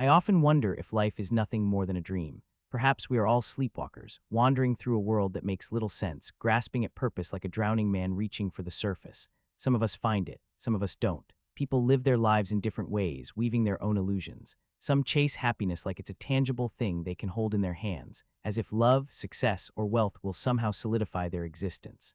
I often wonder if life is nothing more than a dream. Perhaps we are all sleepwalkers, wandering through a world that makes little sense, grasping at purpose like a drowning man reaching for the surface. Some of us find it, some of us don't. People live their lives in different ways, weaving their own illusions. Some chase happiness like it's a tangible thing they can hold in their hands, as if love, success, or wealth will somehow solidify their existence.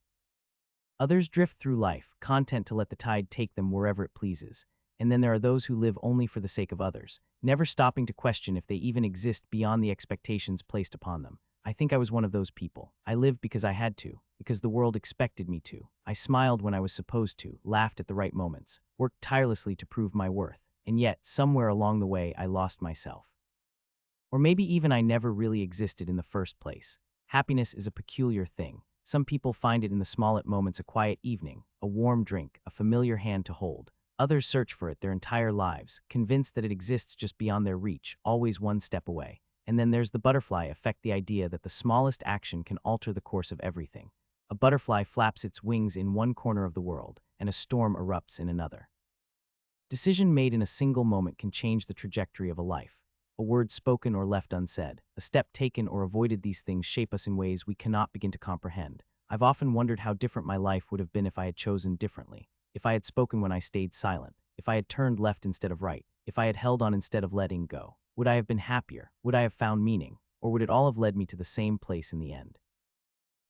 Others drift through life, content to let the tide take them wherever it pleases. And then there are those who live only for the sake of others, never stopping to question if they even exist beyond the expectations placed upon them. I think I was one of those people. I lived because I had to, because the world expected me to. I smiled when I was supposed to, laughed at the right moments, worked tirelessly to prove my worth, and yet, somewhere along the way, I lost myself. Or maybe even I never really existed in the first place. Happiness is a peculiar thing. Some people find it in the smallest moments: a quiet evening, a warm drink, a familiar hand to hold. Others search for it their entire lives, convinced that it exists just beyond their reach, always one step away. And then there's the butterfly effect, the idea that the smallest action can alter the course of everything. A butterfly flaps its wings in one corner of the world, and a storm erupts in another. Decision made in a single moment can change the trajectory of a life. A word spoken or left unsaid, a step taken or avoided, these things shape us in ways we cannot begin to comprehend. I've often wondered how different my life would have been if I had chosen differently. If I had spoken when I stayed silent, if I had turned left instead of right, if I had held on instead of letting go. Would I have been happier? Would I have found meaning? Or would it all have led me to the same place in the end?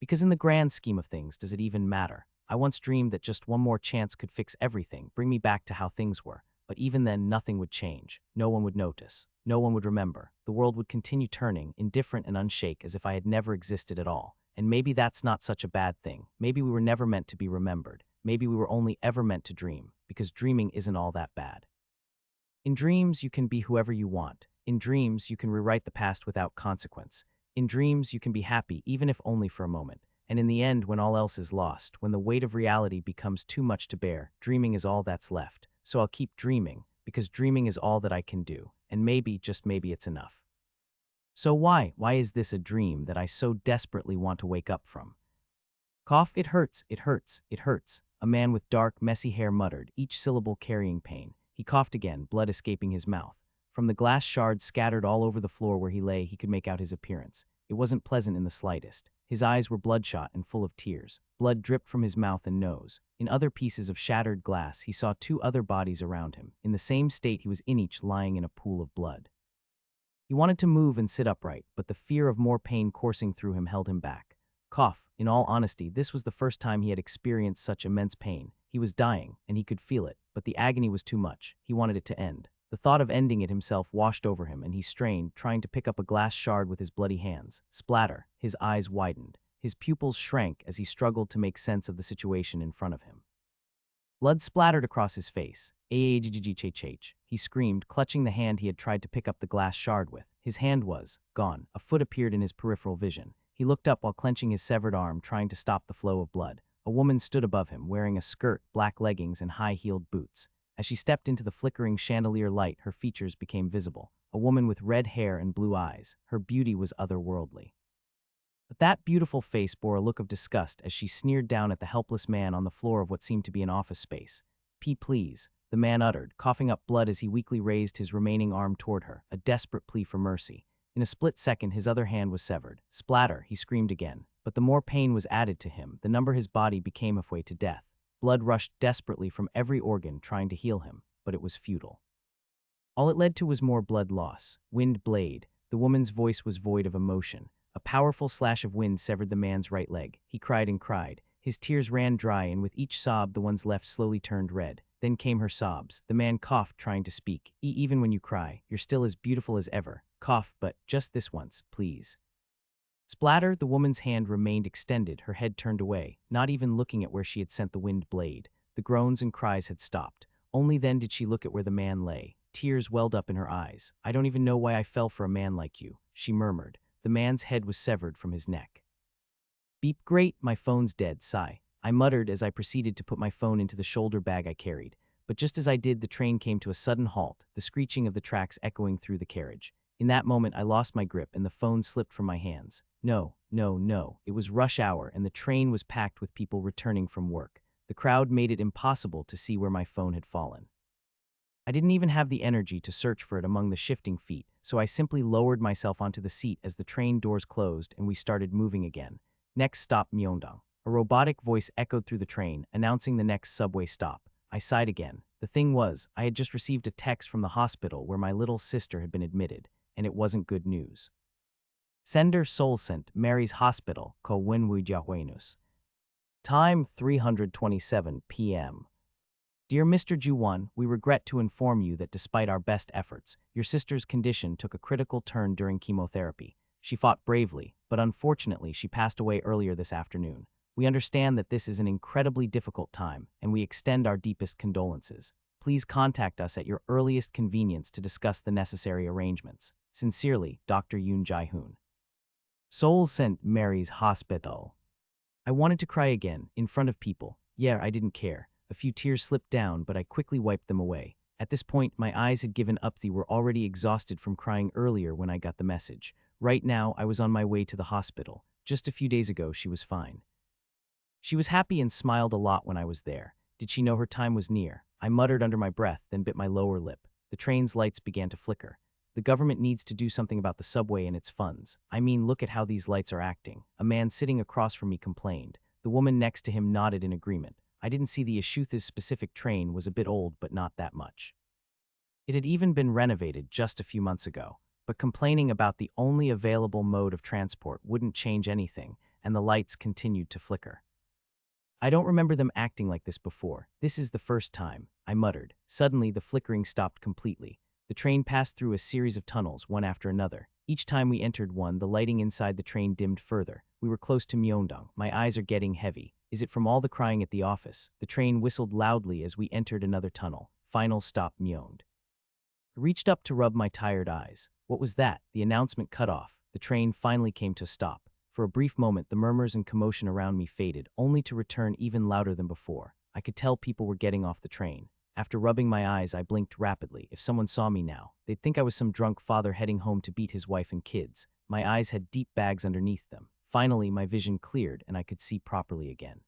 Because in the grand scheme of things, does it even matter? I once dreamed that just one more chance could fix everything, bring me back to how things were. But even then, nothing would change. No one would notice. No one would remember. The world would continue turning, indifferent and unshake, as if I had never existed at all. And maybe that's not such a bad thing. Maybe we were never meant to be remembered. Maybe we were only ever meant to dream, because dreaming isn't all that bad. In dreams, you can be whoever you want. In dreams, you can rewrite the past without consequence. In dreams, you can be happy, even if only for a moment. And in the end, when all else is lost, when the weight of reality becomes too much to bear, dreaming is all that's left. So I'll keep dreaming, because dreaming is all that I can do. And maybe, just maybe, it's enough. So why is this a dream that I so desperately want to wake up from? Cough, it hurts, it hurts, it hurts. A man with dark, messy hair muttered, each syllable carrying pain. He coughed again, blood escaping his mouth. From the glass shards scattered all over the floor where he lay, he could make out his appearance. It wasn't pleasant in the slightest. His eyes were bloodshot and full of tears. Blood dripped from his mouth and nose. In other pieces of shattered glass, he saw two other bodies around him. In the same state he was in, each lying in a pool of blood. He wanted to move and sit upright, but the fear of more pain coursing through him held him back. Cough. In all honesty, this was the first time he had experienced such immense pain. He was dying, and he could feel it, but the agony was too much. He wanted it to end. The thought of ending it himself washed over him, and he strained, trying to pick up a glass shard with his bloody hands. Splatter. His eyes widened. His pupils shrank as he struggled to make sense of the situation in front of him. Blood splattered across his face. H. He screamed, clutching the hand he had tried to pick up the glass shard with. His hand was gone. A foot appeared in his peripheral vision. He looked up while clenching his severed arm, trying to stop the flow of blood. A woman stood above him, wearing a skirt, black leggings, and high-heeled boots. As she stepped into the flickering chandelier light, her features became visible. A woman with red hair and blue eyes. Her beauty was otherworldly. But that beautiful face bore a look of disgust as she sneered down at the helpless man on the floor of what seemed to be an office space. Please," the man uttered, coughing up blood as he weakly raised his remaining arm toward her, a desperate plea for mercy. In a split second, his other hand was severed. Splatter, he screamed again. But the more pain was added to him, the number his body became halfway to death. Blood rushed desperately from every organ, trying to heal him, but it was futile. All it led to was more blood loss. Wind blade. The woman's voice was void of emotion. A powerful slash of wind severed the man's right leg. He cried and cried. His tears ran dry, and with each sob, the one's left slowly turned red. Then came her sobs. The man coughed, trying to speak. Even when you cry, you're still as beautiful as ever. Cough, but just this once, please." Splatter, the woman's hand remained extended, her head turned away, not even looking at where she had sent the wind blade. The groans and cries had stopped. Only then did she look at where the man lay. Tears welled up in her eyes. "I don't even know why I fell for a man like you," she murmured. The man's head was severed from his neck. Beep, great, my phone's dead, sigh. I muttered as I proceeded to put my phone into the shoulder bag I carried. But just as I did, the train came to a sudden halt, the screeching of the tracks echoing through the carriage. In that moment, I lost my grip and the phone slipped from my hands. No. It was rush hour and the train was packed with people returning from work. The crowd made it impossible to see where my phone had fallen. I didn't even have the energy to search for it among the shifting feet, so I simply lowered myself onto the seat as the train doors closed and we started moving again. Next stop, Myeongdong. A robotic voice echoed through the train, announcing the next subway stop. I sighed again. The thing was, I had just received a text from the hospital where my little sister had been admitted, and it wasn't good news. Sender Solsent, Mary's Hospital, Ko Wenwu Jiahuenus. Time 3:27 p.m. Dear Mr. Juwon, we regret to inform you that despite our best efforts, your sister's condition took a critical turn during chemotherapy. She fought bravely, but unfortunately she passed away earlier this afternoon. We understand that this is an incredibly difficult time, and we extend our deepest condolences. Please contact us at your earliest convenience to discuss the necessary arrangements. Sincerely, Dr. Yoon Jae-hoon. Seoul St. Mary's Hospital. I wanted to cry again, in front of people. Yeah, I didn't care. A few tears slipped down, but I quickly wiped them away. At this point, my eyes had given up. They were already exhausted from crying earlier when I got the message. Right now, I was on my way to the hospital. Just a few days ago, she was fine. She was happy and smiled a lot when I was there. Did she know her time was near? I muttered under my breath, then bit my lower lip. The train's lights began to flicker. The government needs to do something about the subway and its funds. I mean, look at how these lights are acting. A man sitting across from me complained. The woman next to him nodded in agreement. I didn't see the issue. This specific train was a bit old, but not that much. It had even been renovated just a few months ago. But complaining about the only available mode of transport wouldn't change anything, and the lights continued to flicker. I don't remember them acting like this before. This is the first time, I muttered. Suddenly, the flickering stopped completely. The train passed through a series of tunnels, one after another. Each time we entered one, the lighting inside the train dimmed further. We were close to Myeongdong. My eyes are getting heavy. Is it from all the crying at the office? The train whistled loudly as we entered another tunnel. Final stop, Myeongdong. I reached up to rub my tired eyes. What was that? The announcement cut off. The train finally came to a stop. For a brief moment, the murmurs and commotion around me faded, only to return even louder than before. I could tell people were getting off the train. After rubbing my eyes, I blinked rapidly. If someone saw me now, they'd think I was some drunk father heading home to beat his wife and kids. My eyes had deep bags underneath them. Finally, my vision cleared, and I could see properly again.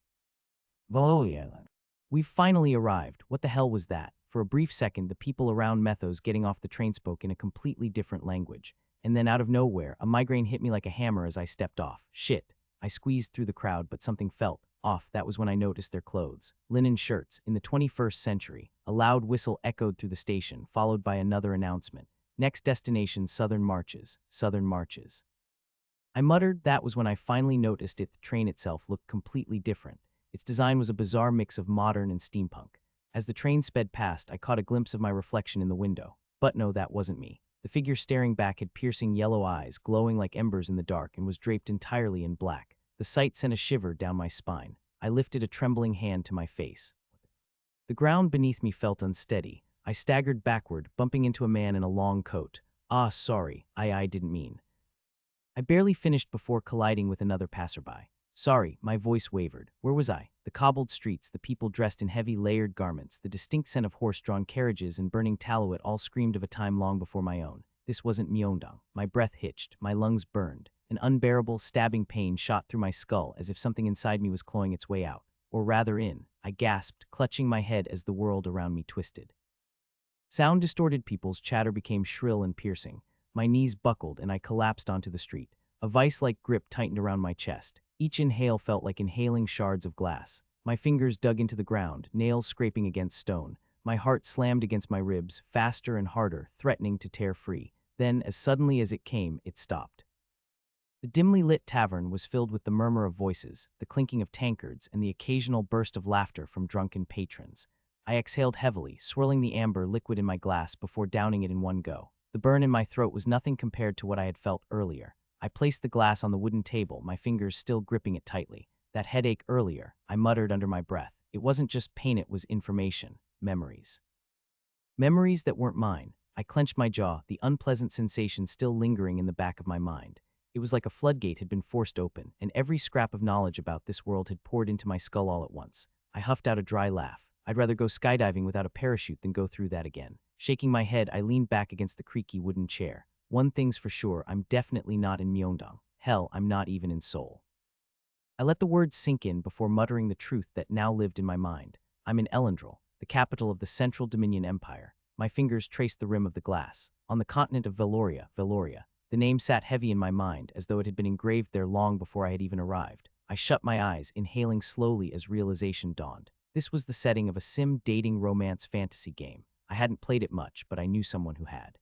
We've finally arrived. What the hell was that? For a brief second, the people around Methos getting off the train spoke in a completely different language. And then out of nowhere, a migraine hit me like a hammer as I stepped off. Shit. I squeezed through the crowd, but something felt off. That was when I noticed their clothes. Linen shirts. In the 21st century. A loud whistle echoed through the station, followed by another announcement. Next destination, Southern Marches. Southern Marches. I muttered. That was when I finally noticed it. The train itself looked completely different. Its design was a bizarre mix of modern and steampunk. As the train sped past, I caught a glimpse of my reflection in the window. But no, that wasn't me. The figure staring back had piercing yellow eyes, glowing like embers in the dark, and was draped entirely in black. The sight sent a shiver down my spine. I lifted a trembling hand to my face. The ground beneath me felt unsteady. I staggered backward, bumping into a man in a long coat. Ah, sorry, I didn't mean. I barely finished before colliding with another passerby. Sorry, my voice wavered. Where was I? The cobbled streets, the people dressed in heavy layered garments, the distinct scent of horse-drawn carriages and burning tallow all screamed of a time long before my own. This wasn't Myeongdong. My breath hitched, my lungs burned. An unbearable, stabbing pain shot through my skull as if something inside me was clawing its way out. Or rather in. I gasped, clutching my head as the world around me twisted. Sound-distorted people's chatter became shrill and piercing. My knees buckled and I collapsed onto the street. A vice-like grip tightened around my chest. Each inhale felt like inhaling shards of glass. My fingers dug into the ground, nails scraping against stone. My heart slammed against my ribs, faster and harder, threatening to tear free. Then, as suddenly as it came, it stopped. The dimly lit tavern was filled with the murmur of voices, the clinking of tankards, and the occasional burst of laughter from drunken patrons. I exhaled heavily, swirling the amber liquid in my glass before downing it in one go. The burn in my throat was nothing compared to what I had felt earlier. I placed the glass on the wooden table, my fingers still gripping it tightly. That headache earlier, I muttered under my breath. It wasn't just pain, it was information. Memories. Memories that weren't mine. I clenched my jaw, the unpleasant sensation still lingering in the back of my mind. It was like a floodgate had been forced open, and every scrap of knowledge about this world had poured into my skull all at once. I huffed out a dry laugh. I'd rather go skydiving without a parachute than go through that again. Shaking my head, I leaned back against the creaky wooden chair. One thing's for sure, I'm definitely not in Myeongdong. Hell, I'm not even in Seoul. I let the words sink in before muttering the truth that now lived in my mind. I'm in Ellendril, the capital of the Central Dominion Empire. My fingers traced the rim of the glass. On the continent of Veloria. The name sat heavy in my mind, as though it had been engraved there long before I had even arrived. I shut my eyes, inhaling slowly as realization dawned. This was the setting of a sim dating romance fantasy game. I hadn't played it much, but I knew someone who had.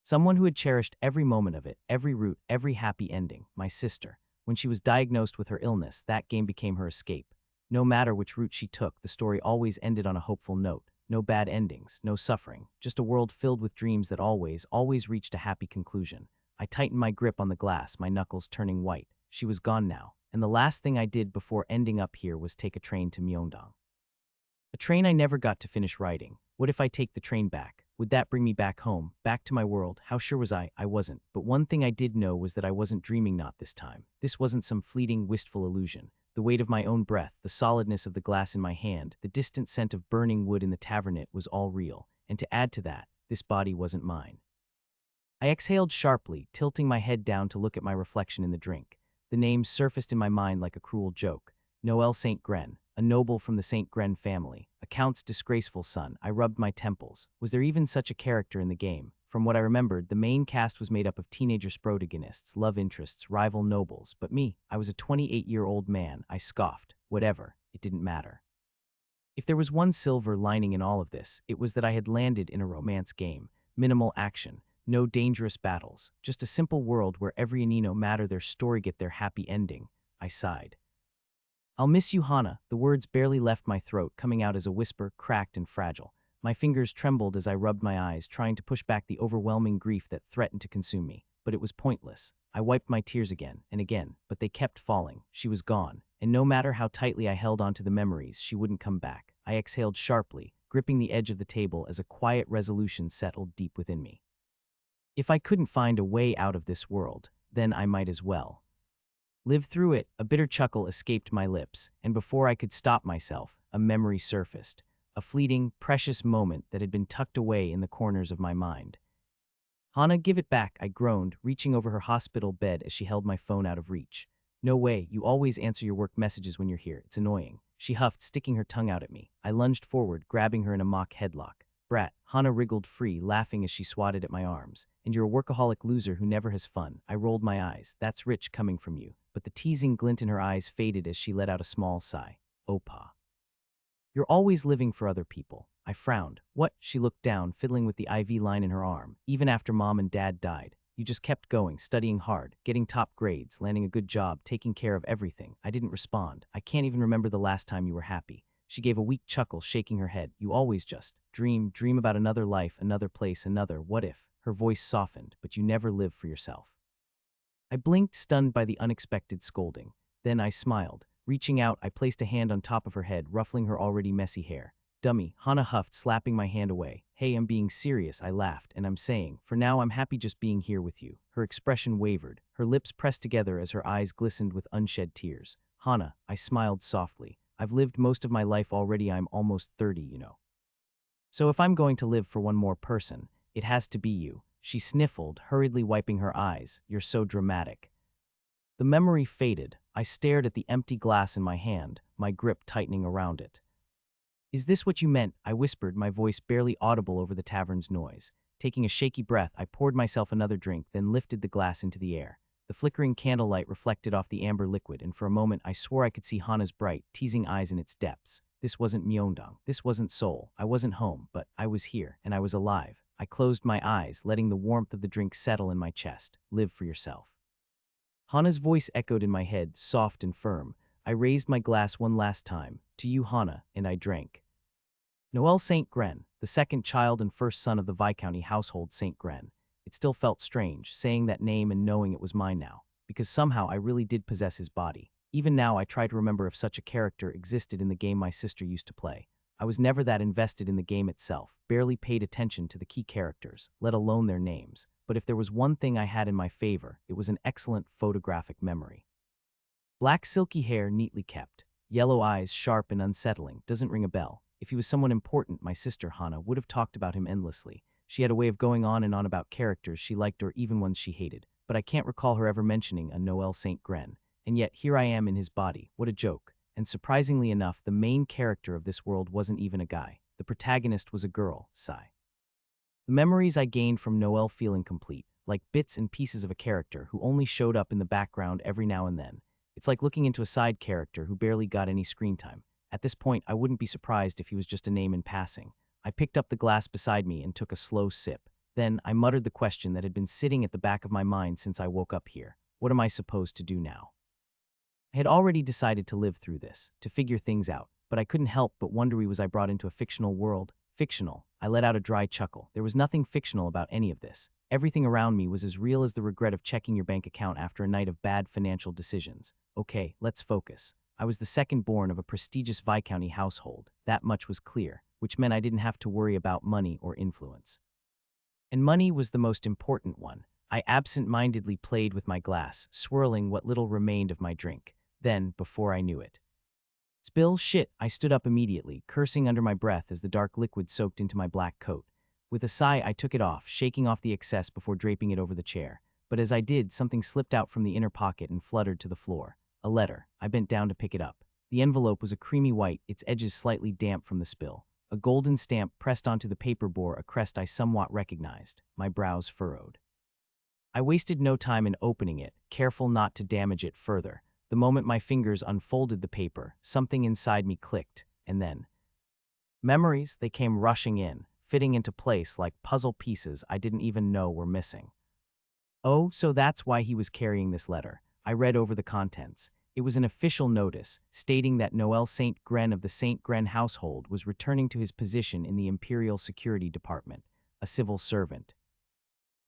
Someone who had cherished every moment of it, every route, every happy ending. My sister. When she was diagnosed with her illness, that game became her escape. No matter which route she took, the story always ended on a hopeful note. No bad endings, no suffering, just a world filled with dreams that always reached a happy conclusion. I tightened my grip on the glass, my knuckles turning white. She was gone now, and the last thing I did before ending up here was take a train to Myeongdong. A train I never got to finish riding. What if I take the train back? Would that bring me back home, back to my world? How sure was I? I wasn't. But one thing I did know was that I wasn't dreaming, not this time. This wasn't some fleeting, wistful illusion. The weight of my own breath, the solidness of the glass in my hand, the distant scent of burning wood in the tavernette was all real. And to add to that, this body wasn't mine. I exhaled sharply, tilting my head down to look at my reflection in the drink. The name surfaced in my mind like a cruel joke. Noel St. Gren, a noble from the St. Gren family, a count's disgraceful son. I rubbed my temples. Was there even such a character in the game? From what I remembered, the main cast was made up of teenager protagonists, love interests, rival nobles. But me, I was a 28-year-old man. I scoffed. Whatever. It didn't matter. If there was one silver lining in all of this, it was that I had landed in a romance game. Minimal action. No dangerous battles. Just a simple world where every no matter their story get their happy ending. I sighed. I'll miss you, Hana. The words barely left my throat, coming out as a whisper, cracked and fragile. My fingers trembled as I rubbed my eyes, trying to push back the overwhelming grief that threatened to consume me. But it was pointless. I wiped my tears again and again, but they kept falling. She was gone, and no matter how tightly I held onto the memories, she wouldn't come back. I exhaled sharply, gripping the edge of the table as a quiet resolution settled deep within me. If I couldn't find a way out of this world, then I might as well live through it. A bitter chuckle escaped my lips, and before I could stop myself, a memory surfaced. A fleeting, precious moment that had been tucked away in the corners of my mind. Hana, give it back, I groaned, reaching over her hospital bed as she held my phone out of reach. No way, you always answer your work messages when you're here. It's annoying. She huffed, sticking her tongue out at me. I lunged forward, grabbing her in a mock headlock. Brat, Hana wriggled free, laughing as she swatted at my arms. And you're a workaholic loser who never has fun. I rolled my eyes. That's rich coming from you. But the teasing glint in her eyes faded as she let out a small sigh. Opa. You're always living for other people. I frowned. What? She looked down, fiddling with the IV line in her arm. Even after Mom and Dad died. You just kept going, studying hard, getting top grades, landing a good job, taking care of everything. I didn't respond. I can't even remember the last time you were happy. She gave a weak chuckle, shaking her head. You always just dream about another life, another place, another what if. Her voice softened, but you never live for yourself. I blinked, stunned by the unexpected scolding. Then I smiled. Reaching out, I placed a hand on top of her head, ruffling her already messy hair. Dummy, Hana huffed, slapping my hand away. Hey, I'm being serious, I laughed, and I'm saying, for now I'm happy just being here with you. Her expression wavered, her lips pressed together as her eyes glistened with unshed tears. Hana, I smiled softly. I've lived most of my life already. I'm almost 30, you know. So if I'm going to live for one more person, it has to be you. She sniffled, hurriedly wiping her eyes. You're so dramatic. The memory faded. I stared at the empty glass in my hand, my grip tightening around it. Is this what you meant? I whispered, my voice barely audible over the tavern's noise. Taking a shaky breath, I poured myself another drink, then lifted the glass into the air. The flickering candlelight reflected off the amber liquid, and for a moment I swore I could see Hana's bright, teasing eyes in its depths. This wasn't Myeongdong. This wasn't Seoul. I wasn't home, but I was here, and I was alive. I closed my eyes, letting the warmth of the drink settle in my chest. Live for yourself. Hana's voice echoed in my head, soft and firm. I raised my glass one last time. To you, Hana, and I drank. Noel St. Gren, the second child and first son of the Viscounty household St. Gren. It still felt strange, saying that name and knowing it was mine now, because somehow I really did possess his body. Even now I try to remember if such a character existed in the game my sister used to play. I was never that invested in the game itself, barely paid attention to the key characters, let alone their names. But if there was one thing I had in my favor, it was an excellent photographic memory. Black silky hair neatly kept, yellow eyes sharp and unsettling, doesn't ring a bell. If he was someone important, my sister Hana would have talked about him endlessly. She had a way of going on and on about characters she liked or even ones she hated, but I can't recall her ever mentioning a Noel St. Gren. And yet here I am in his body. What a joke. And surprisingly enough, the main character of this world wasn't even a guy. The protagonist was a girl, sigh. The memories I gained from Noel feel incomplete, like bits and pieces of a character who only showed up in the background every now and then. It's like looking into a side character who barely got any screen time. At this point, I wouldn't be surprised if he was just a name in passing. I picked up the glass beside me and took a slow sip. Then I muttered the question that had been sitting at the back of my mind since I woke up here. What am I supposed to do now? I had already decided to live through this, to figure things out, but I couldn't help but wonder was I brought into a fictional world? Fictional. I let out a dry chuckle. There was nothing fictional about any of this. Everything around me was as real as the regret of checking your bank account after a night of bad financial decisions. Okay, let's focus. I was the second born of a prestigious Viscounty household. That much was clear, which meant I didn't have to worry about money or influence. And money was the most important one. I absent-mindedly played with my glass, swirling what little remained of my drink. Then, before I knew it, spill shit, I stood up immediately, cursing under my breath as the dark liquid soaked into my black coat. With a sigh, I took it off, shaking off the excess before draping it over the chair. But as I did, something slipped out from the inner pocket and fluttered to the floor. A letter. I bent down to pick it up. The envelope was a creamy white, its edges slightly damp from the spill. A golden stamp pressed onto the paper bore a crest I somewhat recognized. My brows furrowed. I wasted no time in opening it, careful not to damage it further. The moment my fingers unfolded the paper, something inside me clicked, and then memories, they came rushing in, fitting into place like puzzle pieces I didn't even know were missing. Oh, so that's why he was carrying this letter. I read over the contents. It was an official notice, stating that Noel St. Gren of the St. Gren household was returning to his position in the Imperial Security Department, a civil servant.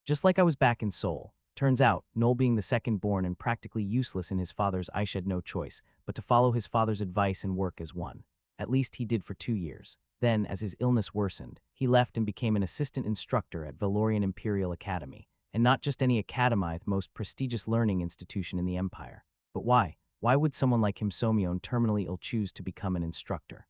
Just like I was back in Seoul. Turns out, Noel being the second born and practically useless in his father's eyes had no choice but to follow his father's advice and work as one. At least he did for 2 years. Then, as his illness worsened, he left and became an assistant instructor at Valorian Imperial Academy. And not just any academy, the most prestigious learning institution in the empire. But why? Why would someone like him Somyeon terminally ill choose to become an instructor?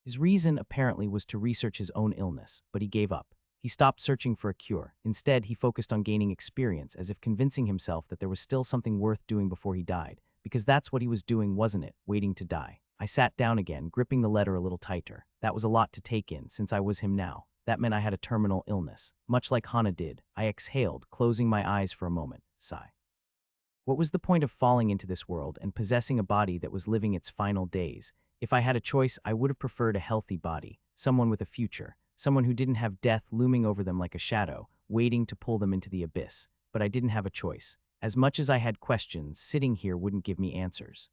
His reason, apparently, was to research his own illness, but he gave up. He stopped searching for a cure. Instead, he focused on gaining experience, as if convincing himself that there was still something worth doing before he died. Because that's what he was doing, wasn't it? Waiting to die. I sat down again, gripping the letter a little tighter. That was a lot to take in, since I was him now. That meant I had a terminal illness. Much like Hana did, I exhaled, closing my eyes for a moment. Sigh. What was the point of falling into this world and possessing a body that was living its final days? If I had a choice, I would have preferred a healthy body, someone with a future. Someone who didn't have death looming over them like a shadow, waiting to pull them into the abyss. But I didn't have a choice. As much as I had questions, sitting here wouldn't give me answers.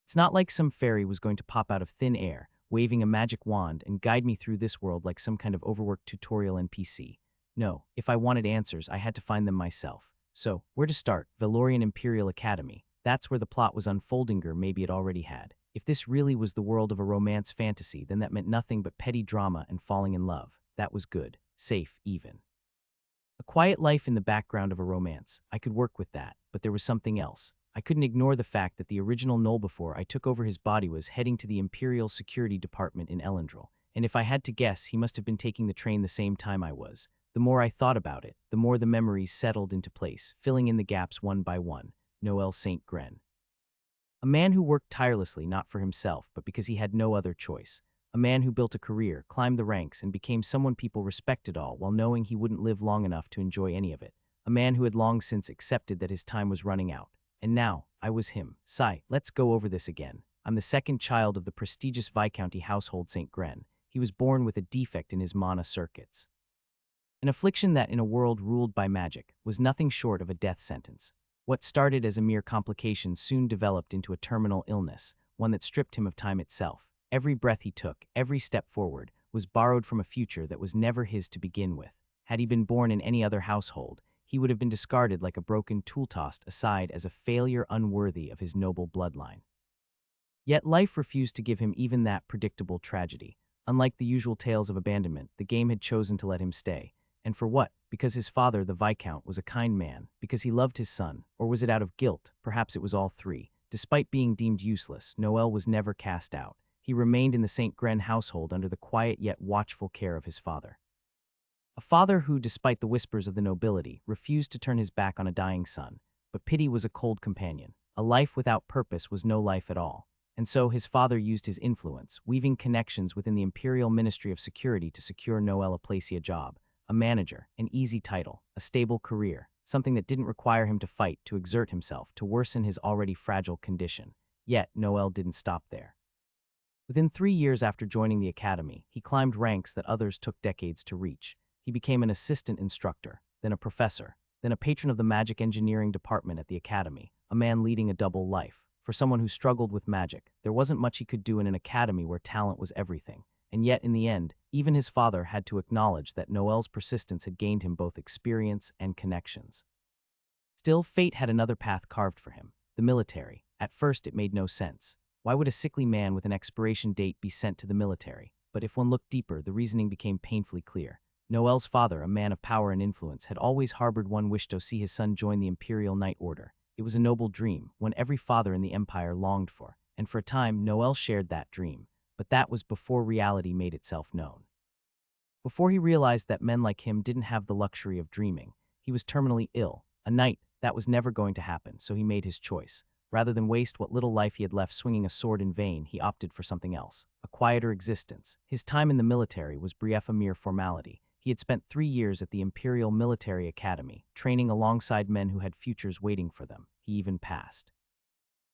It's not like some fairy was going to pop out of thin air, waving a magic wand and guide me through this world like some kind of overworked tutorial NPC. No, if I wanted answers, I had to find them myself. So, where to start? Valorian Imperial Academy. That's where the plot was unfolding, or maybe it already had. If this really was the world of a romance fantasy, then that meant nothing but petty drama and falling in love. That was good. Safe, even. A quiet life in the background of a romance. I could work with that, but there was something else. I couldn't ignore the fact that the original Noel before I took over his body was heading to the Imperial Security Department in Elendril. And if I had to guess, he must have been taking the train the same time I was. The more I thought about it, the more the memories settled into place, filling in the gaps one by one. Noel St. Gren. A man who worked tirelessly not for himself, but because he had no other choice. A man who built a career, climbed the ranks, and became someone people respected all while knowing he wouldn't live long enough to enjoy any of it. A man who had long since accepted that his time was running out. And now, I was him. Sigh, let's go over this again. I'm the second child of the prestigious Viscounty household St. Gren. He was born with a defect in his mana circuits. An affliction that, in a world ruled by magic, was nothing short of a death sentence. What started as a mere complication soon developed into a terminal illness, one that stripped him of time itself. Every breath he took, every step forward, was borrowed from a future that was never his to begin with. Had he been born in any other household, he would have been discarded like a broken tool tossed aside as a failure unworthy of his noble bloodline. Yet life refused to give him even that predictable tragedy. Unlike the usual tales of abandonment, the game had chosen to let him stay. And for what? Because his father, the Viscount, was a kind man, because he loved his son, or was it out of guilt? Perhaps it was all three. Despite being deemed useless, Noel was never cast out. He remained in the St. Gren household under the quiet yet watchful care of his father. A father who, despite the whispers of the nobility, refused to turn his back on a dying son. But pity was a cold companion. A life without purpose was no life at all. And so his father used his influence, weaving connections within the Imperial Ministry of Security to secure Noel a place a job. a manager, an easy title, a stable career, something that didn't require him to fight, to exert himself, to worsen his already fragile condition. Yet, Noel didn't stop there. Within 3 years after joining the academy, he climbed ranks that others took decades to reach. He became an assistant instructor, then a professor, then a patron of the magic engineering department at the academy, a man leading a double life. For someone who struggled with magic, there wasn't much he could do in an academy where talent was everything. And yet, in the end, even his father had to acknowledge that Noel's persistence had gained him both experience and connections. Still, fate had another path carved for him, the military. At first, it made no sense. Why would a sickly man with an expiration date be sent to the military? But if one looked deeper, the reasoning became painfully clear. Noel's father, a man of power and influence, had always harbored one wish to see his son join the Imperial Knight Order. It was a noble dream, one every father in the Empire longed for, and for a time Noel shared that dream. But that was before reality made itself known. Before he realized that men like him didn't have the luxury of dreaming, he was terminally ill. A knight, that was never going to happen, so he made his choice. Rather than waste what little life he had left swinging a sword in vain, he opted for something else, a quieter existence. His time in the military was brief, a mere formality. He had spent 3 years at the Imperial Military Academy, training alongside men who had futures waiting for them. He even passed.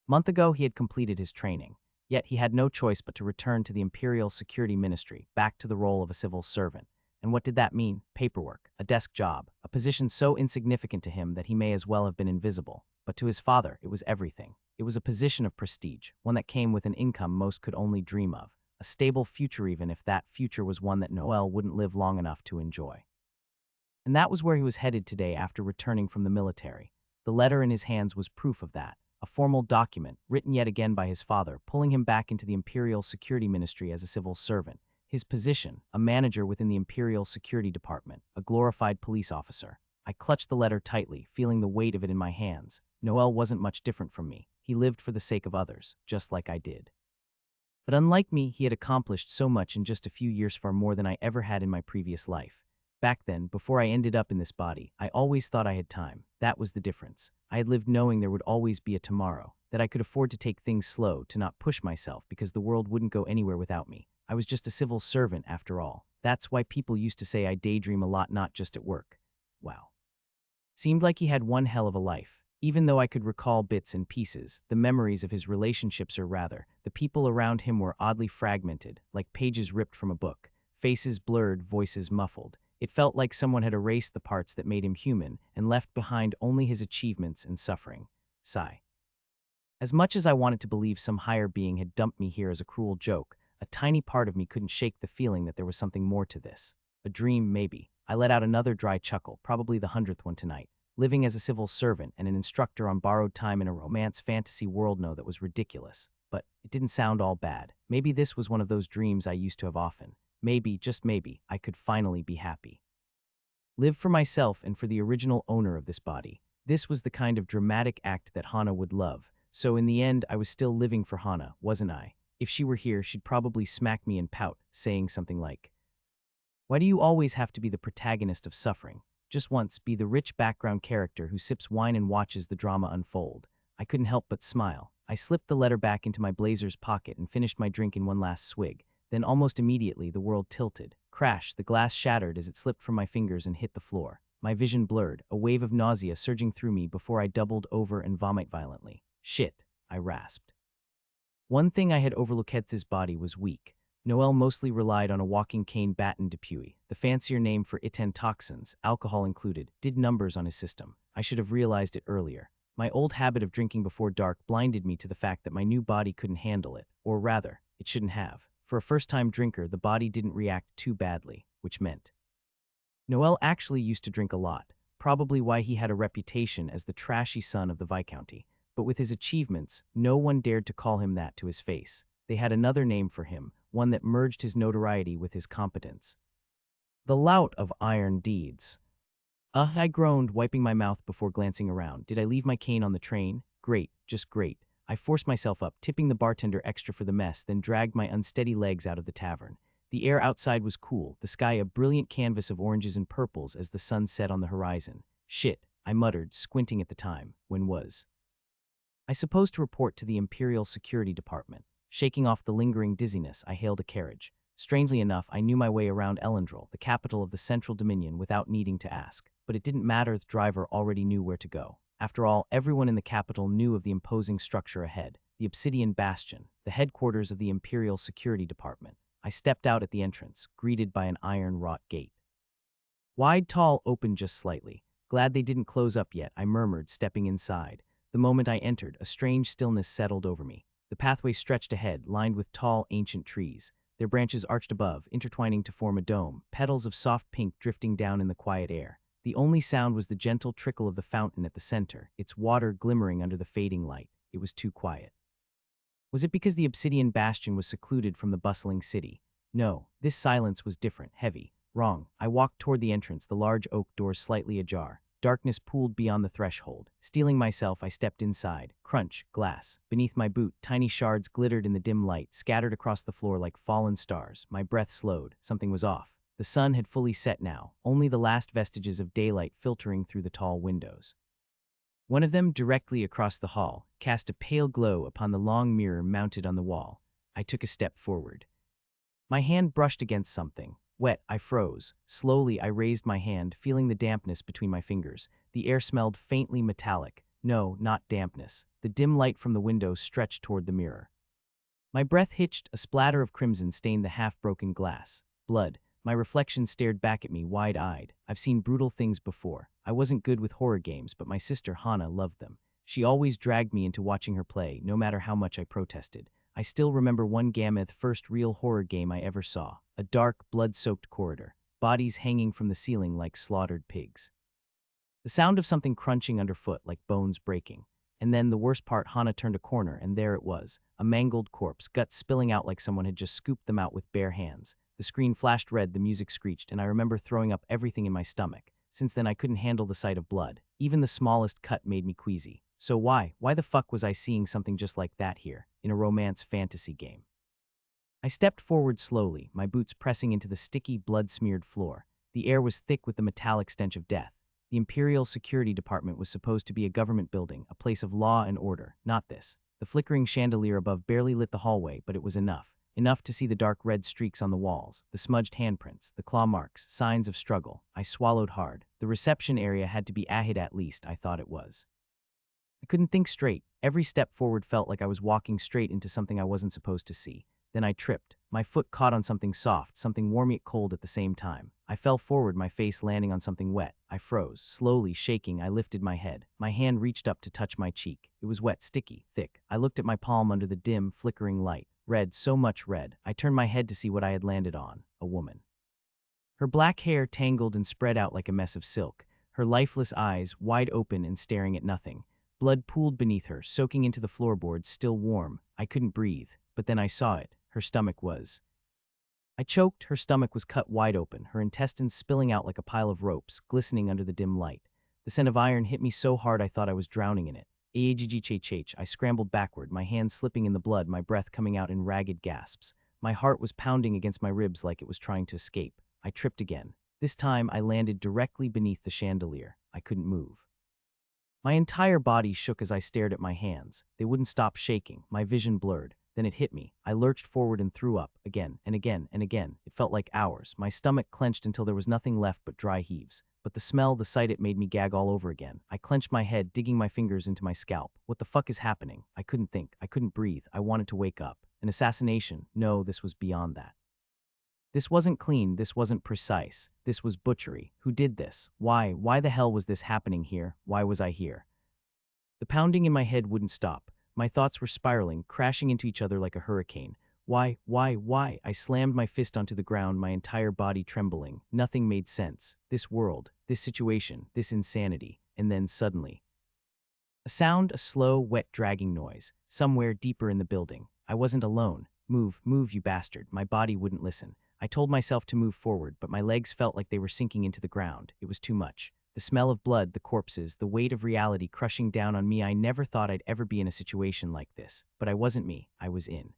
A month ago, he had completed his training. Yet he had no choice but to return to the Imperial Security Ministry, back to the role of a civil servant. And what did that mean? Paperwork, a desk job, a position so insignificant to him that he may as well have been invisible. But to his father, it was everything. It was a position of prestige, one that came with an income most could only dream of, a stable future even if that future was one that Noel wouldn't live long enough to enjoy. And that was where he was headed today after returning from the military. The letter in his hands was proof of that. A formal document, written yet again by his father, pulling him back into the Imperial Security Ministry as a civil servant. His position, a manager within the Imperial Security Department, a glorified police officer. I clutched the letter tightly, feeling the weight of it in my hands. Noel wasn't much different from me. He lived for the sake of others, just like I did. But unlike me, he had accomplished so much in just a few years, far more than I ever had in my previous life. Back then, before I ended up in this body, I always thought I had time. That was the difference. I had lived knowing there would always be a tomorrow, that I could afford to take things slow, to not push myself because the world wouldn't go anywhere without me. I was just a civil servant after all. That's why people used to say I daydream a lot, not just at work. Wow. Seemed like he had one hell of a life. Even though I could recall bits and pieces, the memories of his relationships, or rather, the people around him, were oddly fragmented, like pages ripped from a book. Faces blurred, voices muffled. It felt like someone had erased the parts that made him human and left behind only his achievements and suffering. Sigh. As much as I wanted to believe some higher being had dumped me here as a cruel joke, a tiny part of me couldn't shake the feeling that there was something more to this. A dream, maybe. I let out another dry chuckle, probably the 100th one tonight. Living as a civil servant and an instructor on borrowed time in a romance fantasy world, no, that was ridiculous. But it didn't sound all bad. Maybe this was one of those dreams I used to have often. Maybe, just maybe, I could finally be happy. Live for myself and for the original owner of this body. This was the kind of dramatic act that Hana would love. So in the end, I was still living for Hana, wasn't I? If she were here, she'd probably smack me and pout, saying something like, "Why do you always have to be the protagonist of suffering? Just once, be the rich background character who sips wine and watches the drama unfold." I couldn't help but smile. I slipped the letter back into my blazer's pocket and finished my drink in one last swig. Then almost immediately, the world tilted. Crash, the glass shattered as it slipped from my fingers and hit the floor. My vision blurred, a wave of nausea surging through me before I doubled over and vomited violently. Shit, I rasped. One thing I had overlooked: his body was weak. Noel mostly relied on a walking cane baton depuis. The fancier name for iten toxins, alcohol included, did numbers on his system. I should have realized it earlier. My old habit of drinking before dark blinded me to the fact that my new body couldn't handle it, or rather, it shouldn't have. For a first-time drinker, the body didn't react too badly, which meant Noel actually used to drink a lot, probably why he had a reputation as the trashy son of the Viscounty. But with his achievements, no one dared to call him that to his face. They had another name for him, one that merged his notoriety with his competence. The lout of iron deeds. I groaned, wiping my mouth before glancing around. Did I leave my cane on the train? Great, just great. I forced myself up, tipping the bartender extra for the mess, then dragged my unsteady legs out of the tavern. The air outside was cool, the sky a brilliant canvas of oranges and purples as the sun set on the horizon. Shit, I muttered, squinting at the time. When was I supposed to report to the Imperial Security Department? Shaking off the lingering dizziness, I hailed a carriage. Strangely enough, I knew my way around Elendril, the capital of the Central Dominion, without needing to ask. But it didn't matter, the driver already knew where to go. After all, everyone in the capital knew of the imposing structure ahead, the Obsidian Bastion, the headquarters of the Imperial Security Department. I stepped out at the entrance, greeted by an iron-wrought gate. Wide, tall, open just slightly. Glad they didn't close up yet, I murmured, stepping inside. The moment I entered, a strange stillness settled over me. The pathway stretched ahead, lined with tall, ancient trees. Their branches arched above, intertwining to form a dome, petals of soft pink drifting down in the quiet air. The only sound was the gentle trickle of the fountain at the center, its water glimmering under the fading light. It was too quiet. Was it because the Obsidian Bastion was secluded from the bustling city? No, this silence was different, heavy. Wrong. I walked toward the entrance, the large oak doors slightly ajar. Darkness pooled beyond the threshold. Steeling myself, I stepped inside. Crunch, glass. Beneath my boot, tiny shards glittered in the dim light, scattered across the floor like fallen stars. My breath slowed. Something was off. The sun had fully set now, only the last vestiges of daylight filtering through the tall windows. One of them, directly across the hall, cast a pale glow upon the long mirror mounted on the wall. I took a step forward. My hand brushed against something. Wet, I froze. Slowly, I raised my hand, feeling the dampness between my fingers. The air smelled faintly metallic. No, not dampness. The dim light from the window stretched toward the mirror. My breath hitched, a splatter of crimson stained the half-broken glass. Blood. My reflection stared back at me, wide-eyed. I've seen brutal things before. I wasn't good with horror games, but my sister Hannah loved them. She always dragged me into watching her play, no matter how much I protested. I still remember one Gameth's first real horror game I ever saw. A dark, blood-soaked corridor. Bodies hanging from the ceiling like slaughtered pigs. The sound of something crunching underfoot like bones breaking. And then the worst part, Hannah turned a corner and there it was. A mangled corpse, guts spilling out like someone had just scooped them out with bare hands. The screen flashed red, the music screeched, and I remember throwing up everything in my stomach. Since then I couldn't handle the sight of blood. Even the smallest cut made me queasy. So why the fuck was I seeing something just like that here, in a romance fantasy game? I stepped forward slowly, my boots pressing into the sticky, blood-smeared floor. The air was thick with the metallic stench of death. The Imperial Security Department was supposed to be a government building, a place of law and order, not this. The flickering chandelier above barely lit the hallway, but it was enough. Enough to see the dark red streaks on the walls, the smudged handprints, the claw marks, signs of struggle. I swallowed hard. The reception area had to be ahid, at least I thought it was. I couldn't think straight. Every step forward felt like I was walking straight into something I wasn't supposed to see. Then I tripped. My foot caught on something soft, something warm yet cold at the same time. I fell forward, my face landing on something wet. I froze. Slowly, shaking, I lifted my head. My hand reached up to touch my cheek. It was wet, sticky, thick. I looked at my palm under the dim, flickering light. Red, so much red. I turned my head to see what I had landed on. A woman. Her black hair tangled and spread out like a mess of silk. Her lifeless eyes, wide open and staring at nothing. Blood pooled beneath her, soaking into the floorboards, still warm. I couldn't breathe, but then I saw it. Her stomach was. I choked. Her stomach was cut wide open, her intestines spilling out like a pile of ropes, glistening under the dim light. The scent of iron hit me so hard I thought I was drowning in it. I scrambled backward, my hands slipping in the blood, my breath coming out in ragged gasps. My heart was pounding against my ribs like it was trying to escape. I tripped again. This time I landed directly beneath the chandelier. I couldn't move. My entire body shook as I stared at my hands. They wouldn't stop shaking, my vision blurred. Then it hit me. I lurched forward and threw up, again and again and again. It felt like hours. My stomach clenched until there was nothing left but dry heaves. But the smell, the sight, it made me gag all over again. I clenched my head, digging my fingers into my scalp. What the fuck is happening? I couldn't think. I couldn't breathe. I wanted to wake up. An assassination? No, this was beyond that. This wasn't clean. This wasn't precise. This was butchery. Who did this? Why? Why the hell was this happening here? Why was I here? The pounding in my head wouldn't stop. My thoughts were spiraling, crashing into each other like a hurricane. Why? I slammed my fist onto the ground, my entire body trembling. Nothing made sense. This world, this situation, this insanity. And then suddenly, a sound, a slow, wet, dragging noise, somewhere deeper in the building. I wasn't alone. Move, you bastard. My body wouldn't listen. I told myself to move forward, but my legs felt like they were sinking into the ground. It was too much. The smell of blood, the corpses, the weight of reality crushing down on me. I never thought I'd ever be in a situation like this. But I wasn't me. I was in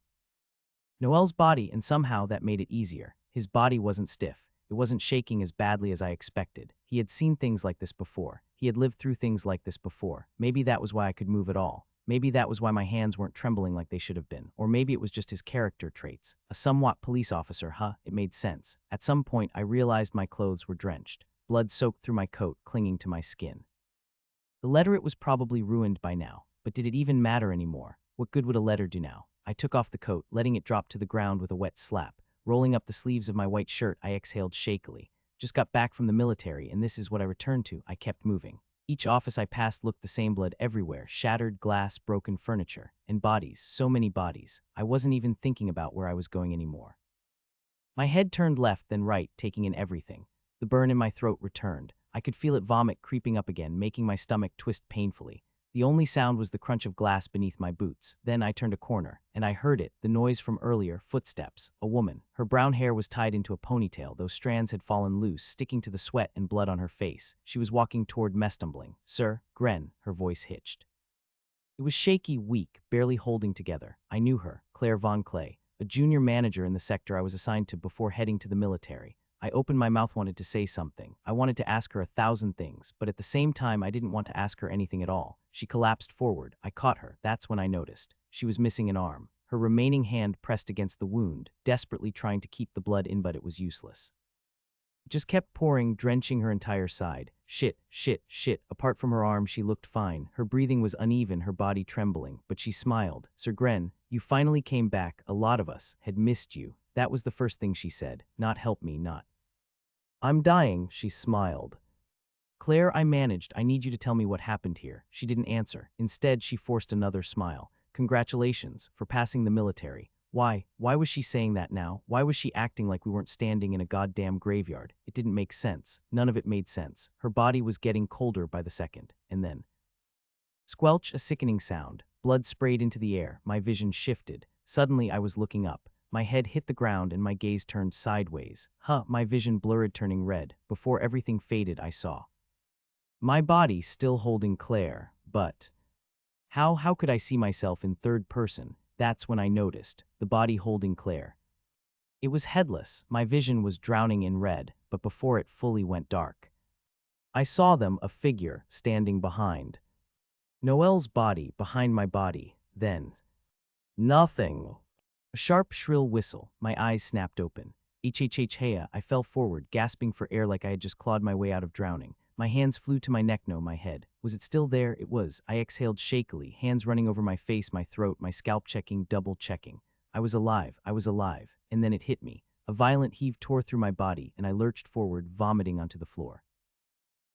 Noel's body, and somehow that made it easier. His body wasn't stiff. It wasn't shaking as badly as I expected. He had seen things like this before. He had lived through things like this before. Maybe that was why I could move at all. Maybe that was why my hands weren't trembling like they should have been. Or maybe it was just his character traits. A somewhat police officer, huh? It made sense. At some point, I realized my clothes were drenched. Blood soaked through my coat, clinging to my skin. The letter, it was probably ruined by now. But did it even matter anymore? What good would a letter do now? I took off the coat, letting it drop to the ground with a wet slap. Rolling up the sleeves of my white shirt, I exhaled shakily. Just got back from the military, and this is what I returned to. I kept moving. Each office I passed looked the same, blood everywhere, shattered glass, broken furniture, and bodies, so many bodies. I wasn't even thinking about where I was going anymore. My head turned left, then right, taking in everything. The burn in my throat returned. I could feel it, vomit creeping up again, making my stomach twist painfully. The only sound was the crunch of glass beneath my boots. Then I turned a corner, and I heard it, the noise from earlier, footsteps. A woman. Her brown hair was tied into a ponytail, those strands had fallen loose, sticking to the sweat and blood on her face. She was walking toward me, stumbling. "Sir, Gren," her voice hitched. It was shaky, weak, barely holding together. I knew her, Claire Von Clay, a junior manager in the sector I was assigned to before heading to the military. I opened my mouth, wanted to say something. I wanted to ask her 1,000 things, but at the same time I didn't want to ask her anything at all. She collapsed forward. I caught her. That's when I noticed. She was missing an arm. Her remaining hand pressed against the wound, desperately trying to keep the blood in, but it was useless. It just kept pouring, drenching her entire side. Shit, shit, shit. Apart from her arm, she looked fine. Her breathing was uneven, her body trembling, but she smiled. "Sir Gren, you finally came back. A lot of us had missed you." That was the first thing she said. Not help me, not. "I'm dying," she smiled. "Claire, I managed. I need you to tell me what happened here." She didn't answer. Instead, she forced another smile. "Congratulations for passing the military." Why was she saying that now? Why was she acting like we weren't standing in a goddamn graveyard? It didn't make sense. None of it made sense. Her body was getting colder by the second. And then, squelch, a sickening sound. Blood sprayed into the air. My vision shifted. Suddenly, I was looking up. My head hit the ground and my gaze turned sideways. My vision blurred, turning red. Before everything faded, I saw my body still holding Claire, but how could I see myself in third person? That's when I noticed, the body holding Claire. It was headless. My vision was drowning in red, but before it fully went dark, I saw them, a figure, standing behind Noelle's body, behind my body. Then, nothing. A sharp, shrill whistle. My eyes snapped open. Heya, I fell forward, gasping for air like I had just clawed my way out of drowning. My hands flew to my neck, no, my head. Was it still there? It was. I exhaled shakily, hands running over my face, my throat, my scalp checking, double checking. I was alive. And then it hit me. A violent heave tore through my body, and I lurched forward, vomiting onto the floor.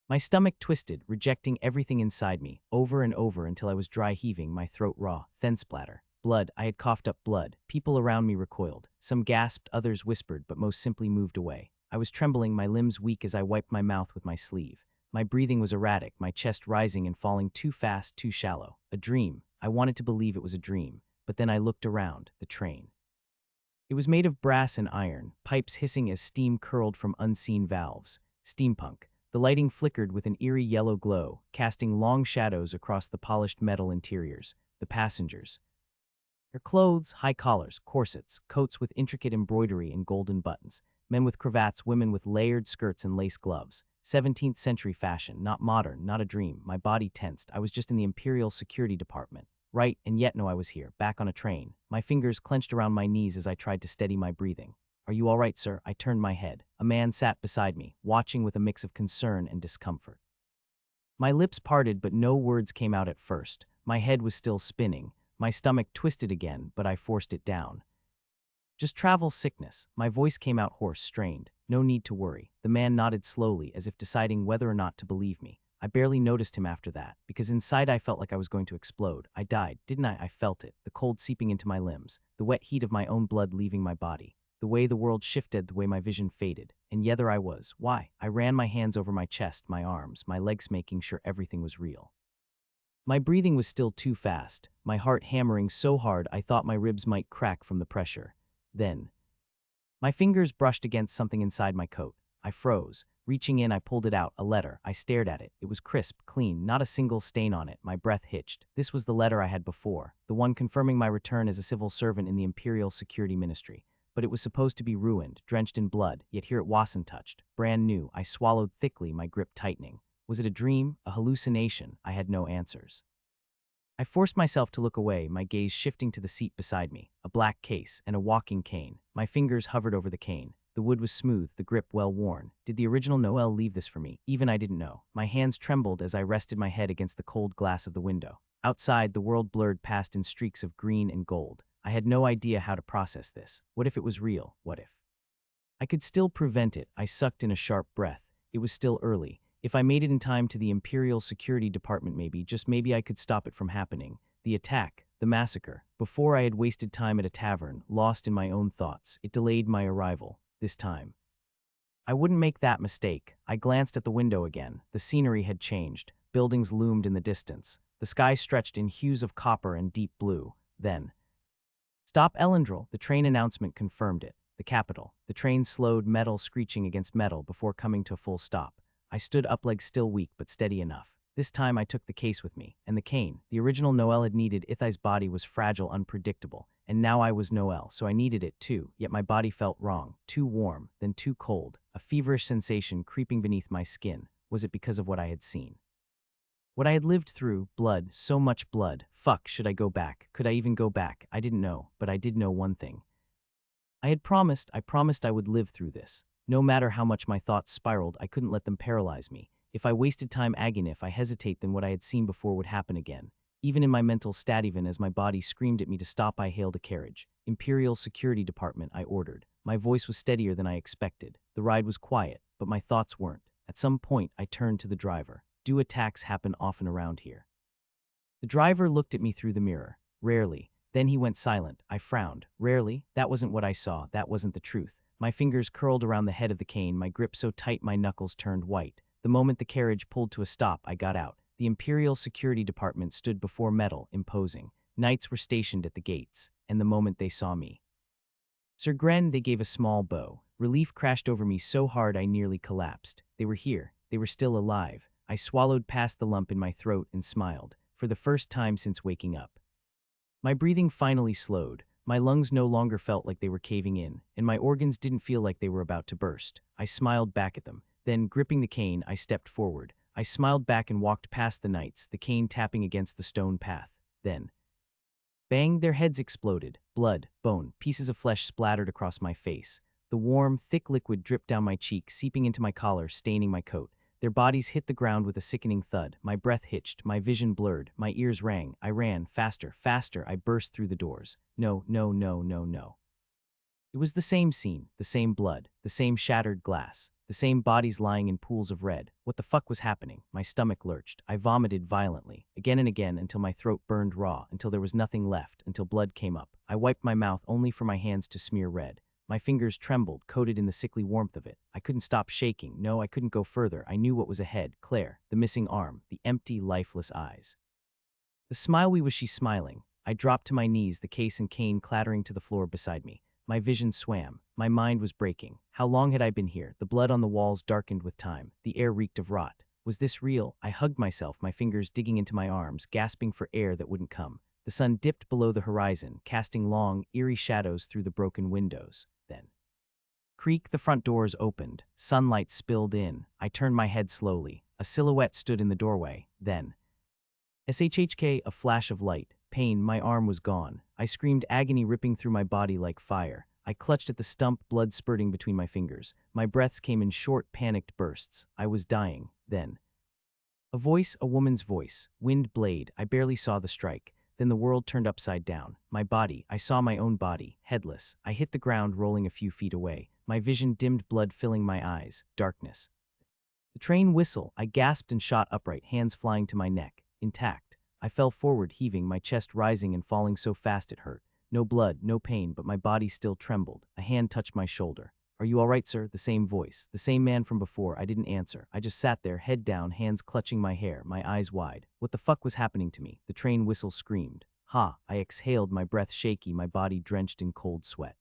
My stomach twisted, rejecting everything inside me, over and over until I was dry heaving, my throat raw, then splatter. Blood. I had coughed up blood. People around me recoiled. Some gasped, others whispered, but most simply moved away. I was trembling, my limbs weak as I wiped my mouth with my sleeve. My breathing was erratic, my chest rising and falling too fast, too shallow. A dream. I wanted to believe it was a dream, but then I looked around. The train. It was made of brass and iron, pipes hissing as steam curled from unseen valves. Steampunk. The lighting flickered with an eerie yellow glow, casting long shadows across the polished metal interiors. The passengers. Their clothes, high collars, corsets, coats with intricate embroidery and golden buttons. Men with cravats, women with layered skirts and lace gloves. 17th century fashion, not modern, not a dream. My body tensed. I was just in the Imperial Security Department. Right, and yet no, I was here, back on a train. My fingers clenched around my knees as I tried to steady my breathing. "Are you all right, sir?" I turned my head. A man sat beside me, watching with a mix of concern and discomfort. My lips parted, but no words came out at first. My head was still spinning. My stomach twisted again, but I forced it down. "Just travel sickness." My voice came out hoarse, strained. "No need to worry." The man nodded slowly, as if deciding whether or not to believe me. I barely noticed him after that, because inside I felt like I was going to explode. I died, didn't I? I felt it, the cold seeping into my limbs, the wet heat of my own blood leaving my body, the way the world shifted, the way my vision faded. And yet there I was. Why? I ran my hands over my chest, my arms, my legs, making sure everything was real. My breathing was still too fast, my heart hammering so hard I thought my ribs might crack from the pressure. Then, my fingers brushed against something inside my coat. I froze. Reaching in, I pulled it out, a letter. I stared at it. It was crisp, clean, not a single stain on it. My breath hitched. This was the letter I had before, the one confirming my return as a civil servant in the Imperial Security Ministry. But it was supposed to be ruined, drenched in blood, yet here it wasn't touched. Brand new. I swallowed thickly, my grip tightening. Was it a dream? A hallucination? I had no answers. I forced myself to look away, my gaze shifting to the seat beside me, a black case and a walking cane. My fingers hovered over the cane. The wood was smooth, the grip well worn. Did the original Noel leave this for me? Even I didn't know. My hands trembled as I rested my head against the cold glass of the window. Outside, the world blurred past in streaks of green and gold. I had no idea how to process this. What if it was real? What if I could still prevent it? I sucked in a sharp breath. It was still early. If I made it in time to the Imperial Security Department, maybe, just maybe, I could stop it from happening. The attack, the massacre. Before I had wasted time at a tavern, lost in my own thoughts, it delayed my arrival. This time I wouldn't make that mistake. I glanced at the window again. The scenery had changed. Buildings loomed in the distance. The sky stretched in hues of copper and deep blue. Then, "Stop, Elendril," the train announcement confirmed it. The capital. The train slowed, metal screeching against metal before coming to a full stop. I stood up, legs still weak but steady enough. This time I took the case with me, and the cane. The original Noel had needed. Ithai's body was fragile, unpredictable, and now I was Noel, so I needed it too. Yet my body felt wrong, too warm, then too cold, a feverish sensation creeping beneath my skin. Was it because of what I had seen? What I had lived through? Blood, so much blood. Fuck, should I go back? Could I even go back? I didn't know, but I did know one thing. I promised I would live through this. No matter how much my thoughts spiraled, I couldn't let them paralyze me. If I wasted time agony, if I hesitate, then what I had seen before would happen again. Even in my mental stat, even as my body screamed at me to stop, I hailed a carriage. "Imperial Security Department," I ordered. My voice was steadier than I expected. The ride was quiet, but my thoughts weren't. At some point, I turned to the driver. "Do attacks happen often around here?" The driver looked at me through the mirror. "Rarely." Then he went silent. I frowned. "Rarely? That wasn't what I saw. That wasn't the truth." My fingers curled around the head of the cane, my grip so tight my knuckles turned white. The moment the carriage pulled to a stop, I got out. The Imperial Security Department stood before metal, imposing. Knights were stationed at the gates, and the moment they saw me, Sir Gren, they gave a small bow. Relief crashed over me so hard I nearly collapsed. They were here. They were still alive. I swallowed past the lump in my throat and smiled, for the first time since waking up. My breathing finally slowed. My lungs no longer felt like they were caving in, and my organs didn't feel like they were about to burst. I smiled back at them. Then, gripping the cane, I stepped forward. I smiled back and walked past the knights, the cane tapping against the stone path. Then, bang, their heads exploded. Blood, bone, pieces of flesh splattered across my face. The warm, thick liquid dripped down my cheek, seeping into my collar, staining my coat. Their bodies hit the ground with a sickening thud. My breath hitched, my vision blurred, my ears rang. I ran, faster, faster. I burst through the doors. No, no, no, no, no. It was the same scene, the same blood, the same shattered glass, the same bodies lying in pools of red. What the fuck was happening? My stomach lurched. I vomited violently, again and again, until my throat burned raw, until there was nothing left, until blood came up. I wiped my mouth only for my hands to smear red. My fingers trembled, coated in the sickly warmth of it. I couldn't stop shaking. No, I couldn't go further. I knew what was ahead. Claire, the missing arm, the empty, lifeless eyes. The smile, was she smiling? I dropped to my knees, the case and cane clattering to the floor beside me. My vision swam. My mind was breaking. How long had I been here? The blood on the walls darkened with time. The air reeked of rot. Was this real? I hugged myself, my fingers digging into my arms, gasping for air that wouldn't come. The sun dipped below the horizon, casting long, eerie shadows through the broken windows. Then, creak, the front doors opened. Sunlight spilled in. I turned my head slowly. A silhouette stood in the doorway. Then, shhk, a flash of light. Pain, my arm was gone. I screamed, agony ripping through my body like fire. I clutched at the stump, blood spurting between my fingers. My breaths came in short, panicked bursts. I was dying. Then, a voice, a woman's voice. Wind blade. I barely saw the strike. Then the world turned upside down. My body, I saw my own body, headless. I hit the ground, rolling a few feet away. My vision dimmed, blood filling my eyes. Darkness. The train whistle. I gasped and shot upright, hands flying to my neck. Intact. I fell forward, heaving, my chest rising and falling so fast it hurt. No blood, no pain, but my body still trembled. A hand touched my shoulder. "Are you all right, sir?" The same voice. The same man from before. I didn't answer. I just sat there, head down, hands clutching my hair, my eyes wide. What the fuck was happening to me? The train whistle screamed. Ha! I exhaled, my breath shaky, my body drenched in cold sweat.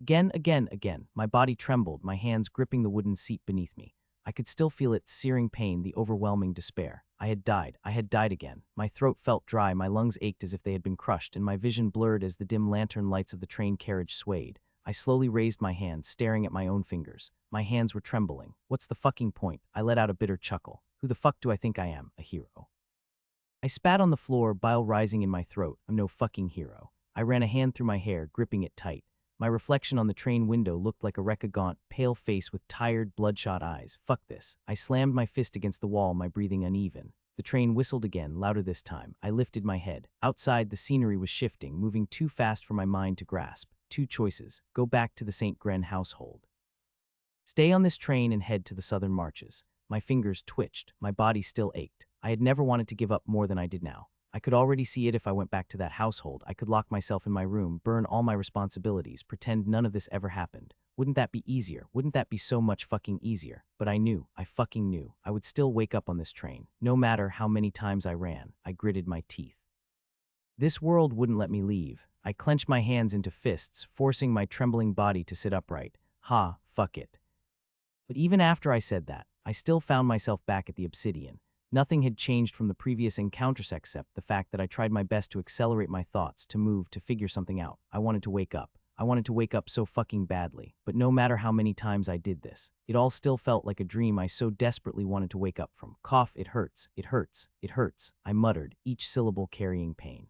Again, again. My body trembled, my hands gripping the wooden seat beneath me. I could still feel its searing pain, the overwhelming despair. I had died again. My throat felt dry, my lungs ached as if they had been crushed, and my vision blurred as the dim lantern lights of the train carriage swayed. I slowly raised my hand, staring at my own fingers. My hands were trembling. What's the fucking point? I let out a bitter chuckle. Who the fuck do I think I am? A hero? I spat on the floor, bile rising in my throat. I'm no fucking hero. I ran a hand through my hair, gripping it tight. My reflection on the train window looked like a gaunt, pale face with tired, bloodshot eyes. Fuck this. I slammed my fist against the wall, my breathing uneven. The train whistled again, louder this time. I lifted my head. Outside, the scenery was shifting, moving too fast for my mind to grasp. Two choices. Go back to the St. Gren household. Stay on this train and head to the southern marches. My fingers twitched. My body still ached. I had never wanted to give up more than I did now. I could already see it if I went back to that household. I could lock myself in my room, burn all my responsibilities, pretend none of this ever happened. Wouldn't that be easier? Wouldn't that be so much fucking easier? But I fucking knew, I would still wake up on this train. No matter how many times I ran, I gritted my teeth. This world wouldn't let me leave. I clenched my hands into fists, forcing my trembling body to sit upright. Fuck it. But even after I said that, I still found myself back at the Obsidian. Nothing had changed from the previous encounters except the fact that I tried my best to accelerate my thoughts, to move, to figure something out. I wanted to wake up. I wanted to wake up so fucking badly. But no matter how many times I did this, it all still felt like a dream I so desperately wanted to wake up from. Cough, it hurts, it hurts, it hurts, I muttered, each syllable carrying pain.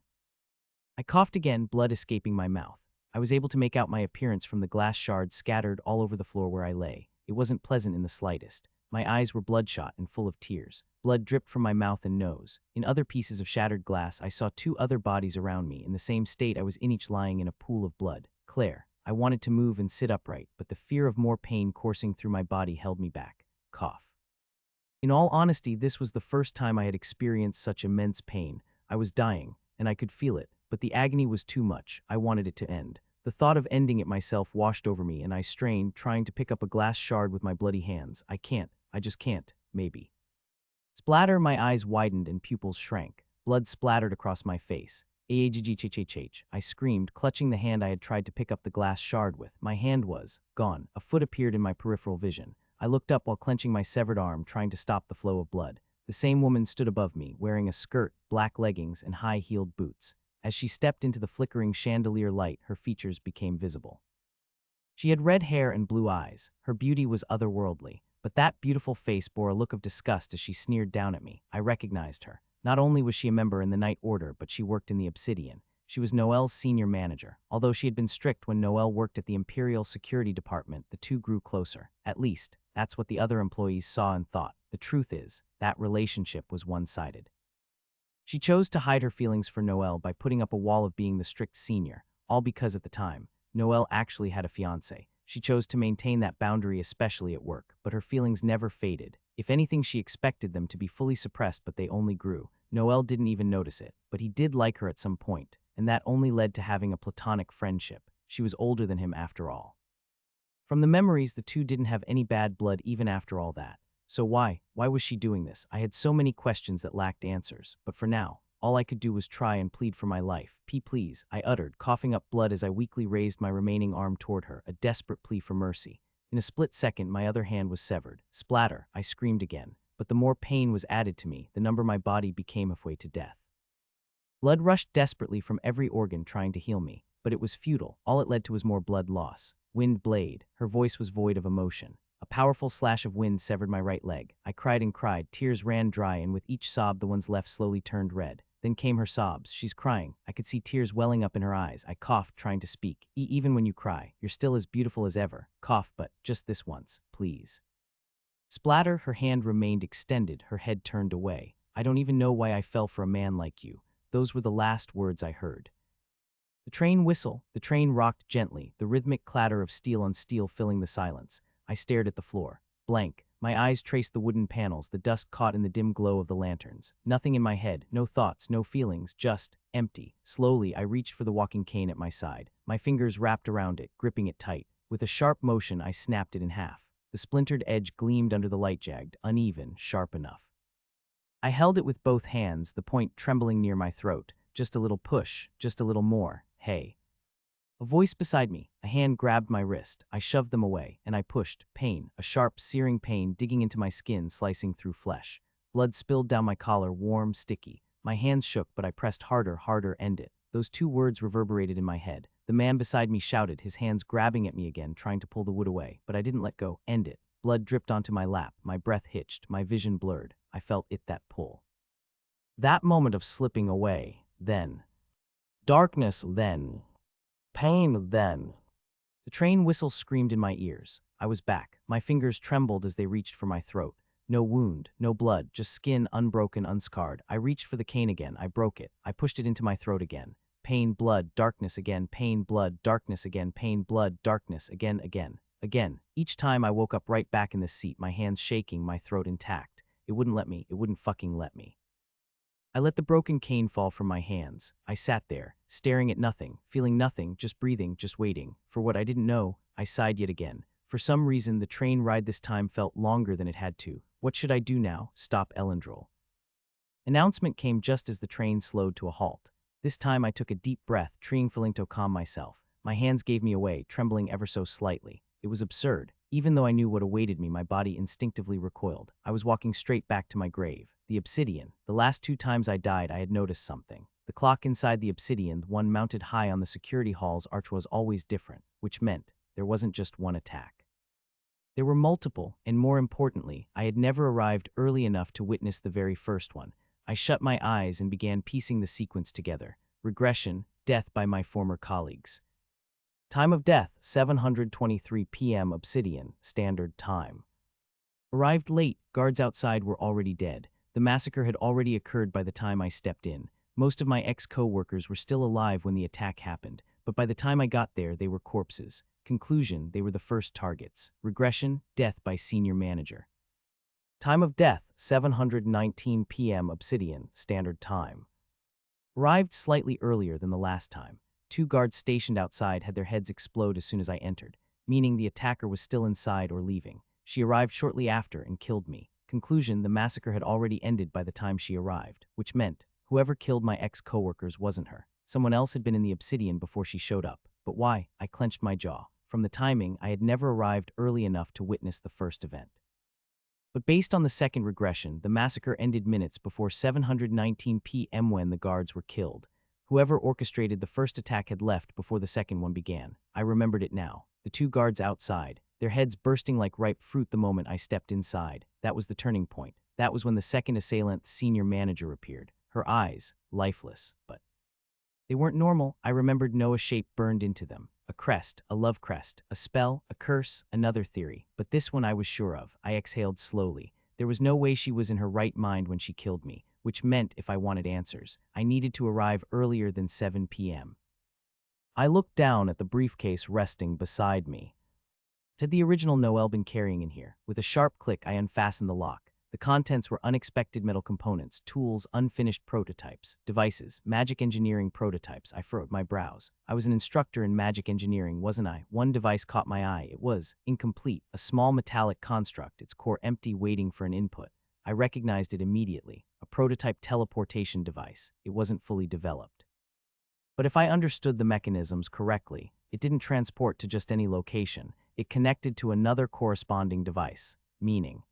I coughed again, blood escaping my mouth. I was able to make out my appearance from the glass shards scattered all over the floor where I lay. It wasn't pleasant in the slightest. My eyes were bloodshot and full of tears. Blood dripped from my mouth and nose. In other pieces of shattered glass, I saw two other bodies around me. In the same state, I was in each lying in a pool of blood. Claire. I wanted to move and sit upright, but the fear of more pain coursing through my body held me back. Cough. In all honesty, this was the first time I had experienced such immense pain. I was dying, and I could feel it, but the agony was too much. I wanted it to end. The thought of ending it myself washed over me, and I strained, trying to pick up a glass shard with my bloody hands. I can't. I just can't. Maybe. Splatter, my eyes widened and pupils shrank. Blood splattered across my face. I screamed, clutching the hand I had tried to pick up the glass shard with. My hand was gone. A foot appeared in my peripheral vision. I looked up while clenching my severed arm, trying to stop the flow of blood. The same woman stood above me, wearing a skirt, black leggings, and high-heeled boots. As she stepped into the flickering chandelier light, her features became visible. She had red hair and blue eyes. Her beauty was otherworldly. But that beautiful face bore a look of disgust as she sneered down at me. I recognized her. Not only was she a member in the Night Order, but she worked in the Obsidian. She was Noel's senior manager. Although she had been strict when Noel worked at the Imperial Security Department, the two grew closer. At least, that's what the other employees saw and thought. The truth is, that relationship was one-sided. She chose to hide her feelings for Noel by putting up a wall of being the strict senior, all because at the time, Noel actually had a fiancé. She chose to maintain that boundary, especially at work, but her feelings never faded. If anything, she expected them to be fully suppressed, but they only grew. Noel didn't even notice it, but he did like her at some point, and that only led to having a platonic friendship. She was older than him after all. From the memories, the two didn't have any bad blood even after all that. So why was she doing this? I had so many questions that lacked answers, but for now, all I could do was try and plead for my life. Please, I uttered, coughing up blood as I weakly raised my remaining arm toward her, a desperate plea for mercy. In a split second, my other hand was severed. Splatter, I screamed again. But the more pain was added to me, the number my body became halfway to death. Blood rushed desperately from every organ trying to heal me, but it was futile. All it led to was more blood loss. Wind blade. Her voice was void of emotion. A powerful slash of wind severed my right leg. I cried and cried. Tears ran dry, and with each sob, the ones left slowly turned red. Then came her sobs. She's crying. I could see tears welling up in her eyes. I coughed, trying to speak. Even when you cry, you're still as beautiful as ever. Cough, but just this once, please. Splatter, her hand remained extended, her head turned away. I don't even know why I fell for a man like you. Those were the last words I heard. The train whistle. The train rocked gently, the rhythmic clatter of steel on steel filling the silence. I stared at the floor. Blank. My eyes traced the wooden panels, the dust caught in the dim glow of the lanterns. Nothing in my head, no thoughts, no feelings, just empty. Slowly, I reached for the walking cane at my side. My fingers wrapped around it, gripping it tight. With a sharp motion, I snapped it in half. The splintered edge gleamed under the light, jagged, uneven, sharp enough. I held it with both hands, the point trembling near my throat. Just a little push, just a little more. Hey. A voice beside me. A hand grabbed my wrist. I shoved them away, and I pushed. Pain, a sharp, searing pain digging into my skin, slicing through flesh. Blood spilled down my collar, warm, sticky. My hands shook, but I pressed harder, end it. Those two words reverberated in my head. The man beside me shouted, his hands grabbing at me again, trying to pull the wood away, but I didn't let go. End it. Blood dripped onto my lap. My breath hitched. My vision blurred. I felt it, that pull. That moment of slipping away, then. Darkness, then. Pain, then. The train whistle screamed in my ears. I was back. My fingers trembled as they reached for my throat. No wound, no blood, just skin unbroken, unscarred. I reached for the cane again. I broke it. I pushed it into my throat again. Pain, blood, darkness again, pain, blood, darkness again, pain, blood, darkness again, again. Each time I woke up right back in the seat, my hands shaking, my throat intact. It wouldn't let me. It wouldn't fucking let me. I let the broken cane fall from my hands. I sat there, staring at nothing, feeling nothing, just breathing, just waiting. For what I didn't know, I sighed yet again. For some reason, the train ride this time felt longer than it had to. What should I do now? Stop Elendril. Announcement came just as the train slowed to a halt. This time I took a deep breath, feeling to calm myself. My hands gave me away, trembling ever so slightly. It was absurd. Even though I knew what awaited me, my body instinctively recoiled. I was walking straight back to my grave. The obsidian. The last 2 times I died, I had noticed something. The clock inside the obsidian, the one mounted high on the security hall's arch, was always different, which meant there wasn't just one attack. There were multiple, and more importantly, I had never arrived early enough to witness the very first one. I shut my eyes and began piecing the sequence together. Regression, death by my former colleagues. Time of death, 7:23 p.m. Obsidian, Standard Time. Arrived late, guards outside were already dead. The massacre had already occurred by the time I stepped in. Most of my ex-co-workers were still alive when the attack happened, but by the time I got there, they were corpses. Conclusion, they were the first targets. Regression, death by senior manager. Time of death, 7:19 p.m. Obsidian, Standard Time. Arrived slightly earlier than the last time. 2 guards stationed outside had their heads explode as soon as I entered, meaning the attacker was still inside or leaving. She arrived shortly after and killed me. Conclusion, the massacre had already ended by the time she arrived, which meant whoever killed my ex-co-workers wasn't her. Someone else had been in the obsidian before she showed up. But why? I clenched my jaw. From the timing, I had never arrived early enough to witness the first event. But based on the second regression, the massacre ended minutes before 7:19 p.m. when the guards were killed. Whoever orchestrated the first attack had left before the second one began. I remembered it now. The 2 guards outside, their heads bursting like ripe fruit the moment I stepped inside. That was the turning point. That was when the second assailant, senior manager, appeared. Her eyes, lifeless, but they weren't normal. I remembered Noah's shape burned into them. A crest, a love crest, a spell, a curse, another theory. But this one I was sure of. I exhaled slowly. There was no way she was in her right mind when she killed me, which meant if I wanted answers, I needed to arrive earlier than 7 p.m. I looked down at the briefcase resting beside me. What had the original Noel been carrying in here? With a sharp click, I unfastened the lock. The contents were unexpected metal components, tools, unfinished prototypes, devices, magic engineering prototypes. I furrowed my brows. I was an instructor in magic engineering, wasn't I? One device caught my eye. It was incomplete, a small metallic construct, its core empty, waiting for an input. I recognized it immediately, a prototype teleportation device. It wasn't fully developed. But if I understood the mechanisms correctly, it didn't transport to just any location. It connected to another corresponding device, meaning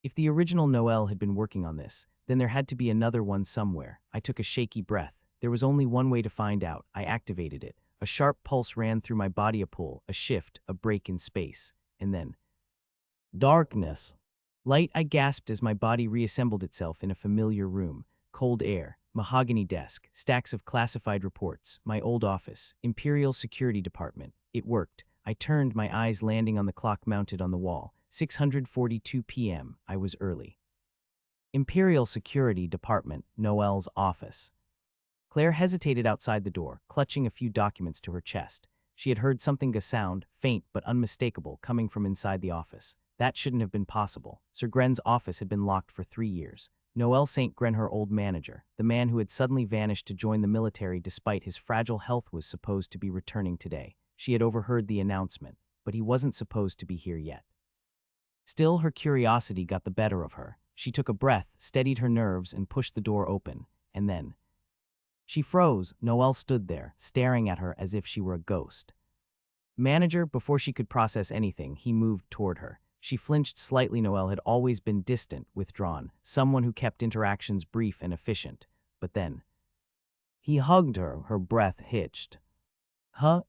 if the original Noel had been working on this, then there had to be another one somewhere. I took a shaky breath. There was only one way to find out. I activated it. A sharp pulse ran through my body, a pull, a shift, a break in space. And then darkness. Light, I gasped as my body reassembled itself in a familiar room. Cold air, mahogany desk, stacks of classified reports, my old office, Imperial Security Department. It worked. I turned, my eyes landing on the clock mounted on the wall. 6:42 p.m. I was early. Imperial Security Department, Noel's office. Claire hesitated outside the door, clutching a few documents to her chest. She had heard something, a sound, faint but unmistakable, coming from inside the office. That shouldn't have been possible. Sir Gren's office had been locked for 3 years. Noel St. Gren, her old manager, the man who had suddenly vanished to join the military despite his fragile health, was supposed to be returning today. She had overheard the announcement, but he wasn't supposed to be here yet. Still, her curiosity got the better of her. She took a breath, steadied her nerves, and pushed the door open. And then she froze. Noel stood there, staring at her as if she were a ghost. Manager, before she could process anything, he moved toward her. She flinched slightly. Noel had always been distant, withdrawn, someone who kept interactions brief and efficient. But then he hugged her. Her breath hitched.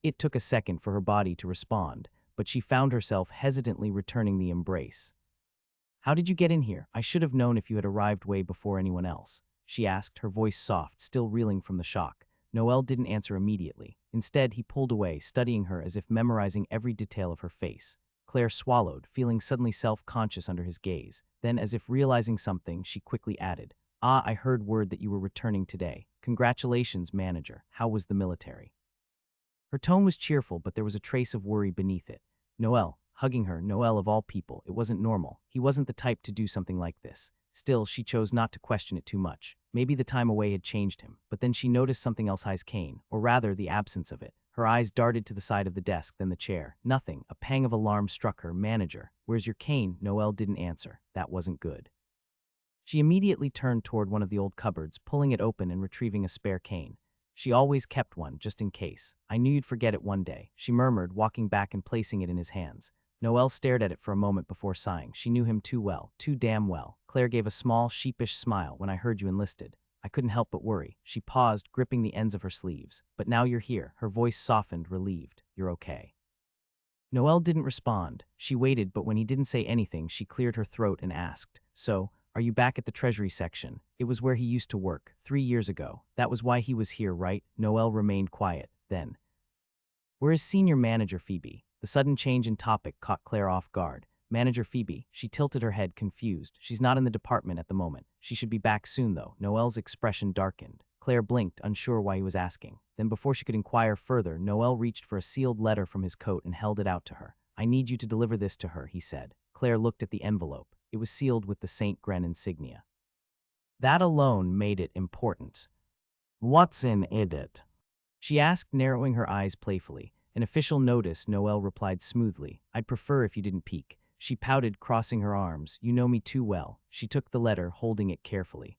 It took a second for her body to respond, but she found herself hesitantly returning the embrace. How did you get in here? I should have known if you had arrived way before anyone else. she asked, her voice soft, still reeling from the shock. Noel didn't answer immediately. Instead, he pulled away, studying her as if memorizing every detail of her face. Claire swallowed, feeling suddenly self-conscious under his gaze. Then, as if realizing something, she quickly added, "Ah, I heard word that you were returning today. Congratulations, manager. How was the military?" Her tone was cheerful, but there was a trace of worry beneath it. Noel, hugging her, Noel of all people, it wasn't normal. He wasn't the type to do something like this. Still, she chose not to question it too much. Maybe the time away had changed him, but then she noticed something else: his cane, or rather, the absence of it. Her eyes darted to the side of the desk, then the chair. Nothing. A pang of alarm struck her. "Manager, where's your cane?" Noel didn't answer. That wasn't good. She immediately turned toward one of the old cupboards, pulling it open and retrieving a spare cane. She always kept one, just in case. "I knew you'd forget it one day," she murmured, walking back and placing it in his hands. Noel stared at it for a moment before sighing. She knew him too well, too damn well. "Claire gave a small, sheepish smile when I heard you enlisted. I couldn't help but worry." She paused, gripping the ends of her sleeves. "But now you're here." Her voice softened, relieved. "You're okay." Noel didn't respond. She waited, but when he didn't say anything, she cleared her throat and asked, "So, are you back at the treasury section?" It was where he used to work, 3 years ago. That was why he was here, right? Noel remained quiet. Then, "Where is senior manager Phoebe?" The sudden change in topic caught Claire off guard. "Manager Phoebe." She tilted her head, confused. "She's not in the department at the moment. She should be back soon, though." Noel's expression darkened. Claire blinked, unsure why he was asking. Then, before she could inquire further, Noel reached for a sealed letter from his coat and held it out to her. "I need you to deliver this to her," he said. Claire looked at the envelope. It was sealed with the St. Gren insignia. That alone made it important. "What's in it?" she asked, narrowing her eyes playfully. "An official notice," Noel replied smoothly. "I'd prefer if you didn't peek." She pouted, crossing her arms. "You know me too well." She took the letter, holding it carefully.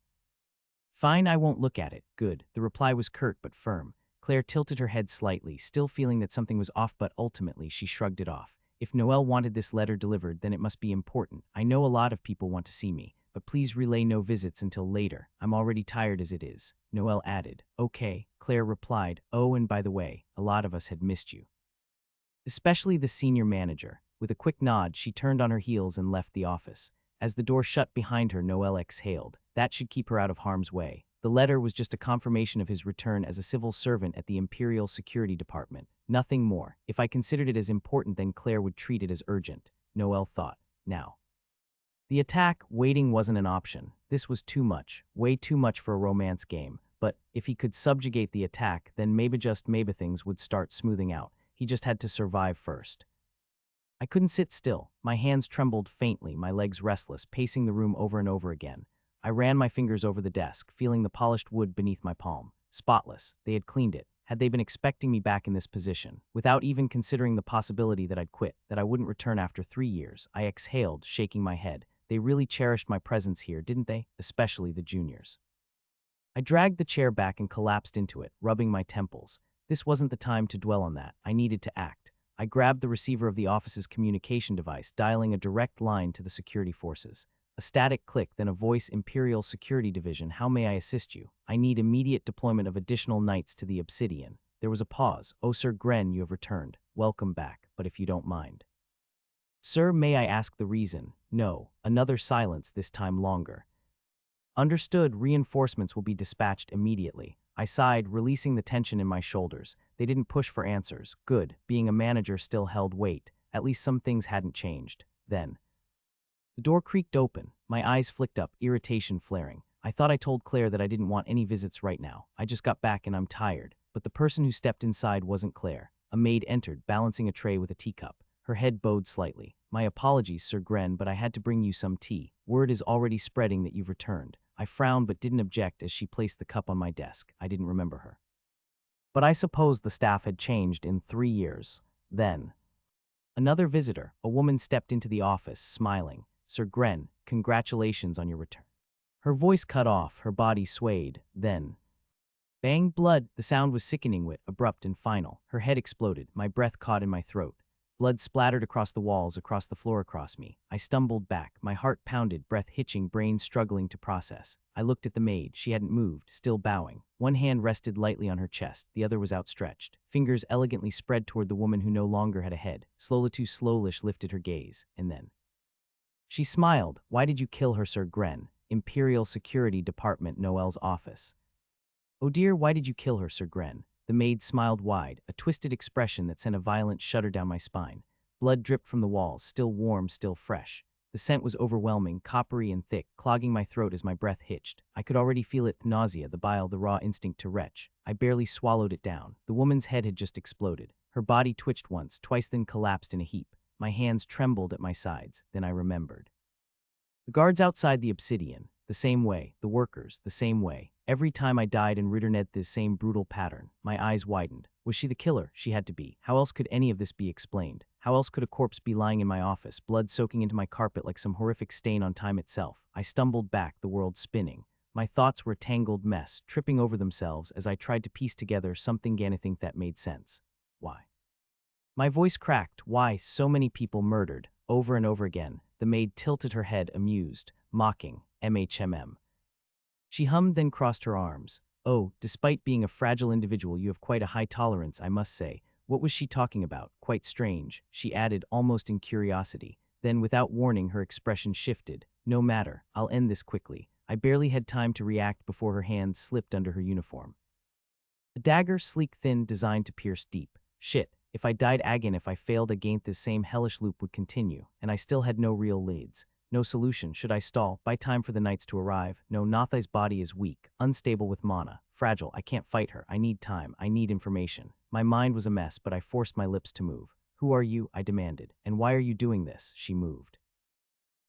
"Fine, I won't look at it." "Good." The reply was curt but firm. Claire tilted her head slightly, still feeling that something was off, but ultimately she shrugged it off. "If Noel wanted this letter delivered, then it must be important. I know a lot of people want to see me, but please relay no visits until later. I'm already tired as it is." Noel added, "Okay." Claire replied, "Oh, and by the way, a lot of us had missed you. Especially the senior manager." With a quick nod, she turned on her heels and left the office. As the door shut behind her, Noel exhaled. That should keep her out of harm's way. The letter was just a confirmation of his return as a civil servant at the Imperial Security Department. Nothing more. If I considered it as important, then Claire would treat it as urgent, Noel thought. Now, the attack, waiting, wasn't an option. This was too much, way too much for a romance game. But if he could subjugate the attack, then maybe things would start smoothing out. He just had to survive first. I couldn't sit still. My hands trembled faintly, my legs restless, pacing the room over and over again. I ran my fingers over the desk, feeling the polished wood beneath my palm. Spotless. They had cleaned it. Had they been expecting me back in this position? Without even considering the possibility that I'd quit, that I wouldn't return after 3 years, I exhaled, shaking my head. They really cherished my presence here, didn't they? Especially the juniors. I dragged the chair back and collapsed into it, rubbing my temples. This wasn't the time to dwell on that. I needed to act. I grabbed the receiver of the office's communication device, dialing a direct line to the security forces. A static click, then a voice: "Imperial Security Division, how may I assist you? I need immediate deployment of additional knights to the Obsidian." There was a pause. "Oh, Sir Gren, you have returned. Welcome back, but if you don't mind." "Sir, may I ask the reason?" "No." Another silence, this time longer. "Understood. Reinforcements will be dispatched immediately." I sighed, releasing the tension in my shoulders. They didn't push for answers. Good. Being a manager still held weight. At least some things hadn't changed. Then, the door creaked open. My eyes flicked up, irritation flaring. I thought I told Claire that I didn't want any visits right now. I just got back and I'm tired. But the person who stepped inside wasn't Claire. A maid entered, balancing a tray with a teacup. Her head bowed slightly. "My apologies, Sir Gren, but I had to bring you some tea. Word is already spreading that you've returned." I frowned but didn't object as she placed the cup on my desk. I didn't remember her. But I suppose the staff had changed in 3 years. Then, another visitor, a woman, stepped into the office, smiling. "Sir Gren, congratulations on your return." Her voice cut off, her body swayed. Then, bang, blood. The sound was sickening, abrupt and final. Her head exploded. My breath caught in my throat. Blood splattered across the walls, across the floor, across me. I stumbled back, my heart pounded, breath hitching, brain struggling to process. I looked at the maid. She hadn't moved, still bowing. One hand rested lightly on her chest, the other was outstretched. Fingers elegantly spread toward the woman who no longer had a head. Slowlish lifted her gaze, and then she smiled. "Why did you kill her, Sir Gren?" Imperial Security Department Noel's office. Oh dear, why did you kill her, Sir Gren? The maid smiled wide, a twisted expression that sent a violent shudder down my spine. Blood dripped from the walls, still warm, still fresh. The scent was overwhelming, coppery and thick, clogging my throat as my breath hitched. I could already feel it, nausea, the bile, the raw instinct to retch. I barely swallowed it down. The woman's head had just exploded. Her body twitched once, twice, then collapsed in a heap. My hands trembled at my sides. Then I remembered. The guards outside the obsidian, the same way, the workers, the same way. Every time I died in Ritternet, this same brutal pattern. My eyes widened. Was she the killer? She had to be. How else could any of this be explained? How else could a corpse be lying in my office, blood soaking into my carpet like some horrific stain on time itself? I stumbled back, the world spinning. My thoughts were a tangled mess, tripping over themselves as I tried to piece together something to think that made sense. Why? My voice cracked. Why so many people murdered? Over and over again. The maid tilted her head, amused, mocking. MHMM. She hummed, then crossed her arms. Oh, despite being a fragile individual, you have quite a high tolerance, I must say. What was she talking about? Quite strange, she added, almost in curiosity. Then, without warning, her expression shifted. No matter, I'll end this quickly. I barely had time to react before her hand slipped under her uniform. A dagger, sleek, thin, designed to pierce deep. Shit, if I died again, if I failed again, this same hellish loop would continue, and I still had no real leads. No solution. Should I stall? Buy time for the knights to arrive? No, Nathai's body is weak, unstable with mana, fragile. I can't fight her. I need time. I need information. My mind was a mess, but I forced my lips to move. Who are you? I demanded. And why are you doing this? She moved.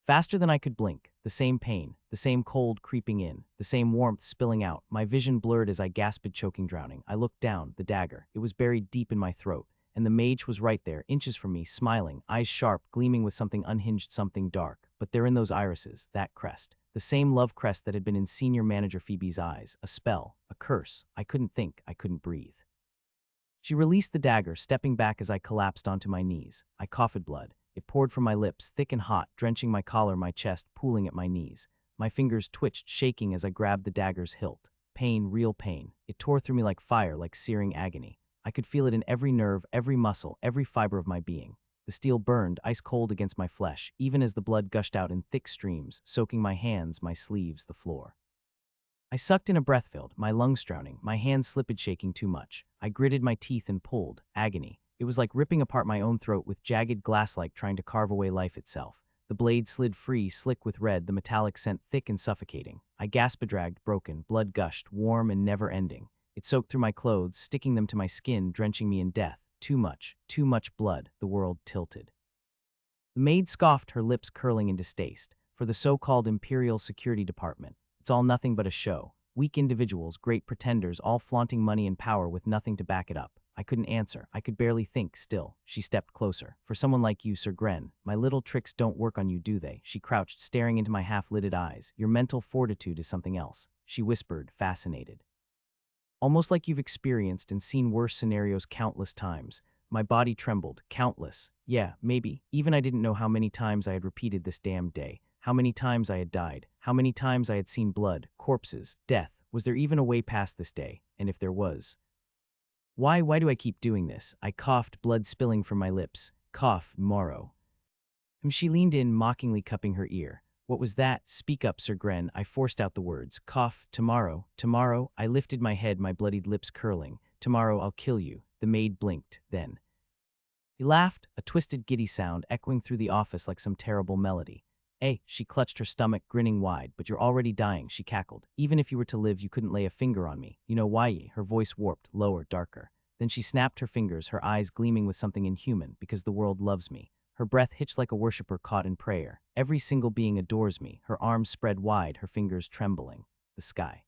Faster than I could blink. The same pain, the same cold creeping in, the same warmth spilling out. My vision blurred as I gasped, choking, drowning. I looked down, the dagger. It was buried deep in my throat. And the mage was right there, inches from me, smiling, eyes sharp, gleaming with something unhinged, something dark. But there in those irises, that crest. The same love crest that had been in Senior Manager Phoebe's eyes. A spell, a curse. I couldn't think, I couldn't breathe. She released the dagger, stepping back as I collapsed onto my knees. I coughed blood. It poured from my lips, thick and hot, drenching my collar, my chest, pooling at my knees. My fingers twitched, shaking as I grabbed the dagger's hilt. Pain, real pain. It tore through me like fire, like searing agony. I could feel it in every nerve, every muscle, every fiber of my being. The steel burned, ice cold against my flesh, even as the blood gushed out in thick streams, soaking my hands, my sleeves, the floor. I sucked in a breath filled, my lungs drowning, my hands slipped, shaking too much. I gritted my teeth and pulled. Agony. It was like ripping apart my own throat with jagged glass-like, trying to carve away life itself. The blade slid free, slick with red, the metallic scent thick and suffocating. I gasped, dragged, broken, blood gushed, warm and never-ending. It soaked through my clothes, sticking them to my skin, drenching me in death. Too much blood. The world tilted. The maid scoffed, her lips curling in distaste. For the so-called Imperial Security Department, it's all nothing but a show. Weak individuals, great pretenders, all flaunting money and power with nothing to back it up. I couldn't answer. I could barely think. Still, she stepped closer. For someone like you, Sir Gren, my little tricks don't work on you, do they? She crouched, staring into my half-lidded eyes. Your mental fortitude is something else. She whispered, fascinated. Almost like you've experienced and seen worse scenarios countless times. My body trembled. Countless. Yeah, maybe. Even I didn't know how many times I had repeated this damned day. How many times I had died. How many times I had seen blood, corpses, death. Was there even a way past this day? And if there was... Why do I keep doing this? I coughed, blood spilling from my lips. Cough, Morrow. She leaned in, mockingly cupping her ear. What was that? Speak up, Sir Gren. I forced out the words. Cough, tomorrow. Tomorrow? I lifted my head, my bloodied lips curling. Tomorrow I'll kill you. The maid blinked, then. He laughed, a twisted, giddy sound echoing through the office like some terrible melody. She clutched her stomach, grinning wide. But you're already dying, she cackled. Even if you were to live, you couldn't lay a finger on me. You know why? Her voice warped, lower, darker. Then she snapped her fingers, her eyes gleaming with something inhuman, because the world loves me. Her breath hitched like a worshiper caught in prayer. Every single being adores me, her arms spread wide, her fingers trembling. The sky.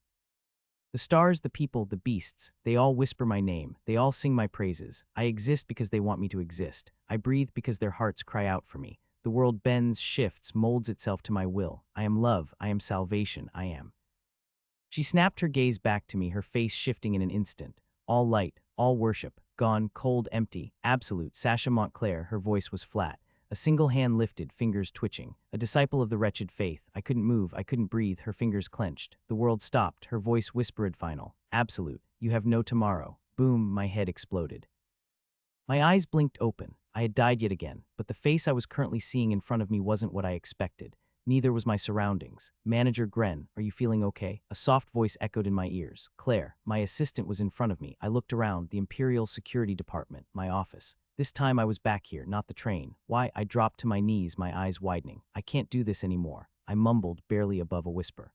The stars, the people, the beasts, they all whisper my name, they all sing my praises. I exist because they want me to exist. I breathe because their hearts cry out for me. The world bends, shifts, molds itself to my will. I am love, I am salvation, I am. She snapped her gaze back to me, her face shifting in an instant. All light, all worship, gone, cold, empty, absolute. Sasha Montclair, her voice was flat. A single hand lifted, fingers twitching. A disciple of the wretched faith. I couldn't move, I couldn't breathe, her fingers clenched. The world stopped, her voice whispered final. Absolute, you have no tomorrow. Boom, my head exploded. My eyes blinked open. I had died yet again, but the face I was currently seeing in front of me wasn't what I expected. Neither was my surroundings. Manager Gren, are you feeling okay? A soft voice echoed in my ears. Claire, my assistant, was in front of me. I looked around, the Imperial Security Department, my office. This time I was back here, not the train. Why? I dropped to my knees, my eyes widening. I can't do this anymore. I mumbled, barely above a whisper.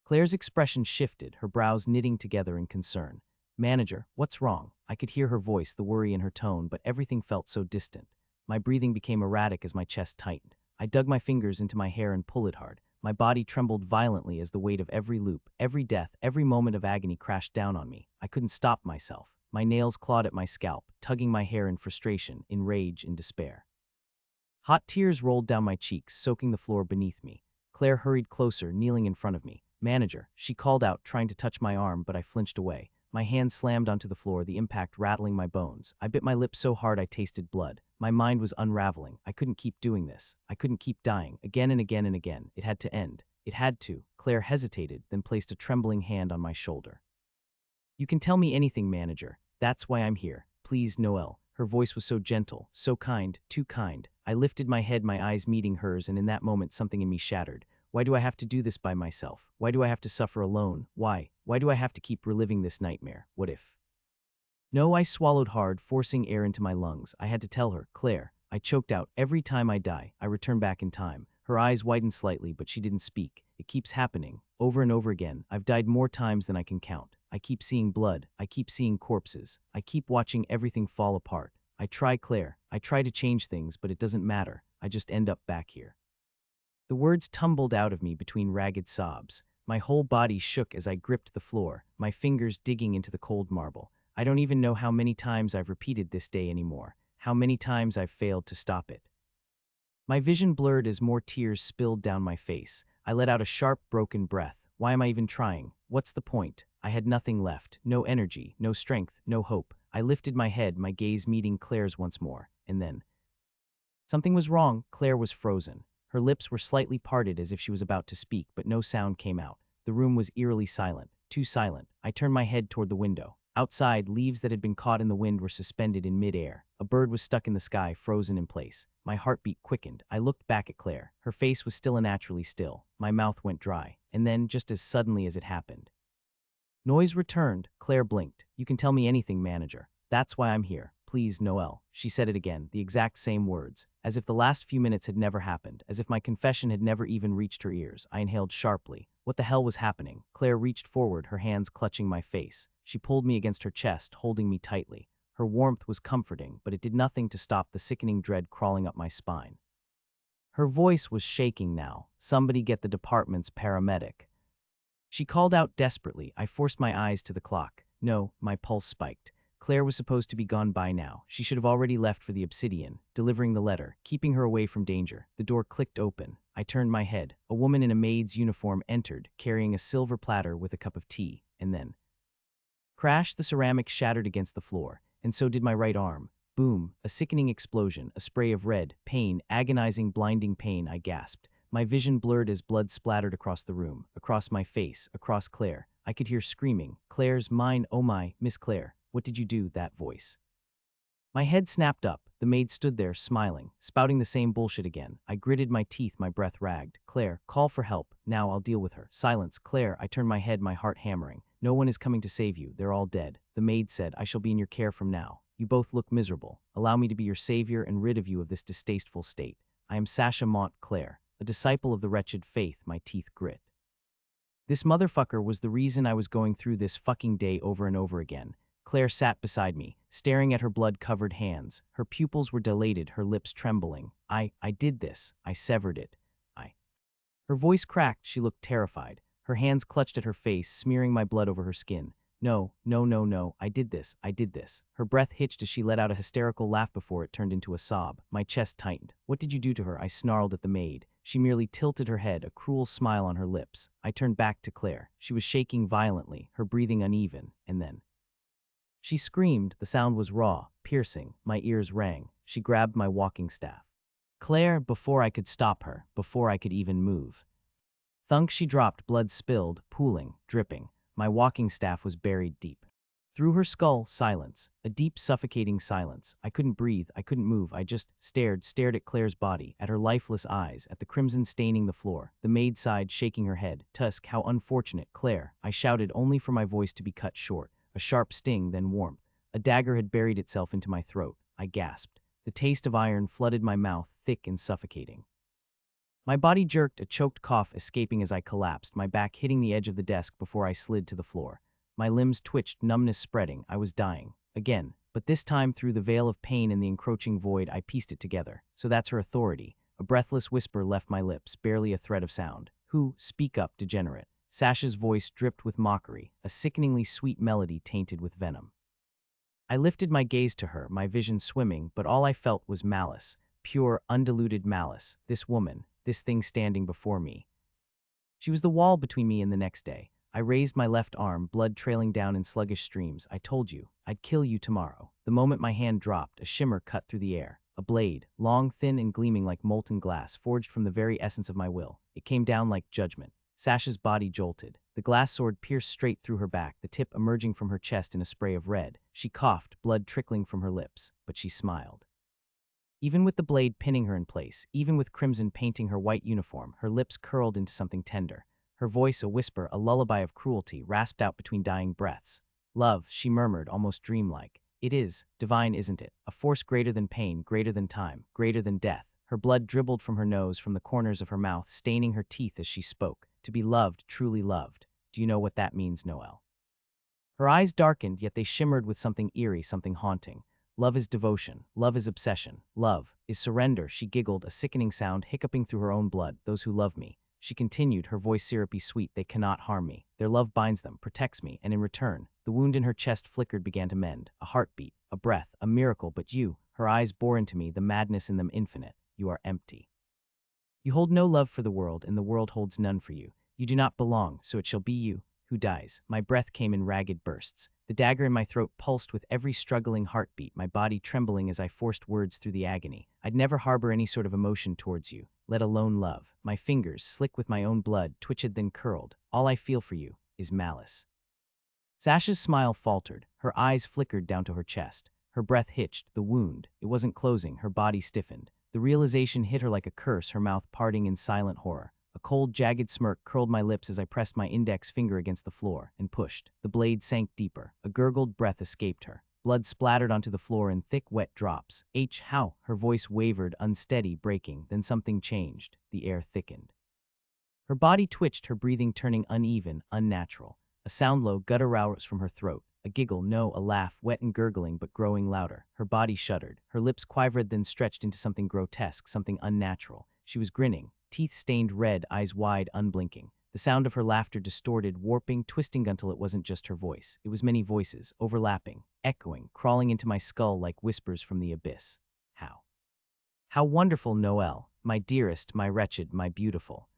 Claire's expression shifted, her brows knitting together in concern. Manager, what's wrong? I could hear her voice, the worry in her tone, but everything felt so distant. My breathing became erratic as my chest tightened. I dug my fingers into my hair and pulled it hard. My body trembled violently as the weight of every loop, every death, every moment of agony crashed down on me. I couldn't stop myself. My nails clawed at my scalp, tugging my hair in frustration, in rage, in despair. Hot tears rolled down my cheeks, soaking the floor beneath me. Claire hurried closer, kneeling in front of me. Manager, she called out, trying to touch my arm, but I flinched away. My hand slammed onto the floor, the impact rattling my bones. I bit my lip so hard I tasted blood. My mind was unraveling. I couldn't keep doing this. I couldn't keep dying, again and again and again. It had to end. It had to. Claire hesitated, then placed a trembling hand on my shoulder. You can tell me anything, Manager. That's why I'm here. Please, Noelle. Her voice was so gentle, so kind, too kind. I lifted my head, my eyes meeting hers, and in that moment something in me shattered. Why do I have to do this by myself? Why do I have to suffer alone? Why? Why do I have to keep reliving this nightmare? What if? No, I swallowed hard, forcing air into my lungs. I had to tell her, Claire. I choked out, every time I die, I return back in time. Her eyes widened slightly, but she didn't speak. It keeps happening, over and over again. I've died more times than I can count. I keep seeing blood. I keep seeing corpses. I keep watching everything fall apart. I try, Claire. I try to change things, but it doesn't matter. I just end up back here. The words tumbled out of me between ragged sobs. My whole body shook as I gripped the floor, my fingers digging into the cold marble. I don't even know how many times I've repeated this day anymore, how many times I've failed to stop it. My vision blurred as more tears spilled down my face. I let out a sharp, broken breath. Why am I even trying? What's the point? I had nothing left, no energy, no strength, no hope. I lifted my head, my gaze meeting Claire's once more, and then something was wrong. Claire was frozen. Her lips were slightly parted as if she was about to speak, but no sound came out. The room was eerily silent, too silent. I turned my head toward the window. Outside, leaves that had been caught in the wind were suspended in mid-air. A bird was stuck in the sky, frozen in place. My heartbeat quickened. I looked back at Claire. Her face was still unnaturally still. My mouth went dry. And then, just as suddenly as it happened, noise returned. Claire blinked. You can tell me anything, Manager. That's why I'm here. Please, Noelle. She said it again, the exact same words, as if the last few minutes had never happened, as if my confession had never even reached her ears. I inhaled sharply. What the hell was happening? Claire reached forward, her hands clutching my face. She pulled me against her chest, holding me tightly. Her warmth was comforting, but it did nothing to stop the sickening dread crawling up my spine. Her voice was shaking now. Somebody get the department's paramedic. She called out desperately. I forced my eyes to the clock. No, my pulse spiked. Claire was supposed to be gone by now. She should have already left for the Obsidian, delivering the letter, keeping her away from danger. The door clicked open. I turned my head. A woman in a maid's uniform entered, carrying a silver platter with a cup of tea, and then crash, the ceramic shattered against the floor, and so did my right arm. Boom, a sickening explosion, a spray of red, pain, agonizing, blinding pain. I gasped. My vision blurred as blood splattered across the room, across my face, across Claire. I could hear screaming. Claire's, mine, oh my, Miss Claire. What did you do? That voice. My head snapped up. The maid stood there, smiling, spouting the same bullshit again. I gritted my teeth, my breath ragged. Claire, call for help. Now I'll deal with her. Silence. Claire, I turned my head, my heart hammering. No one is coming to save you. They're all dead. The maid said, I shall be in your care from now. You both look miserable. Allow me to be your savior and rid of you of this distasteful state. I am Sasha Montclair, a disciple of the wretched faith, my teeth grit. This motherfucker was the reason I was going through this fucking day over and over again. Claire sat beside me, staring at her blood-covered hands. Her pupils were dilated, her lips trembling. I did this. I severed it. Her voice cracked. She looked terrified. Her hands clutched at her face, smearing my blood over her skin. No, no, no, no. I did this. I did this. Her breath hitched as she let out a hysterical laugh before it turned into a sob. My chest tightened. What did you do to her? I snarled at the maid. She merely tilted her head, a cruel smile on her lips. I turned back to Claire. She was shaking violently, her breathing uneven, and then she screamed. The sound was raw, piercing. My ears rang. She grabbed my walking staff. Claire, before I could stop her, before I could even move. Thunk, she dropped, blood spilled, pooling, dripping. My walking staff was buried deep. Through her skull, silence. A deep, suffocating silence. I couldn't breathe, I couldn't move, I just stared at Claire's body, at her lifeless eyes, at the crimson staining the floor. The maid sighed, shaking her head. Tusk, how unfortunate, Claire. I shouted, only for my voice to be cut short. A sharp sting, then warmth. A dagger had buried itself into my throat. I gasped. The taste of iron flooded my mouth, thick and suffocating. My body jerked, a choked cough escaping as I collapsed, my back hitting the edge of the desk before I slid to the floor. My limbs twitched, numbness spreading. I was dying. Again. But this time, through the veil of pain and the encroaching void, I pieced it together. So that's her authority. A breathless whisper left my lips, barely a thread of sound. Who? Speak up, degenerate. Sasha's voice dripped with mockery, a sickeningly sweet melody tainted with venom. I lifted my gaze to her, my vision swimming, but all I felt was malice. Pure, undiluted malice. This woman, this thing standing before me. She was the wall between me and the next day. I raised my left arm, blood trailing down in sluggish streams. I told you, I'd kill you tomorrow. The moment my hand dropped, a shimmer cut through the air. A blade, long, thin, and gleaming like molten glass, forged from the very essence of my will. It came down like judgment. Sasha's body jolted. The glass sword pierced straight through her back, the tip emerging from her chest in a spray of red. She coughed, blood trickling from her lips, but she smiled. Even with the blade pinning her in place, even with crimson painting her white uniform, her lips curled into something tender. Her voice, a whisper, a lullaby of cruelty, rasped out between dying breaths. Love, she murmured, almost dreamlike. It is, divine, isn't it? A force greater than pain, greater than time, greater than death. Her blood dribbled from her nose, from the corners of her mouth, staining her teeth as she spoke. To be loved, truly loved. Do you know what that means, Noelle? Her eyes darkened, yet they shimmered with something eerie, something haunting. Love is devotion. Love is obsession. Love is surrender, she giggled, a sickening sound hiccuping through her own blood. Those who love me. She continued, her voice syrupy sweet, they cannot harm me. Their love binds them, protects me, and in return, the wound in her chest flickered, began to mend. A heartbeat, a breath, a miracle, but you, her eyes bore into me, the madness in them infinite. You are empty. You hold no love for the world, and the world holds none for you. You do not belong, so it shall be you who dies. My breath came in ragged bursts. The dagger in my throat pulsed with every struggling heartbeat, my body trembling as I forced words through the agony. I'd never harbor any sort of emotion towards you, let alone love. My fingers, slick with my own blood, twitched then curled. All I feel for you is malice. Sasha's smile faltered. Her eyes flickered down to her chest. Her breath hitched. The wound, it wasn't closing. Her body stiffened. The realization hit her like a curse, her mouth parting in silent horror. A cold, jagged smirk curled my lips as I pressed my index finger against the floor and pushed. The blade sank deeper. A gurgled breath escaped her. Blood splattered onto the floor in thick, wet drops. How? Her voice wavered, unsteady, breaking. Then something changed. The air thickened. Her body twitched, her breathing turning uneven, unnatural. A sound low gutter rose from her throat. A giggle, no, a laugh, wet and gurgling but growing louder. Her body shuddered. Her lips quivered, then stretched into something grotesque, something unnatural. She was grinning, teeth stained red, eyes wide, unblinking. The sound of her laughter distorted, warping, twisting until it wasn't just her voice. It was many voices, overlapping, echoing, crawling into my skull like whispers from the abyss. How? How wonderful, Noelle, my dearest, my wretched, my beautiful.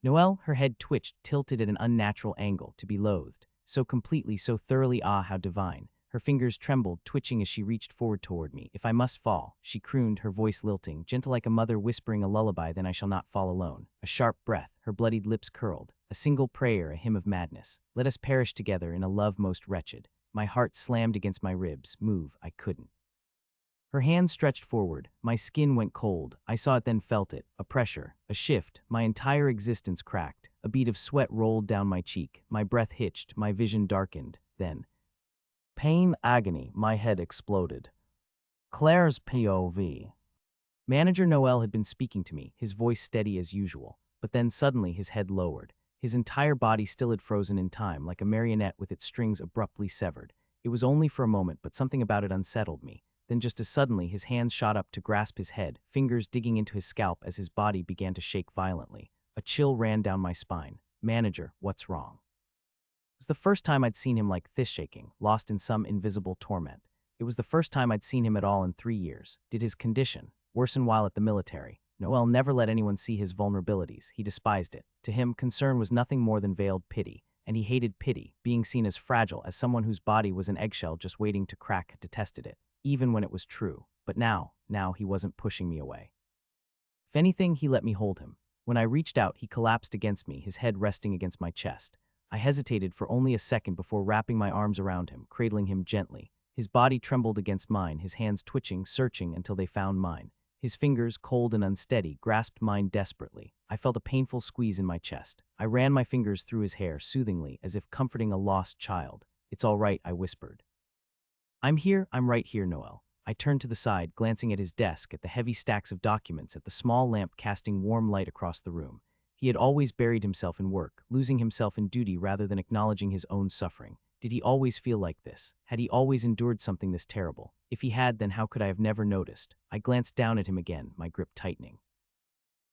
Noelle, her head twitched, tilted at an unnatural angle, to be loathed. So completely, so thoroughly, ah, how divine. Her fingers trembled, twitching as she reached forward toward me. If I must fall, she crooned, her voice lilting, gentle like a mother whispering a lullaby, then I shall not fall alone. A sharp breath, her bloodied lips curled. A single prayer, a hymn of madness. Let us perish together in a love most wretched. My heart slammed against my ribs. Move, I couldn't. Her hands stretched forward. My skin went cold. I saw it, then felt it. A pressure, a shift. My entire existence cracked. A bead of sweat rolled down my cheek. My breath hitched. My vision darkened. Then, pain, agony, my head exploded. Claire's POV. Manager Noelle had been speaking to me, his voice steady as usual. But then suddenly his head lowered. His entire body still had frozen in time, like a marionette with its strings abruptly severed. It was only for a moment, but something about it unsettled me. Then just as suddenly, his hands shot up to grasp his head, fingers digging into his scalp as his body began to shake violently. A chill ran down my spine. Manager, what's wrong? It was the first time I'd seen him like this, shaking, lost in some invisible torment. It was the first time I'd seen him at all in 3 years. Did his condition worsen while at the military? Noelle never let anyone see his vulnerabilities. He despised it. To him, concern was nothing more than veiled pity. And he hated pity, being seen as fragile, as someone whose body was an eggshell just waiting to crack, detested it. Even when it was true. But now he wasn't pushing me away. If anything, he let me hold him. When I reached out, he collapsed against me, his head resting against my chest. I hesitated for only a second before wrapping my arms around him, cradling him gently. His body trembled against mine, his hands twitching, searching until they found mine. His fingers, cold and unsteady, grasped mine desperately. I felt a painful squeeze in my chest. I ran my fingers through his hair, soothingly, as if comforting a lost child. "It's all right," I whispered. I'm right here, Noel." I turned to the side, glancing at his desk, at the heavy stacks of documents, at the small lamp casting warm light across the room. He had always buried himself in work, losing himself in duty rather than acknowledging his own suffering. Did he always feel like this? Had he always endured something this terrible? If he had, then how could I have never noticed? I glanced down at him again, my grip tightening.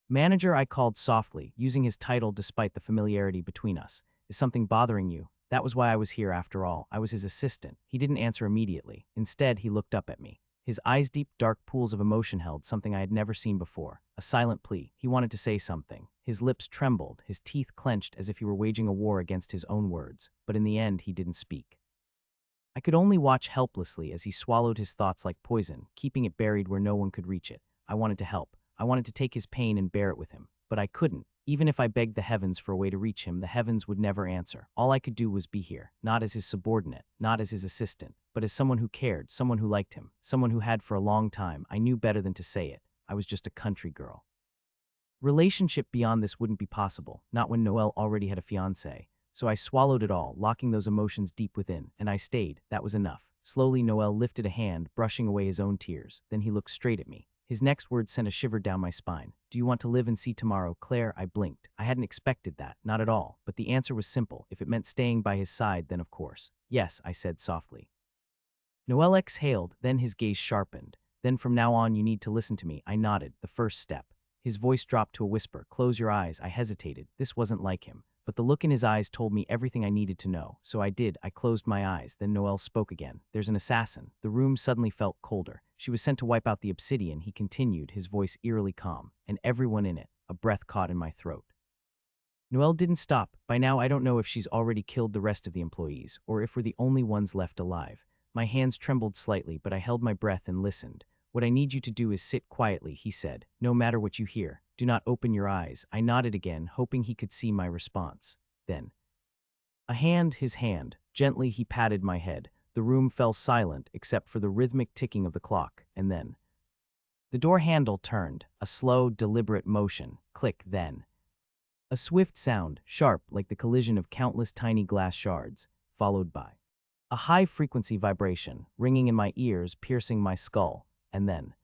"Manager," I called softly, using his title despite the familiarity between us. "Is something bothering you?" That was why I was here after all. I was his assistant. He didn't answer immediately. Instead, he looked up at me. His eyes, deep, dark pools of emotion, held something I had never seen before. A silent plea. He wanted to say something. His lips trembled, his teeth clenched as if he were waging a war against his own words. But in the end, he didn't speak. I could only watch helplessly as he swallowed his thoughts like poison, keeping it buried where no one could reach it. I wanted to help. I wanted to take his pain and bear it with him. But I couldn't. Even if I begged the heavens for a way to reach him, the heavens would never answer. All I could do was be here, not as his subordinate, not as his assistant, but as someone who cared, someone who liked him, someone who had for a long time. I knew better than to say it. I was just a country girl. Relationship beyond this wouldn't be possible, not when Noelle already had a fiancé. So I swallowed it all, locking those emotions deep within, and I stayed. That was enough. Slowly, Noelle lifted a hand, brushing away his own tears. Then he looked straight at me. His next words sent a shiver down my spine. "Do you want to live and see tomorrow, Claire?" I blinked. I hadn't expected that, not at all. But the answer was simple. If it meant staying by his side, then of course. "Yes," I said softly. Noelle exhaled, then his gaze sharpened. "Then from now on you need to listen to me." I nodded, the first step. His voice dropped to a whisper. "Close your eyes." I hesitated. This wasn't like him. But the look in his eyes told me everything I needed to know. So I did. I closed my eyes. Then Noelle spoke again. "There's an assassin." The room suddenly felt colder. "She was sent to wipe out the obsidian," he continued, his voice eerily calm. "And everyone in it." A breath caught in my throat. Noelle didn't stop. "By now I don't know if she's already killed the rest of the employees, or if we're the only ones left alive." My hands trembled slightly, but I held my breath and listened. "What I need you to do is sit quietly," he said. "No matter what you hear. Do not open your eyes." I nodded again, hoping he could see my response. Then, his hand. Gently he patted my head. The room fell silent except for the rhythmic ticking of the clock, and then the door handle turned, a slow, deliberate motion. Click, then a swift sound, sharp like the collision of countless tiny glass shards, followed by a high-frequency vibration, ringing in my ears, piercing my skull, and then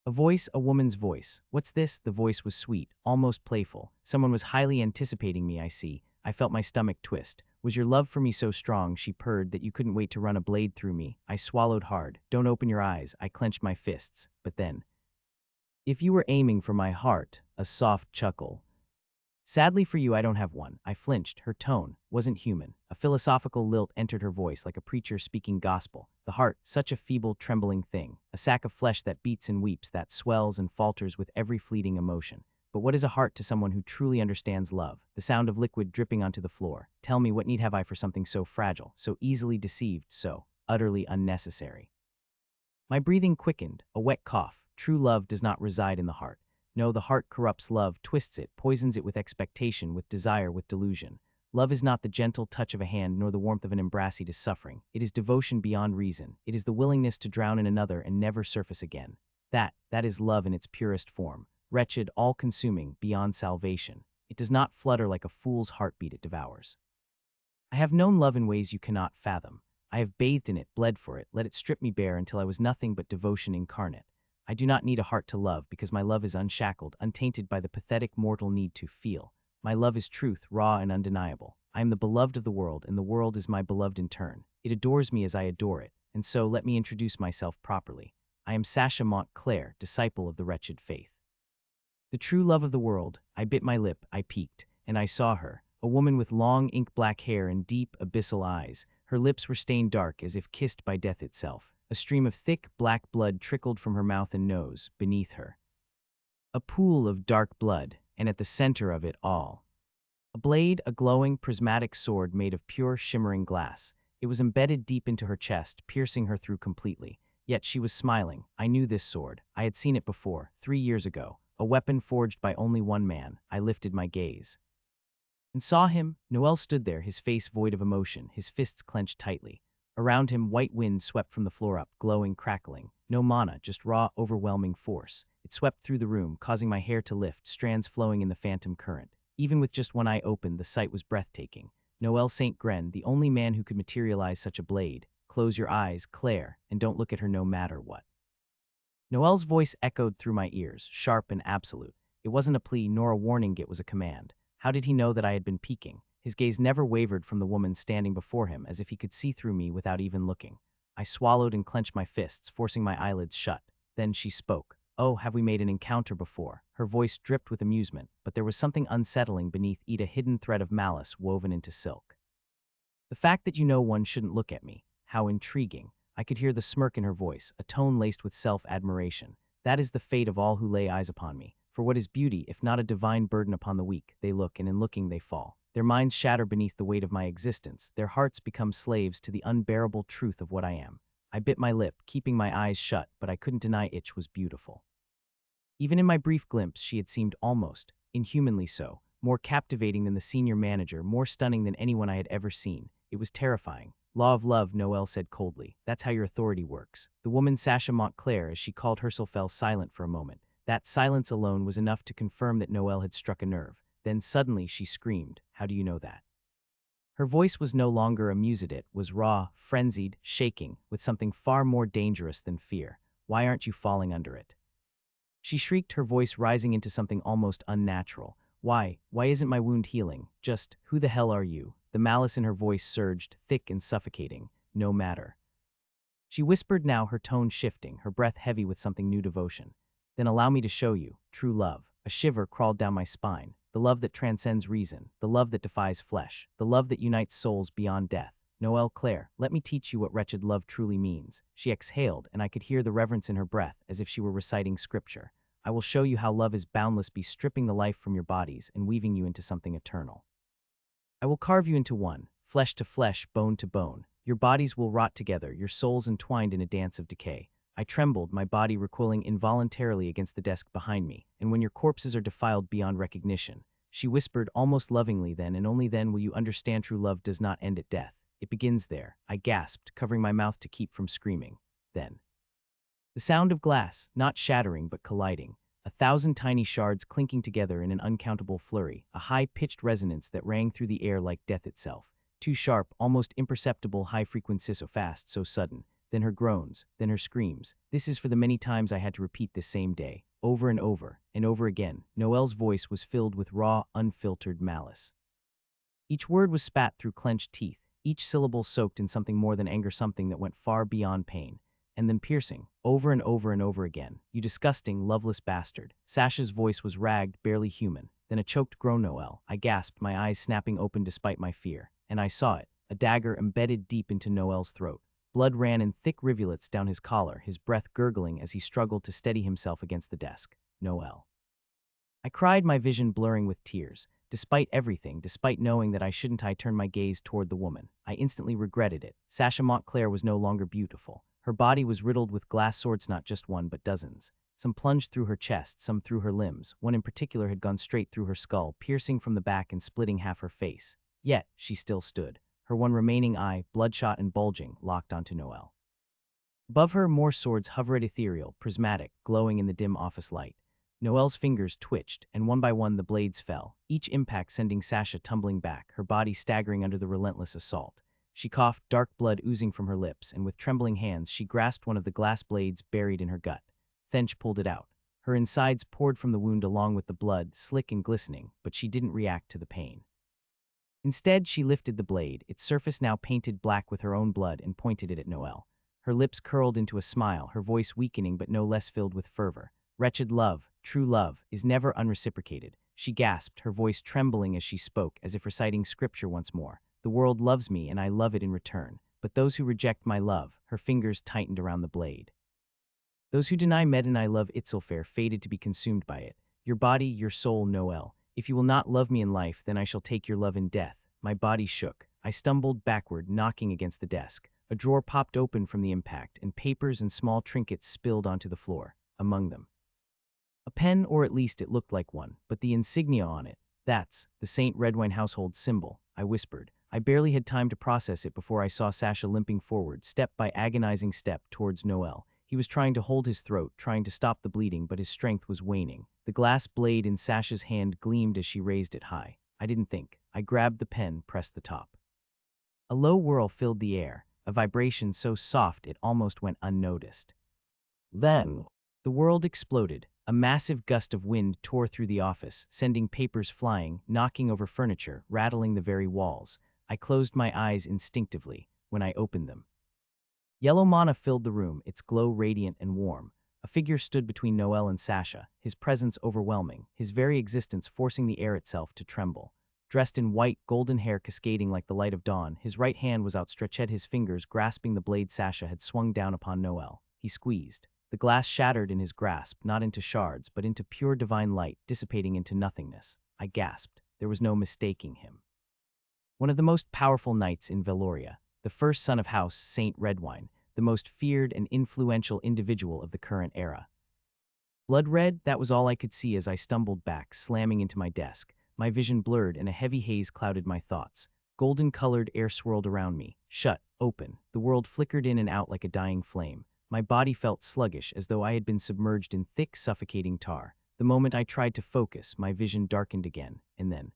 a voice, a woman's voice. "What's this?" The voice was sweet, almost playful. Someone was highly anticipating me, I see. I felt my stomach twist. "Was your love for me so strong," she purred, "that you couldn't wait to run a blade through me?" I swallowed hard. "Don't open your eyes." I clenched my fists. But then, "If you were aiming for my heart," a soft chuckle. "Sadly for you, I don't have one." I flinched. Her tone wasn't human. A philosophical lilt entered her voice like a preacher speaking gospel. "The heart, such a feeble, trembling thing. A sack of flesh that beats and weeps, that swells and falters with every fleeting emotion. But what is a heart to someone who truly understands love?" The sound of liquid dripping onto the floor. "Tell me, what need have I for something so fragile, so easily deceived, so utterly unnecessary?" My breathing quickened, a wet cough. "True love does not reside in the heart. No, the heart corrupts love, twists it, poisons it with expectation, with desire, with delusion. Love is not the gentle touch of a hand nor the warmth of an embrace to suffering. It is devotion beyond reason. It is the willingness to drown in another and never surface again. That is love in its purest form. Wretched, all-consuming, beyond salvation. It does not flutter like a fool's heartbeat it devours. I have known love in ways you cannot fathom. I have bathed in it, bled for it, let it strip me bare until I was nothing but devotion incarnate. I do not need a heart to love because my love is unshackled, untainted by the pathetic mortal need to feel. My love is truth, raw and undeniable. I am the beloved of the world, and the world is my beloved in turn. It adores me as I adore it, and so let me introduce myself properly. I am Sasha Montclair, disciple of the wretched faith. The true love of the world." I bit my lip, I peeked, and I saw her, a woman with long ink-black hair and deep, abyssal eyes. Her lips were stained dark as if kissed by death itself. A stream of thick, black blood trickled from her mouth and nose, beneath her. A pool of dark blood, and at the center of it all, a blade, a glowing, prismatic sword made of pure, shimmering glass. It was embedded deep into her chest, piercing her through completely. Yet she was smiling. I knew this sword. I had seen it before, 3 years ago. A weapon forged by only one man. I lifted my gaze. and saw him. Noel stood there, his face void of emotion, his fists clenched tightly. Around him, white wind swept from the floor up, glowing, crackling. No mana, just raw, overwhelming force. It swept through the room, causing my hair to lift, strands flowing in the phantom current. Even with just one eye open, the sight was breathtaking. Noel St. Gren, the only man who could materialize such a blade. Close your eyes, Claire, and don't look at her no matter what. Noel's voice echoed through my ears, sharp and absolute. It wasn't a plea nor a warning, it was a command. How did he know that I had been peeking? His gaze never wavered from the woman standing before him, as if he could see through me without even looking. I swallowed and clenched my fists, forcing my eyelids shut. Then she spoke. Oh, have we made an encounter before? Her voice dripped with amusement, but there was something unsettling beneath it, a hidden thread of malice woven into silk. The fact that you know one shouldn't look at me. How intriguing. I could hear the smirk in her voice, a tone laced with self-admiration. That is the fate of all who lay eyes upon me. For what is beauty, if not a divine burden upon the weak? They look, and in looking they fall. Their minds shatter beneath the weight of my existence. Their hearts become slaves to the unbearable truth of what I am. I bit my lip, keeping my eyes shut, but I couldn't deny it was beautiful. Even in my brief glimpse, she had seemed almost, inhumanly so, more captivating than the senior manager, more stunning than anyone I had ever seen. It was terrifying. Law of love, Noel said coldly. That's how your authority works. The woman Sasha Montclair, as she called herself, fell silent for a moment. That silence alone was enough to confirm that Noel had struck a nerve. Then suddenly she screamed, "How do you know that?" Her voice was no longer a musedit, was raw, frenzied, shaking, with something far more dangerous than fear. Why aren't you falling under it? She shrieked, her voice rising into something almost unnatural. Why isn't my wound healing? Just, who the hell are you? The malice in her voice surged, thick and suffocating. No matter. She whispered now, her tone shifting, her breath heavy with something new devotion. Then allow me to show you, true love. A shiver crawled down my spine. The love that transcends reason, the love that defies flesh, the love that unites souls beyond death. Noel Claire, let me teach you what wretched love truly means. She exhaled, and I could hear the reverence in her breath, as if she were reciting scripture. I will show you how love is boundless, be stripping the life from your bodies and weaving you into something eternal. I will carve you into one, flesh to flesh, bone to bone. Your bodies will rot together, your souls entwined in a dance of decay. I trembled, my body recoiling involuntarily against the desk behind me, and when your corpses are defiled beyond recognition. She whispered almost lovingly, then and only then will you understand true love does not end at death. It begins there. I gasped, covering my mouth to keep from screaming. Then. The sound of glass, not shattering but colliding. 1,000 tiny shards clinking together in an uncountable flurry, a high-pitched resonance that rang through the air like death itself. Too sharp, almost imperceptible high frequency, so fast, so sudden. Then her groans, then her screams. This is for the many times I had to repeat this same day, over and over again. Noel's voice was filled with raw, unfiltered malice. Each word was spat through clenched teeth, each syllable soaked in something more than anger, something that went far beyond pain. And then piercing, over and over again. You disgusting, loveless bastard. Sasha's voice was ragged, barely human. Then a choked groan. Noel. I gasped, my eyes snapping open despite my fear. And I saw it, a dagger embedded deep into Noel's throat. Blood ran in thick rivulets down his collar, his breath gurgling as he struggled to steady himself against the desk. Noel. I cried, my vision blurring with tears. Despite everything, despite knowing that I shouldn't, I turned my gaze toward the woman. I instantly regretted it. Sasha Montclair was no longer beautiful. Her body was riddled with glass swords, not just one but dozens. Some plunged through her chest, some through her limbs. One in particular had gone straight through her skull, piercing from the back and splitting half her face. Yet, she still stood. Her one remaining eye, bloodshot and bulging, locked onto Noel. Above her, more swords hovered, ethereal, prismatic, glowing in the dim office light. Noel's fingers twitched, and one by one the blades fell, each impact sending Sasha tumbling back, her body staggering under the relentless assault. She coughed, dark blood oozing from her lips, and with trembling hands she grasped one of the glass blades buried in her gut. Thench pulled it out. Her insides poured from the wound along with the blood, slick and glistening, but she didn't react to the pain. Instead, she lifted the blade, its surface now painted black with her own blood, and pointed it at Noel. Her lips curled into a smile, her voice weakening but no less filled with fervor. Wretched love, true love, is never unreciprocated. She gasped, her voice trembling as she spoke, as if reciting scripture once more. The world loves me and I love it in return, but those who reject my love, her fingers tightened around the blade. Those who deny med and I love itselfair fated to be consumed by it. Your body, your soul, Noel. If you will not love me in life, then I shall take your love in death. My body shook. I stumbled backward, knocking against the desk. A drawer popped open from the impact, and papers and small trinkets spilled onto the floor. Among them, a pen, or at least it looked like one, but the insignia on it, That's the St. Redwine household symbol, I whispered. I barely had time to process it before I saw Sasha limping forward, step by agonizing step, towards Noel. He was trying to hold his throat, trying to stop the bleeding, but his strength was waning. The glass blade in Sasha's hand gleamed as she raised it high. I didn't think. I grabbed the pen, pressed the top. A low whirl filled the air, a vibration so soft it almost went unnoticed. Then, the world exploded. A massive gust of wind tore through the office, sending papers flying, knocking over furniture, rattling the very walls. I closed my eyes instinctively. When I opened them, yellow mana filled the room, its glow radiant and warm. A figure stood between Noel and Sasha, his presence overwhelming, his very existence forcing the air itself to tremble. Dressed in white, golden hair cascading like the light of dawn, his right hand was outstretched, his fingers grasping the blade Sasha had swung down upon Noel. He squeezed. The glass shattered in his grasp, not into shards, but into pure divine light, dissipating into nothingness. I gasped. There was no mistaking him. One of the most powerful knights in Veloria, the first son of House St. Redwine, the most feared and influential individual of the current era. Blood red, that was all I could see as I stumbled back, slamming into my desk. My vision blurred and a heavy haze clouded my thoughts. Golden-colored air swirled around me. Shut, open. The world flickered in and out like a dying flame. My body felt sluggish, as though I had been submerged in thick, suffocating tar. The moment I tried to focus, my vision darkened again, and then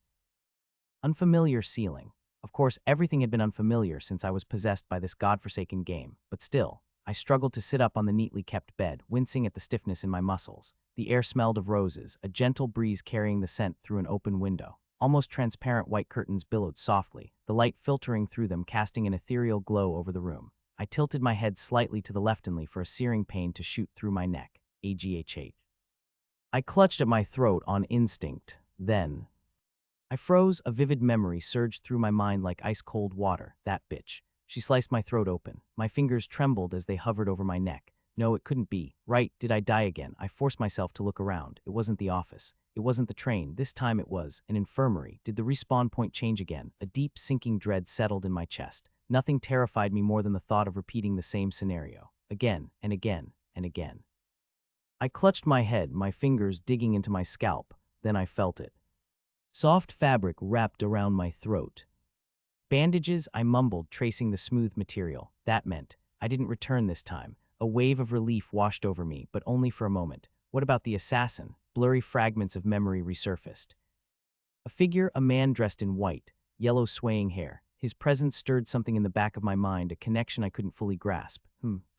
unfamiliar ceiling. Of course, everything had been unfamiliar since I was possessed by this godforsaken game, but still, I struggled to sit up on the neatly kept bed, wincing at the stiffness in my muscles. The air smelled of roses, a gentle breeze carrying the scent through an open window. Almost transparent white curtains billowed softly, the light filtering through them, casting an ethereal glow over the room. I tilted my head slightly to the leftly for a searing pain to shoot through my neck. AGHH. I clutched at my throat on instinct. Then I froze. A vivid memory surged through my mind like ice-cold water. That bitch. She sliced my throat open. My fingers trembled as they hovered over my neck. No, it couldn't be. Right, did I die again? I forced myself to look around. It wasn't the office. It wasn't the train. This time it was an infirmary. Did the respawn point change again? A deep, sinking dread settled in my chest. Nothing terrified me more than the thought of repeating the same scenario. Again, and again, and again. I clutched my head, my fingers digging into my scalp. Then I felt it. Soft fabric wrapped around my throat. Bandages, I mumbled, tracing the smooth material. That meant I didn't return this time. A wave of relief washed over me, but only for a moment. What about the assassin? Blurry fragments of memory resurfaced. A figure, a man dressed in white, yellow swaying hair. His presence stirred something in the back of my mind, a connection I couldn't fully grasp.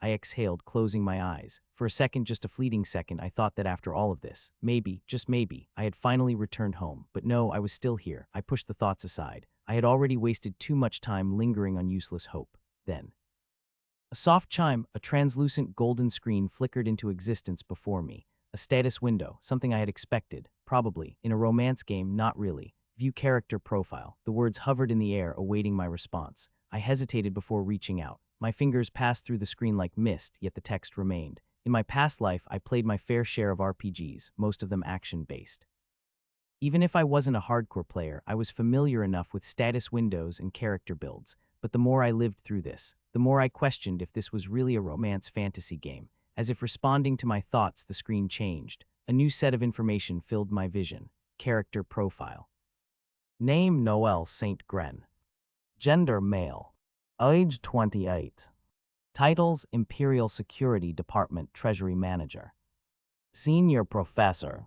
I exhaled, closing my eyes. For a second, just a fleeting second, I thought that after all of this, maybe, just maybe, I had finally returned home. But no, I was still here. I pushed the thoughts aside. I had already wasted too much time lingering on useless hope. Then a soft chime, a translucent golden screen flickered into existence before me. A status window, something I had expected, probably. In a romance game, not really. View character profile. The words hovered in the air, awaiting my response. I hesitated before reaching out. My fingers passed through the screen like mist, yet the text remained. In my past life, I played my fair share of RPGs, most of them action-based. Even if I wasn't a hardcore player, I was familiar enough with status windows and character builds. But the more I lived through this, the more I questioned if this was really a romance fantasy game. As if responding to my thoughts, the screen changed. A new set of information filled my vision. Character profile. Name Noel St. Gren. Gender male. Age 28. Titles Imperial Security Department Treasury Manager. Senior Professor.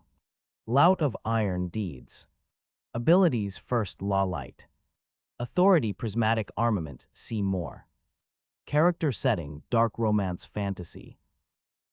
Lout of Iron Deeds. Abilities First Law Light. Authority Prismatic Armament, see more. Character setting Dark Romance Fantasy.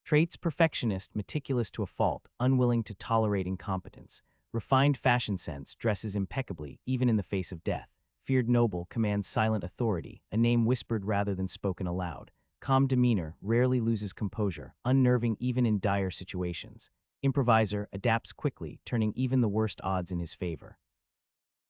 Traits Perfectionist, meticulous to a fault, unwilling to tolerate incompetence. Refined fashion sense, dresses impeccably, even in the face of death. Feared noble, commands silent authority, a name whispered rather than spoken aloud. Calm demeanor, rarely loses composure, unnerving even in dire situations. Improviser, adapts quickly, turning even the worst odds in his favor.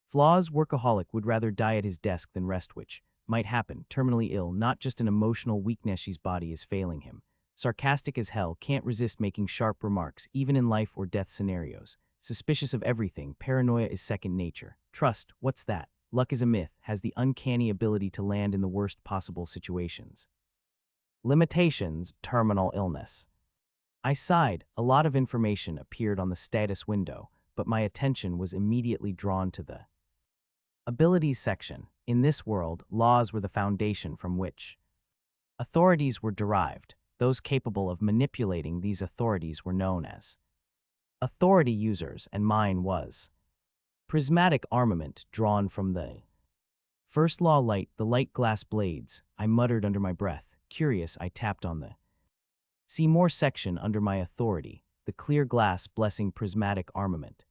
Flaws, workaholic, would rather die at his desk than rest, which might happen, terminally ill, not just an emotional weakness, his body is failing him. Sarcastic as hell, can't resist making sharp remarks, even in life or death scenarios. Suspicious of everything, paranoia is second nature. Trust, what's that? Luck is a myth, has the uncanny ability to land in the worst possible situations. Limitations, terminal illness. I sighed. A lot of information appeared on the status window, but my attention was immediately drawn to the abilities section. In this world, laws were the foundation from which authorities were derived. Those capable of manipulating these authorities were known as authority users, and mine was prismatic armament drawn from the first law light, the light glass blades. I muttered under my breath. Curious, I tapped on the see more section under my authority, the clear glass blessing prismatic armament.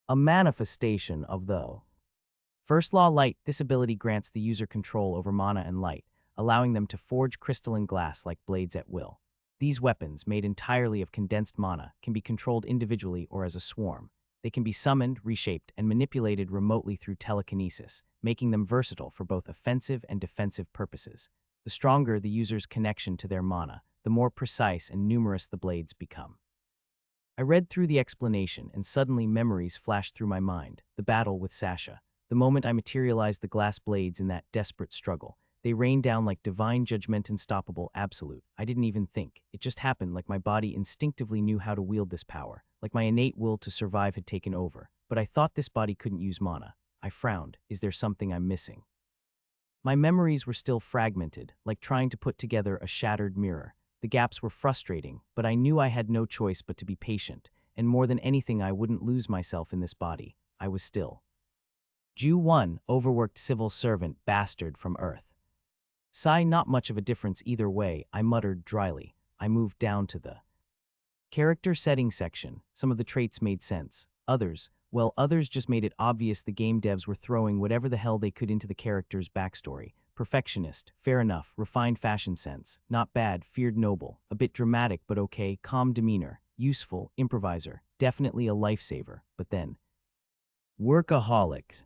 A manifestation of the first law light. This ability grants the user control over mana and light, allowing them to forge crystalline glass like blades at will. These weapons, made entirely of condensed mana, can be controlled individually or as a swarm. They can be summoned, reshaped, and manipulated remotely through telekinesis, making them versatile for both offensive and defensive purposes. The stronger the user's connection to their mana, the more precise and numerous the blades become. I read through the explanation, and suddenly memories flashed through my mind. The battle with Sasha. The moment I materialized the glass blades in that desperate struggle, they rained down like divine judgment, unstoppable, absolute. I didn't even think. It just happened, like my body instinctively knew how to wield this power, like my innate will to survive had taken over. But I thought this body couldn't use mana. I frowned. Is there something I'm missing? My memories were still fragmented, like trying to put together a shattered mirror. The gaps were frustrating, but I knew I had no choice but to be patient, and more than anything I wouldn't lose myself in this body. I was still. Jew 1, overworked civil servant bastard from Earth. Sigh, not much of a difference either way, I muttered dryly. I moved down to the character setting section. Some of the traits made sense. Others just made it obvious the game devs were throwing whatever the hell they could into the character's backstory. Perfectionist, fair enough. Refined fashion sense, not bad. Feared noble, a bit dramatic but okay. Calm demeanor, useful. Improviser, definitely a lifesaver. But then, workaholic.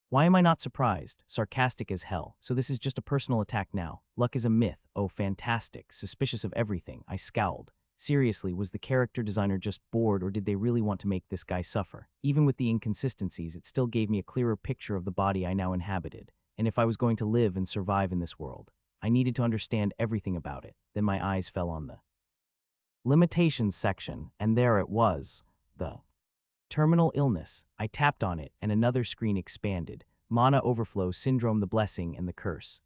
Why am I not surprised? Sarcastic as hell. So this is just a personal attack now. Luck is a myth. Oh, fantastic. Suspicious of everything. I scowled. Seriously, was the character designer just bored, or did they really want to make this guy suffer? Even with the inconsistencies, it still gave me a clearer picture of the body I now inhabited. And if I was going to live and survive in this world, I needed to understand everything about it. Then my eyes fell on the limitations section, and there it was. The terminal illness. I tapped on it, and another screen expanded. Mana overflow syndrome, the blessing and the curse.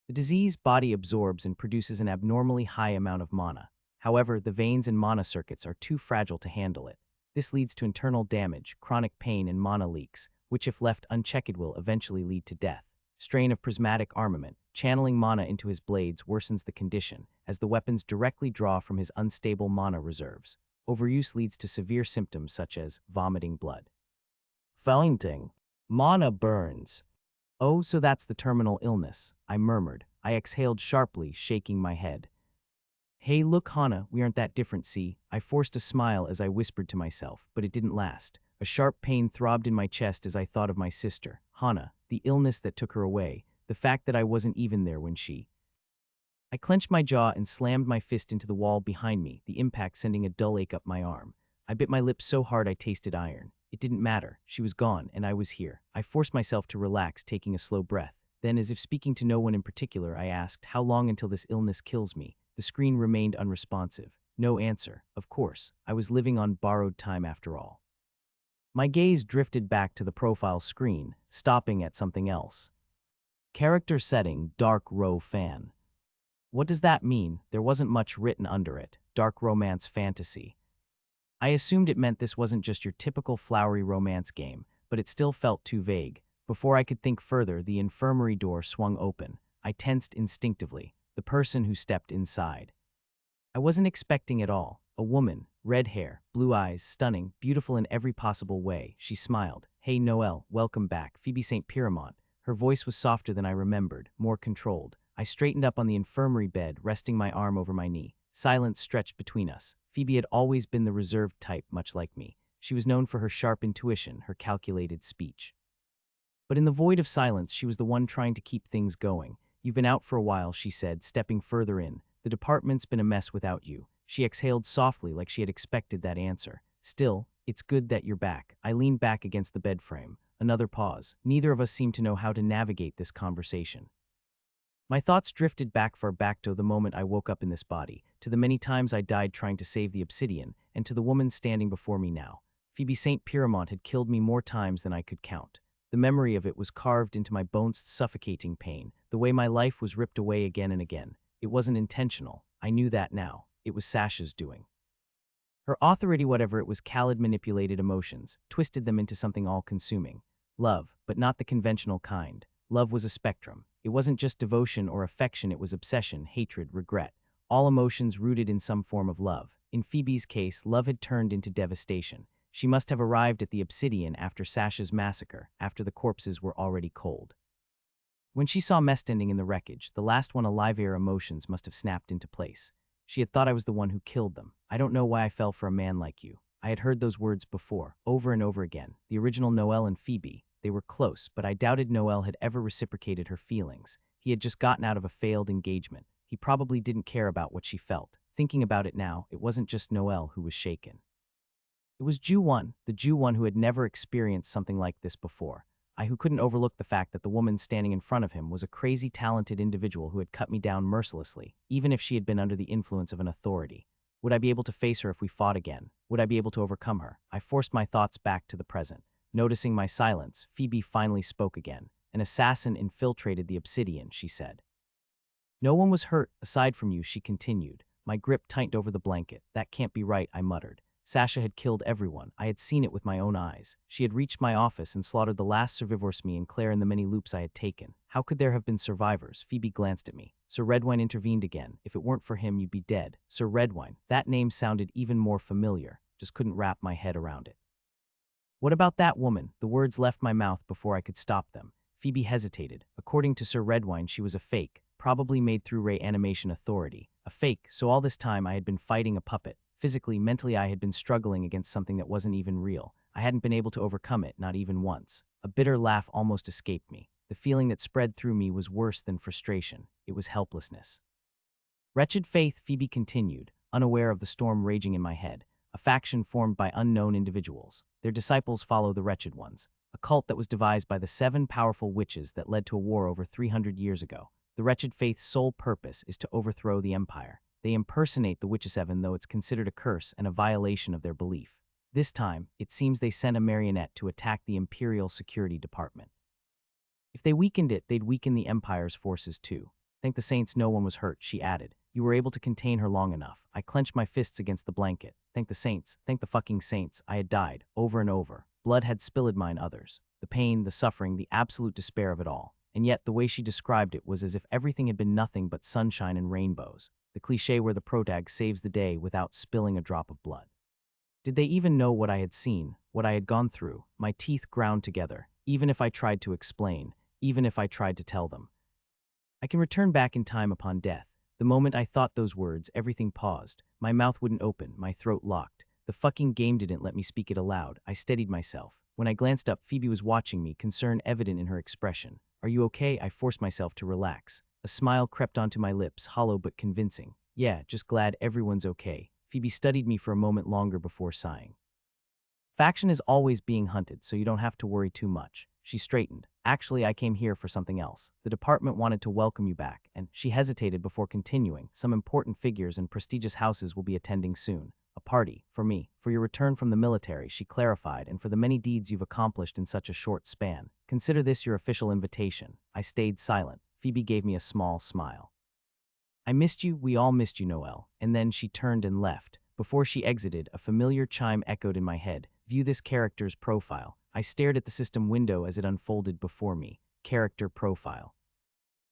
The disease body absorbs and produces an abnormally high amount of mana. However, the veins and mana circuits are too fragile to handle it. This leads to internal damage, chronic pain, and mana leaks, which if left unchecked will eventually lead to death. Strain of prismatic armament. Channeling mana into his blades worsens the condition, as the weapons directly draw from his unstable mana reserves. Overuse leads to severe symptoms such as vomiting blood, fainting, mana burns. Oh, so that's the terminal illness, I murmured. I exhaled sharply, shaking my head. Hey, look, Hana, we aren't that different, see? I forced a smile as I whispered to myself, but it didn't last. A sharp pain throbbed in my chest as I thought of my sister, Hana, the illness that took her away, the fact that I wasn't even there when she. I clenched my jaw and slammed my fist into the wall behind me, the impact sending a dull ache up my arm. I bit my lips so hard I tasted iron. It didn't matter. She was gone, and I was here. I forced myself to relax, taking a slow breath. Then, as if speaking to no one in particular, I asked, how long until this illness kills me? The screen remained unresponsive. No answer. Of course, I was living on borrowed time after all. My gaze drifted back to the profile screen, stopping at something else. Character setting, dark row fan. What does that mean? There wasn't much written under it. Dark romance fantasy. I assumed it meant this wasn't just your typical flowery romance game, but it still felt too vague. Before I could think further, the infirmary door swung open. I tensed instinctively. The person who stepped inside. I wasn't expecting it all. A woman, red hair, blue eyes, stunning, beautiful in every possible way. She smiled. Hey Noelle, welcome back. Phoebe St. Pierremont. Her voice was softer than I remembered, more controlled. I straightened up on the infirmary bed, resting my arm over my knee. Silence stretched between us. Phoebe had always been the reserved type, much like me. She was known for her sharp intuition, her calculated speech. But in the void of silence, she was the one trying to keep things going. You've been out for a while, she said, stepping further in. The department's been a mess without you. She exhaled softly like she had expected that answer. Still, it's good that you're back. I leaned back against the bed frame. Another pause. Neither of us seemed to know how to navigate this conversation. My thoughts drifted far back to the moment I woke up in this body, to the many times I died trying to save the obsidian, and to the woman standing before me now. Phoebe St. Pierremont had killed me more times than I could count. The memory of it was carved into my bones, suffocating pain, the way my life was ripped away again and again. It wasn't intentional. I knew that now. It was Sasha's doing. Her authority, whatever it was, Khaled manipulated emotions, twisted them into something all-consuming. Love, but not the conventional kind. Love was a spectrum. It wasn't just devotion or affection, it was obsession, hatred, regret. All emotions rooted in some form of love. In Phoebe's case, love had turned into devastation. She must have arrived at the Obsidian after Sasha's massacre, after the corpses were already cold. When she saw Mest standing in the wreckage, the last one alive, her emotions must have snapped into place. She had thought I was the one who killed them. I don't know why I fell for a man like you. I had heard those words before, over and over again. The original Noelle and Phoebe. They were close, but I doubted Noelle had ever reciprocated her feelings. He had just gotten out of a failed engagement. He probably didn't care about what she felt. Thinking about it now, it wasn't just Noelle who was shaken. It was Ju-1, the Ju-1 who had never experienced something like this before. I who couldn't overlook the fact that the woman standing in front of him was a crazy talented individual who had cut me down mercilessly, even if she had been under the influence of an authority. Would I be able to face her if we fought again? Would I be able to overcome her? I forced my thoughts back to the present. Noticing my silence, Phoebe finally spoke again. An assassin infiltrated the Obsidian, she said. No one was hurt, aside from you, she continued. My grip tightened over the blanket. That can't be right, I muttered. Sasha had killed everyone. I had seen it with my own eyes. She had reached my office and slaughtered the last survivors, me and Claire, in the many loops I had taken. How could there have been survivors? Phoebe glanced at me. Sir Redwine intervened again. If it weren't for him, you'd be dead. Sir Redwine. That name sounded even more familiar. Just couldn't wrap my head around it. What about that woman? The words left my mouth before I could stop them. Phoebe hesitated. According to Sir Redwine, she was a fake, probably made through Ray Animation Authority. A fake, so all this time I had been fighting a puppet. Physically, mentally, I had been struggling against something that wasn't even real. I hadn't been able to overcome it, not even once. A bitter laugh almost escaped me. The feeling that spread through me was worse than frustration. It was helplessness. Wretched faith, Phoebe continued, unaware of the storm raging in my head. A faction formed by unknown individuals. Their disciples follow the wretched ones. A cult that was devised by the 7 powerful witches that led to a war over 300 years ago. The wretched faith's sole purpose is to overthrow the empire. They impersonate the Witches 7, though it's considered a curse and a violation of their belief. This time, it seems they sent a marionette to attack the Imperial Security Department. If they weakened it, they'd weaken the Empire's forces too. Thank the saints no one was hurt, she added. You were able to contain her long enough. I clenched my fists against the blanket. Thank the saints, thank the fucking saints. I had died, over and over. Blood had spilled mine others. The pain, the suffering, the absolute despair of it all. And yet, the way she described it was as if everything had been nothing but sunshine and rainbows. The cliché where the protag saves the day without spilling a drop of blood. Did they even know what I had seen, what I had gone through? My teeth ground together, even if I tried to explain, even if I tried to tell them. I can return back in time upon death. The moment I thought those words, everything paused. My mouth wouldn't open, my throat locked. The fucking game didn't let me speak it aloud. I steadied myself. When I glanced up, Phoebe was watching me, concern evident in her expression. Are you okay? I forced myself to relax. A smile crept onto my lips, hollow but convincing. Yeah, just glad everyone's okay. Phoebe studied me for a moment longer before sighing. Faction is always being hunted, so you don't have to worry too much. She straightened. Actually, I came here for something else. The department wanted to welcome you back, and she hesitated before continuing. Some important figures and prestigious houses will be attending soon. A party, for me, for your return from the military, she clarified, and for the many deeds you've accomplished in such a short span. Consider this your official invitation. I stayed silent. Phoebe gave me a small smile. I missed you, we all missed you, Noelle. And then she turned and left. Before she exited, a familiar chime echoed in my head. View this character's profile. I stared at the system window as it unfolded before me. Character profile.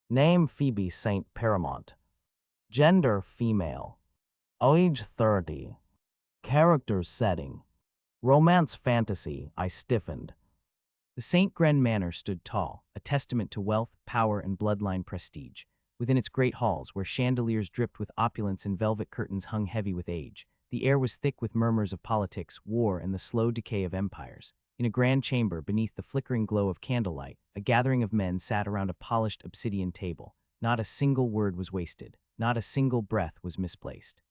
Name Phoebe St. Pierremont. Gender female. Age 30. Character setting. Romance fantasy. I stiffened. The St. Gren Manor stood tall, a testament to wealth, power, and bloodline prestige. Within its great halls, where chandeliers dripped with opulence and velvet curtains hung heavy with age, the air was thick with murmurs of politics, war, and the slow decay of empires. In a grand chamber, beneath the flickering glow of candlelight, a gathering of men sat around a polished obsidian table. Not a single word was wasted. Not a single breath was misplaced.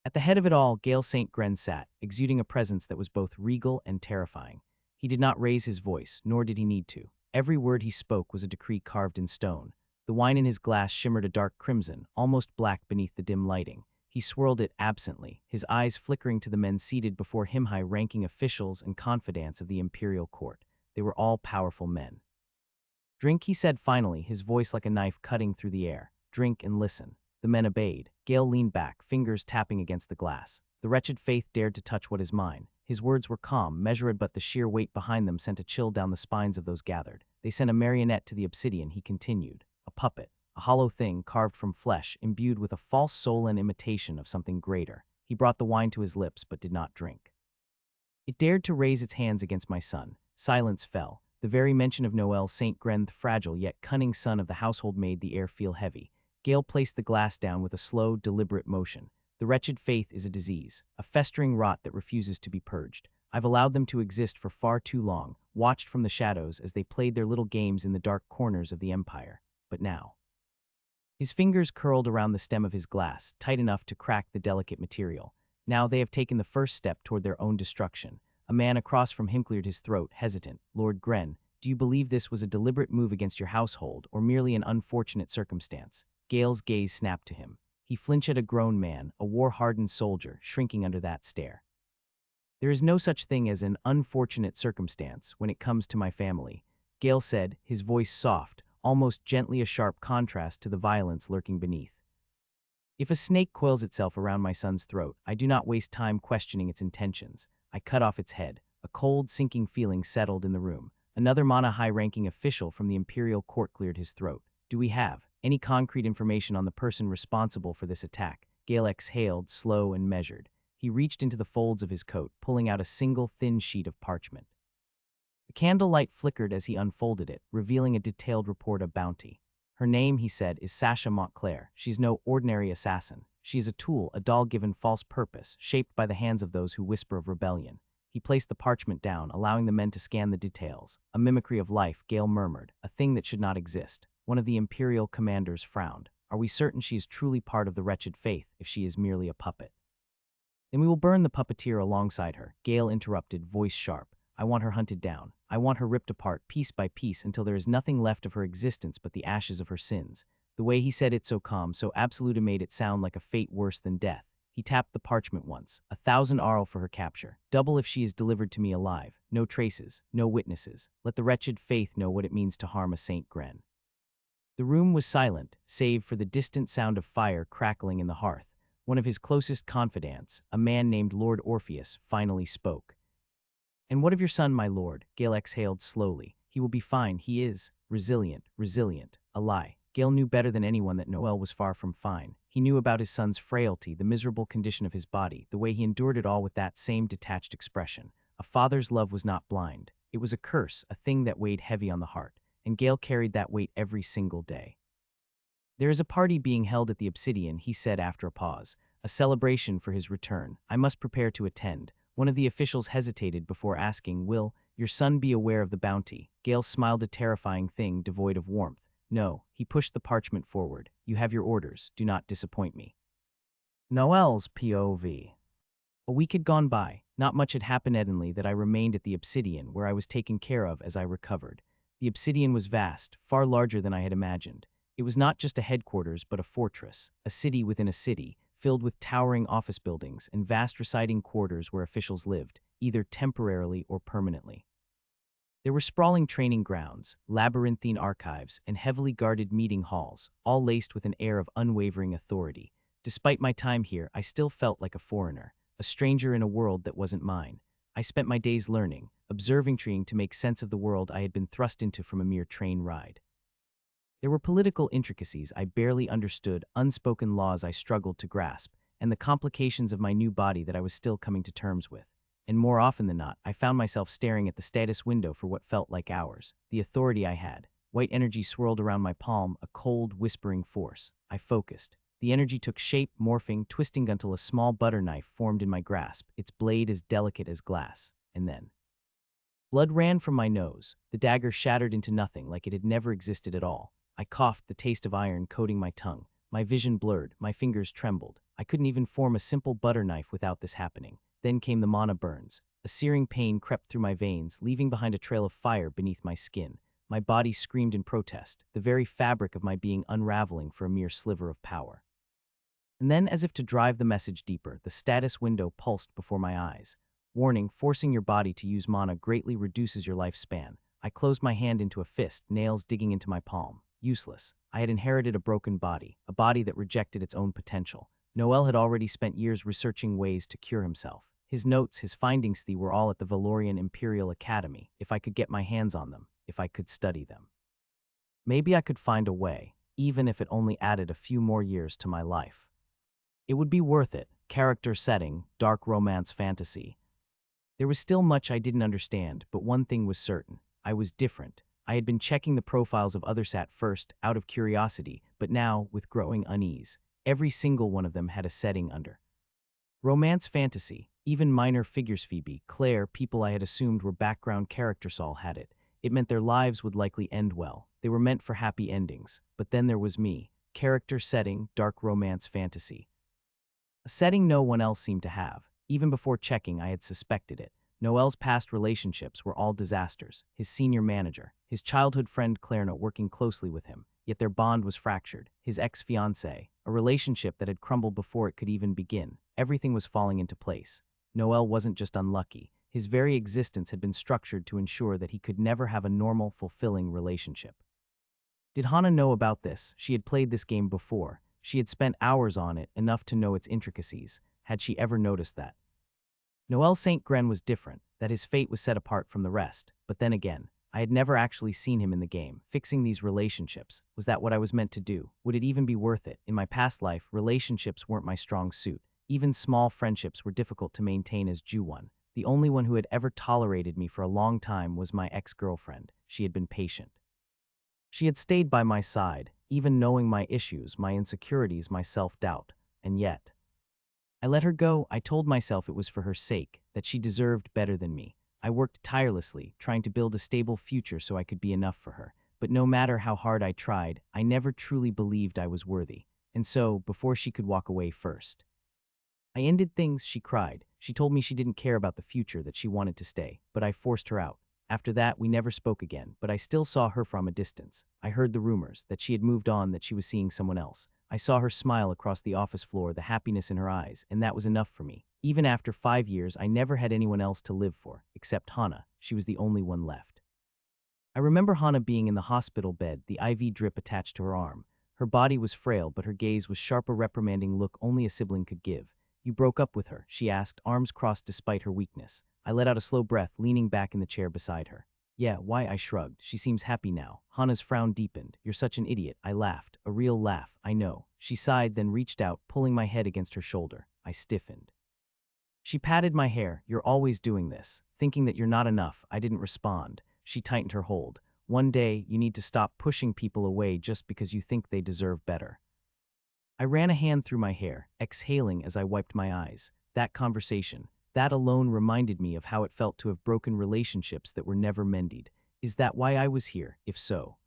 At the head of it all, Gale St. Gren sat, exuding a presence that was both regal and terrifying. He did not raise his voice, nor did he need to. Every word he spoke was a decree carved in stone. The wine in his glass shimmered a dark crimson, almost black beneath the dim lighting. He He swirled it absently, his eyes flickering to the men seated before him, high-ranking officials and confidants of the imperial court. They were all powerful men. "Drink," he said finally, his voice like a knife cutting through the air. "Drink and listen." The men obeyed. Gale leaned back, fingers tapping against the glass. The wretched Faith dared to touch what is mine. His words were calm, measured, but the sheer weight behind them sent a chill down the spines of those gathered. "They sent a marionette to the obsidian," he continued. "A puppet, a hollow thing carved from flesh, imbued with a false soul and imitation of something greater." He brought the wine to his lips, but did not drink. "It dared to raise its hands against my son." Silence fell. The very mention of Noel St. Gren, the fragile yet cunning son of the household, made the air feel heavy. Gale placed the glass down with a slow, deliberate motion. "The wretched Faith is a disease, a festering rot that refuses to be purged. I've allowed them to exist for far too long, watched from the shadows as they played their little games in the dark corners of the Empire. But now—" His fingers curled around the stem of his glass, tight enough to crack the delicate material. "Now they have taken the first step toward their own destruction." A man across from him cleared his throat, hesitant. "Lord Gren, do you believe this was a deliberate move against your household, or merely an unfortunate circumstance?" Gale's gaze snapped to him. He flinched at a grown man, a war-hardened soldier, shrinking under that stare. "There is no such thing as an unfortunate circumstance when it comes to my family," Gale said, his voice soft, almost gently, a sharp contrast to the violence lurking beneath. "If a snake coils itself around my son's throat, I do not waste time questioning its intentions. I cut off its head." A cold, sinking feeling settled in the room. Another Mana high-ranking official from the imperial court cleared his throat. "Do we have any concrete information on the person responsible for this attack?" Gale exhaled, slow and measured. He reached into the folds of his coat, pulling out a single thin sheet of parchment. The candlelight flickered as he unfolded it, revealing a detailed report of bounty. "Her name," he said, "is Sasha Montclair. She's no ordinary assassin. She is a tool, a doll given false purpose, shaped by the hands of those who whisper of rebellion." He placed the parchment down, allowing the men to scan the details. "A mimicry of life," Gale murmured, "a thing that should not exist." One of the imperial commanders frowned. "Are we certain she is truly part of the wretched Faith, if she is merely a puppet?" "Then we will burn the puppeteer alongside her," Gale interrupted, voice sharp. "I want her hunted down. I want her ripped apart, piece by piece, until there is nothing left of her existence but the ashes of her sins." The way he said it, so calm, so absolute, made it sound like a fate worse than death. He tapped the parchment once. 1,000 arl for her capture. Double if she is delivered to me alive. No traces, no witnesses. Let the wretched Faith know what it means to harm a St. Gren." The room was silent, save for the distant sound of fire crackling in the hearth. One of his closest confidants, a man named Lord Orpheus, finally spoke. "And what of your son, my lord?" Gale exhaled slowly. "He will be fine. He is resilient." A lie. Gale knew better than anyone that Noel was far from fine. He knew about his son's frailty, the miserable condition of his body, the way he endured it all with that same detached expression. A father's love was not blind. It was a curse, a thing that weighed heavy on the heart, and Gale carried that weight every single day. "There is a party being held at the Obsidian," he said after a pause. "A celebration for his return. I must prepare to attend." One of the officials hesitated before asking, "Will your son be aware of the bounty?" Gale smiled, a terrifying thing devoid of warmth. "No." He pushed the parchment forward. "You have your orders. Do not disappoint me." Noel's POV. A week had gone by. Not much had happened evidently that I remained at the Obsidian, where I was taken care of as I recovered. The Obsidian was vast, far larger than I had imagined. It was not just a headquarters, but a fortress, a city within a city, filled with towering office buildings and vast residing quarters where officials lived, either temporarily or permanently. There were sprawling training grounds, labyrinthine archives, and heavily guarded meeting halls, all laced with an air of unwavering authority. Despite my time here, I still felt like a foreigner, a stranger in a world that wasn't mine. I spent my days learning, observing, trying to make sense of the world I had been thrust into from a mere train ride. There were political intricacies I barely understood, unspoken laws I struggled to grasp, and the complications of my new body that I was still coming to terms with. And more often than not, I found myself staring at the status window for what felt like hours. The authority I had. White energy swirled around my palm, a cold, whispering force. I focused. The energy took shape, morphing, twisting until a small butter knife formed in my grasp, its blade as delicate as glass. And then blood ran from my nose. The dagger shattered into nothing, like it had never existed at all. I coughed, the taste of iron coating my tongue. My vision blurred, my fingers trembled. I couldn't even form a simple butter knife without this happening. Then came the mana burns. A searing pain crept through my veins, leaving behind a trail of fire beneath my skin. My body screamed in protest, the very fabric of my being unraveling for a mere sliver of power. And then, as if to drive the message deeper, the status window pulsed before my eyes. Warning, forcing your body to use mana greatly reduces your lifespan. I closed my hand into a fist, nails digging into my palm. Useless. I had inherited a broken body, a body that rejected its own potential. Noel had already spent years researching ways to cure himself. His notes, his findings were all at the Valorian Imperial Academy, if I could get my hands on them, if I could study them. Maybe I could find a way, even if it only added a few more years to my life. It would be worth it. Character setting, dark romance fantasy. There was still much I didn't understand, but one thing was certain. I was different. I had been checking the profiles of others at first, out of curiosity, but now, with growing unease. Every single one of them had a setting under romance fantasy. Even minor figures, Phoebe, Claire, people I had assumed were background characters, all had it. It meant their lives would likely end well. They were meant for happy endings. But then there was me. Character setting, dark romance fantasy. A setting no one else seemed to have. Even before checking, I had suspected it. Noel's past relationships were all disasters. His senior manager, his childhood friend Claire working closely with him, yet their bond was fractured. His ex-fiancée, a relationship that had crumbled before it could even begin. Everything was falling into place. Noel wasn't just unlucky. His very existence had been structured to ensure that he could never have a normal, fulfilling relationship. Did Hannah know about this? She had played this game before. She had spent hours on it, enough to know its intricacies. Had she ever noticed that Noel St. Gren was different, that his fate was set apart from the rest? But then again, I had never actually seen him in the game. Fixing these relationships, was that what I was meant to do? Would it even be worth it? In my past life, relationships weren't my strong suit. Even small friendships were difficult to maintain as Ju-1. The only one who had ever tolerated me for a long time was my ex-girlfriend. She had been patient. She had stayed by my side, even knowing my issues, my insecurities, my self-doubt. And yet, I let her go. I told myself it was for her sake, that she deserved better than me. I worked tirelessly, trying to build a stable future so I could be enough for her. But no matter how hard I tried, I never truly believed I was worthy. And so, before she could walk away first, I ended things. She cried. She told me she didn't care about the future, that she wanted to stay, but I forced her out. After that, we never spoke again, but I still saw her from a distance. I heard the rumors, that she had moved on, that she was seeing someone else. I saw her smile across the office floor, the happiness in her eyes, and that was enough for me. Even after 5 years, I never had anyone else to live for, except Hannah. She was the only one left. I remember Hannah being in the hospital bed, the IV drip attached to her arm. Her body was frail, but her gaze was sharp, a reprimanding look only a sibling could give. "You broke up with her?" she asked, arms crossed despite her weakness. I let out a slow breath, leaning back in the chair beside her. "Yeah, why?" I shrugged. "She seems happy now." Hannah's frown deepened. "You're such an idiot." I laughed. A real laugh, I know. She sighed, then reached out, pulling my head against her shoulder. I stiffened. She patted my hair. "You're always doing this, thinking that you're not enough." I didn't respond. She tightened her hold. "One day, you need to stop pushing people away just because you think they deserve better." I ran a hand through my hair, exhaling as I wiped my eyes. That conversation, that alone reminded me of how it felt to have broken relationships that were never mended. Is that why I was here? If so,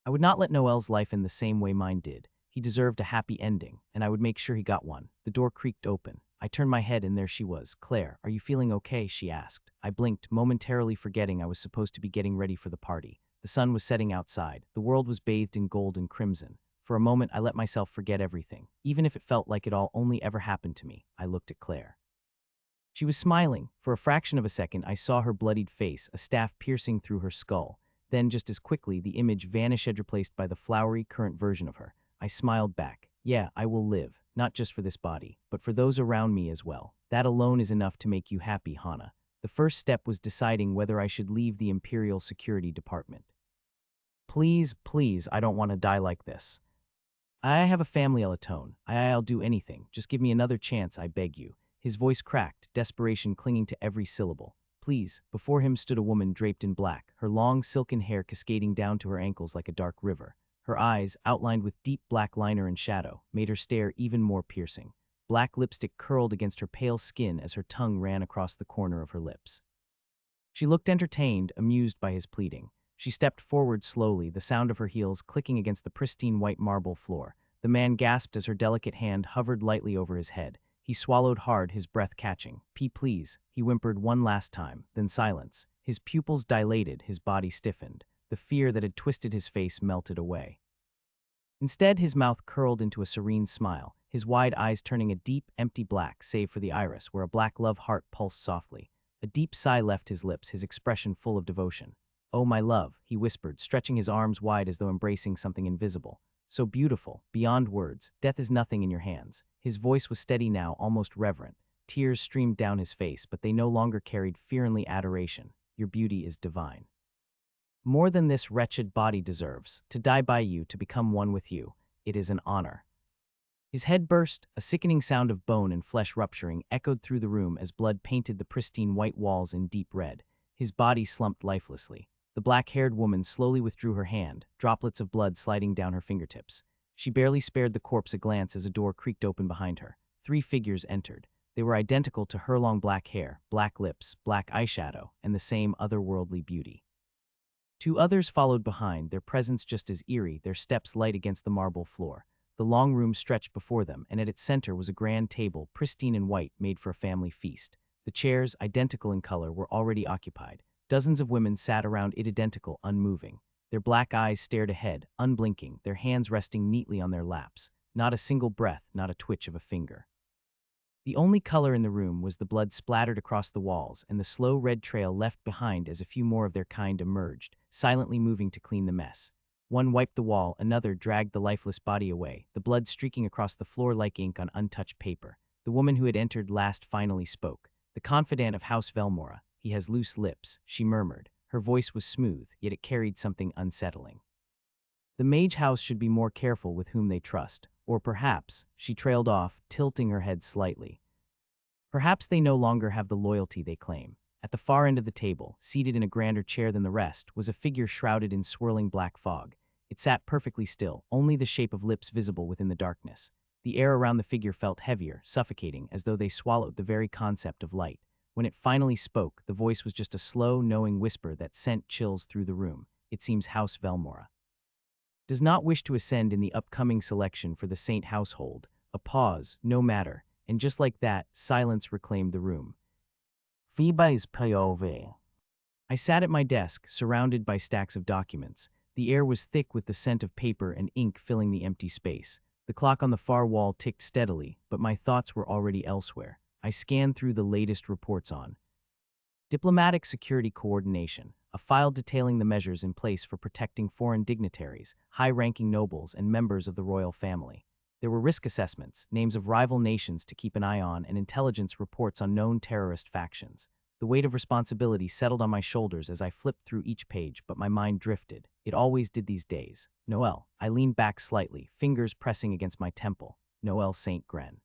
I would not let Noel's life end the same way mine did. He deserved a happy ending, and I would make sure he got one. The door creaked open. I turned my head and there she was. "Claire, are you feeling okay?" she asked. I blinked, momentarily forgetting I was supposed to be getting ready for the party. The sun was setting outside. The world was bathed in gold and crimson. For a moment, I let myself forget everything. Even if it felt like it all only ever happened to me, I looked at Claire. She was smiling. For a fraction of a second, I saw her bloodied face, a staff piercing through her skull. Then, just as quickly, the image vanished, replaced by the flowery, current version of her. I smiled back. "Yeah, I will live, not just for this body, but for those around me as well. That alone is enough to make you happy, Hannah." The first step was deciding whether I should leave the Imperial Security Department. "Please, please, I don't want to die like this. I have a family," I'll atone. "I'll do anything. Just give me another chance, I beg you." His voice cracked, desperation clinging to every syllable. "Please." Before him stood a woman draped in black, her long silken hair cascading down to her ankles like a dark river. Her eyes, outlined with deep black liner and shadow, made her stare even more piercing. Black lipstick curled against her pale skin as her tongue ran across the corner of her lips. She looked entertained, amused by his pleading. She stepped forward slowly, the sound of her heels clicking against the pristine white marble floor. The man gasped as her delicate hand hovered lightly over his head. He swallowed hard, his breath catching. Please," he whimpered one last time, then silence. His pupils dilated, his body stiffened. The fear that had twisted his face melted away. Instead, his mouth curled into a serene smile, his wide eyes turning a deep, empty black save for the iris where a black love heart pulsed softly. A deep sigh left his lips, his expression full of devotion. "Oh, my love," he whispered, stretching his arms wide as though embracing something invisible. "So beautiful, beyond words, death is nothing in your hands." His voice was steady now, almost reverent. Tears streamed down his face, but they no longer carried fear only adoration. "Your beauty is divine. More than this wretched body deserves, to die by you, to become one with you. It is an honor." His head burst, a sickening sound of bone and flesh rupturing echoed through the room as blood painted the pristine white walls in deep red. His body slumped lifelessly. The black-haired woman slowly withdrew her hand, droplets of blood sliding down her fingertips. She barely spared the corpse a glance as a door creaked open behind her. 3 figures entered. They were identical to her: long black hair, black lips, black eyeshadow, and the same otherworldly beauty. 2 others followed behind, their presence just as eerie, their steps light against the marble floor. The long room stretched before them, and at its center was a grand table, pristine and white, made for a family feast. The chairs, identical in color, were already occupied. Dozens of women sat around it, identical, unmoving. Their black eyes stared ahead, unblinking, their hands resting neatly on their laps. Not a single breath, not a twitch of a finger. The only color in the room was the blood splattered across the walls and the slow red trail left behind as a few more of their kind emerged, silently moving to clean the mess. One wiped the wall, another dragged the lifeless body away, the blood streaking across the floor like ink on untouched paper. The woman who had entered last finally spoke. "The confidant of House Velmora. He has loose lips," she murmured. Her voice was smooth, yet it carried something unsettling. "The Mage House should be more careful with whom they trust. Or perhaps," she trailed off, tilting her head slightly, "perhaps they no longer have the loyalty they claim." At the far end of the table, seated in a grander chair than the rest, was a figure shrouded in swirling black fog. It sat perfectly still, only the shape of lips visible within the darkness. The air around the figure felt heavier, suffocating, as though they swallowed the very concept of light. When it finally spoke, the voice was just a slow, knowing whisper that sent chills through the room. "It seems House Velmora does not wish to ascend in the upcoming selection for the Saint household." A pause, no matter, and just like that, silence reclaimed the room. "Fiba is POV." I sat at my desk, surrounded by stacks of documents. The air was thick with the scent of paper and ink filling the empty space. The clock on the far wall ticked steadily, but my thoughts were already elsewhere. I scanned through the latest reports on diplomatic security coordination, a file detailing the measures in place for protecting foreign dignitaries, high-ranking nobles, and members of the royal family. There were risk assessments, names of rival nations to keep an eye on, and intelligence reports on known terrorist factions. The weight of responsibility settled on my shoulders as I flipped through each page, but my mind drifted. It always did these days. Noel. I leaned back slightly, fingers pressing against my temple. Noel St. Gren.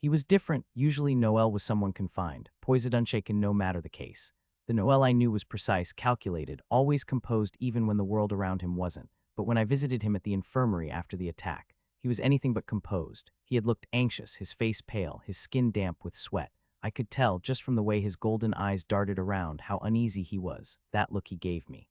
He was different. Usually Noel was someone confined, poised unshaken no matter the case. The Noel I knew was precise, calculated, always composed even when the world around him wasn't. But when I visited him at the infirmary after the attack, he was anything but composed. He had looked anxious, his face pale, his skin damp with sweat. I could tell, just from the way his golden eyes darted around, how uneasy he was. That look he gave me.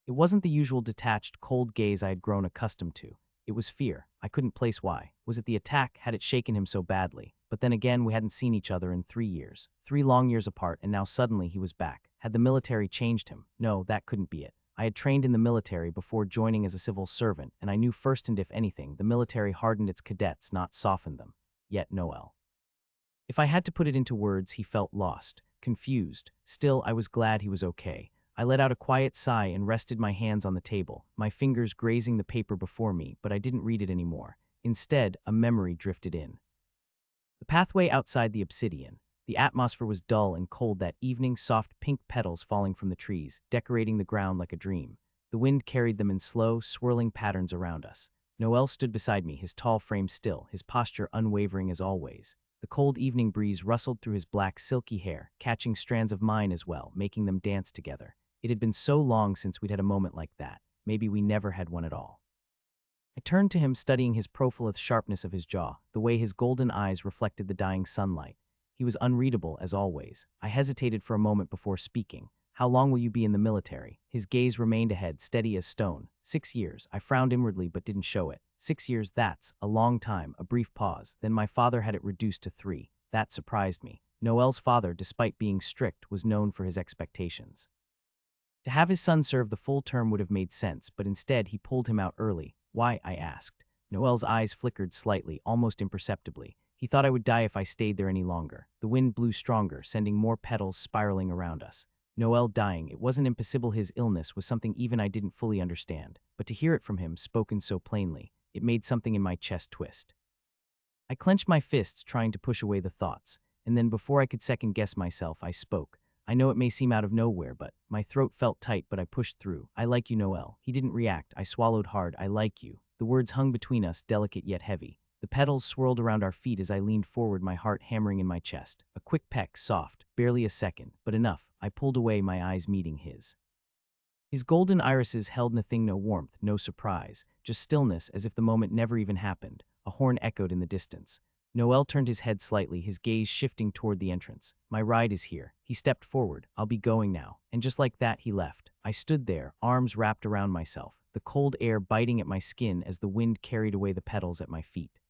It wasn't the usual detached, cold gaze I had grown accustomed to. It was fear. I couldn't place why. Was it the attack? Had it shaken him so badly? But then again, we hadn't seen each other in 3 years. 3 long years apart, and now suddenly he was back. Had the military changed him? No, that couldn't be it. I had trained in the military before joining as a civil servant, and I knew first and if anything, the military hardened its cadets, not softened them. Yet Noel. If I had to put it into words, he felt lost, confused. Still, I was glad he was okay. I let out a quiet sigh and rested my hands on the table, my fingers grazing the paper before me, but I didn't read it anymore. Instead, a memory drifted in. The pathway outside the obsidian. The atmosphere was dull and cold that evening, soft pink petals falling from the trees, decorating the ground like a dream. The wind carried them in slow, swirling patterns around us. Noel stood beside me, his tall frame still, his posture unwavering as always. The cold evening breeze rustled through his black, silky hair, catching strands of mine as well, making them dance together. It had been so long since we'd had a moment like that. Maybe we never had one at all. I turned to him, studying his profile, the sharpness of his jaw, the way his golden eyes reflected the dying sunlight. He was unreadable, as always. I hesitated for a moment before speaking. "How long will you be in the military?" His gaze remained ahead, steady as stone. 6 years. I frowned inwardly but didn't show it. 6 years, that's a long time. A brief pause. Then my father had it reduced to 3. That surprised me. Noel's father, despite being strict, was known for his expectations. To have his son serve the full term would have made sense, but instead he pulled him out early. Why? I asked. Noel's eyes flickered slightly, almost imperceptibly. He thought I would die if I stayed there any longer. The wind blew stronger, sending more petals spiraling around us. Noel dying, it wasn't impossible his illness was something even I didn't fully understand. But to hear it from him, spoken so plainly, it made something in my chest twist. I clenched my fists, trying to push away the thoughts, and then before I could second-guess myself, I spoke. I know it may seem out of nowhere, but my throat felt tight, but I pushed through. I like you, Noel. He didn't react. I swallowed hard. I like you. The words hung between us, delicate yet heavy. The petals swirled around our feet as I leaned forward, my heart hammering in my chest. A quick peck, soft, barely a second, but enough. I pulled away, my eyes meeting his. His golden irises held nothing, no warmth, no surprise, just stillness, as if the moment never even happened. A horn echoed in the distance. Noel turned his head slightly, his gaze shifting toward the entrance. My ride is here. He stepped forward. I'll be going now. And just like that, he left. I stood there, arms wrapped around myself, the cold air biting at my skin as the wind carried away the petals at my feet.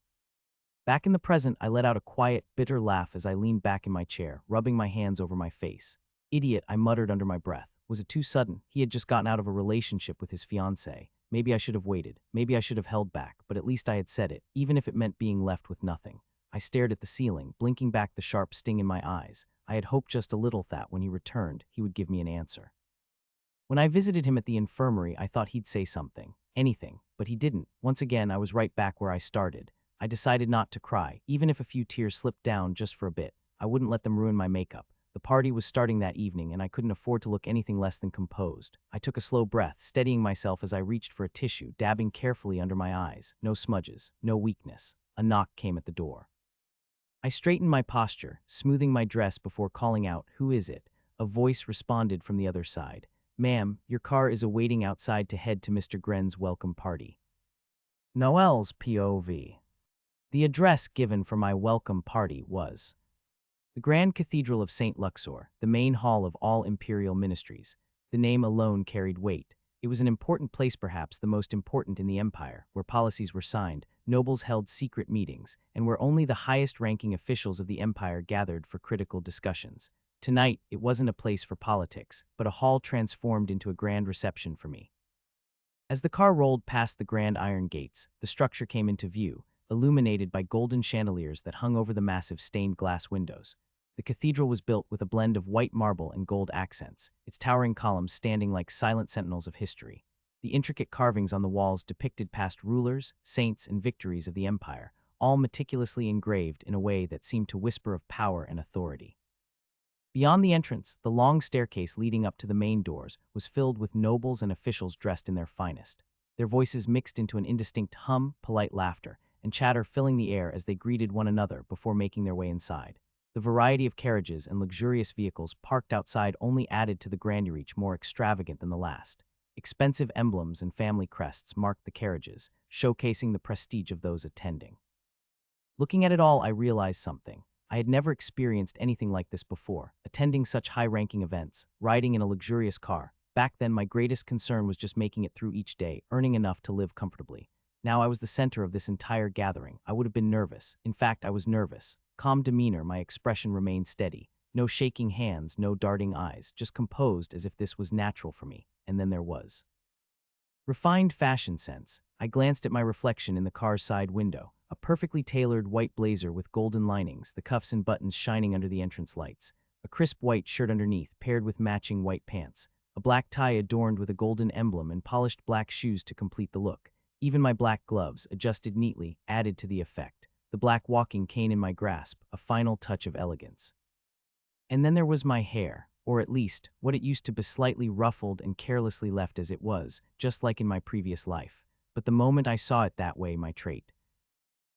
Back in the present, I let out a quiet, bitter laugh as I leaned back in my chair, rubbing my hands over my face. Idiot, I muttered under my breath. Was it too sudden? He had just gotten out of a relationship with his fiancée. Maybe I should have waited. Maybe I should have held back, but at least I had said it, even if it meant being left with nothing. I stared at the ceiling, blinking back the sharp sting in my eyes. I had hoped just a little that when he returned, he would give me an answer. When I visited him at the infirmary, I thought he'd say something, anything, but he didn't. Once again, I was right back where I started. I decided not to cry, even if a few tears slipped down just for a bit. I wouldn't let them ruin my makeup. The party was starting that evening, and I couldn't afford to look anything less than composed. I took a slow breath, steadying myself as I reached for a tissue, dabbing carefully under my eyes. No smudges, no weakness. A knock came at the door. I straightened my posture, smoothing my dress before calling out, "Who is it?" A voice responded from the other side. "Ma'am, your car is awaiting outside to head to Mr. Gren's welcome party." Noel's POV. The address given for my welcome party was the Grand Cathedral of St. Luxor, the main hall of all imperial ministries. The name alone carried weight. It was an important place, perhaps the most important in the empire, where policies were signed, nobles held secret meetings, and where only the highest-ranking officials of the empire gathered for critical discussions. Tonight, it wasn't a place for politics, but a hall transformed into a grand reception for me. As the car rolled past the grand iron gates, the structure came into view, illuminated by golden chandeliers that hung over the massive stained glass windows. The cathedral was built with a blend of white marble and gold accents, its towering columns standing like silent sentinels of history. The intricate carvings on the walls depicted past rulers, saints, and victories of the empire, all meticulously engraved in a way that seemed to whisper of power and authority. Beyond the entrance, the long staircase leading up to the main doors was filled with nobles and officials dressed in their finest. Their voices mixed into an indistinct hum, polite laughter, and chatter filling the air as they greeted one another before making their way inside. The variety of carriages and luxurious vehicles parked outside only added to the grandeur, each more extravagant than the last. Expensive emblems and family crests marked the carriages, showcasing the prestige of those attending. Looking at it all, I realized something. I had never experienced anything like this before, attending such high-ranking events, riding in a luxurious car. Back then, my greatest concern was just making it through each day, earning enough to live comfortably. Now I was the center of this entire gathering. I would have been nervous. In fact, I was nervous. Calm demeanor, my expression remained steady. No shaking hands, no darting eyes, just composed as if this was natural for me. And then there was refined fashion sense. I glanced at my reflection in the car's side window. A perfectly tailored white blazer with golden linings, the cuffs and buttons shining under the entrance lights. A crisp white shirt underneath, paired with matching white pants. A black tie adorned with a golden emblem and polished black shoes to complete the look. Even my black gloves, adjusted neatly, added to the effect. The black walking cane in my grasp, a final touch of elegance. And then there was my hair, or at least, what it used to be, slightly ruffled and carelessly left as it was, just like in my previous life. But the moment I saw it that way, my trait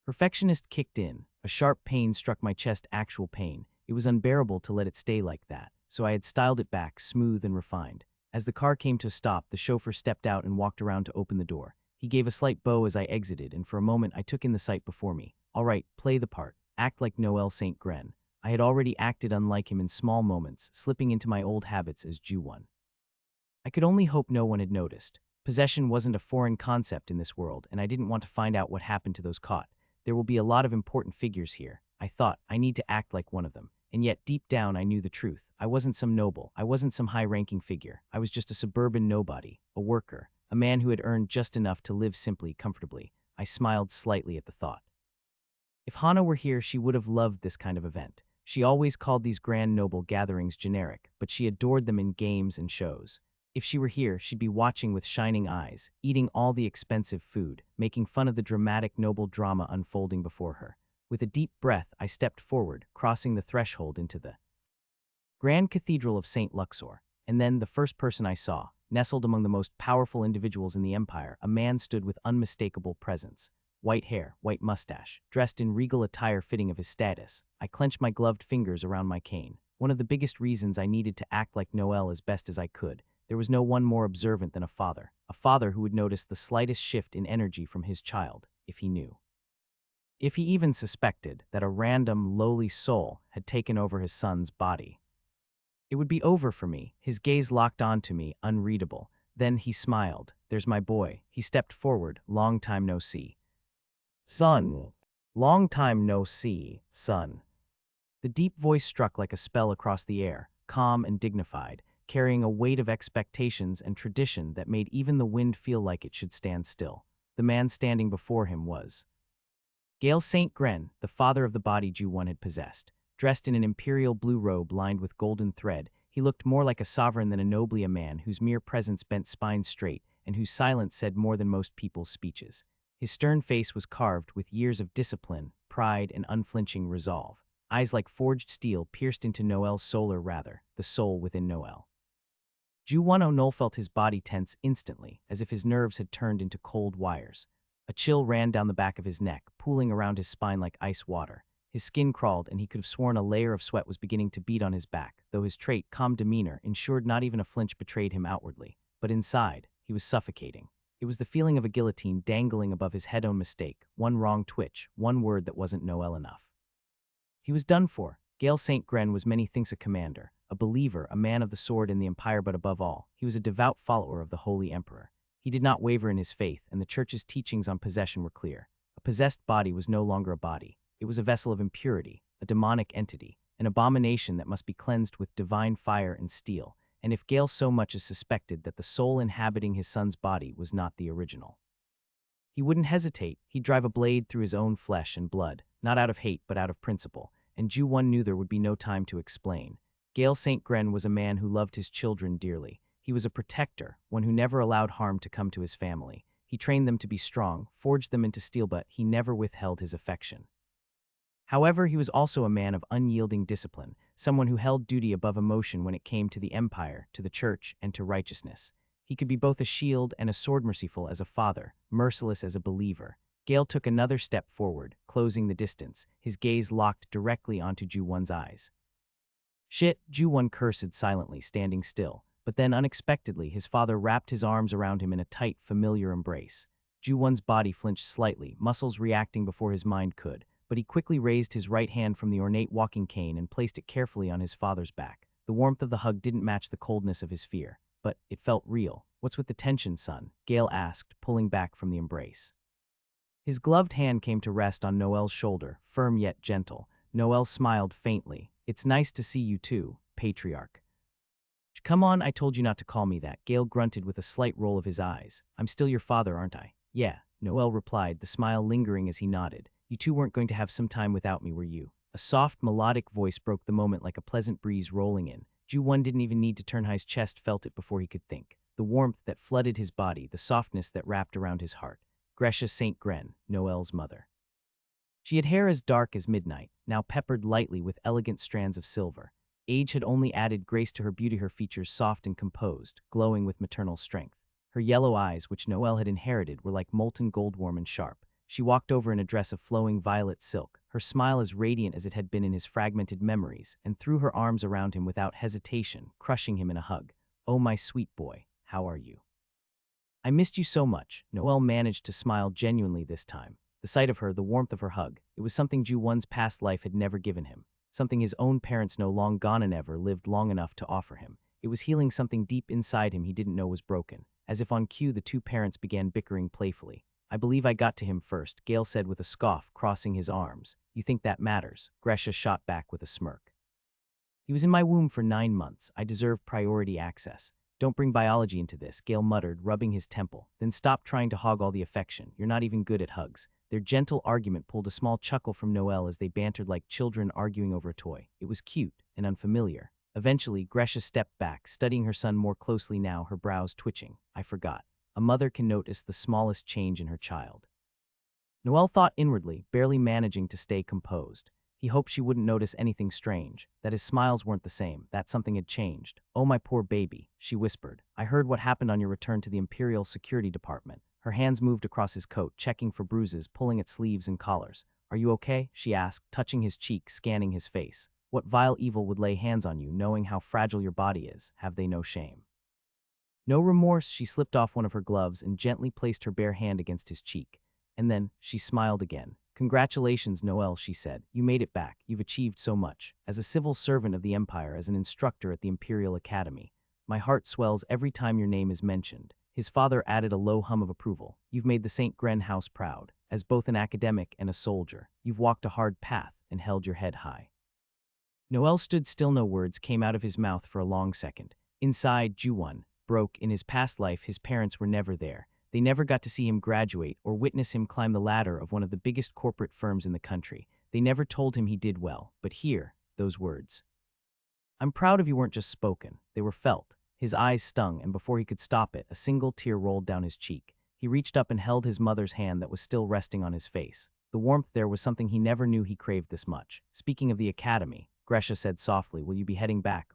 perfectionist kicked in. A sharp pain struck my chest, actual pain. It was unbearable to let it stay like that, so I had styled it back, smooth and refined. As the car came to a stop, the chauffeur stepped out and walked around to open the door. He gave a slight bow as I exited, and for a moment I took in the sight before me. All right, play the part. Act like Noel St. Gren. I had already acted unlike him in small moments, slipping into my old habits as Jew one. I could only hope no one had noticed. Possession wasn't a foreign concept in this world, and I didn't want to find out what happened to those caught. There will be a lot of important figures here. I thought, I need to act like one of them. And yet, deep down, I knew the truth. I wasn't some noble. I wasn't some high-ranking figure. I was just a suburban nobody, a worker, a man who had earned just enough to live simply, comfortably. I smiled slightly at the thought. If Hana were here, she would have loved this kind of event. She always called these grand noble gatherings generic, but she adored them in games and shows. If she were here, she'd be watching with shining eyes, eating all the expensive food, making fun of the dramatic noble drama unfolding before her. With a deep breath, I stepped forward, crossing the threshold into the Grand Cathedral of St. Luxor. And then the first person I saw, nestled among the most powerful individuals in the empire, a man stood with unmistakable presence. White hair, white mustache, dressed in regal attire fitting of his status. I clenched my gloved fingers around my cane. One of the biggest reasons I needed to act like Noel as best as I could. There was no one more observant than a father who would notice the slightest shift in energy from his child, if he knew. If he even suspected that a random, lowly soul had taken over his son's body. It would be over for me. His gaze locked onto me, unreadable. Then he smiled. There's my boy. He stepped forward. Long time no see. Son. Long time no see, son. The deep voice struck like a spell across the air, calm and dignified, carrying a weight of expectations and tradition that made even the wind feel like it should stand still. The man standing before him was Gale St. Gren, the father of the body Ju-1 had possessed. Dressed in an imperial blue robe lined with golden thread, he looked more like a sovereign than a nobly a man whose mere presence bent spines straight and whose silence said more than most people's speeches. His stern face was carved with years of discipline, pride, and unflinching resolve. Eyes like forged steel pierced into Noel's soul, or rather, the soul within Noel. Ju-1 felt his body tense instantly, as if his nerves had turned into cold wires. A chill ran down the back of his neck, pooling around his spine like ice water. His skin crawled, and he could have sworn a layer of sweat was beginning to bead on his back, though his calm demeanor ensured not even a flinch betrayed him outwardly. But inside, he was suffocating. It was the feeling of a guillotine dangling above his head. Mistake, one wrong twitch, one word that wasn't Noel enough. He was done for. Gale St. Gren was many things: a commander, a believer, a man of the sword in the empire, but above all, he was a devout follower of the Holy Emperor. He did not waver in his faith, and the Church's teachings on possession were clear. A possessed body was no longer a body. It was a vessel of impurity, a demonic entity, an abomination that must be cleansed with divine fire and steel. And if Gale so much as suspected that the soul inhabiting his son's body was not the original, he wouldn't hesitate. He'd drive a blade through his own flesh and blood, not out of hate but out of principle. And Ju-1 knew there would be no time to explain. Gale St. Gren was a man who loved his children dearly. He was a protector, one who never allowed harm to come to his family. He trained them to be strong, forged them into steel, but he never withheld his affection. However, he was also a man of unyielding discipline, someone who held duty above emotion when it came to the empire, to the church, and to righteousness. He could be both a shield and a sword, merciful as a father, merciless as a believer. Gale took another step forward, closing the distance, his gaze locked directly onto Ju-1's eyes. Shit, Ju-1 cursed silently, standing still. But then, unexpectedly, his father wrapped his arms around him in a tight, familiar embrace. Ju-1's body flinched slightly, muscles reacting before his mind could. But he quickly raised his right hand from the ornate walking cane and placed it carefully on his father's back. The warmth of the hug didn't match the coldness of his fear, but it felt real. What's with the tension, son? Gale asked, pulling back from the embrace. His gloved hand came to rest on Noel's shoulder, firm yet gentle. Noel smiled faintly. It's nice to see you too, patriarch. Come on, I told you not to call me that. Gale grunted with a slight roll of his eyes. I'm still your father, aren't I? Yeah, Noel replied, the smile lingering as he nodded. You two weren't going to have some time without me, were you? A soft, melodic voice broke the moment like a pleasant breeze rolling in. Ju-1 didn't even need to turn. His chest felt it before he could think. The warmth that flooded his body, the softness that wrapped around his heart. Gresha St. Gren, Noel's mother. She had hair as dark as midnight, now peppered lightly with elegant strands of silver. Age had only added grace to her beauty, her features soft and composed, glowing with maternal strength. Her yellow eyes, which Noel had inherited, were like molten gold, warm and sharp. She walked over in a dress of flowing violet silk, her smile as radiant as it had been in his fragmented memories, and threw her arms around him without hesitation, crushing him in a hug. Oh, my sweet boy, how are you? I missed you so much. Noel managed to smile genuinely this time. The sight of her, the warmth of her hug, it was something Ju-1's past life had never given him, something his own parents, no long gone and ever lived long enough to offer him. It was healing something deep inside him he didn't know was broken. As if on cue, the two parents began bickering playfully. I believe I got to him first, Gale said with a scoff, crossing his arms. You think that matters? Gresha shot back with a smirk. He was in my womb for 9 months. I deserve priority access. Don't bring biology into this, Gale muttered, rubbing his temple. Then stop trying to hog all the affection. You're not even good at hugs. Their gentle argument pulled a small chuckle from Noelle as they bantered like children arguing over a toy. It was cute and unfamiliar. Eventually, Gresha stepped back, studying her son more closely now, her brows twitching. I forgot. A mother can notice the smallest change in her child. Noelle thought inwardly, barely managing to stay composed. He hoped she wouldn't notice anything strange, that his smiles weren't the same, that something had changed. Oh, my poor baby, she whispered. I heard what happened on your return to the Imperial Security Department. Her hands moved across his coat, checking for bruises, pulling at sleeves and collars. Are you okay? She asked, touching his cheek, scanning his face. What vile evil would lay hands on you, knowing how fragile your body is? Have they no shame? No remorse. She slipped off one of her gloves and gently placed her bare hand against his cheek. And then, she smiled again. Congratulations, Noelle, she said. You made it back. You've achieved so much. As a civil servant of the Empire, as an instructor at the Imperial Academy. My heart swells every time your name is mentioned. His father added a low hum of approval. You've made the St. Gren house proud. As both an academic and a soldier, you've walked a hard path and held your head high. Noelle stood still. No words came out of his mouth for a long second. Inside, Juwon broke. In his past life, his parents were never there. They never got to see him graduate or witness him climb the ladder of one of the biggest corporate firms in the country. They never told him he did well. But here, those words. I'm proud of you weren't just spoken. They were felt. His eyes stung, and before he could stop it, a single tear rolled down his cheek. He reached up and held his mother's hand that was still resting on his face. The warmth there was something he never knew he craved this much. Speaking of the academy, Gresha said softly, will you be heading back?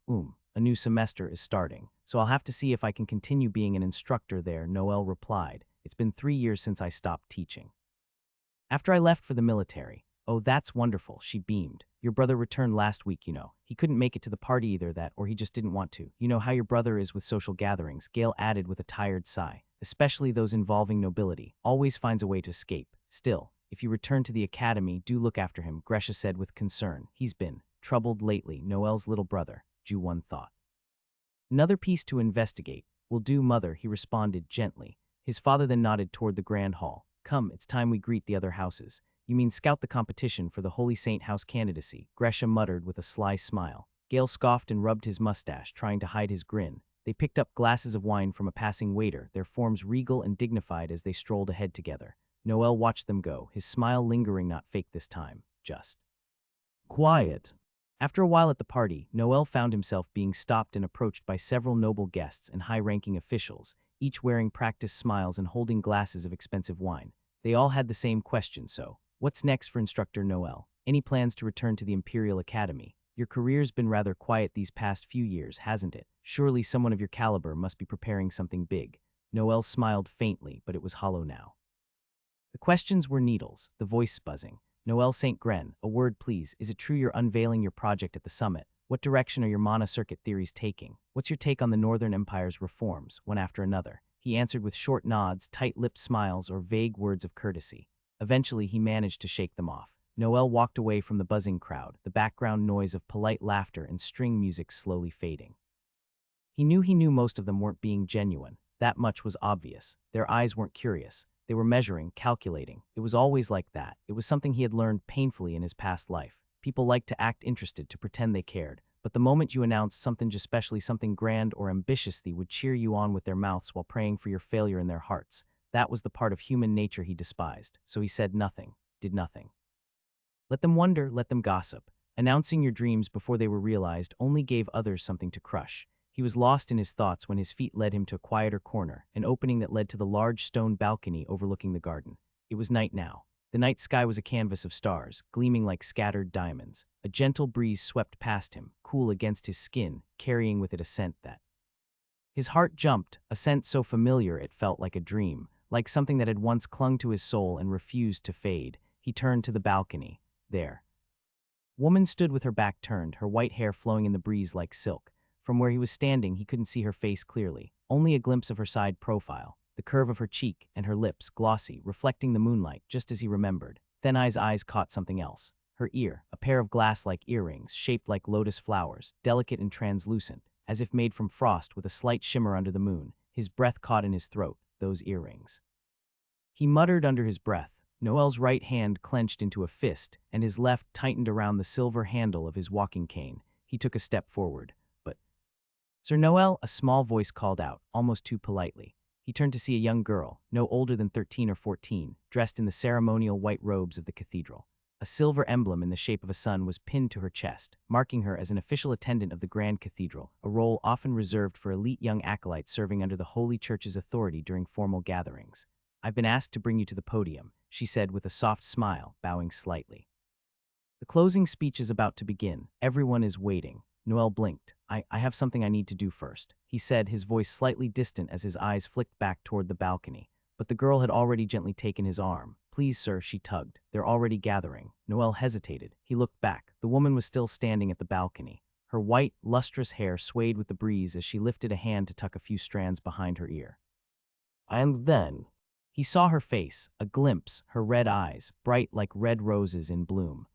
A new semester is starting, so I'll have to see if I can continue being an instructor there, Noelle replied. It's been 3 years since I stopped teaching. After I left for the military. Oh, that's wonderful, she beamed. Your brother returned last week, you know. He couldn't make it to the party either, that, or he just didn't want to. You know how your brother is with social gatherings, Gale added with a tired sigh. Especially those involving nobility, always finds a way to escape. Still, if you return to the academy, do look after him, Gresha said with concern. He's been troubled lately, Noelle's little brother, Juwon thought. Another piece to investigate. Will do, mother, he responded gently. His father then nodded toward the grand hall. Come, it's time we greet the other houses. You mean scout the competition for the Holy Saint House candidacy, Gresha muttered with a sly smile. Gale scoffed and rubbed his mustache, trying to hide his grin. They picked up glasses of wine from a passing waiter, their forms regal and dignified as they strolled ahead together. Noelle watched them go, his smile lingering, not fake this time, just quiet. After a while at the party, Noelle found himself being stopped and approached by several noble guests and high-ranking officials, each wearing practiced smiles and holding glasses of expensive wine. They all had the same question, so, what's next for Instructor Noelle? Any plans to return to the Imperial Academy? Your career's been rather quiet these past few years, hasn't it? Surely someone of your caliber must be preparing something big. Noelle smiled faintly, but it was hollow now. The questions were needles, the voice buzzing. Noelle St. Gren, a word please. Is it true you're unveiling your project at the summit? What direction are your mana circuit theories taking? What's your take on the Northern Empire's reforms, one after another? He answered with short nods, tight-lipped smiles, or vague words of courtesy. Eventually, he managed to shake them off. Noelle walked away from the buzzing crowd, the background noise of polite laughter and string music slowly fading. He knew most of them weren't being genuine. That much was obvious. Their eyes weren't curious. They were measuring, calculating. It was always like that. It was something he had learned painfully in his past life. People liked to act interested, to pretend they cared. But the moment you announced something, especially something grand or ambitious, they would cheer you on with their mouths while praying for your failure in their hearts. That was the part of human nature he despised. So he said nothing, did nothing. Let them wonder, let them gossip. Announcing your dreams before they were realized only gave others something to crush. He was lost in his thoughts when his feet led him to a quieter corner, an opening that led to the large stone balcony overlooking the garden. It was night now. The night sky was a canvas of stars, gleaming like scattered diamonds. A gentle breeze swept past him, cool against his skin, carrying with it a scent that... His heart jumped, a scent so familiar it felt like a dream, like something that had once clung to his soul and refused to fade. He turned to the balcony. There. Woman stood with her back turned, her white hair flowing in the breeze like silk. From where he was standing, he couldn't see her face clearly, only a glimpse of her side profile, the curve of her cheek and her lips, glossy, reflecting the moonlight, just as he remembered. Thin-Eye's eyes caught something else. Her ear, a pair of glass-like earrings, shaped like lotus flowers, delicate and translucent, as if made from frost with a slight shimmer under the moon. His breath caught in his throat, those earrings. He muttered under his breath. Noelle's right hand clenched into a fist, and his left tightened around the silver handle of his walking cane. He took a step forward. Sir Noel, a small voice called out, almost too politely. He turned to see a young girl, no older than 13 or 14, dressed in the ceremonial white robes of the cathedral. A silver emblem in the shape of a sun was pinned to her chest, marking her as an official attendant of the Grand Cathedral, a role often reserved for elite young acolytes serving under the Holy Church's authority during formal gatherings. "I've been asked to bring you to the podium," she said with a soft smile, bowing slightly. The closing speech is about to begin. Everyone is waiting. Noel blinked. I have something I need to do first," he said, his voice slightly distant as his eyes flicked back toward the balcony. But the girl had already gently taken his arm. "Please, sir," she tugged. "They're already gathering." Noel hesitated. He looked back. The woman was still standing at the balcony. Her white, lustrous hair swayed with the breeze as she lifted a hand to tuck a few strands behind her ear. And then he saw her face, a glimpse, her red eyes, bright like red roses in bloom.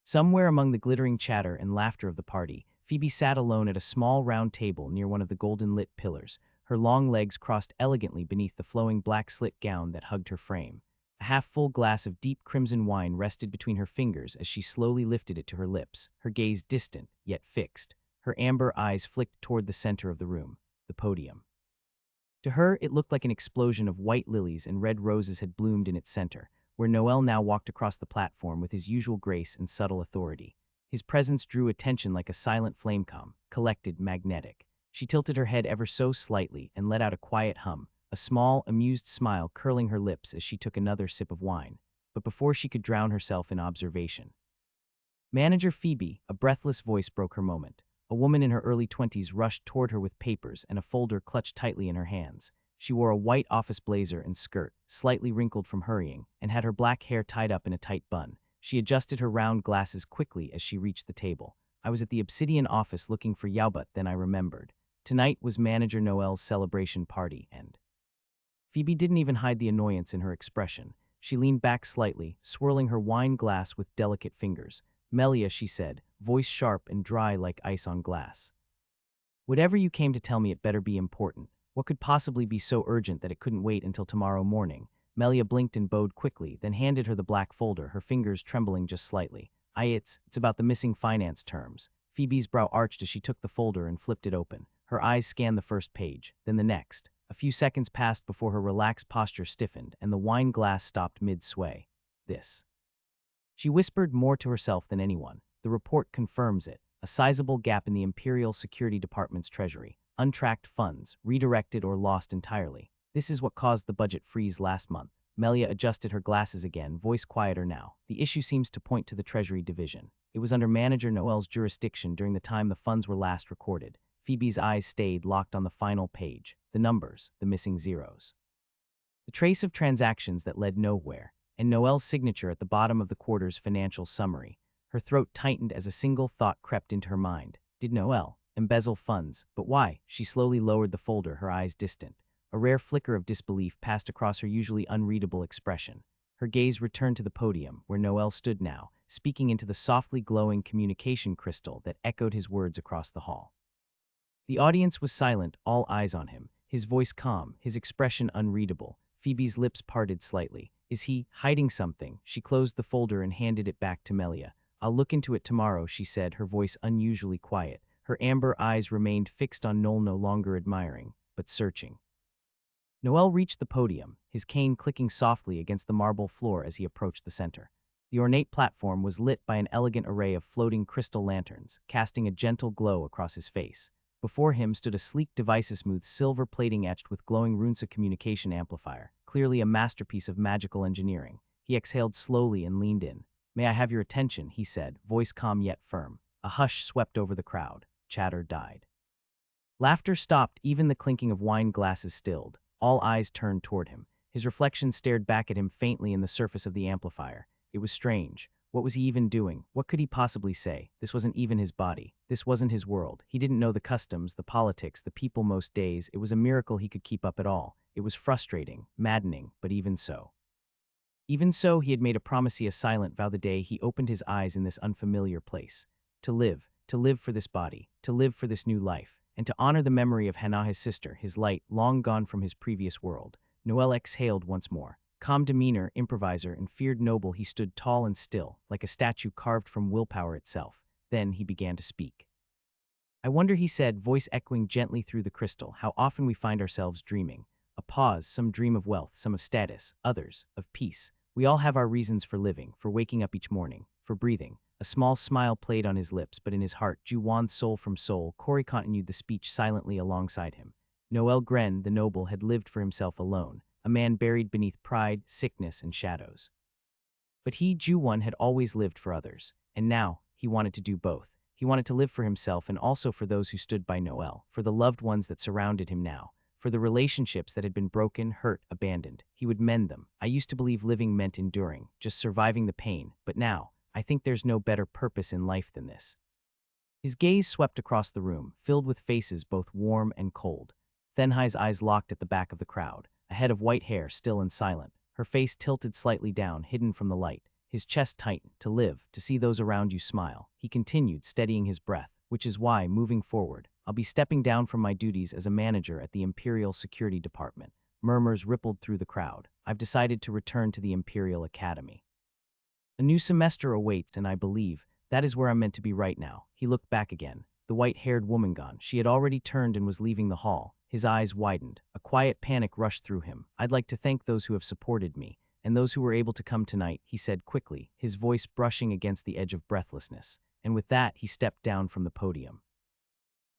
Somewhere among the glittering chatter and laughter of the party, Phoebe sat alone at a small round table near one of the golden-lit pillars, her long legs crossed elegantly beneath the flowing black slit gown that hugged her frame. A half-full glass of deep crimson wine rested between her fingers as she slowly lifted it to her lips, her gaze distant, yet fixed. Her amber eyes flicked toward the center of the room, the podium. To her, it looked like an explosion of white lilies and red roses had bloomed in its center, where Noel now walked across the platform with his usual grace and subtle authority. His presence drew attention like a silent flamecom, collected, magnetic. She tilted her head ever so slightly and let out a quiet hum, a small, amused smile curling her lips as she took another sip of wine. But before she could drown herself in observation, "Manager Phoebe," a breathless voice broke her moment. A woman in her early 20s rushed toward her with papers and a folder clutched tightly in her hands. She wore a white office blazer and skirt, slightly wrinkled from hurrying, and had her black hair tied up in a tight bun. She adjusted her round glasses quickly as she reached the table. "I was at the Obsidian office looking for Yaubut, then I remembered. Tonight was Manager Noel's celebration party, and—" Phoebe didn't even hide the annoyance in her expression. She leaned back slightly, swirling her wine glass with delicate fingers. "Melia," she said, voice sharp and dry like ice on glass. "Whatever you came to tell me, it better be important. What could possibly be so urgent that it couldn't wait until tomorrow morning?" Melia blinked and bowed quickly, then handed her the black folder, her fingers trembling just slightly. It's about the missing finance terms." Phoebe's brow arched as she took the folder and flipped it open. Her eyes scanned the first page, then the next. A few seconds passed before her relaxed posture stiffened, and the wine glass stopped mid-sway. "This," she whispered more to herself than anyone. "The report confirms it. A sizable gap in the Imperial Security Department's treasury. Untracked funds, redirected or lost entirely. This is what caused the budget freeze last month." Melia adjusted her glasses again, voice quieter now. "The issue seems to point to the Treasury Division. It was under Manager Noel's jurisdiction during the time the funds were last recorded." Phoebe's eyes stayed locked on the final page. The numbers, the missing zeros. The trace of transactions that led nowhere, and Noel's signature at the bottom of the quarter's financial summary. Her throat tightened as a single thought crept into her mind. Did Noel embezzle funds? But why? She slowly lowered the folder, her eyes distant. A rare flicker of disbelief passed across her usually unreadable expression. Her gaze returned to the podium, where Noel stood now, speaking into the softly glowing communication crystal that echoed his words across the hall. The audience was silent, all eyes on him, his voice calm, his expression unreadable. Phoebe's lips parted slightly. "Is he hiding something?" She closed the folder and handed it back to Melia. "I'll look into it tomorrow," she said, her voice unusually quiet. Her amber eyes remained fixed on Noel, no longer admiring, but searching. Noel reached the podium, his cane clicking softly against the marble floor as he approached the center. The ornate platform was lit by an elegant array of floating crystal lanterns, casting a gentle glow across his face. Before him stood a sleek device, smooth silver plating etched with glowing runes, a communication amplifier, clearly a masterpiece of magical engineering. He exhaled slowly and leaned in. "May I have your attention?" he said, voice calm yet firm. A hush swept over the crowd. Chatter died. Laughter stopped, even the clinking of wine glasses stilled. All eyes turned toward him. His reflection stared back at him faintly in the surface of the amplifier. It was strange. What was he even doing? What could he possibly say? This wasn't even his body. This wasn't his world. He didn't know the customs, the politics, the people most days. It was a miracle he could keep up at all. It was frustrating, maddening, but even so. Even so, he had made a promise, a silent vow the day he opened his eyes in this unfamiliar place. To live for this body, to live for this new life, and to honor the memory of Hannah, his sister, his light, long gone from his previous world. Noel exhaled once more. Calm demeanor, improviser, and feared noble, he stood tall and still, like a statue carved from willpower itself. Then he began to speak. I wonder, he said, voice echoing gently through the crystal, how often we find ourselves dreaming. A pause, some dream of wealth, some of status, others of peace. We all have our reasons for living, for waking up each morning, for breathing. A small smile played on his lips, but in his heart, Ju-Wan's soul from soul, Corey continued the speech silently alongside him. Noel Gren, the noble, had lived for himself alone, a man buried beneath pride, sickness, and shadows. But he, Ju-Wan, had always lived for others, and now he wanted to do both. He wanted to live for himself and also for those who stood by Noel, for the loved ones that surrounded him now, for the relationships that had been broken, hurt, abandoned. He would mend them. I used to believe living meant enduring, just surviving the pain, but now, I think there's no better purpose in life than this. His gaze swept across the room, filled with faces both warm and cold. Thenhai's eyes locked at the back of the crowd, a head of white hair, still and silent, her face tilted slightly down, hidden from the light. His chest tightened. To live, to see those around you smile. He continued, steadying his breath, which is why, moving forward, I'll be stepping down from my duties as a manager at the Imperial Security Department. Murmurs rippled through the crowd. I've decided to return to the Imperial Academy. A new semester awaits, and I believe that is where I'm meant to be right now. He looked back again. The white-haired woman gone. She had already turned and was leaving the hall. His eyes widened. A quiet panic rushed through him. I'd like to thank those who have supported me, and those who were able to come tonight, he said quickly, his voice brushing against the edge of breathlessness. And with that, he stepped down from the podium.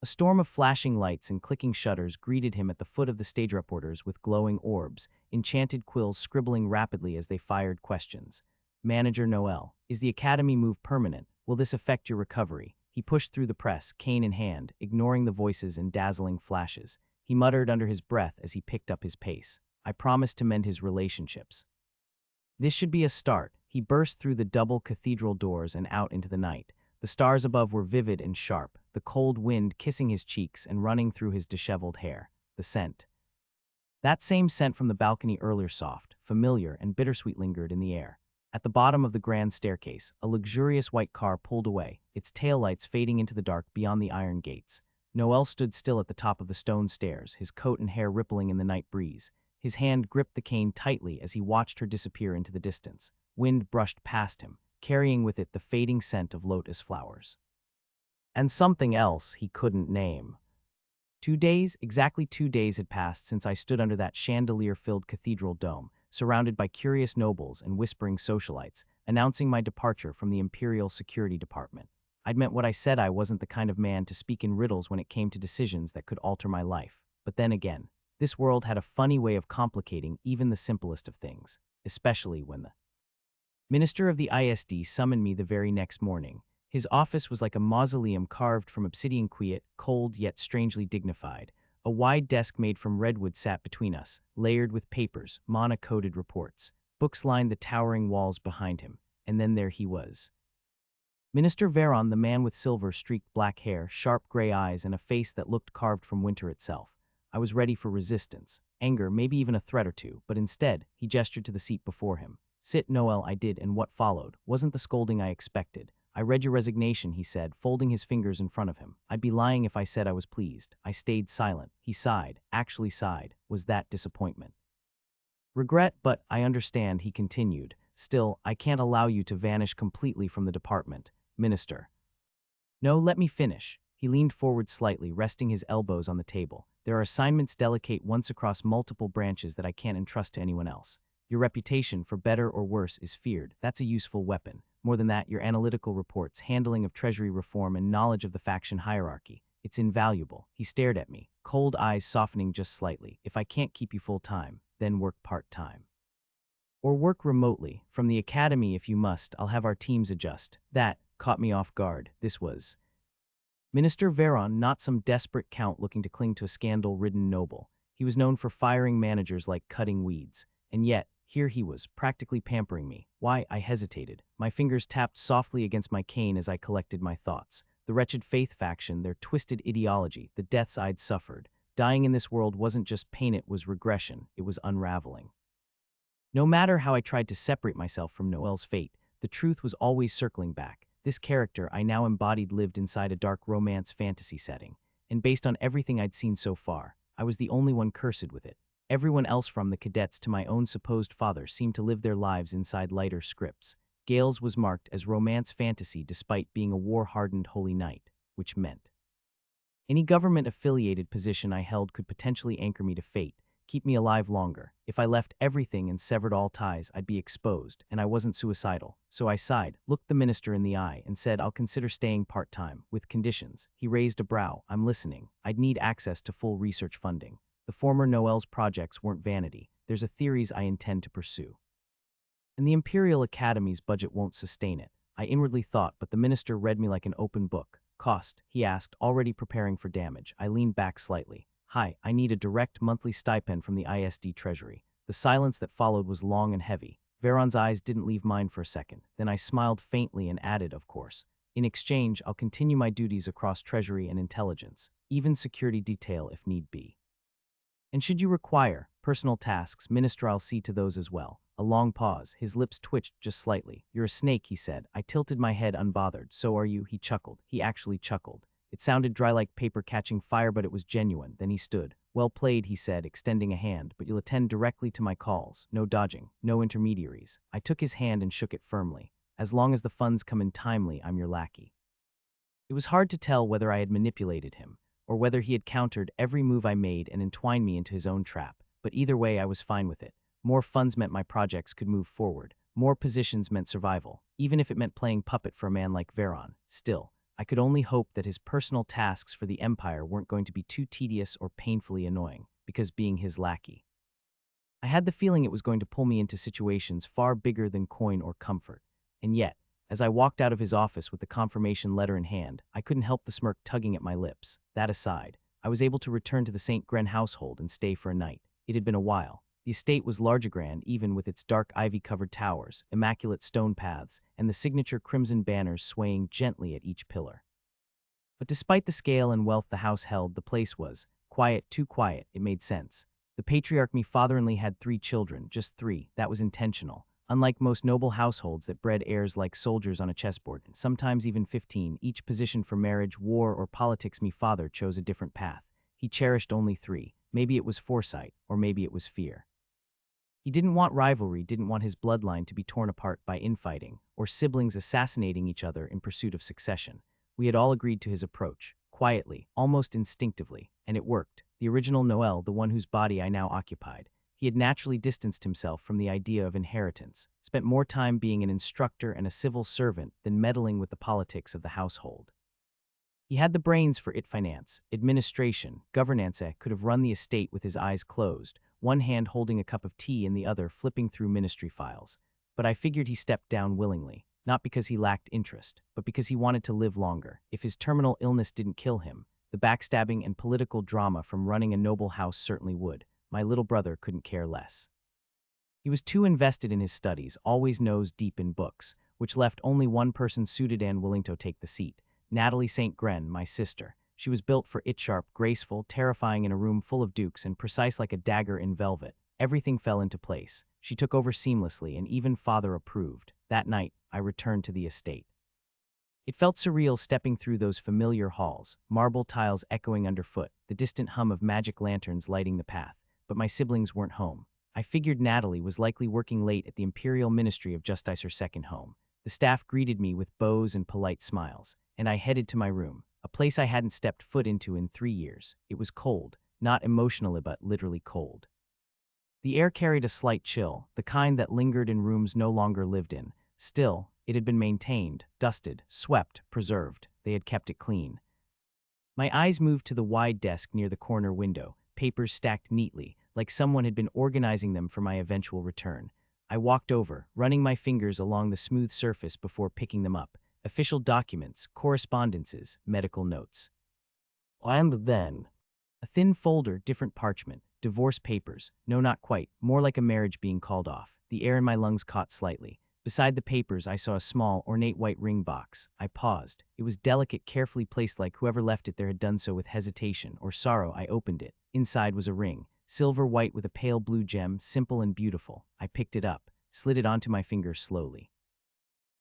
A storm of flashing lights and clicking shutters greeted him at the foot of the stage, reporters with glowing orbs, enchanted quills scribbling rapidly as they fired questions. Manager Noel, is the academy move permanent? Will this affect your recovery? He pushed through the press, cane in hand, ignoring the voices and dazzling flashes. He muttered under his breath as he picked up his pace. I promised to mend his relationships. This should be a start. He burst through the double cathedral doors and out into the night. The stars above were vivid and sharp, the cold wind kissing his cheeks and running through his disheveled hair. The scent. That same scent from the balcony earlier, soft, familiar, and bittersweet, lingered in the air. At the bottom of the grand staircase, a luxurious white car pulled away, its taillights fading into the dark beyond the iron gates. Noel stood still at the top of the stone stairs, his coat and hair rippling in the night breeze. His hand gripped the cane tightly as he watched her disappear into the distance. Wind brushed past him, carrying with it the fading scent of lotus flowers. And something else he couldn't name. 2 days, exactly 2 days had passed since I stood under that chandelier-filled cathedral dome, surrounded by curious nobles and whispering socialites, announcing my departure from the Imperial Security Department. I'd meant what I said. I wasn't the kind of man to speak in riddles when it came to decisions that could alter my life. But then again, this world had a funny way of complicating even the simplest of things, especially when the Minister of the ISD summoned me the very next morning. His office was like a mausoleum carved from obsidian, quiet, cold yet strangely dignified. A wide desk made from redwood sat between us, layered with papers, mana-coded reports. Books lined the towering walls behind him, and then there he was. Minister Veron, the man with silver-streaked black hair, sharp gray eyes, and a face that looked carved from winter itself. I was ready for resistance, anger, maybe even a threat or two, but instead, he gestured to the seat before him. Sit, Noel. I did, and what followed wasn't the scolding I expected. I read your resignation, he said, folding his fingers in front of him. I'd be lying if I said I was pleased. I stayed silent. He sighed, actually sighed. Was that disappointment? Regret, but I understand, he continued. Still, I can't allow you to vanish completely from the department, Minister. No, let me finish. He leaned forward slightly, resting his elbows on the table. There are assignments delicate once across multiple branches that I can't entrust to anyone else. Your reputation, for better or worse, is feared. That's a useful weapon. More than that, your analytical reports, handling of treasury reform, and knowledge of the faction hierarchy. It's invaluable. He stared at me, cold eyes softening just slightly. If I can't keep you full-time, then work part-time. Or work remotely. From the academy if you must. I'll have our teams adjust. That caught me off guard. This was Minister Veron, not some desperate count looking to cling to a scandal-ridden noble. He was known for firing managers like cutting weeds. And yet, here he was, practically pampering me. Why? I hesitated. My fingers tapped softly against my cane as I collected my thoughts. The wretched faith faction, their twisted ideology, the deaths I'd suffered. Dying in this world wasn't just pain, it was regression. It was unraveling. No matter how I tried to separate myself from Noel's fate, the truth was always circling back. This character I now embodied lived inside a dark romance fantasy setting, and based on everything I'd seen so far, I was the only one cursed with it. Everyone else, from the cadets to my own supposed father, seemed to live their lives inside lighter scripts. Gale's was marked as romance fantasy despite being a war-hardened holy knight, which meant Any government-affiliated position I held could potentially anchor me to fate, keep me alive longer. If I left everything and severed all ties, I'd be exposed, and I wasn't suicidal. So I sighed, looked the minister in the eye, and said, I'll consider staying part-time, with conditions. He raised a brow. I'm listening. I'd need access to full research funding. The former Noel's projects weren't vanity. There's a theories I intend to pursue. And the Imperial Academy's budget won't sustain it. I inwardly thought, but the minister read me like an open book. Cost, he asked, already preparing for damage. I leaned back slightly. Hi, I need a direct monthly stipend from the ISD Treasury. The silence that followed was long and heavy. Veron's eyes didn't leave mine for a second. Then I smiled faintly and added, of course. In exchange, I'll continue my duties across Treasury and Intelligence, even security detail if need be. And should you require personal tasks, Minister, I'll see to those as well. A long pause. His lips twitched just slightly. You're a snake, he said. I tilted my head unbothered. So are you, he chuckled. He actually chuckled. It sounded dry like paper catching fire, but it was genuine. Then he stood. Well played, he said, extending a hand, but you'll attend directly to my calls. No dodging, no intermediaries. I took his hand and shook it firmly. As long as the funds come in timely, I'm your lackey. It was hard to tell whether I had manipulated him, or whether he had countered every move I made and entwined me into his own trap, but either way I was fine with it. More funds meant my projects could move forward. More positions meant survival, even if it meant playing puppet for a man like Veron. Still, I could only hope that his personal tasks for the Empire weren't going to be too tedious or painfully annoying, because being his lackey. I had the feeling it was going to pull me into situations far bigger than coin or comfort. And yet, as I walked out of his office with the confirmation letter in hand, I couldn't help the smirk tugging at my lips. That aside, I was able to return to the St. Gren household and stay for a night. It had been a while. The estate was largigrand, even with its dark ivy-covered towers, immaculate stone paths, and the signature crimson banners swaying gently at each pillar. But despite the scale and wealth the house held, the place was quiet, too quiet. It made sense. The patriarch me father-in-law had 3 children, just 3. That was intentional. Unlike most noble households that bred heirs like soldiers on a chessboard, sometimes even 15, each positioned for marriage, war, or politics, me father chose a different path. He cherished only 3. Maybe it was foresight, or maybe it was fear. He didn't want rivalry, didn't want his bloodline to be torn apart by infighting, or siblings assassinating each other in pursuit of succession. We had all agreed to his approach, quietly, almost instinctively, and it worked. The original Noel, the one whose body I now occupied. He had naturally distanced himself from the idea of inheritance, spent more time being an instructor and a civil servant than meddling with the politics of the household. He had the brains for finance, administration, governance, could have run the estate with his eyes closed, one hand holding a cup of tea and the other flipping through ministry files. But I figured he stepped down willingly, not because he lacked interest, but because he wanted to live longer. If his terminal illness didn't kill him, the backstabbing and political drama from running a noble house certainly would. My little brother couldn't care less. He was too invested in his studies, always nose deep in books, which left only one person suited and willing to take the seat. Natalie St. Gren, my sister. She was built for it, sharp, graceful, terrifying in a room full of dukes and precise like a dagger in velvet. Everything fell into place. She took over seamlessly and even father approved. That night, I returned to the estate. It felt surreal stepping through those familiar halls, marble tiles echoing underfoot, the distant hum of magic lanterns lighting the path. But my siblings weren't home. I figured Natalie was likely working late at the Imperial Ministry of Justice, her second home. The staff greeted me with bows and polite smiles, and I headed to my room, a place I hadn't stepped foot into in 3 years. It was cold, not emotionally but literally cold. The air carried a slight chill, the kind that lingered in rooms no longer lived in. Still, it had been maintained, dusted, swept, preserved. They had kept it clean. My eyes moved to the wide desk near the corner window, papers stacked neatly, like someone had been organizing them for my eventual return. I walked over, running my fingers along the smooth surface before picking them up. Official documents, correspondences, medical notes. And then, a thin folder, different parchment, divorce papers. No, not quite, more like a marriage being called off. The air in my lungs caught slightly. Beside the papers, I saw a small, ornate white ring box. I paused. It was delicate, carefully placed like whoever left it there had done so with hesitation or sorrow. I opened it. Inside was a ring, silver white with a pale blue gem, simple and beautiful. I picked it up, slid it onto my finger slowly.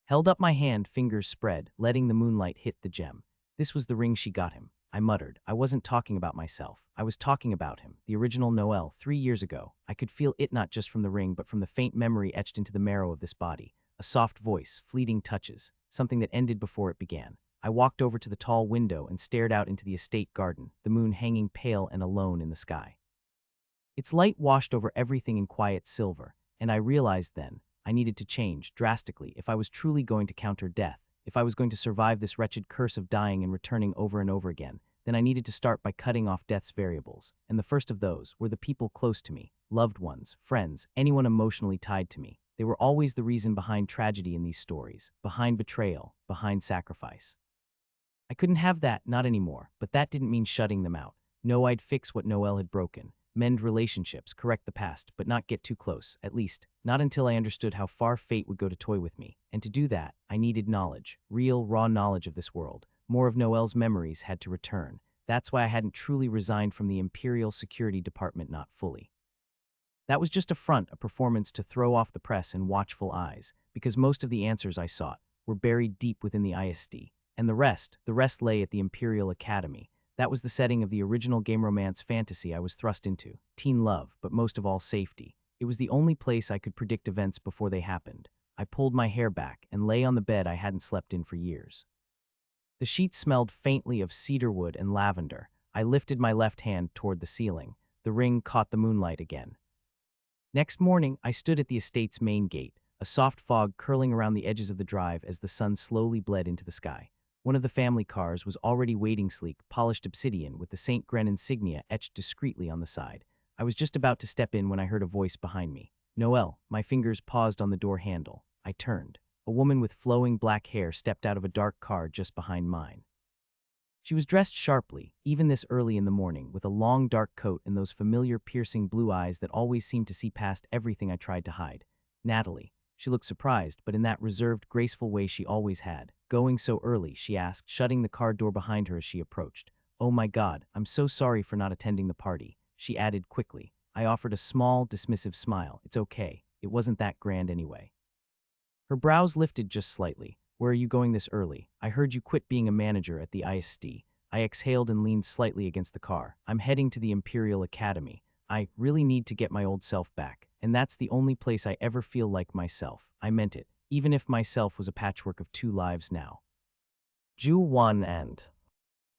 Held up my hand, fingers spread, letting the moonlight hit the gem. This was the ring she got him. I muttered. I wasn't talking about myself. I was talking about him, the original Noel, 3 years ago. I could feel it not just from the ring, but from the faint memory etched into the marrow of this body. A soft voice, fleeting touches, something that ended before it began. I walked over to the tall window and stared out into the estate garden, the moon hanging pale and alone in the sky. Its light washed over everything in quiet silver, and I realized then I needed to change drastically if I was truly going to counter death, if I was going to survive this wretched curse of dying and returning over and over again. Then I needed to start by cutting off death's variables, and the first of those were the people close to me, loved ones, friends, anyone emotionally tied to me. They were always the reason behind tragedy in these stories, behind betrayal, behind sacrifice. I couldn't have that, not anymore, but that didn't mean shutting them out. No, I'd fix what Noel had broken, mend relationships, correct the past, but not get too close, at least, not until I understood how far fate would go to toy with me. And to do that, I needed knowledge, real, raw knowledge of this world. More of Noel's memories had to return. That's why I hadn't truly resigned from the Imperial Security Department, not fully. That was just a front, a performance to throw off the press and watchful eyes, because most of the answers I sought were buried deep within the ISD. And the rest lay at the Imperial Academy. That was the setting of the original game romance fantasy I was thrust into. Teen love, but most of all safety. It was the only place I could predict events before they happened. I pulled my hair back and lay on the bed I hadn't slept in for years. The sheets smelled faintly of cedarwood and lavender. I lifted my left hand toward the ceiling. The ring caught the moonlight again. Next morning, I stood at the estate's main gate, a soft fog curling around the edges of the drive as the sun slowly bled into the sky. One of the family cars was already waiting, sleek, polished obsidian with the St. Gren insignia etched discreetly on the side. I was just about to step in when I heard a voice behind me. Noel. My fingers paused on the door handle. I turned. A woman with flowing black hair stepped out of a dark car just behind mine. She was dressed sharply, even this early in the morning, with a long dark coat and those familiar piercing blue eyes that always seemed to see past everything I tried to hide. Natalie. She looked surprised, but in that reserved, graceful way she always had. Going so early, she asked, shutting the car door behind her as she approached. Oh my God, I'm so sorry for not attending the party, she added quickly. I offered a small, dismissive smile. It's okay. It wasn't that grand anyway. Her brows lifted just slightly. Where are you going this early? I heard you quit being a manager at the ISD. I exhaled and leaned slightly against the car. I'm heading to the Imperial Academy. I really need to get my old self back. And that's the only place I ever feel like myself. I meant it, even if myself was a patchwork of two lives now. Ju 1 and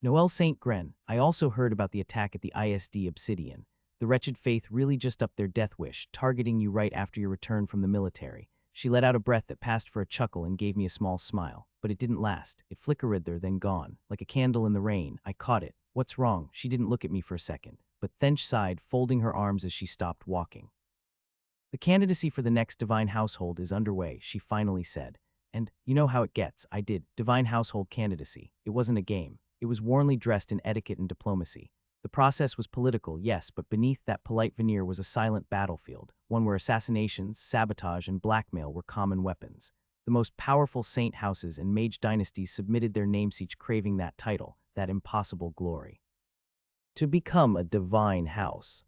Noel St. Gren. I also heard about the attack at the ISD Obsidian. The wretched faith really just upped their death wish, targeting you right after your return from the military. She let out a breath that passed for a chuckle and gave me a small smile. But it didn't last. It flickered there, then gone. Like a candle in the rain. I caught it. What's wrong? She didn't look at me for a second. But then she sighed, folding her arms as she stopped walking. The candidacy for the next Divine Household is underway, she finally said. And you know how it gets. I did. Divine Household candidacy. It wasn't a game. It was warmly dressed in etiquette and diplomacy. The process was political, yes, but beneath that polite veneer was a silent battlefield, one where assassinations, sabotage, and blackmail were common weapons. The most powerful saint houses and mage dynasties submitted their names, each craving that title, that impossible glory. To become a divine house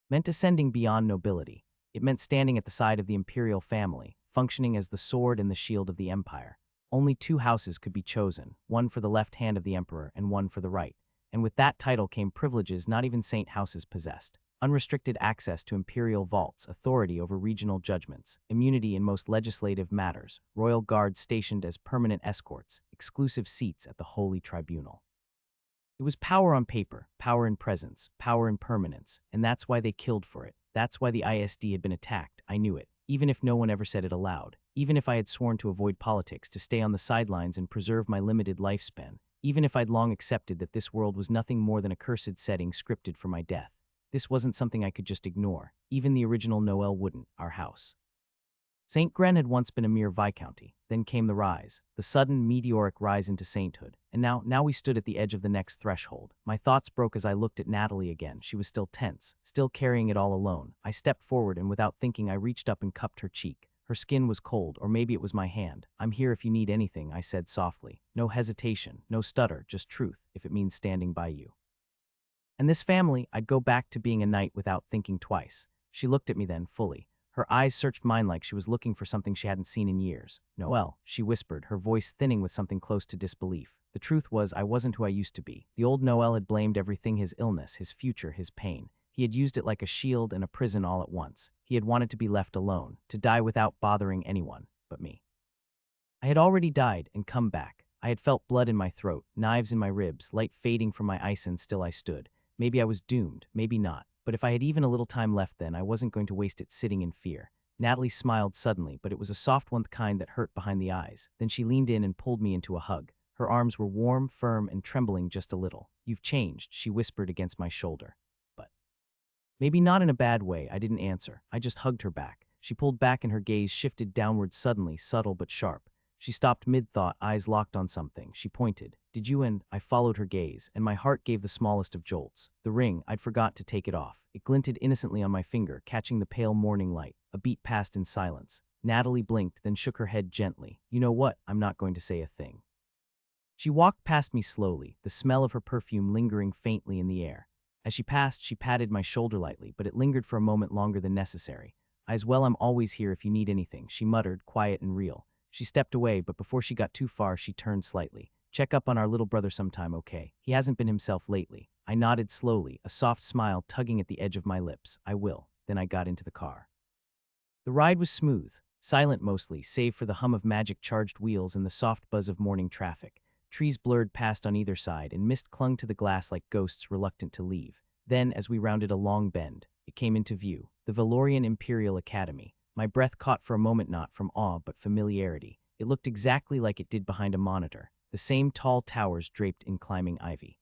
meant ascending beyond nobility. It meant standing at the side of the imperial family, functioning as the sword and the shield of the empire. Only two houses could be chosen, one for the left hand of the emperor and one for the right. And with that title came privileges not even saint houses possessed. Unrestricted access to imperial vaults, authority over regional judgments, immunity in most legislative matters, royal guards stationed as permanent escorts, exclusive seats at the holy tribunal. It was power on paper, power in presence, power in permanence, and that's why they killed for it. That's why the ISD had been attacked. I knew it, even if no one ever said it aloud, even if I had sworn to avoid politics, to stay on the sidelines and preserve my limited lifespan, even if I'd long accepted that this world was nothing more than a cursed setting scripted for my death. This wasn't something I could just ignore. Even the original Noel wouldn't, our house. St. Gren had once been a mere viscounty. Then came the rise, the sudden meteoric rise into sainthood. And now we stood at the edge of the next threshold. My thoughts broke as I looked at Natalie again. She was still tense, still carrying it all alone. I stepped forward and without thinking I reached up and cupped her cheek. Her skin was cold, or maybe it was my hand. I'm here if you need anything, I said softly. No hesitation, no stutter, just truth, if it means standing by you. And this family, I'd go back to being a knight without thinking twice. She looked at me then, fully. Her eyes searched mine like she was looking for something she hadn't seen in years. Noel, she whispered, her voice thinning with something close to disbelief. The truth was, I wasn't who I used to be. The old Noel had blamed everything: his illness, his future, his pain. He had used it like a shield and a prison all at once. He had wanted to be left alone, to die without bothering anyone but me. I had already died and come back. I I had felt blood in my throat, knives in my ribs, light fading from my ice, and still I stood. Maybe I was doomed, maybe not. But if I had even a little time left then, I wasn't going to waste it sitting in fear. Natalie smiled suddenly, but it was a soft one, the kind that hurt behind the eyes. Then she leaned in and pulled me into a hug. Her arms were warm, firm, and trembling just a little. "You've changed," she whispered against my shoulder. But maybe not in a bad way. I didn't answer. I just hugged her back. She pulled back and her gaze shifted downward suddenly, subtle but sharp. She stopped mid-thought, eyes locked on something. She pointed. "Did you?" And I followed her gaze, and my heart gave the smallest of jolts. The ring, I'd forgot to take it off. It glinted innocently on my finger, catching the pale morning light. A beat passed in silence. Natalie blinked, then shook her head gently. "You know what? I'm not going to say a thing." She walked past me slowly, the smell of her perfume lingering faintly in the air. As she passed, she patted my shoulder lightly, but it lingered for a moment longer than necessary. "I'm always here if you need anything," she muttered, quiet and real. She stepped away, but before she got too far, she turned slightly. "Check up on our little brother sometime, okay? He hasn't been himself lately." I nodded slowly, a soft smile tugging at the edge of my lips. "I will." Then I got into the car. The ride was smooth, silent mostly, save for the hum of magic-charged wheels and the soft buzz of morning traffic. Trees blurred past on either side, and mist clung to the glass like ghosts reluctant to leave. Then, as we rounded a long bend, it came into view, the Valorian Imperial Academy. My breath caught for a moment, not from awe but familiarity. It looked exactly like it did behind a monitor, the same tall towers draped in climbing ivy.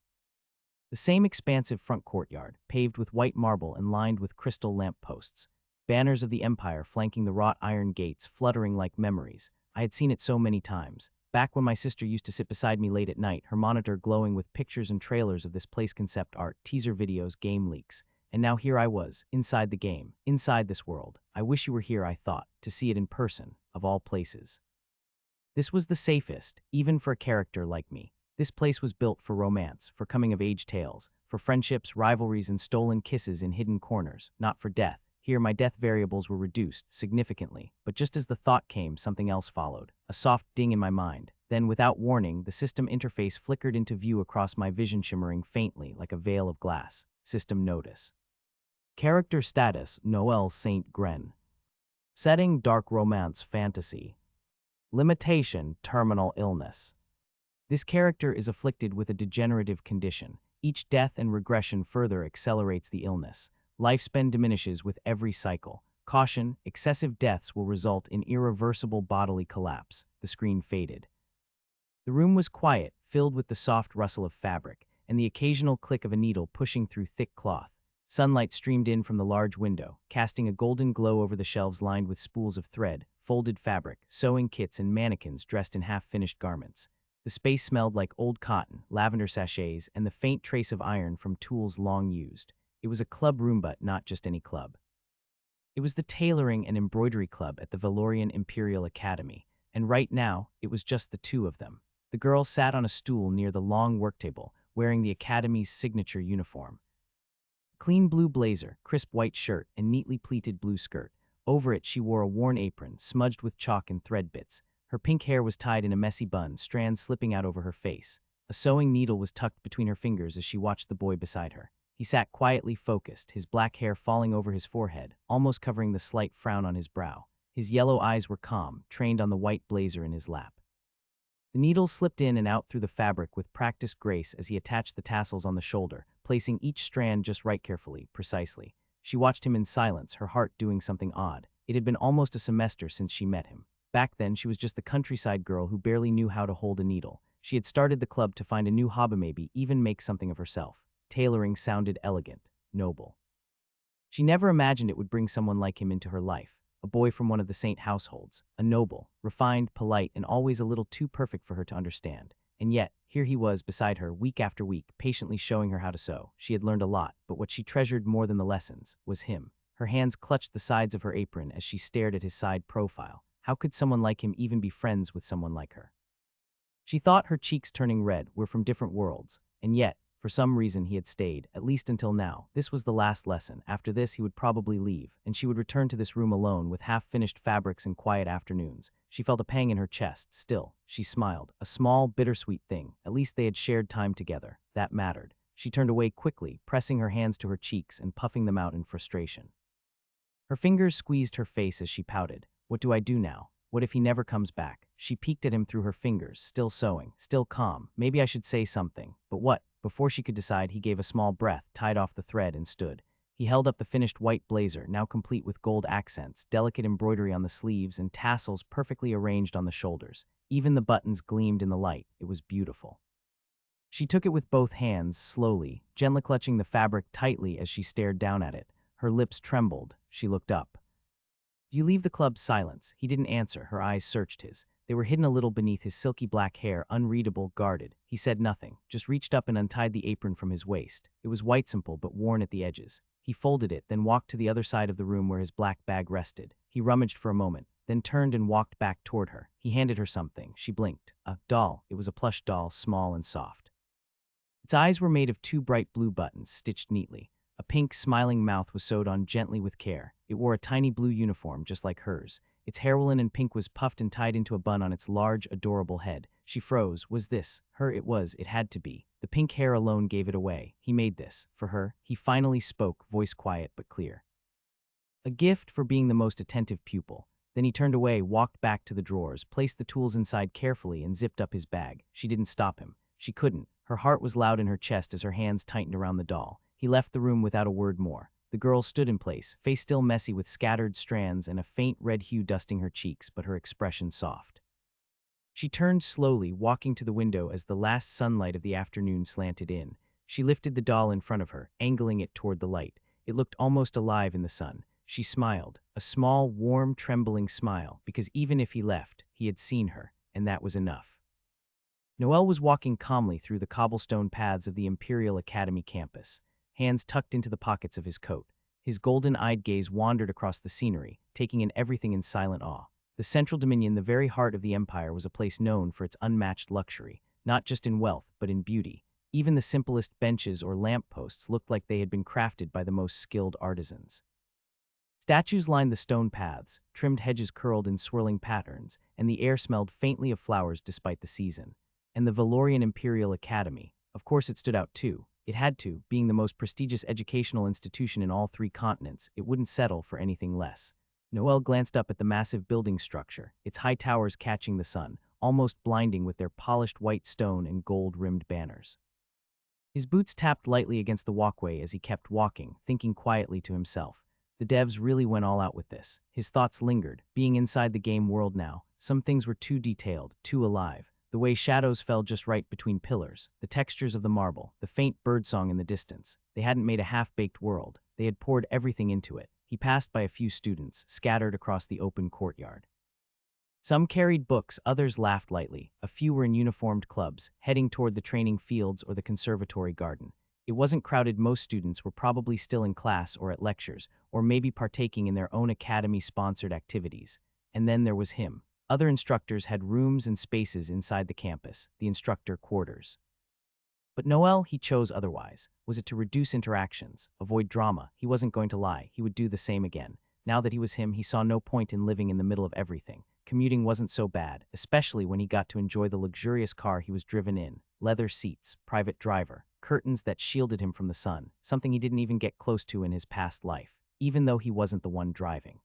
The same expansive front courtyard, paved with white marble and lined with crystal lamp posts. Banners of the Empire flanking the wrought iron gates, fluttering like memories. I had seen it so many times. Back when my sister used to sit beside me late at night, her monitor glowing with pictures and trailers of this place, concept art, teaser videos, game leaks. And now here I was, inside the game, inside this world. I wish you were here, I thought, to see it in person, of all places. This was the safest, even for a character like me. This place was built for romance, for coming-of-age tales, for friendships, rivalries, and stolen kisses in hidden corners, not for death. Here, my death variables were reduced, significantly, but just as the thought came, something else followed. A soft ding in my mind. Then, without warning, the system interface flickered into view across my vision, shimmering faintly like a veil of glass. System notice. Character status, Noel St. Gren. Setting, dark romance fantasy. Limitation, terminal illness. This character is afflicted with a degenerative condition. Each death and regression further accelerates the illness. Lifespan diminishes with every cycle. Caution, excessive deaths will result in irreversible bodily collapse. The screen faded. The room was quiet, filled with the soft rustle of fabric, and the occasional click of a needle pushing through thick cloth. Sunlight streamed in from the large window, casting a golden glow over the shelves lined with spools of thread, folded fabric, sewing kits, and mannequins dressed in half-finished garments. The space smelled like old cotton, lavender sachets, and the faint trace of iron from tools long used. It was a club room, but not just any club. It was the tailoring and embroidery club at the Valorian Imperial Academy, and right now, it was just the two of them. The girl sat on a stool near the long worktable, wearing the Academy's signature uniform. Clean blue blazer, crisp white shirt, and neatly pleated blue skirt. Over it, she wore a worn apron, smudged with chalk and thread bits. Her pink hair was tied in a messy bun, strands slipping out over her face. A sewing needle was tucked between her fingers as she watched the boy beside her. He sat quietly focused, his black hair falling over his forehead, almost covering the slight frown on his brow. His yellow eyes were calm, trained on the white blazer in his lap. The needles slipped in and out through the fabric with practiced grace as he attached the tassels on the shoulder, placing each strand just right, carefully, precisely. She watched him in silence, her heart doing something odd. It had been almost a semester since she met him. Back then, she was just the countryside girl who barely knew how to hold a needle. She had started the club to find a new hobby, maybe even make something of herself. Tailoring sounded elegant, noble. She never imagined it would bring someone like him into her life. A boy from one of the Saint households, a noble, refined, polite, and always a little too perfect for her to understand. And yet, here he was beside her week after week, patiently showing her how to sew. She had learned a lot, but what she treasured more than the lessons was him. Her hands clutched the sides of her apron as she stared at his side profile. How could someone like him even be friends with someone like her? She thought, her cheeks turning red, were from different worlds, and yet, for some reason, he had stayed, at least until now. This was the last lesson. After this, he would probably leave, and she would return to this room alone with half-finished fabrics and quiet afternoons. She felt a pang in her chest. Still, she smiled. A small, bittersweet thing. At least they had shared time together. That mattered. She turned away quickly, pressing her hands to her cheeks and puffing them out in frustration. Her fingers squeezed her face as she pouted. What do I do now? What if he never comes back? She peeked at him through her fingers, still sewing, still calm. Maybe I should say something. But what? Before she could decide, he gave a small breath, tied off the thread, and stood. He held up the finished white blazer, now complete with gold accents, delicate embroidery on the sleeves, and tassels perfectly arranged on the shoulders. Even the buttons gleamed in the light. It was beautiful. She took it with both hands, slowly, gently clutching the fabric tightly as she stared down at it. Her lips trembled. She looked up. "You leave the club." Silence. He didn't answer. Her eyes searched his. They were hidden a little beneath his silky black hair, unreadable, guarded. He said nothing, just reached up and untied the apron from his waist. It was white simple but worn at the edges. He folded it, then walked to the other side of the room where his black bag rested. He rummaged for a moment, then turned and walked back toward her. He handed her something. She blinked. A doll. It was a plush doll, small and soft. Its eyes were made of two bright blue buttons, stitched neatly. A pink, smiling mouth was sewed on gently with care. It wore a tiny blue uniform, just like hers. Its hairline in pink was puffed and tied into a bun on its large, adorable head. She froze. Was this her? It was. It had to be. The pink hair alone gave it away. He made this. For her. He finally spoke, voice quiet but clear. A gift for being the most attentive pupil. Then he turned away, walked back to the drawers, placed the tools inside carefully, and zipped up his bag. She didn't stop him. She couldn't. Her heart was loud in her chest as her hands tightened around the doll. He left the room without a word more. The girl stood in place, face still messy with scattered strands and a faint red hue dusting her cheeks, but her expression soft. She turned slowly, walking to the window as the last sunlight of the afternoon slanted in. She lifted the doll in front of her, angling it toward the light. It looked almost alive in the sun. She smiled, a small, warm, trembling smile, because even if he left, he had seen her, and that was enough. Noel was walking calmly through the cobblestone paths of the Imperial Academy campus, hands tucked into the pockets of his coat. His golden-eyed gaze wandered across the scenery, taking in everything in silent awe. The Central Dominion, the very heart of the Empire, was a place known for its unmatched luxury, not just in wealth, but in beauty. Even the simplest benches or lampposts looked like they had been crafted by the most skilled artisans. Statues lined the stone paths, trimmed hedges curled in swirling patterns, and the air smelled faintly of flowers despite the season. And the Valorian Imperial Academy, of course it stood out too. It had to, being the most prestigious educational institution in all three continents. It wouldn't settle for anything less. Noel glanced up at the massive building structure, its high towers catching the sun, almost blinding with their polished white stone and gold-rimmed banners. His boots tapped lightly against the walkway as he kept walking, thinking quietly to himself. The devs really went all out with this. His thoughts lingered. Being inside the game world now, some things were too detailed, too alive. The way shadows fell just right between pillars, the textures of the marble, the faint birdsong in the distance. They hadn't made a half-baked world. They had poured everything into it. He passed by a few students, scattered across the open courtyard. Some carried books, others laughed lightly. A few were in uniformed clubs, heading toward the training fields or the conservatory garden. It wasn't crowded. Most students were probably still in class or at lectures, or maybe partaking in their own academy-sponsored activities. And then there was him. Other instructors had rooms and spaces inside the campus, the instructor quarters. But Noel, he chose otherwise. Was it to reduce interactions, avoid drama? He wasn't going to lie. He would do the same again. Now that he was him, he saw no point in living in the middle of everything. Commuting wasn't so bad, especially when he got to enjoy the luxurious car he was driven in. Leather seats, private driver, curtains that shielded him from the sun, something he didn't even get close to in his past life, even though he wasn't the one driving.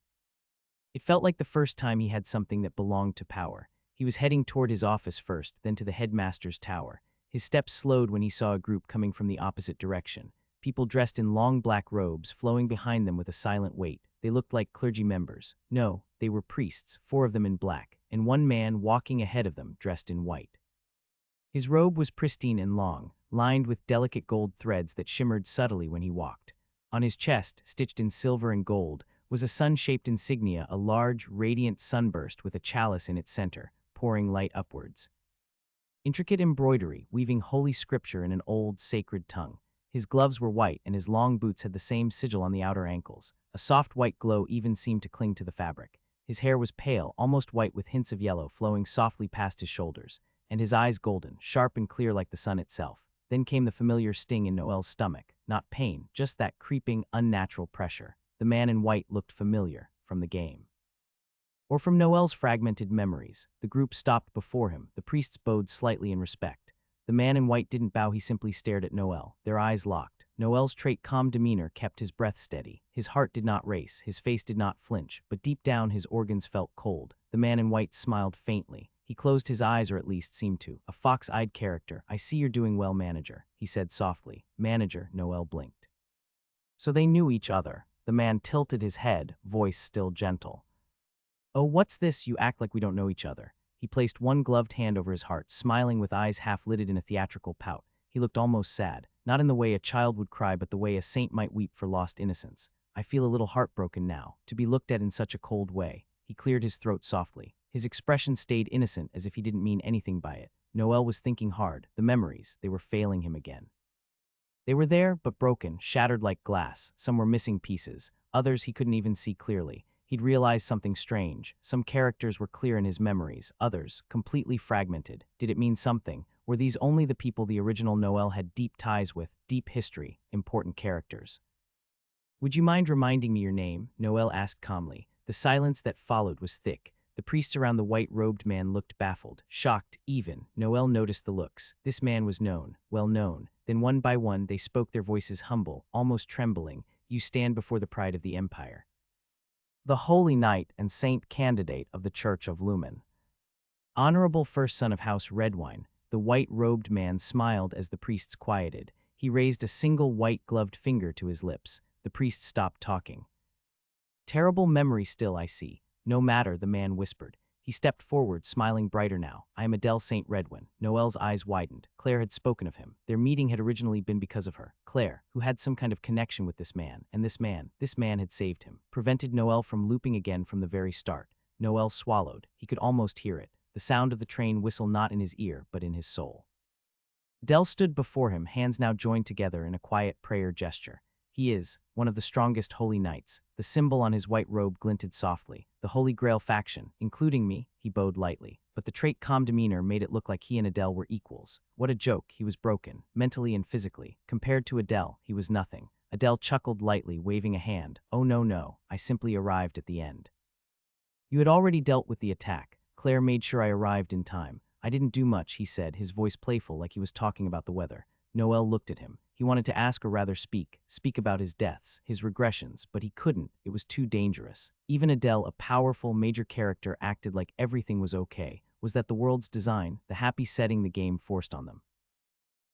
It felt like the first time he had something that belonged to power. He was heading toward his office first, then to the headmaster's tower. His steps slowed when he saw a group coming from the opposite direction. People dressed in long black robes flowing behind them with a silent weight. They looked like clergy members. No, they were priests, 4 of them in black, and one man walking ahead of them dressed in white. His robe was pristine and long, lined with delicate gold threads that shimmered subtly when he walked. On his chest, stitched in silver and gold, was a sun-shaped insignia, a large, radiant sunburst with a chalice in its center, pouring light upwards. Intricate embroidery, weaving holy scripture in an old, sacred tongue. His gloves were white, and his long boots had the same sigil on the outer ankles. A soft white glow even seemed to cling to the fabric. His hair was pale, almost white with hints of yellow flowing softly past his shoulders, and his eyes golden, sharp and clear like the sun itself. Then came the familiar sting in Noel's stomach. Not pain, just that creeping, unnatural pressure. The man in white looked familiar, from the game. Or from Noel's fragmented memories. The group stopped before him. The priests bowed slightly in respect. The man in white didn't bow, he simply stared at Noel, their eyes locked. Noel's calm demeanor kept his breath steady. His heart did not race, his face did not flinch, but deep down his organs felt cold. The man in white smiled faintly. He closed his eyes, or at least seemed to. A fox-eyed character. "I see you're doing well, manager," he said softly. "Manager," Noel blinked. So they knew each other. The man tilted his head, voice still gentle. "Oh, what's this? You act like we don't know each other." He placed one gloved hand over his heart, smiling with eyes half-lidded in a theatrical pout. He looked almost sad, not in the way a child would cry but the way a saint might weep for lost innocence. "I feel a little heartbroken now, to be looked at in such a cold way." He cleared his throat softly. His expression stayed innocent, as if he didn't mean anything by it. Noel was thinking hard. The memories, they were failing him again. They were there, but broken, shattered like glass. Some were missing pieces. Others he couldn't even see clearly. He'd realized something strange. Some characters were clear in his memories, others completely fragmented. Did it mean something? Were these only the people the original Noel had deep ties with, deep history, important characters? "Would you mind reminding me your name?" Noel asked calmly. The silence that followed was thick. The priests around the white-robed man looked baffled, shocked even. Noel noticed the looks. This man was known, well known. Then one by one they spoke, their voices humble, almost trembling. "You stand before the pride of the empire. The holy knight and saint candidate of the Church of Lumen. Honorable first son of House Redwine." The white-robed man smiled as the priests quieted. He raised a single white-gloved finger to his lips. The priest stopped talking. "Terrible memory still, I see." "No matter," the man whispered. He stepped forward, smiling brighter now. "I am Adele St. Redwin." Noel's eyes widened. Claire had spoken of him. Their meeting had originally been because of her. Claire, who had some kind of connection with this man. And this man had saved him. Prevented Noel from looping again from the very start. Noel swallowed. He could almost hear it. The sound of the train whistle not in his ear, but in his soul. Adele stood before him, hands now joined together in a quiet prayer gesture. "He is one of the strongest holy knights." The symbol on his white robe glinted softly. "The Holy Grail faction, including me," he bowed lightly. But the trait calm demeanor made it look like he and Adele were equals. What a joke, he was broken, mentally and physically. Compared to Adele, he was nothing. Adele chuckled lightly, waving a hand. "Oh no, I simply arrived at the end." "You had already dealt with the attack." Claire made sure I arrived in time. "I didn't do much," he said, his voice playful like he was talking about the weather. Noel looked at him. He wanted to ask, or rather speak about his deaths, his regressions, but he couldn't. It was too dangerous. Even Adele, a powerful, major character, acted like everything was okay. Was that the world's design, the happy setting the game forced on them?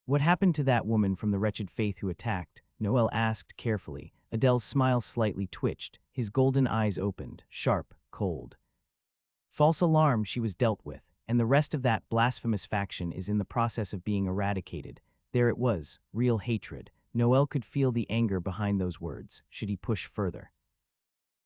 "What happened to that woman from the wretched faith who attacked?" Noel asked carefully. Adele's smile slightly twitched. His golden eyes opened, sharp, cold. "False alarm, she was dealt with, and the rest of that blasphemous faction is in the process of being eradicated." There it was, real hatred. Noel could feel the anger behind those words. Should he push further?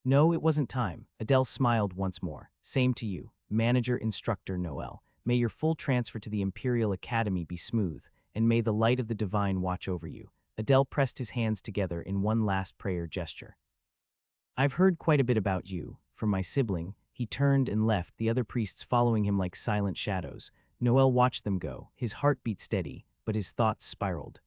"No, it wasn't time." Adele smiled once more. "Same to you, manager instructor Noel. May your full transfer to the Imperial Academy be smooth, and may the light of the divine watch over you." Adele pressed his hands together in one last prayer gesture. "I've heard quite a bit about you, from my sibling." He turned and left, the other priests following him like silent shadows. Noel watched them go, his heartbeat steady, but his thoughts spiraled.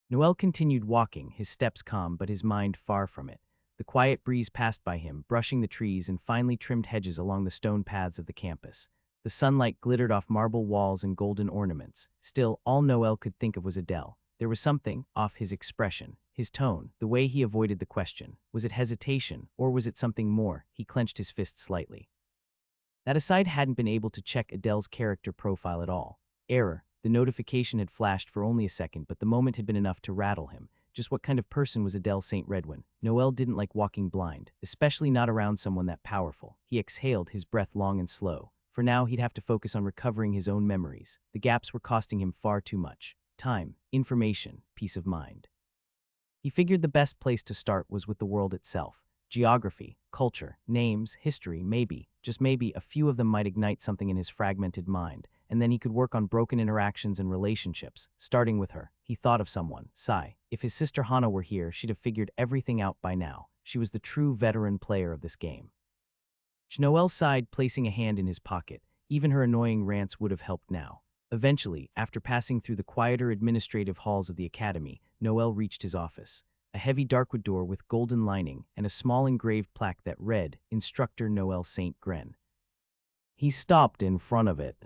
Noel continued walking, his steps calm but his mind far from it. The quiet breeze passed by him, brushing the trees and finely trimmed hedges along the stone paths of the campus. The sunlight glittered off marble walls and golden ornaments. Still, all Noel could think of was Adele. There was something off his expression, his tone, the way he avoided the question. Was it hesitation, or was it something more? He clenched his fist slightly. That aside hadn't been able to check Adele's character profile at all. Error. The notification had flashed for only a second, but the moment had been enough to rattle him. Just what kind of person was Adele St. Redwin? Noel didn't like walking blind, especially not around someone that powerful. He exhaled, his breath long and slow. For now, he'd have to focus on recovering his own memories. The gaps were costing him far too much. Time, information, peace of mind. He figured the best place to start was with the world itself. Geography, culture, names, history, maybe, just maybe, a few of them might ignite something in his fragmented mind, and then he could work on broken interactions and relationships, starting with her. He thought of someone, Sai. If his sister Hana were here, she'd have figured everything out by now. She was the true veteran player of this game. Noel sighed, placing a hand in his pocket. Even her annoying rants would have helped now. Eventually, after passing through the quieter administrative halls of the academy, Noel reached his office. A heavy darkwood door with golden lining and a small engraved plaque that read, Instructor Noel St. Gren. He stopped in front of it.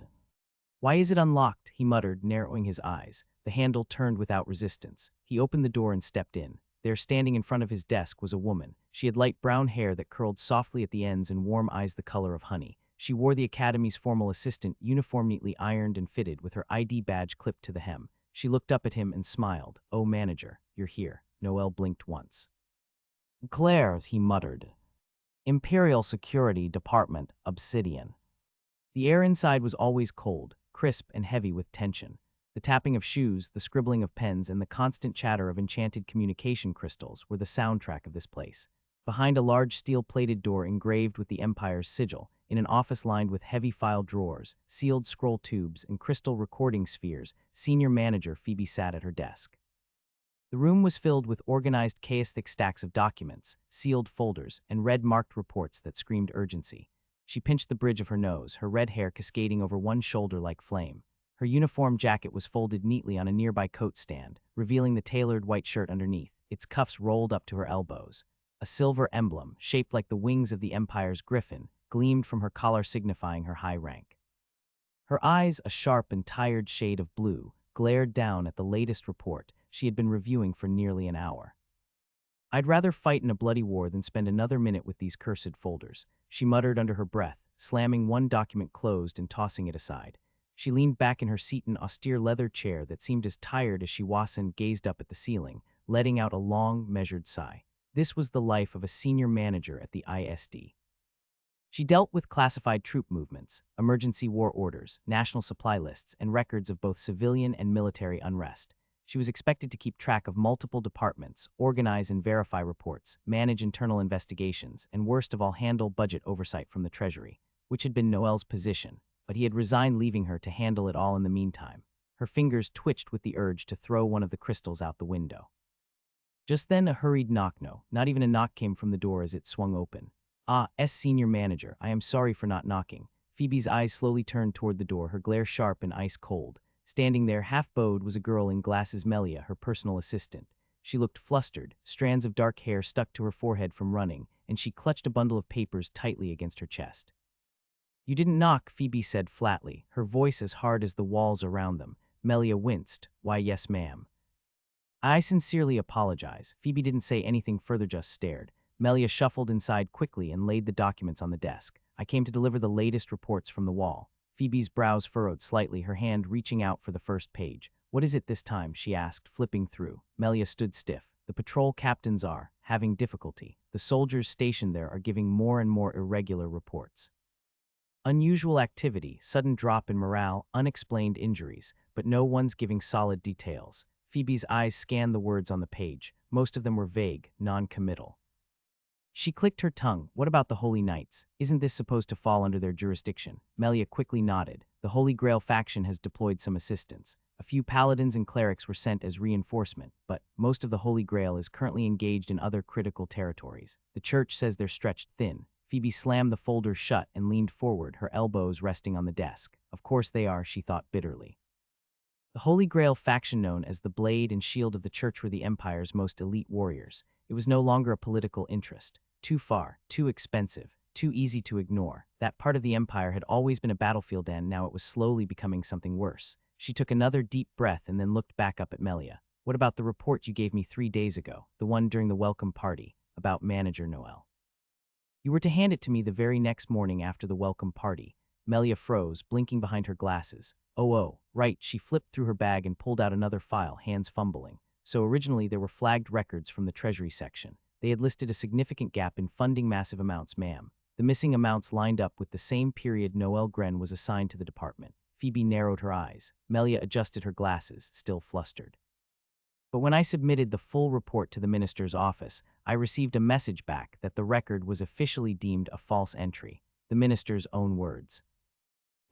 "Why is it unlocked?" he muttered, narrowing his eyes. The handle turned without resistance. He opened the door and stepped in. There, standing in front of his desk, was a woman. She had light brown hair that curled softly at the ends and warm eyes the color of honey. She wore the academy's formal assistant uniform neatly ironed and fitted with her ID badge clipped to the hem. She looked up at him and smiled. "Oh, manager, you're here." Noel blinked once. "Claire," he muttered. "Imperial Security Department, Obsidian." The air inside was always cold, crisp and heavy with tension. The tapping of shoes, the scribbling of pens, and the constant chatter of enchanted communication crystals were the soundtrack of this place. Behind a large steel-plated door engraved with the Empire's sigil, in an office lined with heavy file drawers, sealed scroll tubes, and crystal recording spheres, senior manager Phoebe sat at her desk. The room was filled with organized chaotic stacks of documents, sealed folders, and red-marked reports that screamed urgency. She pinched the bridge of her nose, her red hair cascading over one shoulder like flame. Her uniform jacket was folded neatly on a nearby coat stand, revealing the tailored white shirt underneath, its cuffs rolled up to her elbows. A silver emblem, shaped like the wings of the Empire's griffin, gleamed from her collar signifying her high rank. Her eyes, a sharp and tired shade of blue, glared down at the latest report she had been reviewing for nearly an hour. "I'd rather fight in a bloody war than spend another minute with these cursed folders," she muttered under her breath, slamming one document closed and tossing it aside. She leaned back in her seat in an austere leather chair that seemed as tired as she gazed up at the ceiling, letting out a long, measured sigh. This was the life of a senior manager at the ISD. She dealt with classified troop movements, emergency war orders, national supply lists, and records of both civilian and military unrest. She was expected to keep track of multiple departments, organize and verify reports, manage internal investigations, and worst of all handle budget oversight from the Treasury, which had been Noel's position, but he had resigned, leaving her to handle it all in the meantime. Her fingers twitched with the urge to throw one of the crystals out the window. Just then a hurried knock. No, not even a knock came from the door as it swung open. "Ah, senior manager, I am sorry for not knocking." Phoebe's eyes slowly turned toward the door, her glare sharp and ice cold. Standing there, half-bowed, was a girl in glasses, Melia, her personal assistant. She looked flustered, strands of dark hair stuck to her forehead from running, and she clutched a bundle of papers tightly against her chest. "You didn't knock," Phoebe said flatly, her voice as hard as the walls around them. Melia winced. "Why, yes, ma'am." "I sincerely apologize." Phoebe didn't say anything further, just stared. Melia shuffled inside quickly and laid the documents on the desk. "I came to deliver the latest reports from the wall." Phoebe's brows furrowed slightly, her hand reaching out for the first page. "What is it this time?" she asked, flipping through. Melia stood stiff. "The patrol captains are having difficulty. The soldiers stationed there are giving more and more irregular reports. Unusual activity, sudden drop in morale, unexplained injuries, but no one's giving solid details." Phoebe's eyes scanned the words on the page. Most of them were vague, non-committal. She clicked her tongue. "What about the Holy Knights? Isn't this supposed to fall under their jurisdiction?" Melia quickly nodded. "The Holy Grail faction has deployed some assistance. A few paladins and clerics were sent as reinforcement, but most of the Holy Grail is currently engaged in other critical territories. The Church says they're stretched thin." Phoebe slammed the folder shut and leaned forward, her elbows resting on the desk. "Of course they are," she thought bitterly. The Holy Grail faction, known as the Blade and Shield of the Church, were the Empire's most elite warriors. It was no longer a political interest. Too far, too expensive, too easy to ignore. That part of the Empire had always been a battlefield, and now it was slowly becoming something worse. She took another deep breath and then looked back up at Melia. "What about the report you gave me 3 days ago, the one during the welcome party, about Manager Noel? You were to hand it to me the very next morning after the welcome party." Melia froze, blinking behind her glasses. Oh, right." She flipped through her bag and pulled out another file, hands fumbling. "So originally there were flagged records from the Treasury section. They had listed a significant gap in funding, massive amounts, ma'am. The missing amounts lined up with the same period Noel Gren was assigned to the department." Phoebe narrowed her eyes. Melia adjusted her glasses, still flustered. "But when I submitted the full report to the minister's office, I received a message back that the record was officially deemed a false entry." The minister's own words.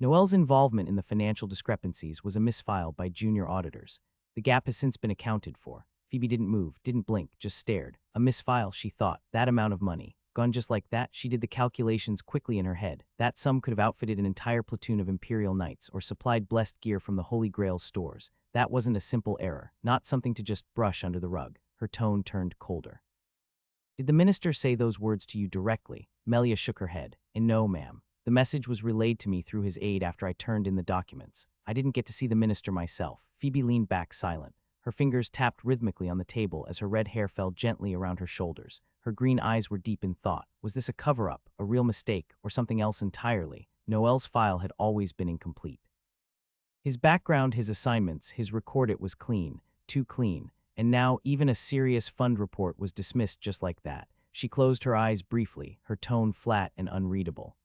"Noel's involvement in the financial discrepancies was a misfile by junior auditors. The gap has since been accounted for." Phoebe didn't move, didn't blink, just stared. A misfile, she thought. That amount of money. Gone just like that? She did the calculations quickly in her head. That sum could have outfitted an entire platoon of Imperial Knights or supplied blessed gear from the Holy Grail's stores. That wasn't a simple error, not something to just brush under the rug. Her tone turned colder. "Did the minister say those words to you directly?" Melia shook her head. "And no, ma'am. The message was relayed to me through his aide after I turned in the documents. I didn't get to see the minister myself." Phoebe leaned back silent. Her fingers tapped rhythmically on the table as her red hair fell gently around her shoulders. Her green eyes were deep in thought. Was this a cover-up, a real mistake, or something else entirely? Noel's file had always been incomplete. His background, his assignments, his record, it was clean, too clean, and now even a serious fund report was dismissed just like that. She closed her eyes briefly, her tone flat and unreadable.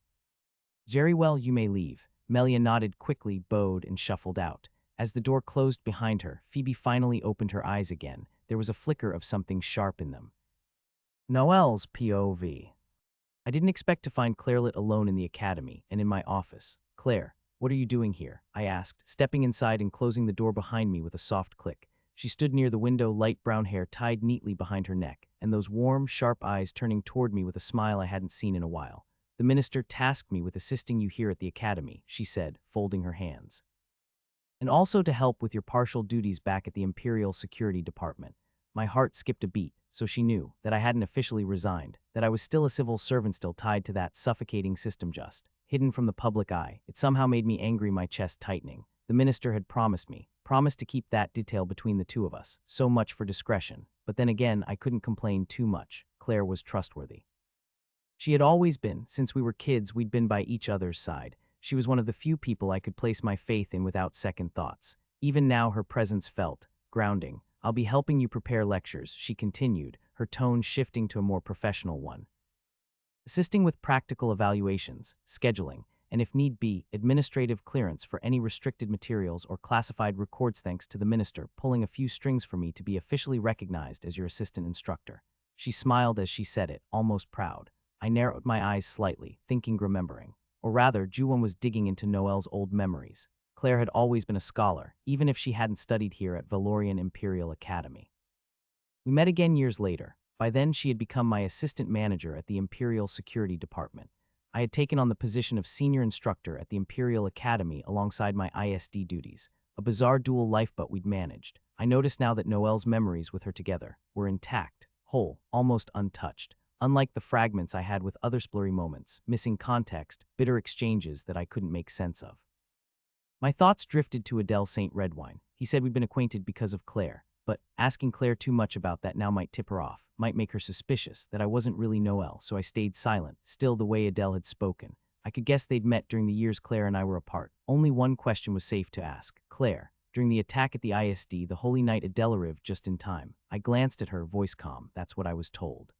"Very well, you may leave." Melia nodded quickly, bowed, and shuffled out. As the door closed behind her, Phoebe finally opened her eyes again. There was a flicker of something sharp in them. Noel's POV. I didn't expect to find Clairelet alone in the academy and in my office. "Claire, what are you doing here?" I asked, stepping inside and closing the door behind me with a soft click. She stood near the window, light brown hair tied neatly behind her neck, and those warm, sharp eyes turning toward me with a smile I hadn't seen in a while. "The minister tasked me with assisting you here at the academy," she said, folding her hands. "And also to help with your partial duties back at the Imperial Security Department." My heart skipped a beat, so she knew that I hadn't officially resigned, that I was still a civil servant, still tied to that suffocating system, just hidden from the public eye. It somehow made me angry, my chest tightening. The minister had promised to keep that detail between the two of us. So much for discretion. But then again, I couldn't complain too much. Claire was trustworthy. She had always been. Since we were kids, we'd been by each other's side. She was one of the few people I could place my faith in without second thoughts. Even now, her presence felt grounding. "I'll be helping you prepare lectures," she continued, her tone shifting to a more professional one. "Assisting with practical evaluations, scheduling, and if need be, administrative clearance for any restricted materials or classified records, thanks to the minister pulling a few strings for me to be officially recognized as your assistant instructor." She smiled as she said it, almost proud. I narrowed my eyes slightly, thinking, remembering. Or rather, Juwon was digging into Noel's old memories. Claire had always been a scholar, even if she hadn't studied here at Valorian Imperial Academy. We met again years later. By then, she had become my assistant manager at the Imperial Security Department. I had taken on the position of senior instructor at the Imperial Academy alongside my ISD duties, a bizarre dual life but we'd managed. I noticed now that Noel's memories with her together were intact, whole, almost untouched, unlike the fragments I had with other blurry moments, missing context, bitter exchanges that I couldn't make sense of. My thoughts drifted to Adele St. Redwine. He said we'd been acquainted because of Claire, but asking Claire too much about that now might tip her off, might make her suspicious that I wasn't really Noel, so I stayed silent, still the way Adele had spoken. I could guess they'd met during the years Claire and I were apart. Only one question was safe to ask. "Claire, during the attack at the ISD, the Holy Knight Adele arrived just in time." I glanced at her, voice calm. "That's what I was told."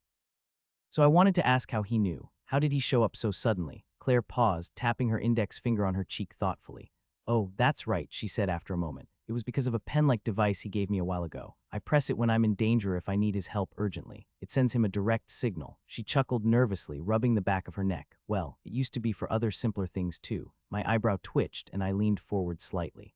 So I wanted to ask how he knew. How did he show up so suddenly? Claire paused, tapping her index finger on her cheek thoughtfully. "Oh, that's right," she said after a moment. "It was because of a pen-like device he gave me a while ago. I press it when I'm in danger, if I need his help urgently. It sends him a direct signal." She chuckled nervously, rubbing the back of her neck. "Well, it used to be for other simpler things too." My eyebrow twitched and I leaned forward slightly.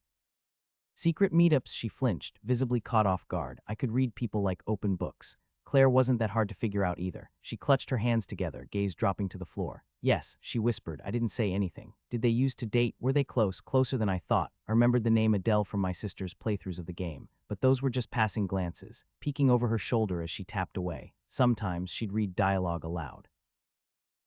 "Secret meetups," she flinched, visibly caught off guard. I could read people like open books. Claire wasn't that hard to figure out either. She clutched her hands together, gaze dropping to the floor. "Yes," she whispered. I didn't say anything. "Did they used to date? Were they close? Closer than I thought?" I remembered the name Adele from my sister's playthroughs of the game, but those were just passing glances, peeking over her shoulder as she tapped away. Sometimes she'd read dialogue aloud.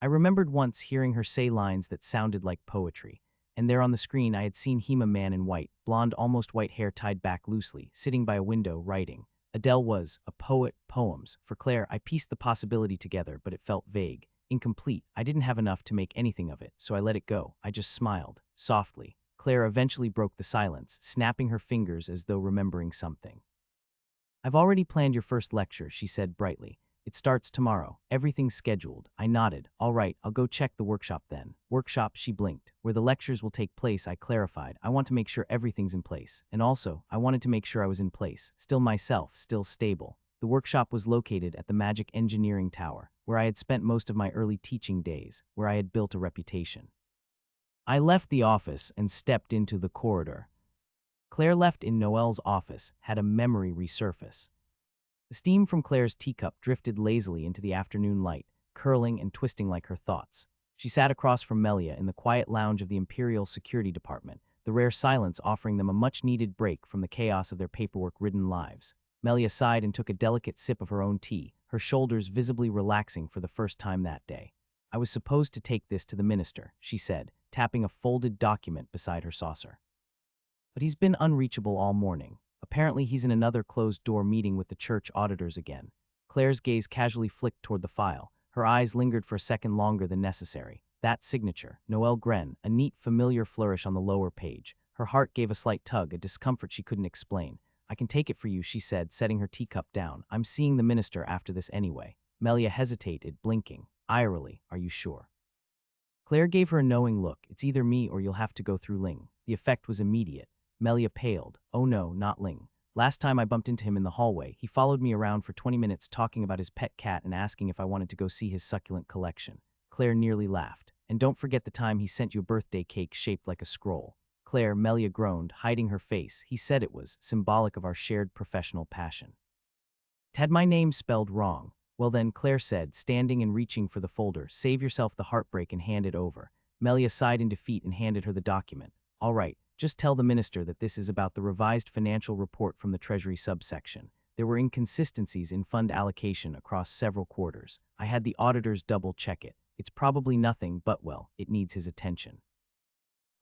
I remembered once hearing her say lines that sounded like poetry, and there on the screen I had seen Hema, man in white, blonde, almost white hair tied back loosely, sitting by a window, writing. Adele was a poet, poems. For Claire, I pieced the possibility together, but it felt vague, incomplete. I didn't have enough to make anything of it, so I let it go. I just smiled, softly. Claire eventually broke the silence, snapping her fingers as though remembering something. "I've already planned your first lecture," she said brightly. "It starts tomorrow. Everything's scheduled." I nodded. "All right, I'll go check the workshop then." "Workshop?" She blinked. "Where the lectures will take place," I clarified. "I want to make sure everything's in place. And also, I wanted to make sure I was in place. Still myself, still stable." The workshop was located at the Magic Engineering Tower, where I had spent most of my early teaching days, where I had built a reputation. I left the office and stepped into the corridor. Claire, left in Noel's office, had a memory resurface. The steam from Claire's teacup drifted lazily into the afternoon light, curling and twisting like her thoughts. She sat across from Melia in the quiet lounge of the Imperial Security Department, the rare silence offering them a much-needed break from the chaos of their paperwork-ridden lives. Melia sighed and took a delicate sip of her own tea, her shoulders visibly relaxing for the first time that day. "I was supposed to take this to the minister," she said, tapping a folded document beside her saucer. "But he's been unreachable all morning. Apparently he's in another closed-door meeting with the church auditors again." Claire's gaze casually flicked toward the file. Her eyes lingered for a second longer than necessary. That signature, Noelle Gren, a neat, familiar flourish on the lower page. Her heart gave a slight tug, a discomfort she couldn't explain. I can take it for you, she said, setting her teacup down. I'm seeing the minister after this anyway. Melia hesitated, blinking. Irely, are you sure? Claire gave her a knowing look. It's either me or you'll have to go through Ling. The effect was immediate. Melia paled. Oh no, not Ling. Last time I bumped into him in the hallway, he followed me around for 20 minutes talking about his pet cat and asking if I wanted to go see his succulent collection. Claire nearly laughed. And don't forget the time he sent you a birthday cake shaped like a scroll. Claire, Melia groaned, hiding her face. He said it was symbolic of our shared professional passion. It had my name spelled wrong. Well then, Claire said, standing and reaching for the folder, save yourself the heartbreak and hand it over. Melia sighed in defeat and handed her the document. All right, just tell the minister that this is about the revised financial report from the Treasury subsection. There were inconsistencies in fund allocation across several quarters. I had the auditors double-check it. It's probably nothing, but well, it needs his attention.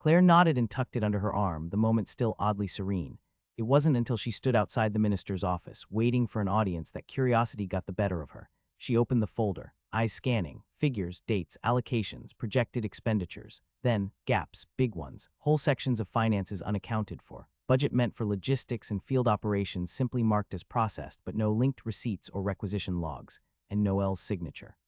Claire nodded and tucked it under her arm, the moment still oddly serene. It wasn't until she stood outside the minister's office, waiting for an audience, that curiosity got the better of her. She opened the folder, eyes scanning, figures, dates, allocations, projected expenditures. Then, gaps, big ones, whole sections of finances unaccounted for. Budget meant for logistics and field operations simply marked as processed, but no linked receipts or requisition logs. And Noelle's signature.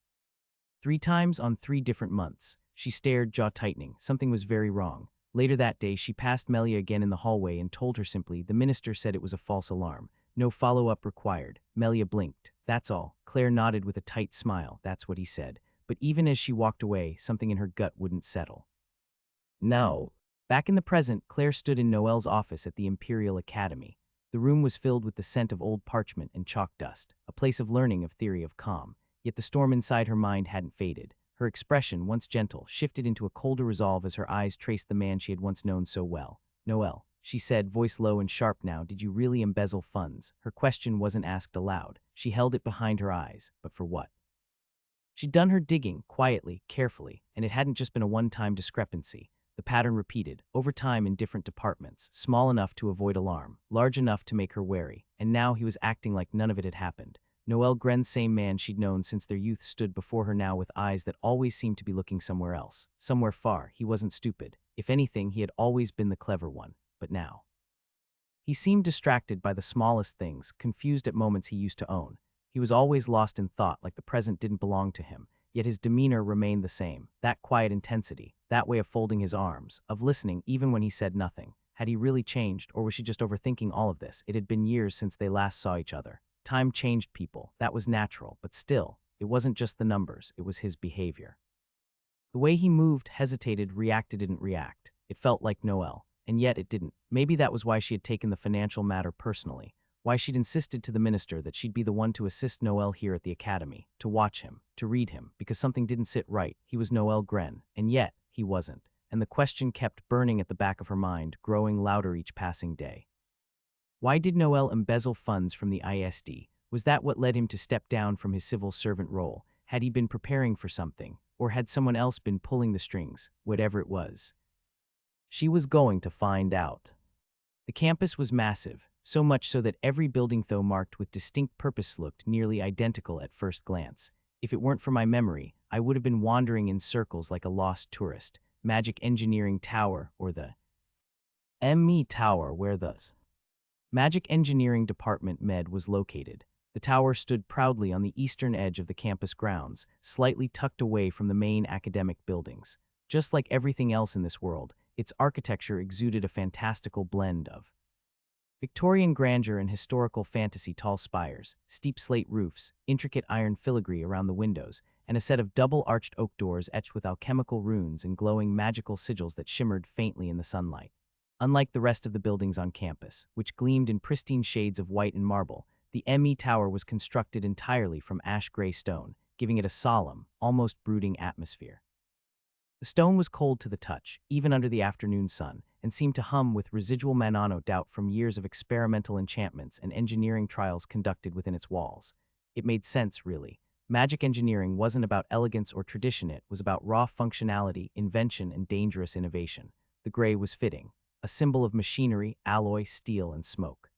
3 times on 3 different months. She stared, jaw tightening. Something was very wrong. Later that day, she passed Melia again in the hallway and told her simply, the minister said it was a false alarm. No follow-up required. Melia blinked. That's all. Claire nodded with a tight smile. That's what he said. But even as she walked away, something in her gut wouldn't settle. No. Back in the present, Claire stood in Noelle's office at the Imperial Academy. The room was filled with the scent of old parchment and chalk dust, a place of learning, of theory, of calm. Yet the storm inside her mind hadn't faded. Her expression, once gentle, shifted into a colder resolve as her eyes traced the man she had once known so well. Noelle, she said, voice low and sharp now, did you really embezzle funds? Her question wasn't asked aloud. She held it behind her eyes. But for what? She'd done her digging, quietly, carefully, and it hadn't just been a one-time discrepancy. The pattern repeated, over time in different departments, small enough to avoid alarm, large enough to make her wary, and now he was acting like none of it had happened. Noelle Gren's same man she'd known since their youth stood before her now with eyes that always seemed to be looking somewhere else. Somewhere far. He wasn't stupid. If anything, he had always been the clever one. But now. He seemed distracted by the smallest things, confused at moments he used to own. He was always lost in thought, like the present didn't belong to him. Yet his demeanor remained the same. That quiet intensity, that way of folding his arms, of listening even when he said nothing. Had he really changed, or was she just overthinking all of this? It had been years since they last saw each other. Time changed people, that was natural, but still, it wasn't just the numbers, it was his behavior. The way he moved, hesitated, reacted, didn't react. It felt like Noelle, and yet it didn't. Maybe that was why she had taken the financial matter personally, why she'd insisted to the minister that she'd be the one to assist Noelle here at the academy, to watch him, to read him, because something didn't sit right. He was Noelle Gren, and yet he wasn't, and the question kept burning at the back of her mind, growing louder each passing day. Why did Noelle embezzle funds from the ISD? Was that what led him to step down from his civil servant role? Had he been preparing for something? Or had someone else been pulling the strings? Whatever it was. She was going to find out. The campus was massive, so much so that every building, though marked with distinct purpose, looked nearly identical at first glance. If it weren't for my memory, I would have been wandering in circles like a lost tourist. Magic Engineering Tower, or the ME Tower, where the Magic Engineering Department MED was located. The tower stood proudly on the eastern edge of the campus grounds, slightly tucked away from the main academic buildings. Just like everything else in this world, its architecture exuded a fantastical blend of Victorian grandeur and historical fantasy, tall spires, steep slate roofs, intricate iron filigree around the windows, and a set of double-arched oak doors etched with alchemical runes and glowing magical sigils that shimmered faintly in the sunlight. Unlike the rest of the buildings on campus, which gleamed in pristine shades of white and marble, the ME Tower was constructed entirely from ash-gray stone, giving it a solemn, almost brooding atmosphere. The stone was cold to the touch, even under the afternoon sun, and seemed to hum with residual mana, no doubt from years of experimental enchantments and engineering trials conducted within its walls. It made sense, really. Magic engineering wasn't about elegance or tradition, it was about raw functionality, invention, and dangerous innovation. The gray was fitting, a symbol of machinery, alloy, steel, and smoke.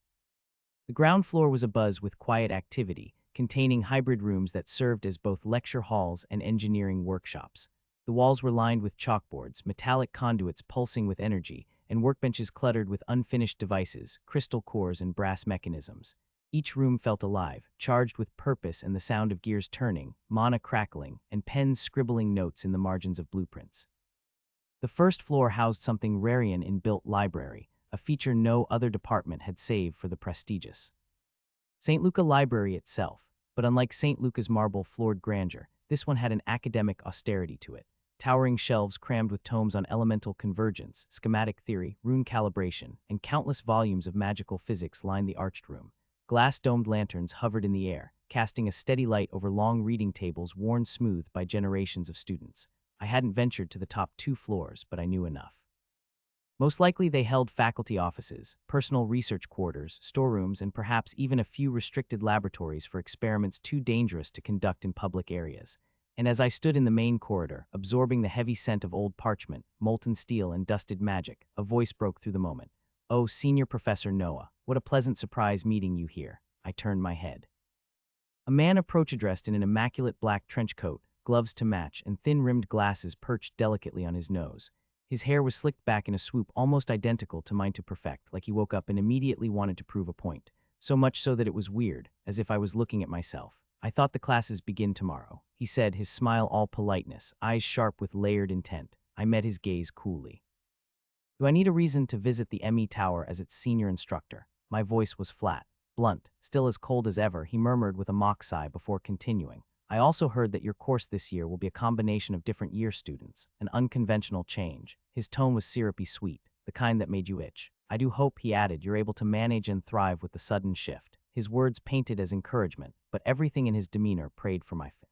The ground floor was abuzz with quiet activity, containing hybrid rooms that served as both lecture halls and engineering workshops. The walls were lined with chalkboards, metallic conduits pulsing with energy, and workbenches cluttered with unfinished devices, crystal cores, and brass mechanisms. Each room felt alive, charged with purpose and the sound of gears turning, mana crackling, and pens scribbling notes in the margins of blueprints. The first floor housed something Rarian in-built library, a feature no other department had saved for the prestigious St. Luca Library itself. But unlike St. Luca's marble-floored grandeur, this one had an academic austerity to it. Towering shelves crammed with tomes on elemental convergence, schematic theory, rune calibration, and countless volumes of magical physics lined the arched room. Glass-domed lanterns hovered in the air, casting a steady light over long reading tables worn smooth by generations of students. I hadn't ventured to the top 2 floors, but I knew enough. Most likely they held faculty offices, personal research quarters, storerooms, and perhaps even a few restricted laboratories for experiments too dangerous to conduct in public areas. And as I stood in the main corridor, absorbing the heavy scent of old parchment, molten steel, and dusted magic, a voice broke through the moment. "Oh, Senior Professor Noah, what a pleasant surprise meeting you here." I turned my head. A man approached dressed in an immaculate black trench coat, gloves to match, and thin-rimmed glasses perched delicately on his nose. His hair was slicked back in a swoop almost identical to mine to perfect, like he woke up and immediately wanted to prove a point. So much so that it was weird, as if I was looking at myself. "I thought the classes begin tomorrow," he said, his smile all politeness, eyes sharp with layered intent. I met his gaze coolly. "Do I need a reason to visit the ME Tower as its senior instructor?" My voice was flat, blunt, still as cold as ever. He murmured with a mock sigh before continuing. "I also heard that your course this year will be a combination of different year students, an unconventional change." His tone was syrupy sweet, the kind that made you itch. "I do hope," he added, "you're able to manage and thrive with the sudden shift." His words painted as encouragement, but everything in his demeanor prayed for my fit.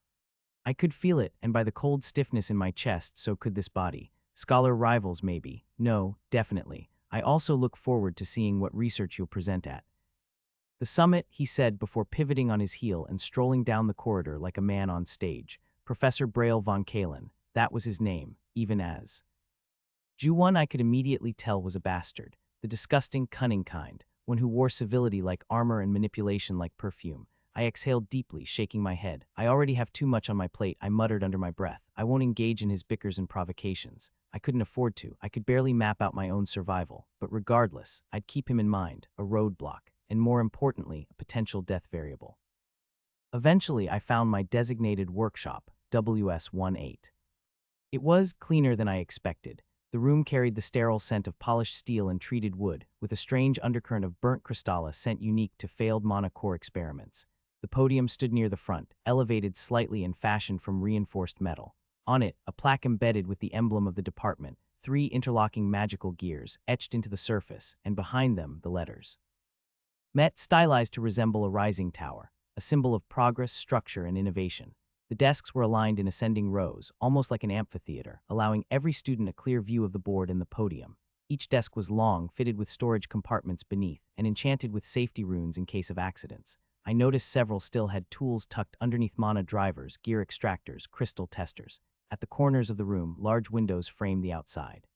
I could feel it, and by the cold stiffness in my chest, so could this body. "Scholar rivals, maybe." "No, definitely. I also look forward to seeing what research you'll present at the summit," he said before pivoting on his heel and strolling down the corridor like a man on stage. Professor Braille von Kalen, that was his name, even as Ju1 I could immediately tell was a bastard, the disgusting, cunning kind, one who wore civility like armor and manipulation like perfume. I exhaled deeply, shaking my head. "I already have too much on my plate," I muttered under my breath. "I won't engage in his bickers and provocations. I couldn't afford to. I could barely map out my own survival. But regardless, I'd keep him in mind, a roadblock, and more importantly, a potential death variable." Eventually, I found my designated workshop, WS-18. It was cleaner than I expected. The room carried the sterile scent of polished steel and treated wood, with a strange undercurrent of burnt crystalla scent unique to failed mana core experiments. The podium stood near the front, elevated slightly and fashioned from reinforced metal. On it, a plaque embedded with the emblem of the department, 3 interlocking magical gears etched into the surface, and behind them, the letters MET, stylized to resemble a rising tower, a symbol of progress, structure, and innovation. The desks were aligned in ascending rows, almost like an amphitheater, allowing every student a clear view of the board and the podium. Each desk was long, fitted with storage compartments beneath, and enchanted with safety runes in case of accidents. I noticed several still had tools tucked underneath mana drivers, gear extractors, crystal testers. At the corners of the room, large windows framed the outside.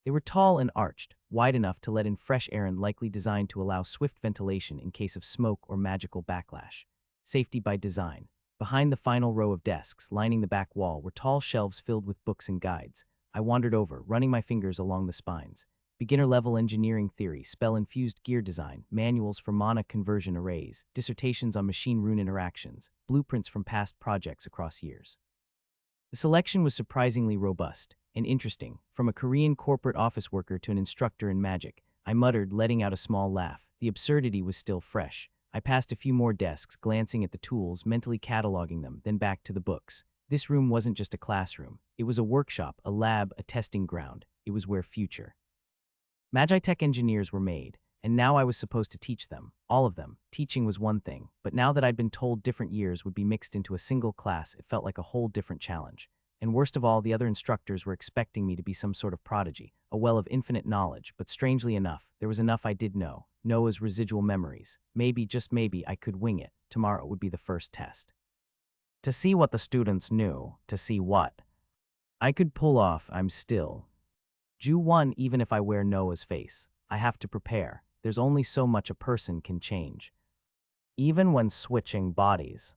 They were tall and arched, wide enough to let in fresh air and likely designed to allow swift ventilation in case of smoke or magical backlash. Safety by design. Behind the final row of desks, lining the back wall, were tall shelves filled with books and guides. I wandered over, running my fingers along the spines. Beginner-level engineering theory, spell-infused gear design, manuals for mana conversion arrays, dissertations on machine-rune interactions, blueprints from past projects across years. The selection was surprisingly robust and interesting. From a Korean corporate office worker to an instructor in magic, I muttered, letting out a small laugh. The absurdity was still fresh. I passed a few more desks, glancing at the tools, mentally cataloging them, then back to the books. This room wasn't just a classroom. It was a workshop, a lab, a testing ground. It was where future Magitech engineers were made, and now I was supposed to teach them. All of them. Teaching was one thing, but now that I'd been told different years would be mixed into a single class, it felt like a whole different challenge. And worst of all, the other instructors were expecting me to be some sort of prodigy, a well of infinite knowledge, but strangely enough, there was enough I did know. Noah's residual memories. Maybe, just maybe, I could wing it. Tomorrow would be the first test. To see what the students knew, to see what I could pull off. I'm still Ju1 even if I wear Noah's face. I have to prepare. There's only so much a person can change, even when switching bodies.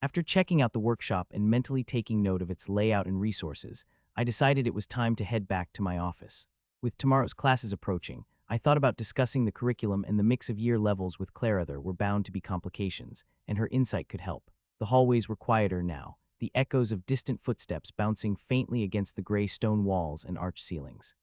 After checking out the workshop and mentally taking note of its layout and resources, I decided it was time to head back to my office. With tomorrow's classes approaching, I thought about discussing the curriculum, and the mix of year levels with Claire other were bound to be complications, and her insight could help. The hallways were quieter now, the echoes of distant footsteps bouncing faintly against the gray stone walls and arched ceilings.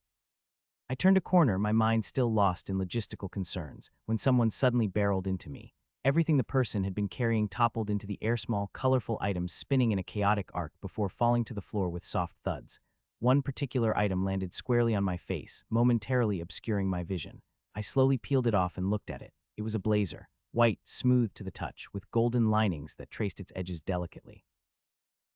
I turned a corner, my mind still lost in logistical concerns, when someone suddenly barreled into me. Everything the person had been carrying toppled into the air, small, colorful items spinning in a chaotic arc before falling to the floor with soft thuds. One particular item landed squarely on my face, momentarily obscuring my vision. I slowly peeled it off and looked at it. It was a blazer, white, smooth to the touch, with golden linings that traced its edges delicately.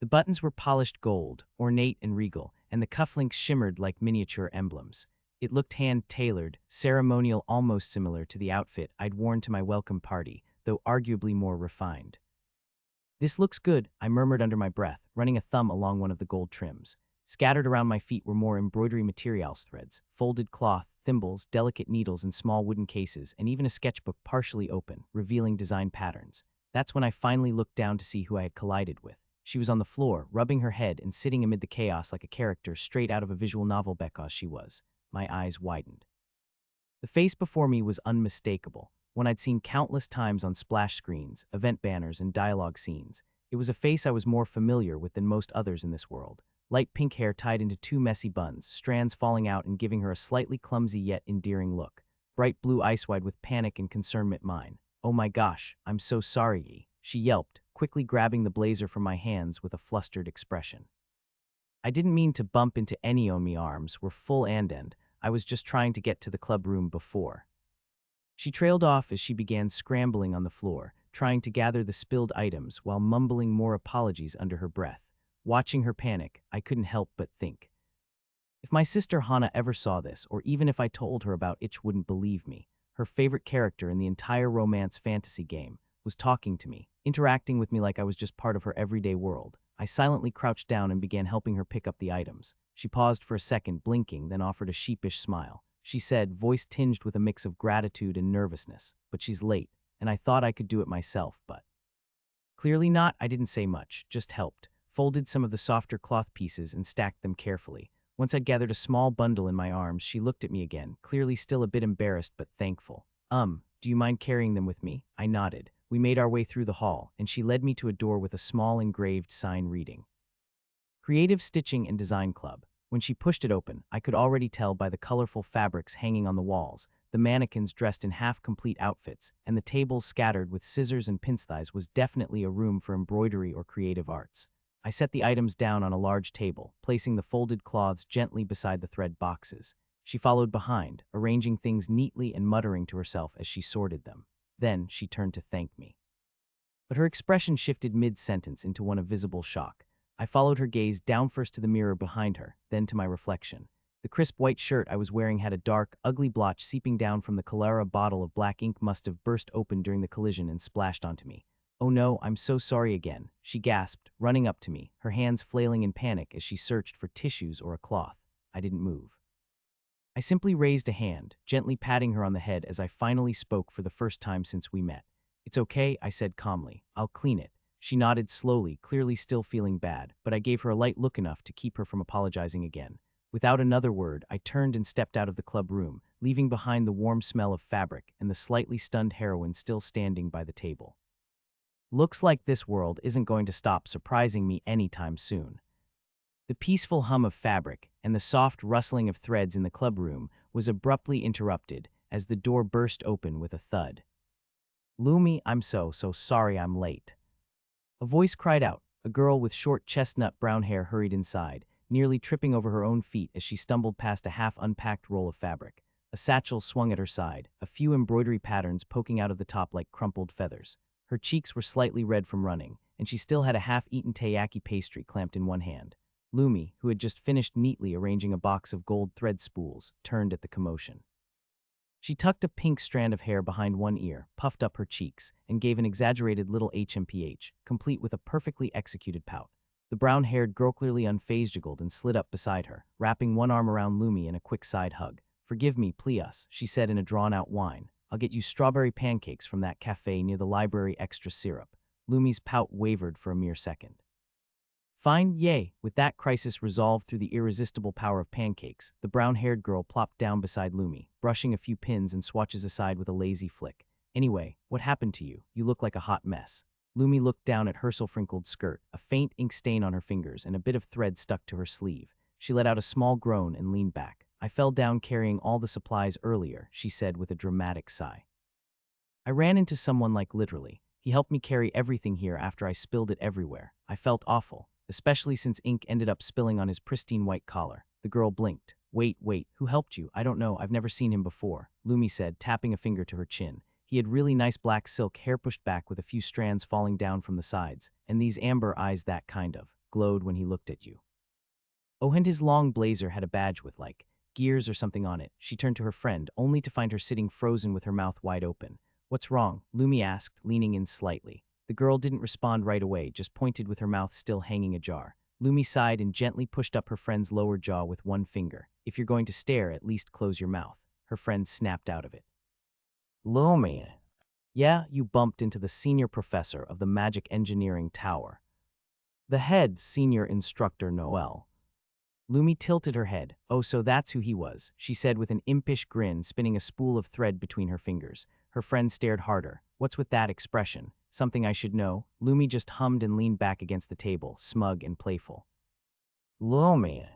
The buttons were polished gold, ornate and regal, and the cufflinks shimmered like miniature emblems. It looked hand-tailored, ceremonial, almost similar to the outfit I'd worn to my welcome party, though arguably more refined. "This looks good," I murmured under my breath, running a thumb along one of the gold trims. Scattered around my feet were more embroidery materials, threads, folded cloth, thimbles, delicate needles in small wooden cases, and even a sketchbook partially open, revealing design patterns. That's when I finally looked down to see who I had collided with. She was on the floor, rubbing her head and sitting amid the chaos like a character straight out of a visual novel, because she was. My eyes widened. The face before me was unmistakable, one I'd seen countless times on splash screens, event banners, and dialogue scenes. It was a face I was more familiar with than most others in this world. Light pink hair tied into two messy buns, strands falling out and giving her a slightly clumsy yet endearing look. Bright blue eyes wide with panic and concernment mine. "Oh my gosh, I'm so sorry, Yi," she yelped, quickly grabbing the blazer from my hands with a flustered expression. "I didn't mean to bump into any." Me arms were full and end. I was just trying to get to the club room before. She trailed off as she began scrambling on the floor, trying to gather the spilled items while mumbling more apologies under her breath. Watching her panic, I couldn't help but think, if my sister Hana ever saw this, or even if I told her about it, she wouldn't believe me. Her favorite character in the entire romance fantasy game was talking to me, interacting with me like I was just part of her everyday world. I silently crouched down and began helping her pick up the items. She paused for a second, blinking, then offered a sheepish smile. She said, voice tinged with a mix of gratitude and nervousness, "But she's late, and I thought I could do it myself, but..." Clearly not. I didn't say much, just helped. Folded some of the softer cloth pieces and stacked them carefully. Once I'd gathered a small bundle in my arms, she looked at me again, clearly still a bit embarrassed but thankful. Do you mind carrying them with me?" I nodded. We made our way through the hall, and she led me to a door with a small engraved sign reading, "Creative Stitching and Design Club." When she pushed it open, I could already tell by the colorful fabrics hanging on the walls, the mannequins dressed in half-complete outfits, and the tables scattered with scissors and pinceys was definitely a room for embroidery or creative arts. I set the items down on a large table, placing the folded cloths gently beside the thread boxes. She followed behind, arranging things neatly and muttering to herself as she sorted them. Then she turned to thank me. But her expression shifted mid-sentence into one of visible shock. I followed her gaze down, first to the mirror behind her, then to my reflection. The crisp white shirt I was wearing had a dark, ugly blotch seeping down from the Cholera bottle of black ink must have burst open during the collision and splashed onto me. "Oh no, I'm so sorry again," she gasped, running up to me, her hands flailing in panic as she searched for tissues or a cloth. I didn't move. I simply raised a hand, gently patting her on the head as I finally spoke for the first time since we met. "It's okay," I said calmly. "I'll clean it." She nodded slowly, clearly still feeling bad, but I gave her a light look enough to keep her from apologizing again. Without another word, I turned and stepped out of the club room, leaving behind the warm smell of fabric and the slightly stunned heroine still standing by the table. Looks like this world isn't going to stop surprising me anytime soon. The peaceful hum of fabric and the soft rustling of threads in the club room was abruptly interrupted as the door burst open with a thud. "Lumi, I'm so sorry I'm late." A voice cried out. A girl with short chestnut brown hair hurried inside, nearly tripping over her own feet as she stumbled past a half-unpacked roll of fabric. A satchel swung at her side, a few embroidery patterns poking out of the top like crumpled feathers. Her cheeks were slightly red from running, and she still had a half-eaten taiyaki pastry clamped in one hand. Lumi, who had just finished neatly arranging a box of gold thread spools, turned at the commotion. She tucked a pink strand of hair behind one ear, puffed up her cheeks, and gave an exaggerated little HMPH, complete with a perfectly executed pout. The brown-haired girl, clearly unfazed, jiggled and slid up beside her, wrapping one arm around Lumi in a quick side hug. "Forgive me, please," she said in a drawn-out whine. "I'll get you strawberry pancakes from that cafe near the library, extra syrup." Lumi's pout wavered for a mere second. Fine, yay. With that crisis resolved through the irresistible power of pancakes, the brown-haired girl plopped down beside Lumi, brushing a few pins and swatches aside with a lazy flick. Anyway, what happened to you? You look like a hot mess. Lumi looked down at her wrinkled skirt, a faint ink stain on her fingers and a bit of thread stuck to her sleeve. She let out a small groan and leaned back. I fell down carrying all the supplies earlier, she said with a dramatic sigh. I ran into someone like literally. He helped me carry everything here after I spilled it everywhere. I felt awful, especially since ink ended up spilling on his pristine white collar. The girl blinked. Wait, who helped you? I don't know, I've never seen him before, Lumi said, tapping a finger to her chin. He had really nice black silk hair pushed back with a few strands falling down from the sides, and these amber eyes that kind of glowed when he looked at you. Oh, and his long blazer had a badge with, like, gears or something on it. She turned to her friend, only to find her sitting frozen with her mouth wide open. What's wrong? Lumi asked, leaning in slightly. The girl didn't respond right away, just pointed with her mouth still hanging ajar. Lumi sighed and gently pushed up her friend's lower jaw with one finger. If you're going to stare, at least close your mouth. Her friend snapped out of it. Lumi. Yeah, you bumped into the senior professor of the magic engineering tower. The head senior instructor Noel. Lumi tilted her head. Oh, so that's who he was, she said with an impish grin, spinning a spool of thread between her fingers. Her friend stared harder. What's with that expression? Something I should know? Lumi just hummed and leaned back against the table, smug and playful. Lumi.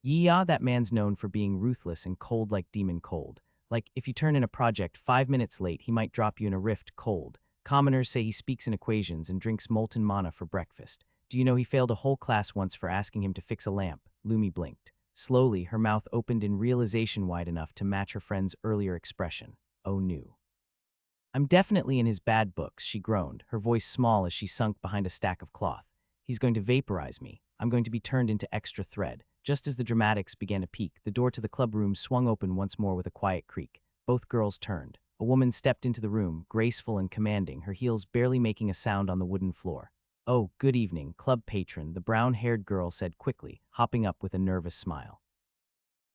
Yeah, that man's known for being ruthless and cold like demon cold. Like, if you turn in a project 5 minutes late, he might drop you in a rift cold. Commoners say he speaks in equations and drinks molten manna for breakfast. Do you know he failed a whole class once for asking him to fix a lamp? Lumi blinked. Slowly, her mouth opened in realization wide enough to match her friend's earlier expression. Oh, no. I'm definitely in his bad books, she groaned, her voice small as she sunk behind a stack of cloth. He's going to vaporize me. I'm going to be turned into extra thread. Just as the dramatics began to peak, the door to the club room swung open once more with a quiet creak. Both girls turned. A woman stepped into the room, graceful and commanding, her heels barely making a sound on the wooden floor. Oh, good evening, club patron, the brown-haired girl said quickly, hopping up with a nervous smile.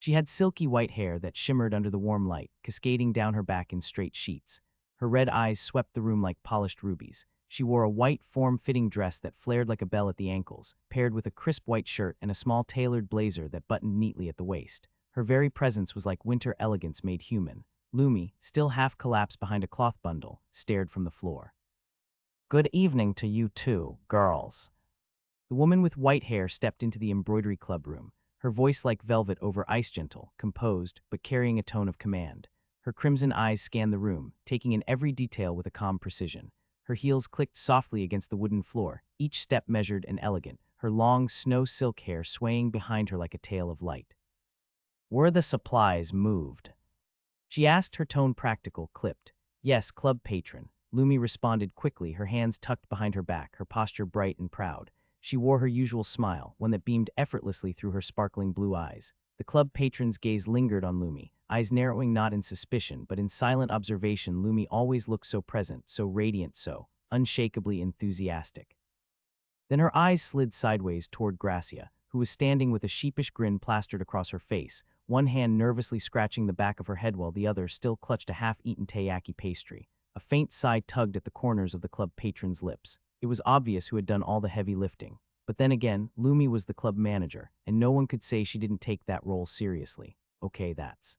She had silky white hair that shimmered under the warm light, cascading down her back in straight sheets. Her red eyes swept the room like polished rubies. She wore a white, form-fitting dress that flared like a bell at the ankles, paired with a crisp white shirt and a small tailored blazer that buttoned neatly at the waist. Her very presence was like winter elegance made human. Lumi, still half collapsed behind a cloth bundle, stared from the floor. Good evening to you too, girls. The woman with white hair stepped into the embroidery club room, her voice like velvet over ice, gentle, composed, but carrying a tone of command. Her crimson eyes scanned the room, taking in every detail with a calm precision. Her heels clicked softly against the wooden floor, each step measured and elegant, her long snow silk hair swaying behind her like a tail of light. Were the supplies moved? She asked, her tone practical, clipped. Yes, club patron. Lumi responded quickly, her hands tucked behind her back, her posture bright and proud. She wore her usual smile, one that beamed effortlessly through her sparkling blue eyes. The club patron's gaze lingered on Lumi, eyes narrowing not in suspicion, but in silent observation. Lumi always looked so present, so radiant, so unshakably enthusiastic. Then her eyes slid sideways toward Gracia, who was standing with a sheepish grin plastered across her face, one hand nervously scratching the back of her head while the other still clutched a half-eaten taiyaki pastry. A faint sigh tugged at the corners of the club patron's lips. It was obvious who had done all the heavy lifting. But then again, Lumi was the club manager, and no one could say she didn't take that role seriously. Okay, that's.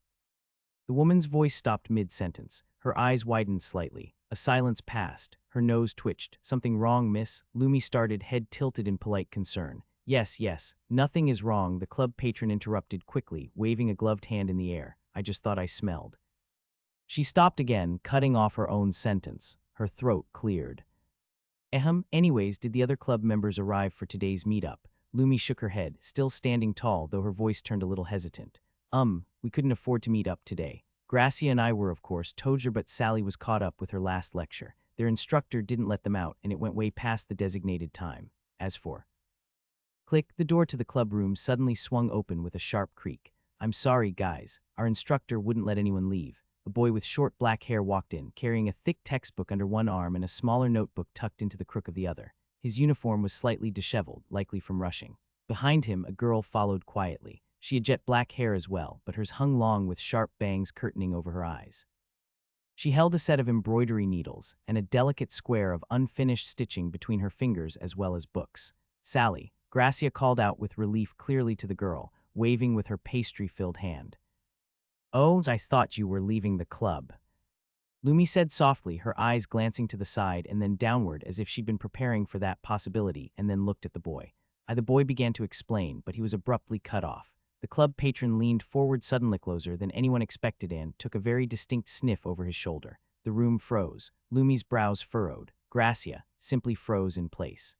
The woman's voice stopped mid-sentence. Her eyes widened slightly. A silence passed. Her nose twitched. Something wrong, miss? Lumi started, head tilted in polite concern. Yes, nothing is wrong, the club patron interrupted quickly, waving a gloved hand in the air. I just thought I smelled. She stopped again, cutting off her own sentence. Her throat cleared. Anyways, did the other club members arrive for today's meetup? Lumi shook her head, still standing tall, though her voice turned a little hesitant. We couldn't afford to meet up today. Gracia and I were, of course, Tozer, but Sally was caught up with her last lecture. Their instructor didn't let them out, and it went way past the designated time. As for... Click, the door to the club room suddenly swung open with a sharp creak. I'm sorry, guys. Our instructor wouldn't let anyone leave. A boy with short black hair walked in, carrying a thick textbook under one arm and a smaller notebook tucked into the crook of the other. His uniform was slightly disheveled, likely from rushing. Behind him, a girl followed quietly. She had jet black hair as well, but hers hung long with sharp bangs curtaining over her eyes. She held a set of embroidery needles and a delicate square of unfinished stitching between her fingers as well as books. "Sally," Gracia called out with relief clearly to the girl, waving with her pastry-filled hand. "Oh, I thought you were leaving the club," Lumi said softly, her eyes glancing to the side and then downward as if she'd been preparing for that possibility, and then looked at the boy. The boy began to explain, but he was abruptly cut off. The club patron leaned forward suddenly closer than anyone expected and took a very distinct sniff over his shoulder. The room froze. Lumi's brows furrowed. Gracia simply froze in place.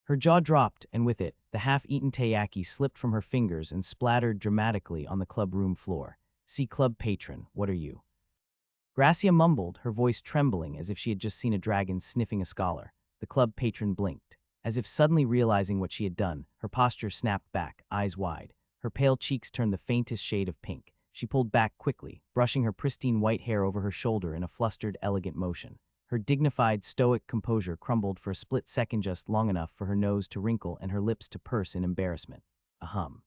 Her jaw dropped, and with it, the half-eaten taiyaki slipped from her fingers and splattered dramatically on the club room floor. "See, club patron, what are you?" Gracia mumbled, her voice trembling as if she had just seen a dragon sniffing a scholar. The club patron blinked. As if suddenly realizing what she had done, her posture snapped back, eyes wide. Her pale cheeks turned the faintest shade of pink. She pulled back quickly, brushing her pristine white hair over her shoulder in a flustered, elegant motion. Her dignified, stoic composure crumbled for a split second, just long enough for her nose to wrinkle and her lips to purse in embarrassment. Ahem.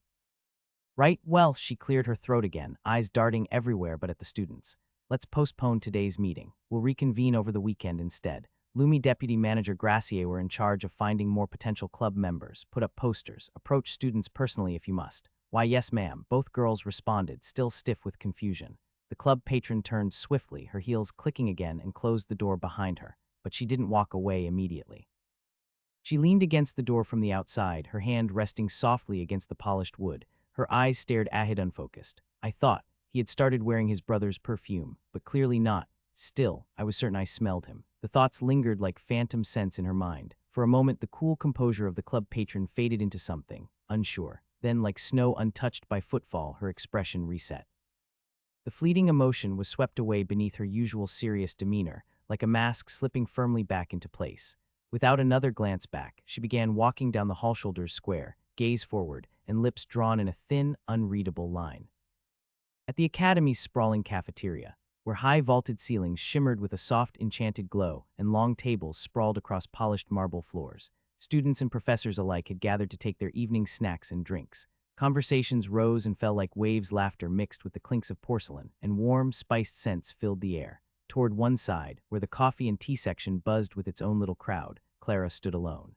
"Right, well," she cleared her throat again, eyes darting everywhere but at the students. "Let's postpone today's meeting. We'll reconvene over the weekend instead." Lumi Deputy Manager Gracier were in charge of finding more potential club members, put up posters, approach students personally if you must. "Why, yes, ma'am," both girls responded, still stiff with confusion. The club patron turned swiftly, her heels clicking again, and closed the door behind her, but she didn't walk away immediately. She leaned against the door from the outside, her hand resting softly against the polished wood. Her eyes stared Ahid unfocused. "I thought he had started wearing his brother's perfume, but clearly not. Still, I was certain I smelled him." The thoughts lingered like phantom scents in her mind. For a moment, the cool composure of the club patron faded into something, unsure. Then, like snow untouched by footfall, her expression reset. The fleeting emotion was swept away beneath her usual serious demeanor, like a mask slipping firmly back into place. Without another glance back, she began walking down the hall shoulders square, gaze forward, and lips drawn in a thin, unreadable line. At the academy's sprawling cafeteria, where high vaulted ceilings shimmered with a soft, enchanted glow and long tables sprawled across polished marble floors, students and professors alike had gathered to take their evening snacks and drinks. Conversations rose and fell like waves, laughter mixed with the clinks of porcelain, and warm, spiced scents filled the air. Toward one side, where the coffee and tea section buzzed with its own little crowd, Clara stood alone.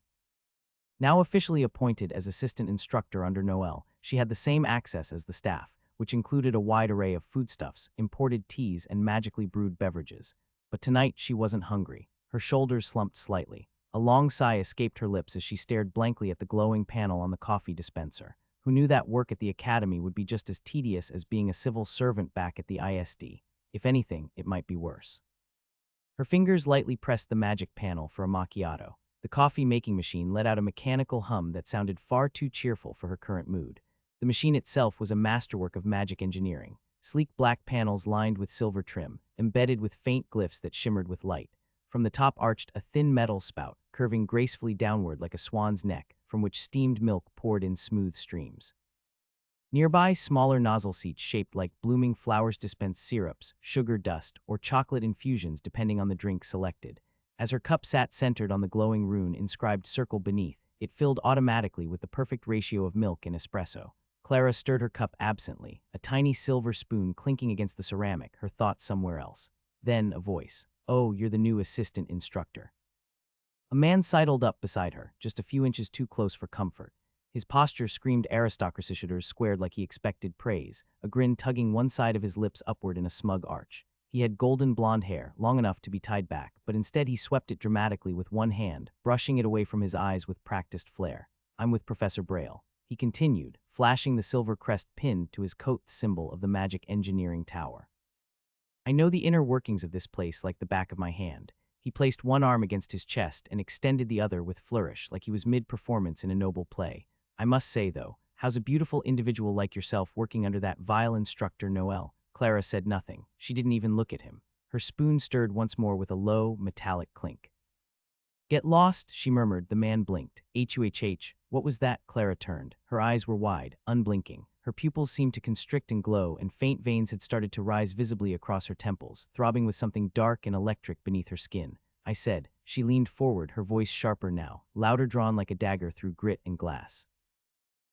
Now officially appointed as assistant instructor under Noel, she had the same access as the staff, which included a wide array of foodstuffs, imported teas, and magically brewed beverages. But tonight she wasn't hungry. Her shoulders slumped slightly. A long sigh escaped her lips as she stared blankly at the glowing panel on the coffee dispenser. Who knew that work at the academy would be just as tedious as being a civil servant back at the ISD? If anything, it might be worse. Her fingers lightly pressed the magic panel for a macchiato. The coffee-making machine let out a mechanical hum that sounded far too cheerful for her current mood. The machine itself was a masterwork of magic engineering. Sleek black panels lined with silver trim, embedded with faint glyphs that shimmered with light. From the top arched a thin metal spout, curving gracefully downward like a swan's neck, from which steamed milk poured in smooth streams. Nearby, smaller nozzle seats shaped like blooming flowers dispensed syrups, sugar dust, or chocolate infusions depending on the drink selected. As her cup sat centered on the glowing rune-inscribed circle beneath, it filled automatically with the perfect ratio of milk and espresso. Clara stirred her cup absently, a tiny silver spoon clinking against the ceramic, her thoughts somewhere else. Then a voice. "Oh, you're the new assistant instructor." A man sidled up beside her, just a few inches too close for comfort. His posture screamed aristocracy, shoulders squared like he expected praise, a grin tugging one side of his lips upward in a smug arch. He had golden blonde hair, long enough to be tied back, but instead he swept it dramatically with one hand, brushing it away from his eyes with practiced flair. "I'm with Professor Braille," he continued, flashing the silver crest pinned to his coat symbol of the magic engineering tower. "I know the inner workings of this place like the back of my hand." He placed one arm against his chest and extended the other with flourish, like he was mid-performance in a noble play. "I must say, though, how's a beautiful individual like yourself working under that vile instructor Noel?" Clara said nothing. She didn't even look at him. Her spoon stirred once more with a low, metallic clink. "Get lost," she murmured. The man blinked. "Huhh, what was that?" Clara turned. Her eyes were wide, unblinking. Her pupils seemed to constrict and glow, and faint veins had started to rise visibly across her temples, throbbing with something dark and electric beneath her skin. "I said." She leaned forward, her voice sharper now, louder, drawn like a dagger through grit and glass.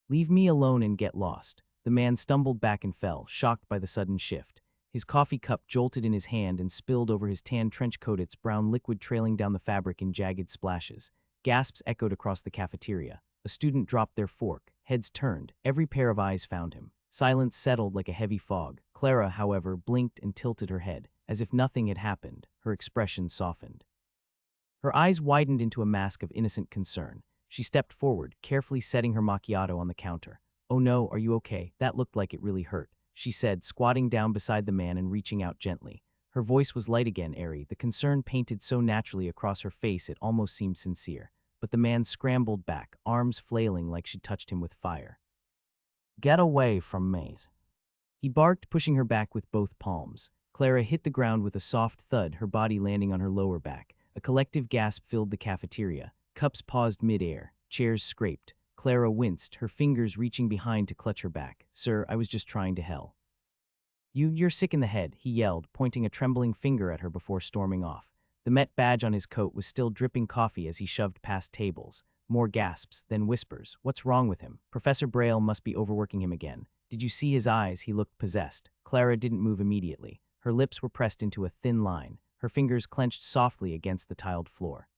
"Leave me alone and get lost." The man stumbled back and fell, shocked by the sudden shift. His coffee cup jolted in his hand and spilled over his tan trench coat, its brown liquid trailing down the fabric in jagged splashes. Gasps echoed across the cafeteria. A student dropped their fork. Heads turned. Every pair of eyes found him. Silence settled like a heavy fog. Clara, however, blinked and tilted her head. As if nothing had happened, her expression softened. Her eyes widened into a mask of innocent concern. She stepped forward, carefully setting her macchiato on the counter. "Oh no, are you okay? That looked like it really hurt," she said, squatting down beside the man and reaching out gently. Her voice was light again, airy, the concern painted so naturally across her face it almost seemed sincere. But the man scrambled back, arms flailing like she'd touched him with fire. "Get away from me," he barked, pushing her back with both palms. Clara hit the ground with a soft thud, her body landing on her lower back. A collective gasp filled the cafeteria. Cups paused mid-air. Chairs scraped. Clara winced, her fingers reaching behind to clutch her back. "Sir, I was just trying to help." You're sick in the head," he yelled, pointing a trembling finger at her before storming off. The Met badge on his coat was still dripping coffee as he shoved past tables. More gasps, then whispers. "What's wrong with him? Professor Braille must be overworking him again. Did you see his eyes? He looked possessed." Clara didn't move immediately. Her lips were pressed into a thin line, her fingers clenched softly against the tiled floor.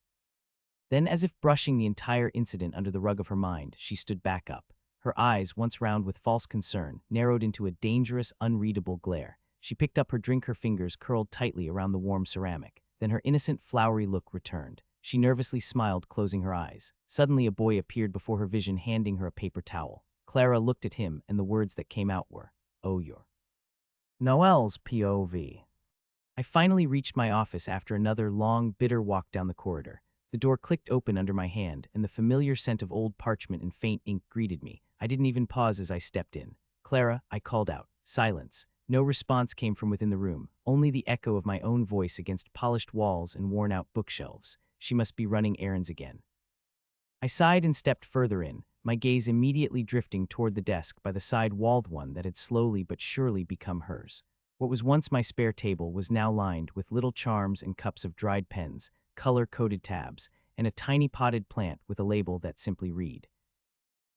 Then, as if brushing the entire incident under the rug of her mind, she stood back up. Her eyes, once round with false concern, narrowed into a dangerous, unreadable glare. She picked up her drink, her fingers curled tightly around the warm ceramic. Then her innocent, flowery look returned. She nervously smiled, closing her eyes. Suddenly a boy appeared before her vision, handing her a paper towel. Clara looked at him, and the words that came out were, "Oh, you're Noel's POV." I finally reached my office after another long, bitter walk down the corridor. The door clicked open under my hand, and the familiar scent of old parchment and faint ink greeted me. I didn't even pause as I stepped in. "Clara," I called out. Silence. No response came from within the room, only the echo of my own voice against polished walls and worn-out bookshelves. She must be running errands again. I sighed and stepped further in, my gaze immediately drifting toward the desk by the side-walled one that had slowly but surely become hers. What was once my spare table was now lined with little charms and cups of dried pens, color-coded tabs, and a tiny potted plant with a label that simply read,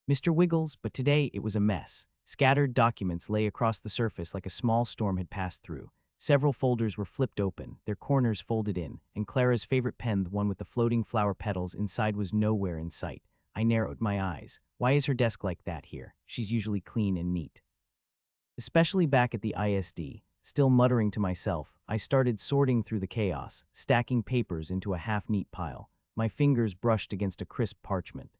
"Mr. Wiggles," but today it was a mess. Scattered documents lay across the surface like a small storm had passed through. Several folders were flipped open, their corners folded in, and Clara's favorite pen, the one with the floating flower petals inside, was nowhere in sight. I narrowed my eyes. Why is her desk like that here? She's usually clean and neat. Especially back at the ISD. Still muttering to myself, I started sorting through the chaos, stacking papers into a half-neat pile. My fingers brushed against a crisp parchment.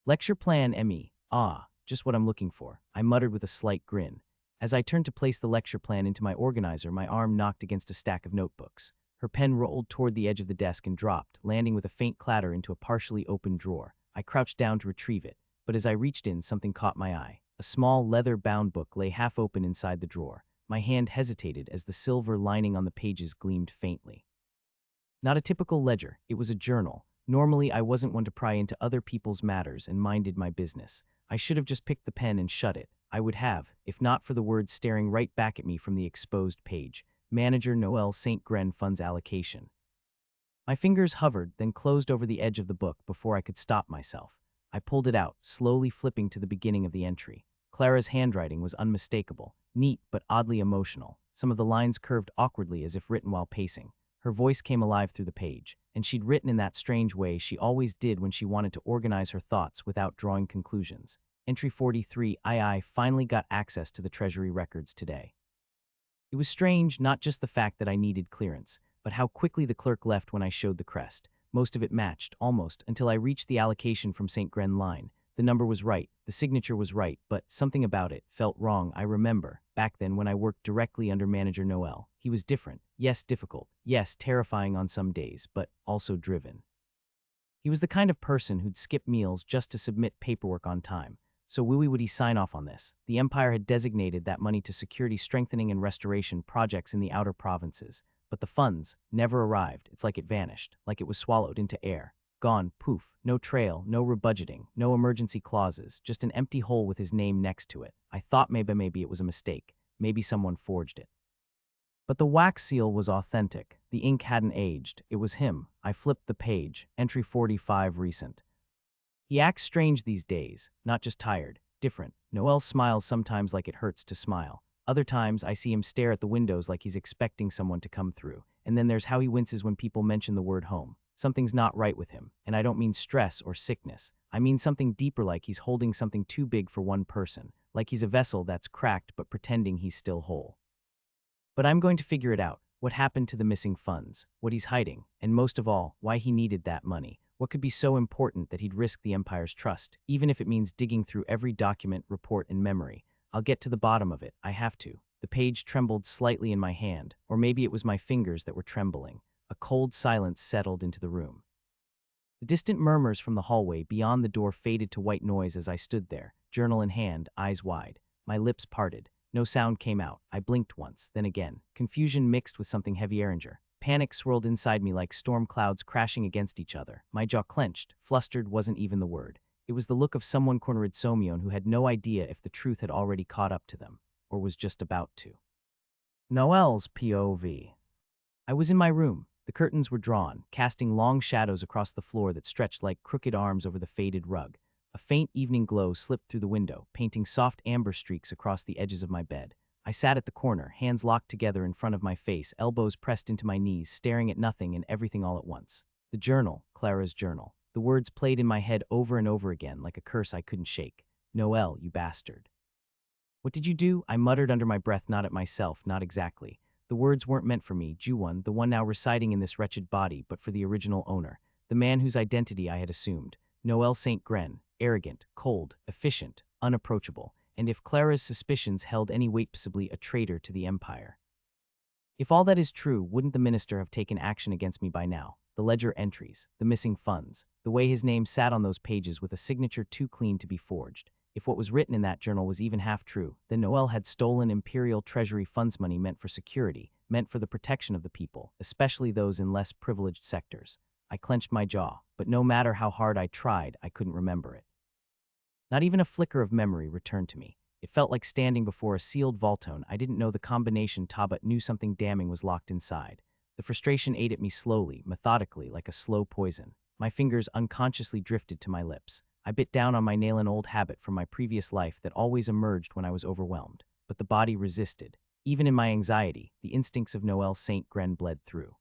"Lecture plan, ME. Ah, just what I'm looking for," I muttered with a slight grin. As I turned to place the lecture plan into my organizer, my arm knocked against a stack of notebooks. Her pen rolled toward the edge of the desk and dropped, landing with a faint clatter into a partially opened drawer. I crouched down to retrieve it, but as I reached in, something caught my eye. A small, leather-bound book lay half open inside the drawer. My hand hesitated as the silver lining on the pages gleamed faintly. Not a typical ledger, it was a journal. Normally, I wasn't one to pry into other people's matters and minded my business. I should have just picked the pen and shut it. I would have, if not for the words staring right back at me from the exposed page. Manager Noel St. Gren Funds Allocation. My fingers hovered, then closed over the edge of the book before I could stop myself. I pulled it out, slowly flipping to the beginning of the entry. Clara's handwriting was unmistakable, neat but oddly emotional. Some of the lines curved awkwardly as if written while pacing. Her voice came alive through the page, and she'd written in that strange way she always did when she wanted to organize her thoughts without drawing conclusions. Entry 43, I finally got access to the Treasury records today. It was strange, not just the fact that I needed clearance, but how quickly the clerk left when I showed the crest. Most of it matched, almost, until I reached the allocation from St. Gren line. The number was right, the signature was right, but something about it felt wrong. I remember, back then when I worked directly under Manager Noel, he was different. Yes, difficult. Yes, terrifying on some days, but also driven. He was the kind of person who'd skip meals just to submit paperwork on time. So why would he sign off on this? The Empire had designated that money to security strengthening and restoration projects in the outer provinces. But the funds never arrived. It's like it vanished, like it was swallowed into air. Gone, poof, no trail, no rebudgeting, no emergency clauses, just an empty hole with his name next to it. I thought maybe it was a mistake. Maybe someone forged it. But the wax seal was authentic. The ink hadn't aged. It was him. I flipped the page. Entry 45, recent. He acts strange these days, not just tired, different. Noel smiles sometimes like it hurts to smile. Other times, I see him stare at the windows like he's expecting someone to come through. And then there's how he winces when people mention the word home. Something's not right with him, and I don't mean stress or sickness. I mean something deeper, like he's holding something too big for one person, like he's a vessel that's cracked but pretending he's still whole. But I'm going to figure it out. What happened to the missing funds, what he's hiding, and most of all, why he needed that money. What could be so important that he'd risk the Empire's trust, even if it means digging through every document, report, and memory. I'll get to the bottom of it. I have to. The page trembled slightly in my hand, or maybe it was my fingers that were trembling. A cold silence settled into the room. The distant murmurs from the hallway beyond the door faded to white noise as I stood there, journal in hand, eyes wide. My lips parted. No sound came out. I blinked once, then again. Confusion mixed with something heavy-eringer. Panic swirled inside me like storm clouds crashing against each other. My jaw clenched. Flustered wasn't even the word. It was the look of someone cornered Somion who had no idea if the truth had already caught up to them, or was just about to. Noel's POV. I was in my room. The curtains were drawn, casting long shadows across the floor that stretched like crooked arms over the faded rug. A faint evening glow slipped through the window, painting soft amber streaks across the edges of my bed. I sat at the corner, hands locked together in front of my face, elbows pressed into my knees, staring at nothing and everything all at once. The journal, Clara's journal. The words played in my head over and over again, like a curse I couldn't shake. Noel, you bastard. What did you do? I muttered under my breath, not at myself, not exactly. The words weren't meant for me, Juwon, the one now residing in this wretched body, but for the original owner, the man whose identity I had assumed. Noel St. Gren, arrogant, cold, efficient, unapproachable, and if Clara's suspicions held any weight, possibly a traitor to the Empire. If all that is true, wouldn't the minister have taken action against me by now? The ledger entries, the missing funds, the way his name sat on those pages with a signature too clean to be forged. If what was written in that journal was even half true, then Noel had stolen Imperial Treasury funds money meant for security, meant for the protection of the people, especially those in less privileged sectors. I clenched my jaw, but no matter how hard I tried, I couldn't remember it. Not even a flicker of memory returned to me. It felt like standing before a sealed vaultone. I didn't know the combination, but knew something damning was locked inside. The frustration ate at me slowly, methodically, like a slow poison. My fingers unconsciously drifted to my lips. I bit down on my nail, an old habit from my previous life that always emerged when I was overwhelmed. But the body resisted. Even in my anxiety, the instincts of Noel St. Gren bled through.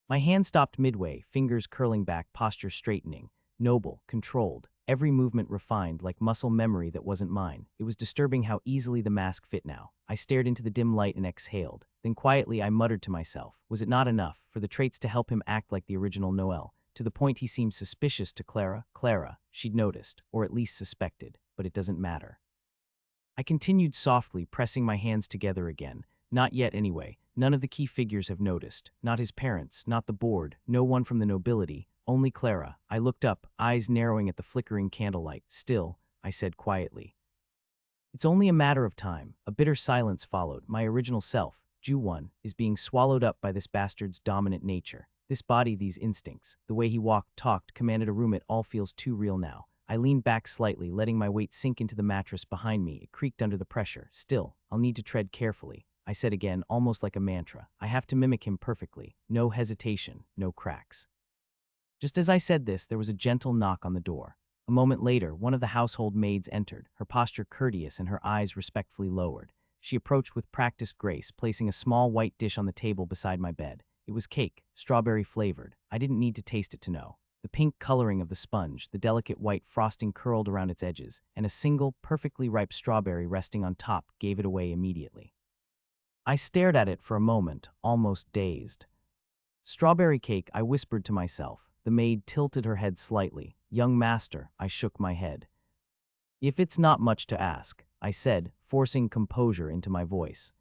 My hand stopped midway, fingers curling back, posture straightening. Noble, controlled, every movement refined, like muscle memory that wasn't mine. It was disturbing how easily the mask fit now. I stared into the dim light and exhaled. Then quietly I muttered to myself, was it not enough for the traits to help him act like the original Noel? To the point he seemed suspicious to Clara. She'd noticed, or at least suspected, but it doesn't matter. I continued softly, pressing my hands together again. Not yet anyway. None of the key figures have noticed. Not his parents, not the board, no one from the nobility, only Clara. I looked up, eyes narrowing at the flickering candlelight. Still, I said quietly. It's only a matter of time. A bitter silence followed. My original self, Juwon, is being swallowed up by this bastard's dominant nature. This body, these instincts, the way he walked, talked, commanded a room, it all feels too real now. I leaned back slightly, letting my weight sink into the mattress behind me. It creaked under the pressure. Still, I'll need to tread carefully. I said again, almost like a mantra. I have to mimic him perfectly. No hesitation, no cracks. Just as I said this, there was a gentle knock on the door. A moment later, one of the household maids entered, her posture courteous and her eyes respectfully lowered. She approached with practiced grace, placing a small white dish on the table beside my bed. It was cake, strawberry-flavored. I didn't need to taste it to know. The pink coloring of the sponge, the delicate white frosting curled around its edges, and a single, perfectly ripe strawberry resting on top gave it away immediately. I stared at it for a moment, almost dazed. Strawberry cake, I whispered to myself. The maid tilted her head slightly. Young master, I shook my head. If it's not much to ask, I said, forcing composure into my voice.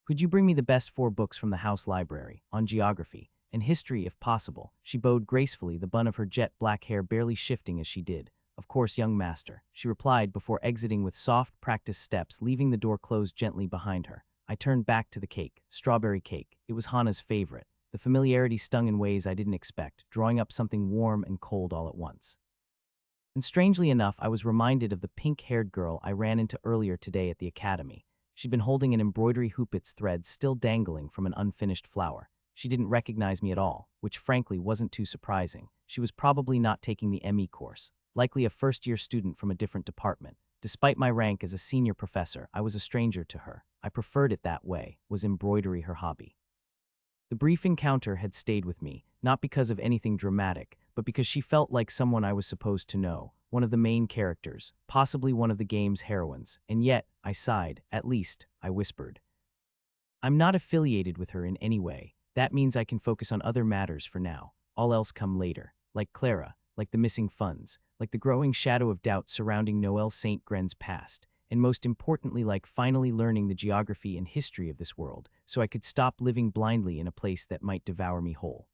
Could you bring me the best 4 books from the house library, on geography, and history if possible? She bowed gracefully, the bun of her jet black hair barely shifting as she did. Of course, young master, she replied before exiting with soft, practiced steps, leaving the door closed gently behind her. I turned back to the cake, strawberry cake. It was Hana's favorite. The familiarity stung in ways I didn't expect, drawing up something warm and cold all at once. And strangely enough, I was reminded of the pink-haired girl I ran into earlier today at the academy. She'd been holding an embroidery hoop, its threads still dangling from an unfinished flower. She didn't recognize me at all, which frankly wasn't too surprising. She was probably not taking the ME course, likely a first-year student from a different department. Despite my rank as a senior professor, I was a stranger to her. I preferred it that way. Was embroidery her hobby? The brief encounter had stayed with me, not because of anything dramatic, but because she felt like someone I was supposed to know, one of the main characters, possibly one of the game's heroines. And yet, I sighed. At least, I whispered. I'm not affiliated with her in any way. That means I can focus on other matters for now. All else come later. Like Clara, like the missing funds, like the growing shadow of doubt surrounding Noelle St. Gren's past, and most importantly, like finally learning the geography and history of this world, so I could stop living blindly in a place that might devour me whole.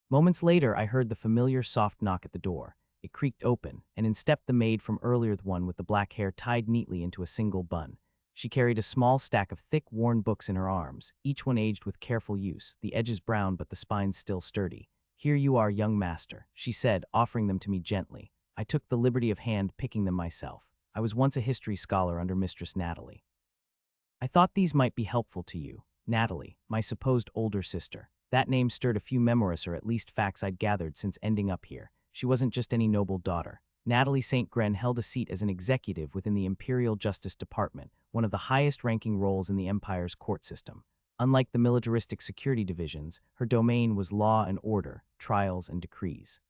Moments later, I heard the familiar soft knock at the door. It creaked open, and in stepped the maid from earlier, the one with the black hair tied neatly into a single bun. She carried a small stack of thick, worn books in her arms, each one aged with careful use, the edges brown but the spines still sturdy. Here you are, young master, she said, offering them to me gently. I took the liberty of hand-picking them myself. I was once a history scholar under Mistress Natalie. I thought these might be helpful to you. Natalie, my supposed older sister. That name stirred a few memories, or at least facts I'd gathered since ending up here. She wasn't just any noble daughter. Natalie St. Gren held a seat as an executive within the Imperial Justice Department, one of the highest-ranking roles in the Empire's court system. Unlike the militaristic security divisions, her domain was law and order, trials and decrees.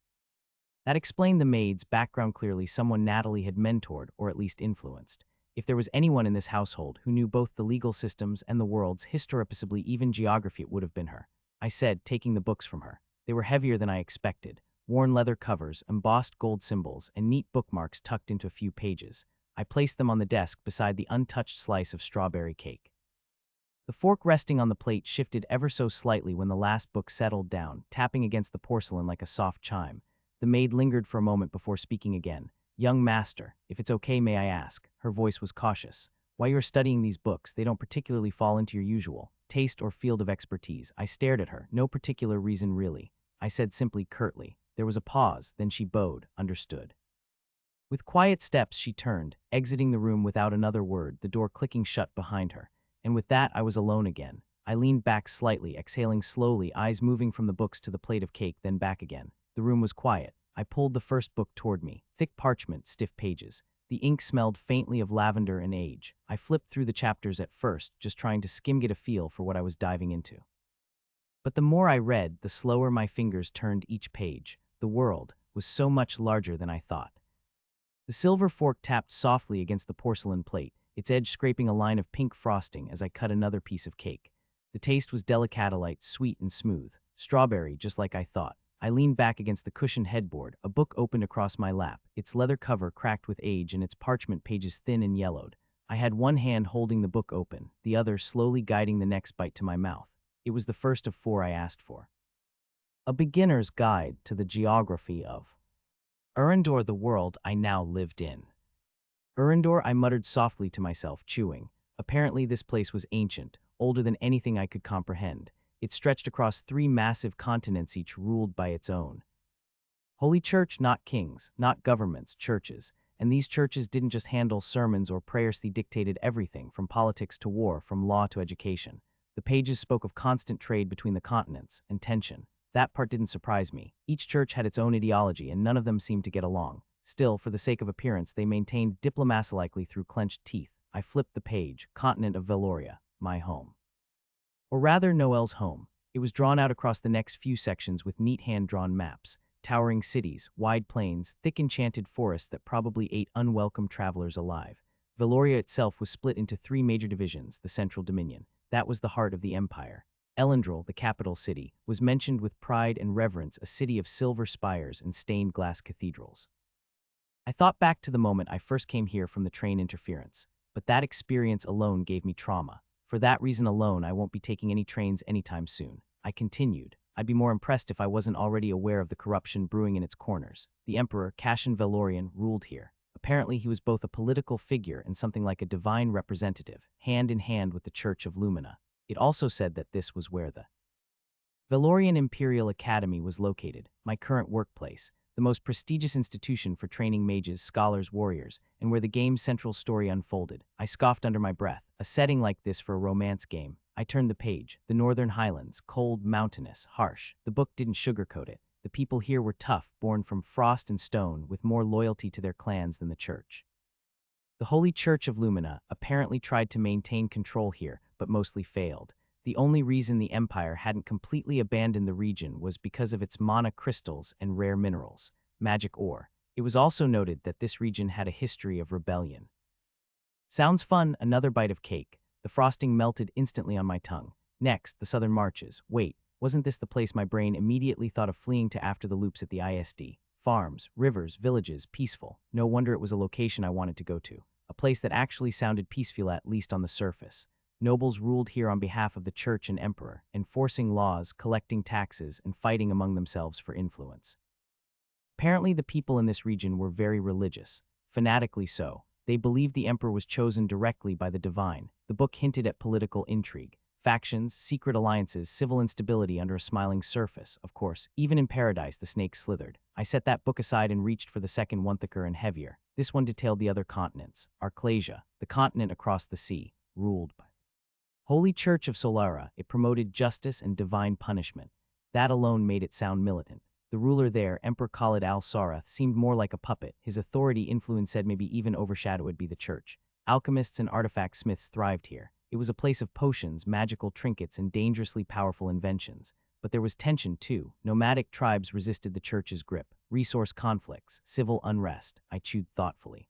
That explained the maid's background clearly, someone Natalie had mentored or at least influenced. If there was anyone in this household who knew both the legal systems and the world's history, possibly even geography, it would have been her. I said, taking the books from her. They were heavier than I expected. Worn leather covers, embossed gold symbols, and neat bookmarks tucked into a few pages. I placed them on the desk beside the untouched slice of strawberry cake. The fork resting on the plate shifted ever so slightly when the last book settled down, tapping against the porcelain like a soft chime. The maid lingered for a moment before speaking again. Young master, if it's okay, may I ask? Her voice was cautious. While you're studying these books, they don't particularly fall into your usual taste or field of expertise. I stared at her. No particular reason, really. I said simply, curtly. There was a pause, then she bowed, understood. With quiet steps, she turned, exiting the room without another word, the door clicking shut behind her. And with that, I was alone again. I leaned back slightly, exhaling slowly, eyes moving from the books to the plate of cake, then back again. The room was quiet. I pulled the first book toward me. Thick parchment, stiff pages. The ink smelled faintly of lavender and age. I flipped through the chapters at first, just trying to get a feel for what I was diving into. But the more I read, the slower my fingers turned each page. The world was so much larger than I thought. The silver fork tapped softly against the porcelain plate, its edge scraping a line of pink frosting as I cut another piece of cake. The taste was delicatolite, sweet and smooth. Strawberry, just like I thought. I leaned back against the cushioned headboard, a book opened across my lap, its leather cover cracked with age and its parchment pages thin and yellowed. I had one hand holding the book open, the other slowly guiding the next bite to my mouth. It was the first of 4 I asked for. A beginner's guide to the geography of Urindor, the world I now lived in. Urindor, I muttered softly to myself, chewing. Apparently this place was ancient, older than anything I could comprehend. It stretched across 3 massive continents, each ruled by its own holy church, not kings, not governments, churches. And these churches didn't just handle sermons or prayers, they dictated everything from politics to war, from law to education. The pages spoke of constant trade between the continents and tension. That part didn't surprise me. Each church had its own ideology and none of them seemed to get along. Still, for the sake of appearance, they maintained diplomacy likely through clenched teeth. I flipped the page, continent of Veloria, my home. Or rather, Noelle's home. It was drawn out across the next few sections with neat hand-drawn maps. Towering cities, wide plains, thick enchanted forests that probably ate unwelcome travelers alive. Veloria itself was split into 3 major divisions, the Central Dominion. That was the heart of the empire. Elendril, the capital city, was mentioned with pride and reverence, a city of silver spires and stained glass cathedrals. I thought back to the moment I first came here from the train interference, but that experience alone gave me trauma. For that reason alone, I won't be taking any trains anytime soon. I continued. I'd be more impressed if I wasn't already aware of the corruption brewing in its corners. The Emperor, Cashin Valorian, ruled here. Apparently he was both a political figure and something like a divine representative, hand in hand with the Church of Lumina. It also said that this was where the Valorian Imperial Academy was located, my current workplace, the most prestigious institution for training mages, scholars, warriors, and where the game's central story unfolded. I scoffed under my breath. A setting like this for a romance game. I turned the page. The Northern Highlands, cold, mountainous, harsh. The book didn't sugarcoat it. The people here were tough, born from frost and stone, with more loyalty to their clans than the church. The Holy Church of Lumina apparently tried to maintain control here, but mostly failed. The only reason the empire hadn't completely abandoned the region was because of its mana crystals and rare minerals, magic ore. It was also noted that this region had a history of rebellion. Sounds fun, another bite of cake. The frosting melted instantly on my tongue. Next, the southern marches. Wait, wasn't this the place my brain immediately thought of fleeing to after the loops at the ISD? Farms, rivers, villages, peaceful. No wonder it was a location I wanted to go to. A place that actually sounded peaceful, at least on the surface. Nobles ruled here on behalf of the church and emperor, enforcing laws, collecting taxes, and fighting among themselves for influence. Apparently the people in this region were very religious, fanatically so. They believed the emperor was chosen directly by the divine. The book hinted at political intrigue, factions, secret alliances, civil instability under a smiling surface. Of course, even in paradise the snake slithered. I set that book aside and reached for the second one, thicker and heavier. This one detailed the other continents. Arclasia, the continent across the sea, ruled by Holy Church of Solara. It promoted justice and divine punishment. That alone made it sound militant. The ruler there, Emperor Khalid al-Sarath, seemed more like a puppet. His authority influence said maybe even overshadowed be the church. Alchemists and artifact smiths thrived here. It was a place of potions, magical trinkets, and dangerously powerful inventions. But there was tension too. Nomadic tribes resisted the church's grip. Resource conflicts, civil unrest. I chewed thoughtfully.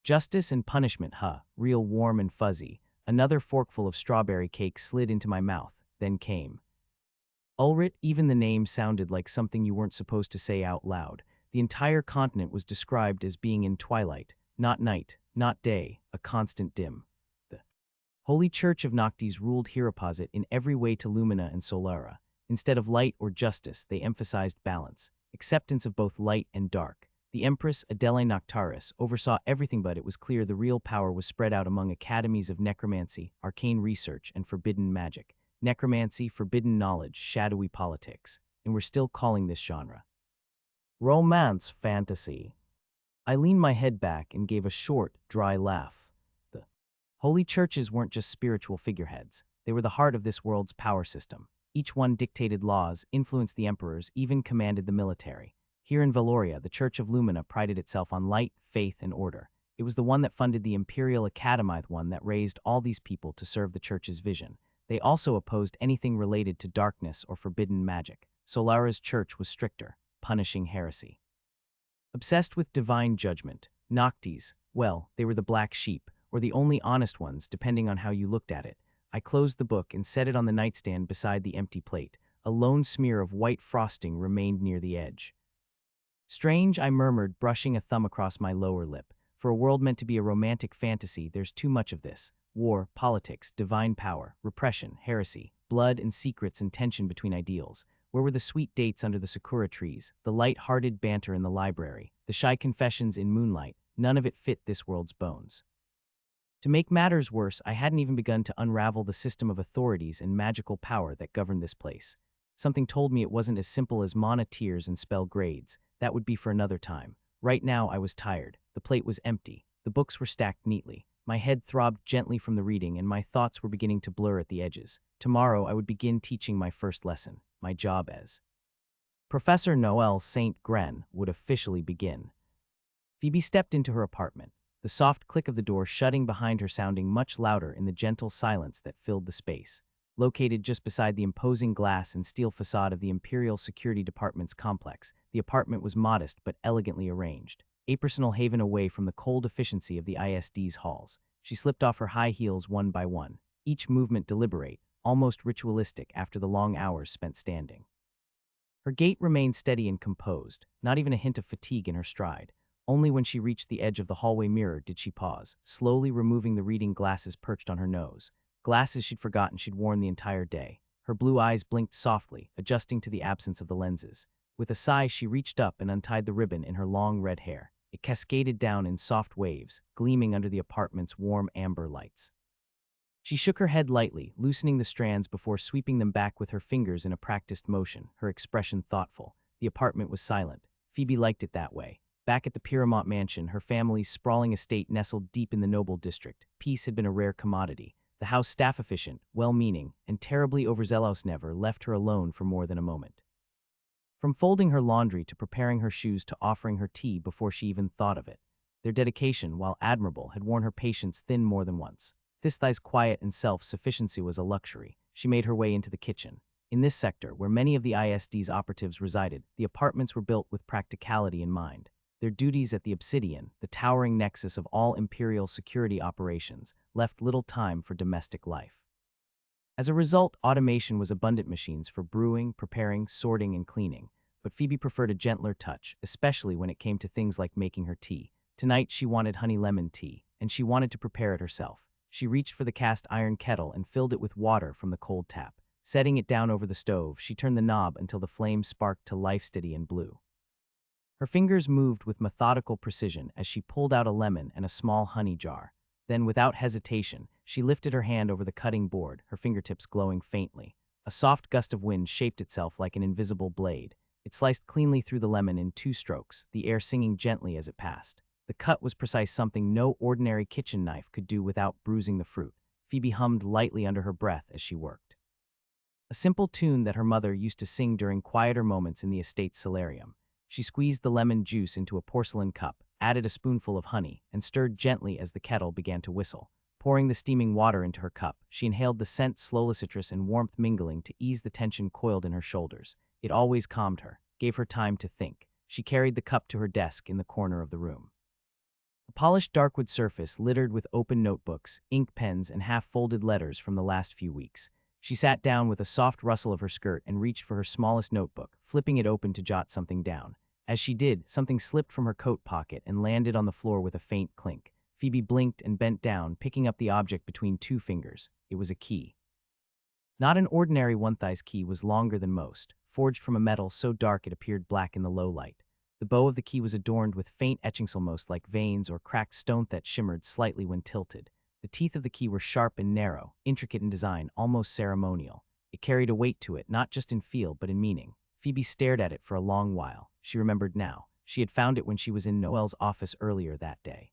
Justice and punishment, real warm and fuzzy. Another forkful of strawberry cake slid into my mouth. Then came Ulrit. Even the name sounded like something you weren't supposed to say out loud. The entire continent was described as being in twilight, not night, not day, a constant dim. The Holy Church of Noctis ruled here opposite in every way to Lumina and Solara. Instead of light or justice, they emphasized balance, acceptance of both light and dark. The Empress, Adele Noctaris, oversaw everything, but it was clear the real power was spread out among academies of necromancy, arcane research, and forbidden magic. Necromancy, forbidden knowledge, shadowy politics, and we're still calling this genre romance fantasy. I leaned my head back and gave a short, dry laugh. The holy churches weren't just spiritual figureheads. They were the heart of this world's power system. Each one dictated laws, influenced the emperors, even commanded the military. Here in Valoria, the Church of Lumina prided itself on light, faith, and order. It was the one that funded the Imperial Academy, the one that raised all these people to serve the church's vision. They also opposed anything related to darkness or forbidden magic. Solara's church was stricter, punishing heresy. Obsessed with divine judgment, Noctis, well, they were the black sheep, or the only honest ones, depending on how you looked at it. I closed the book and set it on the nightstand beside the empty plate. A lone smear of white frosting remained near the edge. Strange, I murmured, brushing a thumb across my lower lip. For a world meant to be a romantic fantasy, there's too much of this. War, politics, divine power, repression, heresy, blood and secrets and tension between ideals. Where were the sweet dates under the sakura trees, the light-hearted banter in the library, the shy confessions in moonlight? None of it fit this world's bones. To make matters worse, I hadn't even begun to unravel the system of authorities and magical power that governed this place. Something told me it wasn't as simple as mana tiers and spell grades. That would be for another time. Right now I was tired. The plate was empty. The books were stacked neatly. My head throbbed gently from the reading, and my thoughts were beginning to blur at the edges. Tomorrow I would begin teaching my first lesson. My job as Professor Noel St. Gren would officially begin. Phoebe stepped into her apartment, the soft click of the door shutting behind her sounding much louder in the gentle silence that filled the space. Located just beside the imposing glass and steel facade of the Imperial Security Department's complex, the apartment was modest but elegantly arranged, a personal haven away from the cold efficiency of the ISD's halls. She slipped off her high heels one by one, each movement deliberate, almost ritualistic after the long hours spent standing. Her gait remained steady and composed, not even a hint of fatigue in her stride. Only when she reached the edge of the hallway mirror did she pause, slowly removing the reading glasses perched on her nose. Glasses she'd forgotten she'd worn the entire day. Her blue eyes blinked softly, adjusting to the absence of the lenses. With a sigh, she reached up and untied the ribbon in her long red hair. It cascaded down in soft waves, gleaming under the apartment's warm amber lights. She shook her head lightly, loosening the strands before sweeping them back with her fingers in a practiced motion, her expression thoughtful. The apartment was silent. Phoebe liked it that way. Back at the Pyramont mansion, her family's sprawling estate nestled deep in the noble district, peace had been a rare commodity. The house staff, efficient, well-meaning, and terribly overzealous, never left her alone for more than a moment. From folding her laundry to preparing her shoes to offering her tea before she even thought of it. Their dedication, while admirable, had worn her patience thin more than once. Thisthi's quiet and self-sufficiency was a luxury. She made her way into the kitchen. In this sector, where many of the ISD's operatives resided, the apartments were built with practicality in mind. Their duties at the Obsidian, the towering nexus of all Imperial security operations, left little time for domestic life. As a result, automation was abundant: machines for brewing, preparing, sorting, and cleaning. But Phoebe preferred a gentler touch, especially when it came to things like making her tea. Tonight she wanted honey lemon tea, and she wanted to prepare it herself. She reached for the cast iron kettle and filled it with water from the cold tap. Setting it down over the stove, she turned the knob until the flame sparked to life, steady and blue. Her fingers moved with methodical precision as she pulled out a lemon and a small honey jar. Then, without hesitation, she lifted her hand over the cutting board, her fingertips glowing faintly. A soft gust of wind shaped itself like an invisible blade. It sliced cleanly through the lemon in 2 strokes, the air singing gently as it passed. The cut was precise, something no ordinary kitchen knife could do without bruising the fruit. Phoebe hummed lightly under her breath as she worked. A simple tune that her mother used to sing during quieter moments in the estate's solarium. She squeezed the lemon juice into a porcelain cup, added a spoonful of honey, and stirred gently as the kettle began to whistle. Pouring the steaming water into her cup, she inhaled the scent, slow citrus and warmth mingling to ease the tension coiled in her shoulders. It always calmed her, gave her time to think. She carried the cup to her desk in the corner of the room. A polished darkwood surface littered with open notebooks, ink pens, and half-folded letters from the last few weeks. She sat down with a soft rustle of her skirt and reached for her smallest notebook, flipping it open to jot something down. As she did, something slipped from her coat pocket and landed on the floor with a faint clink. Phoebe blinked and bent down, picking up the object between 2 fingers. It was a key. Not an ordinary one-thigh's key was longer than most, forged from a metal so dark it appeared black in the low light. The bow of the key was adorned with faint etchings, almost like veins or cracked stone that shimmered slightly when tilted. The teeth of the key were sharp and narrow, intricate in design, almost ceremonial. It carried a weight to it, not just in feel but in meaning. Phoebe stared at it for a long while. She remembered now. She had found it when she was in Noel's office earlier that day.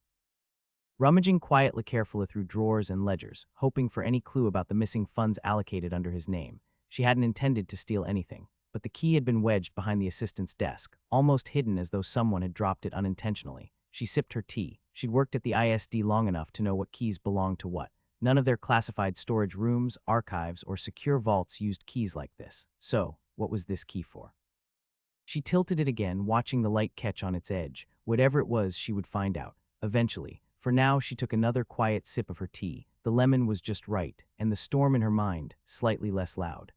Rummaging quietly, carefully through drawers and ledgers, hoping for any clue about the missing funds allocated under his name. She hadn't intended to steal anything, but the key had been wedged behind the assistant's desk, almost hidden as though someone had dropped it unintentionally. She sipped her tea. She'd worked at the ISD long enough to know what keys belonged to what. None of their classified storage rooms, archives, or secure vaults used keys like this. So, what was this key for? She tilted it again, watching the light catch on its edge. Whatever it was, she would find out, eventually. For now, she took another quiet sip of her tea. The lemon was just right, and the storm in her mind, slightly less loud.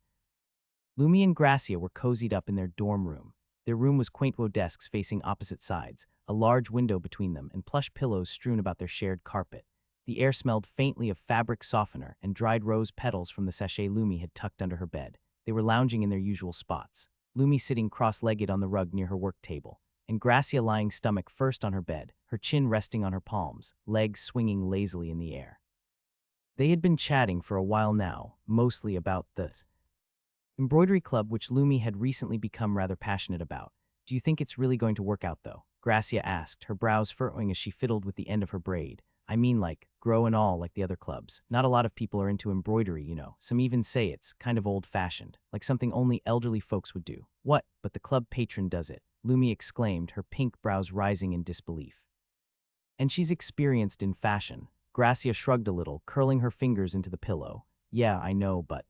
Lumi and Gracia were cozied up in their dorm room. Their room was quaint, wood desks facing opposite sides, a large window between them, and plush pillows strewn about their shared carpet. The air smelled faintly of fabric softener and dried rose petals from the sachet Lumi had tucked under her bed. They were lounging in their usual spots, Lumi sitting cross-legged on the rug near her work table, and Gracia lying stomach first on her bed, her chin resting on her palms, legs swinging lazily in the air. They had been chatting for a while now, mostly about the embroidery club, which Lumi had recently become rather passionate about. "Do you think it's really going to work out, though?" Gracia asked, her brows furrowing as she fiddled with the end of her braid. "I mean, like, grow and all like the other clubs. Not a lot of people are into embroidery, you know. Some even say it's kind of old-fashioned, like something only elderly folks would do." "What? But the club patron does it," Lumi exclaimed, her pink brows rising in disbelief. "And she's experienced in fashion." Gracia shrugged a little, curling her fingers into the pillow. "Yeah, I know, but..."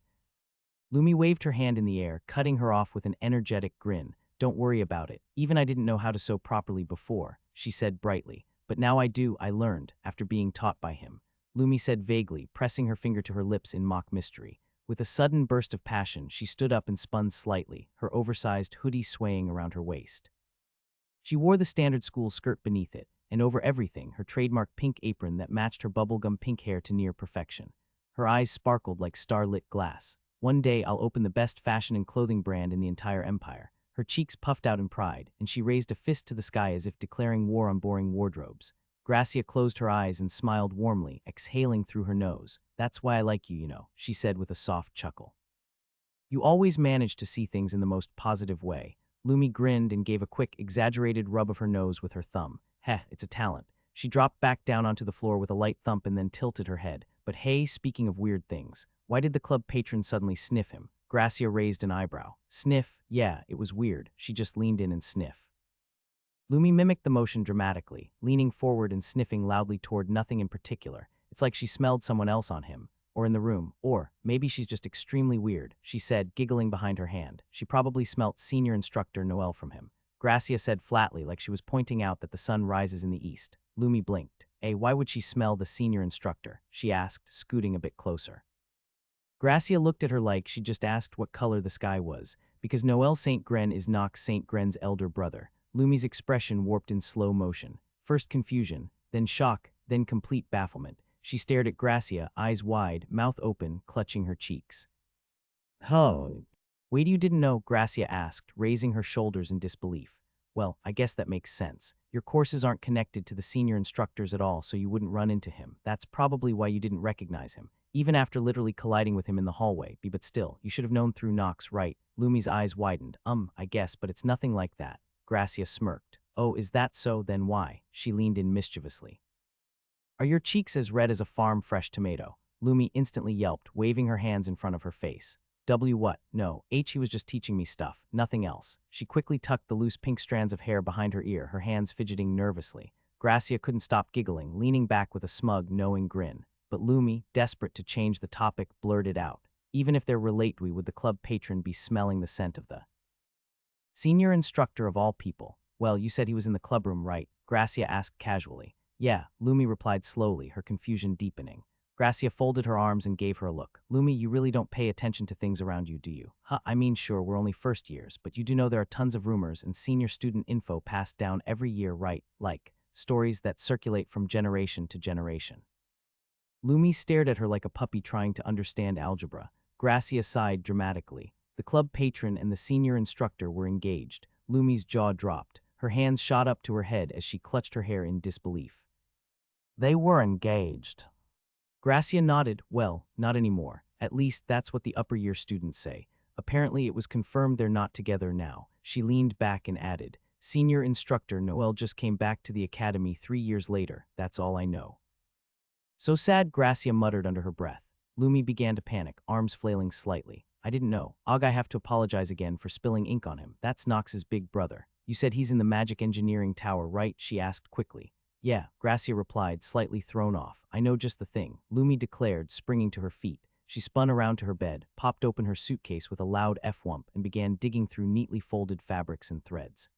Lumi waved her hand in the air, cutting her off with an energetic grin. "Don't worry about it. Even I didn't know how to sew properly before," she said brightly. "But now I do. I learned, after being taught by him," Lumi said vaguely, pressing her finger to her lips in mock mystery. With a sudden burst of passion, she stood up and spun slightly, her oversized hoodie swaying around her waist. She wore the standard school skirt beneath it, and over everything, her trademark pink apron that matched her bubblegum pink hair to near perfection. Her eyes sparkled like starlit glass. "One day I'll open the best fashion and clothing brand in the entire empire." Her cheeks puffed out in pride, and she raised a fist to the sky as if declaring war on boring wardrobes. Gracia closed her eyes and smiled warmly, exhaling through her nose. "That's why I like you, you know," she said with a soft chuckle. "You always manage to see things in the most positive way." Lumi grinned and gave a quick, exaggerated rub of her nose with her thumb. "Heh, it's a talent." She dropped back down onto the floor with a light thump and then tilted her head. "But hey, speaking of weird things, why did the club patron suddenly sniff him?" Gracia raised an eyebrow. "Sniff? Yeah, it was weird. She just leaned in and sniffed." Lumi mimicked the motion dramatically, leaning forward and sniffing loudly toward nothing in particular. It's like she smelled someone else on him, or in the room, or maybe she's just extremely weird, she said, giggling behind her hand. She probably smelt senior instructor Noel from him. Gracia said flatly, like she was pointing out that the sun rises in the east. Lumi blinked. Why would she smell the senior instructor? She asked, scooting a bit closer. Gracia looked at her like she'd just asked what color the sky was, because Noel St. Gren is Knox St. Gren's elder brother. Lumi's expression warped in slow motion. First confusion, then shock, then complete bafflement. She stared at Gracia, eyes wide, mouth open, clutching her cheeks. "Oh, wait, you didn't know?" Gracia asked, raising her shoulders in disbelief. "Well, I guess that makes sense. Your courses aren't connected to the senior instructors at all, so you wouldn't run into him. That's probably why you didn't recognize him, even after literally colliding with him in the hallway. But still, you should have known through Knox, right?" Lumi's eyes widened. I guess, but it's nothing like that." Gracia smirked. "Oh, is that so? Then why?" She leaned in mischievously. "Are your cheeks as red as a farm-fresh tomato?" Lumi instantly yelped, waving her hands in front of her face. What? No, he was just teaching me stuff, nothing else." She quickly tucked the loose pink strands of hair behind her ear, her hands fidgeting nervously. Gracia couldn't stop giggling, leaning back with a smug, knowing grin. But Lumi, desperate to change the topic, blurted out, "Even if they're relatedly, would the club patron be smelling the scent of the senior instructor of all people?" "Well, you said he was in the clubroom, right?" Gracia asked casually. "Yeah," Lumi replied slowly, her confusion deepening. Gracia folded her arms and gave her a look. "Lumi, you really don't pay attention to things around you, do you?" I mean, sure, we're only first years, but you do know there are tons of rumors and senior student info passed down every year, right? Like, stories that circulate from generation to generation." Lumi stared at her like a puppy trying to understand algebra. Gracia sighed dramatically. The club patron and the senior instructor were engaged. Lumi's jaw dropped. Her hands shot up to her head as she clutched her hair in disbelief. "They were engaged." Gracia nodded. "Well, not anymore. At least that's what the upper year students say. Apparently it was confirmed they're not together now." She leaned back and added, "Senior instructor Noel just came back to the academy 3 years later. That's all I know." "So sad," Gracia muttered under her breath. Lumi began to panic, arms flailing slightly. "I didn't know. I have to apologize again for spilling ink on him. That's Knox's big brother. You said he's in the magic engineering tower, right?" she asked quickly. "Yeah," Gracia replied, slightly thrown off. "I know just the thing," Lumi declared, springing to her feet. She spun around to her bed, popped open her suitcase with a loud F-wump, and began digging through neatly folded fabrics and threads.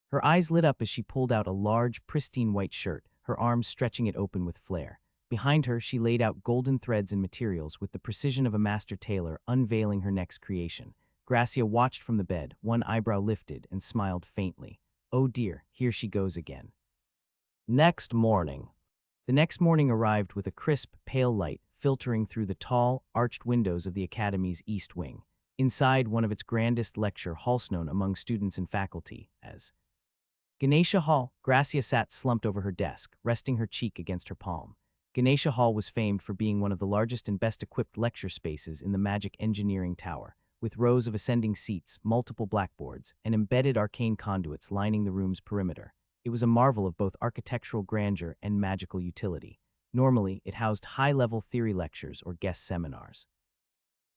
Her eyes lit up as she pulled out a large, pristine white shirt, her arms stretching it open with flair. Behind her, she laid out golden threads and materials with the precision of a master tailor, unveiling her next creation. Gracia watched from the bed, one eyebrow lifted, and smiled faintly. "Oh dear, here she goes again." Next morning. The next morning arrived with a crisp, pale light filtering through the tall, arched windows of the academy's east wing. Inside one of its grandest lecture halls known among students and faculty as Ganesha Hall, Gracia sat slumped over her desk, resting her cheek against her palm. Ganesha Hall was famed for being one of the largest and best-equipped lecture spaces in the Magic Engineering Tower, with rows of ascending seats, multiple blackboards, and embedded arcane conduits lining the room's perimeter. It was a marvel of both architectural grandeur and magical utility. Normally, it housed high-level theory lectures or guest seminars.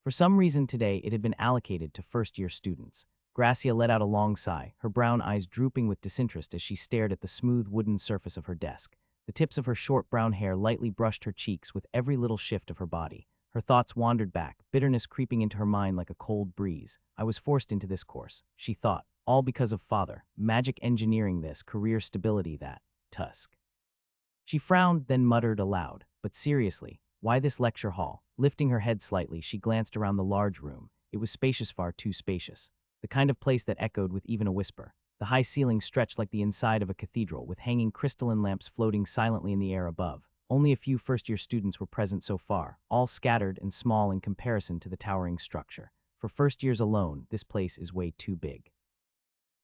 For some reason today, it had been allocated to first-year students. Gracia let out a long sigh, her brown eyes drooping with disinterest as she stared at the smooth wooden surface of her desk. The tips of her short brown hair lightly brushed her cheeks with every little shift of her body. Her thoughts wandered back, bitterness creeping into her mind like a cold breeze. "I was forced into this course," she thought, "all because of father. Magic engineering this, career stability that. Tusk." She frowned, then muttered aloud, "But seriously, why this lecture hall?" Lifting her head slightly, she glanced around the large room. It was spacious, far too spacious. The kind of place that echoed with even a whisper. The high ceiling stretched like the inside of a cathedral, with hanging crystalline lamps floating silently in the air above. Only a few first-year students were present so far, all scattered and small in comparison to the towering structure. For first years alone, this place is way too big.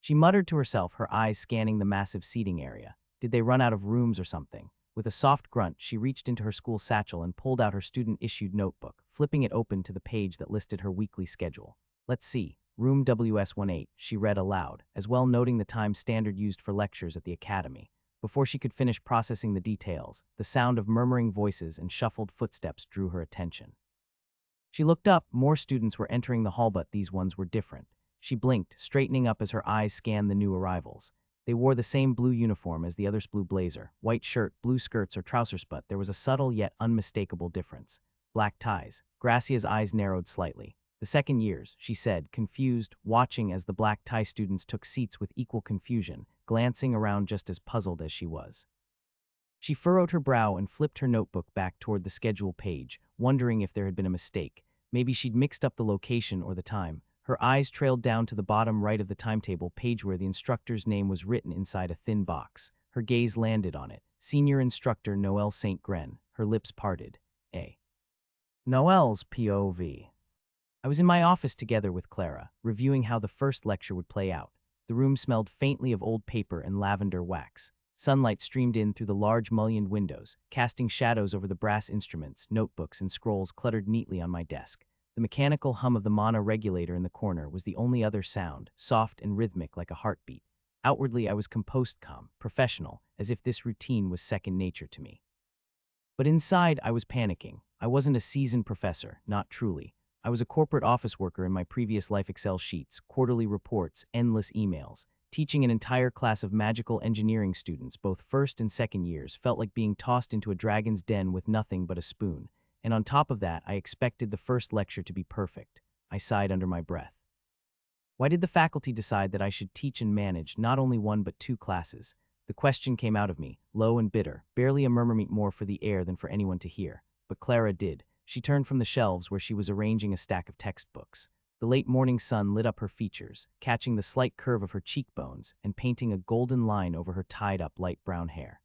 She muttered to herself, her eyes scanning the massive seating area. Did they run out of rooms or something? With a soft grunt, she reached into her school satchel and pulled out her student-issued notebook, flipping it open to the page that listed her weekly schedule. "Let's see. Room WS18, she read aloud, as well noting the time standard used for lectures at the academy. Before she could finish processing the details, the sound of murmuring voices and shuffled footsteps drew her attention. She looked up. More students were entering the hall, but these ones were different. She blinked, straightening up as her eyes scanned the new arrivals. They wore the same blue uniform as the other's blue blazer, white shirt, blue skirts or trousers, but there was a subtle yet unmistakable difference. Black ties. Gracia's eyes narrowed slightly. The second years, she said, confused, watching as the black tie students took seats with equal confusion, glancing around just as puzzled as she was. She furrowed her brow and flipped her notebook back toward the schedule page, wondering if there had been a mistake. Maybe she'd mixed up the location or the time. Her eyes trailed down to the bottom right of the timetable page where the instructor's name was written inside a thin box. Her gaze landed on it. Senior Instructor Noelle St. Gren. Her lips parted. Noelle's POV. I was in my office together with Clara, reviewing how the first lecture would play out. The room smelled faintly of old paper and lavender wax. Sunlight streamed in through the large mullioned windows, casting shadows over the brass instruments, notebooks, and scrolls cluttered neatly on my desk. The mechanical hum of the mana regulator in the corner was the only other sound, soft and rhythmic like a heartbeat. Outwardly, I was composed, calm, professional, as if this routine was second nature to me. But inside, I was panicking. I wasn't a seasoned professor, not truly. I was a corporate office worker in my previous life. Excel sheets, quarterly reports, endless emails. Teaching an entire class of magical engineering students, both first and second years, felt like being tossed into a dragon's den with nothing but a spoon. And on top of that, I expected the first lecture to be perfect. I sighed under my breath. Why did the faculty decide that I should teach and manage not only one but two classes? The question came out of me, low and bitter, barely a murmur more for the air than for anyone to hear. But Clara did. She turned from the shelves where she was arranging a stack of textbooks. The late morning sun lit up her features, catching the slight curve of her cheekbones and painting a golden line over her tied-up light brown hair.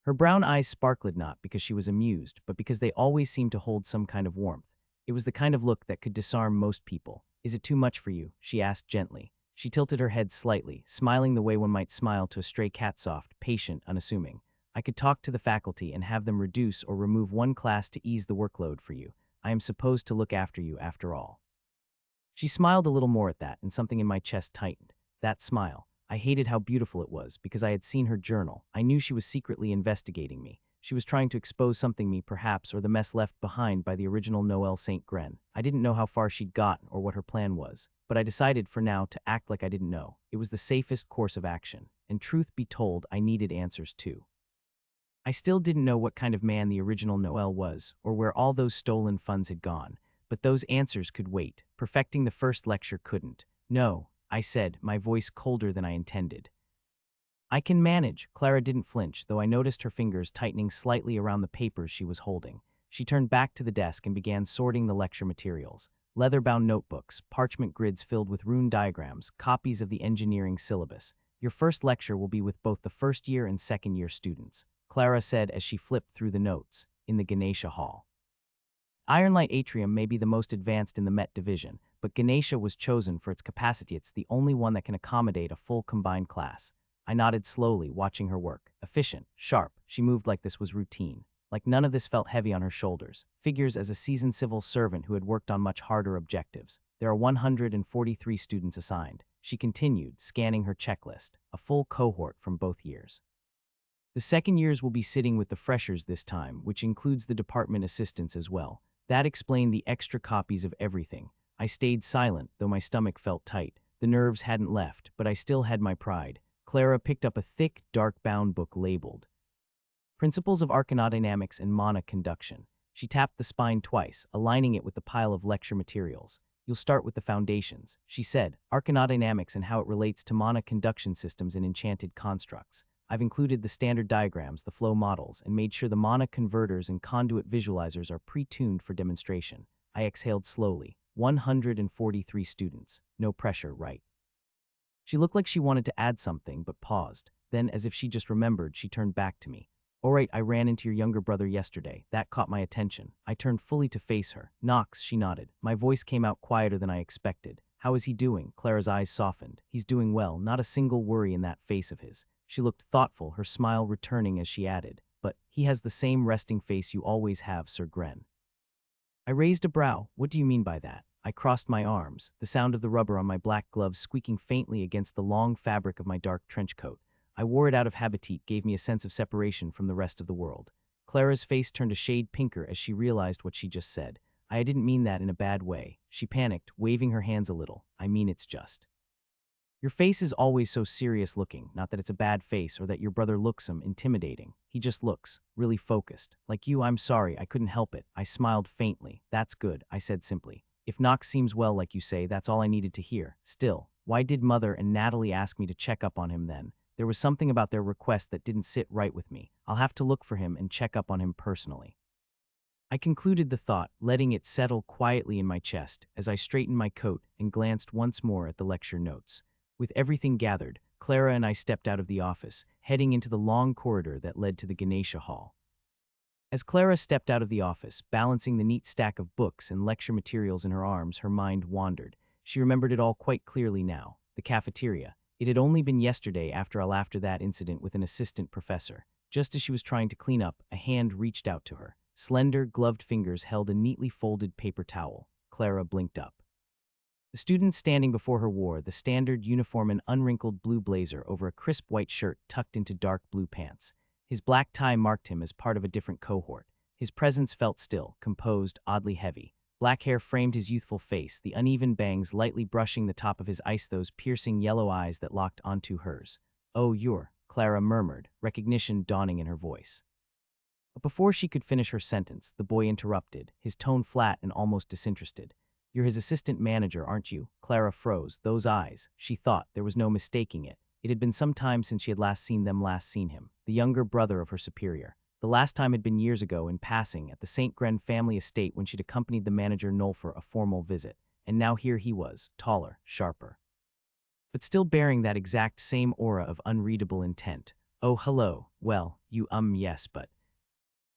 Her brown eyes sparkled not because she was amused, but because they always seemed to hold some kind of warmth. It was the kind of look that could disarm most people. "Is it too much for you?" she asked gently. She tilted her head slightly, smiling the way one might smile to a stray cat, soft, patient, unassuming. "I could talk to the faculty and have them reduce or remove one class to ease the workload for you. I am supposed to look after you after all." She smiled a little more at that, and something in my chest tightened. That smile. I hated how beautiful it was, because I had seen her journal. I knew she was secretly investigating me. She was trying to expose something me, perhaps, or the mess left behind by the original Noelle St. Gren. I didn't know how far she'd gotten or what her plan was, but I decided for now to act like I didn't know. It was the safest course of action, and truth be told, I needed answers too. I still didn't know what kind of man the original Noelle was, or where all those stolen funds had gone, but those answers could wait. Perfecting the first lecture couldn't. "No," I said, my voice colder than I intended. "I can manage." Clara didn't flinch, though I noticed her fingers tightening slightly around the papers she was holding. She turned back to the desk and began sorting the lecture materials. Leather-bound notebooks, parchment grids filled with rune diagrams, copies of the engineering syllabus. "Your first lecture will be with both the first-year and second-year students," Clara said as she flipped through the notes, "in the Ganesha Hall. Ironlight Atrium may be the most advanced in the Met division, but Ganesha was chosen for its capacity. It's the only one that can accommodate a full combined class." I nodded slowly, watching her work. Efficient, sharp, she moved like this was routine. Like none of this felt heavy on her shoulders. Figures as a seasoned civil servant who had worked on much harder objectives. "There are 143 students assigned," she continued, scanning her checklist, "a full cohort from both years. The second years will be sitting with the freshers this time, which includes the department assistants as well." That explained the extra copies of everything. I stayed silent, though my stomach felt tight. The nerves hadn't left, but I still had my pride. Clara picked up a thick, dark-bound book labeled Principles of Arcanodynamics and Mana Conduction. She tapped the spine twice, aligning it with the pile of lecture materials. "You'll start with the foundations," she said, "Arcanodynamics and how it relates to mana conduction systems and enchanted constructs. I've included the standard diagrams, the flow models, and made sure the mana converters and conduit visualizers are pre-tuned for demonstration." I exhaled slowly. 143 students. No pressure, right? She looked like she wanted to add something, but paused. Then, as if she just remembered, she turned back to me. "All right, I ran into your younger brother yesterday. That caught my attention." I turned fully to face her. "Knox," she nodded. My voice came out quieter than I expected. "How is he doing?" Clara's eyes softened. "He's doing well, not a single worry in that face of his." She looked thoughtful, her smile returning as she added, "But he has the same resting face you always have, Sir Gren." I raised a brow. "What do you mean by that?" I crossed my arms, the sound of the rubber on my black gloves squeaking faintly against the long fabric of my dark trench coat. I wore it out of habit, gave me a sense of separation from the rest of the world. Clara's face turned a shade pinker as she realized what she just said. "I didn't mean that in a bad way." She panicked, waving her hands a little. "I mean it's just." Your face is always so serious looking, not that it's a bad face or that your brother looks intimidating. He just looks really focused. Like you, I'm sorry, I couldn't help it. I smiled faintly. That's good, I said simply. If Knox seems well like you say, that's all I needed to hear. Still, why did Mother and Natalie ask me to check up on him then? There was something about their request that didn't sit right with me. I'll have to look for him and check up on him personally. I concluded the thought, letting it settle quietly in my chest as I straightened my coat and glanced once more at the lecture notes. With everything gathered, Clara and I stepped out of the office, heading into the long corridor that led to the Ganesha Hall. As Clara stepped out of the office, balancing the neat stack of books and lecture materials in her arms, her mind wandered. She remembered it all quite clearly now. The cafeteria. It had only been yesterday after that incident with an assistant professor. Just as she was trying to clean up, a hand reached out to her. Slender, gloved fingers held a neatly folded paper towel. Clara blinked up. The student standing before her wore the standard uniform and unwrinkled blue blazer over a crisp white shirt tucked into dark blue pants. His black tie marked him as part of a different cohort. His presence felt still, composed, oddly heavy. Black hair framed his youthful face, the uneven bangs lightly brushing the top of his eyes, those piercing yellow eyes that locked onto hers. "Oh, you're," Clara murmured, recognition dawning in her voice. But before she could finish her sentence, the boy interrupted, his tone flat and almost disinterested. "You're his assistant manager, aren't you?" Clara froze. Those eyes, she thought, there was no mistaking it. It had been some time since she had last seen him, the younger brother of her superior. The last time had been years ago, in passing, at the St. Gren family estate when she'd accompanied the manager Noel for a formal visit. And now here he was, taller, sharper, but still bearing that exact same aura of unreadable intent. "Oh, hello. Well, yes, but..."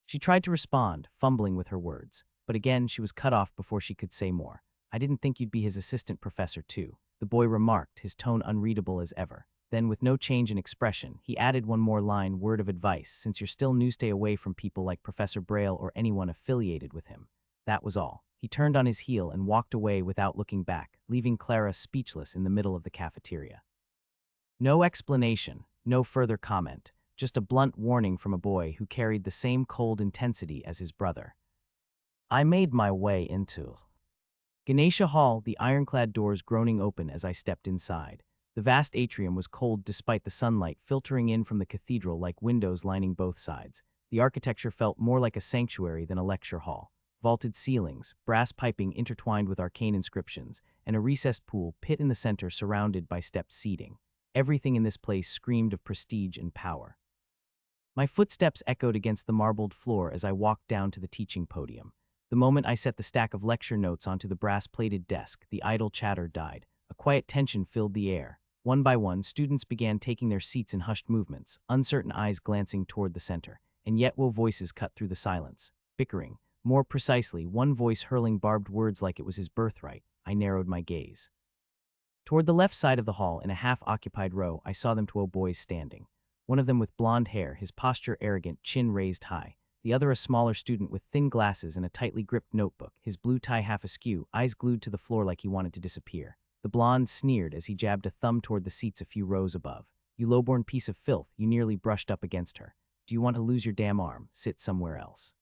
She tried to respond, fumbling with her words, but again she was cut off before she could say more. "I didn't think you'd be his assistant professor too," the boy remarked, his tone unreadable as ever. Then, with no change in expression, he added one more line, word of advice: "Since you're still new, stay away from people like Professor Braille or anyone affiliated with him." That was all. He turned on his heel and walked away without looking back, leaving Clara speechless in the middle of the cafeteria. No explanation, no further comment, just a blunt warning from a boy who carried the same cold intensity as his brother. I made my way into Ganesha Hall, the ironclad doors groaning open as I stepped inside. The vast atrium was cold despite the sunlight filtering in from the cathedral like windows lining both sides. The architecture felt more like a sanctuary than a lecture hall. Vaulted ceilings, brass piping intertwined with arcane inscriptions, and a recessed pool pit in the center surrounded by stepped seating. Everything in this place screamed of prestige and power. My footsteps echoed against the marbled floor as I walked down to the teaching podium. The moment I set the stack of lecture notes onto the brass-plated desk, the idle chatter died. A quiet tension filled the air. One by one, students began taking their seats in hushed movements, uncertain eyes glancing toward the center, and yet voices cut through the silence, bickering. More precisely, one voice hurling barbed words like it was his birthright. I narrowed my gaze. Toward the left side of the hall, in a half-occupied row, I saw them 12 boys standing. One of them with blonde hair, his posture arrogant, chin raised high. The other a smaller student with thin glasses and a tightly gripped notebook, his blue tie half askew, eyes glued to the floor like he wanted to disappear. The blonde sneered as he jabbed a thumb toward the seats a few rows above. "You lowborn piece of filth," you nearly brushed up against her. "Do you want to lose your damn arm? Sit somewhere else.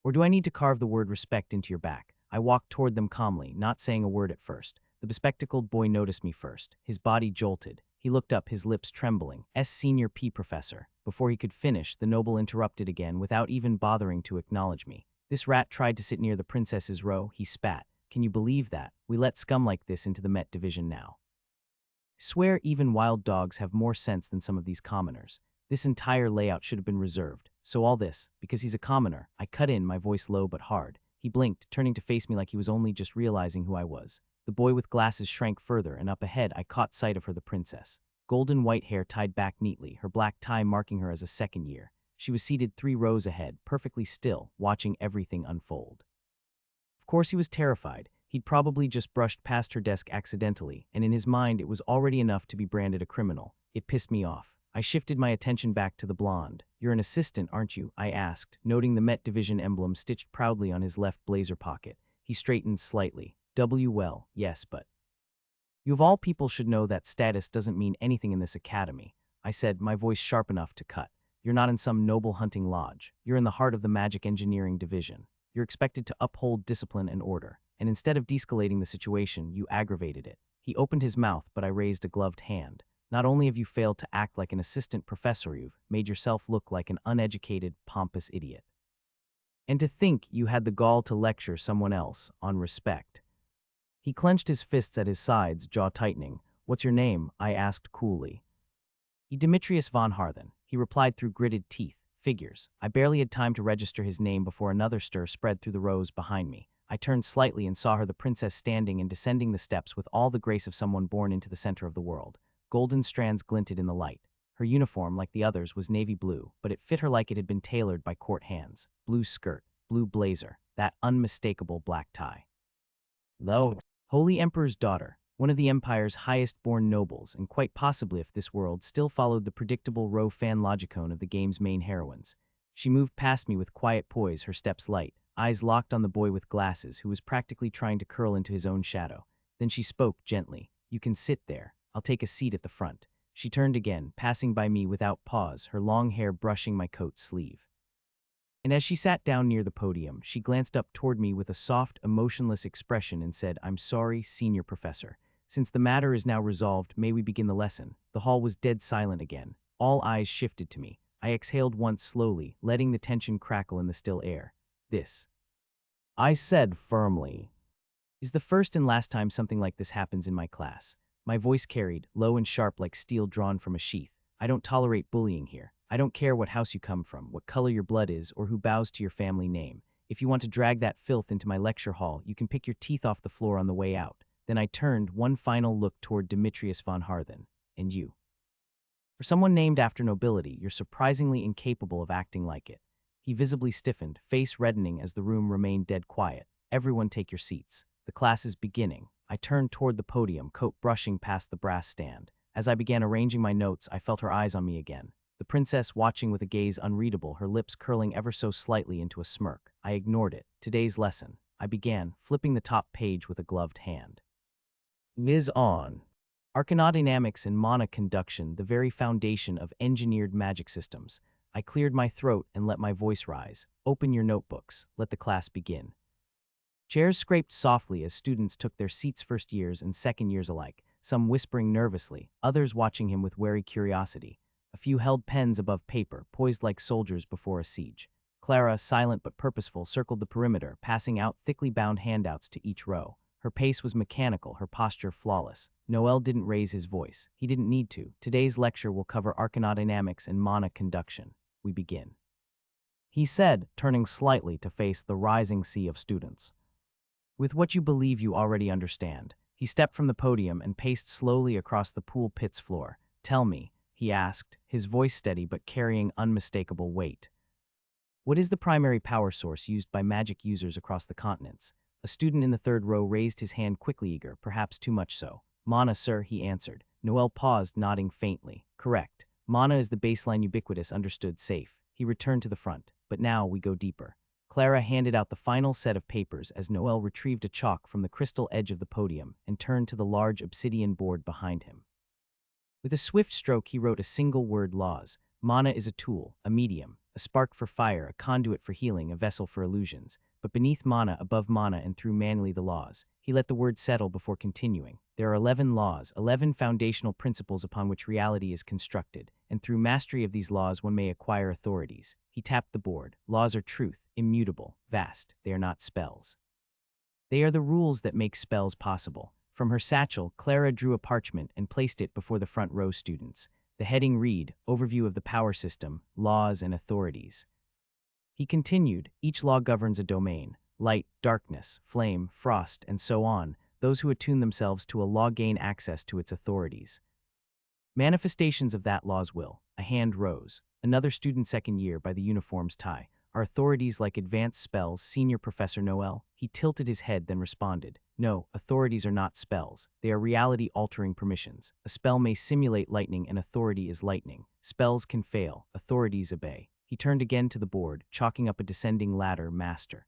Or do I need to carve the word respect into your back?" I walked toward them calmly, not saying a word at first. The bespectacled boy noticed me first. His body jolted. He looked up, his lips trembling. Senior P professor. Before he could finish, the noble interrupted again without even bothering to acknowledge me. "This rat tried to sit near the princess's row," he spat. "Can you believe that? We let scum like this into the Met Division now. Swear even wild dogs have more sense than some of these commoners. This entire layout should have been reserved. So all this, because he's a commoner." I cut in, my voice low but hard. He blinked, turning to face me like he was only just realizing who I was. The boy with glasses shrank further, and up ahead I caught sight of her, the princess. Golden white hair tied back neatly, her black tie marking her as a second year. She was seated 3 rows ahead, perfectly still, watching everything unfold. Of course he was terrified. He'd probably just brushed past her desk accidentally, and in his mind it was already enough to be branded a criminal. It pissed me off. I shifted my attention back to the blonde. "You're an assistant, aren't you?" I asked, noting the Met Division emblem stitched proudly on his left blazer pocket. He straightened slightly. "Well, yes, but..." "You of all people should know that status doesn't mean anything in this academy," I said, my voice sharp enough to cut. "You're not in some noble hunting lodge. You're in the heart of the magic engineering division. You're expected to uphold discipline and order, and instead of de-escalating the situation, you aggravated it." He opened his mouth, but I raised a gloved hand. Not only have you failed to act like an assistant professor, you've made yourself look like an uneducated, pompous idiot. And to think you had the gall to lecture someone else on respect. He clenched his fists at his sides, jaw tightening. What's your name? I asked coolly. Demetrius von Harthen, he replied through gritted teeth. Figures. I barely had time to register his name before another stir spread through the rows behind me. I turned slightly and saw her, the princess, standing and descending the steps with all the grace of someone born into the center of the world. Golden strands glinted in the light. Her uniform, like the others, was navy blue, but it fit her like it had been tailored by court hands. Blue skirt, blue blazer, that unmistakable black tie. Lo, Holy Emperor's daughter, one of the Empire's highest-born nobles, and quite possibly, if this world still followed the predictable row fan logicone of the game's main heroines. She moved past me with quiet poise, her steps light, eyes locked on the boy with glasses who was practically trying to curl into his own shadow. Then she spoke gently. You can sit there. I'll take a seat at the front. She turned again, passing by me without pause, her long hair brushing my coat sleeve. And as she sat down near the podium, she glanced up toward me with a soft, emotionless expression and said, I'm sorry, senior professor. Since the matter is now resolved, may we begin the lesson? The hall was dead silent again. All eyes shifted to me. I exhaled once slowly, letting the tension crackle in the still air. This, I said firmly, is the first and last time something like this happens in my class. My voice carried, low and sharp like steel drawn from a sheath. I don't tolerate bullying here. I don't care what house you come from, what color your blood is, or who bows to your family name. If you want to drag that filth into my lecture hall, you can pick your teeth off the floor on the way out. Then I turned one final look toward Demetrius von Harthen. And you. For someone named after nobility, you're surprisingly incapable of acting like it. He visibly stiffened, face reddening as the room remained dead quiet. Everyone take your seats. The class is beginning. I turned toward the podium, coat brushing past the brass stand. As I began arranging my notes, I felt her eyes on me again. The princess watching with a gaze unreadable, her lips curling ever so slightly into a smirk. I ignored it. Today's lesson. I began, flipping the top page with a gloved hand. Viz on. Arcanodynamics and mana conduction, the very foundation of engineered magic systems. I cleared my throat and let my voice rise. Open your notebooks. Let the class begin. Chairs scraped softly as students took their seats, first years and second years alike, some whispering nervously, others watching him with wary curiosity. A few held pens above paper, poised like soldiers before a siege. Clara, silent but purposeful, circled the perimeter, passing out thickly bound handouts to each row. Her pace was mechanical, her posture flawless. Noel didn't raise his voice. He didn't need to. Today's lecture will cover arcanodynamics and mana conduction. We begin. He said, turning slightly to face the rising sea of students. With what you believe you already understand. He stepped from the podium and paced slowly across the pool pit's floor. Tell me, he asked, his voice steady but carrying unmistakable weight. What is the primary power source used by magic users across the continents? A student in the third row raised his hand quickly, eager, perhaps too much so. Mana, sir, he answered. Noel paused, nodding faintly. Correct. Mana is the baseline, ubiquitous, understood, safe. He returned to the front. But now we go deeper. Clara handed out the final set of papers as Noel retrieved a chalk from the crystal edge of the podium and turned to the large obsidian board behind him. With a swift stroke, he wrote a single word: laws. Mana is a tool, a medium, a spark for fire, a conduit for healing, a vessel for illusions. But beneath mana, above mana, and through manually the laws. He let the word settle before continuing. There are 11 laws, 11 foundational principles upon which reality is constructed, and through mastery of these laws one may acquire authorities. He tapped the board. Laws are truth, immutable, vast. They are not spells. They are the rules that make spells possible. From her satchel, Clara drew a parchment and placed it before the front row students. The heading read, Overview of the Power System, Laws and Authorities. He continued, each law governs a domain, light, darkness, flame, frost, and so on. Those who attune themselves to a law gain access to its authorities. Manifestations of that law's will. A hand rose. Another student, second year, by the uniform's tie. Are authorities like advanced spells, Senior Professor Noel? He tilted his head, then responded. No, authorities are not spells. They are reality-altering permissions. A spell may simulate lightning, and authority is lightning. Spells can fail. Authorities obey. He turned again to the board, chalking up a descending ladder: master.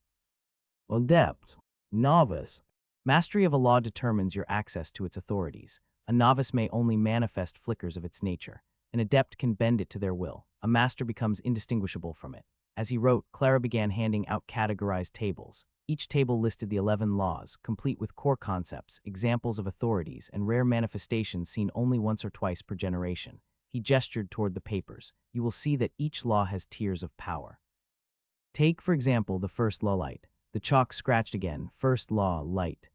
Adept. Novice. Mastery of a law determines your access to its authorities. A novice may only manifest flickers of its nature. An adept can bend it to their will. A master becomes indistinguishable from it. As he wrote, Clara began handing out categorized tables. Each table listed the 11 laws, complete with core concepts, examples of authorities, and rare manifestations seen only once or twice per generation. He gestured toward the papers. You will see that each law has tiers of power. Take, for example, the first law, light. The chalk scratched again. First law, light.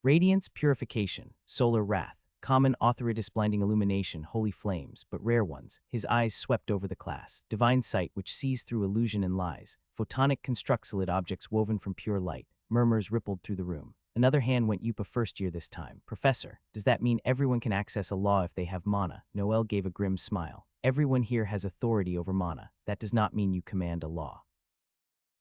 Radiance, purification, solar wrath, common authoritas, blinding illumination, holy flames, but rare ones. His eyes swept over the class. Divine sight, which sees through illusion and lies. Photonic, construct solid objects woven from pure light. Murmurs rippled through the room. Another hand went UPA first year this time. Professor, does that mean everyone can access a law if they have mana? Noel gave a grim smile. Everyone here has authority over mana. That does not mean you command a law.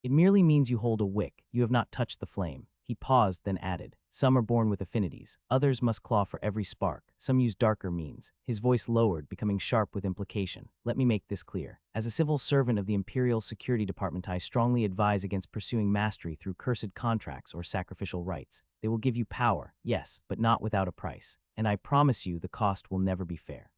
It merely means you hold a wick. You have not touched the flame. He paused, then added, some are born with affinities. Others must claw for every spark. Some use darker means. His voice lowered, becoming sharp with implication. Let me make this clear. As a civil servant of the Imperial Security Department, I strongly advise against pursuing mastery through cursed contracts or sacrificial rites. They will give you power, yes, but not without a price. And I promise you the cost will never be fair.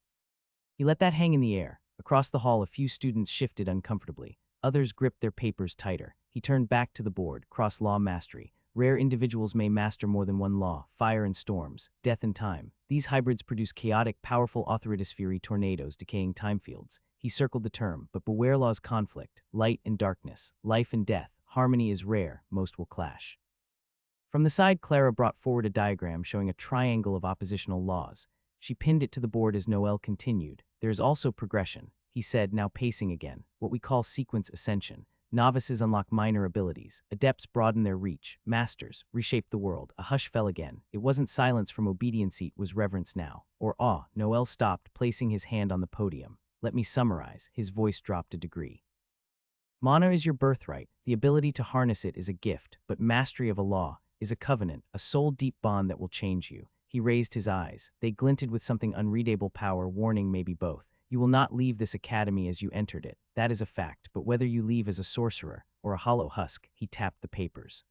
He let that hang in the air. Across the hall, a few students shifted uncomfortably. Others gripped their papers tighter. He turned back to the board. Cross-law mastery. Rare individuals may master more than one law, fire and storms, death and time. These hybrids produce chaotic, powerful authoritaspheri tornadoes, decaying time fields. He circled the term, but beware laws conflict, light and darkness, life and death. Harmony is rare, most will clash. From the side, Clara brought forward a diagram showing a triangle of oppositional laws. She pinned it to the board as Noel continued. There is also progression, he said, now pacing again, what we call sequence ascension. Novices unlock minor abilities. Adepts broaden their reach. Masters reshape the world. A hush fell again. It wasn't silence from obedience, it was reverence now. Or awe. Noel stopped, placing his hand on the podium. Let me summarize. His voice dropped a degree. Mana is your birthright. The ability to harness it is a gift, but mastery of a law is a covenant, a soul-deep bond that will change you. He raised his eyes. They glinted with something unreadable power, warning maybe both. You will not leave this academy as you entered it. That is a fact, but whether you leave as a sorcerer or a hollow husk, he tapped the papers.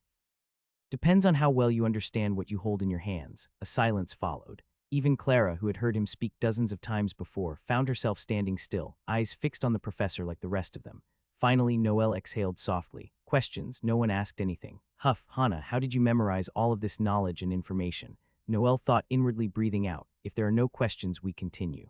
Depends on how well you understand what you hold in your hands. A silence followed. Even Clara, who had heard him speak dozens of times before, found herself standing still, eyes fixed on the professor like the rest of them. Finally, Noel exhaled softly. Questions, no one asked anything. Huff, Hannah, how did you memorize all of this knowledge and information? Noel thought, inwardly breathing out. If there are no questions, we continue.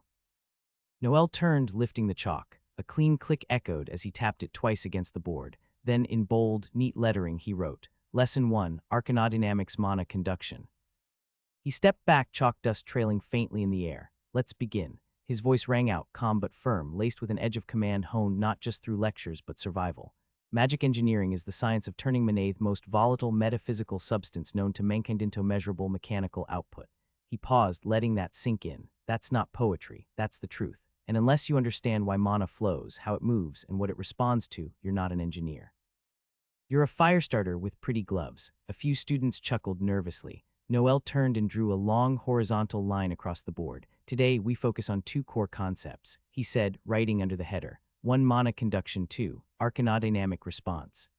Noel turned, lifting the chalk. A clean click echoed as he tapped it twice against the board. Then, in bold, neat lettering, he wrote, Lesson 1, Arcanodynamics Mana Conduction. He stepped back, chalk dust trailing faintly in the air. Let's begin. His voice rang out, calm but firm, laced with an edge of command honed not just through lectures but survival. Magic engineering is the science of turning manhwaedit's most volatile metaphysical substance known to mankind into measurable mechanical output. He paused, letting that sink in. That's not poetry, that's the truth. And unless you understand why mana flows, how it moves, and what it responds to, you're not an engineer. You're a fire starter with pretty gloves. A few students chuckled nervously. Noel turned and drew a long horizontal line across the board. Today, we focus on two core concepts, he said, writing under the header. 1. Mana conduction. 2. Arcanodynamic response.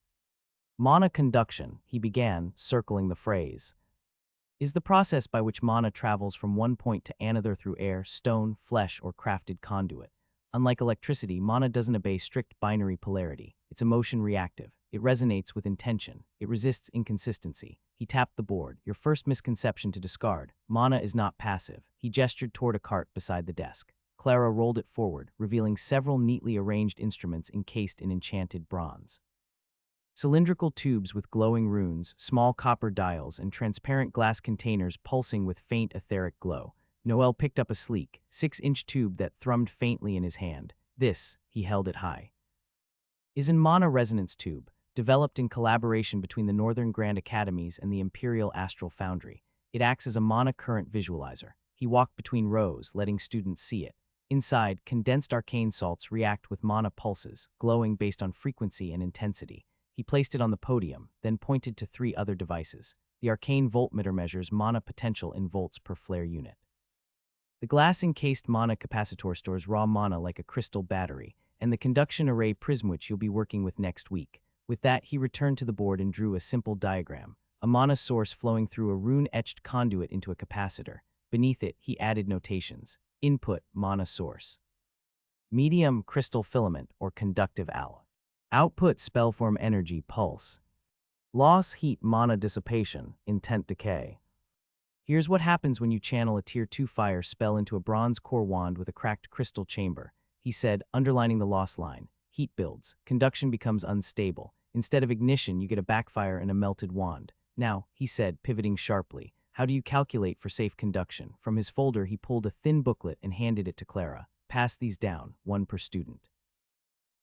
Mana conduction, he began, circling the phrase, is the process by which mana travels from one point to another through air, stone, flesh, or crafted conduit. Unlike electricity, mana doesn't obey strict binary polarity. It's emotion reactive. It resonates with intention. It resists inconsistency. He tapped the board. Your first misconception to discard. Mana is not passive. He gestured toward a cart beside the desk. Clara rolled it forward, revealing several neatly arranged instruments encased in enchanted bronze. Cylindrical tubes with glowing runes, small copper dials, and transparent glass containers pulsing with faint etheric glow. Noel picked up a sleek, 6-inch tube that thrummed faintly in his hand. This, he held it high, is a mana resonance tube, developed in collaboration between the Northern Grand Academies and the Imperial Astral Foundry. It acts as a mana current visualizer. He walked between rows, letting students see it. Inside, condensed arcane salts react with mana pulses, glowing based on frequency and intensity. He placed it on the podium, then pointed to 3 other devices. The arcane voltmeter measures mana potential in volts per flare unit. The glass-encased mana capacitor stores raw mana like a crystal battery, and the conduction array prism which you'll be working with next week. With that, he returned to the board and drew a simple diagram, a mana source flowing through a rune-etched conduit into a capacitor. Beneath it, he added notations. Input, mana source. Medium, crystal filament or conductive alloy. Output, spellform energy pulse. Loss, heat, mana dissipation, intent decay. Here's what happens when you channel a Tier 2 fire spell into a bronze core wand with a cracked crystal chamber, he said, underlining the loss line. Heat builds. Conduction becomes unstable. Instead of ignition, you get a backfire and a melted wand. Now, he said, pivoting sharply, how do you calculate for safe conduction? From his folder, he pulled a thin booklet and handed it to Clara. Pass these down, one per student.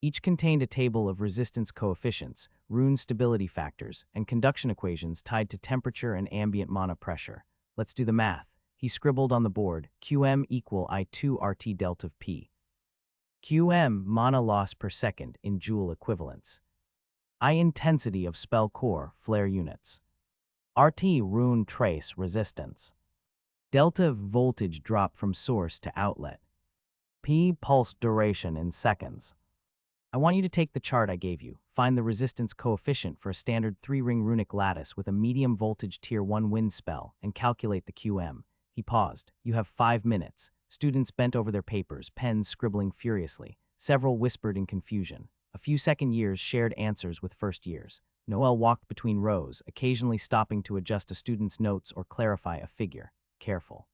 Each contained a table of resistance coefficients, rune stability factors, and conduction equations tied to temperature and ambient mana pressure. Let's do the math. He scribbled on the board, QM equal I2 RT delta of P. QM, mana loss per second in joule equivalents. I intensity of spell core, flare units. RT, rune trace resistance. Delta, voltage drop from source to outlet. P, pulse duration in seconds. I want you to take the chart I gave you, find the resistance coefficient for a standard 3-ring runic lattice with a medium voltage Tier 1 wind spell, and calculate the QM. He paused. You have 5 minutes. Students bent over their papers, pens scribbling furiously. Several whispered in confusion. A few second years shared answers with first years. Noel walked between rows, occasionally stopping to adjust a student's notes or clarify a figure. Careful.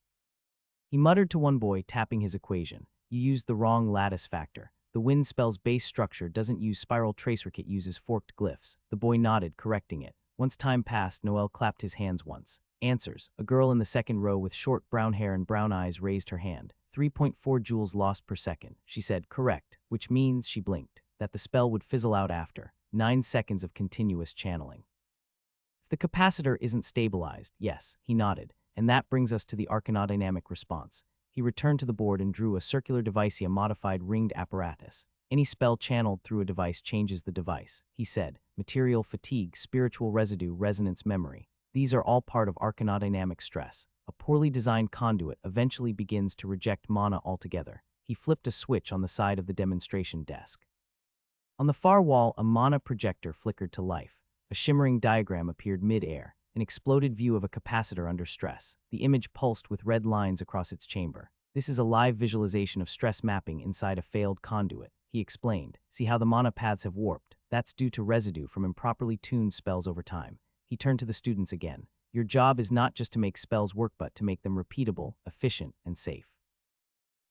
He muttered to one boy, tapping his equation. You used the wrong lattice factor. The wind spell's base structure doesn't use spiral tracer, it uses forked glyphs. The boy nodded, correcting it. Once time passed, Noel clapped his hands once. Answers. A girl in the second row with short brown hair and brown eyes raised her hand. 3.4 joules lost per second. She said, correct, which means, she blinked, that the spell would fizzle out after 9 seconds of continuous channeling. If the capacitor isn't stabilized, yes, he nodded, and that brings us to the arcanodynamic response. He returned to the board and drew a circular device, a modified ringed apparatus. Any spell channeled through a device changes the device, he said. Material fatigue, spiritual residue, resonance memory. These are all part of arcanodynamic stress. A poorly designed conduit eventually begins to reject mana altogether. He flipped a switch on the side of the demonstration desk. On the far wall, a mana projector flickered to life. A shimmering diagram appeared mid-air. An exploded view of a capacitor under stress. The image pulsed with red lines across its chamber. This is a live visualization of stress mapping inside a failed conduit, he explained. See how the mana paths have warped? That's due to residue from improperly tuned spells over time. He turned to the students again. Your job is not just to make spells work, but to make them repeatable, efficient, and safe.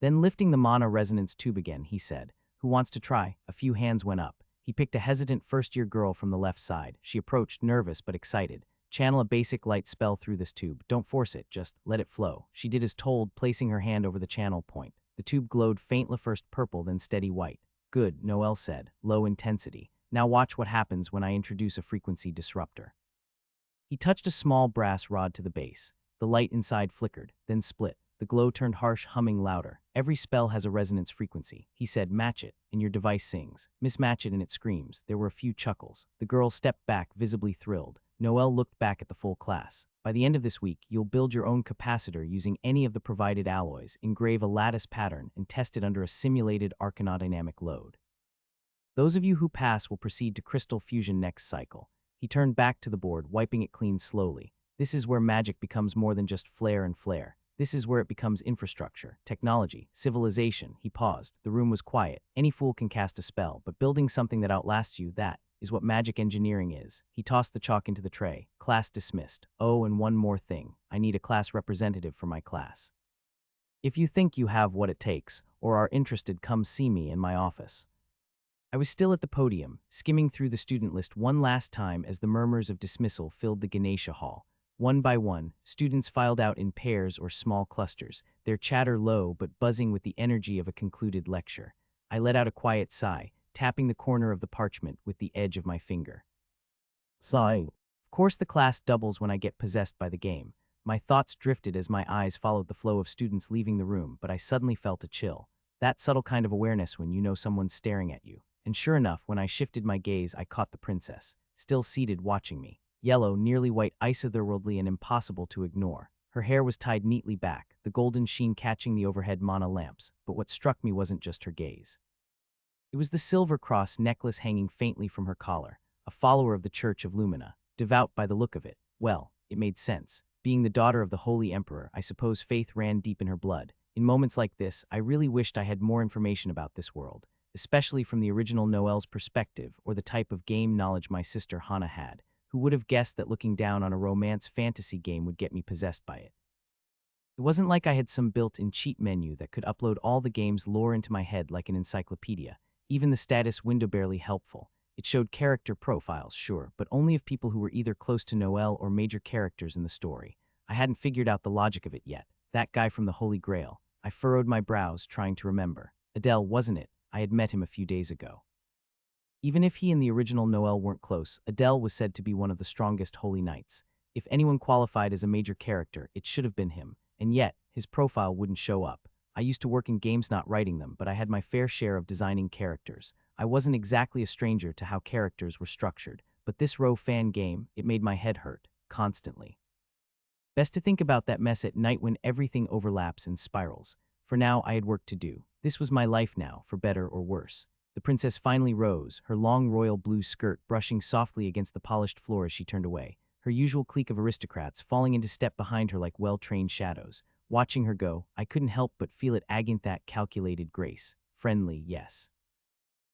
Then lifting the mana resonance tube again, he said, who wants to try? A few hands went up. He picked a hesitant first-year girl from the left side. She approached, nervous but excited. Channel a basic light spell through this tube. Don't force it, just let it flow. She did as told, placing her hand over the channel point. The tube glowed faintly, first purple, then steady white. Good, Noel said, low intensity. Now watch what happens when I introduce a frequency disruptor. He touched a small brass rod to the base. The light inside flickered, then split. The glow turned harsh, humming louder. Every spell has a resonance frequency. He said, match it, and your device sings. Mismatch it and it screams. There were a few chuckles. The girl stepped back, visibly thrilled. Noel looked back at the full class. By the end of this week, you'll build your own capacitor using any of the provided alloys, engrave a lattice pattern, and test it under a simulated arcanodynamic load. Those of you who pass will proceed to crystal fusion next cycle. He turned back to the board, wiping it clean slowly. This is where magic becomes more than just flair and flare. This is where it becomes infrastructure, technology, civilization. He paused. The room was quiet. Any fool can cast a spell, but building something that outlasts you, that is what magic engineering is. He tossed the chalk into the tray. Class dismissed. Oh, and one more thing. I need a class representative for my class. If you think you have what it takes, or are interested, come see me in my office. I was still at the podium, skimming through the student list one last time as the murmurs of dismissal filled the Ganesha Hall. One by one, students filed out in pairs or small clusters, their chatter low but buzzing with the energy of a concluded lecture. I let out a quiet sigh, tapping the corner of the parchment with the edge of my finger. Sigh. Of course the class doubles when I get possessed by the game. My thoughts drifted as my eyes followed the flow of students leaving the room, but I suddenly felt a chill. That subtle kind of awareness when you know someone's staring at you. And sure enough, when I shifted my gaze, I caught the princess, still seated watching me. Yellow, nearly white, otherworldly and impossible to ignore. Her hair was tied neatly back, the golden sheen catching the overhead mana lamps, but what struck me wasn't just her gaze. It was the silver cross necklace hanging faintly from her collar, a follower of the Church of Lumina, devout by the look of it. Well, it made sense. Being the daughter of the Holy Emperor, I suppose faith ran deep in her blood. In moments like this, I really wished I had more information about this world, especially from the original Noel's perspective or the type of game knowledge my sister Hannah had, Who would have guessed that looking down on a romance fantasy game would get me possessed by it? It wasn't like I had some built-in cheat menu that could upload all the game's lore into my head like an encyclopedia. Even the status window barely helpful. It showed character profiles, sure, but only of people who were either close to Noel or major characters in the story. I hadn't figured out the logic of it yet. That guy from the Holy Grail. I furrowed my brows, trying to remember. Adele, wasn't it? I had met him a few days ago. Even if he and the original Noel weren't close, Adele was said to be one of the strongest holy knights. If anyone qualified as a major character, it should have been him. And yet, his profile wouldn't show up. I used to work in games not writing them, but I had my fair share of designing characters. I wasn't exactly a stranger to how characters were structured, but this row fan game, it made my head hurt, constantly. Best to think about that mess at night when everything overlaps and spirals. For now, I had work to do. This was my life now, for better or worse. The princess finally rose, her long royal blue skirt brushing softly against the polished floor as she turned away, her usual clique of aristocrats falling into step behind her like well-trained shadows. Watching her go, I couldn't help but feel it against that calculated grace. Friendly, yes.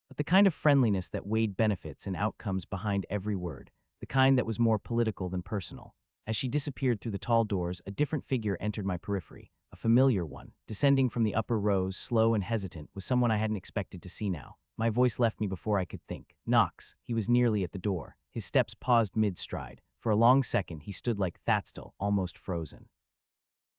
But the kind of friendliness that weighed benefits and outcomes behind every word, the kind that was more political than personal. As she disappeared through the tall doors, a different figure entered my periphery, a familiar one, descending from the upper rows, slow and hesitant, was someone I hadn't expected to see now. My voice left me before I could think. Knox. He was nearly at the door. His steps paused mid-stride. For a long second, he stood like that still, almost frozen.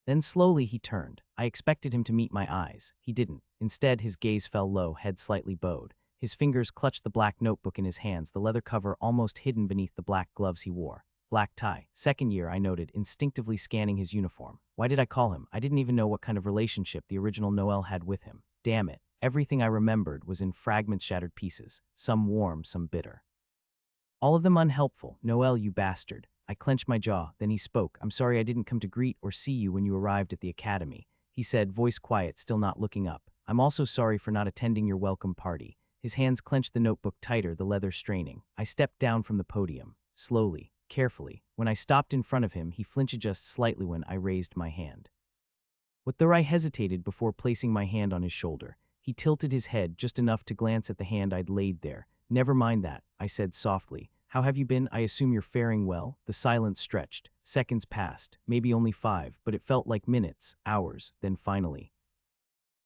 Then slowly he turned. I expected him to meet my eyes. He didn't. Instead, his gaze fell low, head slightly bowed. His fingers clutched the black notebook in his hands, the leather cover almost hidden beneath the black gloves he wore. Black tie. Second year, I noted, instinctively scanning his uniform. Why did I call him? I didn't even know what kind of relationship the original Noel had with him. Damn it. Everything I remembered was in fragments, shattered pieces. Some warm, some bitter. All of them unhelpful. Noel, you bastard. I clenched my jaw. Then he spoke. I'm sorry I didn't come to greet or see you when you arrived at the academy. He said, voice quiet, still not looking up. I'm also sorry for not attending your welcome party. His hands clenched the notebook tighter, the leather straining. I stepped down from the podium. Slowly, carefully. When I stopped in front of him, he flinched just slightly when I raised my hand. What though I hesitated before placing my hand on his shoulder. He tilted his head just enough to glance at the hand I'd laid there. Never mind that, I said softly. How have you been? I assume you're faring well? The silence stretched. Seconds passed, maybe only 5, but it felt like minutes, hours, then finally.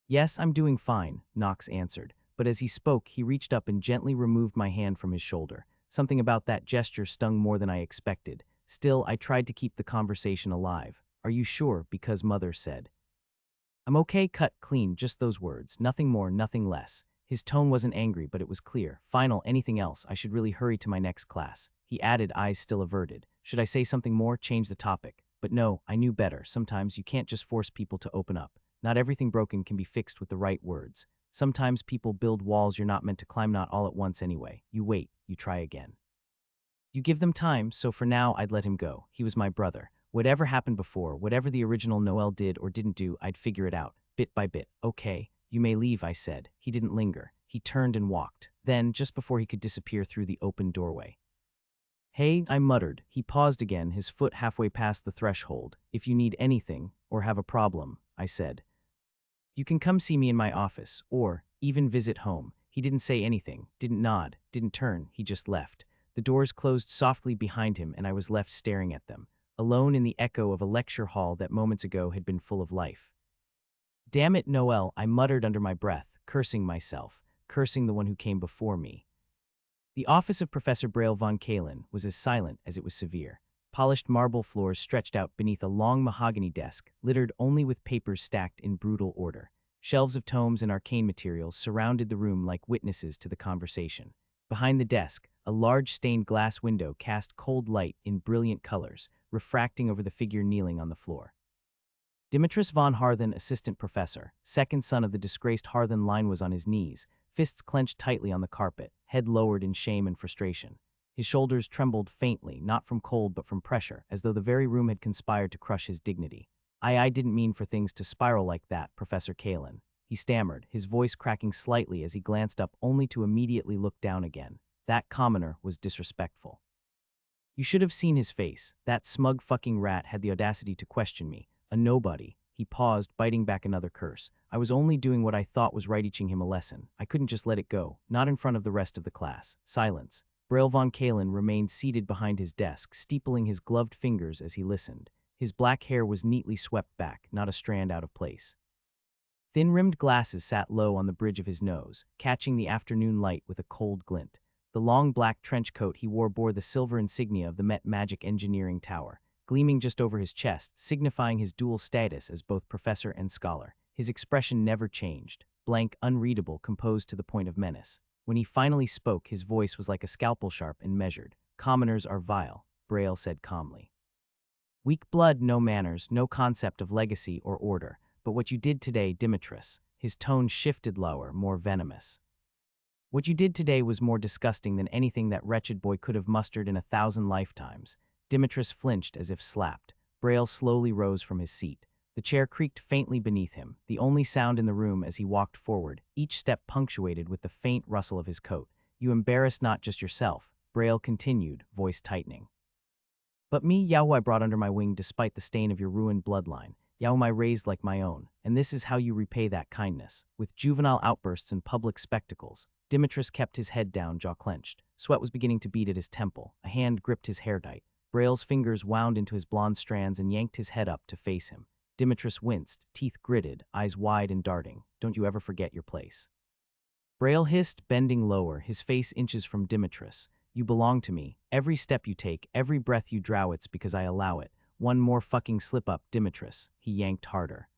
Yes, I'm doing fine, Knox answered. But as he spoke, he reached up and gently removed my hand from his shoulder. Something about that gesture stung more than I expected. Still, I tried to keep the conversation alive. Are you sure? Because Mother said. I'm okay, cut clean, just those words. Nothing more, nothing less. His tone wasn't angry, but it was clear. Final, anything else? I should really hurry to my next class. He added, eyes still averted. Should I say something more? Change the topic. But no, I knew better. Sometimes you can't just force people to open up. Not everything broken can be fixed with the right words. Sometimes people build walls you're not meant to climb, not all at once anyway. You wait, you try again. You give them time, so for now I'd let him go. He was my brother. Whatever happened before, whatever the original Noel did or didn't do, I'd figure it out, bit by bit. Okay, you may leave, I said. He didn't linger. He turned and walked. Then, just before he could disappear through the open doorway. Hey, I muttered. He paused again, his foot halfway past the threshold. If you need anything, or have a problem, I said. You can come see me in my office, or even visit home. He didn't say anything, didn't nod, didn't turn, he just left. The doors closed softly behind him and I was left staring at them, alone in the echo of a lecture hall that moments ago had been full of life. Damn it, Noel, I muttered under my breath, cursing myself, cursing the one who came before me. The office of Professor Braille von Kalen was as silent as it was severe. Polished marble floors stretched out beneath a long mahogany desk, littered only with papers stacked in brutal order. Shelves of tomes and arcane materials surrounded the room like witnesses to the conversation. Behind the desk, a large stained glass window cast cold light in brilliant colors, refracting over the figure kneeling on the floor. Dimitris von Harthen, assistant professor, second son of the disgraced Harthen line, was on his knees, fists clenched tightly on the carpet, head lowered in shame and frustration. His shoulders trembled faintly, not from cold but from pressure, as though the very room had conspired to crush his dignity. I didn't mean for things to spiral like that, Professor Kalen. He stammered, his voice cracking slightly as he glanced up only to immediately look down again. That commoner was disrespectful. You should have seen his face. That smug fucking rat had the audacity to question me. A nobody. He paused, biting back another curse. I was only doing what I thought was right, teaching him a lesson. I couldn't just let it go, not in front of the rest of the class. Silence. Braille von Kalen remained seated behind his desk, steepling his gloved fingers as he listened. His black hair was neatly swept back, not a strand out of place. Thin-rimmed glasses sat low on the bridge of his nose, catching the afternoon light with a cold glint. The long black trench coat he wore bore the silver insignia of the Met Magic Engineering Tower, gleaming just over his chest, signifying his dual status as both professor and scholar. His expression never changed, blank, unreadable, composed to the point of menace. When he finally spoke, his voice was like a scalpel sharp and measured. "Commoners are vile," Braille said calmly. "Weak blood, no manners, no concept of legacy or order. But what you did today, Demetrius," his tone shifted lower, more venomous. "What you did today was more disgusting than anything that wretched boy could have mustered in 1,000 lifetimes." Demetrius flinched as if slapped. Braille slowly rose from his seat. The chair creaked faintly beneath him, the only sound in the room as he walked forward, each step punctuated with the faint rustle of his coat. "You embarrass not just yourself," Braille continued, voice tightening, "but me, Yahoo I brought under my wing despite the stain of your ruined bloodline. Yahoo I raised like my own, and this is how you repay that kindness, with juvenile outbursts and public spectacles." Demetrius kept his head down, jaw clenched. Sweat was beginning to bead at his temple. A hand gripped his hair tight. Braille's fingers wound into his blonde strands and yanked his head up to face him. Demetrius winced, teeth gritted, eyes wide and darting. "Don't you ever forget your place." Braille hissed, bending lower, his face inches from Demetrius. "You belong to me. Every step you take, every breath you draw, it's because I allow it. One more fucking slip-up, Demetrius." He yanked harder.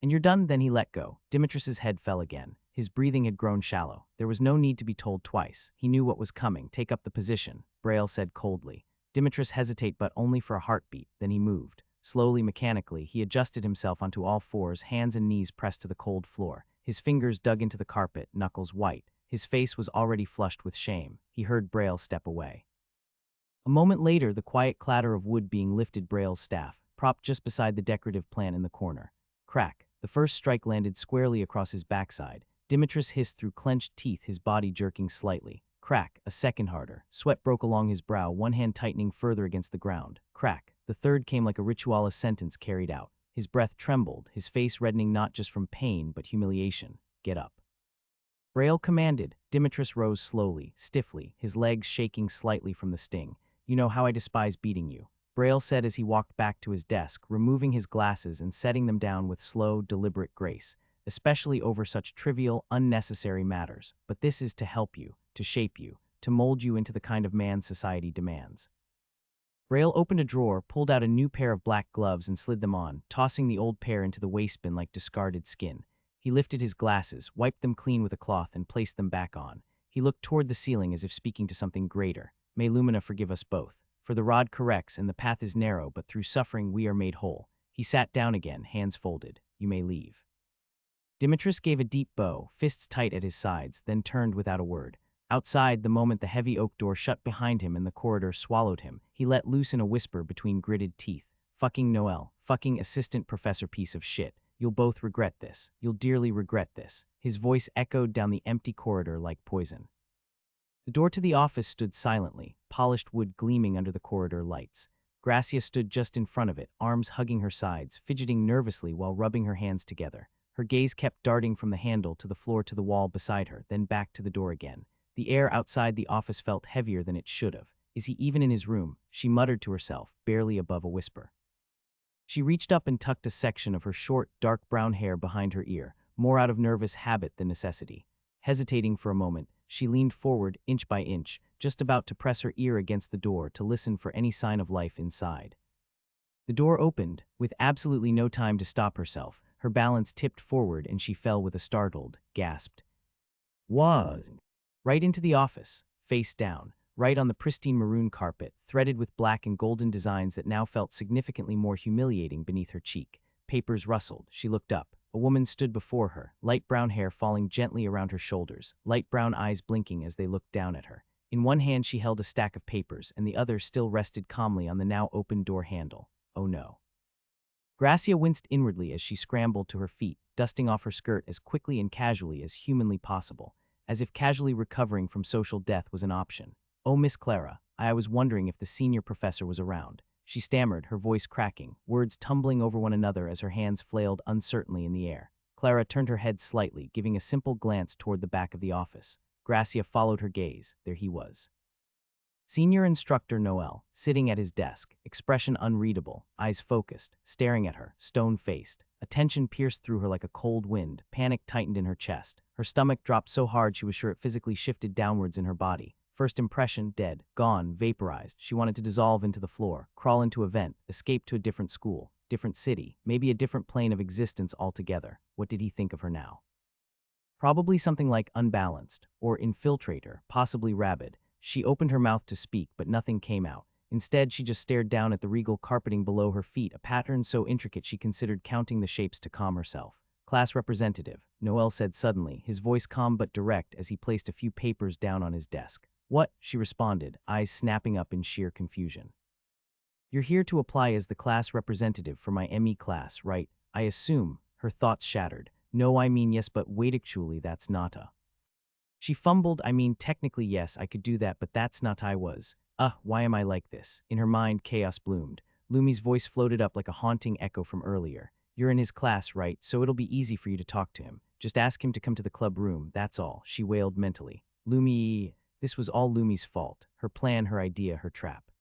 "And you're done?" Then he let go. Demetrius's head fell again. His breathing had grown shallow. There was no need to be told twice. He knew what was coming. "Take up the position," Braille said coldly. Demetrius hesitated, but only for a heartbeat. Then he moved. Slowly, mechanically, he adjusted himself onto all fours, hands and knees pressed to the cold floor. His fingers dug into the carpet, knuckles white. His face was already flushed with shame. He heard Braille step away. A moment later, the quiet clatter of wood being lifted, Braille's staff, propped just beside the decorative plant in the corner. Crack. The first strike landed squarely across his backside. Demetrius hissed through clenched teeth, his body jerking slightly. Crack. A second harder. Sweat broke along his brow, one hand tightening further against the ground. Crack. The third came like a ritualist sentence carried out. His breath trembled, his face reddening not just from pain but humiliation. "Get up," Braille commanded. Demetrius rose slowly, stiffly, his legs shaking slightly from the sting. "You know how I despise beating you," Braille said as he walked back to his desk, removing his glasses and setting them down with slow, deliberate grace, "especially over such trivial, unnecessary matters. But this is to help you, to shape you, to mold you into the kind of man society demands." Braille opened a drawer, pulled out a new pair of black gloves and slid them on, tossing the old pair into the wastebin like discarded skin. He lifted his glasses, wiped them clean with a cloth, and placed them back on. He looked toward the ceiling as if speaking to something greater. "May Lumina forgive us both. For the rod corrects and the path is narrow, but through suffering we are made whole." He sat down again, hands folded. "You may leave." Demetrius gave a deep bow, fists tight at his sides, then turned without a word. Outside, the moment the heavy oak door shut behind him and the corridor swallowed him, he let loose in a whisper between gritted teeth. "Fucking Noel, fucking assistant professor piece of shit. You'll both regret this. You'll dearly regret this." His voice echoed down the empty corridor like poison. The door to the office stood silently, polished wood gleaming under the corridor lights. Gracia stood just in front of it, arms hugging her sides, fidgeting nervously while rubbing her hands together. Her gaze kept darting from the handle to the floor to the wall beside her, then back to the door again. The air outside the office felt heavier than it should have. "Is he even in his room?" she muttered to herself, barely above a whisper. She reached up and tucked a section of her short, dark brown hair behind her ear, more out of nervous habit than necessity. Hesitating for a moment, she leaned forward, inch by inch, just about to press her ear against the door to listen for any sign of life inside. The door opened, with absolutely no time to stop herself. Her balance tipped forward and she fell with a startled, gasped, "What?" Right into the office, face down, right on the pristine maroon carpet, threaded with black and golden designs that now felt significantly more humiliating beneath her cheek. Papers rustled. She looked up. A woman stood before her, light brown hair falling gently around her shoulders, light brown eyes blinking as they looked down at her. In one hand she held a stack of papers, and the other still rested calmly on the now open door handle. Oh no. Gracia winced inwardly as she scrambled to her feet, dusting off her skirt as quickly and casually as humanly possible, as if casually recovering from social death was an option. "Oh, Miss Clara, I was wondering if the senior professor was around," she stammered, her voice cracking, words tumbling over one another as her hands flailed uncertainly in the air. Clara turned her head slightly, giving a simple glance toward the back of the office. Gracia followed her gaze. There he was. Senior Instructor Noel, sitting at his desk, expression unreadable, eyes focused, staring at her, stone-faced. Attention pierced through her like a cold wind, panic tightened in her chest. Her stomach dropped so hard she was sure it physically shifted downwards in her body. First impression, dead, gone, vaporized. She wanted to dissolve into the floor, crawl into a vent, escape to a different school, different city, maybe a different plane of existence altogether. What did he think of her now? Probably something like unbalanced, or infiltrator, possibly rabid. She opened her mouth to speak, but nothing came out. Instead, she just stared down at the regal carpeting below her feet, a pattern so intricate she considered counting the shapes to calm herself. Class representative, Noel said suddenly, his voice calm but direct as he placed a few papers down on his desk. What? She responded, eyes snapping up in sheer confusion. You're here to apply as the class representative for my ME class, right? I assume. Her thoughts shattered. No, I mean yes, but wait, actually, that's not a. She fumbled. I mean, technically, yes, I could do that, but that's not I was. Why am I like this? In her mind, chaos bloomed. Lumi's voice floated up like a haunting echo from earlier. You're in his class, right? So it'll be easy for you to talk to him. Just ask him to come to the club room, that's all, she wailed mentally. Lumi. This was all Lumi's fault. Her plan, her idea, her trap.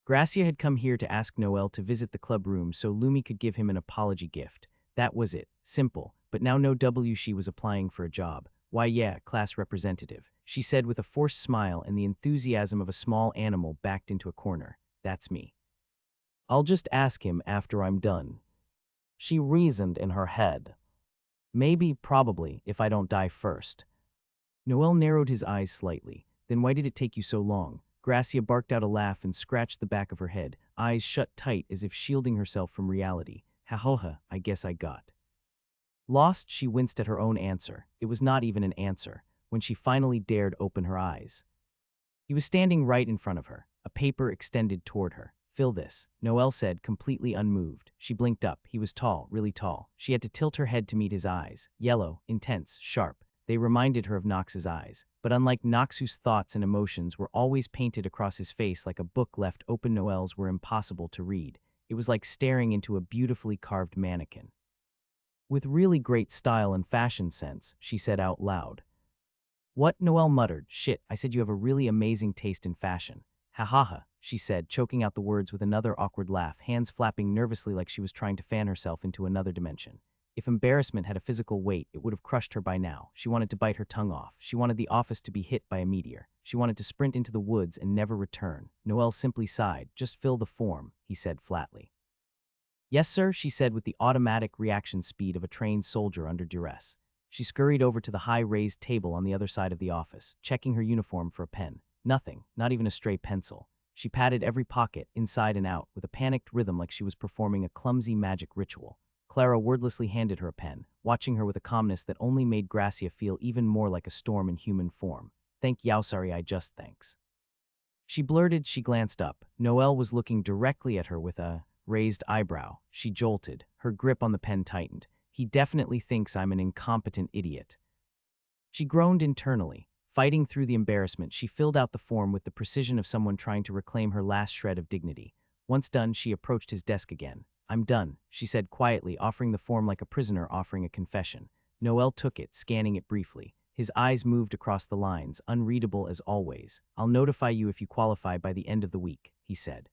Gracia had come here to ask Noel to visit the club room so Lumi could give him an apology gift. That was it. Simple. But now no W, she was applying for a job. Why yeah, class representative, she said with a forced smile and the enthusiasm of a small animal backed into a corner. That's me. I'll just ask him after I'm done. She reasoned in her head. Maybe, probably, if I don't die first. Noel narrowed his eyes slightly. Then why did it take you so long? Gracia barked out a laugh and scratched the back of her head, eyes shut tight as if shielding herself from reality. Ha, I guess I got. Lost, she winced at her own answer. It was not even an answer, when she finally dared open her eyes. He was standing right in front of her, a paper extended toward her. Fill this, Noel said, completely unmoved. She blinked up. He was tall, really tall. She had to tilt her head to meet his eyes. Yellow, intense, sharp. They reminded her of Knox's eyes. But unlike Knox, whose thoughts and emotions were always painted across his face like a book left open, Noel's were impossible to read. It was like staring into a beautifully carved mannequin. With really great style and fashion sense, she said out loud. What? Noel muttered. Shit, I said you have a really amazing taste in fashion. Ha, she said, choking out the words with another awkward laugh, hands flapping nervously like she was trying to fan herself into another dimension. If embarrassment had a physical weight, it would have crushed her by now. She wanted to bite her tongue off. She wanted the office to be hit by a meteor. She wanted to sprint into the woods and never return. Noel simply sighed. Just fill the form, he said flatly. Yes, sir, she said with the automatic reaction speed of a trained soldier under duress. She scurried over to the high raised table on the other side of the office, checking her uniform for a pen. Nothing, not even a stray pencil. She patted every pocket, inside and out, with a panicked rhythm like she was performing a clumsy magic ritual. Clara wordlessly handed her a pen, watching her with a calmness that only made Gracia feel even more like a storm in human form. Thank you, sorry, I just thanks. She blurted. She glanced up. Noel was looking directly at her with a raised eyebrow. She jolted. Her grip on the pen tightened. He definitely thinks I'm an incompetent idiot. She groaned internally. Fighting through the embarrassment, she filled out the form with the precision of someone trying to reclaim her last shred of dignity. Once done, she approached his desk again. I'm done, she said quietly, offering the form like a prisoner offering a confession. Noel took it, scanning it briefly. His eyes moved across the lines, unreadable as always. I'll notify you if you qualify by the end of the week, he said.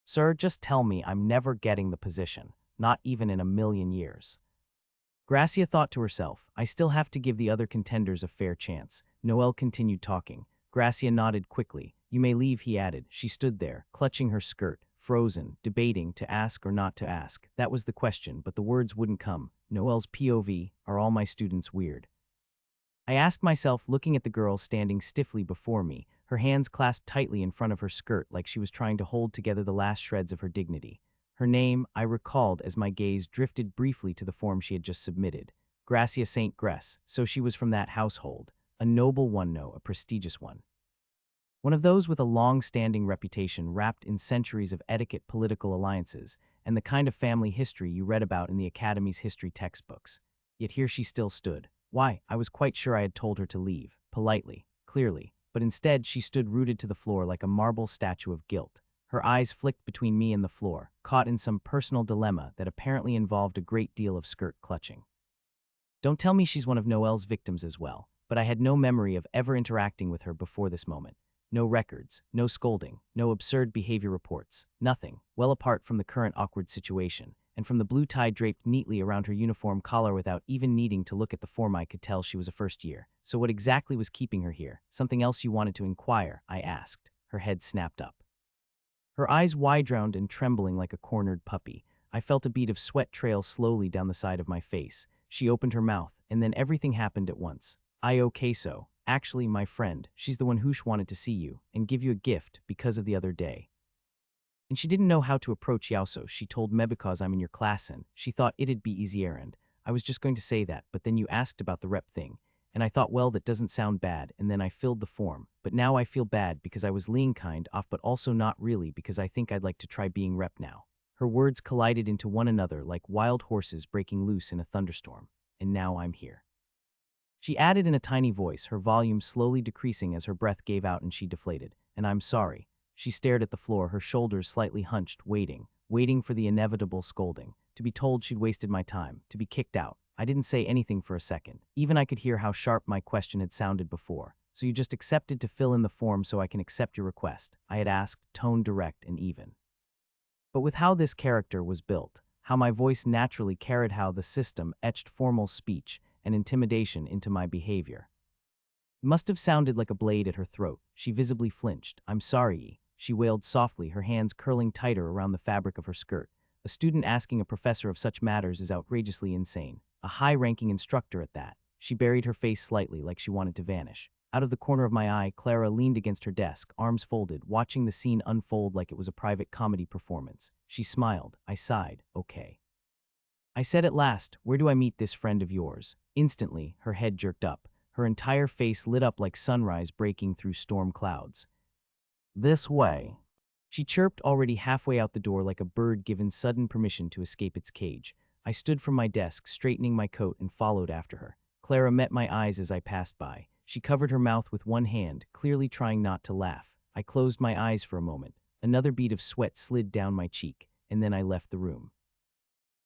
Sir, just tell me I'm never getting the position, not even in a million years. Gracia thought to herself, I still have to give the other contenders a fair chance. Noel continued talking. Gracia nodded quickly. You may leave, he added. She stood there, clutching her skirt, frozen, debating to ask or not to ask. That was the question, but the words wouldn't come. Noel's POV, are all my students weird? I asked myself, looking at the girl standing stiffly before me, her hands clasped tightly in front of her skirt like she was trying to hold together the last shreds of her dignity. Her name, I recalled as my gaze drifted briefly to the form she had just submitted. Gracia St. Gress, so she was from that household. A noble one, no, a prestigious one. One of those with a long-standing reputation wrapped in centuries of etiquette, political alliances, and the kind of family history you read about in the Academy's history textbooks. Yet here she still stood. Why? I was quite sure I had told her to leave, politely, clearly, but instead she stood rooted to the floor like a marble statue of guilt. Her eyes flicked between me and the floor, caught in some personal dilemma that apparently involved a great deal of skirt clutching. Don't tell me she's one of Noel's victims as well, but I had no memory of ever interacting with her before this moment. No records, no scolding, no absurd behavior reports, nothing, well apart from the current awkward situation, and from the blue tie draped neatly around her uniform collar without even needing to look at the form I could tell she was a first year. So what exactly was keeping her here? Something else you wanted to inquire, I asked. Her head snapped up. Her eyes wide-round and trembling like a cornered puppy. I felt a bead of sweat trail slowly down the side of my face. She opened her mouth, and then everything happened at once. Okay, so. Actually, my friend, she's the one who wanted to see you and give you a gift because of the other day. And she didn't know how to approach Yao, so she told me because I'm in your class and she thought it'd be easy errand. I was just going to say that, but then you asked about the rep thing. And I thought, well, that doesn't sound bad, and then I filled the form. But now I feel bad because I was lean kind off, but also not really because I think I'd like to try being rep now. Her words collided into one another like wild horses breaking loose in a thunderstorm. And now I'm here. She added in a tiny voice, her volume slowly decreasing as her breath gave out and she deflated. And I'm sorry. She stared at the floor, her shoulders slightly hunched, waiting for the inevitable scolding. To be told she'd wasted my time, to be kicked out. I didn't say anything for a second. Even I could hear how sharp my question had sounded before. So you just accepted to fill in the form so I can accept your request, I had asked, tone direct and even. But with how this character was built, how my voice naturally carried, how the system etched formal speech and intimidation into my behavior. It must have sounded like a blade at her throat. She visibly flinched. I'm sorry, she wailed softly, her hands curling tighter around the fabric of her skirt. A student asking a professor of such matters is outrageously insane. A high-ranking instructor at that. She buried her face slightly like she wanted to vanish. Out of the corner of my eye, Clara leaned against her desk, arms folded, watching the scene unfold like it was a private comedy performance. She smiled. I sighed. Okay. I said at last, where do I meet this friend of yours? Instantly, her head jerked up. Her entire face lit up like sunrise breaking through storm clouds. This way. She chirped, already halfway out the door like a bird given sudden permission to escape its cage. I stood from my desk, straightening my coat, and followed after her. Clara met my eyes as I passed by. She covered her mouth with one hand, clearly trying not to laugh. I closed my eyes for a moment. Another bead of sweat slid down my cheek, and then I left the room.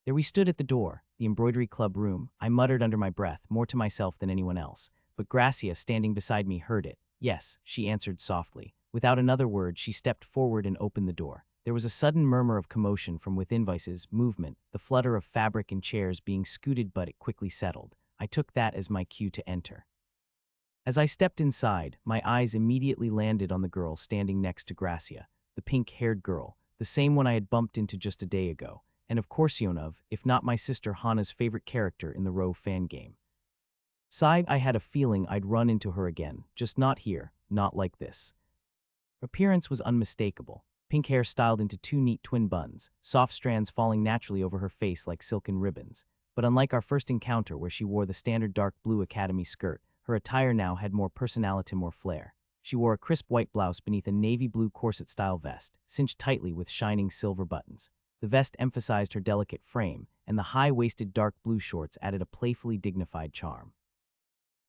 There we stood at the door, the embroidery club room. I muttered under my breath, more to myself than anyone else. But Gracia, standing beside me, heard it. Yes, she answered softly. Without another word, she stepped forward and opened the door. There was a sudden murmur of commotion from within, voices, movement, the flutter of fabric and chairs being scooted, but it quickly settled. I took that as my cue to enter. As I stepped inside, my eyes immediately landed on the girl standing next to Gracia, the pink-haired girl, the same one I had bumped into just a day ago, and of course one of, if not my sister Hana's favorite character in the Row fan game. Sighed, I had a feeling I'd run into her again, just not here, not like this. Her appearance was unmistakable. Pink hair styled into two neat twin buns, soft strands falling naturally over her face like silken ribbons. But unlike our first encounter where she wore the standard dark blue academy skirt, her attire now had more personality, more flair. She wore a crisp white blouse beneath a navy blue corset-style vest, cinched tightly with shining silver buttons. The vest emphasized her delicate frame, and the high-waisted dark blue shorts added a playfully dignified charm.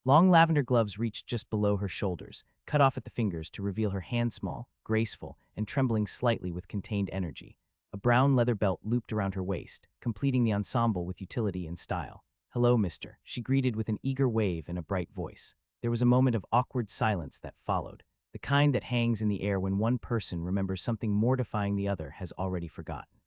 Long lavender gloves reached just below her shoulders, cut off at the fingers to reveal her hands, small, graceful, and trembling slightly with contained energy. A brown leather belt looped around her waist, completing the ensemble with utility and style. Hello, mister, she greeted with an eager wave and a bright voice. There was a moment of awkward silence that followed, the kind that hangs in the air when one person remembers something mortifying the other has already forgotten.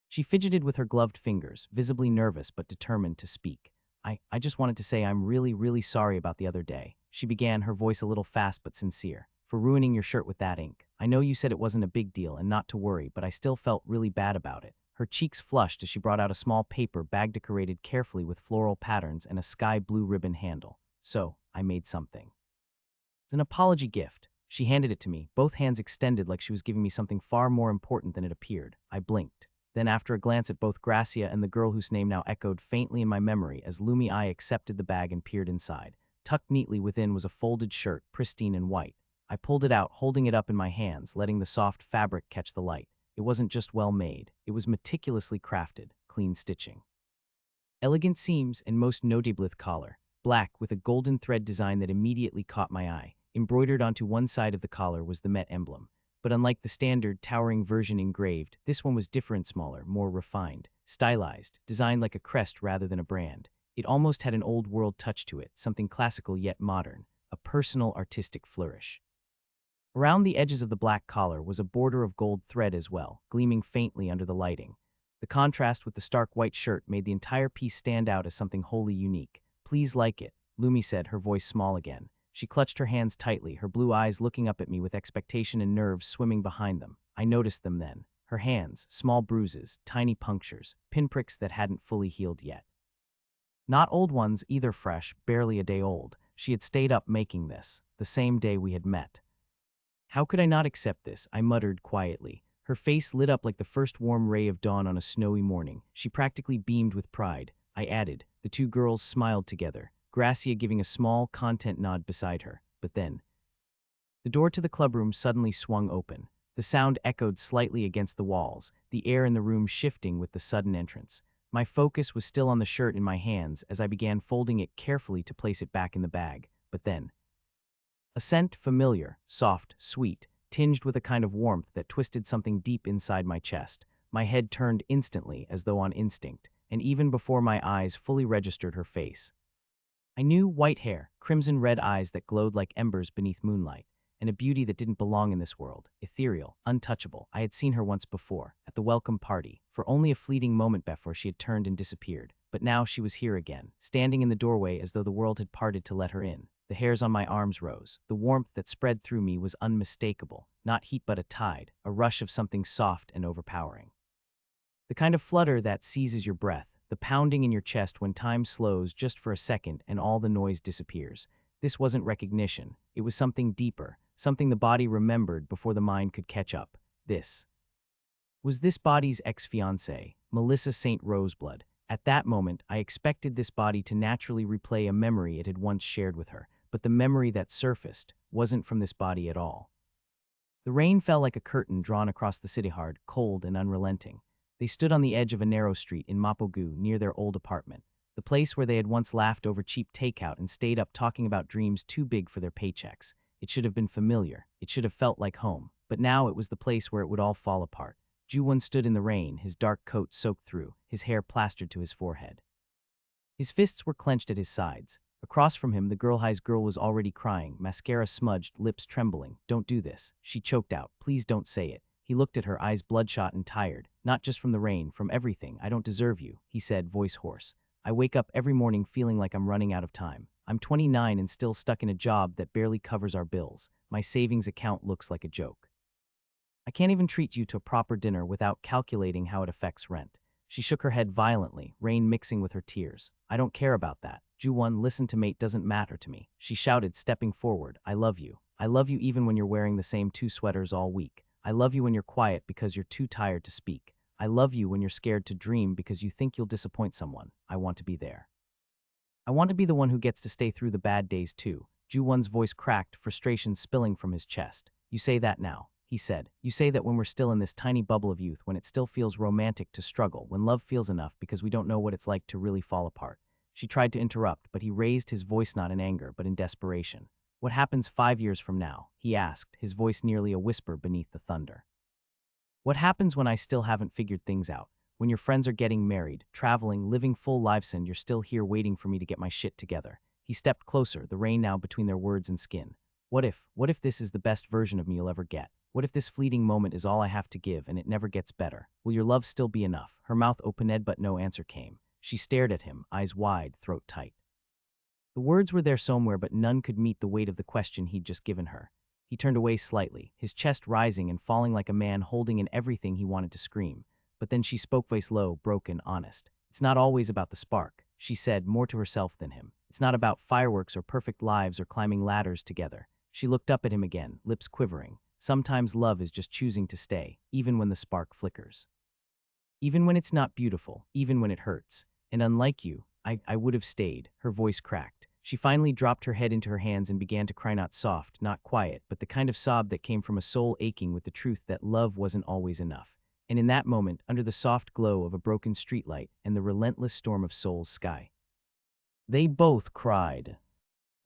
She fidgeted with her gloved fingers, visibly nervous but determined to speak. I just wanted to say I'm really sorry about the other day, she began, her voice a little fast but sincere, for ruining your shirt with that ink. I know you said it wasn't a big deal and not to worry, but I still felt really bad about it. Her cheeks flushed as she brought out a small paper bag decorated carefully with floral patterns and a sky blue ribbon handle. So, I made something. It's an apology gift. She handed it to me, both hands extended like she was giving me something far more important than it appeared. I blinked. Then after a glance at both Gracia and the girl whose name now echoed faintly in my memory as Lumi, I accepted the bag and peered inside. Tucked neatly within was a folded shirt, pristine and white. I pulled it out, holding it up in my hands, letting the soft fabric catch the light. It wasn't just well made, it was meticulously crafted, clean stitching. Elegant seams and most notably the collar, black with a golden thread design that immediately caught my eye. Embroidered onto one side of the collar was the Met emblem. But unlike the standard, towering version engraved, this one was different, smaller, more refined, stylized, designed like a crest rather than a brand. It almost had an old-world touch to it, something classical yet modern, a personal artistic flourish. Around the edges of the black collar was a border of gold thread as well, gleaming faintly under the lighting. The contrast with the stark white shirt made the entire piece stand out as something wholly unique. "Please like it," Lumi said, her voice small again. She clutched her hands tightly, her blue eyes looking up at me with expectation and nerves swimming behind them. I noticed them then. Her hands, small bruises, tiny punctures, pinpricks that hadn't fully healed yet. Not old ones, either fresh, barely a day old. She had stayed up making this, the same day we had met. "How could I not accept this?" I muttered quietly. Her face lit up like the first warm ray of dawn on a snowy morning. She practically beamed with pride. I added. The two girls smiled together, Gracia giving a small, content nod beside her. But then, the door to the clubroom suddenly swung open. The sound echoed slightly against the walls, the air in the room shifting with the sudden entrance. My focus was still on the shirt in my hands as I began folding it carefully to place it back in the bag. But then, a scent familiar, soft, sweet, tinged with a kind of warmth that twisted something deep inside my chest. My head turned instantly, as though on instinct, and even before my eyes fully registered her face, I knew: white hair, crimson-red eyes that glowed like embers beneath moonlight, and a beauty that didn't belong in this world, ethereal, untouchable. I had seen her once before, at the welcome party, for only a fleeting moment before she had turned and disappeared. But now she was here again, standing in the doorway as though the world had parted to let her in. The hairs on my arms rose. The warmth that spread through me was unmistakable. Not heat but a tide, a rush of something soft and overpowering. The kind of flutter that seizes your breath, the pounding in your chest when time slows just for a second and all the noise disappears. This wasn't recognition. It was something deeper, something the body remembered before the mind could catch up. This was this body's ex-fiancée, Melissa St. Roseblood. At that moment, I expected this body to naturally replay a memory it had once shared with her, but the memory that surfaced wasn't from this body at all. The rain fell like a curtain drawn across the city, hard, cold, and unrelenting. They stood on the edge of a narrow street in Mapogu near their old apartment, the place where they had once laughed over cheap takeout and stayed up talking about dreams too big for their paychecks. It should have been familiar. It should have felt like home. But now it was the place where it would all fall apart. Juwon stood in the rain, his dark coat soaked through, his hair plastered to his forehead. His fists were clenched at his sides. Across from him, the girl-high's girl was already crying, mascara smudged, lips trembling. "Don't do this," she choked out. "Please don't say it." He looked at her, eyes bloodshot and tired. "Not just from the rain, from everything. I don't deserve you," he said, voice hoarse. "I wake up every morning feeling like I'm running out of time. I'm 29 and still stuck in a job that barely covers our bills. My savings account looks like a joke. I can't even treat you to a proper dinner without calculating how it affects rent." She shook her head violently, rain mixing with her tears. "I don't care about that. Juwon, listen to mate doesn't matter to me," she shouted, stepping forward. "I love you. I love you even when you're wearing the same 2 sweaters all week. I love you when you're quiet because you're too tired to speak. I love you when you're scared to dream because you think you'll disappoint someone. I want to be there. I want to be the one who gets to stay through the bad days too." Juwon's voice cracked, frustration spilling from his chest. "You say that now," he said. "You say that when we're still in this tiny bubble of youth, when it still feels romantic to struggle, when love feels enough because we don't know what it's like to really fall apart." She tried to interrupt, but he raised his voice not in anger, but in desperation. "What happens 5 years from now?" he asked, his voice nearly a whisper beneath the thunder. "What happens when I still haven't figured things out? When your friends are getting married, traveling, living full lives and you're still here waiting for me to get my shit together?" He stepped closer, the rain now between their words and skin. What if this is the best version of me you'll ever get? What if this fleeting moment is all I have to give and it never gets better? Will your love still be enough?" Her mouth opened but no answer came. She stared at him, eyes wide, throat tight. The words were there somewhere, but none could meet the weight of the question he'd just given her. He turned away slightly, his chest rising and falling like a man holding in everything he wanted to scream. But then she spoke, voice low, broken, honest. "It's not always about the spark," she said, more to herself than him. "It's not about fireworks or perfect lives or climbing ladders together." She looked up at him again, lips quivering. "Sometimes love is just choosing to stay, even when the spark flickers. Even when it's not beautiful, even when it hurts. And unlike you, I would have stayed." Her voice cracked. She finally dropped her head into her hands and began to cry, not soft, not quiet, but the kind of sob that came from a soul aching with the truth that love wasn't always enough. And in that moment, under the soft glow of a broken streetlight and the relentless storm of Seoul's sky, they both cried.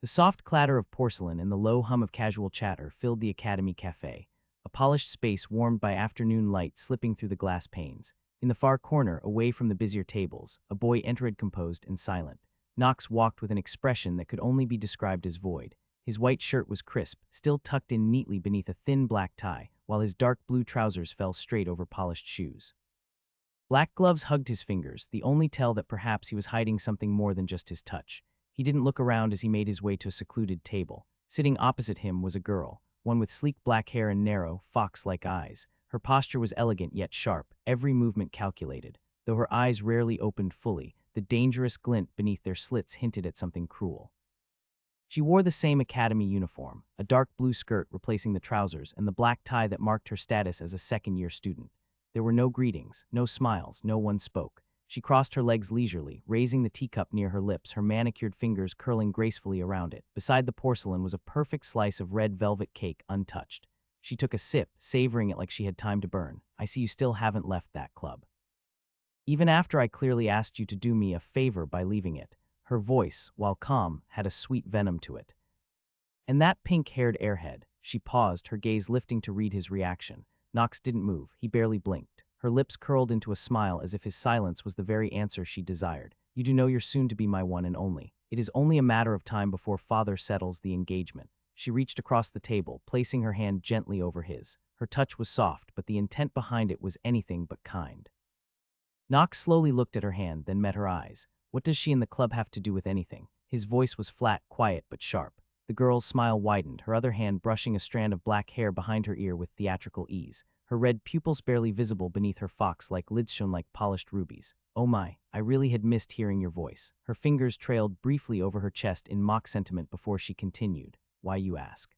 The soft clatter of porcelain and the low hum of casual chatter filled the Academy Cafe, a polished space warmed by afternoon light slipping through the glass panes. In the far corner, away from the busier tables, a boy entered, composed and silent. Knox walked with an expression that could only be described as void. His white shirt was crisp, still tucked in neatly beneath a thin black tie, while his dark blue trousers fell straight over polished shoes. Black gloves hugged his fingers, the only tell that perhaps he was hiding something more than just his touch. He didn't look around as he made his way to a secluded table. Sitting opposite him was a girl, one with sleek black hair and narrow, fox-like eyes. Her posture was elegant yet sharp, every movement calculated. Though her eyes rarely opened fully, the dangerous glint beneath their slits hinted at something cruel. She wore the same academy uniform, a dark blue skirt replacing the trousers and the black tie that marked her status as a second-year student. There were no greetings, no smiles, no one spoke. She crossed her legs leisurely, raising the teacup near her lips, her manicured fingers curling gracefully around it. Beside the porcelain was a perfect slice of red velvet cake, untouched. She took a sip, savoring it like she had time to burn. "I see you still haven't left that club. Even after I clearly asked you to do me a favor by leaving it." Her voice, while calm, had a sweet venom to it. "And that pink-haired airhead." She paused, her gaze lifting to read his reaction. Knox didn't move. He barely blinked. Her lips curled into a smile as if his silence was the very answer she desired. "You do know you're soon to be my one and only. It is only a matter of time before father settles the engagement." She reached across the table, placing her hand gently over his. Her touch was soft, but the intent behind it was anything but kind. Knox slowly looked at her hand, then met her eyes. "What does she and the club have to do with anything?" His voice was flat, quiet, but sharp. The girl's smile widened, her other hand brushing a strand of black hair behind her ear with theatrical ease. Her red pupils barely visible beneath her fox-like lids shone like polished rubies. "Oh my, I really had missed hearing your voice." Her fingers trailed briefly over her chest in mock sentiment before she continued. "Why, you ask?"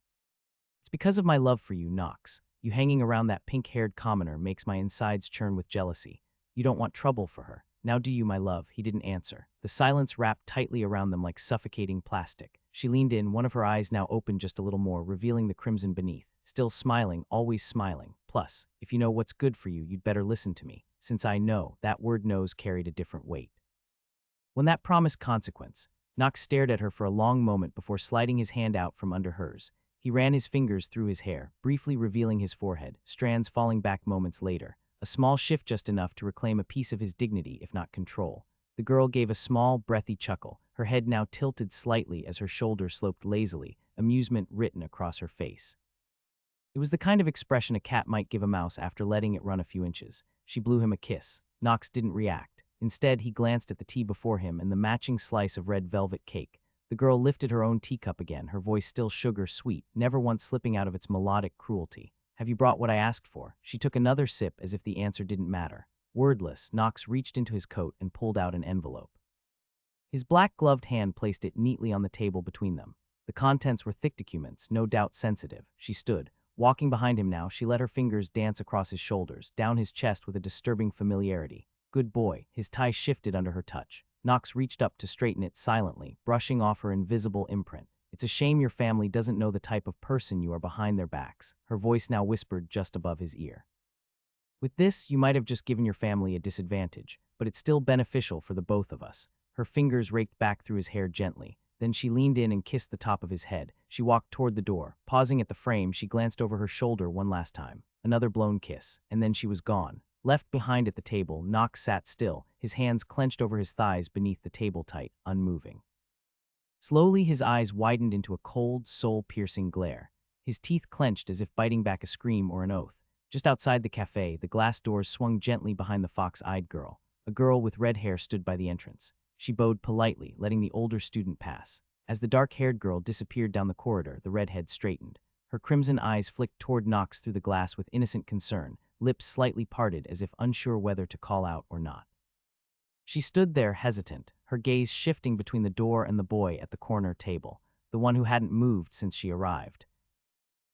"It's because of my love for you, Knox. You hanging around that pink-haired commoner makes my insides churn with jealousy. You don't want trouble for her. Now do you, my love?" He didn't answer. The silence wrapped tightly around them like suffocating plastic. She leaned in, one of her eyes now opened just a little more, revealing the crimson beneath. "Still smiling, always smiling. Plus, if you know what's good for you, you'd better listen to me." Since I know, that word knows carried a different weight. When that promised consequence, Knox stared at her for a long moment before sliding his hand out from under hers. He ran his fingers through his hair, briefly revealing his forehead, strands falling back moments later. A small shift just enough to reclaim a piece of his dignity, if not control. The girl gave a small, breathy chuckle, her head now tilted slightly as her shoulders sloped lazily, amusement written across her face. It was the kind of expression a cat might give a mouse after letting it run a few inches. She blew him a kiss. Knox didn't react. Instead, he glanced at the tea before him and the matching slice of red velvet cake. The girl lifted her own teacup again, her voice still sugar-sweet, never once slipping out of its melodic cruelty. "Have you brought what I asked for?" She took another sip as if the answer didn't matter. Wordless, Knox reached into his coat and pulled out an envelope. His black-gloved hand placed it neatly on the table between them. The contents were thick documents, no doubt sensitive. She stood. Walking behind him now, she let her fingers dance across his shoulders, down his chest with a disturbing familiarity. "Good boy." His tie shifted under her touch. Knox reached up to straighten it silently, brushing off her invisible imprint. "It's a shame your family doesn't know the type of person you are behind their backs." Her voice now whispered just above his ear. "With this, you might have just given your family a disadvantage, but it's still beneficial for the both of us." Her fingers raked back through his hair gently. Then she leaned in and kissed the top of his head. She walked toward the door. Pausing at the frame, she glanced over her shoulder one last time. Another blown kiss, and then she was gone. Left behind at the table, Knox sat still, his hands clenched over his thighs beneath the table tight, unmoving. Slowly, his eyes widened into a cold, soul-piercing glare. His teeth clenched as if biting back a scream or an oath. Just outside the cafe, the glass doors swung gently behind the fox-eyed girl. A girl with red hair stood by the entrance. She bowed politely, letting the older student pass. As the dark-haired girl disappeared down the corridor, the redhead straightened. Her crimson eyes flicked toward Knox through the glass with innocent concern, lips slightly parted as if unsure whether to call out or not. She stood there, hesitant, her gaze shifting between the door and the boy at the corner table, the one who hadn't moved since she arrived.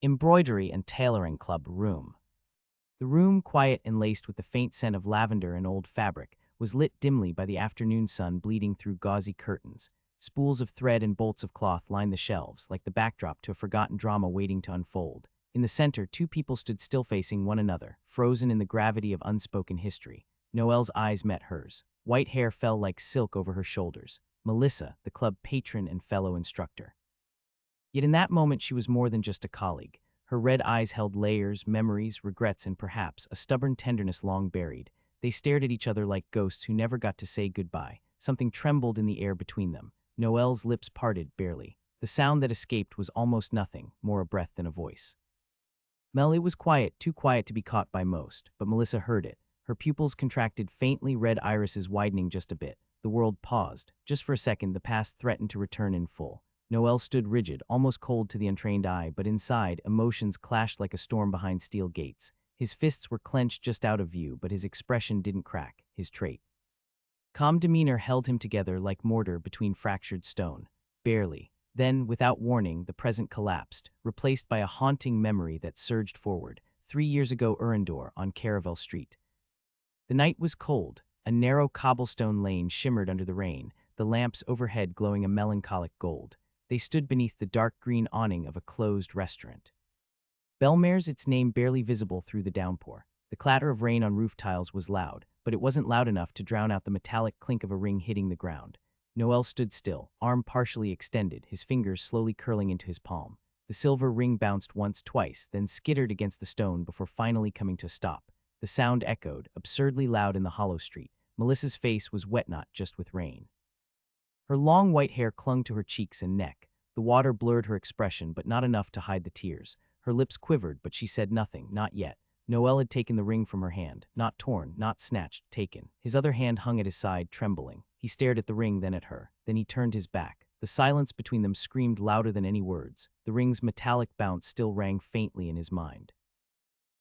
Embroidery and Tailoring Club room. The room, quiet and laced with the faint scent of lavender and old fabric, was lit dimly by the afternoon sun bleeding through gauzy curtains. Spools of thread and bolts of cloth lined the shelves, like the backdrop to a forgotten drama waiting to unfold. In the center, two people stood still facing one another, frozen in the gravity of unspoken history. Noelle's eyes met hers. White hair fell like silk over her shoulders. Melissa, the club patron and fellow instructor. Yet in that moment she was more than just a colleague. Her red eyes held layers, memories, regrets, and perhaps a stubborn tenderness long buried. They stared at each other like ghosts who never got to say goodbye. Something trembled in the air between them. Noelle's lips parted barely. The sound that escaped was almost nothing, more a breath than a voice. Mel, it was quiet, too quiet to be caught by most, but Melissa heard it. Her pupils contracted faintly, red irises widening just a bit. The world paused. Just for a second, the past threatened to return in full. Noel stood rigid, almost cold to the untrained eye, but inside, emotions clashed like a storm behind steel gates. His fists were clenched just out of view, but his expression didn't crack, his trait. Calm demeanor held him together like mortar between fractured stone. Barely. Then, without warning, the present collapsed, replaced by a haunting memory that surged forward. 3 years ago, Urindor, on Caravel Street. The night was cold. A narrow cobblestone lane shimmered under the rain, the lamps overhead glowing a melancholic gold. They stood beneath the dark green awning of a closed restaurant. Belmare's, its name barely visible through the downpour. The clatter of rain on roof tiles was loud, but it wasn't loud enough to drown out the metallic clink of a ring hitting the ground. Noel stood still, arm partially extended, his fingers slowly curling into his palm. The silver ring bounced once, twice, then skittered against the stone before finally coming to a stop. The sound echoed, absurdly loud in the hollow street. Melissa's face was wet, not just with rain. Her long white hair clung to her cheeks and neck. The water blurred her expression, but not enough to hide the tears. Her lips quivered, but she said nothing, not yet. Noel had taken the ring from her hand, not torn, not snatched, taken. His other hand hung at his side, trembling. He stared at the ring, then at her. Then he turned his back. The silence between them screamed louder than any words. The ring's metallic bounce still rang faintly in his mind.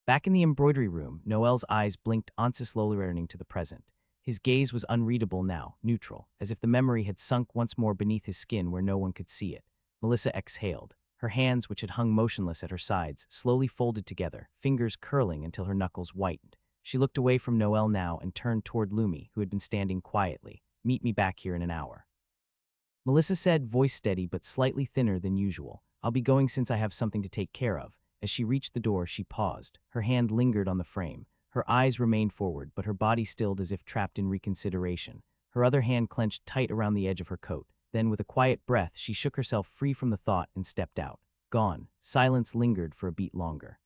Back in the embroidery room, Noel's eyes blinked, slowly returning to the present. His gaze was unreadable now, neutral, as if the memory had sunk once more beneath his skin where no one could see it. Melissa exhaled. Her hands, which had hung motionless at her sides, slowly folded together, fingers curling until her knuckles whitened. She looked away from Noel now and turned toward Lumi, who had been standing quietly. "Meet me back here in an hour," Melissa said, voice steady but slightly thinner than usual. "I'll be going since I have something to take care of." As she reached the door, she paused. Her hand lingered on the frame. Her eyes remained forward, but her body stilled as if trapped in reconsideration. Her other hand clenched tight around the edge of her coat. Then, with a quiet breath, she shook herself free from the thought and stepped out. Gone. Silence lingered for a beat longer.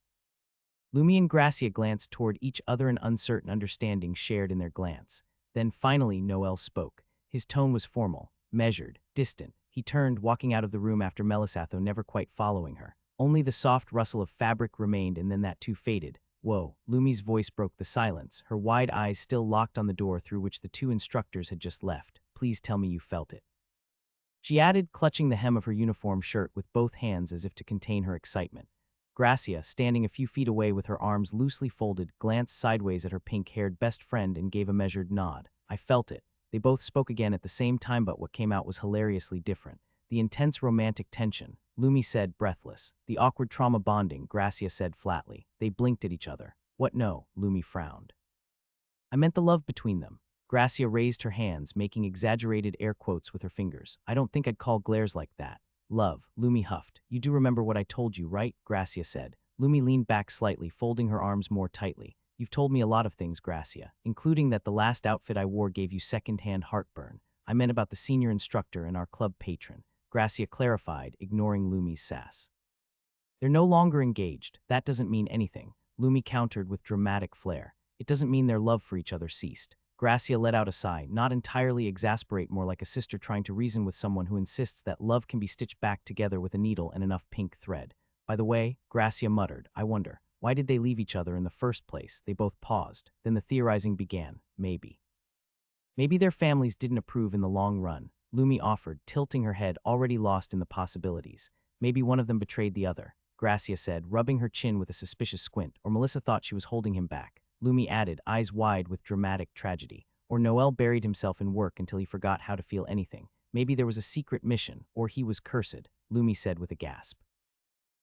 Lumi and Gracia glanced toward each other, an uncertain understanding shared in their glance. Then finally Noel spoke. His tone was formal, measured, distant. He turned, walking out of the room after Melisatho, never quite following her. Only the soft rustle of fabric remained, and then that too faded. "Whoa," Lumi's voice broke the silence, her wide eyes still locked on the door through which the two instructors had just left. "Please tell me you felt it," she added, clutching the hem of her uniform shirt with both hands as if to contain her excitement. Gracia, standing a few feet away with her arms loosely folded, glanced sideways at her pink-haired best friend and gave a measured nod. "I felt it." They both spoke again at the same time, but what came out was hilariously different. The intense romantic tension, Lumi said, breathless. The awkward trauma bonding, Gracia said flatly. They blinked at each other. "What? No," Lumi frowned. "I meant the love between them." Gracia raised her hands, making exaggerated air quotes with her fingers. "I don't think I'd call glares like that." "Love," Lumi huffed. "You do remember what I told you, right?" Gracia said. Lumi leaned back slightly, folding her arms more tightly. "You've told me a lot of things, Gracia, including that the last outfit I wore gave you second-hand heartburn. I meant about the senior instructor and our club patron," Gracia clarified, ignoring Lumi's sass. "They're no longer engaged. That doesn't mean anything," Lumi countered with dramatic flair. "It doesn't mean their love for each other ceased." Gracia let out a sigh, not entirely exasperate, more like a sister trying to reason with someone who insists that love can be stitched back together with a needle and enough pink thread. "By the way," Gracia muttered, "I wonder, why did they leave each other in the first place?" They both paused. Then the theorizing began. Maybe their families didn't approve in the long run, Lumi offered, tilting her head, already lost in the possibilities. "Maybe one of them betrayed the other," Gracia said, rubbing her chin with a suspicious squint, "or Melissa thought she was holding him back." Lumi added, eyes wide with dramatic tragedy. "Or Noel buried himself in work until he forgot how to feel anything. Maybe there was a secret mission, or he was cursed," Lumi said with a gasp.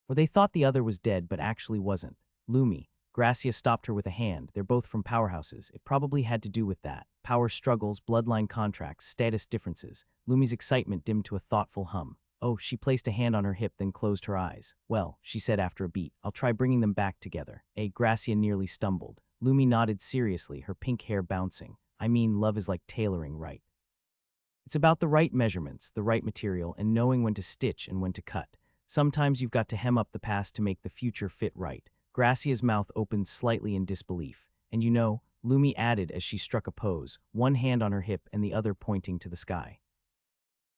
"Or they thought the other was dead but actually wasn't." "Lumi," Gracia stopped her with a hand. "They're both from powerhouses. It probably had to do with that. Power struggles, bloodline contracts, status differences." Lumi's excitement dimmed to a thoughtful hum. "Oh," she placed a hand on her hip, then closed her eyes. "Well," she said after a beat, "I'll try bringing them back together." Gracia nearly stumbled. Lumi nodded seriously, her pink hair bouncing. "I mean, love is like tailoring, right? It's about the right measurements, the right material, and knowing when to stitch and when to cut. Sometimes you've got to hem up the past to make the future fit right." Gracia's mouth opened slightly in disbelief. "And you know," Lumi added as she struck a pose, one hand on her hip and the other pointing to the sky,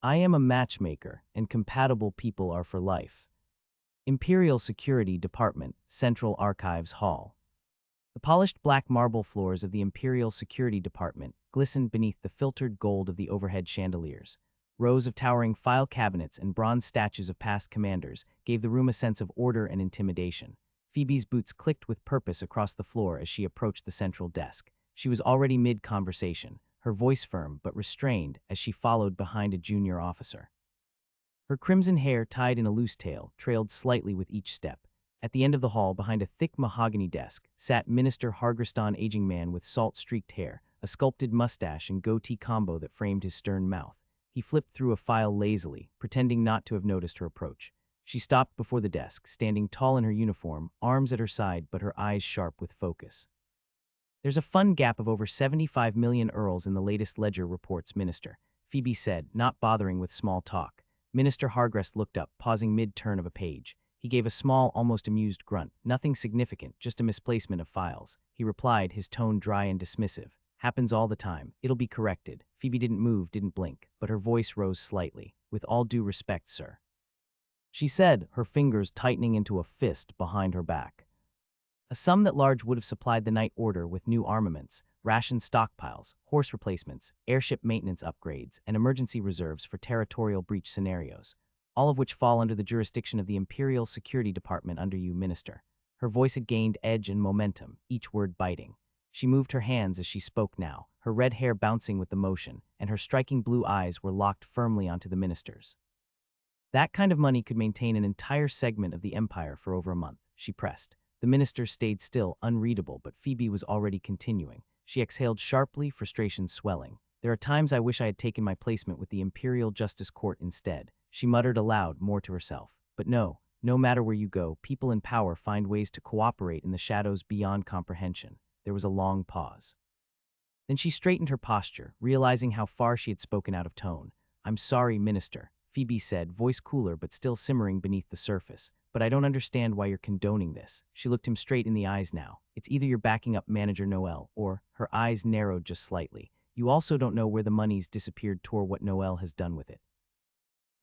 I am a matchmaker, and compatible people are for life. Imperial Security Department, Central Archives Hall. The polished black marble floors of the Imperial Security Department glistened beneath the filtered gold of the overhead chandeliers. Rows of towering file cabinets and bronze statues of past commanders gave the room a sense of order and intimidation. Phoebe's boots clicked with purpose across the floor as she approached the central desk. She was already mid-conversation, her voice firm but restrained as she followed behind a junior officer. Her crimson hair, tied in a loose tail, trailed slightly with each step. At the end of the hall, behind a thick mahogany desk, sat Minister Hargreston, aging man with salt-streaked hair, a sculpted mustache and goatee combo that framed his stern mouth. He flipped through a file lazily, pretending not to have noticed her approach. She stopped before the desk, standing tall in her uniform, arms at her side but her eyes sharp with focus. There's a fund gap of over 75 million earls in the latest ledger, reports Minister, Phoebe said, not bothering with small talk. Minister Hargrest looked up, pausing mid-turn of a page. He gave a small, almost amused grunt. Nothing significant, just a misplacement of files. He replied, his tone dry and dismissive. Happens all the time. It'll be corrected. Phoebe didn't move, didn't blink, but her voice rose slightly. With all due respect, sir, she said, her fingers tightening into a fist behind her back. A sum that large would have supplied the night order with new armaments, ration stockpiles, horse replacements, airship maintenance upgrades, and emergency reserves for territorial breach scenarios, all of which fall under the jurisdiction of the Imperial Security Department under you, Minister. Her voice had gained edge and momentum, each word biting. She moved her hands as she spoke now, her red hair bouncing with the motion, and her striking blue eyes were locked firmly onto the minister's. That kind of money could maintain an entire segment of the empire for over a month, she pressed. The minister stayed still, unreadable, but Phoebe was already continuing. She exhaled sharply, frustration swelling. There are times I wish I had taken my placement with the Imperial Justice Court instead. She muttered aloud, more to herself. But no matter where you go, people in power find ways to cooperate in the shadows beyond comprehension. There was a long pause. Then she straightened her posture, realizing how far she had spoken out of tone. I'm sorry, Minister, Phoebe said, voice cooler but still simmering beneath the surface. But I don't understand why you're condoning this. She looked him straight in the eyes now. It's either you're backing up Manager Noel, or, her eyes narrowed just slightly, you also don't know where the money's disappeared or what Noel has done with it.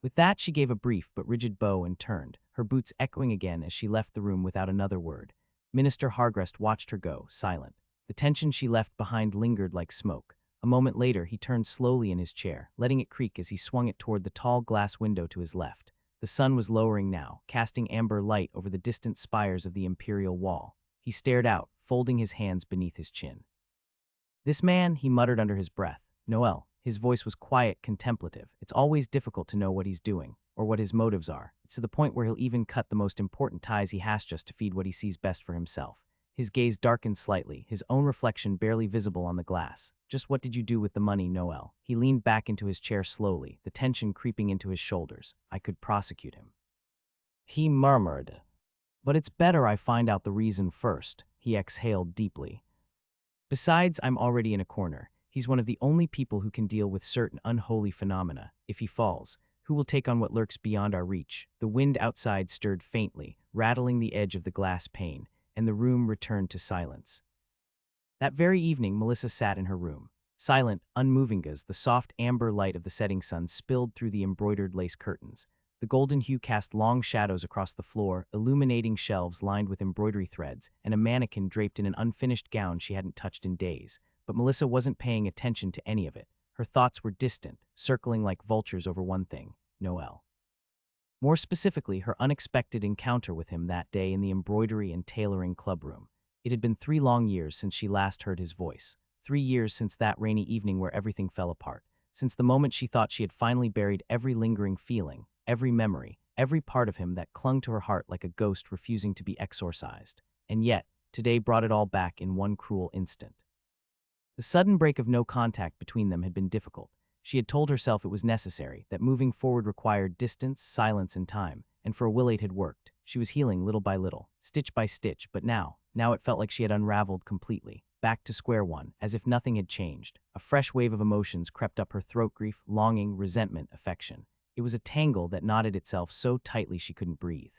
With that, she gave a brief but rigid bow and turned, her boots echoing again as she left the room without another word. Minister Hargrest watched her go, silent. The tension she left behind lingered like smoke. A moment later, he turned slowly in his chair, letting it creak as he swung it toward the tall glass window to his left. The sun was lowering now, casting amber light over the distant spires of the Imperial Wall. He stared out, folding his hands beneath his chin. This man, he muttered under his breath. Noel. His voice was quiet, contemplative. It's always difficult to know what he's doing, or what his motives are. It's to the point where he'll even cut the most important ties he has just to feed what he sees best for himself. His gaze darkened slightly, his own reflection barely visible on the glass. Just what did you do with the money, Noel? He leaned back into his chair slowly, the tension creeping into his shoulders. I could prosecute him, he murmured. But it's better I find out the reason first. He exhaled deeply. Besides, I'm already in a corner. He's one of the only people who can deal with certain unholy phenomena. If he falls, who will take on what lurks beyond our reach? The wind outside stirred faintly, rattling the edge of the glass pane, and the room returned to silence. That very evening, Melissa sat in her room, silent, unmoving as the soft amber light of the setting sun spilled through the embroidered lace curtains. The golden hue cast long shadows across the floor, illuminating shelves lined with embroidery threads, and a mannequin draped in an unfinished gown she hadn't touched in days. But Melissa wasn't paying attention to any of it. Her thoughts were distant, circling like vultures over one thing, Noel. More specifically, her unexpected encounter with him that day in the embroidery and tailoring clubroom. It had been 3 long years since she last heard his voice. 3 years since that rainy evening where everything fell apart. Since the moment she thought she had finally buried every lingering feeling, every memory, every part of him that clung to her heart like a ghost refusing to be exorcised. And yet, today brought it all back in one cruel instant. The sudden break of no contact between them had been difficult. She had told herself it was necessary, that moving forward required distance, silence, and time, and for a will it had worked. She was healing little by little, stitch by stitch, but now it felt like she had unraveled completely, back to square one, as if nothing had changed. A fresh wave of emotions crept up her throat: grief, longing, resentment, affection. It was a tangle that knotted itself so tightly she couldn't breathe.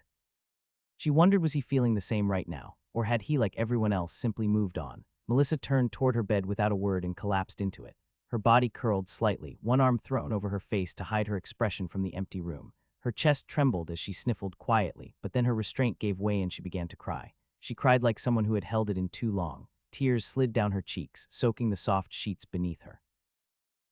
She wondered, was he feeling the same right now, or had he, like everyone else, simply moved on? Melissa turned toward her bed without a word and collapsed into it. her body curled slightly, one arm thrown over her face to hide her expression from the empty room. Her chest trembled as she sniffled quietly, but then her restraint gave way and she began to cry. She cried like someone who had held it in too long. Tears slid down her cheeks, soaking the soft sheets beneath her.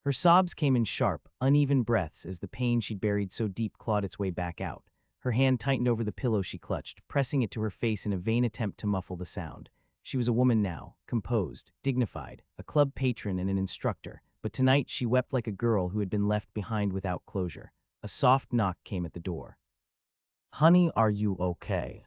Her sobs came in sharp, uneven breaths as the pain she'd buried so deep clawed its way back out. Her hand tightened over the pillow she clutched, pressing it to her face in a vain attempt to muffle the sound. She was a woman now, composed, dignified, a club patron and an instructor, but tonight she wept like a girl who had been left behind without closure. A soft knock came at the door. "Honey, are you okay?"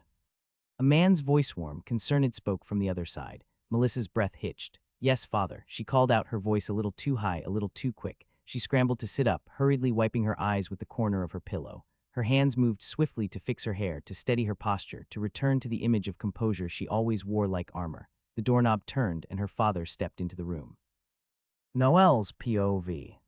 A man's voice, warm, concerned, spoke from the other side. Melissa's breath hitched. "Yes, father," she called out, her voice a little too high, a little too quick. She scrambled to sit up, hurriedly wiping her eyes with the corner of her pillow. Her hands moved swiftly to fix her hair, to steady her posture, to return to the image of composure she always wore like armor. The doorknob turned, and her father stepped into the room. Noel's POV.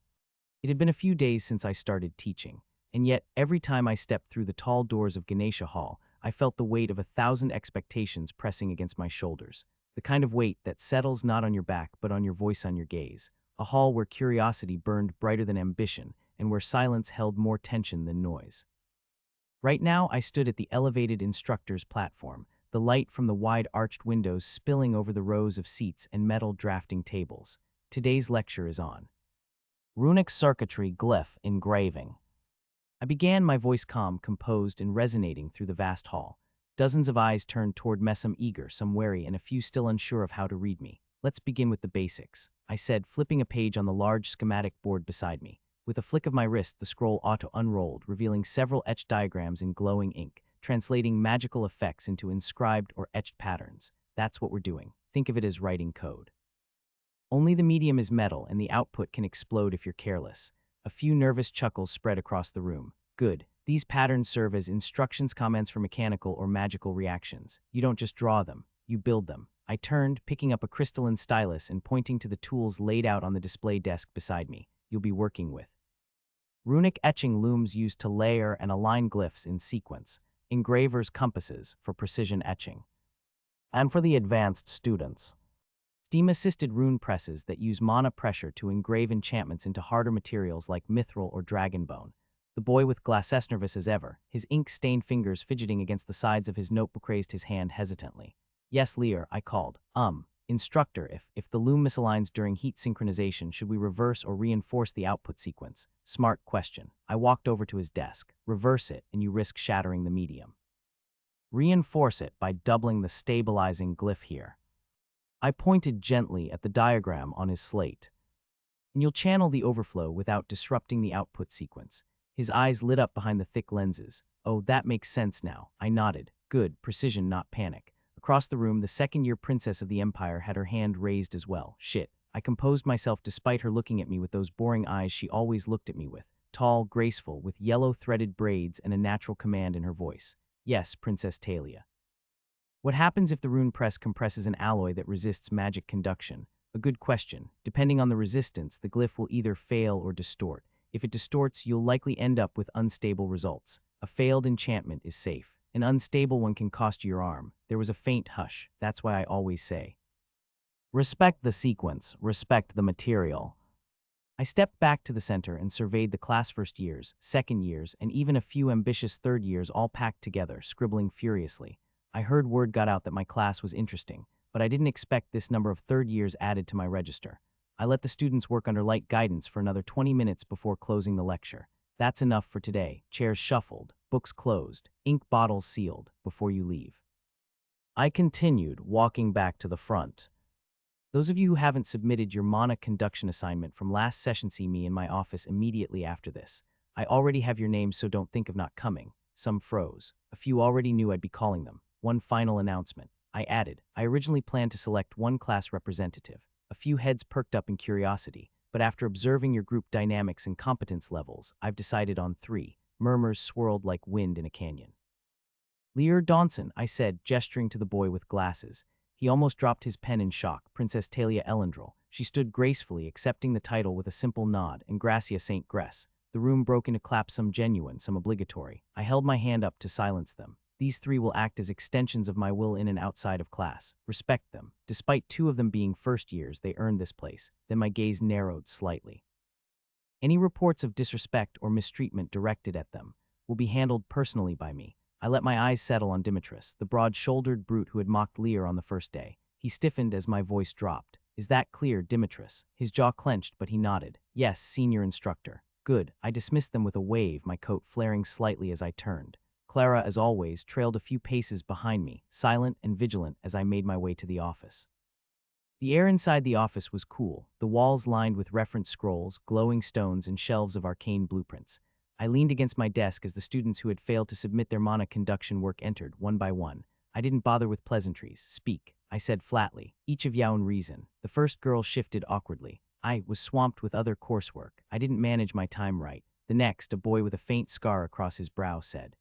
It had been a few days since I started teaching, and yet every time I stepped through the tall doors of Ganesha Hall, I felt the weight of 1,000 expectations pressing against my shoulders. The kind of weight that settles not on your back but on your voice, on your gaze. A hall where curiosity burned brighter than ambition, and where silence held more tension than noise. Right now, I stood at the elevated instructor's platform, the light from the wide arched windows spilling over the rows of seats and metal drafting tables. Today's lecture is on runic circuitry, glyph engraving. I began, my voice calm, composed, and resonating through the vast hall. Dozens of eyes turned toward me, some eager, some wary, and a few still unsure of how to read me. "Let's begin with the basics," I said, flipping a page on the large schematic board beside me. With a flick of my wrist, the scroll auto-unrolled, revealing several etched diagrams in glowing ink, translating magical effects into inscribed or etched patterns. That's what we're doing. Think of it as writing code. Only the medium is metal, and the output can explode if you're careless. A few nervous chuckles spread across the room. Good. These patterns serve as instructions, comments for mechanical or magical reactions. You don't just draw them, you build them. I turned, picking up a crystalline stylus and pointing to the tools laid out on the display desk beside me. You'll be working with runic etching looms used to layer and align glyphs in sequence, engravers' compasses for precision etching, and for the advanced students, steam-assisted rune presses that use mana pressure to engrave enchantments into harder materials like mithril or dragonbone. The boy with glasses, nervous as ever, his ink-stained fingers fidgeting against the sides of his notebook, raised his hand hesitantly. "Yes, Lear," I called. Instructor, if the loom misaligns during heat synchronization, should we reverse or reinforce the output sequence?" Smart question. I walked over to his desk. "Reverse it, and you risk shattering the medium. Reinforce it by doubling the stabilizing glyph here." I pointed gently at the diagram on his slate. "And you'll channel the overflow without disrupting the output sequence." His eyes lit up behind the thick lenses. "Oh, that makes sense now." I nodded. "Good. Precision, not panic." Across the room, the second-year princess of the empire had her hand raised as well. "Shit." I composed myself despite her looking at me with those boring eyes she always looked at me with. Tall, graceful, with yellow threaded braids and a natural command in her voice. "Yes, Princess Talia." "What happens if the rune press compresses an alloy that resists magic conduction?" A good question. Depending on the resistance, the glyph will either fail or distort. If it distorts, you'll likely end up with unstable results. A failed enchantment is safe. An unstable one can cost you your arm. There was a faint hush. That's why I always say, respect the sequence, respect the material. I stepped back to the center and surveyed the class first years, second years, and even a few ambitious third years all packed together, scribbling furiously. I heard word got out that my class was interesting, but I didn't expect this number of third years added to my register. I let the students work under light guidance for another 20 minutes before closing the lecture. That's enough for today. Chairs shuffled, books closed, ink bottles sealed. Before you leave, I continued, walking back to the front. Those of you who haven't submitted your mana conduction assignment from last session, see me in my office immediately after this. I already have your names, so don't think of not coming. Some froze. A few already knew I'd be calling them. One final announcement. I added, I originally planned to select one class representative. A few heads perked up in curiosity, but after observing your group dynamics and competence levels, I've decided on 3. Murmurs swirled like wind in a canyon. "Lear Dawson," I said, gesturing to the boy with glasses. He almost dropped his pen in shock. "Princess Talia Elendril." She stood gracefully, accepting the title with a simple nod, and Gracia St. Gress. The room broke into claps, some genuine, some obligatory. I held my hand up to silence them. These three will act as extensions of my will in and outside of class. Respect them. Despite two of them being first years, they earned this place. Then my gaze narrowed slightly. Any reports of disrespect or mistreatment directed at them will be handled personally by me. I let my eyes settle on Demetrius, the broad-shouldered brute who had mocked Lear on the first day. He stiffened as my voice dropped. Is that clear, Demetrius? His jaw clenched, but he nodded. Yes, senior instructor. Good. I dismissed them with a wave, my coat flaring slightly as I turned. Clara, as always, trailed a few paces behind me, silent and vigilant as I made my way to the office. The air inside the office was cool, the walls lined with reference scrolls, glowing stones, and shelves of arcane blueprints. I leaned against my desk as the students who had failed to submit their mana conduction work entered, one by one. I didn't bother with pleasantries. Speak, I said flatly, each of your own reason. The first girl shifted awkwardly. I was swamped with other coursework. I didn't manage my time right. The next, a boy with a faint scar across his brow, said.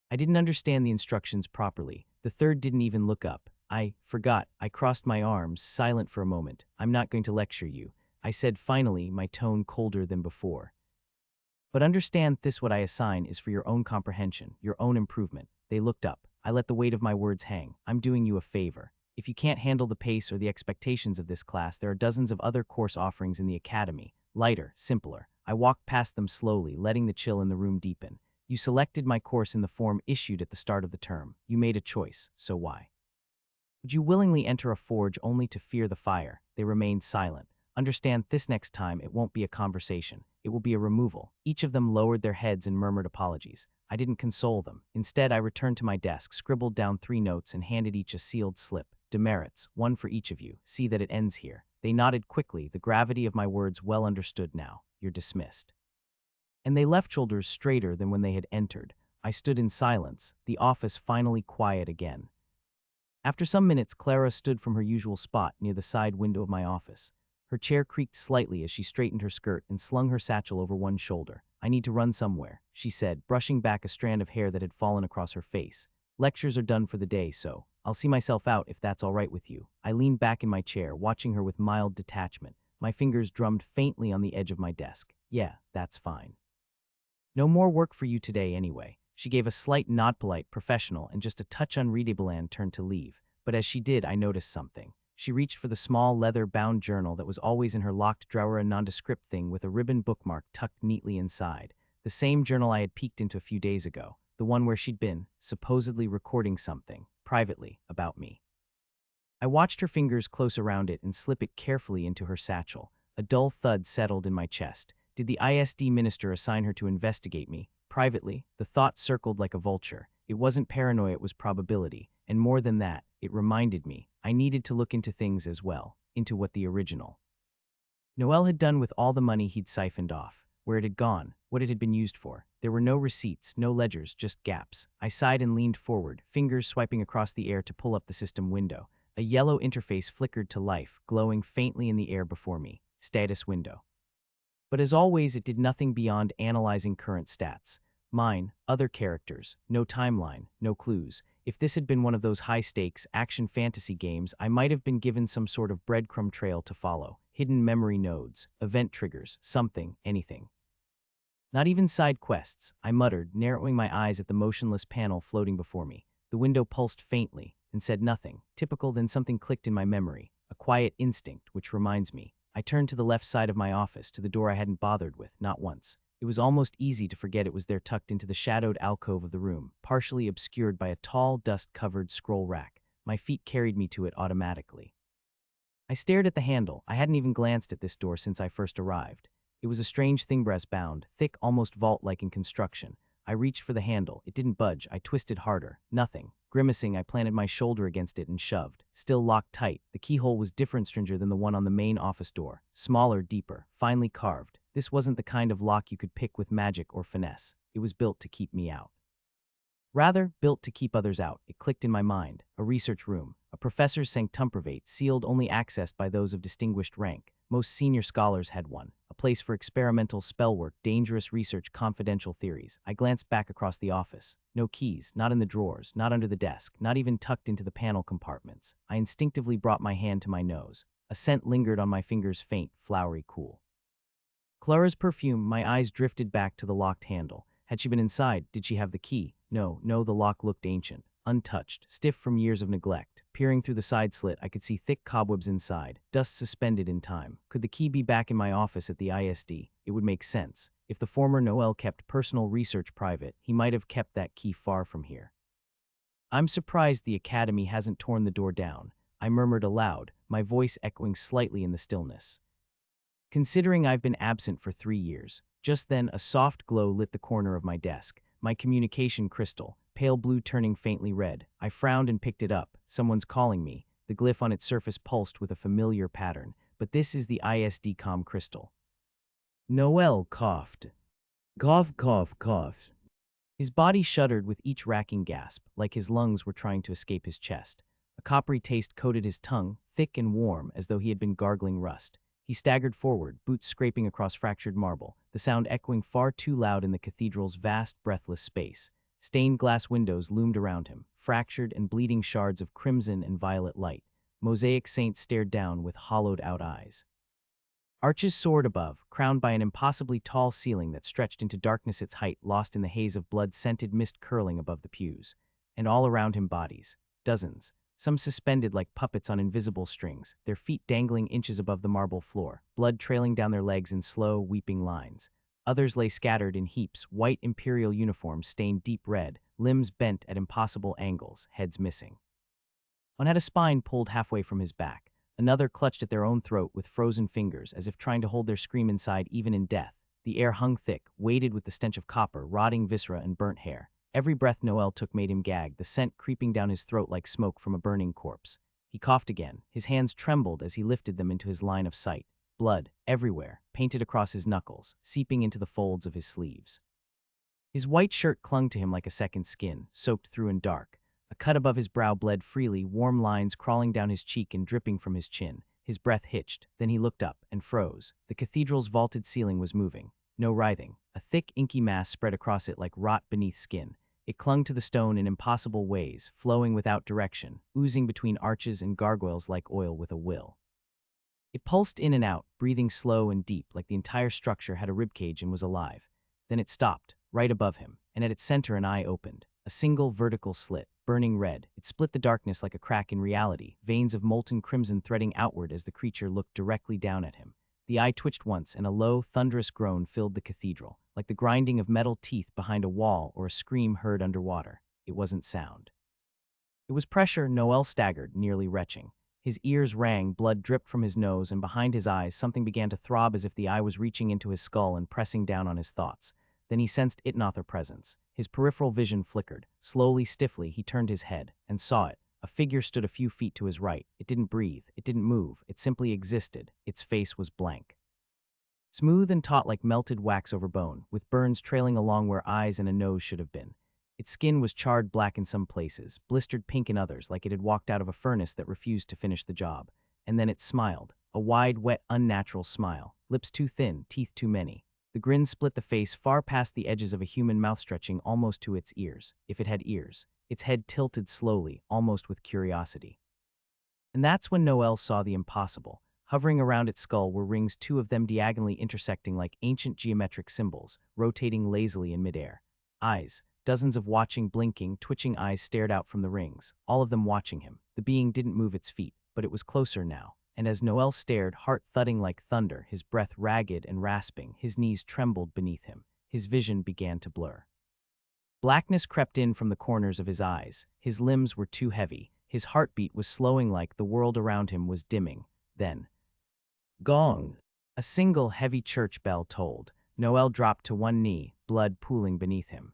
I didn't understand the instructions properly. The third didn't even look up. I forgot. I crossed my arms, silent for a moment. I'm not going to lecture you, I said finally, my tone colder than before. But understand this: what I assign is for your own comprehension, your own improvement. They looked up. I let the weight of my words hang. I'm doing you a favor. If you can't handle the pace or the expectations of this class, there are dozens of other course offerings in the academy. Lighter, simpler. I walked past them slowly, letting the chill in the room deepen. You selected my course in the form issued at the start of the term. You made a choice, so why? Would you willingly enter a forge only to fear the fire? They remained silent. Understand this: next time it won't be a conversation. It will be a removal. Each of them lowered their heads and murmured apologies. I didn't console them. Instead, I returned to my desk, scribbled down 3 notes, and handed each a sealed slip. Demerits, one for each of you. See that it ends here. They nodded quickly, the gravity of my words well understood now. You're dismissed. And they left, shoulders straighter than when they had entered. I stood in silence, the office finally quiet again. After some minutes, Clara stood from her usual spot near the side window of my office. Her chair creaked slightly as she straightened her skirt and slung her satchel over one shoulder. I need to run somewhere, she said, brushing back a strand of hair that had fallen across her face. Lectures are done for the day, so I'll see myself out if that's all right with you. I leaned back in my chair, watching her with mild detachment. My fingers drummed faintly on the edge of my desk. Yeah, that's fine. No more work for you today anyway. She gave a slight nod, polite, professional, and just a touch unreadable, and turned to leave. But as she did, I noticed something. She reached for the small, leather-bound journal that was always in her locked drawer, a nondescript thing with a ribbon bookmark tucked neatly inside. The same journal I had peeked into a few days ago. The one where she'd been, supposedly recording something, privately, about me. I watched her fingers close around it and slip it carefully into her satchel. A dull thud settled in my chest. Did the ISD minister assign her to investigate me? Privately, the thought circled like a vulture. It wasn't paranoia, it was probability. And more than that, it reminded me I needed to look into things as well, into what the original Noel had done with all the money he'd siphoned off, where it had gone, what it had been used for. There were no receipts, no ledgers, just gaps. I sighed and leaned forward, fingers swiping across the air to pull up the system window. A yellow interface flickered to life, glowing faintly in the air before me. Status window. But as always, it did nothing beyond analyzing current stats. Mine, other characters, no timeline, no clues. If this had been one of those high-stakes, action fantasy games, I might have been given some sort of breadcrumb trail to follow. Hidden memory nodes, event triggers, something, anything. Not even side quests, I muttered, narrowing my eyes at the motionless panel floating before me. The window pulsed faintly and said nothing. Typical. Then something clicked in my memory, a quiet instinct, which reminds me. I turned to the left side of my office, to the door I hadn't bothered with, not once. It was almost easy to forget it was there, tucked into the shadowed alcove of the room, partially obscured by a tall, dust-covered scroll rack. My feet carried me to it automatically. I stared at the handle. I hadn't even glanced at this door since I first arrived. It was a strange thing, brass-bound, thick, almost vault-like in construction. I reached for the handle. It didn't budge. I twisted harder. Nothing. Grimacing, I planted my shoulder against it and shoved. Still locked tight. The keyhole was different, stranger than the one on the main office door. Smaller, deeper, finely carved. This wasn't the kind of lock you could pick with magic or finesse. It was built to keep me out. Rather, built to keep others out. It clicked in my mind. A research room. A professor's sanctum private, sealed, only accessed by those of distinguished rank. Most senior scholars had one. A place for experimental spellwork, dangerous research, confidential theories. I glanced back across the office. No keys, not in the drawers, not under the desk, not even tucked into the panel compartments. I instinctively brought my hand to my nose. A scent lingered on my fingers, faint, flowery, cool. Clara's perfume. My eyes drifted back to the locked handle. Had she been inside? Did she have the key? No, the lock looked ancient, untouched, stiff from years of neglect. Peering through the side slit, I could see thick cobwebs inside, dust suspended in time. Could the key be back in my office at the ISD? It would make sense. If the former Noel kept personal research private, he might have kept that key far from here. I'm surprised the Academy hasn't torn the door down, I murmured aloud, my voice echoing slightly in the stillness. Considering I've been absent for 3 years. Just then, a soft glow lit the corner of my desk, my communication crystal, pale blue turning faintly red. I frowned and picked it up. Someone's calling me. The glyph on its surface pulsed with a familiar pattern, but this is the ISD-com crystal. Noel coughed. Cough. His body shuddered with each racking gasp, like his lungs were trying to escape his chest. A coppery taste coated his tongue, thick and warm, as though he had been gargling rust. He staggered forward, boots scraping across fractured marble, the sound echoing far too loud in the cathedral's vast, breathless space. Stained glass windows loomed around him, fractured and bleeding shards of crimson and violet light. Mosaic saints stared down with hollowed-out eyes. Arches soared above, crowned by an impossibly tall ceiling that stretched into darkness its height, lost in the haze of blood-scented mist curling above the pews. And all around him bodies, dozens, some suspended like puppets on invisible strings, their feet dangling inches above the marble floor, blood trailing down their legs in slow, weeping lines. Others lay scattered in heaps, white imperial uniforms stained deep red, limbs bent at impossible angles, heads missing. One had a spine pulled halfway from his back. Another clutched at their own throat with frozen fingers, as if trying to hold their scream inside even in death. The air hung thick, weighted with the stench of copper, rotting viscera, and burnt hair. Every breath Noel took made him gag, the scent creeping down his throat like smoke from a burning corpse. He coughed again. His hands trembled as he lifted them into his line of sight. Blood, everywhere, painted across his knuckles, seeping into the folds of his sleeves. His white shirt clung to him like a second skin, soaked through and dark. A cut above his brow bled freely, warm lines crawling down his cheek and dripping from his chin. His breath hitched, then he looked up and froze. The cathedral's vaulted ceiling was moving. No writhing. A thick, inky mass spread across it like rot beneath skin. It clung to the stone in impossible ways, flowing without direction, oozing between arches and gargoyles like oil with a will. It pulsed in and out, breathing slow and deep, like the entire structure had a ribcage and was alive. Then it stopped, right above him, and at its center an eye opened. A single vertical slit, burning red. It split the darkness like a crack in reality, veins of molten crimson threading outward as the creature looked directly down at him. The eye twitched once, and a low, thunderous groan filled the cathedral, like the grinding of metal teeth behind a wall or a scream heard underwater. It wasn't sound. It was pressure. Noel staggered, nearly retching. His ears rang, blood dripped from his nose, and behind his eyes something began to throb as if the eye was reaching into his skull and pressing down on his thoughts. Then he sensed Itnother presence. His peripheral vision flickered. Slowly, stiffly, he turned his head and saw it. A figure stood a few feet to his right. It didn't breathe. It didn't move. It simply existed. Its face was blank. Smooth and taut like melted wax over bone, with burns trailing along where eyes and a nose should have been. Its skin was charred black in some places, blistered pink in others, like it had walked out of a furnace that refused to finish the job. And then it smiled. A wide, wet, unnatural smile. Lips too thin, teeth too many. The grin split the face far past the edges of a human mouth, stretching almost to its ears, if it had ears. Its head tilted slowly, almost with curiosity. And that's when Noel saw the impossible. Hovering around its skull were rings, two of them diagonally intersecting like ancient geometric symbols, rotating lazily in midair. Eyes, dozens of watching, blinking, twitching eyes stared out from the rings, all of them watching him. The being didn't move its feet, but it was closer now. And as Noel stared, heart thudding like thunder, his breath ragged and rasping, his knees trembled beneath him. His vision began to blur. Blackness crept in from the corners of his eyes. His limbs were too heavy. His heartbeat was slowing, like the world around him was dimming. Then, gong! A single heavy church bell tolled. Noel dropped to one knee, blood pooling beneath him.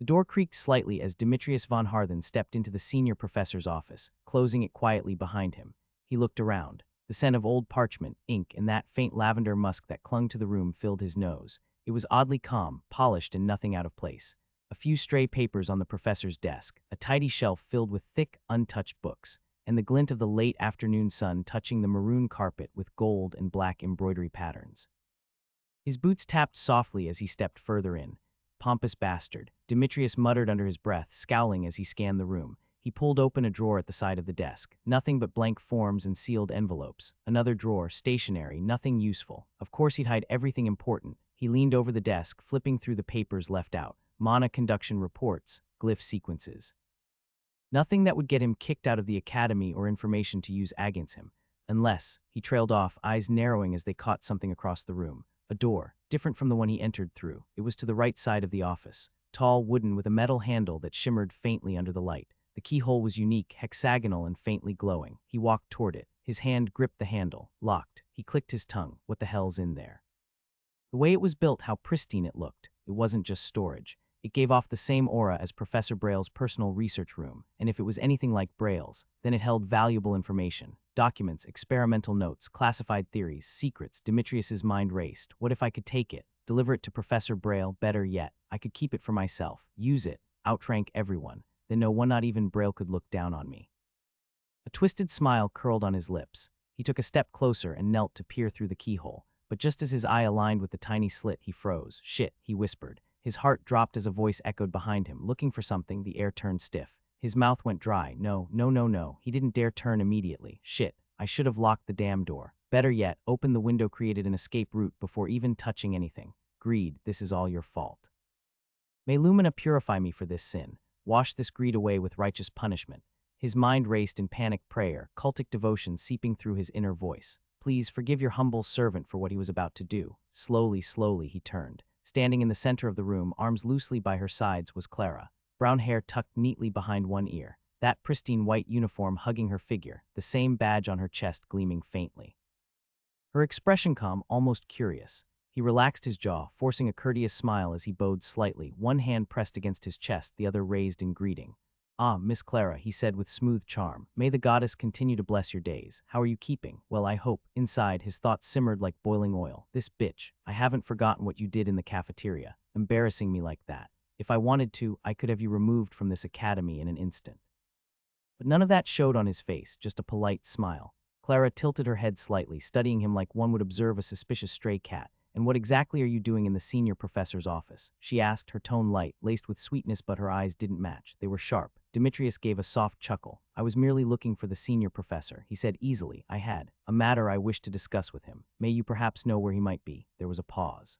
The door creaked slightly as Demetrius von Harthen stepped into the senior professor's office, closing it quietly behind him. He looked around. The scent of old parchment, ink, and that faint lavender musk that clung to the room filled his nose. It was oddly calm, polished, and nothing out of place. A few stray papers on the professor's desk, a tidy shelf filled with thick, untouched books, and the glint of the late afternoon sun touching the maroon carpet with gold and black embroidery patterns. His boots tapped softly as he stepped further in. Pompous bastard, Demetrius muttered under his breath, scowling as he scanned the room. He pulled open a drawer at the side of the desk. Nothing but blank forms and sealed envelopes. Another drawer, stationary, nothing useful. Of course he'd hide everything important. He leaned over the desk, flipping through the papers left out. mana conduction reports, glyph sequences. Nothing that would get him kicked out of the academy or information to use against him. Unless, he trailed off, eyes narrowing as they caught something across the room. A door, different from the one he entered through. It was to the right side of the office. Tall, wooden, with a metal handle that shimmered faintly under the light. The keyhole was unique, hexagonal and faintly glowing. He walked toward it. His hand gripped the handle, locked. He clicked his tongue. What the hell's in there? The way it was built, how pristine it looked. It wasn't just storage. It gave off the same aura as Professor Braille's personal research room, and if it was anything like Braille's, then it held valuable information. Documents, experimental notes, classified theories, secrets. Demetrius's mind raced. What if I could take it, deliver it to Professor Braille? Better yet, I could keep it for myself, use it, outrank everyone. Then no one, not even Braille, could look down on me. A twisted smile curled on his lips. He took a step closer and knelt to peer through the keyhole, but just as his eye aligned with the tiny slit, he froze. Shit, he whispered. His heart dropped as a voice echoed behind him. Looking for something, the air turned stiff. His mouth went dry. No. He didn't dare turn immediately. Shit, I should have locked the damn door. Better yet, opened the window, created an escape route before even touching anything. Greed, this is all your fault. May Lumina purify me for this sin. Wash this greed away with righteous punishment. His mind raced in panicked prayer, cultic devotion seeping through his inner voice. Please forgive your humble servant for what he was about to do. Slowly, he turned. Standing in the center of the room, arms loosely by her sides, was Clara. Brown hair tucked neatly behind one ear. That pristine white uniform hugging her figure, the same badge on her chest gleaming faintly. Her expression calm, almost curious. He relaxed his jaw, forcing a courteous smile as he bowed slightly, one hand pressed against his chest, the other raised in greeting. Ah, Miss Clara, he said with smooth charm. May the goddess continue to bless your days. How are you keeping? Well, I hope. Inside, his thoughts simmered like boiling oil. This bitch. I haven't forgotten what you did in the cafeteria, embarrassing me like that. If I wanted to, I could have you removed from this academy in an instant. But none of that showed on his face, just a polite smile. Clara tilted her head slightly, studying him like one would observe a suspicious stray cat. And what exactly are you doing in the senior professor's office? She asked, her tone light, laced with sweetness, but her eyes didn't match. They were sharp. Demetrius gave a soft chuckle. I was merely looking for the senior professor, he said easily. I had a matter I wished to discuss with him. May you perhaps know where he might be? There was a pause.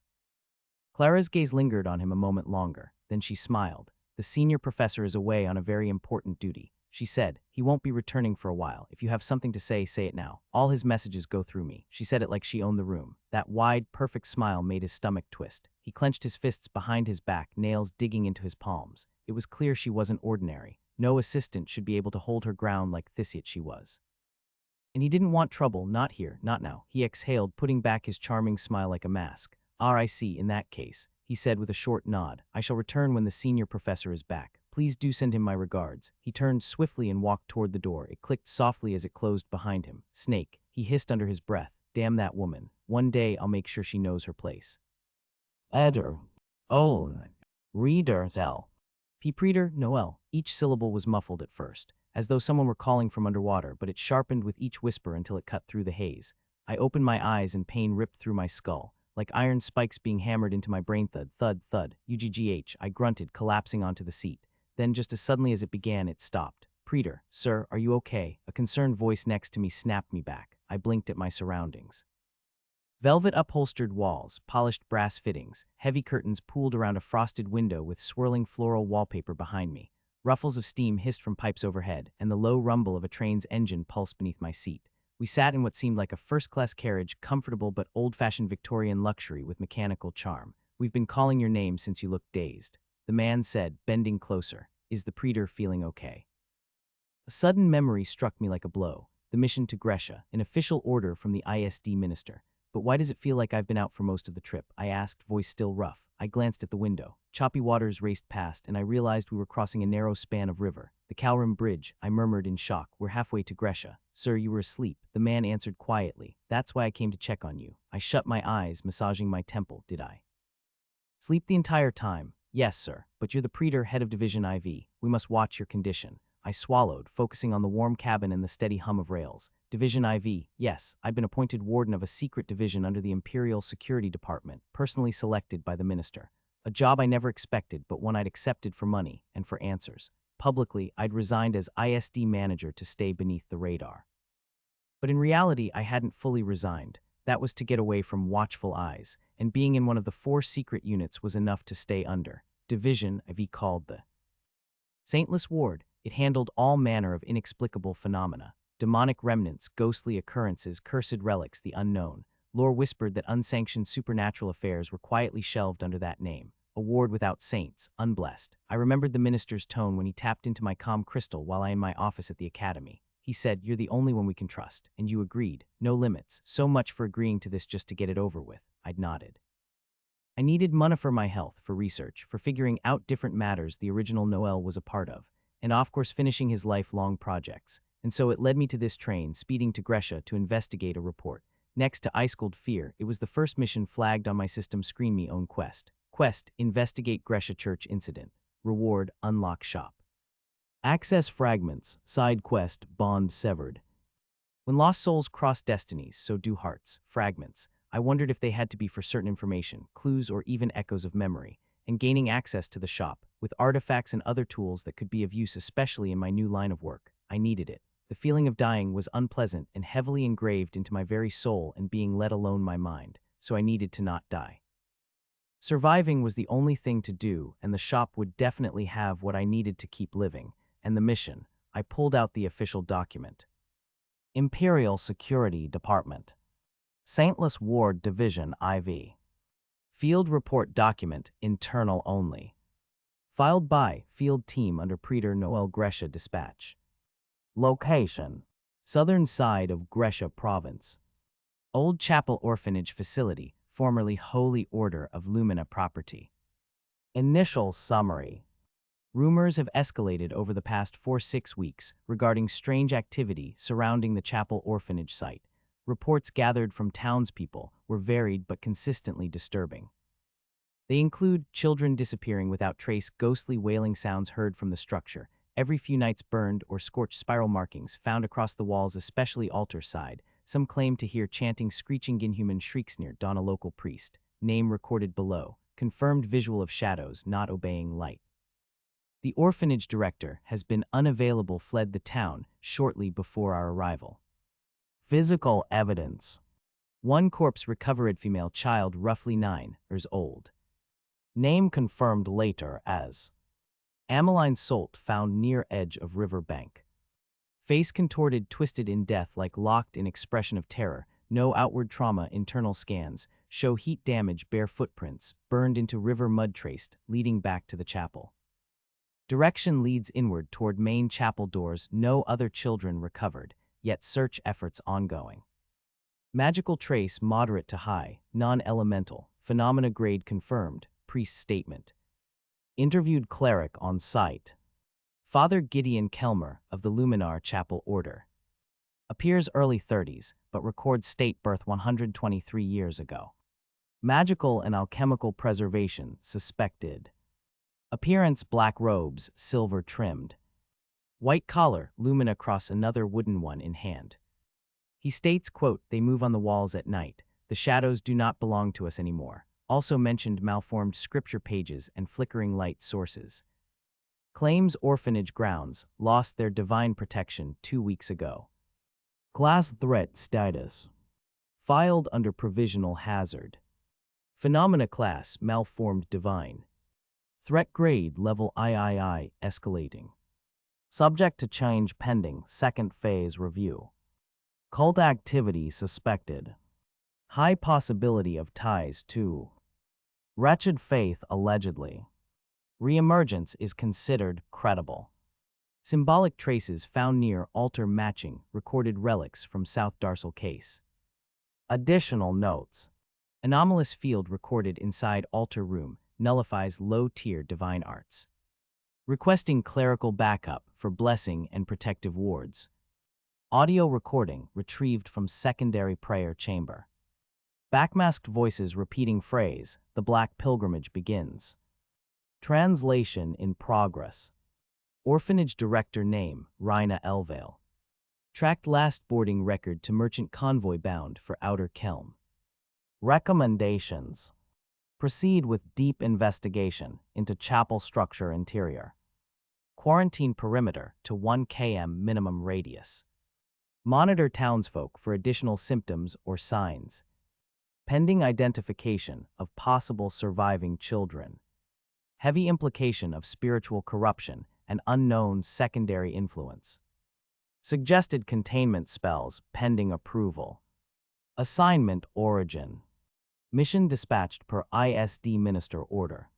Clara's gaze lingered on him a moment longer. Then she smiled. The senior professor is away on a very important duty. She said, he won't be returning for a while. If you have something to say, say it now. All his messages go through me. She said it like she owned the room. That wide, perfect smile made his stomach twist. He clenched his fists behind his back, nails digging into his palms. It was clear she wasn't ordinary. No assistant should be able to hold her ground like this yet she was. And he didn't want trouble, not here, not now. He exhaled, putting back his charming smile like a mask. Ah, I see, in that case, he said with a short nod. I shall return when the senior professor is back. Please do send him my regards. He turned swiftly and walked toward the door. It clicked softly as it closed behind him. Snake, he hissed under his breath. Damn that woman. One day I'll make sure she knows her place. Eder. Oh. Reader. Zell. Peepreader. Noel. Each syllable was muffled at first, as though someone were calling from underwater, but it sharpened with each whisper until it cut through the haze. I opened my eyes and pain ripped through my skull. Like iron spikes being hammered into my brain. Thud, thud, thud. UGGH. I grunted, collapsing onto the seat. Then, just as suddenly as it began, it stopped. Preetor, sir, are you okay? A concerned voice next to me snapped me back. I blinked at my surroundings. Velvet upholstered walls, polished brass fittings, heavy curtains pooled around a frosted window with swirling floral wallpaper behind me. Ruffles of steam hissed from pipes overhead, and the low rumble of a train's engine pulsed beneath my seat. We sat in what seemed like a first-class carriage, comfortable but old-fashioned Victorian luxury with mechanical charm. We've been calling your name since you looked dazed. The man said, bending closer. Is the preetor feeling okay? A sudden memory struck me like a blow. The mission to Gresha, an official order from the ISD minister. But why does it feel like I've been out for most of the trip? I asked, voice still rough. I glanced at the window. Choppy waters raced past, and I realized we were crossing a narrow span of river. The Calrim Bridge, I murmured in shock. We're halfway to Gresha. Sir, you were asleep. The man answered quietly. That's why I came to check on you. I shut my eyes, massaging my temple. Did I sleep the entire time? Yes, sir, but you're the preetor, head of Division IV. We must watch your condition. I swallowed, focusing on the warm cabin and the steady hum of rails. Division IV, yes, I'd been appointed warden of a secret division under the Imperial Security Department, personally selected by the minister. A job I never expected, but one I'd accepted for money and for answers. Publicly, I'd resigned as ISD manager to stay beneath the radar. But in reality, I hadn't fully resigned. That was to get away from watchful eyes, and being in one of the 4 secret units was enough to stay under. division of called the Saintless Ward. It handled all manner of inexplicable phenomena, demonic remnants, ghostly occurrences, cursed relics, the unknown. Lore whispered that unsanctioned supernatural affairs were quietly shelved under that name. A ward without saints, unblessed. I remembered the minister's tone when he tapped into my calm crystal while I in my office at the academy. He said, "You're the only one we can trust," and you agreed. No limits. So much for agreeing to this just to get it over with. I'd nodded. I needed money for my health, for research, for figuring out different matters the original Noel was a part of, and of course finishing his lifelong projects. And so it led me to this train, speeding to Gresha to investigate a report. Next to Ice Cold Fear, it was the first mission flagged on my system screen me own quest. Quest, investigate Gresha Church incident. Reward, unlock shop. Access fragments, side quest, bond severed. When lost souls cross destinies, so do hearts, fragments. I wondered if they had to be for certain information, clues or even echoes of memory, and gaining access to the shop, with artifacts and other tools that could be of use especially in my new line of work. I needed it. The feeling of dying was unpleasant and heavily engraved into my very soul and being let alone my mind, so I needed to not die. Surviving was the only thing to do, and the shop would definitely have what I needed to keep living. And the mission, I pulled out the official document. Imperial Security Department. Saintless Ward Division IV. Field Report Document, internal only. Filed by Field Team under Praetor Noel Gresha Dispatch. Location: southern side of Gresha Province. Old Chapel Orphanage Facility, formerly Holy Order of Lumina property. Initial summary. Rumors have escalated over the past 4-6 weeks regarding strange activity surrounding the Chapel Orphanage site. Reports gathered from townspeople were varied but consistently disturbing. They include children disappearing without trace, ghostly wailing sounds heard from the structure, every few nights burned or scorched spiral markings found across the walls, especially altar side. Some claim to hear chanting, screeching inhuman shrieks near dawn. A local priest, name recorded below, confirmed visual of shadows not obeying light. The orphanage director has been unavailable, fled the town shortly before our arrival. Physical evidence. One corpse recovered, female child roughly 9 years old. Name confirmed later as Ameline Solt, found near edge of river bank. Face contorted, twisted in death like locked in expression of terror. No outward trauma. Internal scans show heat damage, bare footprints, burned into river mud traced, leading back to the chapel. Direction leads inward toward main chapel doors. No other children recovered, yet search efforts ongoing. Magical trace moderate to high, non-elemental, phenomena grade confirmed, priest statement. Interviewed cleric on site. Father Gideon Kelmer of the Luminar Chapel Order. Appears early 30s, but records state birth 123 years ago. Magical and alchemical preservation suspected. Appearance black robes, silver trimmed. White collar, Lumina cross, another wooden one in hand. He states, quote, "They move on the walls at night. The shadows do not belong to us anymore." Also mentioned malformed scripture pages and flickering light sources. Claims orphanage grounds lost their divine protection 2 weeks ago. Class threat status. Filed under provisional hazard. Phenomena class malformed divine. Threat grade level III escalating. Subject to change pending second phase review. Cult activity suspected. High possibility of ties to wretched faith allegedly. Reemergence is considered credible. Symbolic traces found near altar matching recorded relics from South Darsal case. Additional notes. Anomalous field recorded inside altar room nullifies low-tier divine arts. Requesting clerical backup for blessing and protective wards. Audio recording retrieved from secondary prayer chamber. Backmasked voices repeating phrase, "The Black Pilgrimage begins." Translation in progress. Orphanage director name, Rina Elvale. Tracked last boarding record to merchant convoy bound for Outer Kelm. Recommendations. Proceed with deep investigation into chapel structure interior. Quarantine perimeter to 1 km minimum radius. Monitor townsfolk for additional symptoms or signs. Pending identification of possible surviving children. heavy implication of spiritual corruption and unknown secondary influence. Suggested containment spells pending approval. Assignment origin. Mission dispatched per ISD Minister Order.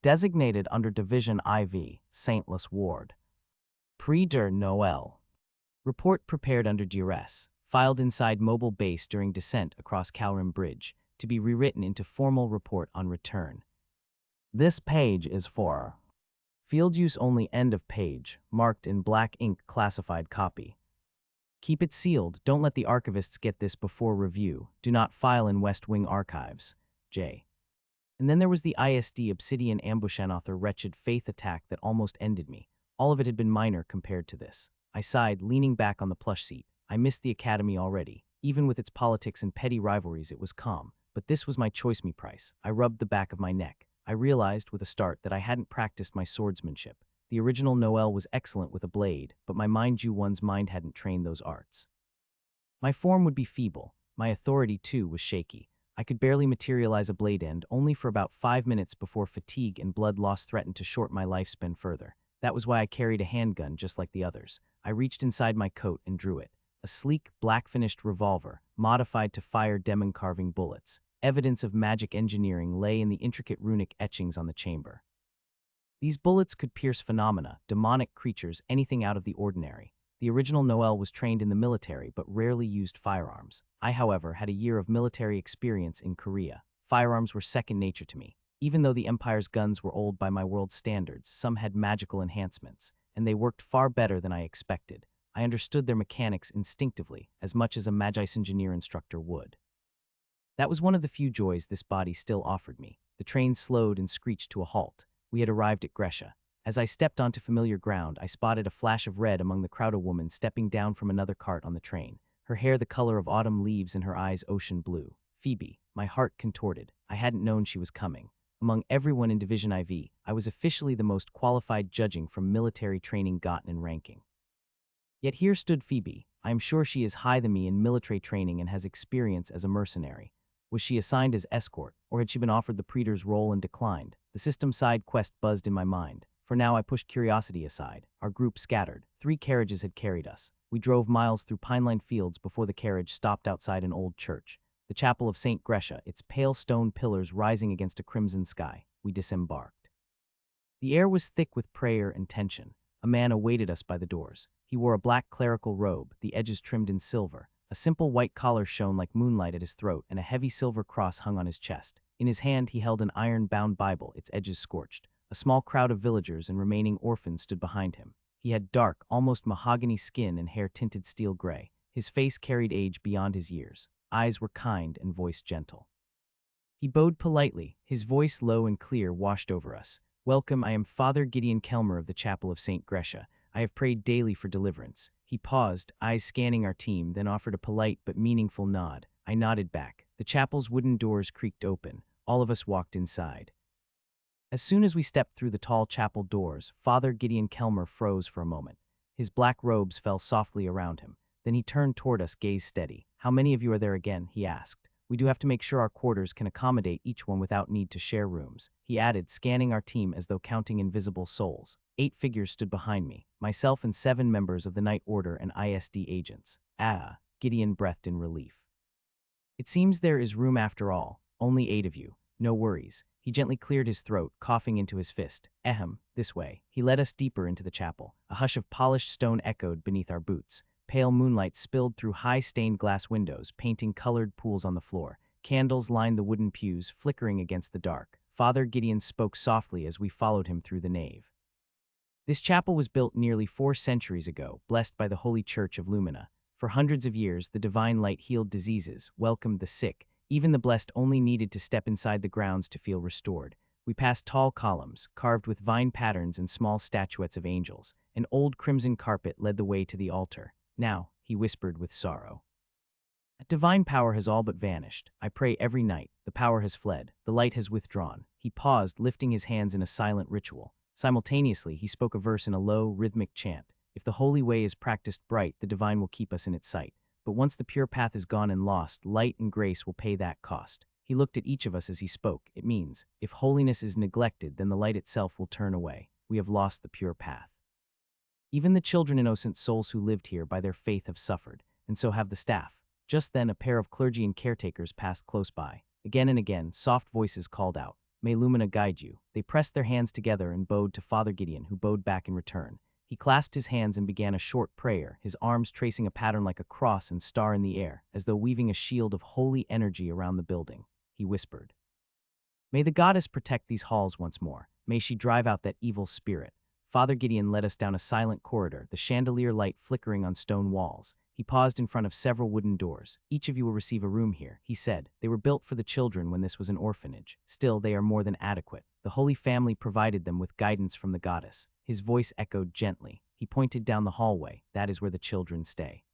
Designated under Division IV, Saintless Ward. Prix de Noël. Report prepared under duress, filed inside mobile base during descent across Calrim Bridge, to be rewritten into formal report on return. This page is for field use only, end of page, marked in black ink, classified copy. Keep it sealed, don't let the archivists get this before review, do not file in West Wing Archives, J. And then there was the ISD Obsidian Ambush author wretched faith attack that almost ended me. All of it had been minor compared to this. I sighed, leaning back on the plush seat. I missed the academy already. Even with its politics and petty rivalries, it was calm. But this was my choice me price. I rubbed the back of my neck. I realized with a start that I hadn't practiced my swordsmanship. The original Noel was excellent with a blade, but my mind you one's mind hadn't trained those arts. My form would be feeble. My authority, too, was shaky. I could barely materialize a blade end, only for about 5 minutes before fatigue and blood loss threatened to short my lifespan further. That was why I carried a handgun just like the others. I reached inside my coat and drew it. A sleek, black-finished revolver, modified to fire demon-carving bullets. Evidence of magic engineering lay in the intricate runic etchings on the chamber. These bullets could pierce phenomena, demonic creatures, anything out of the ordinary. The original Noel was trained in the military but rarely used firearms. I, however, had a year of military experience in Korea. Firearms were second nature to me. Even though the Empire's guns were old by my world's standards, some had magical enhancements, and they worked far better than I expected. I understood their mechanics instinctively, as much as a Mage engineer instructor would. That was one of the few joys this body still offered me. The train slowed and screeched to a halt. We had arrived at Gresha. As I stepped onto familiar ground, I spotted a flash of red among the crowd. A woman stepping down from another cart on the train, her hair the color of autumn leaves and her eyes ocean blue. Phoebe. My heart contorted. I hadn't known she was coming. Among everyone in Division IV, I was officially the most qualified, judging from military training gotten and ranking. Yet here stood Phoebe. I am sure she is higher than me in military training and has experience as a mercenary. Was she assigned as escort, or had she been offered the praetor's role and declined? The system side quest buzzed in my mind. For now, I pushed curiosity aside. Our group scattered. 3 carriages had carried us. We drove miles through pineline fields before the carriage stopped outside an old church. The chapel of St. Gresha, its pale stone pillars rising against a crimson sky. We disembarked. The air was thick with prayer and tension. A man awaited us by the doors. He wore a black clerical robe, the edges trimmed in silver. A simple white collar shone like moonlight at his throat, and a heavy silver cross hung on his chest. In his hand he held an iron-bound Bible, its edges scorched. A small crowd of villagers and remaining orphans stood behind him. He had dark, almost mahogany skin and hair tinted steel gray. His face carried age beyond his years. Eyes were kind and voice gentle. He bowed politely, his voice low and clear washed over us. Welcome, I am Father Gideon Kelmer of the Chapel of St. Gresha. I have prayed daily for deliverance. He paused, eyes scanning our team, then offered a polite but meaningful nod. I nodded back. The chapel's wooden doors creaked open. All of us walked inside. As soon as we stepped through the tall chapel doors, Father Gideon Kelmer froze for a moment. His black robes fell softly around him. Then he turned toward us, gaze steady. How many of you are there again? He asked. We do have to make sure our quarters can accommodate each one without need to share rooms. He added, scanning our team as though counting invisible souls. 8 figures stood behind me, myself and 7 members of the Night Order and ISD agents. Gideon breathed in relief. It seems there is room after all. Only 8 of you. No worries. He gently cleared his throat, coughing into his fist. This way. He led us deeper into the chapel. A hush of polished stone echoed beneath our boots. Pale moonlight spilled through high stained glass windows, painting colored pools on the floor. Candles lined the wooden pews, flickering against the dark. Father Gideon spoke softly as we followed him through the nave. This chapel was built nearly 4 centuries ago, blessed by the Holy Church of Lumina. For hundreds of years, the divine light healed diseases, welcomed the sick. Even the blessed only needed to step inside the grounds to feel restored. We passed tall columns, carved with vine patterns and small statuettes of angels. An old crimson carpet led the way to the altar. Now, he whispered with sorrow. Divine power has all but vanished. I pray every night. The power has fled. The light has withdrawn. He paused, lifting his hands in a silent ritual. Simultaneously, he spoke a verse in a low, rhythmic chant. If the holy way is practiced bright, the divine will keep us in its sight. But once the pure path is gone and lost, light and grace will pay that cost. He looked at each of us as he spoke. It means, if holiness is neglected, then the light itself will turn away. We have lost the pure path. Even the children innocent souls who lived here by their faith have suffered, and so have the staff. Just then a pair of clergy and caretakers passed close by. Again and again, soft voices called out, "May Lumina guide you." They pressed their hands together and bowed to Father Gideon, who bowed back in return. He clasped his hands and began a short prayer, his arms tracing a pattern like a cross and star in the air, as though weaving a shield of holy energy around the building. He whispered, "May the goddess protect these halls once more. May she drive out that evil spirit." Father Gideon led us down a silent corridor, the chandelier light flickering on stone walls. He paused in front of several wooden doors. "Each of you will receive a room here," he said. "They were built for the children when this was an orphanage. Still, they are more than adequate. The Holy Family provided them with guidance from the goddess." His voice echoed gently. He pointed down the hallway. "That is where the children stay.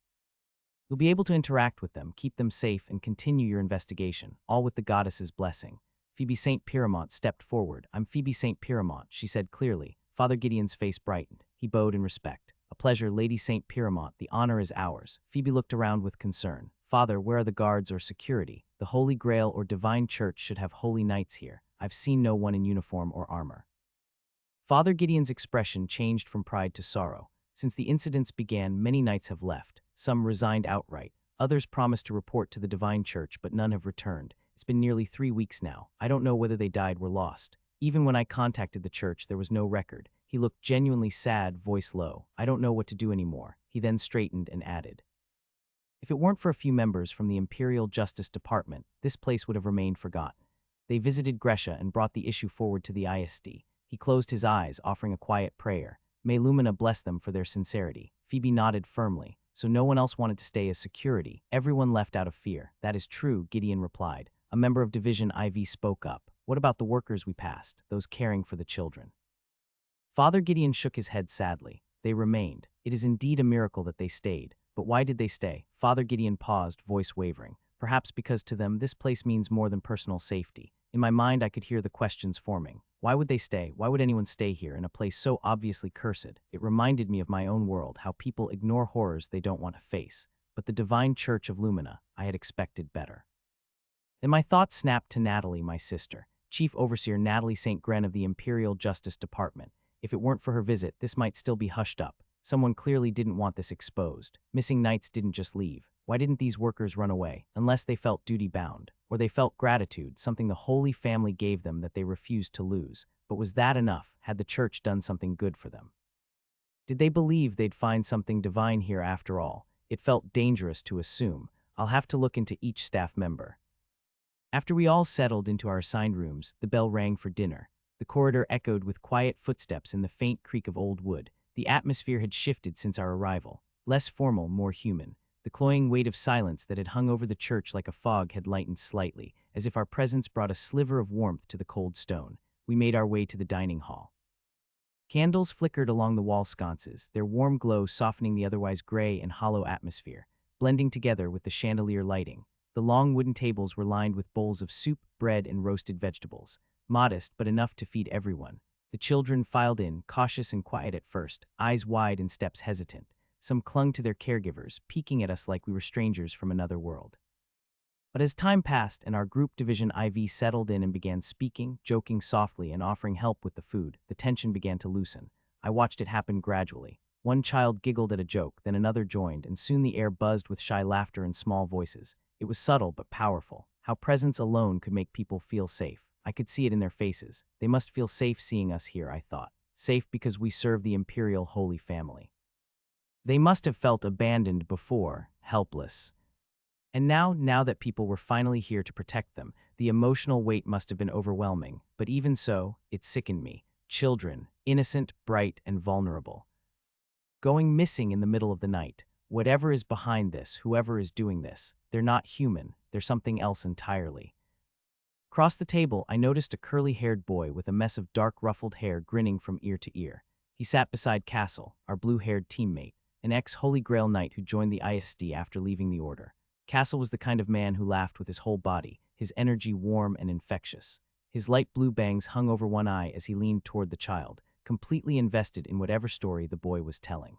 You'll be able to interact with them, keep them safe, and continue your investigation, all with the goddess's blessing." Phoebe St. Pyramont stepped forward. "I'm Phoebe St. Pyramont," she said clearly. Father Gideon's face brightened. He bowed in respect. "A pleasure, Lady St. Pyramont. The honor is ours." Phoebe looked around with concern. "Father, where are the guards or security? The Holy Grail or Divine Church should have holy knights here. I've seen no one in uniform or armor." Father Gideon's expression changed from pride to sorrow. Since the incidents began, many knights have left. Some resigned outright. Others promised to report to the Divine Church, but none have returned. It's been nearly 3 weeks now. I don't know whether they died or lost. Even when I contacted the church, there was no record. He looked genuinely sad, voice low. "I don't know what to do anymore." He then straightened and added, "If it weren't for a few members from the Imperial Justice Department, this place would have remained forgotten. They visited Grescia and brought the issue forward to the ISD." He closed his eyes, offering a quiet prayer. "May Lumina bless them for their sincerity." Phoebe nodded firmly. "So no one else wanted to stay as security. Everyone left out of fear." "That is true," Gideon replied. A member of Division IV spoke up. "What about the workers we passed, those caring for the children?" Father Gideon shook his head sadly. "They remained. It is indeed a miracle that they stayed. But why did they stay?" Father Gideon paused, voice wavering. "Perhaps because to them this place means more than personal safety." In my mind I could hear the questions forming. Why would they stay? Why would anyone stay here in a place so obviously cursed? It reminded me of my own world, how people ignore horrors they don't want to face. But the Divine Church of Lumina, I had expected better. Then my thoughts snapped to Natalie, my sister, Chief Overseer Natalie St. Gren of the Imperial Justice Department. If it weren't for her visit, this might still be hushed up. Someone clearly didn't want this exposed. Missing knights didn't just leave. Why didn't these workers run away? Unless they felt duty-bound. Or they felt gratitude, something the Holy Family gave them that they refused to lose. But was that enough? Had the church done something good for them? Did they believe they'd find something divine here after all? It felt dangerous to assume. I'll have to look into each staff member. After we all settled into our assigned rooms, the bell rang for dinner. The corridor echoed with quiet footsteps and the faint creak of old wood. The atmosphere had shifted since our arrival. Less formal, more human. The cloying weight of silence that had hung over the church like a fog had lightened slightly, as if our presence brought a sliver of warmth to the cold stone. We made our way to the dining hall. Candles flickered along the wall sconces, their warm glow softening the otherwise gray and hollow atmosphere, blending together with the chandelier lighting. The long wooden tables were lined with bowls of soup, bread, and roasted vegetables. Modest, but enough to feed everyone. The children filed in, cautious and quiet at first, eyes wide and steps hesitant. Some clung to their caregivers, peeking at us like we were strangers from another world. But as time passed and our group Division IV settled in and began speaking, joking softly, and offering help with the food, the tension began to loosen. I watched it happen gradually. One child giggled at a joke, then another joined, and soon the air buzzed with shy laughter and small voices. It was subtle but powerful. How presence alone could make people feel safe. I could see it in their faces. They must feel safe seeing us here, I thought. Safe because we serve the Imperial Holy Family. They must have felt abandoned before, helpless. And now that people were finally here to protect them, the emotional weight must have been overwhelming. But even so, it sickened me. Children, innocent, bright, and vulnerable. Going missing in the middle of the night. Whatever is behind this, whoever is doing this, they're not human, they're something else entirely. Across the table, I noticed a curly-haired boy with a mess of dark ruffled hair grinning from ear to ear. He sat beside Castle, our blue-haired teammate, an ex-Holy Grail knight who joined the ISD after leaving the Order. Castle was the kind of man who laughed with his whole body, his energy warm and infectious. His light blue bangs hung over one eye as he leaned toward the child, completely invested in whatever story the boy was telling.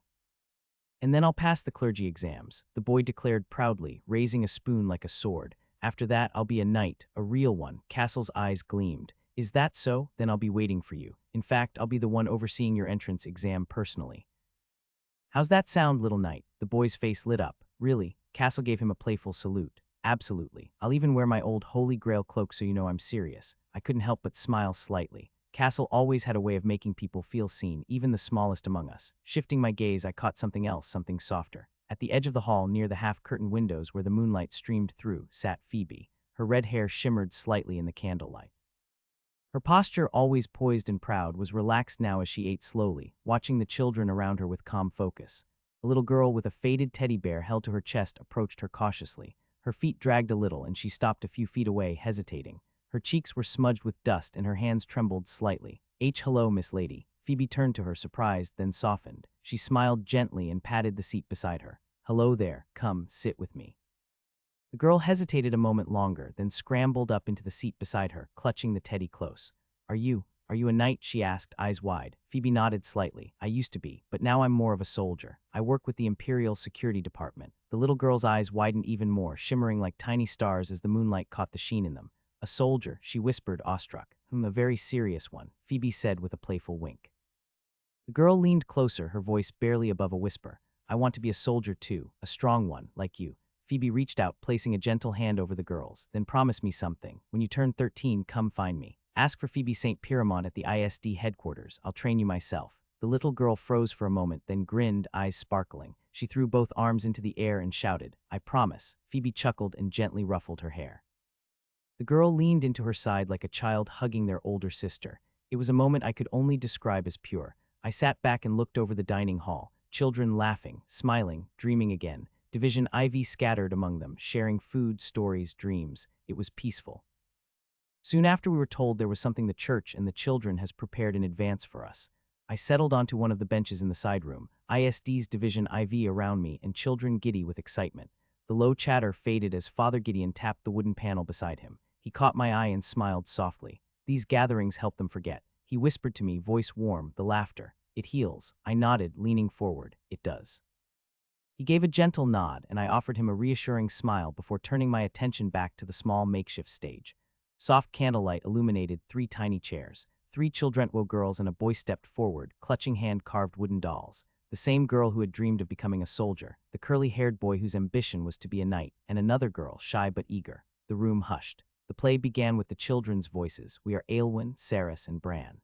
"And then I'll pass the clergy exams," the boy declared proudly, raising a spoon like a sword. After that, I'll be a knight, a real one." Castle's eyes gleamed. "Is that so? Then I'll be waiting for you. In fact, I'll be the one overseeing your entrance exam personally." "How's that sound, little knight?" The boy's face lit up. "Really?" Castle gave him a playful salute. "Absolutely. I'll even wear my old Holy Grail cloak so you know I'm serious." I couldn't help but smile slightly. Castle always had a way of making people feel seen, even the smallest among us. Shifting my gaze, I caught something else, something softer. At the edge of the hall, near the half-curtained windows where the moonlight streamed through, sat Phoebe. Her red hair shimmered slightly in the candlelight. Her posture, always poised and proud, was relaxed now as she ate slowly, watching the children around her with calm focus. A little girl with a faded teddy bear held to her chest approached her cautiously. Her feet dragged a little, and she stopped a few feet away, hesitating. Her cheeks were smudged with dust, and her hands trembled slightly. "Hello, Miss Lady." Phoebe turned to her, surprised, then softened. She smiled gently and patted the seat beside her. "Hello there. Come, sit with me." The girl hesitated a moment longer, then scrambled up into the seat beside her, clutching the teddy close. Are you a knight?" she asked, eyes wide. Phoebe nodded slightly. "I used to be, but now I'm more of a soldier. I work with the Imperial Security Department." The little girl's eyes widened even more, shimmering like tiny stars as the moonlight caught the sheen in them. "A soldier," she whispered, awestruck. A very serious one," Phoebe said with a playful wink. The girl leaned closer, her voice barely above a whisper. "I want to be a soldier too, a strong one, like you." Phoebe reached out, placing a gentle hand over the girl's. "Then promise me something. When you turn 13, come find me. Ask for Phoebe St. Pyramont at the ISD headquarters. I'll train you myself." The little girl froze for a moment, then grinned, eyes sparkling. She threw both arms into the air and shouted, "I promise." Phoebe chuckled and gently ruffled her hair. The girl leaned into her side like a child hugging their older sister. It was a moment I could only describe as pure. I sat back and looked over the dining hall, children laughing, smiling, dreaming again. Division Ivy scattered among them, sharing food, stories, dreams. It was peaceful. Soon after, we were told there was something the church and the children has prepared in advance for us. I settled onto one of the benches in the side room, ISD's Division IV around me, and children giddy with excitement. The low chatter faded as Father Gideon tapped the wooden panel beside him. He caught my eye and smiled softly. "These gatherings help them forget." He whispered to me, voice warm, the laughter. "It heals." I nodded, leaning forward. "It does." He gave a gentle nod, and I offered him a reassuring smile before turning my attention back to the small makeshift stage. Soft candlelight illuminated 3 tiny chairs. 3 Childrenwo girls and a boy stepped forward, clutching hand-carved wooden dolls. The same girl who had dreamed of becoming a soldier, the curly-haired boy whose ambition was to be a knight, and another girl, shy but eager. The room hushed. The play began with the children's voices. "We are Aylwyn, Saris, and Bran.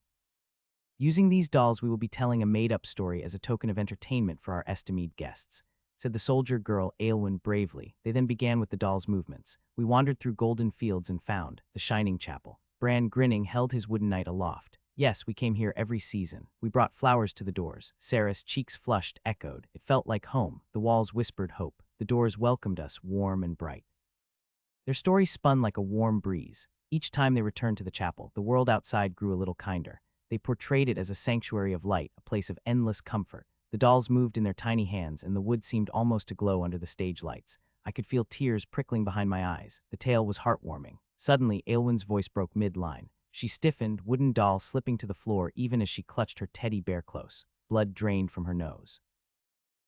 Using these dolls, we will be telling a made-up story as a token of entertainment for our estimated guests," said the soldier girl, Aylwyn, bravely. They then began with the dolls' movements. We wandered through golden fields and found the Shining Chapel. Bran, grinning, held his wooden knight aloft. "Yes, we came here every season. We brought flowers to the doors." Saris, cheeks flushed, echoed. "It felt like home." The walls whispered hope. The doors welcomed us, warm and bright. Their story spun like a warm breeze. Each time they returned to the chapel, the world outside grew a little kinder. They portrayed it as a sanctuary of light, a place of endless comfort. The dolls moved in their tiny hands, and the wood seemed almost to glow under the stage lights. I could feel tears prickling behind my eyes. The tale was heartwarming. Suddenly, Aylwyn's voice broke mid-line. She stiffened, wooden doll slipping to the floor even as she clutched her teddy bear close. Blood drained from her nose.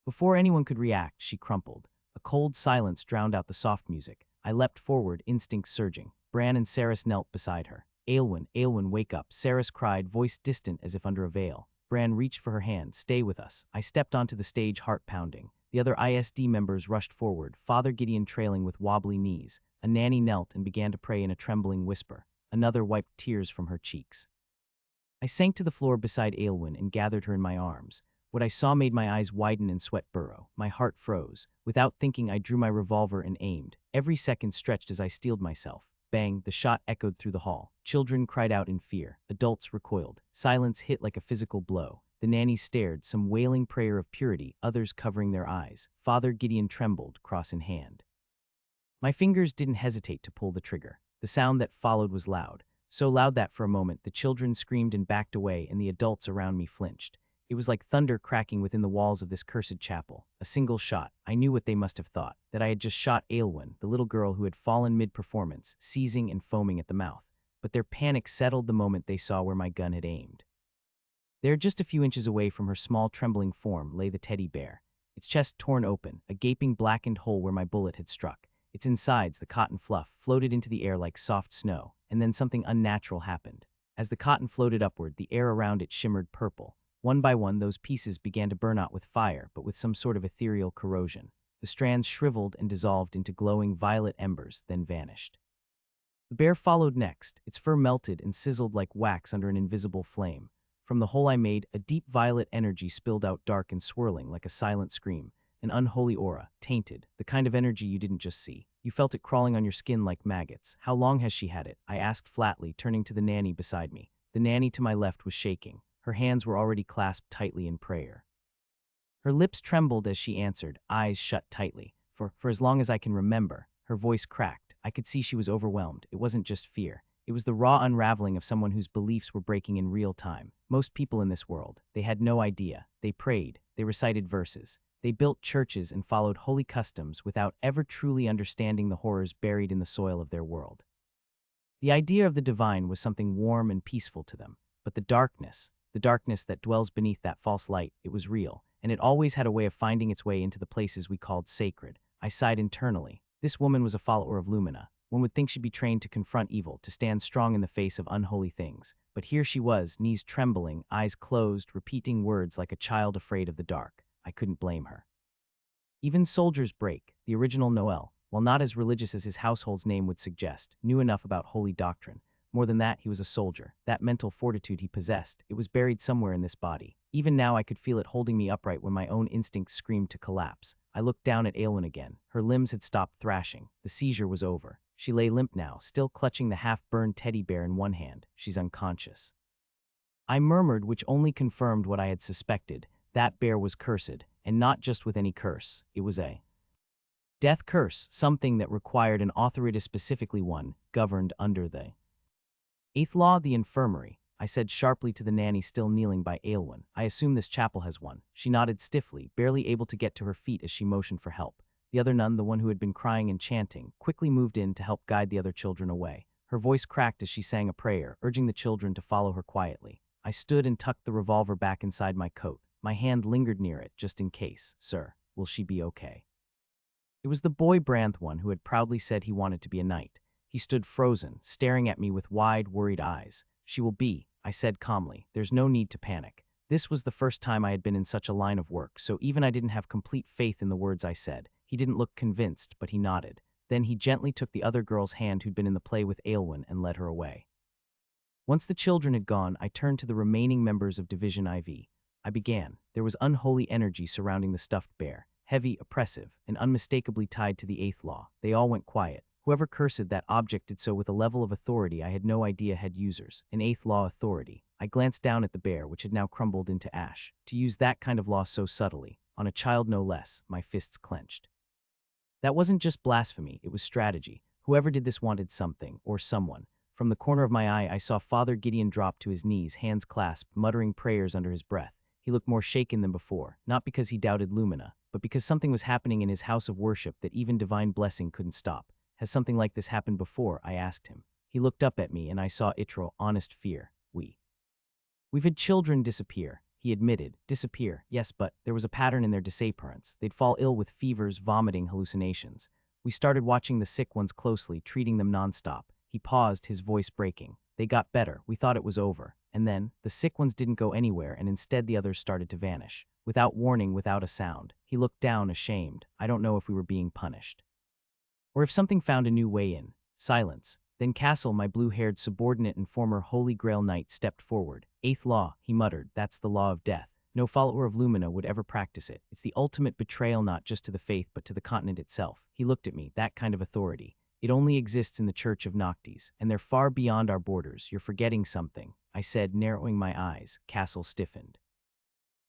Before anyone could react, she crumpled. A cold silence drowned out the soft music. I leapt forward, instincts surging. Bran and Saris knelt beside her. "Aylwyn, Aylwyn, wake up," Saris cried, voice distant as if under a veil. Bran reached for her hand. "Stay with us." I stepped onto the stage, heart pounding. The other ISD members rushed forward, Father Gideon trailing with wobbly knees. A nanny knelt and began to pray in a trembling whisper. Another wiped tears from her cheeks. I sank to the floor beside Aylwyn and gathered her in my arms. What I saw made my eyes widen and sweat burrow. My heart froze. Without thinking, I drew my revolver and aimed. Every second stretched as I steeled myself. Bang, the shot echoed through the hall. Children cried out in fear. Adults recoiled. Silence hit like a physical blow. The nannies stared, some wailing prayer of purity, others covering their eyes. Father Gideon trembled, cross in hand. My fingers didn't hesitate to pull the trigger. The sound that followed was loud. So loud that for a moment the children screamed and backed away, and the adults around me flinched. It was like thunder cracking within the walls of this cursed chapel. A single shot. I knew what they must have thought, that I had just shot Aylwyn, the little girl who had fallen mid-performance, seizing and foaming at the mouth. But their panic settled the moment they saw where my gun had aimed. There, just a few inches away from her small, trembling form, lay the teddy bear. Its chest torn open, a gaping blackened hole where my bullet had struck. Its insides, the cotton fluff, floated into the air like soft snow, and then something unnatural happened. As the cotton floated upward, the air around it shimmered purple. One by one, those pieces began to burn out with fire, but with some sort of ethereal corrosion. The strands shriveled and dissolved into glowing violet embers, then vanished. The bear followed next. Its fur melted and sizzled like wax under an invisible flame. From the hole I made, a deep violet energy spilled out, dark and swirling like a silent scream. An unholy aura, tainted, the kind of energy you didn't just see. You felt it crawling on your skin like maggots. How long has she had it? I asked flatly, turning to the nanny beside me. The nanny to my left was shaking. Her hands were already clasped tightly in prayer. Her lips trembled as she answered, eyes shut tightly. For as long as I can remember. Her voice cracked. I could see she was overwhelmed. It wasn't just fear. It was the raw unraveling of someone whose beliefs were breaking in real time. Most people in this world, they had no idea. They prayed. They recited verses. They built churches and followed holy customs without ever truly understanding the horrors buried in the soil of their world. The idea of the divine was something warm and peaceful to them. But the darkness that dwells beneath that false light, it was real, and it always had a way of finding its way into the places we called sacred. I sighed internally. This woman was a follower of Lumina. One would think she'd be trained to confront evil, to stand strong in the face of unholy things. But here she was, knees trembling, eyes closed, repeating words like a child afraid of the dark. I couldn't blame her. Even Soldier's Break, the original Noel, while not as religious as his household's name would suggest, knew enough about holy doctrine. More than that, he was a soldier. That mental fortitude he possessed, it was buried somewhere in this body. Even now I could feel it holding me upright when my own instincts screamed to collapse. I looked down at Aylwin again. Her limbs had stopped thrashing. The seizure was over. She lay limp now, still clutching the half-burned teddy bear in one hand. She's unconscious. I murmured, which only confirmed what I had suspected. That bear was cursed, and not just with any curse. It was a death curse, something that required an authority, specifically one governed under the eighth law, the infirmary. I said sharply to the nanny still kneeling by Aylwin. I assume this chapel has one. She nodded stiffly, barely able to get to her feet as she motioned for help. The other nun, the one who had been crying and chanting, quickly moved in to help guide the other children away. Her voice cracked as she sang a prayer, urging the children to follow her quietly. I stood and tucked the revolver back inside my coat. My hand lingered near it, just in case. Sir, will she be okay? It was the boy Branthwan who had proudly said he wanted to be a knight. He stood frozen, staring at me with wide, worried eyes. She will be, I said calmly. There's no need to panic. This was the first time I had been in such a line of work, so even I didn't have complete faith in the words I said. He didn't look convinced, but he nodded. Then he gently took the other girl's hand who'd been in the play with Aylwin and led her away. Once the children had gone, I turned to the remaining members of Division IV. I began. There was unholy energy surrounding the stuffed bear, heavy, oppressive, and unmistakably tied to the eighth law. They all went quiet. Whoever cursed that object did so with a level of authority I had no idea had users, an eighth law authority. I glanced down at the bear, which had now crumbled into ash. To use that kind of law so subtly, on a child no less, my fists clenched. That wasn't just blasphemy, it was strategy. Whoever did this wanted something, or someone. From the corner of my eye, I saw Father Gideon drop to his knees, hands clasped, muttering prayers under his breath. He looked more shaken than before, not because he doubted Lumina, but because something was happening in his house of worship that even divine blessing couldn't stop. Has something like this happened before? I asked him. He looked up at me and I saw honest fear. We've had children disappear, he admitted. Disappear, yes, but there was a pattern in their disappearance. They'd fall ill with fevers, vomiting, hallucinations. We started watching the sick ones closely, treating them nonstop. He paused, his voice breaking. They got better. We thought it was over. And then, the sick ones didn't go anywhere, and instead the others started to vanish. Without warning, without a sound. He looked down, ashamed. I don't know if we were being punished, or if something found a new way in. Silence. Then Castle, my blue-haired subordinate and former Holy Grail Knight, stepped forward. Eighth law, he muttered. That's the law of death. No follower of Lumina would ever practice it. It's the ultimate betrayal, not just to the faith but to the continent itself. He looked at me. That kind of authority. It only exists in the Church of Noctis, and they're far beyond our borders. You're forgetting something, I said, narrowing my eyes. Castle stiffened.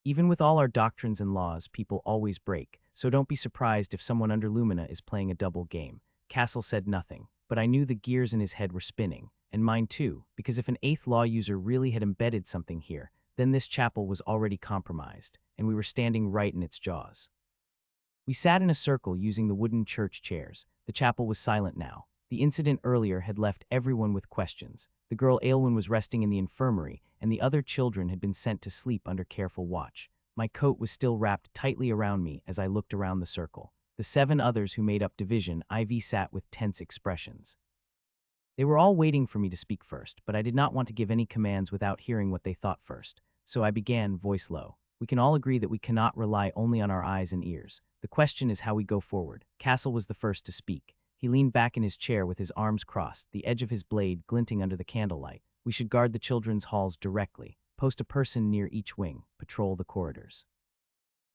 Even with all our doctrines and laws, people always break, so don't be surprised if someone under Lumina is playing a double game. Castle said nothing, but I knew the gears in his head were spinning, and mine too, because if an eighth law user really had embedded something here, then this chapel was already compromised, and we were standing right in its jaws. We sat in a circle using the wooden church chairs. The chapel was silent now. The incident earlier had left everyone with questions. The girl Aylwin was resting in the infirmary, and the other children had been sent to sleep under careful watch. My coat was still wrapped tightly around me as I looked around the circle. The 7 others who made up Division IV sat with tense expressions. They were all waiting for me to speak first, but I did not want to give any commands without hearing what they thought first. So I began, voice low. We can all agree that we cannot rely only on our eyes and ears. The question is how we go forward. Castle was the first to speak. He leaned back in his chair with his arms crossed, the edge of his blade glinting under the candlelight. We should guard the children's halls directly. Post a person near each wing. Patrol the corridors.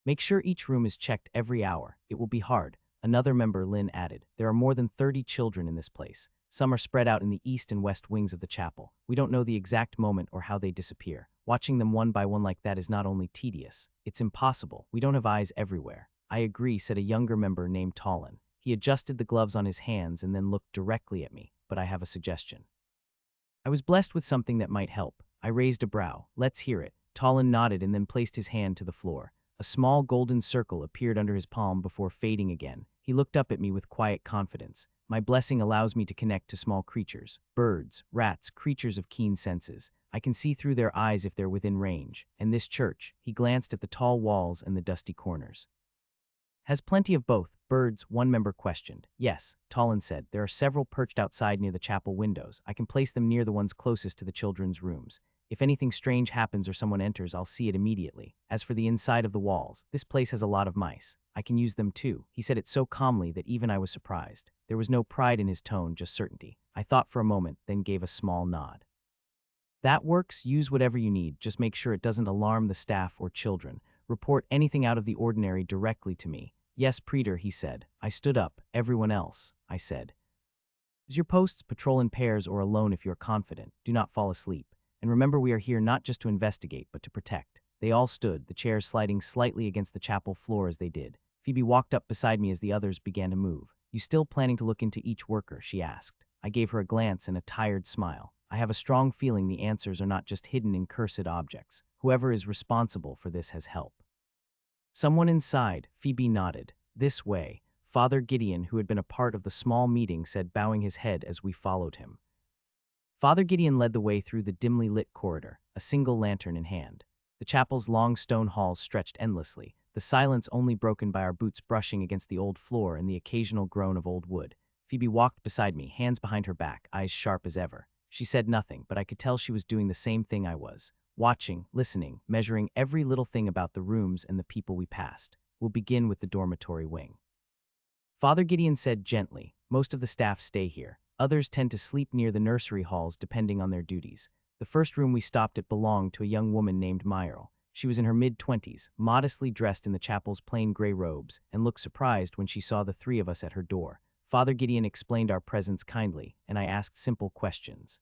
Make sure each room is checked every hour. It will be hard. Another member, Lynn, added. There are more than 30 children in this place. Some are spread out in the east and west wings of the chapel. We don't know the exact moment or how they disappear. Watching them one by one like that is not only tedious, it's impossible. We don't have eyes everywhere. I agree, said a younger member named Tallin. He adjusted the gloves on his hands and then looked directly at me, but I have a suggestion. I was blessed with something that might help. I raised a brow. Let's hear it. Tallin nodded and then placed his hand to the floor. A small golden circle appeared under his palm before fading again. He looked up at me with quiet confidence. My blessing allows me to connect to small creatures, birds, rats, creatures of keen senses. I can see through their eyes if they're within range. And this church, he glanced at the tall walls and the dusty corners, has plenty of both. Birds, one member questioned. Yes, Tallin said. There are several perched outside near the chapel windows. I can place them near the ones closest to the children's rooms. If anything strange happens or someone enters, I'll see it immediately. As for the inside of the walls, this place has a lot of mice. I can use them too. He said it so calmly that even I was surprised. There was no pride in his tone, just certainty. I thought for a moment, then gave a small nod. That works. Use whatever you need. Just make sure it doesn't alarm the staff or children. Report anything out of the ordinary directly to me. Yes, Preeter, he said. I stood up. Everyone else, I said. Use your posts, patrol in pairs or alone if you are confident. Do not fall asleep. And remember, we are here not just to investigate, but to protect. They all stood, the chairs sliding slightly against the chapel floor as they did. Phoebe walked up beside me as the others began to move. You still planning to look into each worker? She asked. I gave her a glance and a tired smile. I have a strong feeling the answers are not just hidden in cursed objects. Whoever is responsible for this has help. Someone inside, Phoebe nodded. This way. Father Gideon, who had been a part of the small meeting, said, bowing his head as we followed him. Father Gideon led the way through the dimly lit corridor, a single lantern in hand. The chapel's long stone halls stretched endlessly, the silence only broken by our boots brushing against the old floor and the occasional groan of old wood. Phoebe walked beside me, hands behind her back, eyes sharp as ever. She said nothing, but I could tell she was doing the same thing I was. Watching, listening, measuring every little thing about the rooms and the people we passed. We'll begin with the dormitory wing. Father Gideon said gently, most of the staff stay here. Others tend to sleep near the nursery halls depending on their duties. The first room we stopped at belonged to a young woman named Myrle. She was in her mid-20s, modestly dressed in the chapel's plain gray robes, and looked surprised when she saw the 3 of us at her door. Father Gideon explained our presence kindly, and I asked simple questions.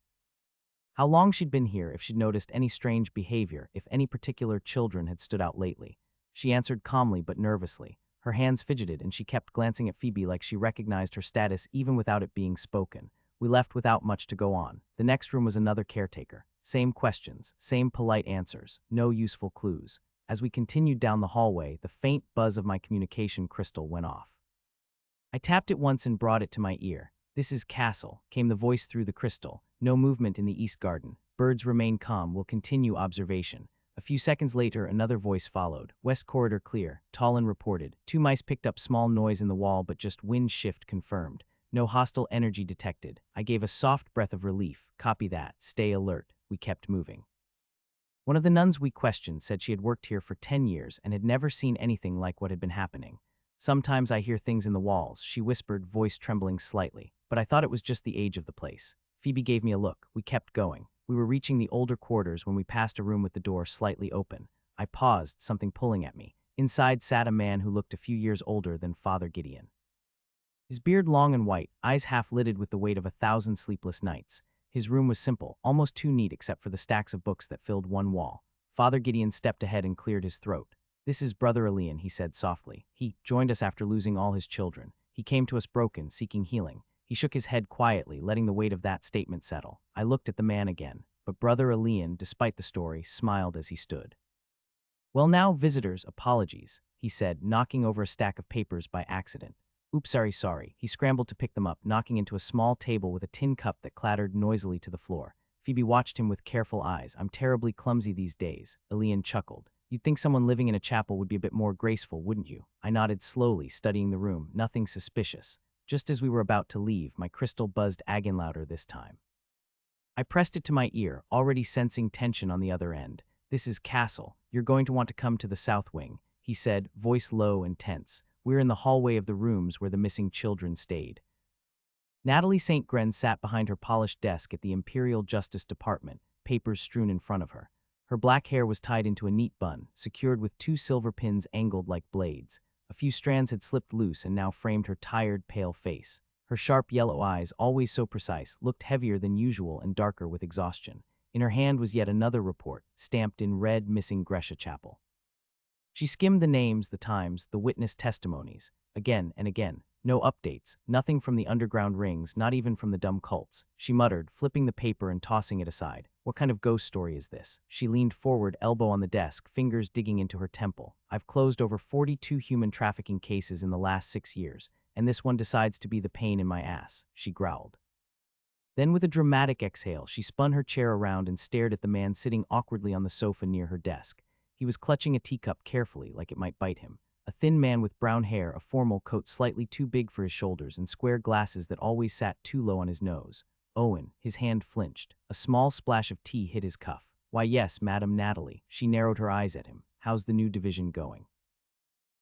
How long she'd been here, if she'd noticed any strange behavior, if any particular children had stood out lately. She answered calmly but nervously. Her hands fidgeted and she kept glancing at Phoebe like she recognized her status even without it being spoken. We left without much to go on. The next room was another caretaker. Same questions, same polite answers, no useful clues. As we continued down the hallway, the faint buzz of my communication crystal went off. I tapped it once and brought it to my ear. This is Castle, came the voice through the crystal. No movement in the east garden. Birds remain calm, will continue observation. A few seconds later, another voice followed. West corridor clear, Tallin reported. 2 mice picked up small noise in the wall, but just wind shift confirmed. No hostile energy detected. I gave a soft breath of relief. Copy that. Stay alert. We kept moving. One of the nuns we questioned said she had worked here for 10 years and had never seen anything like what had been happening. Sometimes I hear things in the walls, she whispered, voice trembling slightly, but I thought it was just the age of the place. Phoebe gave me a look. We kept going. We were reaching the older quarters when we passed a room with the door slightly open. I paused, something pulling at me. Inside sat a man who looked a few years older than Father Gideon. His beard long and white, eyes half-lidded with the weight of 1,000 sleepless nights. His room was simple, almost too neat except for the stacks of books that filled one wall. Father Gideon stepped ahead and cleared his throat. This is Brother Elian, he said softly. He joined us after losing all his children. He came to us broken, seeking healing. He shook his head quietly, letting the weight of that statement settle. I looked at the man again, but Brother Elian, despite the story, smiled as he stood. Well now, visitors, apologies, he said, knocking over a stack of papers by accident. Oops, sorry. He scrambled to pick them up, knocking into a small table with a tin cup that clattered noisily to the floor. Phoebe watched him with careful eyes. I'm terribly clumsy these days, Elian chuckled. You'd think someone living in a chapel would be a bit more graceful, wouldn't you? I nodded slowly, studying the room, nothing suspicious. Just as we were about to leave, my crystal buzzed again louder this time. I pressed it to my ear, already sensing tension on the other end. "This is Castle. You're going to want to come to the south wing," he said, voice low and tense. We're in the hallway of the rooms where the missing children stayed. Natalie St. Gren sat behind her polished desk at the Imperial Justice Department, papers strewn in front of her. Her black hair was tied into a neat bun, secured with 2 silver pins angled like blades. A few strands had slipped loose and now framed her tired, pale face. Her sharp yellow eyes, always so precise, looked heavier than usual and darker with exhaustion. In her hand was yet another report, stamped in red, missing Gresha Chapel. She skimmed the names, the times, the witness testimonies, again and again. No updates, nothing from the underground rings, not even from the dumb cults. She muttered, flipping the paper and tossing it aside. What kind of ghost story is this? She leaned forward, elbow on the desk, fingers digging into her temple. I've closed over 42 human trafficking cases in the last 6 years, and this one decides to be the pain in my ass, she growled. Then with a dramatic exhale, she spun her chair around and stared at the man sitting awkwardly on the sofa near her desk. He was clutching a teacup carefully, like it might bite him. A thin man with brown hair, a formal coat slightly too big for his shoulders, and square glasses that always sat too low on his nose. Owen, his hand flinched. A small splash of tea hit his cuff. "Why yes, Madam Natalie." She narrowed her eyes at him. "How's the new division going?"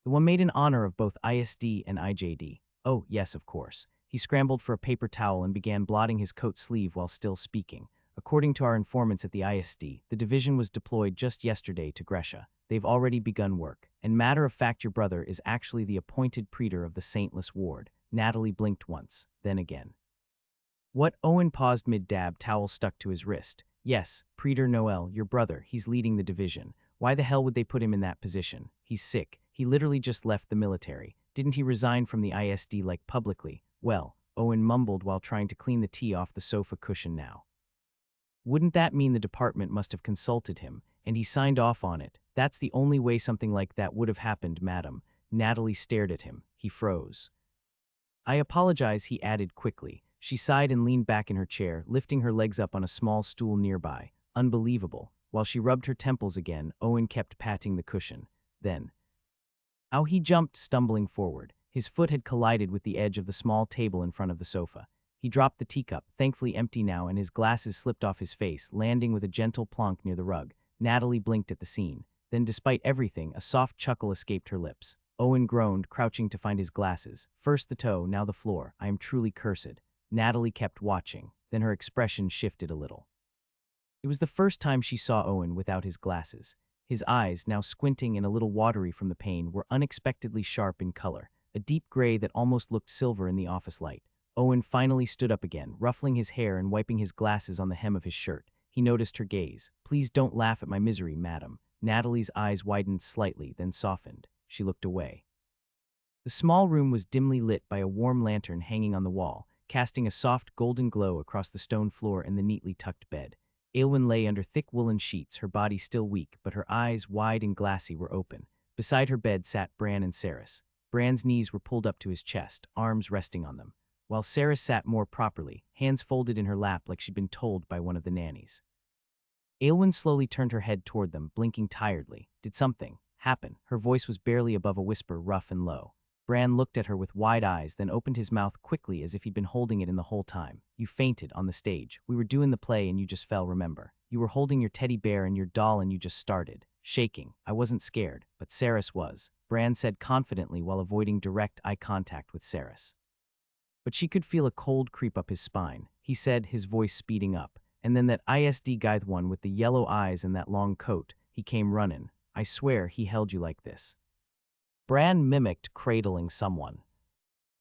"The one made in honor of both ISD and IJD. "Oh, yes, of course." He scrambled for a paper towel and began blotting his coat sleeve while still speaking. "According to our informants at the ISD, the division was deployed just yesterday to Gresha. They've already begun work. And matter of fact, your brother is actually the appointed praetor of the Saintless Ward." Natalie blinked once, then again. "What?" Owen paused mid-dab, towel stuck to his wrist. "Yes, Praetor Noel, your brother, he's leading the division. Why the hell would they put him in that position? He's sick. He literally just left the military. Didn't he resign from the ISD like publicly?" "Well," Owen mumbled while trying to clean the tea off the sofa cushion now. "Wouldn't that mean the department must have consulted him, and he signed off on it? That's the only way something like that would have happened, madam." Natalie stared at him. He froze. "I apologize," he added quickly. She sighed and leaned back in her chair, lifting her legs up on a small stool nearby. Unbelievable. While she rubbed her temples again, Owen kept patting the cushion. Then, "Ow!" He jumped, stumbling forward. His foot had collided with the edge of the small table in front of the sofa. He dropped the teacup, thankfully empty now, and his glasses slipped off his face, landing with a gentle plonk near the rug. Natalie blinked at the scene. Then, despite everything, a soft chuckle escaped her lips. Owen groaned, crouching to find his glasses. First the toe, now the floor. "I am truly cursed." Natalie kept watching. Then her expression shifted a little. It was the first time she saw Owen without his glasses. His eyes, now squinting and a little watery from the pain, were unexpectedly sharp in color, a deep gray that almost looked silver in the office light. Owen finally stood up again, ruffling his hair and wiping his glasses on the hem of his shirt. He noticed her gaze. "Please don't laugh at my misery, madam." Natalie's eyes widened slightly, then softened. She looked away. The small room was dimly lit by a warm lantern hanging on the wall, casting a soft golden glow across the stone floor and the neatly tucked bed. Aylwin lay under thick woolen sheets, her body still weak, but her eyes, wide and glassy, were open. Beside her bed sat Bran and Saris. Bran's knees were pulled up to his chest, arms resting on them, while Saris sat more properly, hands folded in her lap like she'd been told by one of the nannies. Aylwin slowly turned her head toward them, blinking tiredly. "Did something happen?" Her voice was barely above a whisper, rough and low. Bran looked at her with wide eyes, then opened his mouth quickly as if he'd been holding it in the whole time. "You fainted on the stage. We were doing the play and you just fell, remember? You were holding your teddy bear and your doll and you just started shaking. I wasn't scared, but Saris was," Bran said confidently while avoiding direct eye contact with Saris. But she could feel a cold creep up his spine. He said, his voice speeding up. "And then that ISD guy, the one with the yellow eyes and that long coat, he came running. I swear he held you like this." Bran mimicked cradling someone.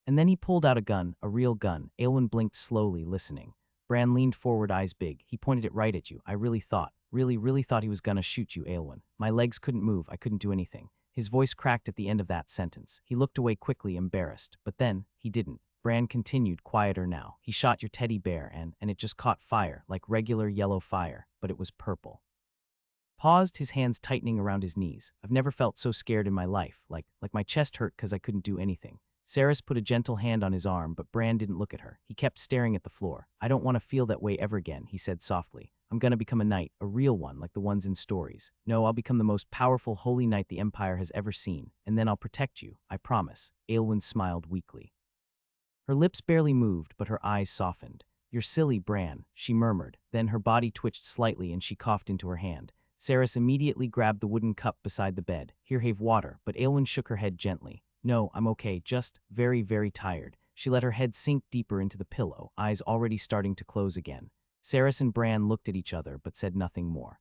"And then he pulled out a gun, a real gun." Aylwin blinked slowly, listening. Bran leaned forward, eyes big. "He pointed it right at you. I really thought he was gonna shoot you, Aylwin. My legs couldn't move, I couldn't do anything." His voice cracked at the end of that sentence. He looked away quickly, embarrassed. "But then, he didn't." Bran continued, quieter now. "He shot your teddy bear and it just caught fire, like regular yellow fire, but it was purple." Paused, his hands tightening around his knees. "I've never felt so scared in my life, like my chest hurt because I couldn't do anything." Saris put a gentle hand on his arm, but Bran didn't look at her. He kept staring at the floor. I don't want to feel that way ever again, he said softly. I'm gonna become a knight, a real one, like the ones in stories. No, I'll become the most powerful holy knight the Empire has ever seen, and then I'll protect you, I promise. Aelwyn smiled weakly. Her lips barely moved, but her eyes softened. You're silly, Bran, she murmured. Then her body twitched slightly and she coughed into her hand. Saris immediately grabbed the wooden cup beside the bed. Here, have water, but Aelwyn shook her head gently. No, I'm okay, just very, very tired. She let her head sink deeper into the pillow, eyes already starting to close again. Saris and Bran looked at each other but said nothing more.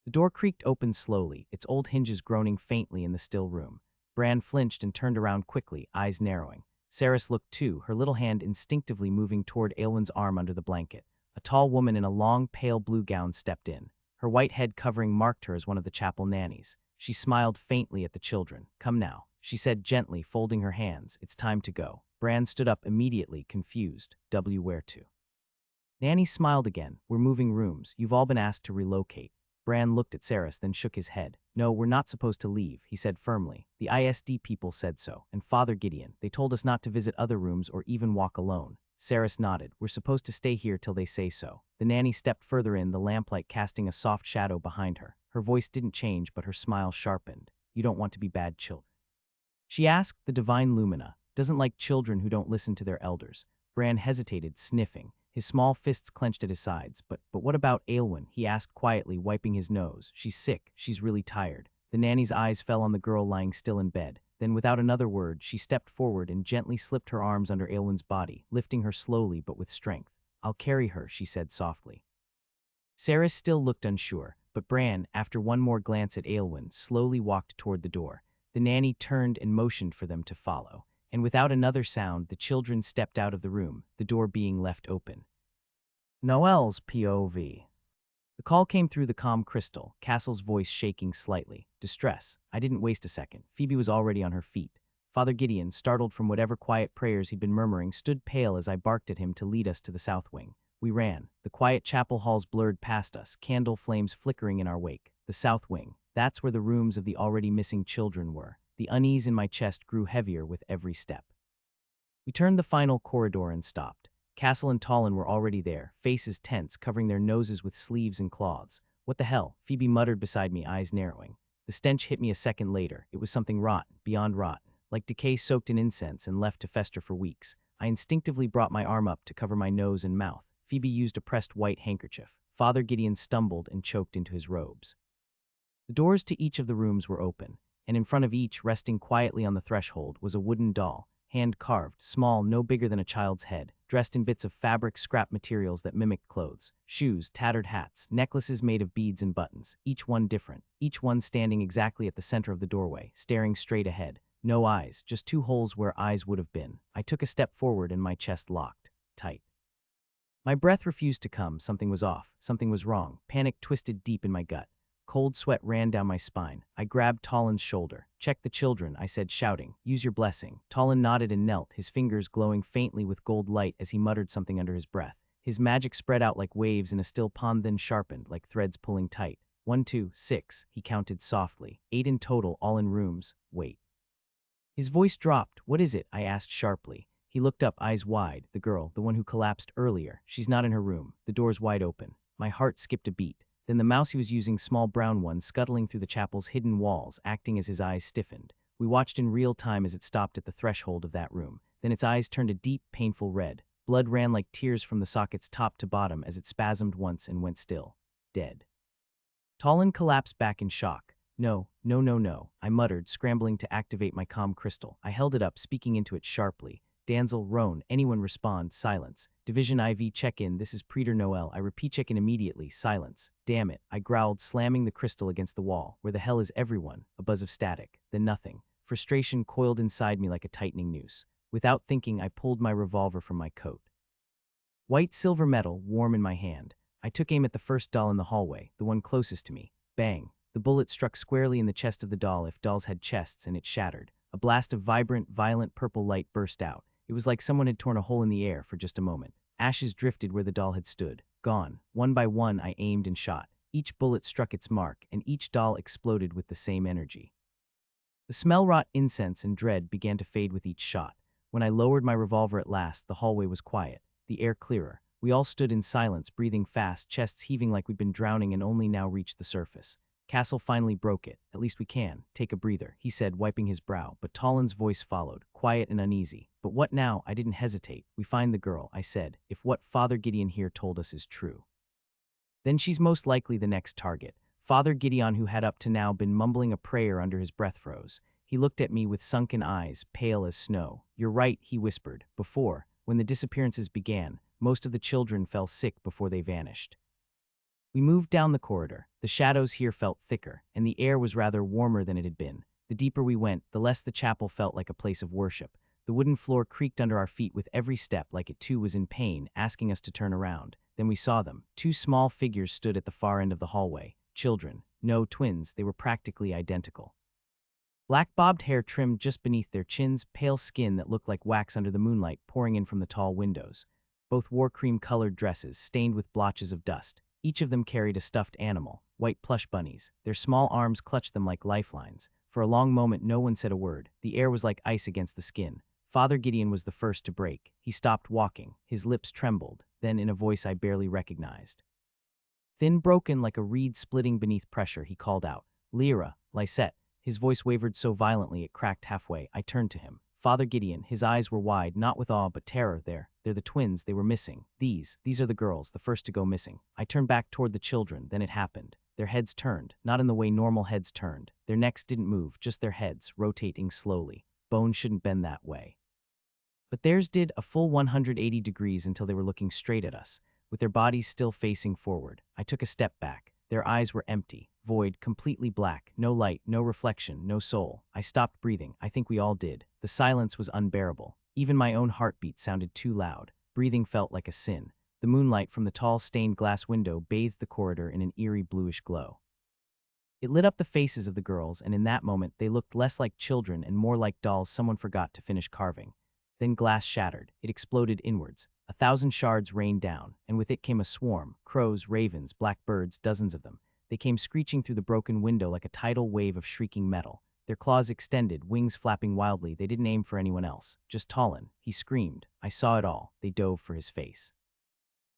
The door creaked open slowly, its old hinges groaning faintly in the still room. Bran flinched and turned around quickly, eyes narrowing. Saris looked too, her little hand instinctively moving toward Aelwyn's arm under the blanket. A tall woman in a long, pale blue gown stepped in. Her white head covering marked her as one of the chapel nannies. She smiled faintly at the children. Come now, she said gently, folding her hands. It's time to go. Bran stood up immediately, confused. Where to? Nanny smiled again. We're moving rooms. You've all been asked to relocate. Bran looked at Saris, then shook his head. No, we're not supposed to leave, he said firmly. The ISD people said so, and Father Gideon. They told us not to visit other rooms or even walk alone. Saris nodded. We're supposed to stay here till they say so. The nanny stepped further in, the lamplight casting a soft shadow behind her. Her voice didn't change, but her smile sharpened. You don't want to be bad children? She asked. The divine Lumina doesn't like children who don't listen to their elders. Bran hesitated, sniffing. His small fists clenched at his sides. But what about Aelwyn? He asked quietly, wiping his nose. She's sick. She's really tired. The nanny's eyes fell on the girl lying still in bed. Then without another word, she stepped forward and gently slipped her arms under Aelwyn's body, lifting her slowly but with strength. I'll carry her, she said softly. Saris still looked unsure, but Bran, after one more glance at Aelwyn, slowly walked toward the door. The nanny turned and motioned for them to follow. And without another sound, the children stepped out of the room, the door being left open. Noel's POV. The call came through the comm crystal, Castle's voice shaking slightly. Distress. I didn't waste a second. Phoebe was already on her feet. Father Gideon, startled from whatever quiet prayers he'd been murmuring, stood pale as I barked at him to lead us to the south wing. We ran. The quiet chapel halls blurred past us, candle flames flickering in our wake. The south wing. That's where the rooms of the already missing children were. The unease in my chest grew heavier with every step. We turned the final corridor and stopped. Castle and Tallinn were already there, faces tense, covering their noses with sleeves and cloths. What the hell? Phoebe muttered beside me, eyes narrowing. The stench hit me a second later. It was something rotten, beyond rotten, like decay soaked in incense and left to fester for weeks. I instinctively brought my arm up to cover my nose and mouth. Phoebe used a pressed white handkerchief. Father Gideon stumbled and choked into his robes. The doors to each of the rooms were open, and in front of each, resting quietly on the threshold, was a wooden doll, hand-carved, small, no bigger than a child's head, dressed in bits of fabric, scrap materials that mimicked clothes, shoes, tattered hats, necklaces made of beads and buttons, each one different, each one standing exactly at the center of the doorway, staring straight ahead. No eyes, just two holes where eyes would have been. I took a step forward and my chest locked tight. My breath refused to come. Something was off. Something was wrong. Panic twisted deep in my gut. Cold sweat ran down my spine. I grabbed Tallin's shoulder. Check the children, I said, shouting. Use your blessing. Tallinn nodded and knelt, his fingers glowing faintly with gold light as he muttered something under his breath. His magic spread out like waves in a still pond, then sharpened, like threads pulling tight. 1, 2, 6, he counted softly. 8 in total, all in rooms. Wait. His voice dropped. What is it? I asked sharply. He looked up, eyes wide. The girl, the one who collapsed earlier. She's not in her room. The door's wide open. My heart skipped a beat. Then the mouse he was using, small brown one, scuttling through the chapel's hidden walls, acting as his eyes stiffened. We watched in real time as it stopped at the threshold of that room. Then its eyes turned a deep, painful red. Blood ran like tears from the socket's top to bottom as it spasmed once and went still. Dead. Tallinn collapsed back in shock. No, no, no, no, I muttered, scrambling to activate my comm crystal. I held it up, speaking into it sharply. Danzel, Roan, anyone respond, silence. Division IV check-in, this is Preeter Noel. I repeat check-in immediately, silence. Damn it, I growled, slamming the crystal against the wall. Where the hell is everyone? A buzz of static, then nothing. Frustration coiled inside me like a tightening noose. Without thinking, I pulled my revolver from my coat. White silver metal, warm in my hand. I took aim at the first doll in the hallway, the one closest to me. Bang. The bullet struck squarely in the chest of the doll, if dolls had chests, and it shattered. A blast of vibrant, violent purple light burst out. It was like someone had torn a hole in the air for just a moment. Ashes drifted where the doll had stood. Gone. One by one, I aimed and shot. Each bullet struck its mark, and each doll exploded with the same energy. The smell wrought incense and dread began to fade with each shot. When I lowered my revolver at last, the hallway was quiet, the air clearer. We all stood in silence, breathing fast, chests heaving like we'd been drowning and only now reached the surface. Castle finally broke it. At least we can. Take a breather, he said, wiping his brow, but Talon's voice followed, quiet and uneasy. But what now? I didn't hesitate. We find the girl, I said, if what Father Gideon here told us is true. Then she's most likely the next target. Father Gideon, who had up to now been mumbling a prayer under his breath, froze. He looked at me with sunken eyes, pale as snow. You're right, he whispered. Before, when the disappearances began, most of the children fell sick before they vanished. We moved down the corridor. The shadows here felt thicker, and the air was rather warmer than it had been. The deeper we went, the less the chapel felt like a place of worship. The wooden floor creaked under our feet with every step, like it too was in pain, asking us to turn around. Then we saw them. Two small figures stood at the far end of the hallway. Children. No, twins. They were practically identical. Black bobbed hair trimmed just beneath their chins, pale skin that looked like wax under the moonlight pouring in from the tall windows. Both wore cream-colored dresses, stained with blotches of dust. Each of them carried a stuffed animal, white plush bunnies. Their small arms clutched them like lifelines. For a long moment, no one said a word. The air was like ice against the skin. Father Gideon was the first to break. He stopped walking. His lips trembled. Then, in a voice I barely recognized, thin, broken like a reed splitting beneath pressure, he called out, Lyra, Lysette. His voice wavered so violently it cracked halfway. I turned to him. Father Gideon, his eyes were wide, not with awe but terror. They're the twins, they were missing. These are the girls, the first to go missing. I turned back toward the children, then it happened. Their heads turned, not in the way normal heads turned. Their necks didn't move, just their heads, rotating slowly. Bones shouldn't bend that way. But theirs did, a full 180 degrees until they were looking straight at us, with their bodies still facing forward. I took a step back. Their eyes were empty, void, completely black, no light, no reflection, no soul. I stopped breathing. I think we all did. The silence was unbearable. Even my own heartbeat sounded too loud. Breathing felt like a sin. The moonlight from the tall stained glass window bathed the corridor in an eerie bluish glow. It lit up the faces of the girls, and in that moment they looked less like children and more like dolls someone forgot to finish carving. Then glass shattered. It exploded inwards. 1,000 shards rained down, and with it came a swarm, crows, ravens, black birds, dozens of them. They came screeching through the broken window like a tidal wave of shrieking metal. Their claws extended, wings flapping wildly. They didn't aim for anyone else, just Talon. He screamed. I saw it all. They dove for his face.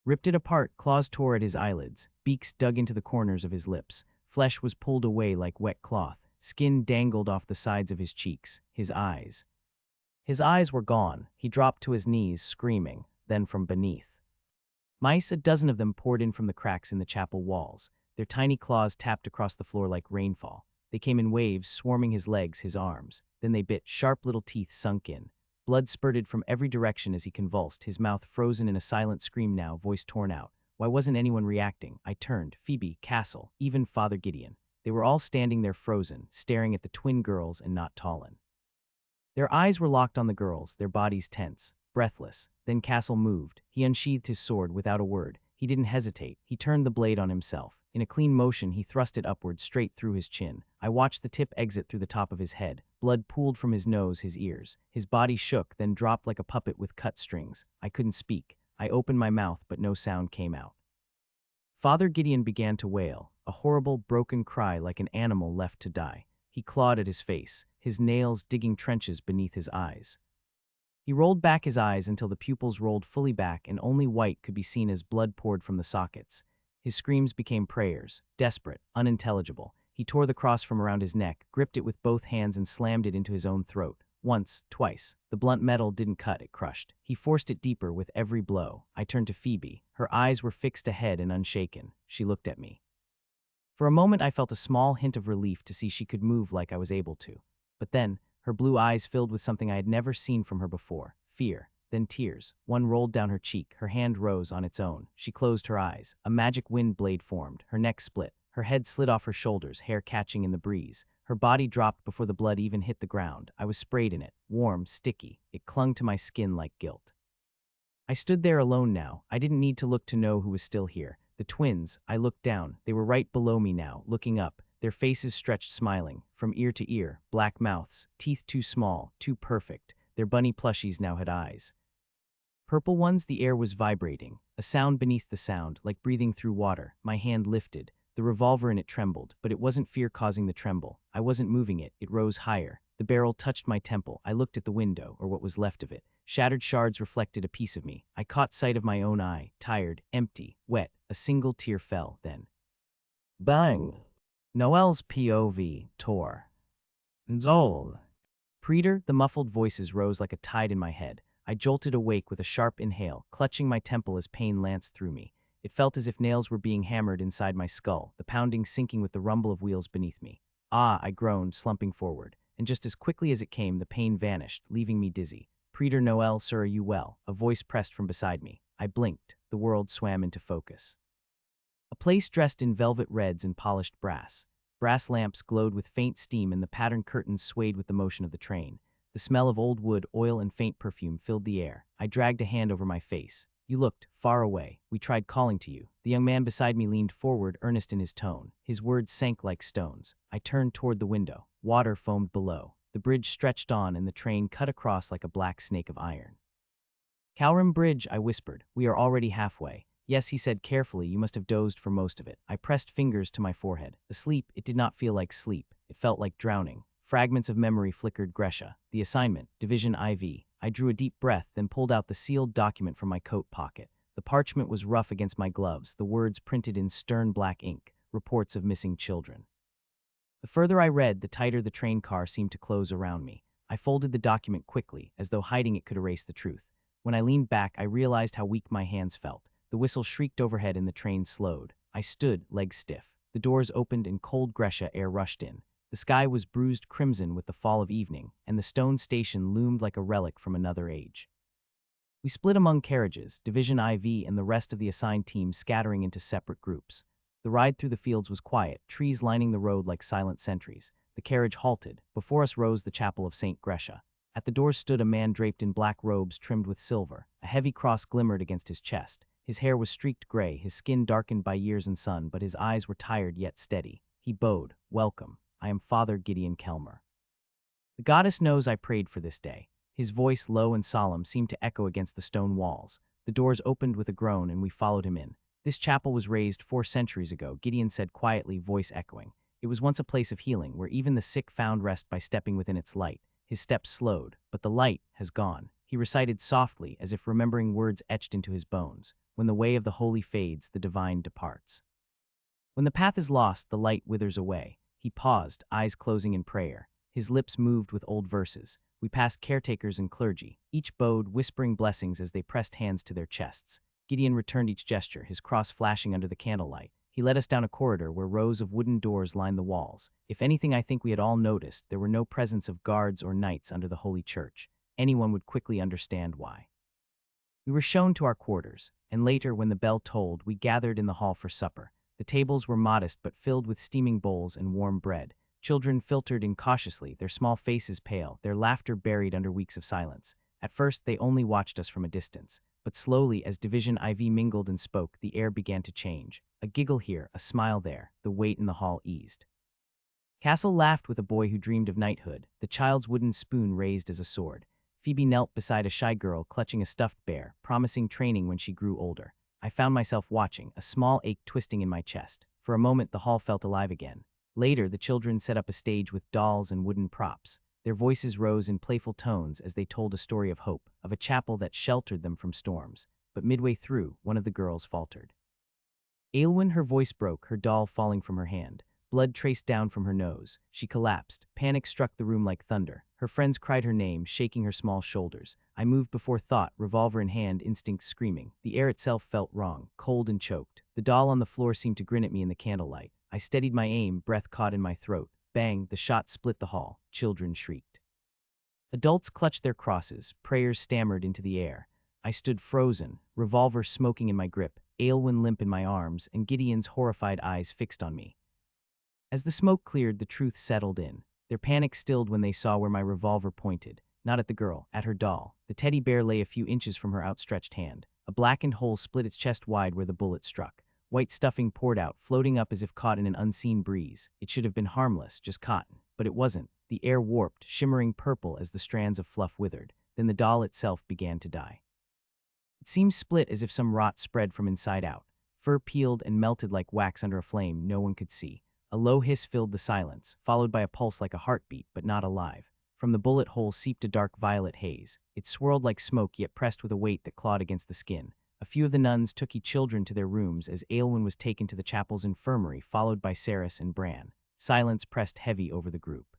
Ripped it apart, claws tore at his eyelids, beaks dug into the corners of his lips. Flesh was pulled away like wet cloth. Skin dangled off the sides of his cheeks. His eyes were gone. He dropped to his knees, screaming. Then from beneath, mice, a dozen of them, poured in from the cracks in the chapel walls. Their tiny claws tapped across the floor like rainfall. They came in waves, swarming his legs, his arms. Then they bit. Sharp little teeth sunk in. Blood spurted from every direction as he convulsed, his mouth frozen in a silent scream now, voice torn out. Why wasn't anyone reacting? I turned. Phoebe, Castle, even Father Gideon. They were all standing there frozen, staring at the twin girls and not Talon. Their eyes were locked on the girls, their bodies tense, breathless. Then Castle moved. He unsheathed his sword without a word. He didn't hesitate. He turned the blade on himself. In a clean motion, he thrust it upward, straight through his chin. I watched the tip exit through the top of his head. Blood pooled from his nose, his ears. His body shook, then dropped like a puppet with cut strings. I couldn't speak. I opened my mouth, but no sound came out. Father Gideon began to wail, a horrible, broken cry like an animal left to die. He clawed at his face, his nails digging trenches beneath his eyes. He rolled back his eyes until the pupils rolled fully back and only white could be seen as blood poured from the sockets. His screams became prayers, desperate, unintelligible. He tore the cross from around his neck, gripped it with both hands and slammed it into his own throat. Once, twice. The blunt metal didn't cut, it crushed. He forced it deeper with every blow. I turned to Phoebe. Her eyes were fixed ahead and unshaken. She looked at me. For a moment I felt a small hint of relief to see she could move like I was able to. But then, her blue eyes filled with something I had never seen from her before. Fear, then tears. One rolled down her cheek, her hand rose on its own. She closed her eyes. A magic wind blade formed. Her neck split. Her head slid off her shoulders, hair catching in the breeze. Her body dropped before the blood even hit the ground. I was sprayed in it, warm, sticky. It clung to my skin like guilt. I stood there alone now. I didn't need to look to know who was still here. The twins, I looked down. They were right below me now, looking up. Their faces stretched smiling, from ear to ear, black mouths, teeth too small, too perfect. Their bunny plushies now had eyes. Purple ones, the air was vibrating. A sound beneath the sound, like breathing through water. My hand lifted. The revolver in it trembled, but it wasn't fear causing the tremble. I wasn't moving it, it rose higher. The barrel touched my temple. I looked at the window, or what was left of it. Shattered shards reflected a piece of me. I caught sight of my own eye, tired, empty, wet. A single tear fell, then. Bang! Noel's POV tore. Nzol. Preeter, the muffled voices rose like a tide in my head. I jolted awake with a sharp inhale, clutching my temple as pain lanced through me. It felt as if nails were being hammered inside my skull, the pounding syncing with the rumble of wheels beneath me. Ah, I groaned, slumping forward. And just as quickly as it came, the pain vanished, leaving me dizzy. Preeter, Noel, sir, are you well? A voice pressed from beside me. I blinked. The world swam into focus. A place dressed in velvet reds and polished brass. Brass lamps glowed with faint steam and the patterned curtains swayed with the motion of the train. The smell of old wood, oil, and faint perfume filled the air. I dragged a hand over my face. You looked far away. We tried calling to you. The young man beside me leaned forward, earnest in his tone. His words sank like stones. I turned toward the window. Water foamed below. The bridge stretched on and the train cut across like a black snake of iron. Calrim Bridge, I whispered. We are already halfway. Yes, he said carefully, you must have dozed for most of it. I pressed fingers to my forehead. Asleep, it did not feel like sleep. It felt like drowning. Fragments of memory flickered. Gresha. The assignment. Division IV. I drew a deep breath, then pulled out the sealed document from my coat pocket. The parchment was rough against my gloves, the words printed in stern black ink. Reports of missing children. The further I read, the tighter the train car seemed to close around me. I folded the document quickly, as though hiding it could erase the truth. When I leaned back, I realized how weak my hands felt. The whistle shrieked overhead and the train slowed. I stood, legs stiff. The doors opened and cold Gresha air rushed in. The sky was bruised crimson with the fall of evening, and the stone station loomed like a relic from another age. We split among carriages, Division IV and the rest of the assigned team scattering into separate groups. The ride through the fields was quiet, trees lining the road like silent sentries. The carriage halted. Before us rose the chapel of St. Gresha. At the door stood a man draped in black robes trimmed with silver. A heavy cross glimmered against his chest. His hair was streaked gray, his skin darkened by years and sun, but his eyes were tired yet steady. He bowed. Welcome. I am Father Gideon Kelmer. The goddess knows I prayed for this day. His voice, low and solemn, seemed to echo against the stone walls. The doors opened with a groan and we followed him in. This chapel was raised 4 centuries ago, Gideon said quietly, voice echoing. It was once a place of healing, where even the sick found rest by stepping within its light. His steps slowed, but the light has gone. He recited softly, as if remembering words etched into his bones. When the way of the holy fades, the divine departs. When the path is lost, the light withers away. He paused, eyes closing in prayer. His lips moved with old verses. We passed caretakers and clergy. Each bowed, whispering blessings as they pressed hands to their chests. Gideon returned each gesture, his cross flashing under the candlelight. He led us down a corridor where rows of wooden doors lined the walls. If anything, I think we had all noticed, there were no presence of guards or knights under the holy church. Anyone would quickly understand why. We were shown to our quarters, and later, when the bell tolled, we gathered in the hall for supper. The tables were modest but filled with steaming bowls and warm bread. Children filtered in cautiously, their small faces pale, their laughter buried under weeks of silence. At first, they only watched us from a distance. But slowly, as Division IV mingled and spoke, the air began to change. A giggle here, a smile there, the weight in the hall eased. Castle laughed with a boy who dreamed of knighthood, the child's wooden spoon raised as a sword. Phoebe knelt beside a shy girl clutching a stuffed bear, promising training when she grew older. I found myself watching, a small ache twisting in my chest. For a moment, the hall felt alive again. Later, the children set up a stage with dolls and wooden props. Their voices rose in playful tones as they told a story of hope, of a chapel that sheltered them from storms. But midway through, one of the girls faltered. Aylwyn, her voice broke, her doll falling from her hand. Blood traced down from her nose. She collapsed. Panic struck the room like thunder. Her friends cried her name, shaking her small shoulders. I moved before thought, revolver in hand, instinct screaming. The air itself felt wrong, cold and choked. The doll on the floor seemed to grin at me in the candlelight. I steadied my aim, breath caught in my throat. Bang, the shot split the hall. Children shrieked. Adults clutched their crosses. Prayers stammered into the air. I stood frozen, revolver smoking in my grip, Aylwyn limp in my arms, and Gideon's horrified eyes fixed on me. As the smoke cleared, the truth settled in. Their panic stilled when they saw where my revolver pointed. Not at the girl, at her doll. The teddy bear lay a few inches from her outstretched hand. A blackened hole split its chest wide where the bullet struck. White stuffing poured out, floating up as if caught in an unseen breeze. It should have been harmless, just cotton. But it wasn't. The air warped, shimmering purple as the strands of fluff withered. Then the doll itself began to die. It seemed split as if some rot spread from inside out. fur peeled and melted like wax under a flame no one could see. A low hiss filled the silence, followed by a pulse like a heartbeat, but not alive. From the bullet hole seeped a dark violet haze. It swirled like smoke, yet pressed with a weight that clawed against the skin. A few of the nuns took each children to their rooms as Aylwin was taken to the chapel's infirmary, followed by Saris and Bran. Silence pressed heavy over the group.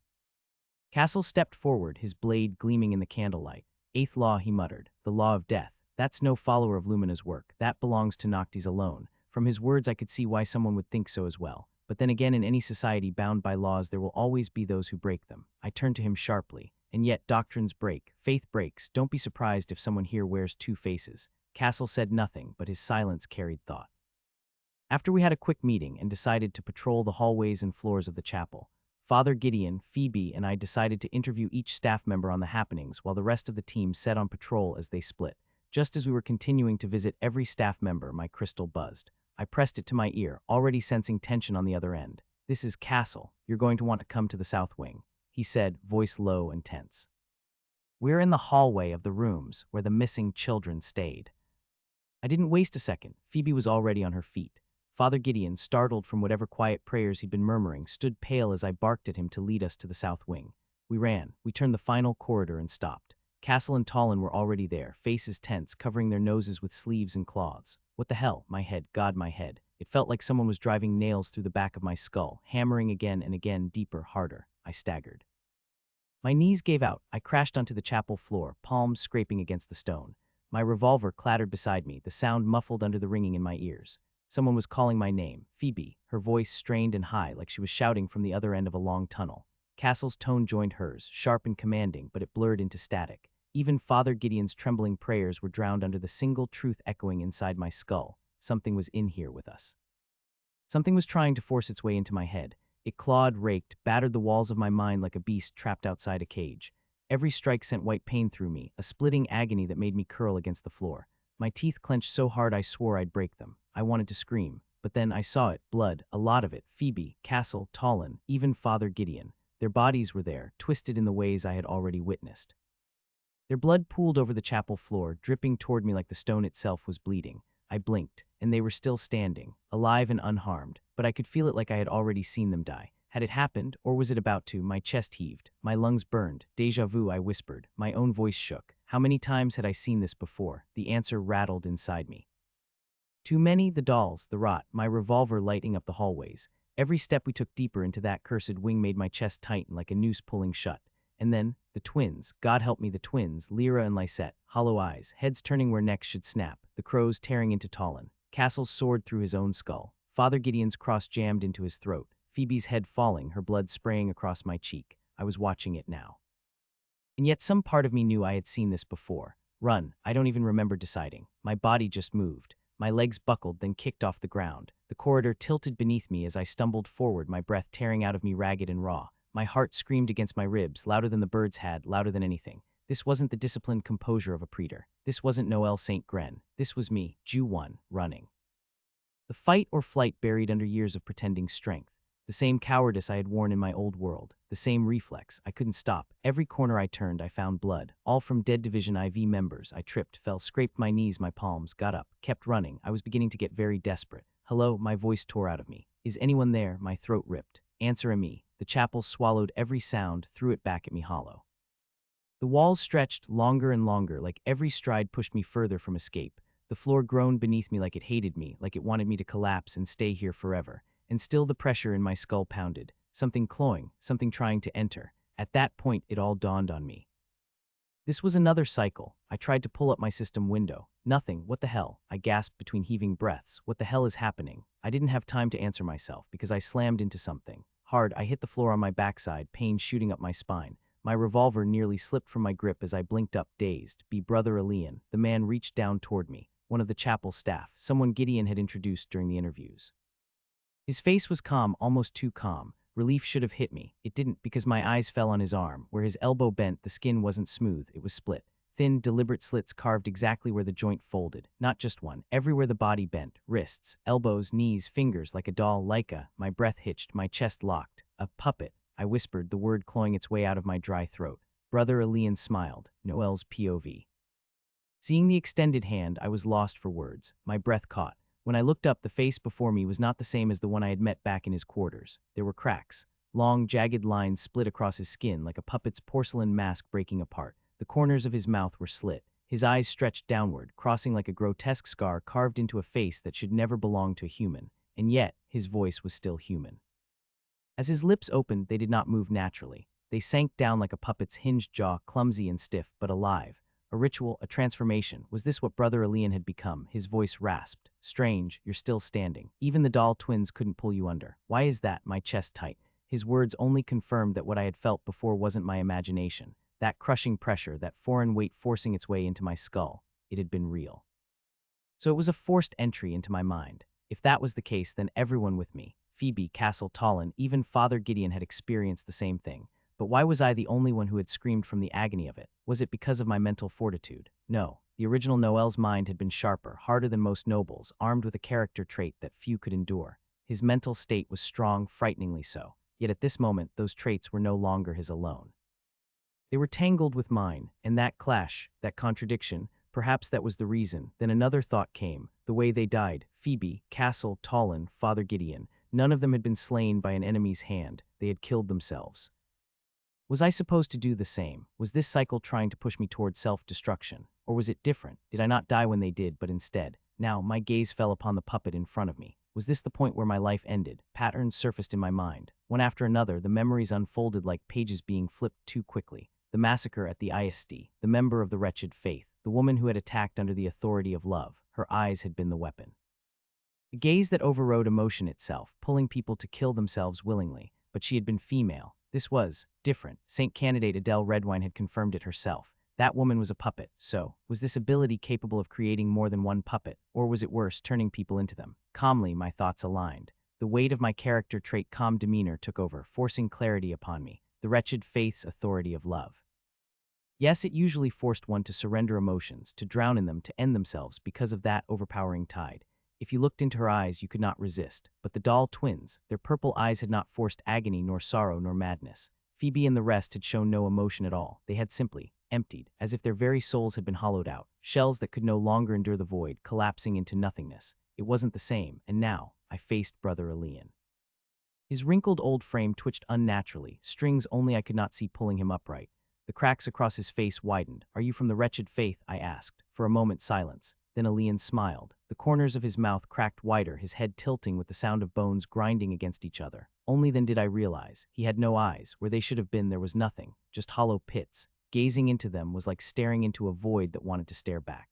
Castle stepped forward, his blade gleaming in the candlelight. "Eighth law," he muttered. "The law of death. That's no follower of Lumina's work. That belongs to Noctis alone." From his words I could see why someone would think so as well. But then again, in any society bound by laws, there will always be those who break them. I turned to him sharply. "And yet doctrines break. Faith breaks. Don't be surprised if someone here wears two faces." Castle said nothing, but his silence carried thought. After we had a quick meeting and decided to patrol the hallways and floors of the chapel, Father Gideon, Phoebe, and I decided to interview each staff member on the happenings while the rest of the team set on patrol as they split. Just as we were continuing to visit every staff member, my crystal buzzed. I pressed it to my ear, already sensing tension on the other end. "This is Castle. You're going to want to come to the south wing," he said, voice low and tense. We're in the hallway of the rooms where the missing children stayed. I didn't waste a second. Phoebe was already on her feet. Father Gideon, startled from whatever quiet prayers he'd been murmuring, stood pale as I barked at him to lead us to the south wing. We ran. We turned the final corridor and stopped. Castle and Tallin were already there, faces tense, covering their noses with sleeves and cloths. What the hell? My head. God, my head. It felt like someone was driving nails through the back of my skull, hammering again and again, deeper, harder. I staggered. My knees gave out. I crashed onto the chapel floor, palms scraping against the stone. My revolver clattered beside me, the sound muffled under the ringing in my ears. Someone was calling my name, Phoebe, her voice strained and high, like she was shouting from the other end of a long tunnel. Castle's tone joined hers, sharp and commanding, but it blurred into static. Even Father Gideon's trembling prayers were drowned under the single truth echoing inside my skull. Something was in here with us. Something was trying to force its way into my head. It clawed, raked, battered the walls of my mind like a beast trapped outside a cage. Every strike sent white pain through me, a splitting agony that made me curl against the floor. My teeth clenched so hard I swore I'd break them. I wanted to scream, but then I saw it, blood, a lot of it, Phoebe, Castle, Tallin, even Father Gideon. Their bodies were there, twisted in the ways I had already witnessed. Their blood pooled over the chapel floor, dripping toward me like the stone itself was bleeding. I blinked, and they were still standing, alive and unharmed, but I could feel it like I had already seen them die. Had it happened, or was it about to? My chest heaved, my lungs burned. Déjà vu, I whispered. My own voice shook. How many times had I seen this before? The answer rattled inside me. Too many, the dolls, the rot, my revolver lighting up the hallways. Every step we took deeper into that cursed wing made my chest tighten like a noose pulling shut. And then, the twins, God help me, the twins, Lyra and Lysette, hollow eyes, heads turning where necks should snap, the crows tearing into Tallin. Castle's sword through his own skull. Father Gideon's cross jammed into his throat. Phoebe's head falling, her blood spraying across my cheek. I was watching it now. And yet some part of me knew I had seen this before. Run, I don't even remember deciding. My body just moved. My legs buckled, then kicked off the ground. The corridor tilted beneath me as I stumbled forward, my breath tearing out of me ragged and raw. My heart screamed against my ribs, louder than the birds had, louder than anything. This wasn't the disciplined composure of a preacher. This wasn't Noel St. Gren. This was me, Jew 1, running. The fight or flight buried under years of pretending strength. The same cowardice I had worn in my old world. The same reflex. I couldn't stop. Every corner I turned, I found blood. All from dead Division IV members. I tripped, fell, scraped my knees, my palms, got up, kept running. I was beginning to get very desperate. Hello, my voice tore out of me. Is anyone there? My throat ripped. Answer me. The chapel swallowed every sound, threw it back at me hollow. The walls stretched longer and longer, like every stride pushed me further from escape. The floor groaned beneath me like it hated me, like it wanted me to collapse and stay here forever. And still the pressure in my skull pounded. Something clawing, something trying to enter. At that point, it all dawned on me. This was another cycle. I tried to pull up my system window. Nothing. What the hell? I gasped between heaving breaths. What the hell is happening? I didn't have time to answer myself because I slammed into something. Hard, I hit the floor on my backside, pain shooting up my spine. My revolver nearly slipped from my grip as I blinked up, dazed. Be Brother Elian. The man reached down toward me. One of the chapel staff, someone Gideon had introduced during the interviews. His face was calm, almost too calm. Relief should have hit me. It didn't because my eyes fell on his arm. Where his elbow bent, the skin wasn't smooth, it was split. Thin, deliberate slits carved exactly where the joint folded. Not just one, everywhere the body bent. Wrists, elbows, knees, fingers like a doll, Leica. My breath hitched, my chest locked. A puppet, I whispered, the word clawing its way out of my dry throat. Brother Elian smiled. Noel's POV. Seeing the extended hand, I was lost for words. My breath caught. When I looked up, the face before me was not the same as the one I had met back in his quarters. There were cracks. Long, jagged lines split across his skin like a puppet's porcelain mask breaking apart. The corners of his mouth were slit. His eyes stretched downward, crossing like a grotesque scar carved into a face that should never belong to a human. And yet, his voice was still human. As his lips opened, they did not move naturally. They sank down like a puppet's hinged jaw, clumsy and stiff, but alive. A ritual, a transformation. Was this what Brother Elian had become? His voice rasped. Strange, you're still standing. Even the doll twins couldn't pull you under. Why is that? My chest tight. His words only confirmed that what I had felt before wasn't my imagination. That crushing pressure, that foreign weight forcing its way into my skull. It had been real. So it was a forced entry into my mind. If that was the case, then everyone with me, Phoebe, Castle, Tallon, even Father Gideon had experienced the same thing. But why was I the only one who had screamed from the agony of it? Was it because of my mental fortitude? No. The original Noel's mind had been sharper, harder than most nobles, armed with a character trait that few could endure. His mental state was strong, frighteningly so. Yet at this moment, those traits were no longer his alone. They were tangled with mine, and that clash, that contradiction, perhaps that was the reason. Then another thought came. The way they died, Phoebe, Castle, Tallon, Father Gideon, none of them had been slain by an enemy's hand. They had killed themselves. Was I supposed to do the same? Was this cycle trying to push me toward self-destruction? Or was it different? Did I not die when they did, but instead? Now, my gaze fell upon the puppet in front of me. Was this the point where my life ended? Patterns surfaced in my mind. One after another, the memories unfolded like pages being flipped too quickly. The massacre at the ISD, the member of the wretched faith, the woman who had attacked under the authority of love. Her eyes had been the weapon. A gaze that overrode emotion itself, pulling people to kill themselves willingly. But she had been female. This was different. Saint candidate Adele Redwine had confirmed it herself. That woman was a puppet. So, was this ability capable of creating more than one puppet? Or was it worse, turning people into them? Calmly, my thoughts aligned. The weight of my character trait calm demeanor took over, forcing clarity upon me. The wretched faith's authority of love. Yes, it usually forced one to surrender emotions, to drown in them, to end themselves because of that overpowering tide. If you looked into her eyes, you could not resist. But the doll twins, their purple eyes had not forced agony, nor sorrow, nor madness. Phoebe and the rest had shown no emotion at all. They had simply emptied, as if their very souls had been hollowed out, shells that could no longer endure the void, collapsing into nothingness. It wasn't the same, and now I faced Brother Elian. His wrinkled old frame twitched unnaturally, strings only I could not see pulling him upright. The cracks across his face widened. "Are you from the wretched faith?" I asked. For a moment, silence. Then Elian smiled. The corners of his mouth cracked wider, his head tilting with the sound of bones grinding against each other. Only then did I realize. He had no eyes. Where they should have been, there was nothing. Just hollow pits. Gazing into them was like staring into a void that wanted to stare back.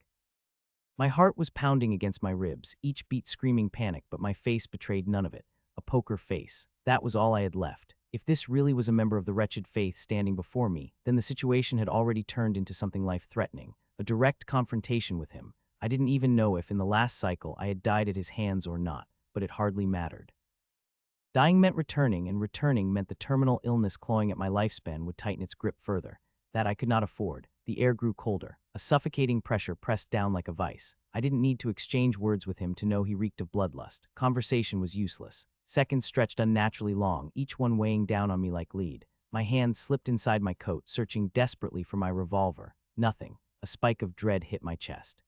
My heart was pounding against my ribs, each beat screaming panic, but my face betrayed none of it. A poker face. That was all I had left. If this really was a member of the wretched faith standing before me, then the situation had already turned into something life-threatening. A direct confrontation with him. I didn't even know if in the last cycle I had died at his hands or not, but it hardly mattered. Dying meant returning, and returning meant the terminal illness clawing at my lifespan would tighten its grip further. That I could not afford. The air grew colder. A suffocating pressure pressed down like a vice. I didn't need to exchange words with him to know he reeked of bloodlust. Conversation was useless. Seconds stretched unnaturally long, each one weighing down on me like lead. My hands slipped inside my coat, searching desperately for my revolver. Nothing. A spike of dread hit my chest.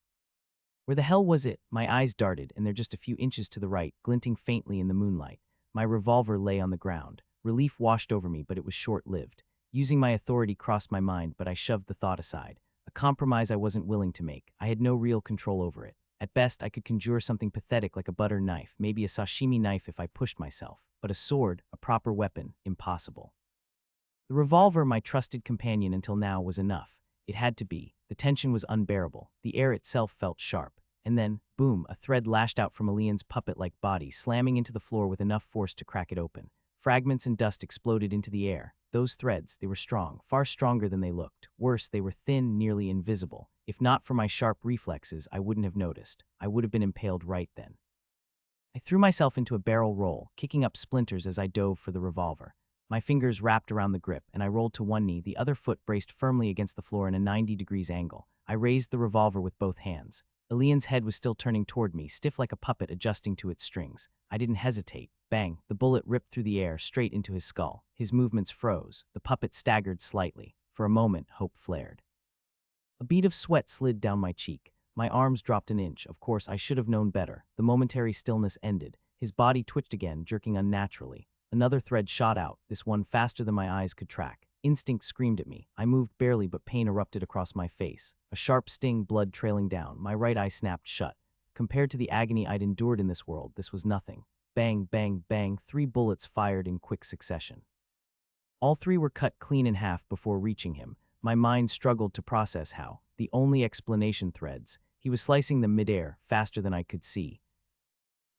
Where the hell was it? My eyes darted, and they're just a few inches to the right, glinting faintly in the moonlight. My revolver lay on the ground. Relief washed over me, but it was short-lived. Using my authority crossed my mind, but I shoved the thought aside. A compromise I wasn't willing to make. I had no real control over it. At best, I could conjure something pathetic like a butter knife, maybe a sashimi knife if I pushed myself. But a sword, a proper weapon, impossible. The revolver, my trusted companion until now, was enough. It had to be. The tension was unbearable. The air itself felt sharp. And then, boom, a thread lashed out from Elian's puppet-like body, slamming into the floor with enough force to crack it open. Fragments and dust exploded into the air. Those threads, they were strong, far stronger than they looked. Worse, they were thin, nearly invisible. If not for my sharp reflexes, I wouldn't have noticed. I would have been impaled right then. I threw myself into a barrel roll, kicking up splinters as I dove for the revolver. My fingers wrapped around the grip, and I rolled to one knee, the other foot braced firmly against the floor in a 90-degree angle. I raised the revolver with both hands. Elian's head was still turning toward me, stiff like a puppet adjusting to its strings. I didn't hesitate. Bang! The bullet ripped through the air, straight into his skull. His movements froze. The puppet staggered slightly. For a moment, hope flared. A bead of sweat slid down my cheek. My arms dropped an inch. Of course, I should have known better. The momentary stillness ended. His body twitched again, jerking unnaturally. Another thread shot out, this one faster than my eyes could track. Instinct screamed at me. I moved barely, but pain erupted across my face. A sharp sting, blood trailing down. My right eye snapped shut. Compared to the agony I'd endured in this world, this was nothing. Bang, bang, bang, 3 bullets fired in quick succession. All 3 were cut clean in half before reaching him. My mind struggled to process how. The only explanation: threads. He was slicing them midair, faster than I could see.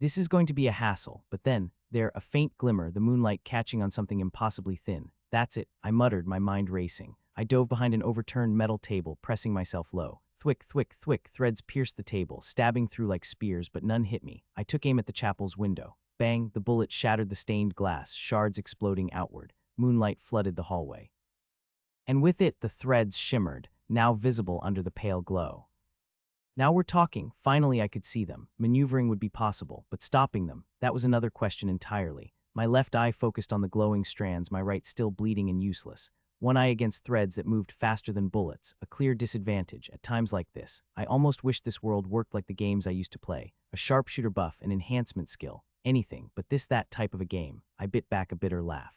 This is going to be a hassle, but then, there, a faint glimmer, the moonlight catching on something impossibly thin. That's it, I muttered, my mind racing. I dove behind an overturned metal table, pressing myself low. Thwick, thwick, thwick, threads pierced the table, stabbing through like spears, but none hit me. I took aim at the chapel's window. Bang, the bullet shattered the stained glass, shards exploding outward. Moonlight flooded the hallway. And with it, the threads shimmered, now visible under the pale glow. Now we're talking. Finally, I could see them. Maneuvering would be possible, but stopping them, that was another question entirely. My left eye focused on the glowing strands, my right still bleeding and useless. One eye against threads that moved faster than bullets, a clear disadvantage. At times like this, I almost wish this world worked like the games I used to play. A sharpshooter buff, an enhancement skill, anything, but that type of a game. I bit back a bitter laugh.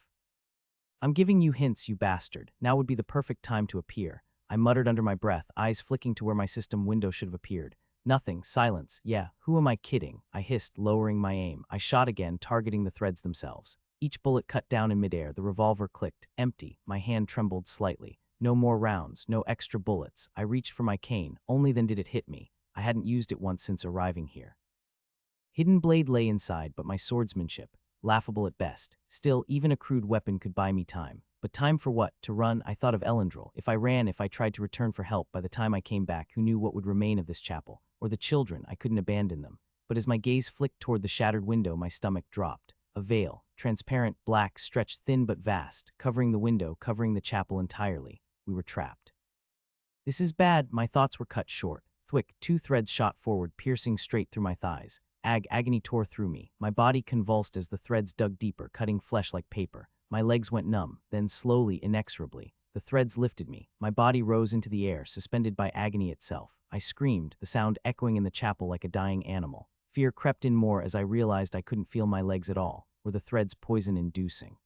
I'm giving you hints, you bastard. Now would be the perfect time to appear. I muttered under my breath, eyes flicking to where my system window should have appeared. Nothing, silence. Yeah, who am I kidding? I hissed, lowering my aim. I shot again, targeting the threads themselves. Each bullet cut down in midair, the revolver clicked, empty. My hand trembled slightly. No more rounds, no extra bullets. I reached for my cane, only then did it hit me. I hadn't used it once since arriving here. Hidden blade lay inside, but my swordsmanship, laughable at best. Still, even a crude weapon could buy me time. But time for what? To run? I thought of Elendril. If I ran, if I tried to return for help, by the time I came back, who knew what would remain of this chapel? Or the children, I couldn't abandon them. But as my gaze flicked toward the shattered window, my stomach dropped. A veil, transparent, black, stretched thin but vast, covering the window, covering the chapel entirely. We were trapped. This is bad. My thoughts were cut short. Thwick, 2 threads shot forward, piercing straight through my thighs. Agony tore through me. My body convulsed as the threads dug deeper, cutting flesh like paper. My legs went numb, then slowly, inexorably. The threads lifted me. My body rose into the air, suspended by agony itself. I screamed, the sound echoing in the chapel like a dying animal. Fear crept in more as I realized I couldn't feel my legs at all. Were the threads poison-inducing?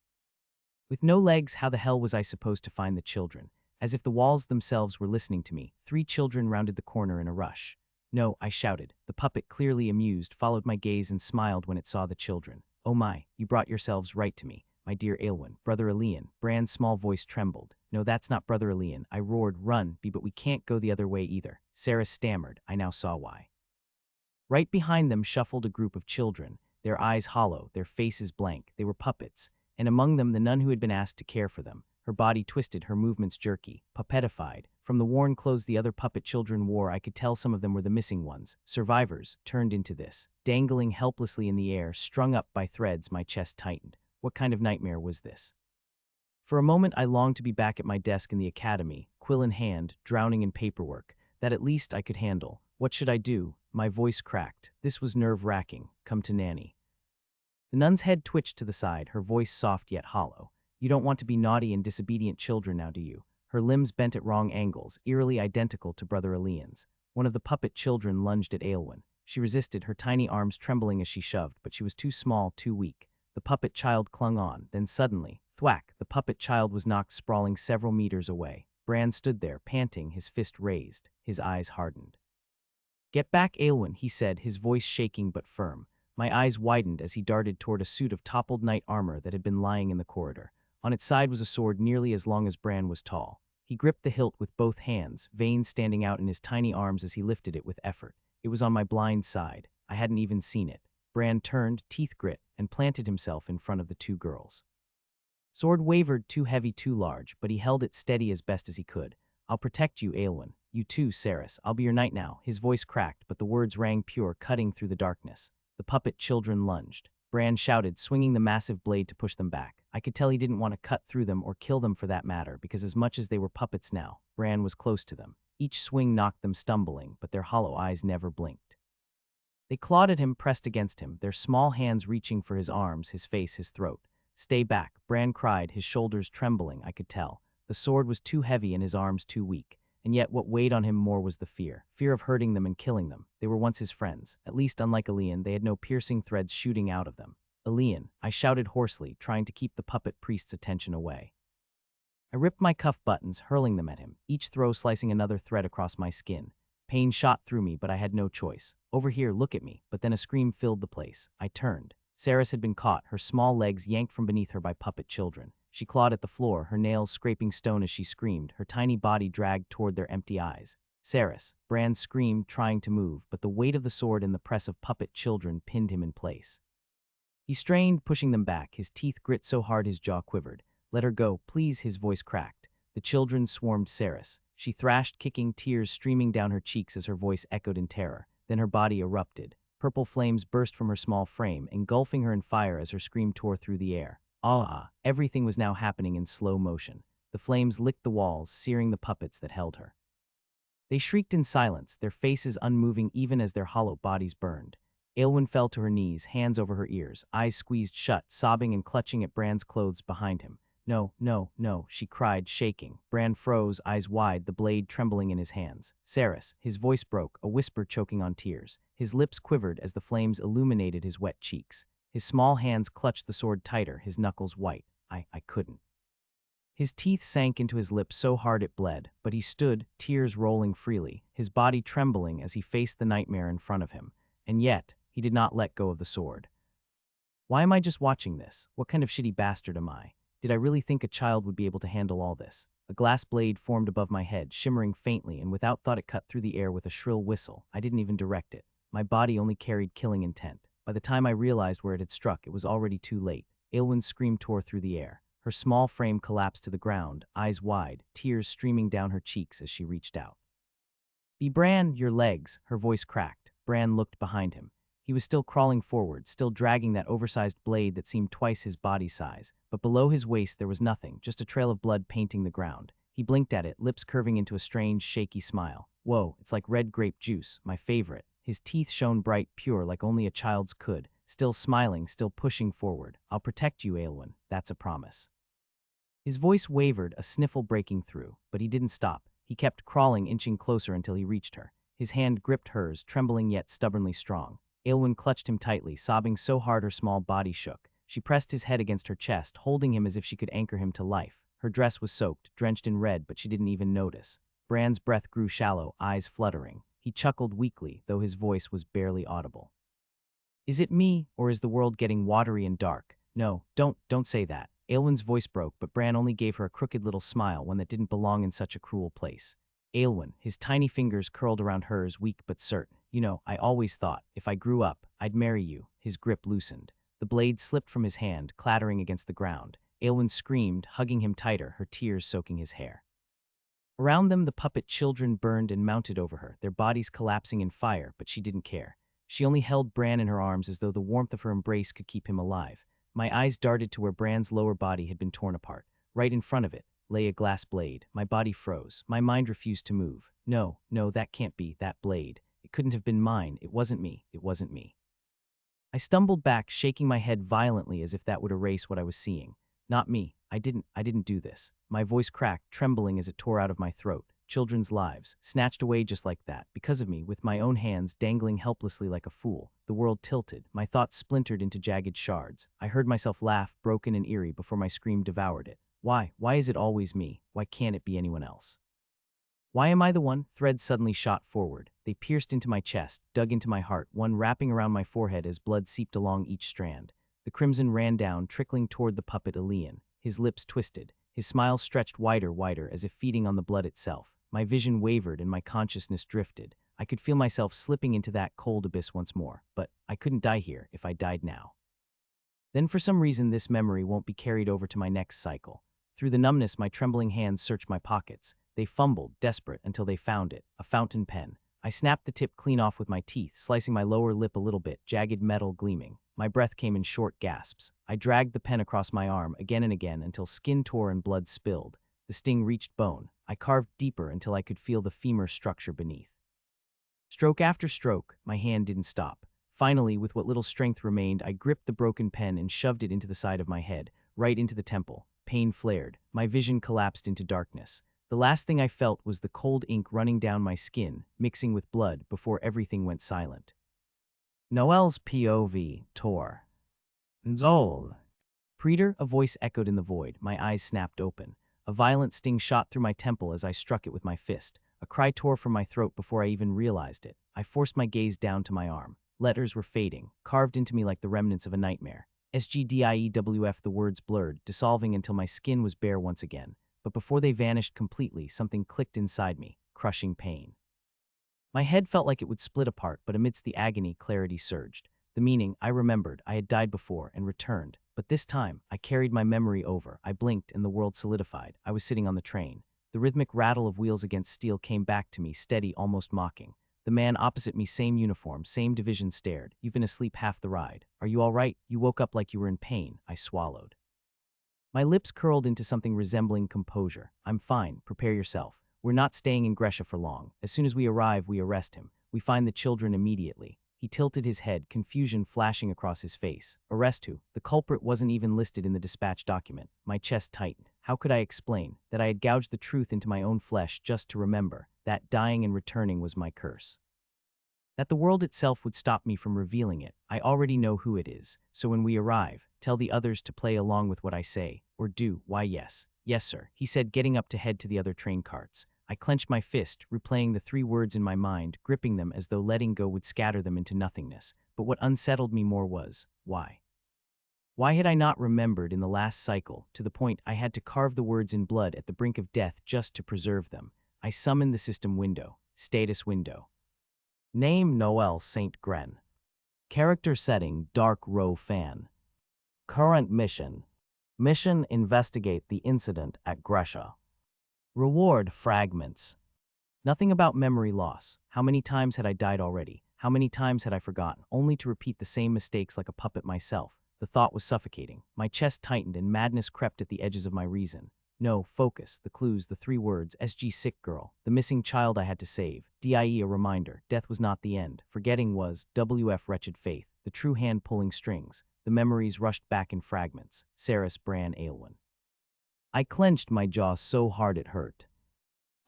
With no legs, how the hell was I supposed to find the children? As if the walls themselves were listening to me, 3 children rounded the corner in a rush. No, I shouted. The puppet, clearly amused, followed my gaze and smiled when it saw the children. Oh my, you brought yourselves right to me. My dear Aelwyn, Brother Elian. Bran's small voice trembled. No, that's not Brother Elian. I roared, run, but we can't go the other way either. Sarah stammered. I now saw why. Right behind them shuffled a group of children, their eyes hollow, their faces blank. They were puppets, and among them the nun who had been asked to care for them. Her body twisted, her movements jerky, puppetified. From the worn clothes the other puppet children wore, I could tell some of them were the missing ones, survivors, turned into this. Dangling helplessly in the air, strung up by threads, my chest tightened. What kind of nightmare was this? For a moment I longed to be back at my desk in the academy, quill in hand, drowning in paperwork. That at least I could handle. What should I do? My voice cracked. This was nerve-wracking. Come to Nanny. The nun's head twitched to the side, her voice soft yet hollow. You don't want to be naughty and disobedient children now, do you? Her limbs bent at wrong angles, eerily identical to Brother Elian's. One of the puppet children lunged at Aelwyn. She resisted, her tiny arms trembling as she shoved, but she was too small, too weak. The puppet child clung on, then suddenly, thwack, the puppet child was knocked sprawling several meters away. Bran stood there, panting, his fist raised, his eyes hardened. Get back, Aelwyn, he said, his voice shaking but firm. My eyes widened as he darted toward a suit of toppled knight armor that had been lying in the corridor. On its side was a sword nearly as long as Bran was tall. He gripped the hilt with both hands, veins standing out in his tiny arms as he lifted it with effort. It was on my blind side. I hadn't even seen it. Bran turned, teeth grit, and planted himself in front of the 2 girls. Sword wavered, too heavy, too large, but he held it steady as best as he could. I'll protect you, Aelwyn. You too, Saris. I'll be your knight now. His voice cracked, but the words rang pure, cutting through the darkness. The puppet children lunged. Bran shouted, swinging the massive blade to push them back. I could tell he didn't want to cut through them or kill them for that matter, because as much as they were puppets now, Bran was close to them. Each swing knocked them stumbling, but their hollow eyes never blinked. They clawed at him, pressed against him, their small hands reaching for his arms, his face, his throat. Stay back, Bran cried, his shoulders trembling, I could tell. The sword was too heavy and his arms too weak. And yet what weighed on him more was the fear. Fear of hurting them and killing them. They were once his friends. At least, unlike Elian, they had no piercing threads shooting out of them. Elian, I shouted hoarsely, trying to keep the puppet priest's attention away. I ripped my cuff buttons, hurling them at him, each throw slicing another thread across my skin. Pain shot through me, but I had no choice. Over here, look at me. But then a scream filled the place. I turned. Saris had been caught, her small legs yanked from beneath her by puppet children. She clawed at the floor, her nails scraping stone as she screamed, her tiny body dragged toward their empty eyes. Saris, Bran screamed, trying to move, but the weight of the sword and the press of puppet children pinned him in place. He strained, pushing them back, his teeth grit so hard his jaw quivered. Let her go, please, his voice cracked. The children swarmed Saris. She thrashed, kicking, tears streaming down her cheeks as her voice echoed in terror. Then her body erupted. Purple flames burst from her small frame, engulfing her in fire as her scream tore through the air. Everything was now happening in slow motion. The flames licked the walls, searing the puppets that held her. They shrieked in silence, their faces unmoving even as their hollow bodies burned. Aelwyn fell to her knees, hands over her ears, eyes squeezed shut, sobbing and clutching at Bran's clothes behind him. No, no, no, she cried, shaking. Bran froze, eyes wide, the blade trembling in his hands. Saris, his voice broke, a whisper choking on tears. His lips quivered as the flames illuminated his wet cheeks. His small hands clutched the sword tighter, his knuckles white. I couldn't. His teeth sank into his lips so hard it bled, but he stood, tears rolling freely, his body trembling as he faced the nightmare in front of him. And yet, he did not let go of the sword. Why am I just watching this? What kind of shitty bastard am I? Did I really think a child would be able to handle all this? A glass blade formed above my head, shimmering faintly, and without thought it cut through the air with a shrill whistle. I didn't even direct it. My body only carried killing intent. By the time I realized where it had struck, it was already too late. Aelwyn's scream tore through the air. Her small frame collapsed to the ground, eyes wide, tears streaming down her cheeks as she reached out. Be Bran, your legs, her voice cracked. Bran looked behind him. He was still crawling forward, still dragging that oversized blade that seemed twice his body size. But below his waist there was nothing, just a trail of blood painting the ground. He blinked at it, lips curving into a strange, shaky smile. Whoa, it's like red grape juice, my favorite. His teeth shone bright, pure, like only a child's could. Still smiling, still pushing forward. I'll protect you, Aelwyn. That's a promise. His voice wavered, a sniffle breaking through, but he didn't stop. He kept crawling, inching closer until he reached her. His hand gripped hers, trembling yet stubbornly strong. Aelwyn clutched him tightly, sobbing so hard her small body shook. She pressed his head against her chest, holding him as if she could anchor him to life. Her dress was soaked, drenched in red, but she didn't even notice. Bran's breath grew shallow, eyes fluttering. He chuckled weakly, though his voice was barely audible. Is it me, or is the world getting watery and dark? No, don't say that. Aelwyn's voice broke, but Bran only gave her a crooked little smile, one that didn't belong in such a cruel place. Aelwyn, his tiny fingers curled around hers, weak but certain. You know, I always thought, if I grew up, I'd marry you. His grip loosened. The blade slipped from his hand, clattering against the ground. Aelwyn screamed, hugging him tighter, her tears soaking his hair. Around them, the puppet children burned and mounted over her, their bodies collapsing in fire, but she didn't care. She only held Bran in her arms as though the warmth of her embrace could keep him alive. My eyes darted to where Bran's lower body had been torn apart. Right in front of it lay a glass blade. My body froze. My mind refused to move. No, that can't be, that blade. It couldn't have been mine. It wasn't me. It wasn't me. I stumbled back, shaking my head violently as if that would erase what I was seeing. Not me. I didn't do this. My voice cracked, trembling as it tore out of my throat. Children's lives, snatched away just like that, because of me, with my own hands dangling helplessly like a fool. The world tilted, my thoughts splintered into jagged shards. I heard myself laugh, broken and eerie, before my scream devoured it. Why is it always me? Why can't it be anyone else? Why am I the one? Threads suddenly shot forward. They pierced into my chest, dug into my heart, one wrapping around my forehead as blood seeped along each strand. The crimson ran down, trickling toward the puppet Elian. His lips twisted. His smile stretched wider, as if feeding on the blood itself. My vision wavered and my consciousness drifted. I could feel myself slipping into that cold abyss once more, but I couldn't die here if I died now. Then for some reason this memory won't be carried over to my next cycle. Through the numbness, my trembling hands searched my pockets. They fumbled, desperate, until they found it, a fountain pen. I snapped the tip clean off with my teeth, slicing my lower lip a little bit, jagged metal gleaming. My breath came in short gasps. I dragged the pen across my arm again and again until skin tore and blood spilled. The sting reached bone. I carved deeper until I could feel the femur structure beneath. Stroke after stroke, my hand didn't stop. Finally, with what little strength remained, I gripped the broken pen and shoved it into the side of my head, right into the temple. Pain flared. My vision collapsed into darkness. The last thing I felt was the cold ink running down my skin, mixing with blood before everything went silent. Noel's POV, Tor. Nzol. Preeter, a voice echoed in the void. My eyes snapped open. A violent sting shot through my temple as I struck it with my fist. A cry tore from my throat before I even realized it. I forced my gaze down to my arm. Letters were fading, carved into me like the remnants of a nightmare. SGDIEWF, the words blurred, dissolving until my skin was bare once again. But before they vanished completely, something clicked inside me, crushing pain. My head felt like it would split apart, but amidst the agony, clarity surged. The meaning, I remembered, I had died before and returned. But this time, I carried my memory over. I blinked and the world solidified. I was sitting on the train. The rhythmic rattle of wheels against steel came back to me, steady, almost mocking. The man opposite me, same uniform, same division, stared. You've been asleep half the ride. Are you all right? You woke up like you were in pain. I swallowed. My lips curled into something resembling composure. I'm fine. Prepare yourself. We're not staying in Gresha for long. As soon as we arrive, we arrest him. We find the children immediately. He tilted his head, confusion flashing across his face. Arrest who? The culprit wasn't even listed in the dispatch document. My chest tightened. How could I explain that I had gouged the truth into my own flesh just to remember that dying and returning was my curse? That the world itself would stop me from revealing it. I already know who it is. So when we arrive, tell the others to play along with what I say, or do. Why, yes. Yes, sir, he said, getting up to head to the other train carts. I clenched my fist, replaying the 3 words in my mind, gripping them as though letting go would scatter them into nothingness. But what unsettled me more was, why? Why had I not remembered in the last cycle, to the point I had to carve the words in blood at the brink of death just to preserve them? I summoned the system window. Status window. Name Noel St. Gren. Character setting Dark Row fan. Current mission. Mission investigate the incident at Gresha. Reward fragments. Nothing about memory loss. How many times had I died already? How many times had I forgotten, only to repeat the same mistakes like a puppet myself? The thought was suffocating. My chest tightened and madness crept at the edges of my reason. No, focus, the clues, the 3 words, SG sick girl, the missing child I had to save, DIE a reminder, death was not the end, forgetting was, WF wretched faith, the true hand pulling strings, the memories rushed back in fragments, Saris Bran Aylwin. I clenched my jaw so hard it hurt.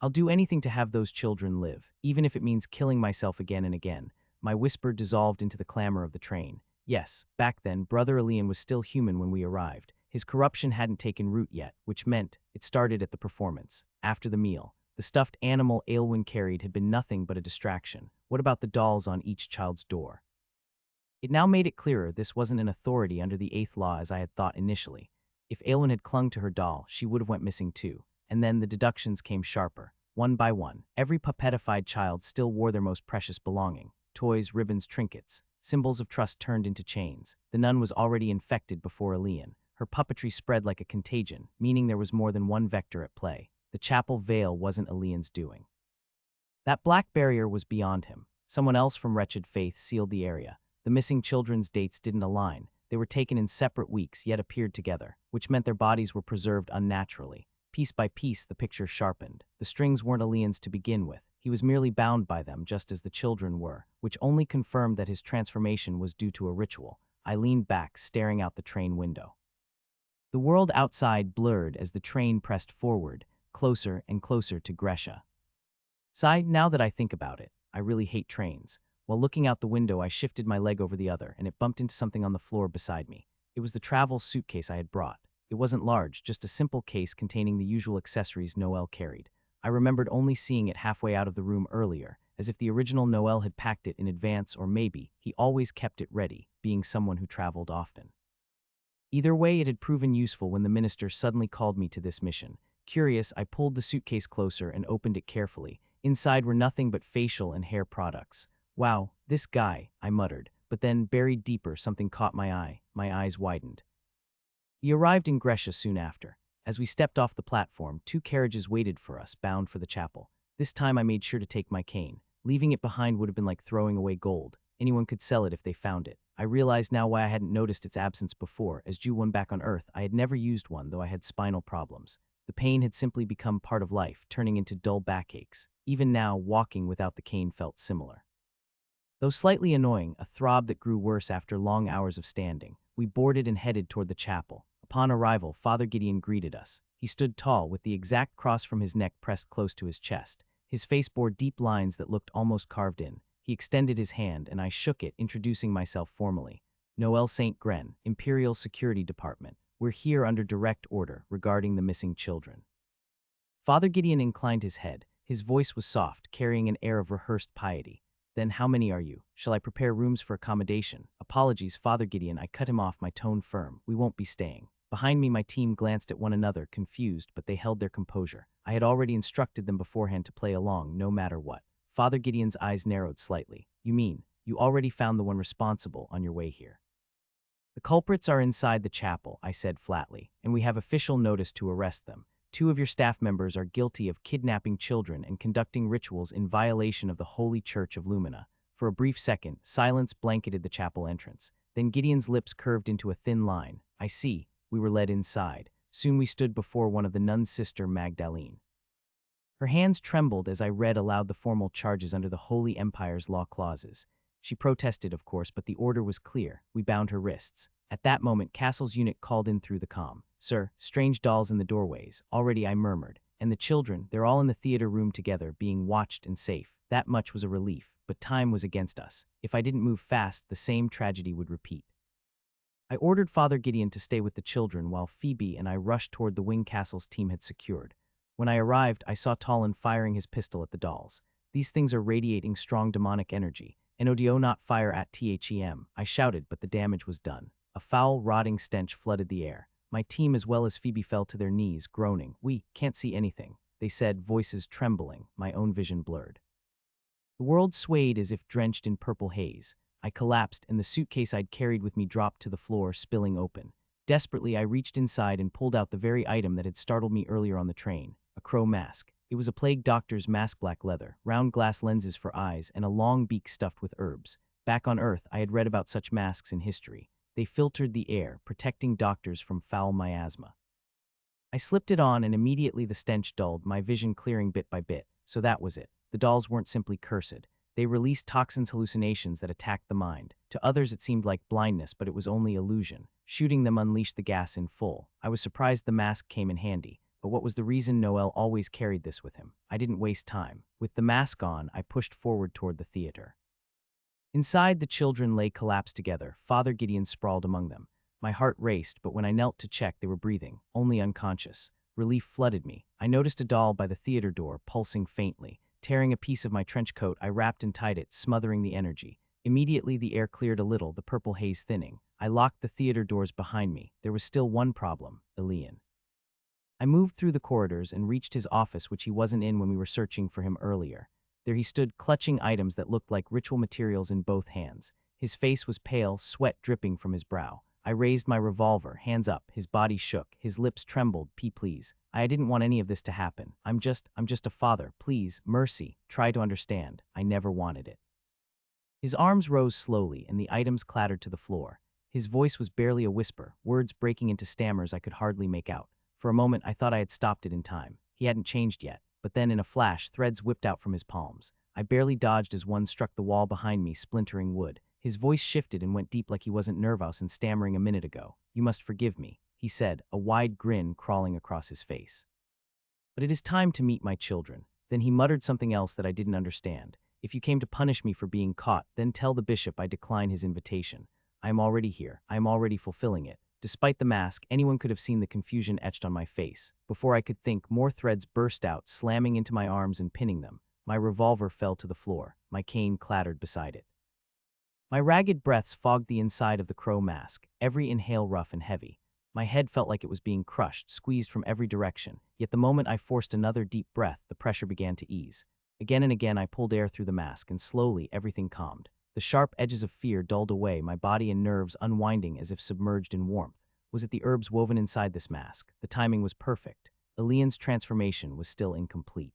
I'll do anything to have those children live, even if it means killing myself again and again. My whisper dissolved into the clamor of the train. Yes, back then, Brother Elian was still human when we arrived. His corruption hadn't taken root yet, which meant it started at the performance. After the meal, the stuffed animal Aylwin carried had been nothing but a distraction. What about the dolls on each child's door? It now made it clearer this wasn't an authority under the 8th law as I had thought initially. If Aylwin had clung to her doll, she would have went missing too. And then the deductions came sharper. One by one, every puppetified child still wore their most precious belonging. Toys, ribbons, trinkets. Symbols of trust turned into chains. The nun was already infected before Elian. Her puppetry spread like a contagion, meaning there was more than one vector at play. The chapel veil wasn't Elian's doing. That black barrier was beyond him. Someone else from wretched faith sealed the area. The missing children's dates didn't align. They were taken in separate weeks, yet appeared together, which meant their bodies were preserved unnaturally. Piece by piece, the picture sharpened. The strings weren't Elian's to begin with. He was merely bound by them, just as the children were, which only confirmed that his transformation was due to a ritual. I leaned back, staring out the train window. The world outside blurred as the train pressed forward, closer and closer to Gresha. Sigh, now that I think about it, I really hate trains. While looking out the window, I shifted my leg over the other, and it bumped into something on the floor beside me. It was the travel suitcase I had brought. It wasn't large, just a simple case containing the usual accessories Noel carried. I remembered only seeing it halfway out of the room earlier, as if the original Noel had packed it in advance, or maybe he always kept it ready, being someone who traveled often. Either way, it had proven useful when the minister suddenly called me to this mission. Curious, I pulled the suitcase closer and opened it carefully. Inside were nothing but facial and hair products. Wow, this guy, I muttered, but then, buried deeper, something caught my eye. My eyes widened. We arrived in Gresha soon after. As we stepped off the platform, 2 carriages waited for us, bound for the chapel. This time I made sure to take my cane. Leaving it behind would have been like throwing away gold. Anyone could sell it if they found it. I realized now why I hadn't noticed its absence before. As Jew one back on Earth, I had never used one, though I had spinal problems. The pain had simply become part of life, turning into dull backaches. Even now, walking without the cane felt similar. Though slightly annoying, a throb that grew worse after long hours of standing. We boarded and headed toward the chapel. Upon arrival, Father Gideon greeted us. He stood tall, with the exact cross from his neck pressed close to his chest. His face bore deep lines that looked almost carved in. He extended his hand, and I shook it, introducing myself formally. Noel St. Gren, Imperial Security Department. We're here under direct order regarding the missing children. Father Gideon inclined his head. His voice was soft, carrying an air of rehearsed piety. Then how many are you? Shall I prepare rooms for accommodation? Apologies, Father Gideon, I cut him off, my tone firm. We won't be staying. Behind me, my team glanced at one another, confused, but they held their composure. I had already instructed them beforehand to play along, no matter what. Father Gideon's eyes narrowed slightly. You mean, you already found the one responsible on your way here? The culprits are inside the chapel, I said flatly, and we have official notice to arrest them. 2 of your staff members are guilty of kidnapping children and conducting rituals in violation of the Holy Church of Lumina. For a brief second, silence blanketed the chapel entrance. Then Gideon's lips curved into a thin line. I see. We were led inside. Soon we stood before one of the nun's sister, Magdalene. Her hands trembled as I read aloud the formal charges under the Holy Empire's law clauses. She protested, of course, but the order was clear. We bound her wrists. At that moment, Castle's eunuch called in through the comm. Sir, strange dolls in the doorways. Already, I murmured. And the children, they're all in the theater room together, being watched and safe. That much was a relief, but time was against us. If I didn't move fast, the same tragedy would repeat. I ordered Father Gideon to stay with the children while Phoebe and I rushed toward the wing Castle's team had secured. When I arrived, I saw Talon firing his pistol at the dolls. These things are radiating strong demonic energy. NODO not fire at THEM. I shouted, but the damage was done. A foul, rotting stench flooded the air. My team as well as Phoebe fell to their knees, groaning. We can't see anything, they said, voices trembling, my own vision blurred. The world swayed as if drenched in purple haze. I collapsed, and the suitcase I'd carried with me dropped to the floor, spilling open. Desperately, I reached inside and pulled out the very item that had startled me earlier on the train, a crow mask. It was a plague doctor's mask, black leather, round glass lenses for eyes, and a long beak stuffed with herbs. Back on Earth, I had read about such masks in history. They filtered the air, protecting doctors from foul miasma. I slipped it on, and immediately the stench dulled, my vision clearing bit by bit. So that was it. The dolls weren't simply cursed. They released toxins, hallucinations that attacked the mind. To others it seemed like blindness, but it was only illusion. Shooting them unleashed the gas in full. I was surprised the mask came in handy. But what was the reason Noel always carried this with him? I didn't waste time. With the mask on, I pushed forward toward the theater. Inside, the children lay collapsed together. Father Gideon sprawled among them. My heart raced, but when I knelt to check, they were breathing, only unconscious. Relief flooded me. I noticed a doll by the theater door, pulsing faintly. Tearing a piece of my trench coat, I wrapped and tied it, smothering the energy. Immediately, the air cleared a little, the purple haze thinning. I locked the theater doors behind me. There was still one problem, Elian. I moved through the corridors and reached his office, which he wasn't in when we were searching for him earlier. There he stood, clutching items that looked like ritual materials in both hands. His face was pale, sweat dripping from his brow. I raised my revolver, hands up. His body shook, his lips trembled. Please. I didn't want any of this to happen. I'm just a father. Please, mercy. Try to understand. I never wanted it. His arms rose slowly, and the items clattered to the floor. His voice was barely a whisper, words breaking into stammers I could hardly make out. For a moment, I thought I had stopped it in time. He hadn't changed yet. But then, in a flash, threads whipped out from his palms. I barely dodged as one struck the wall behind me, splintering wood. His voice shifted and went deep like he wasn't nervous and stammering a minute ago. You must forgive me, he said, a wide grin crawling across his face. But it is time to meet my children. Then he muttered something else that I didn't understand. If you came to punish me for being caught, then tell the bishop I decline his invitation. I am already here. I am already fulfilling it. Despite the mask, anyone could have seen the confusion etched on my face. Before I could think, more threads burst out, slamming into my arms and pinning them. My revolver fell to the floor. My cane clattered beside it. My ragged breaths fogged the inside of the crow mask, every inhale rough and heavy. My head felt like it was being crushed, squeezed from every direction. Yet the moment I forced another deep breath, the pressure began to ease. Again and again I pulled air through the mask, and slowly everything calmed. The sharp edges of fear dulled away, my body and nerves unwinding as if submerged in warmth. Was it the herbs woven inside this mask? The timing was perfect. Elian's transformation was still incomplete.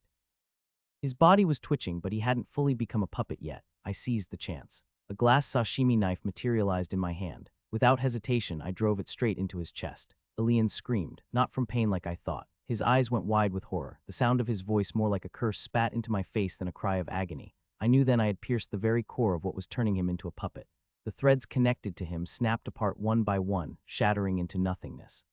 His body was twitching, but he hadn't fully become a puppet yet. I seized the chance. A glass sashimi knife materialized in my hand. Without hesitation, I drove it straight into his chest. Elian screamed, not from pain like I thought. His eyes went wide with horror. The sound of his voice, more like a curse, spat into my face than a cry of agony. I knew then I had pierced the very core of what was turning him into a puppet. The threads connected to him snapped apart one by one, shattering into nothingness.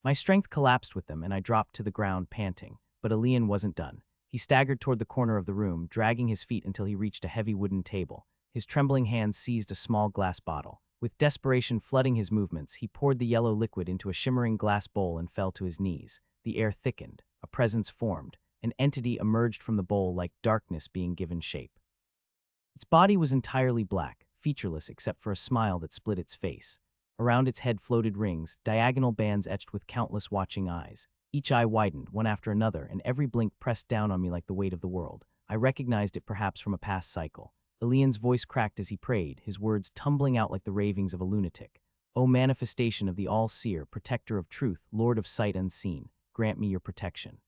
My strength collapsed with them, and I dropped to the ground panting. But Elian wasn't done. He staggered toward the corner of the room, dragging his feet until he reached a heavy wooden table. His trembling hands seized a small glass bottle. With desperation flooding his movements, he poured the yellow liquid into a shimmering glass bowl and fell to his knees. The air thickened. A presence formed. An entity emerged from the bowl like darkness being given shape. Its body was entirely black, featureless except for a smile that split its face. Around its head floated rings, diagonal bands etched with countless watching eyes. Each eye widened, one after another, and every blink pressed down on me like the weight of the world. I recognized it perhaps from a past cycle. Elian's voice cracked as he prayed, his words tumbling out like the ravings of a lunatic. "O manifestation of the all-seer, protector of truth, lord of sight unseen, grant me your protection."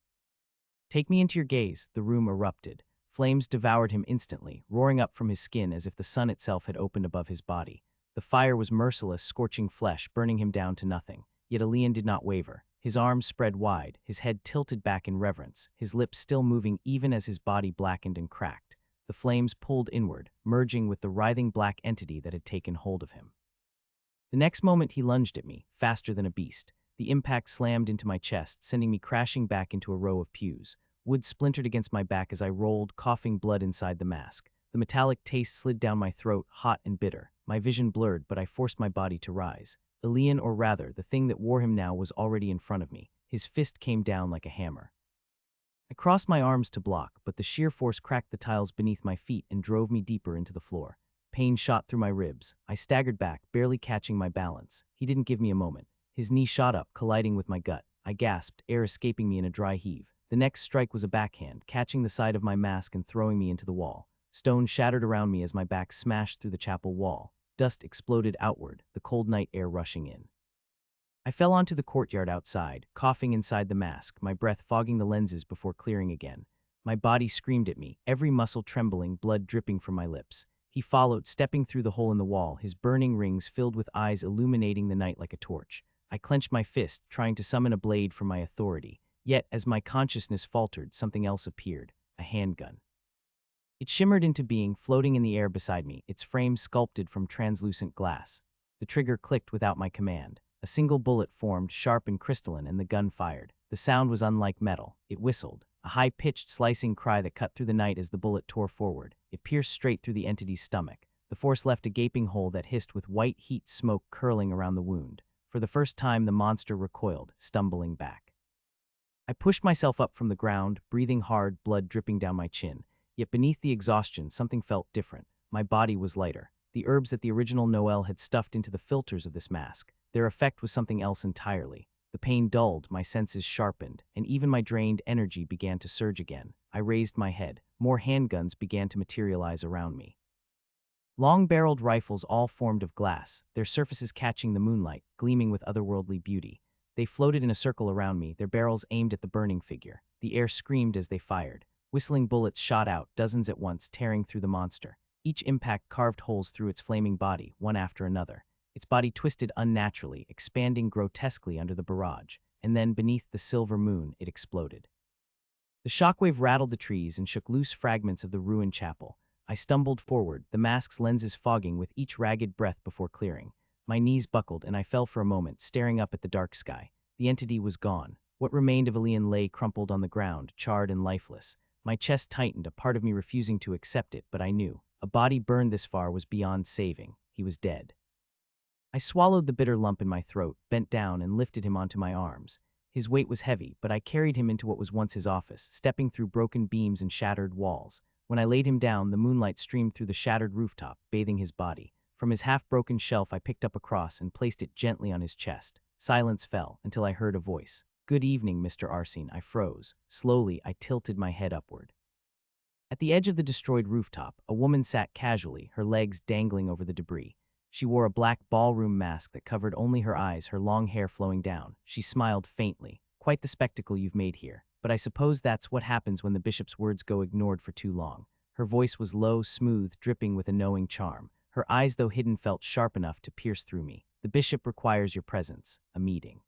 "Take me into your gaze," the room erupted. Flames devoured him instantly, roaring up from his skin as if the sun itself had opened above his body. The fire was merciless, scorching flesh, burning him down to nothing. Yet Elian did not waver. His arms spread wide, his head tilted back in reverence, his lips still moving even as his body blackened and cracked. The flames pulled inward, merging with the writhing black entity that had taken hold of him. The next moment he lunged at me, faster than a beast. The impact slammed into my chest, sending me crashing back into a row of pews. Wood splintered against my back as I rolled, coughing blood inside the mask. The metallic taste slid down my throat, hot and bitter. My vision blurred, but I forced my body to rise. Elian, or rather, the thing that wore him now, was already in front of me. His fist came down like a hammer. I crossed my arms to block, but the sheer force cracked the tiles beneath my feet and drove me deeper into the floor. Pain shot through my ribs. I staggered back, barely catching my balance. He didn't give me a moment. His knee shot up, colliding with my gut. I gasped, air escaping me in a dry heave. The next strike was a backhand, catching the side of my mask and throwing me into the wall. Stone shattered around me as my back smashed through the chapel wall. Dust exploded outward, the cold night air rushing in. I fell onto the courtyard outside, coughing inside the mask, my breath fogging the lenses before clearing again. My body screamed at me, every muscle trembling, blood dripping from my lips. He followed, stepping through the hole in the wall, his burning rings filled with eyes illuminating the night like a torch. I clenched my fist, trying to summon a blade from my authority. Yet, as my consciousness faltered, something else appeared, a handgun. It shimmered into being, floating in the air beside me, its frame sculpted from translucent glass. The trigger clicked without my command. A single bullet formed, sharp and crystalline, and the gun fired. The sound was unlike metal. It whistled, a high-pitched, slicing cry that cut through the night as the bullet tore forward. It pierced straight through the entity's stomach. The force left a gaping hole that hissed with white heat smoke curling around the wound. For the first time, the monster recoiled, stumbling back. I pushed myself up from the ground, breathing hard, blood dripping down my chin. Yet beneath the exhaustion, something felt different. My body was lighter. The herbs that the original Noel had stuffed into the filters of this mask. Their effect was something else entirely. The pain dulled, my senses sharpened, and even my drained energy began to surge again. I raised my head. More handguns began to materialize around me. Long-barreled rifles all formed of glass, their surfaces catching the moonlight, gleaming with otherworldly beauty. They floated in a circle around me, their barrels aimed at the burning figure. The air screamed as they fired. Whistling bullets shot out, dozens at once, tearing through the monster. Each impact carved holes through its flaming body, one after another. Its body twisted unnaturally, expanding grotesquely under the barrage, and then, beneath the silver moon, it exploded. The shockwave rattled the trees and shook loose fragments of the ruined chapel. I stumbled forward, the mask's lenses fogging with each ragged breath before clearing. My knees buckled, and I fell for a moment, staring up at the dark sky. The entity was gone. What remained of Elian lay crumpled on the ground, charred and lifeless. My chest tightened, a part of me refusing to accept it, but I knew. A body burned this far was beyond saving. He was dead. I swallowed the bitter lump in my throat, bent down, and lifted him onto my arms. His weight was heavy, but I carried him into what was once his office, stepping through broken beams and shattered walls. When I laid him down, the moonlight streamed through the shattered rooftop, bathing his body. From his half-broken shelf, I picked up a cross and placed it gently on his chest. Silence fell, until I heard a voice. "Good evening, Mr. Arsene." I froze. Slowly, I tilted my head upward. At the edge of the destroyed rooftop, a woman sat casually, her legs dangling over the debris. She wore a black ballroom mask that covered only her eyes, her long hair flowing down. She smiled faintly. "Quite the spectacle you've made here. But I suppose that's what happens when the bishop's words go ignored for too long." Her voice was low, smooth, dripping with a knowing charm. Her eyes, though hidden, felt sharp enough to pierce through me. "The bishop requires your presence. A meeting."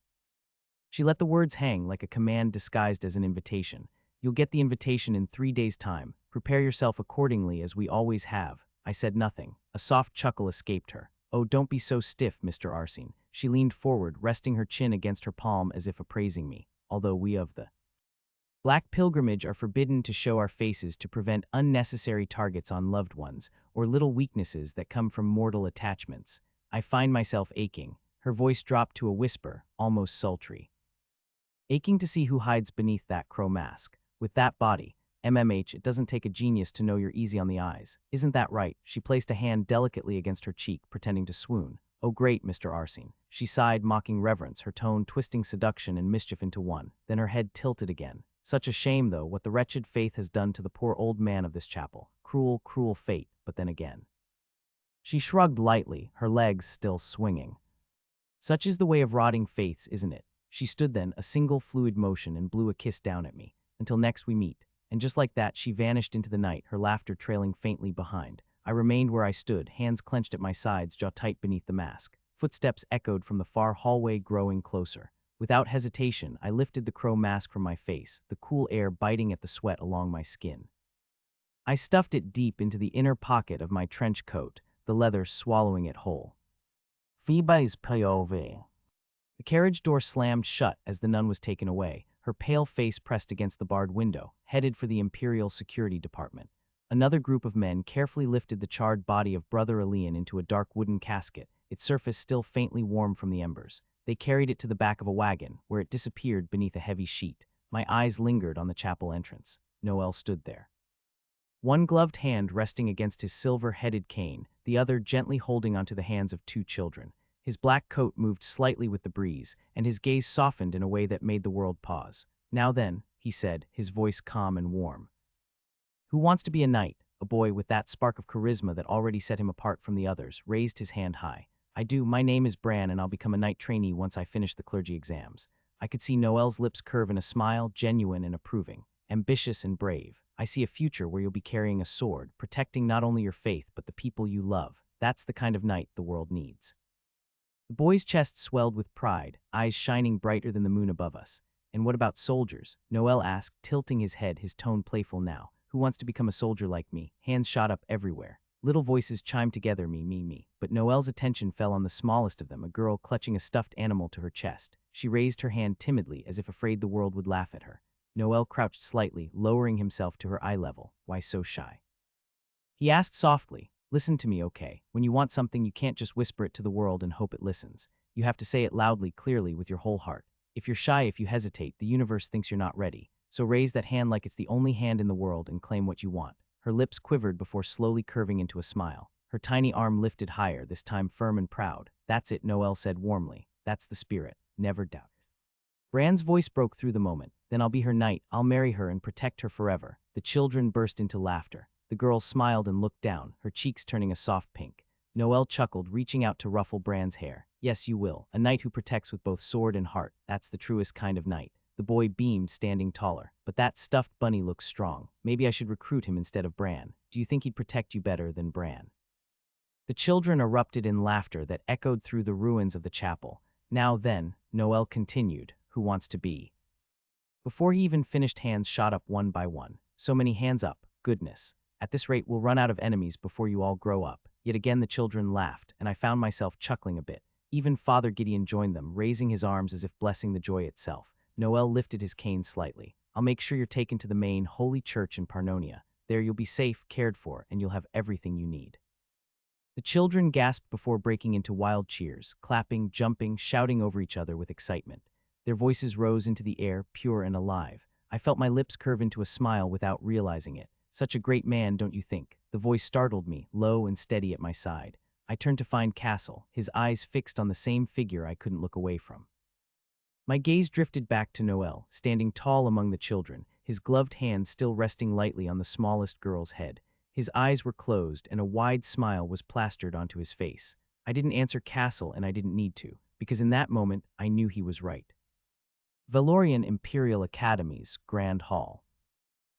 She let the words hang like a command disguised as an invitation. "You'll get the invitation in 3 days' time. Prepare yourself accordingly, as we always have." I said nothing. A soft chuckle escaped her. Oh, don't be so stiff, Mr. Arsene. She leaned forward, resting her chin against her palm as if appraising me, although we of the Black pilgrimage are forbidden to show our faces to prevent unnecessary targets on loved ones or little weaknesses that come from mortal attachments. I find myself aching. Her voice dropped to a whisper, almost sultry. Aching to see who hides beneath that crow mask. With that body, MMH, it doesn't take a genius to know you're easy on the eyes. Isn't that right? She placed a hand delicately against her cheek, pretending to swoon. Oh great, Mr. Arsene. She sighed, mocking reverence, her tone twisting seduction and mischief into one. Then her head tilted again. Such a shame, though, what the wretched faith has done to the poor old man of this chapel. Cruel, cruel fate, but then again. She shrugged lightly, her legs still swinging. Such is the way of rotting faiths, isn't it? She stood then, a single fluid motion, and blew a kiss down at me. Until next we meet. And just like that, she vanished into the night, her laughter trailing faintly behind. I remained where I stood, hands clenched at my sides, jaw tight beneath the mask. Footsteps echoed from the far hallway, growing closer. Without hesitation, I lifted the crow mask from my face, the cool air biting at the sweat along my skin. I stuffed it deep into the inner pocket of my trench coat, the leather swallowing it whole. Fiba is payove. The carriage door slammed shut as the nun was taken away, her pale face pressed against the barred window, headed for the Imperial Security Department. Another group of men carefully lifted the charred body of Brother Elian into a dark wooden casket, its surface still faintly warm from the embers. They carried it to the back of a wagon, where it disappeared beneath a heavy sheet. My eyes lingered on the chapel entrance. Noel stood there. One gloved hand resting against his silver-headed cane, the other gently holding onto the hands of two children. His black coat moved slightly with the breeze, and his gaze softened in a way that made the world pause. Now then, he said, his voice calm and warm. Who wants to be a knight? A boy with that spark of charisma that already set him apart from the others raised his hand high. I do. My name is Bran, and I'll become a knight trainee once I finish the clergy exams. I could see Noel's lips curve in a smile, genuine and approving. Ambitious and brave. I see a future where you'll be carrying a sword, protecting not only your faith but the people you love. That's the kind of knight the world needs. The boy's chest swelled with pride, eyes shining brighter than the moon above us. And what about soldiers? Noel asked, tilting his head, his tone playful now. Who wants to become a soldier like me? Hands shot up everywhere. Little voices chimed together, me. But Noel's attention fell on the smallest of them, a girl clutching a stuffed animal to her chest. She raised her hand timidly, as if afraid the world would laugh at her. Noel crouched slightly, lowering himself to her eye level. Why so shy? He asked softly, listen to me, okay? When you want something, you can't just whisper it to the world and hope it listens. You have to say it loudly, clearly, with your whole heart. If you're shy, if you hesitate, the universe thinks you're not ready. So raise that hand like it's the only hand in the world and claim what you want. Her lips quivered before slowly curving into a smile. Her tiny arm lifted higher, this time firm and proud. That's it, Noel said warmly. That's the spirit. Never doubt. Bran's voice broke through the moment. Then I'll be her knight. I'll marry her and protect her forever. The children burst into laughter. The girl smiled and looked down, her cheeks turning a soft pink. Noel chuckled, reaching out to ruffle Bran's hair. Yes, you will. A knight who protects with both sword and heart. That's the truest kind of knight. The boy beamed, standing taller. But that stuffed bunny looks strong. Maybe I should recruit him instead of Bran. Do you think he'd protect you better than Bran? The children erupted in laughter that echoed through the ruins of the chapel. Now then, Noel continued, who wants to be? Before he even finished, hands shot up one by one. So many hands up. Goodness. At this rate, we'll run out of enemies before you all grow up. Yet again the children laughed, and I found myself chuckling a bit. Even Father Gideon joined them, raising his arms as if blessing the joy itself. Noel lifted his cane slightly. I'll make sure you're taken to the main holy church in Parnonia. There you'll be safe, cared for, and you'll have everything you need. The children gasped before breaking into wild cheers, clapping, jumping, shouting over each other with excitement. Their voices rose into the air, pure and alive. I felt my lips curve into a smile without realizing it. Such a great man, don't you think? The voice startled me, low and steady at my side. I turned to find Castle, his eyes fixed on the same figure I couldn't look away from. My gaze drifted back to Noel, standing tall among the children, his gloved hand still resting lightly on the smallest girl's head. His eyes were closed, and a wide smile was plastered onto his face. I didn't answer Castle, and I didn't need to, because in that moment, I knew he was right. Valorian Imperial Academy's Grand Hall.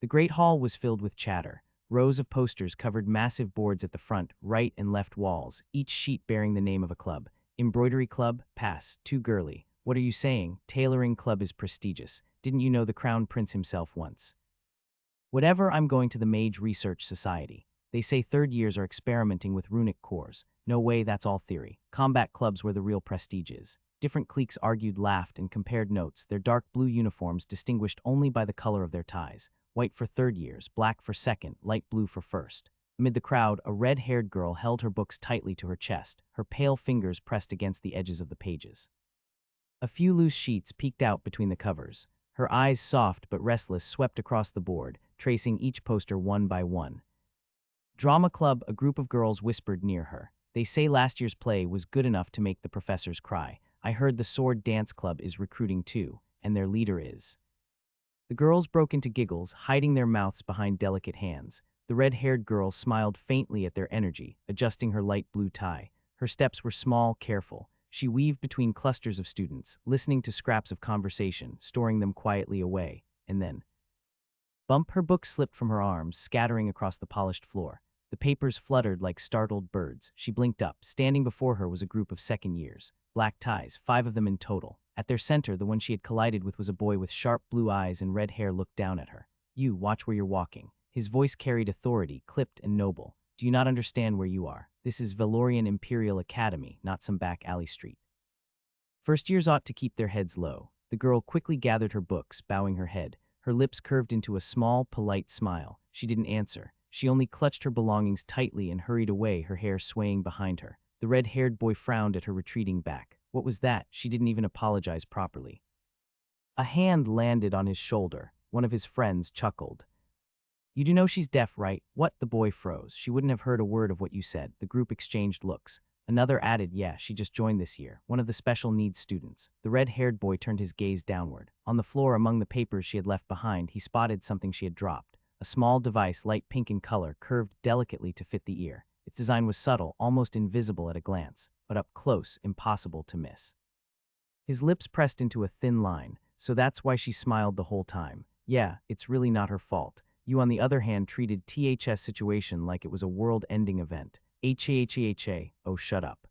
The Great Hall was filled with chatter. Rows of posters covered massive boards at the front, right and left walls, each sheet bearing the name of a club. Embroidery Club? Pass. Too girly. What are you saying? Tailoring Club is prestigious. Didn't you know the Crown Prince himself once? Whatever, I'm going to the Mage Research Society. They say third years are experimenting with runic cores. No way, that's all theory. Combat clubs where the real prestige is. Different cliques argued, laughed, and compared notes, their dark blue uniforms distinguished only by the color of their ties. White for third years, black for second, light blue for first. Amid the crowd, a red-haired girl held her books tightly to her chest, her pale fingers pressed against the edges of the pages. A few loose sheets peeked out between the covers. Her eyes, soft but restless, swept across the board, tracing each poster one by one. Drama club, a group of girls whispered near her. They say last year's play was good enough to make the professors cry. I heard the sword dance club is recruiting too, and their leader is. The girls broke into giggles, hiding their mouths behind delicate hands. The red-haired girl smiled faintly at their energy, adjusting her light blue tie. Her steps were small, careful. She weaved between clusters of students, listening to scraps of conversation, storing them quietly away, and then bump, her book slipped from her arms, scattering across the polished floor. The papers fluttered like startled birds. She blinked up. Standing before her was a group of second years. Black ties, 5 of them in total. At their center, the one she had collided with was a boy with sharp blue eyes and red hair looked down at her. You, watch where you're walking. His voice carried authority, clipped and noble. Do you not understand where you are? This is Valorian Imperial Academy, not some back alley street. First years ought to keep their heads low. The girl quickly gathered her books, bowing her head. Her lips curved into a small, polite smile. She didn't answer. She only clutched her belongings tightly and hurried away, her hair swaying behind her. The red-haired boy frowned at her retreating back. What was that? She didn't even apologize properly. A hand landed on his shoulder. One of his friends chuckled. You do know she's deaf, right? What? The boy froze. She wouldn't have heard a word of what you said. The group exchanged looks. Another added, yeah, she just joined this year. One of the special needs students. The red-haired boy turned his gaze downward. On the floor among the papers she had left behind, he spotted something she had dropped. A small device, light pink in color, curved delicately to fit the ear. Its design was subtle, almost invisible at a glance, but up close, impossible to miss. His lips pressed into a thin line. So that's why she smiled the whole time. Yeah, it's really not her fault. You, on the other hand, treated THS situation like it was a world-ending event. HAHAHA, oh shut up.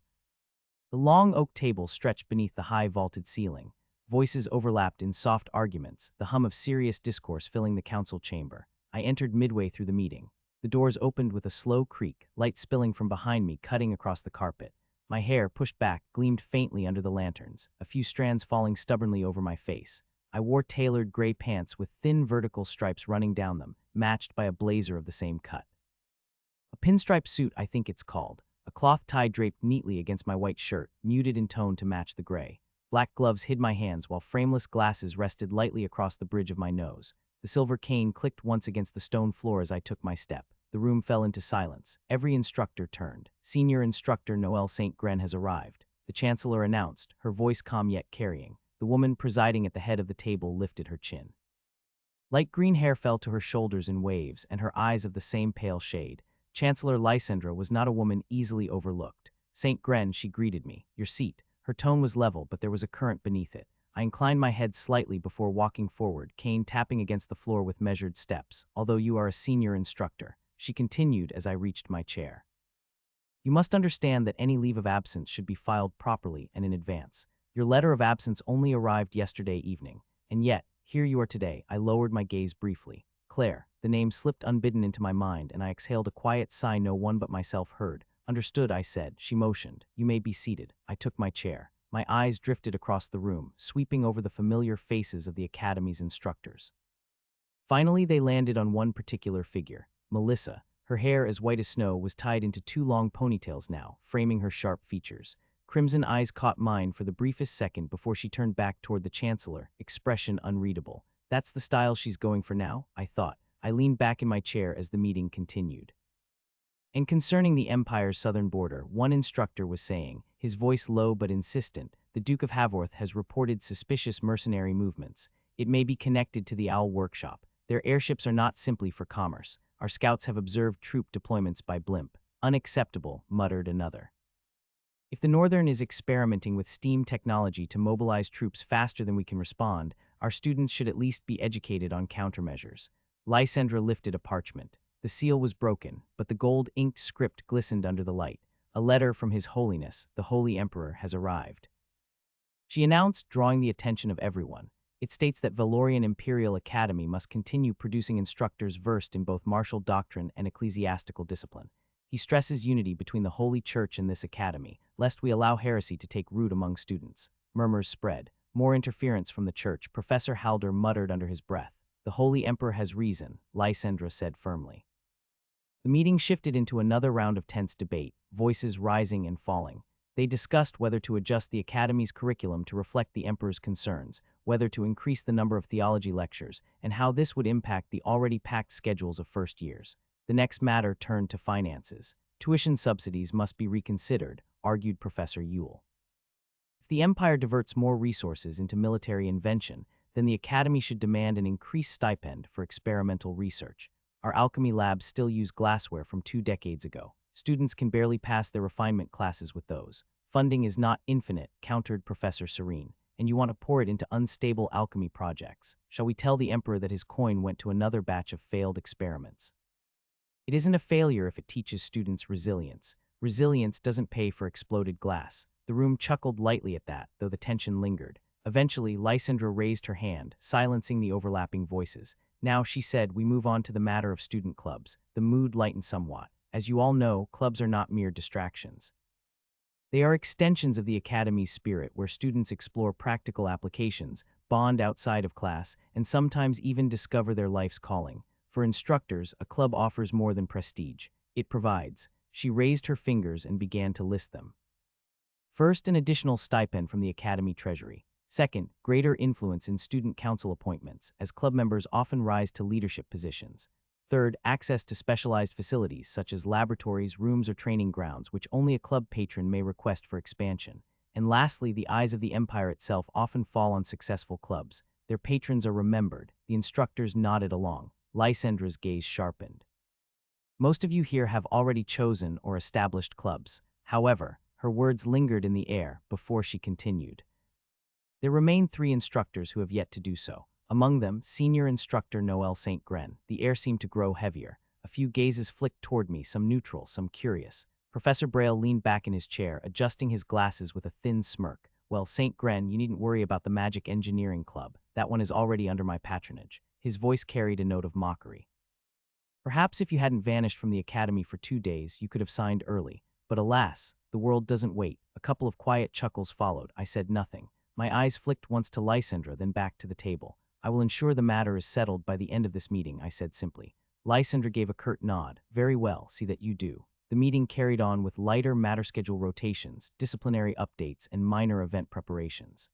The long oak table stretched beneath the high vaulted ceiling. Voices overlapped in soft arguments, the hum of serious discourse filling the council chamber. I entered midway through the meeting. The doors opened with a slow creak, light spilling from behind me, cutting across the carpet. My hair, pushed back, gleamed faintly under the lanterns, a few strands falling stubbornly over my face. I wore tailored gray pants with thin vertical stripes running down them, matched by a blazer of the same cut. A pinstripe suit, I think it's called. A cloth tie draped neatly against my white shirt, muted in tone to match the gray. Black gloves hid my hands while frameless glasses rested lightly across the bridge of my nose. The silver cane clicked once against the stone floor as I took my step. The room fell into silence. Every instructor turned. Senior Instructor Noelle St. Gren has arrived. The Chancellor announced, her voice calm yet carrying. The woman presiding at the head of the table lifted her chin. Light green hair fell to her shoulders in waves, and her eyes of the same pale shade. Chancellor Lysandra was not a woman easily overlooked. St. Gren, she greeted me. Your seat. Her tone was level, but there was a current beneath it. I inclined my head slightly before walking forward, cane tapping against the floor with measured steps. Although you are a senior instructor, she continued as I reached my chair. You must understand that any leave of absence should be filed properly and in advance. Your letter of absence only arrived yesterday evening, and yet, here you are today. I lowered my gaze briefly. Claire, the name slipped unbidden into my mind, and I exhaled a quiet sigh no one but myself heard. Understood, I said. She motioned. You may be seated. I took my chair. My eyes drifted across the room, sweeping over the familiar faces of the Academy's instructors. Finally, they landed on one particular figure. Melissa. Her hair, as white as snow, was tied into 2 long ponytails now, framing her sharp features. Crimson eyes caught mine for the briefest second before she turned back toward the Chancellor, expression unreadable. That's the style she's going for now, I thought. I leaned back in my chair as the meeting continued. And concerning the Empire's southern border, one instructor was saying, his voice low but insistent, the Duke of Haworth has reported suspicious mercenary movements. It may be connected to the Owl Workshop. Their airships are not simply for commerce. Our scouts have observed troop deployments by blimp. Unacceptable, muttered another. If the Northern is experimenting with steam technology to mobilize troops faster than we can respond, our students should at least be educated on countermeasures. Lysandra lifted a parchment. The seal was broken, but the gold-inked script glistened under the light. A letter from His Holiness, the Holy Emperor, has arrived. She announced, drawing the attention of everyone. It states that Valorian Imperial Academy must continue producing instructors versed in both martial doctrine and ecclesiastical discipline. He stresses unity between the Holy Church and this academy, lest we allow heresy to take root among students. Murmurs spread. More interference from the church, Professor Halder muttered under his breath. The Holy Emperor has reason, Lysandra said firmly. The meeting shifted into another round of tense debate, voices rising and falling. They discussed whether to adjust the Academy's curriculum to reflect the Emperor's concerns, whether to increase the number of theology lectures, and how this would impact the already packed schedules of first years. The next matter turned to finances. Tuition subsidies must be reconsidered, argued Professor Yule. If the Empire diverts more resources into military invention, then the Academy should demand an increased stipend for experimental research. Our alchemy labs still use glassware from 2 decades ago. Students can barely pass their refinement classes with those. Funding is not infinite, countered Professor Serene, and you want to pour it into unstable alchemy projects. Shall we tell the Emperor that his coin went to another batch of failed experiments? It isn't a failure if it teaches students resilience. Resilience doesn't pay for exploded glass. The room chuckled lightly at that, though the tension lingered. Eventually, Lysandra raised her hand, silencing the overlapping voices. Now, she said, we move on to the matter of student clubs. The mood lightened somewhat. As you all know, clubs are not mere distractions. They are extensions of the Academy's spirit where students explore practical applications, bond outside of class, and sometimes even discover their life's calling. For instructors, a club offers more than prestige. It provides. She raised her fingers and began to list them. First, an additional stipend from the Academy Treasury. Second, greater influence in student council appointments, as club members often rise to leadership positions. Third, access to specialized facilities such as laboratories, rooms, or training grounds, which only a club patron may request for expansion. And lastly, the eyes of the Empire itself often fall on successful clubs. Their patrons are remembered. The instructors nodded along. Lysandra's gaze sharpened. Most of you here have already chosen or established clubs. However, her words lingered in the air before she continued. There remain 3 instructors who have yet to do so. Among them, senior instructor Noel St. Gren. The air seemed to grow heavier. A few gazes flicked toward me, some neutral, some curious. Professor Braille leaned back in his chair, adjusting his glasses with a thin smirk. Well, St. Gren, you needn't worry about the Magic Engineering Club. That one is already under my patronage. His voice carried a note of mockery. Perhaps if you hadn't vanished from the Academy for 2 days, you could have signed early. But alas, the world doesn't wait. A couple of quiet chuckles followed. I said nothing. My eyes flicked once to Lysandra, then back to the table. I will ensure the matter is settled by the end of this meeting, I said simply. Lysandra gave a curt nod. Very well, see that you do. The meeting carried on with lighter matter schedule rotations, disciplinary updates, and minor event preparations.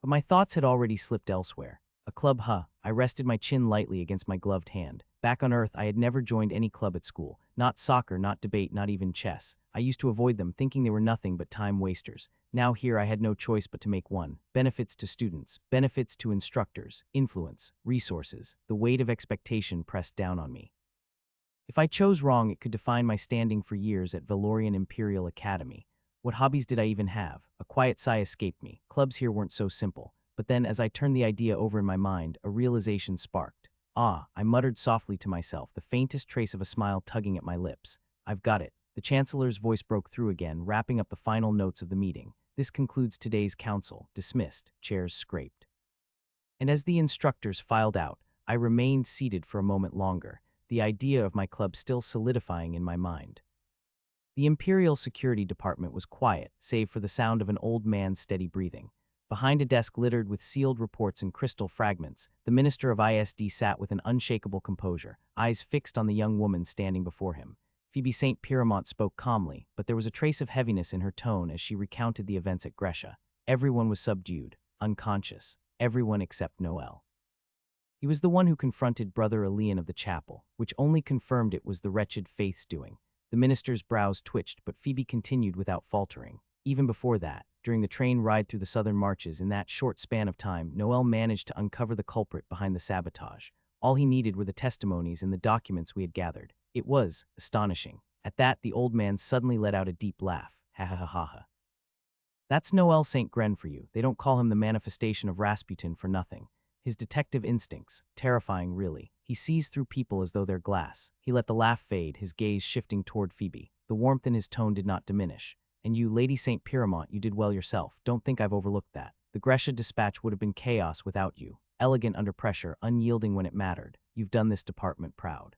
But my thoughts had already slipped elsewhere. A club, huh? I rested my chin lightly against my gloved hand. Back on Earth, I had never joined any club at school. Not soccer, not debate, not even chess. I used to avoid them, thinking they were nothing but time wasters. Now here I had no choice but to make one. Benefits to students, benefits to instructors, influence, resources. The weight of expectation pressed down on me. If I chose wrong, it could define my standing for years at Valorian Imperial Academy. What hobbies did I even have? A quiet sigh escaped me. Clubs here weren't so simple. But then, as I turned the idea over in my mind, a realization sparked. Ah, I muttered softly to myself, the faintest trace of a smile tugging at my lips. I've got it. The Chancellor's voice broke through again, wrapping up the final notes of the meeting. This concludes today's council. Dismissed. Chairs scraped. And as the instructors filed out, I remained seated for a moment longer, the idea of my club still solidifying in my mind. The Imperial Security Department was quiet, save for the sound of an old man's steady breathing. Behind a desk littered with sealed reports and crystal fragments, the Minister of ISD sat with an unshakable composure, eyes fixed on the young woman standing before him. Phoebe St. Pyramont spoke calmly, but there was a trace of heaviness in her tone as she recounted the events at Grescia. Everyone was subdued, unconscious, everyone except Noel. He was the one who confronted Brother Elian of the chapel, which only confirmed it was the wretched Faith's doing. The minister's brows twitched, but Phoebe continued without faltering. Even before that, during the train ride through the southern marches, in that short span of time, Noel managed to uncover the culprit behind the sabotage. All he needed were the testimonies and the documents we had gathered. It was astonishing. At that, the old man suddenly let out a deep laugh. Ha ha ha ha ha. That's Noel St. Gren for you. They don't call him the manifestation of Rasputin for nothing. His detective instincts, terrifying really. He sees through people as though they're glass. He let the laugh fade, his gaze shifting toward Phoebe. The warmth in his tone did not diminish. And you, Lady St. Pyramont, you did well yourself. Don't think I've overlooked that. The Gresha dispatch would have been chaos without you. Elegant under pressure, unyielding when it mattered. You've done this department proud.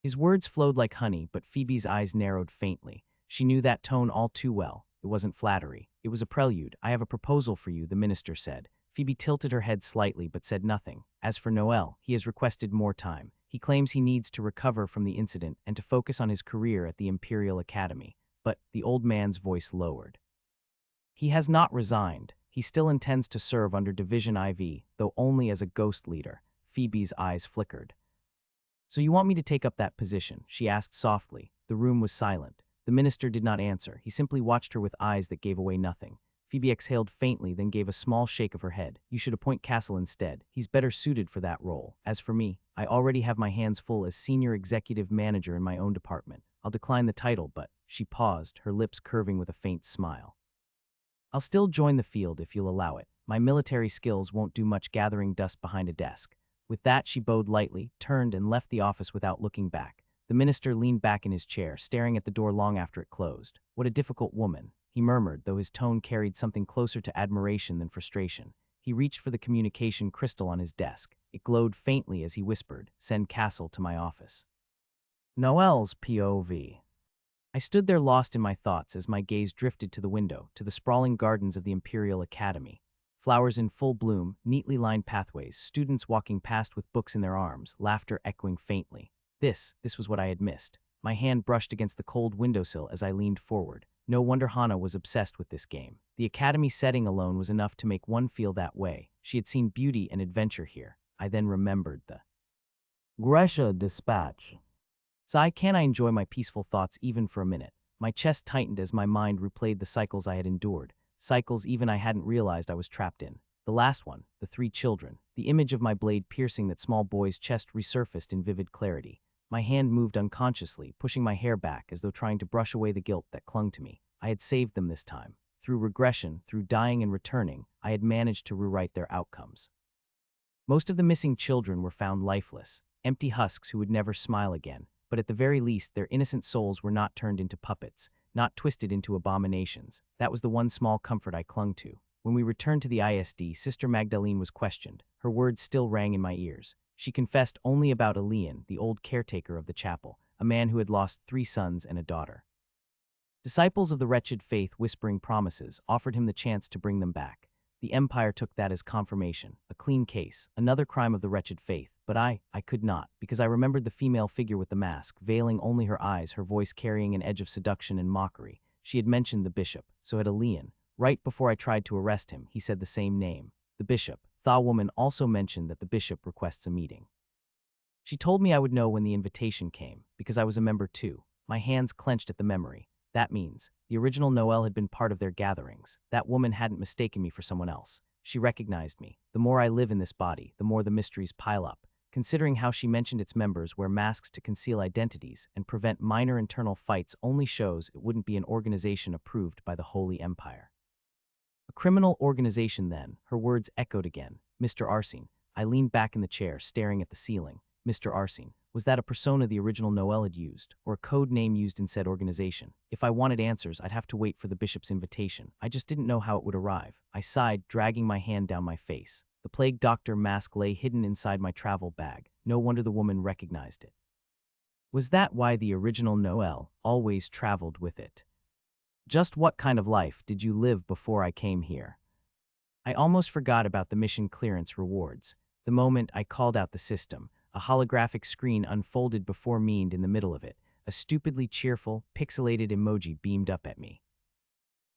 His words flowed like honey, but Phoebe's eyes narrowed faintly. She knew that tone all too well. It wasn't flattery. It was a prelude. I have a proposal for you, the minister said. Phoebe tilted her head slightly but said nothing. As for Noel, he has requested more time. He claims he needs to recover from the incident and to focus on his career at the Imperial Academy. But the old man's voice lowered. He has not resigned. He still intends to serve under Division IV, though only as a ghost leader. Phoebe's eyes flickered. So you want me to take up that position? She asked softly. The room was silent. The minister did not answer. He simply watched her with eyes that gave away nothing. Phoebe exhaled faintly, then gave a small shake of her head. You should appoint Castle instead. He's better suited for that role. As for me, I already have my hands full as senior executive manager in my own department. I'll decline the title, but… She paused, her lips curving with a faint smile. I'll still join the field if you'll allow it. My military skills won't do much gathering dust behind a desk. With that, she bowed lightly, turned, and left the office without looking back. The minister leaned back in his chair, staring at the door long after it closed. What a difficult woman, he murmured, though his tone carried something closer to admiration than frustration. He reached for the communication crystal on his desk. It glowed faintly as he whispered, "Send Castle to my office." Noel's POV. I stood there lost in my thoughts as my gaze drifted to the window, to the sprawling gardens of the Imperial Academy. Flowers in full bloom, neatly lined pathways, students walking past with books in their arms, laughter echoing faintly. This was what I had missed. My hand brushed against the cold windowsill as I leaned forward. No wonder Hana was obsessed with this game. The academy setting alone was enough to make one feel that way. She had seen beauty and adventure here. I then remembered the Gresha dispatch. Sigh, can I enjoy my peaceful thoughts even for a minute? My chest tightened as my mind replayed the cycles I had endured. Cycles even I hadn't realized I was trapped in. The last one, the 3 children. The image of my blade piercing that small boy's chest resurfaced in vivid clarity. My hand moved unconsciously, pushing my hair back as though trying to brush away the guilt that clung to me. I had saved them this time. Through regression, through dying and returning, I had managed to rewrite their outcomes. Most of the missing children were found lifeless, empty husks who would never smile again. But at the very least, their innocent souls were not turned into puppets, not twisted into abominations. That was the one small comfort I clung to. When we returned to the ISD, Sister Magdalene was questioned. Her words still rang in my ears. She confessed only about Elian, the old caretaker of the chapel, a man who had lost 3 sons and a daughter. Disciples of the wretched faith, whispering promises, offered him the chance to bring them back. The Empire took that as confirmation, a clean case, another crime of the wretched faith. But I could not, because I remembered the female figure with the mask, veiling only her eyes, her voice carrying an edge of seduction and mockery. She had mentioned the bishop, so had Elian. Right before I tried to arrest him, he said the same name. The bishop. Thaw woman also mentioned that the bishop requests a meeting. She told me I would know when the invitation came, because I was a member too. My hands clenched at the memory. That means the original Noel had been part of their gatherings. That woman hadn't mistaken me for someone else. She recognized me. The more I live in this body, the more the mysteries pile up. Considering how she mentioned its members wear masks to conceal identities and prevent minor internal fights only shows it wouldn't be an organization approved by the Holy Empire. A criminal organization then, her words echoed again. Mr. Arsene. I leaned back in the chair, staring at the ceiling. Mr. Arsene. Was that a persona the original Noel had used, or a code name used in said organization? If I wanted answers, I'd have to wait for the bishop's invitation. I just didn't know how it would arrive. I sighed, dragging my hand down my face. The plague doctor mask lay hidden inside my travel bag. No wonder the woman recognized it. Was that why the original Noel always traveled with it? Just what kind of life did you live before I came here? I almost forgot about the mission clearance rewards. The moment I called out the system, a holographic screen unfolded before me, and in the middle of it, a stupidly cheerful, pixelated emoji beamed up at me.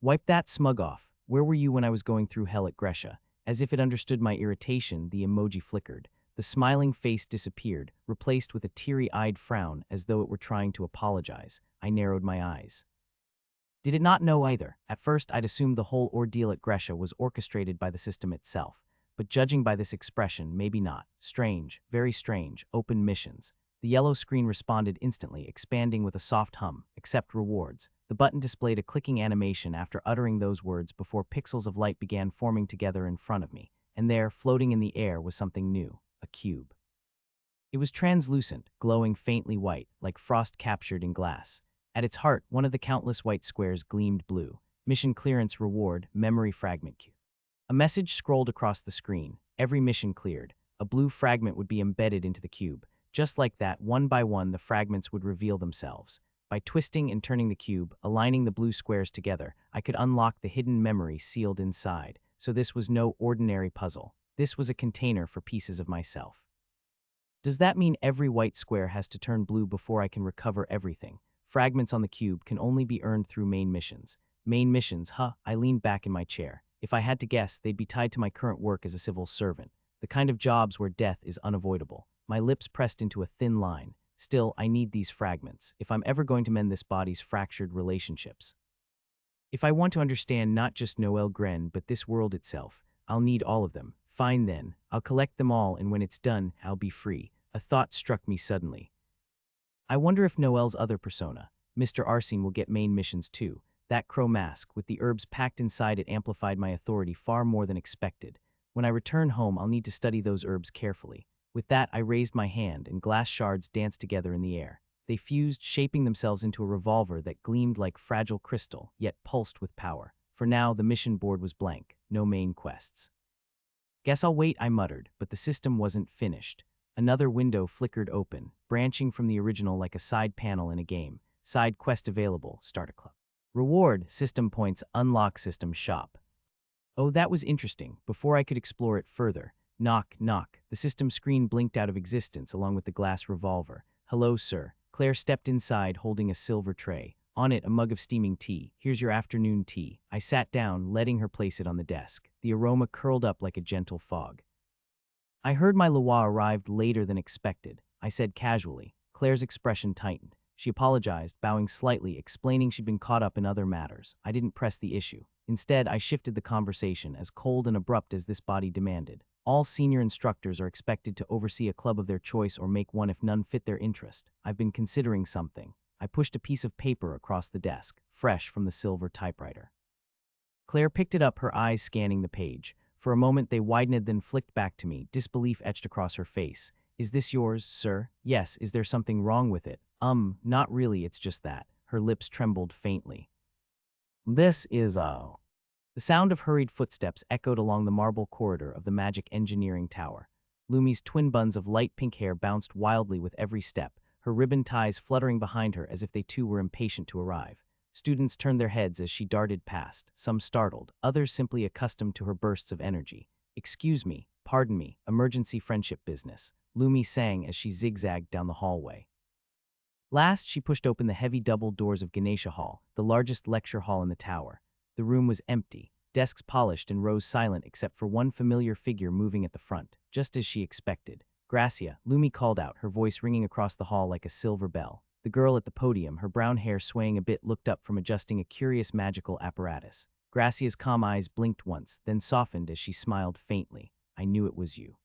Wipe that smug off. Where were you when I was going through hell at Gresha? As if it understood my irritation, the emoji flickered. The smiling face disappeared, replaced with a teary-eyed frown as though it were trying to apologize. I narrowed my eyes. Did it not know either? At first, I'd assumed the whole ordeal at Gresha was orchestrated by the system itself. But judging by this expression, maybe not. Strange, very strange, open missions. The yellow screen responded instantly, expanding with a soft hum. Accept rewards. The button displayed a clicking animation after uttering those words before pixels of light began forming together in front of me. And there, floating in the air, was something new. A cube. It was translucent, glowing faintly white, like frost captured in glass. At its heart, one of the countless white squares gleamed blue. Mission clearance reward, memory fragment cube. A message scrolled across the screen. Every mission cleared. A blue fragment would be embedded into the cube. Just like that, one by one, the fragments would reveal themselves. By twisting and turning the cube, aligning the blue squares together, I could unlock the hidden memory sealed inside. So this was no ordinary puzzle. This was a container for pieces of myself. Does that mean every white square has to turn blue before I can recover everything? Fragments on the cube can only be earned through main missions. Main missions, huh? I leaned back in my chair. If I had to guess, they'd be tied to my current work as a civil servant. The kind of jobs where death is unavoidable. My lips pressed into a thin line. Still, I need these fragments, if I'm ever going to mend this body's fractured relationships. If I want to understand not just Noel Gren, but this world itself, I'll need all of them. Fine then, I'll collect them all, and when it's done, I'll be free. A thought struck me suddenly. I wonder if Noel's other persona, Mr. Arsene, will get main missions too. That crow mask, with the herbs packed inside it, amplified my authority far more than expected. When I return home, I'll need to study those herbs carefully. With that, I raised my hand, and glass shards danced together in the air. They fused, shaping themselves into a revolver that gleamed like fragile crystal, yet pulsed with power. For now, the mission board was blank. No main quests. Guess I'll wait, I muttered, but the system wasn't finished. Another window flickered open, branching from the original like a side panel in a game. Side quest available. Start a club. Reward, system points, unlock system shop. Oh, that was interesting. Before I could explore it further, knock, knock. The system screen blinked out of existence along with the glass revolver. Hello, sir. Claire stepped inside holding a silver tray. On it, a mug of steaming tea. Here's your afternoon tea. I sat down, letting her place it on the desk. The aroma curled up like a gentle fog. I heard my Loa arrived later than expected, I said casually. Claire's expression tightened. She apologized, bowing slightly, explaining she'd been caught up in other matters. I didn't press the issue. Instead, I shifted the conversation, as cold and abrupt as this body demanded. All senior instructors are expected to oversee a club of their choice or make one if none fit their interest. I've been considering something. I pushed a piece of paper across the desk, fresh from the silver typewriter. Claire picked it up, her eyes scanning the page. For a moment they widened, then flicked back to me, disbelief etched across her face. Is this yours, sir? Yes. Is there something wrong with it? Not really, it's just that. Her lips trembled faintly. This is, The sound of hurried footsteps echoed along the marble corridor of the magic engineering tower. Lumi's twin buns of light pink hair bounced wildly with every step, her ribbon ties fluttering behind her as if they too were impatient to arrive. Students turned their heads as she darted past, some startled, others simply accustomed to her bursts of energy. Excuse me, pardon me, emergency friendship business, Lumi sang as she zigzagged down the hallway. Last, she pushed open the heavy double doors of Ganesha Hall, the largest lecture hall in the tower. The room was empty, desks polished and rows silent except for one familiar figure moving at the front, just as she expected. Gracia, Lumi called out, her voice ringing across the hall like a silver bell. The girl at the podium, her brown hair swaying a bit, looked up from adjusting a curious magical apparatus. Gracia's calm eyes blinked once, then softened as she smiled faintly. I knew it was you,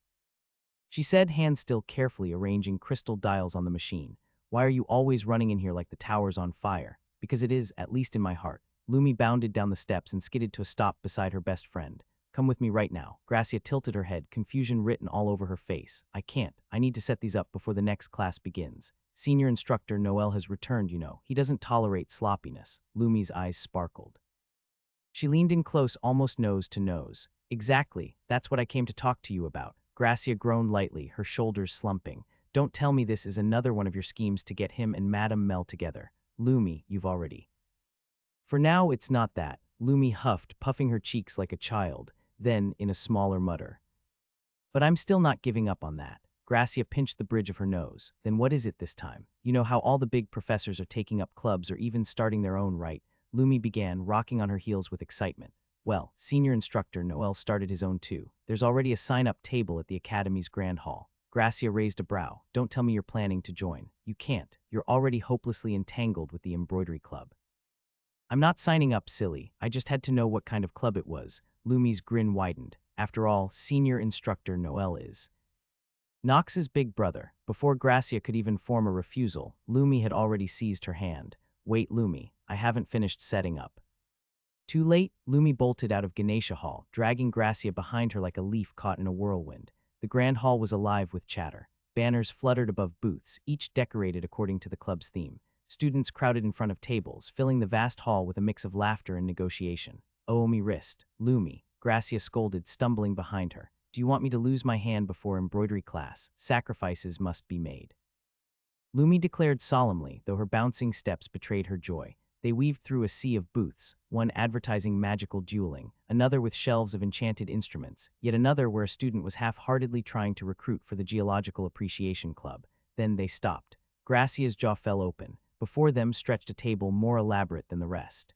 she said, hands still carefully arranging crystal dials on the machine. Why are you always running in here like the tower's on fire? Because it is, at least in my heart. Lumi bounded down the steps and skidded to a stop beside her best friend. Come with me right now. Gracia tilted her head, confusion written all over her face. I can't. I need to set these up before the next class begins. Senior instructor Noel has returned, you know. He doesn't tolerate sloppiness. Lumi's eyes sparkled. She leaned in close, almost nose to nose. Exactly. That's what I came to talk to you about. Gracia groaned lightly, her shoulders slumping. Don't tell me this is another one of your schemes to get him and Madame Mel together. Lumi, you've already. For now, it's not that. Lumi huffed, puffing her cheeks like a child, then in a smaller mutter. But I'm still not giving up on that. Gracia pinched the bridge of her nose. Then what is it this time? You know how all the big professors are taking up clubs or even starting their own, right? Lumi began, rocking on her heels with excitement. Well, senior instructor Noel started his own too. There's already a sign-up table at the Academy's Grand Hall. Gracia raised a brow. Don't tell me you're planning to join. You can't. You're already hopelessly entangled with the embroidery club. I'm not signing up, silly. I just had to know what kind of club it was. Lumi's grin widened. After all, senior instructor Noel is Knox's big brother. Before Gracia could even form a refusal, Lumi had already seized her hand. Wait, Lumi, I haven't finished setting up. Too late, Lumi bolted out of Ganesha Hall, dragging Gracia behind her like a leaf caught in a whirlwind. The grand hall was alive with chatter. Banners fluttered above booths, each decorated according to the club's theme. Students crowded in front of tables, filling the vast hall with a mix of laughter and negotiation. Oh, me wrist, Lumi. Gracia scolded, stumbling behind her. Do you want me to lose my hand before embroidery class? Sacrifices must be made. Lumi declared solemnly, though her bouncing steps betrayed her joy. They weaved through a sea of booths, one advertising magical dueling, another with shelves of enchanted instruments, yet another where a student was half-heartedly trying to recruit for the Geological Appreciation Club. Then they stopped. Gracia's jaw fell open. Before them stretched a table more elaborate than the rest.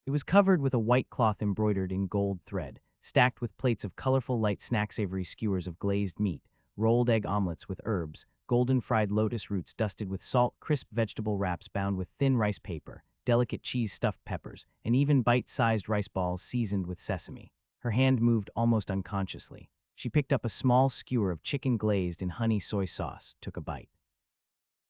It was covered with a white cloth embroidered in gold thread, stacked with plates of colorful light snack-savory skewers of glazed meat, rolled egg omelets with herbs, golden fried lotus roots dusted with salt, crisp vegetable wraps bound with thin rice paper, delicate cheese-stuffed peppers, and even bite-sized rice balls seasoned with sesame. Her hand moved almost unconsciously. She picked up a small skewer of chicken glazed in honey soy sauce, took a bite,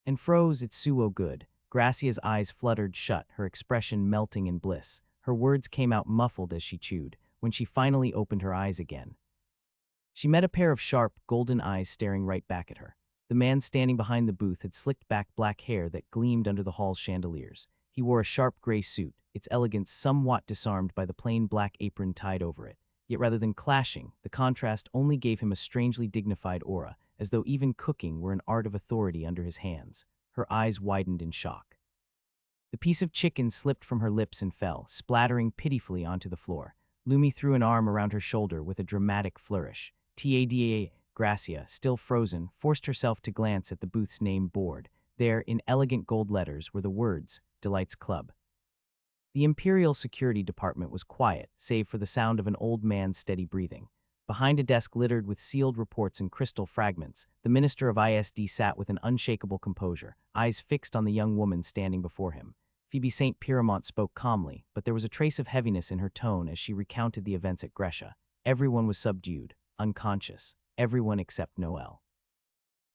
and froze. It's so good. Gracia's eyes fluttered shut, her expression melting in bliss. Her words came out muffled as she chewed. When she finally opened her eyes again, she met a pair of sharp, golden eyes staring right back at her. The man standing behind the booth had slicked back black hair that gleamed under the hall's chandeliers. He wore a sharp gray suit, its elegance somewhat disarmed by the plain black apron tied over it. Yet rather than clashing, the contrast only gave him a strangely dignified aura, as though even cooking were an art of authority under his hands. Her eyes widened in shock. The piece of chicken slipped from her lips and fell, splattering pitifully onto the floor. Lumi threw an arm around her shoulder with a dramatic flourish. Tada! Gracia, still frozen, forced herself to glance at the booth's name board. There, in elegant gold letters, were the words, Delight's Club. The Imperial Security Department was quiet, save for the sound of an old man's steady breathing. Behind a desk littered with sealed reports and crystal fragments, the Minister of ISD sat with an unshakable composure, eyes fixed on the young woman standing before him. Phoebe St. Pierremont spoke calmly, but there was a trace of heaviness in her tone as she recounted the events at Gresha. Everyone was subdued, unconscious, everyone except Noel.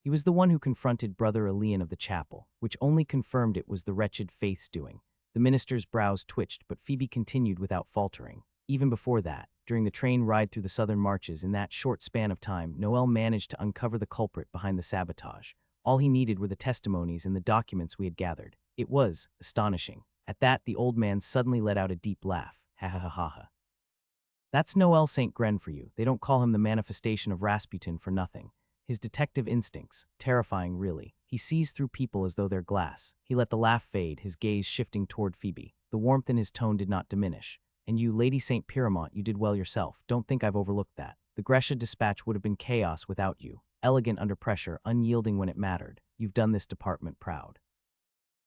He was the one who confronted Brother Elian of the chapel, which only confirmed it was the wretched Faith's doing. The minister's brows twitched, but Phoebe continued without faltering. Even before that, during the train ride through the southern marches, in that short span of time, Noel managed to uncover the culprit behind the sabotage. All he needed were the testimonies and the documents we had gathered. It was astonishing. At that, the old man suddenly let out a deep laugh. Ha ha ha ha ha. That's Noel St. Gren for you. They don't call him the manifestation of Rasputin for nothing. His detective instincts, terrifying really. He sees through people as though they're glass. He let the laugh fade, his gaze shifting toward Phoebe. The warmth in his tone did not diminish. And you, Lady St. Pierremont, you did well yourself. Don't think I've overlooked that. The Gresha dispatch would have been chaos without you. Elegant under pressure, unyielding when it mattered. You've done this department proud.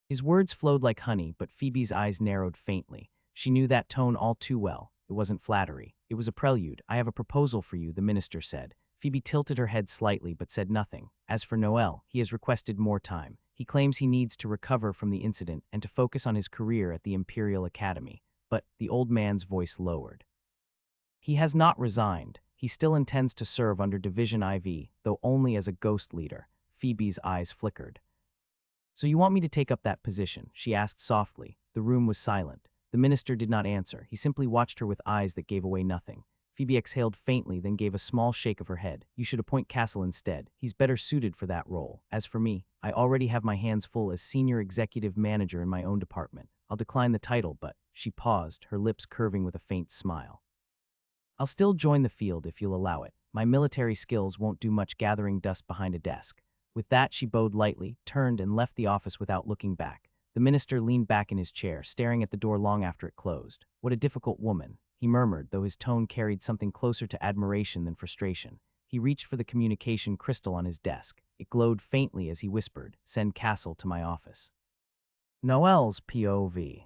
His words flowed like honey, but Phoebe's eyes narrowed faintly. She knew that tone all too well. It wasn't flattery. It was a prelude. I have a proposal for you, the minister said. Phoebe tilted her head slightly but said nothing. As for Noel, he has requested more time. He claims he needs to recover from the incident and to focus on his career at the Imperial Academy. But the old man's voice lowered. He has not resigned. He still intends to serve under Division IV, though only as a ghost leader. Phoebe's eyes flickered. So you want me to take up that position? She asked softly. The room was silent. The minister did not answer. He simply watched her with eyes that gave away nothing. Phoebe exhaled faintly, then gave a small shake of her head. You should appoint Castle instead. He's better suited for that role. As for me, I already have my hands full as senior executive manager in my own department. I'll decline the title, but she paused, her lips curving with a faint smile. I'll still join the field if you'll allow it. My military skills won't do much gathering dust behind a desk. With that, she bowed lightly, turned, and left the office without looking back. The minister leaned back in his chair, staring at the door long after it closed. What a difficult woman, he murmured, though his tone carried something closer to admiration than frustration. He reached for the communication crystal on his desk. It glowed faintly as he whispered, Send Castle to my office. Noel's POV.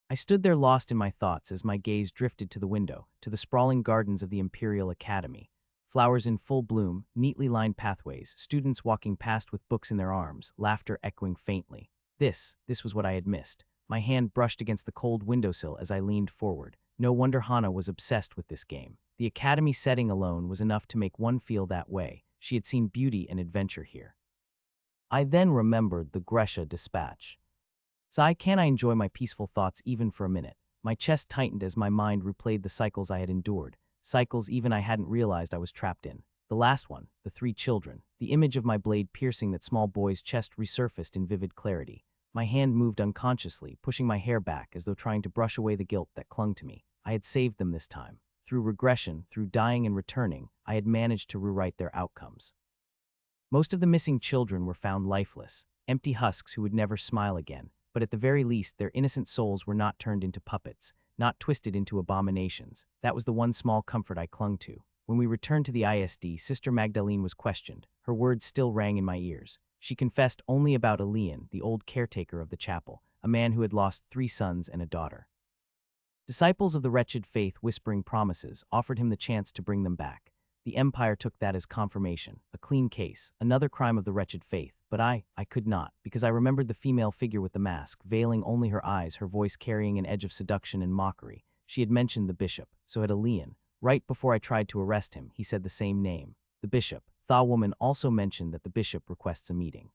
I stood there lost in my thoughts as my gaze drifted to the window, to the sprawling gardens of the Imperial Academy. Flowers in full bloom, neatly lined pathways, students walking past with books in their arms, laughter echoing faintly. This was what I had missed. My hand brushed against the cold windowsill as I leaned forward. No wonder Hana was obsessed with this game. The academy setting alone was enough to make one feel that way. She had seen beauty and adventure here. I then remembered the Gresha dispatch. Can't I enjoy my peaceful thoughts even for a minute? My chest tightened as my mind replayed the cycles I had endured. Cycles even I hadn't realized I was trapped in. The last one, the 3 children. The image of my blade piercing that small boy's chest resurfaced in vivid clarity. My hand moved unconsciously, pushing my hair back as though trying to brush away the guilt that clung to me. I had saved them this time. through regression, through dying and returning, I had managed to rewrite their outcomes. Most of the missing children were found lifeless, empty husks who would never smile again, but at the very least their innocent souls were not turned into puppets, not twisted into abominations. That was the one small comfort I clung to. When we returned to the ISD, Sister Magdalene was questioned. Her words still rang in my ears. She confessed only about Elian, the old caretaker of the chapel, a man who had lost 3 sons and a daughter. Disciples of the wretched faith, whispering promises, offered him the chance to bring them back. The Empire took that as confirmation, a clean case, another crime of the wretched faith, but I could not, because I remembered the female figure with the mask, veiling only her eyes, her voice carrying an edge of seduction and mockery. She had mentioned the bishop, so had Elian. Right before I tried to arrest him, he said the same name. The bishop. Thaw woman also mentioned that the bishop requests a meeting.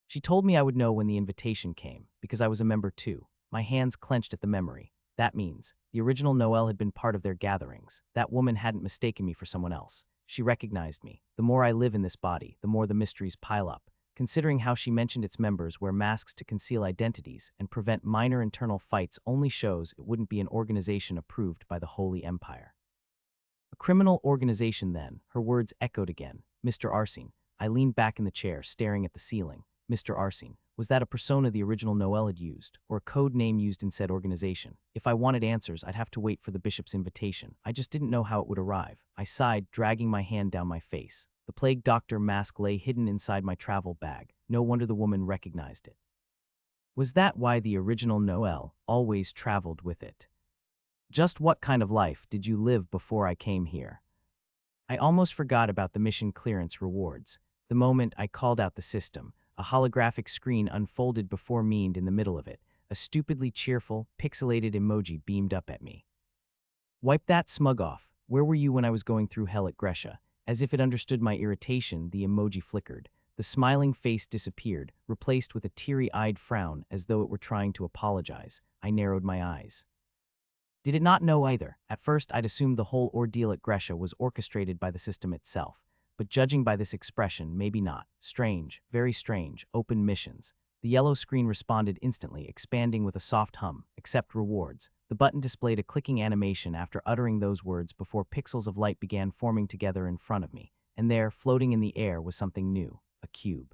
She told me I would know when the invitation came, because I was a member too. My hands clenched at the memory. That means the original Noel had been part of their gatherings. That woman hadn't mistaken me for someone else. She recognized me. The more I live in this body, the more the mysteries pile up. Considering how she mentioned its members wear masks to conceal identities and prevent minor internal fights only shows it wouldn't be an organization approved by the Holy Empire. A criminal organization then, her words echoed again. Mr. Arsene. I leaned back in the chair, staring at the ceiling. Mr. Arsene. Was that a persona the original Noel had used, or a code name used in said organization? If I wanted answers, I'd have to wait for the bishop's invitation. I just didn't know how it would arrive. I sighed, dragging my hand down my face. The plague doctor mask lay hidden inside my travel bag. No wonder the woman recognized it. Was that why the original Noel always traveled with it? Just what kind of life did you live before I came here? I almost forgot about the mission clearance rewards. The moment I called out the system, a holographic screen unfolded before me, and in the middle of it, a stupidly cheerful, pixelated emoji beamed up at me. Wipe that smug off. Where were you when I was going through hell at Grescia? As if it understood my irritation, the emoji flickered. The smiling face disappeared, replaced with a teary-eyed frown as though it were trying to apologize. I narrowed my eyes. Did it not know either? At first, I'd assumed the whole ordeal at Grescia was orchestrated by the system itself. But judging by this expression, maybe not. Strange, very strange, open missions. The yellow screen responded instantly, expanding with a soft hum. Accept rewards. The button displayed a clicking animation after uttering those words before pixels of light began forming together in front of me. And there, floating in the air, was something new, a cube.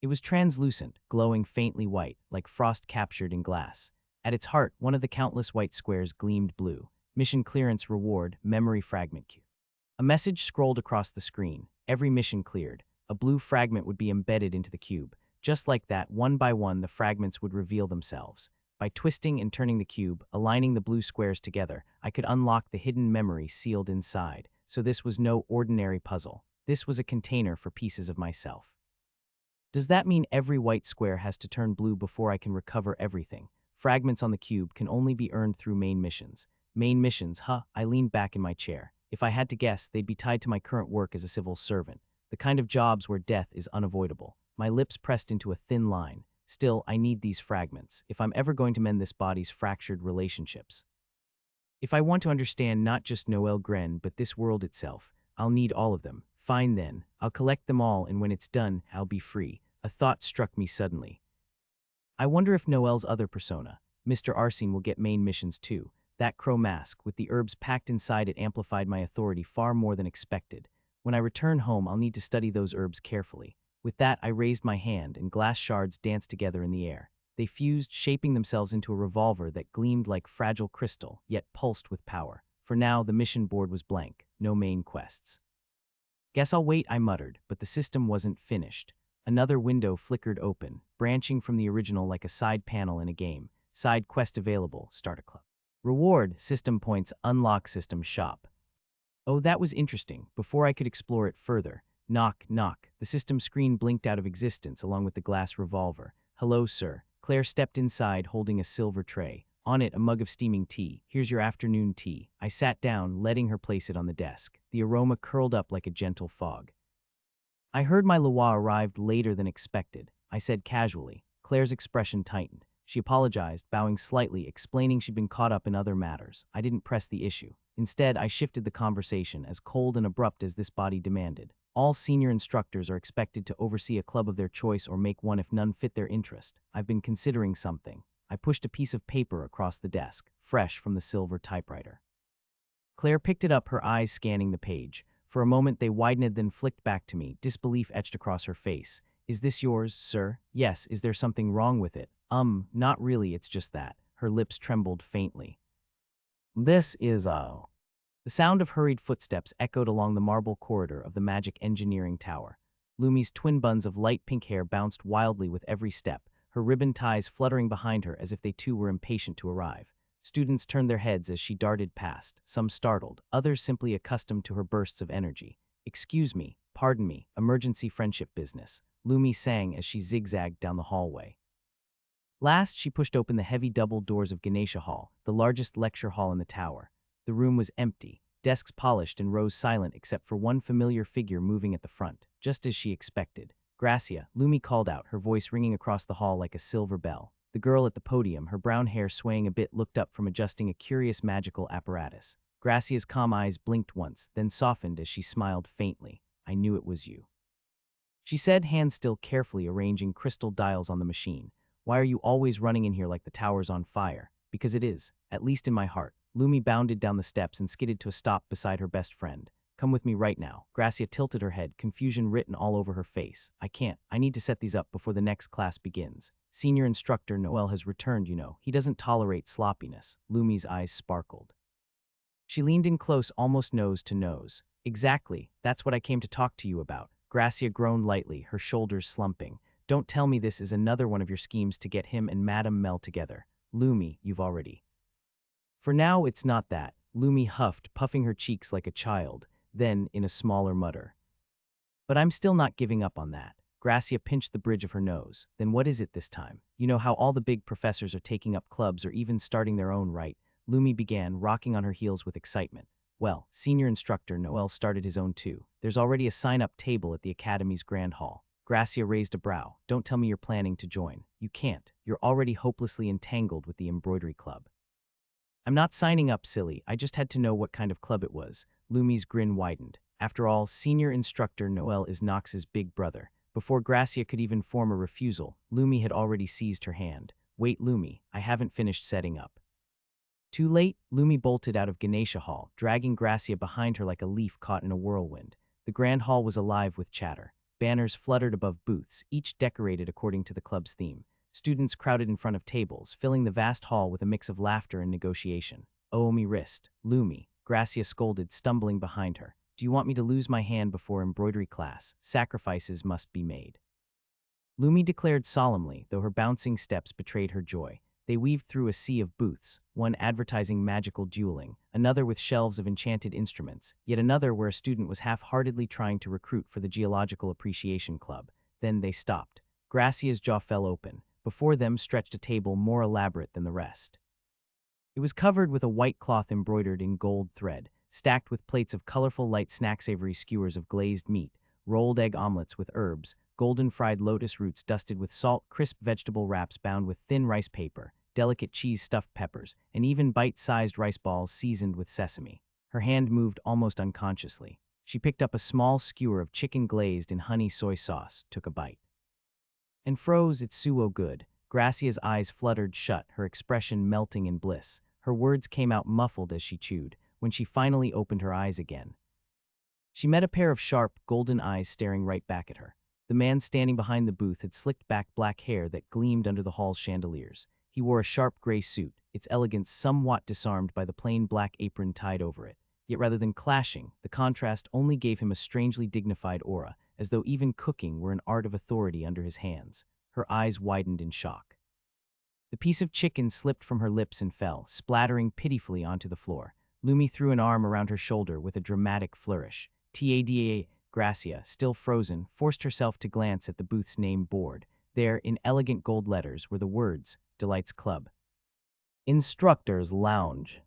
It was translucent, glowing faintly white, like frost captured in glass. At its heart, one of the countless white squares gleamed blue. Mission clearance reward, memory fragment cube. A message scrolled across the screen. Every mission cleared. A blue fragment would be embedded into the cube. Just like that, one by one, the fragments would reveal themselves. By twisting and turning the cube, aligning the blue squares together, I could unlock the hidden memory sealed inside. So this was no ordinary puzzle. This was a container for pieces of myself. Does that mean every white square has to turn blue before I can recover everything? Fragments on the cube can only be earned through main missions. Main missions, huh? I leaned back in my chair. If I had to guess, they'd be tied to my current work as a civil servant, the kind of jobs where death is unavoidable. My lips pressed into a thin line. Still, I need these fragments, if I'm ever going to mend this body's fractured relationships. If I want to understand not just Noel Gren, but this world itself, I'll need all of them. Fine then, I'll collect them all, and when it's done, I'll be free. A thought struck me suddenly. I wonder if Noel's other persona, Mr. Arsene, will get main missions too. That crow mask, with the herbs packed inside it, amplified my authority far more than expected. When I return home, I'll need to study those herbs carefully. With that, I raised my hand, and glass shards danced together in the air. They fused, shaping themselves into a revolver that gleamed like fragile crystal, yet pulsed with power. For now, the mission board was blank. No main quests. Guess I'll wait, I muttered, but the system wasn't finished. Another window flickered open, branching from the original like a side panel in a game. Side quest available. Start a club. Reward, system points, unlock system shop. Oh, that was interesting. Before I could explore it further, knock, knock, the system screen blinked out of existence along with the glass revolver. Hello, sir. Claire stepped inside holding a silver tray. On it, a mug of steaming tea. Here's your afternoon tea. I sat down, letting her place it on the desk. The aroma curled up like a gentle fog. I heard my Loa arrived later than expected, I said casually. Claire's expression tightened. She apologized, bowing slightly, explaining she'd been caught up in other matters. I didn't press the issue. Instead, I shifted the conversation, as cold and abrupt as this body demanded. All senior instructors are expected to oversee a club of their choice or make one if none fit their interest. I've been considering something. I pushed a piece of paper across the desk, fresh from the silver typewriter. Claire picked it up, her eyes scanning the page. For a moment they widened, then flicked back to me, disbelief etched across her face. Is this yours, sir? Yes. Is there something wrong with it? Not really, it's just that. Her lips trembled faintly. This is, The sound of hurried footsteps echoed along the marble corridor of the magic engineering tower. Lumi's twin buns of light pink hair bounced wildly with every step, her ribbon ties fluttering behind her as if they too were impatient to arrive. Students turned their heads as she darted past, some startled, others simply accustomed to her bursts of energy. Excuse me, pardon me, emergency friendship business, Lumi sang as she zigzagged down the hallway. Last, she pushed open the heavy double doors of Ganesha Hall, the largest lecture hall in the tower. The room was empty, desks polished and rows silent except for one familiar figure moving at the front, just as she expected. Gracia, Lumi called out, her voice ringing across the hall like a silver bell. The girl at the podium, her brown hair swaying a bit, looked up from adjusting a curious magical apparatus. Gracia's calm eyes blinked once, then softened as she smiled faintly. I knew it was you, she said, hands still carefully arranging crystal dials on the machine. Why are you always running in here like the tower's on fire? Because it is, at least in my heart. Lumi bounded down the steps and skidded to a stop beside her best friend. Come with me right now. Gracia tilted her head, confusion written all over her face. I can't. I need to set these up before the next class begins. Senior Instructor Noel has returned, you know. He doesn't tolerate sloppiness. Lumi's eyes sparkled. She leaned in close, almost nose to nose. Exactly. That's what I came to talk to you about. Gracia groaned lightly, her shoulders slumping. Don't tell me this is another one of your schemes to get him and Madame Mel together. Lumi, you've already. For now, it's not that. Lumi huffed, puffing her cheeks like a child, then in a smaller mutter. But I'm still not giving up on that. Gracia pinched the bridge of her nose. Then what is it this time? You know how all the big professors are taking up clubs or even starting their own, right? Lumi began, rocking on her heels with excitement. Well, Senior Instructor Noel started his own too. There's already a sign-up table at the Academy's Grand Hall. Gracia raised a brow. Don't tell me you're planning to join. You can't. You're already hopelessly entangled with the embroidery club. I'm not signing up, silly. I just had to know what kind of club it was. Lumi's grin widened. After all, Senior Instructor Noel is Nox's big brother. Before Gracia could even form a refusal, Lumi had already seized her hand. Wait, Lumi, I haven't finished setting up. Too late, Lumi bolted out of Ganesha Hall, dragging Gracia behind her like a leaf caught in a whirlwind. The Grand Hall was alive with chatter. Banners fluttered above booths, each decorated according to the club's theme. Students crowded in front of tables, filling the vast hall with a mix of laughter and negotiation. Oh, me wrist, Lumi, Gracia scolded, stumbling behind her. Do you want me to lose my hand before embroidery class? Sacrifices must be made. Lumi declared solemnly, though her bouncing steps betrayed her joy. They weaved through a sea of booths, one advertising magical dueling, another with shelves of enchanted instruments, yet another where a student was half-heartedly trying to recruit for the Geological Appreciation Club. Then they stopped. Gracia's jaw fell open. Before them stretched a table more elaborate than the rest. It was covered with a white cloth embroidered in gold thread, stacked with plates of colorful light snack-savory skewers of glazed meat, rolled egg omelets with herbs, golden fried lotus roots dusted with salt, crisp vegetable wraps bound with thin rice paper, delicate cheese-stuffed peppers, and even bite-sized rice balls seasoned with sesame. Her hand moved almost unconsciously. She picked up a small skewer of chicken glazed in honey soy sauce, took a bite, and froze. It's so good. Gracia's eyes fluttered shut, her expression melting in bliss. Her words came out muffled as she chewed. When she finally opened her eyes again, she met a pair of sharp, golden eyes staring right back at her. The man standing behind the booth had slicked back black hair that gleamed under the hall's chandeliers. He wore a sharp gray suit, its elegance somewhat disarmed by the plain black apron tied over it. Yet rather than clashing, the contrast only gave him a strangely dignified aura, as though even cooking were an art of authority under his hands. Her eyes widened in shock. The piece of chicken slipped from her lips and fell, splattering pitifully onto the floor. Lumi threw an arm around her shoulder with a dramatic flourish. Tada! Gracia, still frozen, forced herself to glance at the booth's name board. There, in elegant gold letters, were the words, Delight's Club. Instructor's Lounge.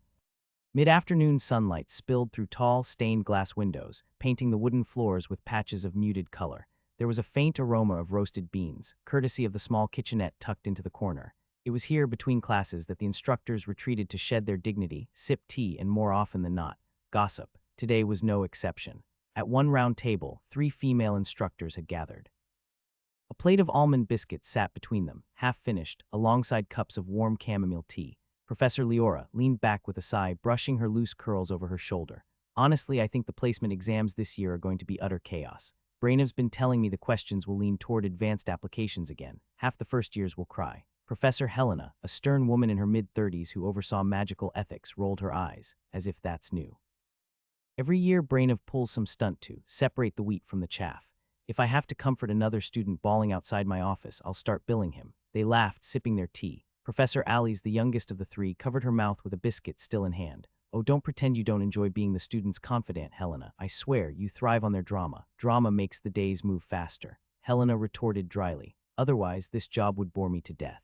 Mid-afternoon sunlight spilled through tall, stained glass windows, painting the wooden floors with patches of muted color. There was a faint aroma of roasted beans, courtesy of the small kitchenette tucked into the corner. It was here, between classes, that the instructors retreated to shed their dignity, sip tea, and more often than not, gossip. Today was no exception. At one round table, 3 female instructors had gathered. A plate of almond biscuits sat between them, half finished, alongside cups of warm chamomile tea. Professor Leora leaned back with a sigh, brushing her loose curls over her shoulder. Honestly, I think the placement exams this year are going to be utter chaos. Brainav's been telling me the questions will lean toward advanced applications again. Half the first years will cry. Professor Helena, a stern woman in her mid-30s who oversaw magical ethics, rolled her eyes, as if that's new. Every year, Brainav pulls some stunt to separate the wheat from the chaff. If I have to comfort another student bawling outside my office, I'll start billing him. They laughed, sipping their tea. Professor Alice, the youngest of the three, covered her mouth with a biscuit still in hand. Oh, don't pretend you don't enjoy being the student's confidant, Helena. I swear, you thrive on their drama. Drama makes the days move faster. Helena retorted dryly. Otherwise, this job would bore me to death.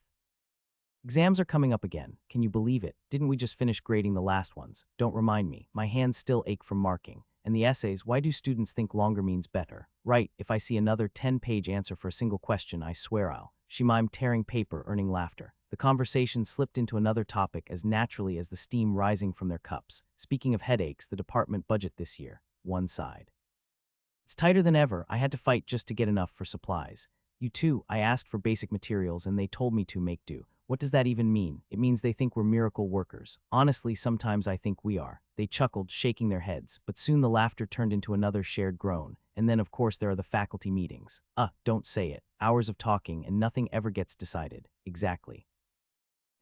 Exams are coming up again. Can you believe it? Didn't we just finish grading the last ones? Don't remind me. My hands still ache from marking. And the essays, why do students think longer means better? Right, if I see another 10-page answer for a single question, I swear I'll. She mimed, tearing paper, earning laughter. The conversation slipped into another topic as naturally as the steam rising from their cups. Speaking of headaches, the department budget this year. One side. It's tighter than ever. I had to fight just to get enough for supplies. You too. I asked for basic materials and they told me to make do. What does that even mean? It means they think we're miracle workers. Honestly, sometimes I think we are. They chuckled, shaking their heads, but soon the laughter turned into another shared groan. And then, of course, there are the faculty meetings. Don't say it. Hours of talking and nothing ever gets decided. Exactly.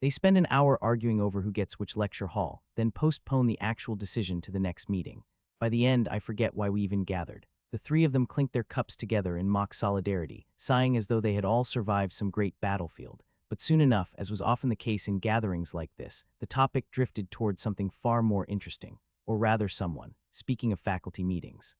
They spend an hour arguing over who gets which lecture hall, then postpone the actual decision to the next meeting. By the end, I forget why we even gathered. The three of them clinked their cups together in mock solidarity, sighing as though they had all survived some great battlefield. But soon enough, as was often the case in gatherings like this, the topic drifted towards something far more interesting, or rather someone. Speaking of faculty meetings.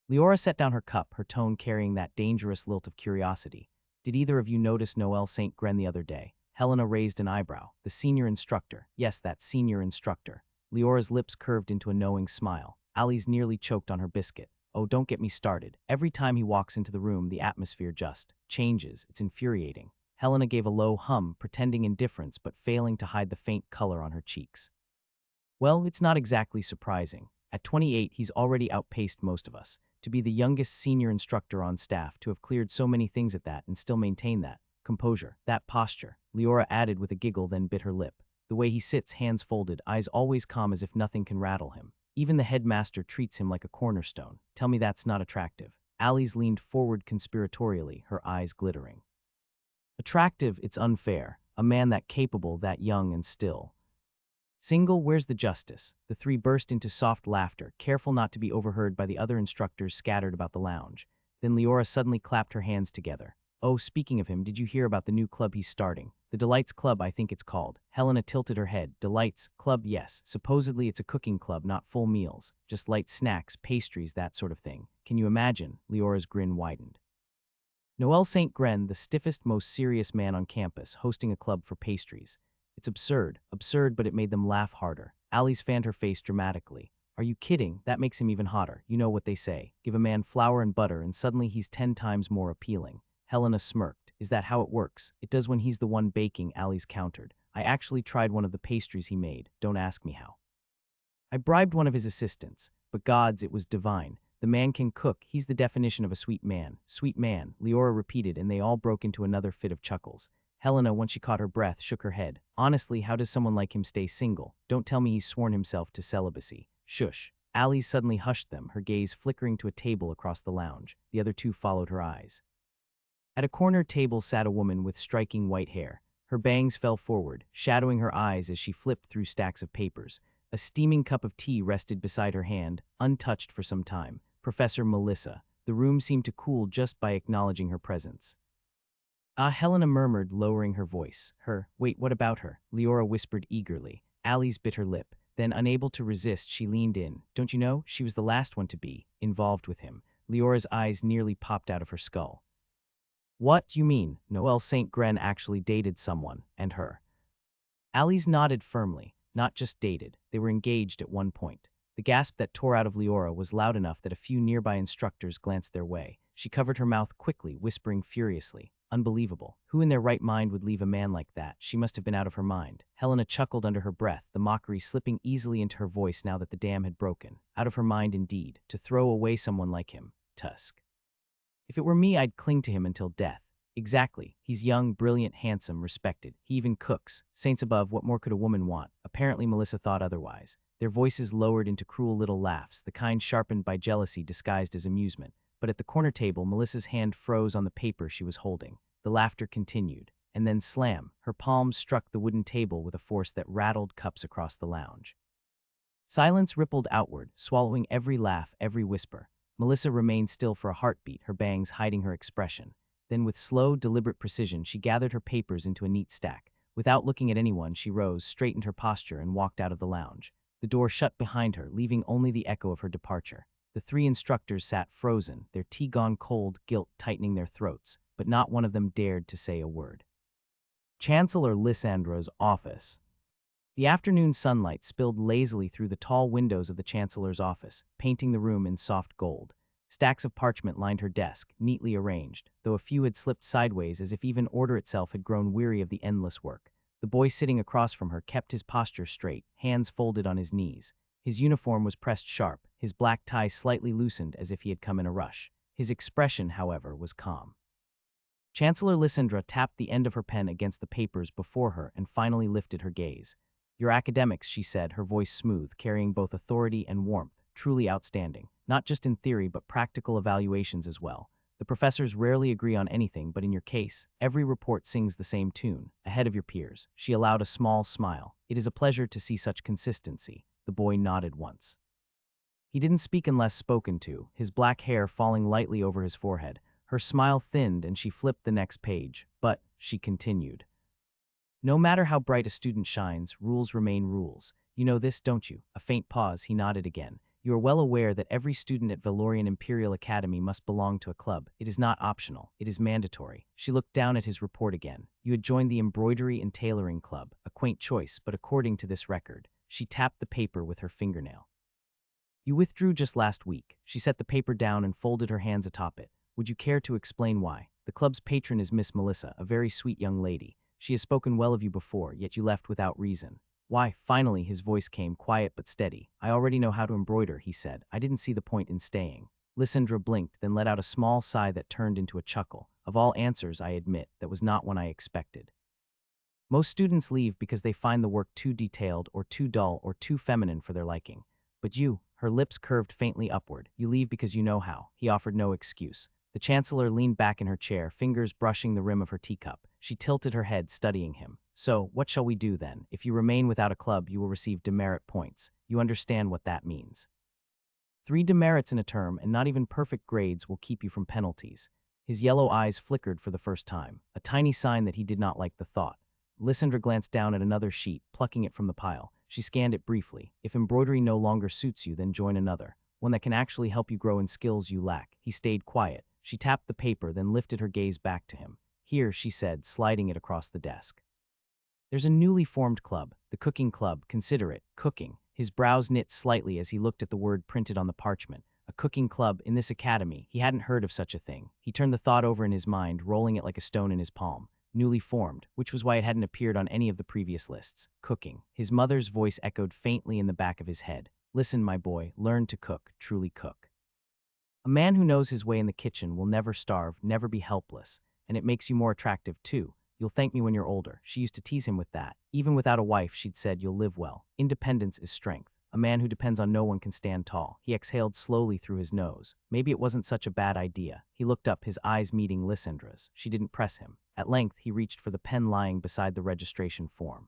Leora set down her cup, her tone carrying that dangerous lilt of curiosity. Did either of you notice Noel St. Gren the other day? Helena raised an eyebrow. The senior instructor. Yes, that senior instructor. Leora's lips curved into a knowing smile. Ali's nearly choked on her biscuit. Oh, don't get me started. Every time he walks into the room, the atmosphere just changes. It's infuriating. Helena gave a low hum, pretending indifference but failing to hide the faint color on her cheeks. Well, it's not exactly surprising. At 28, he's already outpaced most of us. To be the youngest senior instructor on staff, to have cleared so many things at that and still maintain that composure, that posture, Leora added with a giggle, then bit her lip. The way he sits, hands folded, eyes always calm as if nothing can rattle him. Even the headmaster treats him like a cornerstone. Tell me that's not attractive. Alice leaned forward conspiratorially, her eyes glittering. Attractive, it's unfair. A man that capable, that young and still. Single, where's the justice? The three burst into soft laughter, careful not to be overheard by the other instructors scattered about the lounge. Then Leora suddenly clapped her hands together. Oh, speaking of him, did you hear about the new club he's starting? The Delights Club, I think it's called. Helena tilted her head. Delights Club, yes. Supposedly it's a cooking club, not full meals. Just light snacks, pastries, that sort of thing. Can you imagine? Leora's grin widened. Noel St. Gren, the stiffest, most serious man on campus, hosting a club for pastries. It's absurd, but it made them laugh harder. Alice fanned her face dramatically. Are you kidding? That makes him even hotter. You know what they say. Give a man flour and butter and suddenly he's 10 times more appealing. Helena smirked. Is that how it works? It does when he's the one baking, Alice countered. I actually tried one of the pastries he made. Don't ask me how. I bribed one of his assistants, but gods, it was divine. The man can cook. He's the definition of a sweet man. Sweet man, Leora repeated, and they all broke into another fit of chuckles. Helena, once she caught her breath, shook her head. Honestly, how does someone like him stay single? Don't tell me he's sworn himself to celibacy. Shush. Alice suddenly hushed them, her gaze flickering to a table across the lounge. The other two followed her eyes. At a corner table sat a woman with striking white hair. Her bangs fell forward, shadowing her eyes as she flipped through stacks of papers. A steaming cup of tea rested beside her hand, untouched for some time. Professor Melissa. The room seemed to cool just by acknowledging her presence. Helena murmured, lowering her voice. Wait, what about her? Leora whispered eagerly. Alice bit her lip. Then, unable to resist, she leaned in. Don't you know, she was the last one to be involved with him. Leora's eyes nearly popped out of her skull. What do you mean? Noel St. Gren actually dated someone, and her. Alice nodded firmly. Not just dated, they were engaged at one point. The gasp that tore out of Leora was loud enough that a few nearby instructors glanced their way. She covered her mouth quickly, whispering furiously. Unbelievable. Who in their right mind would leave a man like that? She must have been out of her mind. Helena chuckled under her breath, the mockery slipping easily into her voice now that the dam had broken. Out of her mind indeed, to throw away someone like him. Tusk. If it were me, I'd cling to him until death. Exactly. He's young, brilliant, handsome, respected. He even cooks. Saints above, what more could a woman want? Apparently Melissa thought otherwise. Their voices lowered into cruel little laughs, the kind sharpened by jealousy disguised as amusement. But at the corner table, Melissa's hand froze on the paper she was holding. The laughter continued. And then slam, her palms struck the wooden table with a force that rattled cups across the lounge. Silence rippled outward, swallowing every laugh, every whisper. Melissa remained still for a heartbeat, her bangs hiding her expression. Then with slow, deliberate precision, she gathered her papers into a neat stack. Without looking at anyone, she rose, straightened her posture, and walked out of the lounge. The door shut behind her, leaving only the echo of her departure. The three instructors sat frozen, their tea gone cold, guilt tightening their throats, but not one of them dared to say a word. Chancellor Lysandra's office. The afternoon sunlight spilled lazily through the tall windows of the Chancellor's office, painting the room in soft gold. Stacks of parchment lined her desk, neatly arranged, though a few had slipped sideways as if even order itself had grown weary of the endless work. The boy sitting across from her kept his posture straight, hands folded on his knees. His uniform was pressed sharp, his black tie slightly loosened as if he had come in a rush. His expression, however, was calm. Chancellor Lysandra tapped the end of her pen against the papers before her and finally lifted her gaze. "Your academics," she said, her voice smooth, carrying both authority and warmth, truly outstanding, not just in theory but practical evaluations as well. The professors rarely agree on anything, but in your case, every report sings the same tune, ahead of your peers. She allowed a small smile. "It is a pleasure to see such consistency." The boy nodded once. He didn't speak unless spoken to, his black hair falling lightly over his forehead. Her smile thinned and she flipped the next page, but, she continued, "No matter how bright a student shines, rules remain rules. You know this, don't you?" A faint pause, he nodded again. "You are well aware that every student at Valorian Imperial Academy must belong to a club. It is not optional. It is mandatory." She looked down at his report again. "You had joined the Embroidery and Tailoring Club. A quaint choice, but according to this record." She tapped the paper with her fingernail. "You withdrew just last week." She set the paper down and folded her hands atop it. "Would you care to explain why? The club's patron is Miss Melissa, a very sweet young lady. She has spoken well of you before, yet you left without reason." "Why?" Finally, his voice came, quiet but steady. "I already know how to embroider," he said. "I didn't see the point in staying." Lysandra blinked, then let out a small sigh that turned into a chuckle. "Of all answers, I admit, that was not one I expected. Most students leave because they find the work too detailed or too dull or too feminine for their liking. But you," her lips curved faintly upward, "you leave because you know how." He offered no excuse. The Chancellor leaned back in her chair, fingers brushing the rim of her teacup. She tilted her head, studying him. "So, what shall we do then? If you remain without a club, you will receive demerit points. You understand what that means. 3 demerits in a term, and not even perfect grades will keep you from penalties." His yellow eyes flickered for the first time, a tiny sign that he did not like the thought. Lysandra glanced down at another sheet, plucking it from the pile. She scanned it briefly. "If embroidery no longer suits you, then join another. One that can actually help you grow in skills you lack." He stayed quiet. She tapped the paper, then lifted her gaze back to him. "Here," she said, sliding it across the desk. "There's a newly formed club, the Cooking Club. Consider it, cooking." His brows knit slightly as he looked at the word printed on the parchment. A cooking club in this academy. He hadn't heard of such a thing. He turned the thought over in his mind, rolling it like a stone in his palm. Newly formed, which was why it hadn't appeared on any of the previous lists. Cooking. His mother's voice echoed faintly in the back of his head. "Listen, my boy, learn to cook, truly cook. A man who knows his way in the kitchen will never starve, never be helpless, and it makes you more attractive too. You'll thank me when you're older." She used to tease him with that. Even without a wife, she'd said, "You'll live well. Independence is strength. A man who depends on no one can stand tall." He exhaled slowly through his nose. Maybe it wasn't such a bad idea. He looked up, his eyes meeting Lysandra's. She didn't press him. At length, he reached for the pen lying beside the registration form.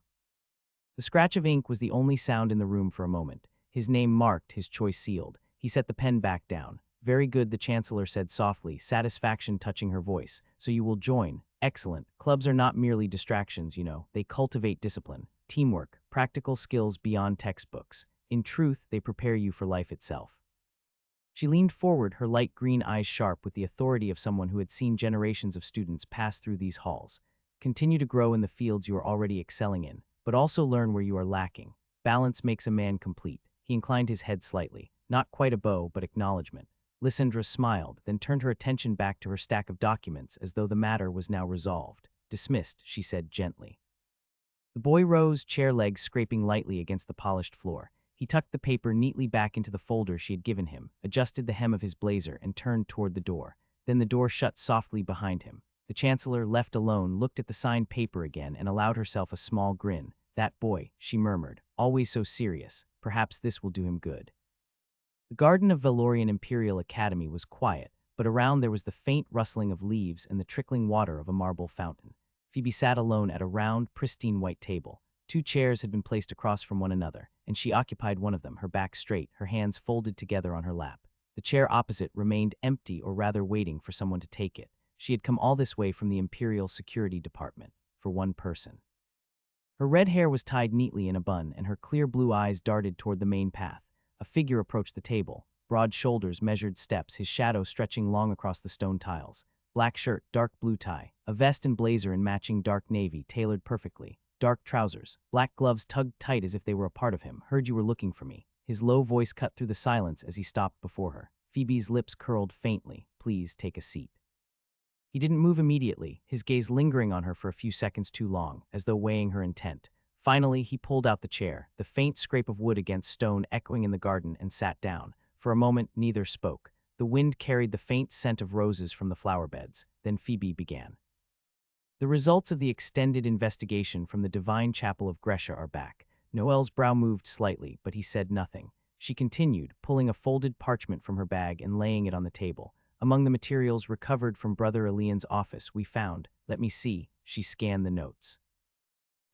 The scratch of ink was the only sound in the room for a moment. His name marked, his choice sealed. He set the pen back down. "Very good," the Chancellor said softly, satisfaction touching her voice. "So you will join. Excellent. Clubs are not merely distractions, you know. They cultivate discipline, teamwork, practical skills beyond textbooks. In truth, they prepare you for life itself." She leaned forward, her light green eyes sharp with the authority of someone who had seen generations of students pass through these halls. "Continue to grow in the fields you are already excelling in, but also learn where you are lacking. Balance makes a man complete." He inclined his head slightly, not quite a bow, but acknowledgement. Lysandra smiled, then turned her attention back to her stack of documents as though the matter was now resolved. "Dismissed," she said gently. The boy rose, chair legs scraping lightly against the polished floor. He tucked the paper neatly back into the folder she had given him, adjusted the hem of his blazer, and turned toward the door. Then the door shut softly behind him. The Chancellor, left alone, looked at the signed paper again and allowed herself a small grin. That boy, she murmured, always so serious. Perhaps this will do him good. The garden of Valorian Imperial Academy was quiet, but around there was the faint rustling of leaves and the trickling water of a marble fountain. Phoebe sat alone at a round, pristine white table. 2 chairs had been placed across from one another, and she occupied one of them, her back straight, her hands folded together on her lap. The chair opposite remained empty, or rather waiting for someone to take it. She had come all this way from the Imperial Security Department, for one person. Her red hair was tied neatly in a bun, and her clear blue eyes darted toward the main path. A figure approached the table, broad shoulders, measured steps, his shadow stretching long across the stone tiles. Black shirt, dark blue tie, a vest and blazer in matching dark navy, tailored perfectly. Dark trousers, black gloves tugged tight as if they were a part of him. Heard you were looking for me. His low voice cut through the silence as he stopped before her. Phoebe's lips curled faintly. Please take a seat. He didn't move immediately, his gaze lingering on her for a few seconds too long, as though weighing her intent. Finally, he pulled out the chair, the faint scrape of wood against stone echoing in the garden, and sat down. For a moment, neither spoke. The wind carried the faint scent of roses from the flower beds. Then Phoebe began. The results of the extended investigation from the Divine Chapel of Grescia are back. Noel's brow moved slightly, but he said nothing. She continued, pulling a folded parchment from her bag and laying it on the table. Among the materials recovered from Brother Elian's office, we found, let me see, she scanned the notes.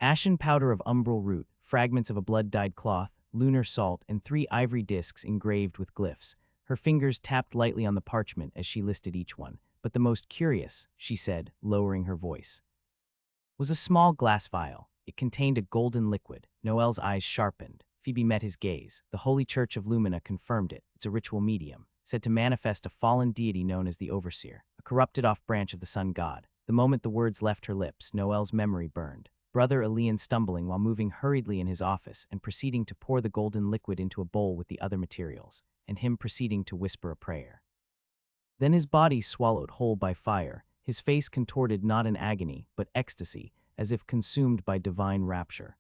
Ashen powder of umbral root, fragments of a blood-dyed cloth, lunar salt, and 3 ivory discs engraved with glyphs. Her fingers tapped lightly on the parchment as she listed each one. But the most curious, she said, lowering her voice, was a small glass vial. It contained a golden liquid. Noel's eyes sharpened. Phoebe met his gaze. The Holy Church of Lumina confirmed it. It's a ritual medium, said to manifest a fallen deity known as the Overseer, a corrupted off-branch of the sun god. The moment the words left her lips, Noel's memory burned. Brother Elian stumbling while moving hurriedly in his office and proceeding to pour the golden liquid into a bowl with the other materials, and him proceeding to whisper a prayer. Then his body swallowed whole by fire, his face contorted not in agony, but ecstasy, as if consumed by divine rapture.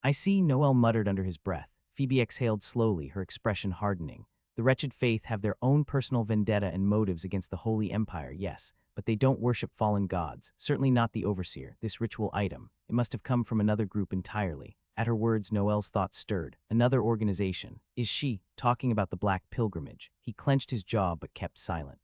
I see, Noel muttered under his breath. Phoebe exhaled slowly, her expression hardening. The wretched faith have their own personal vendetta and motives against the Holy Empire, yes, but they don't worship fallen gods, certainly not the Overseer, this ritual item. It must have come from another group entirely. At her words, Noel's thoughts stirred. Another organization. Is she talking about the Black Pilgrimage? He clenched his jaw but kept silent.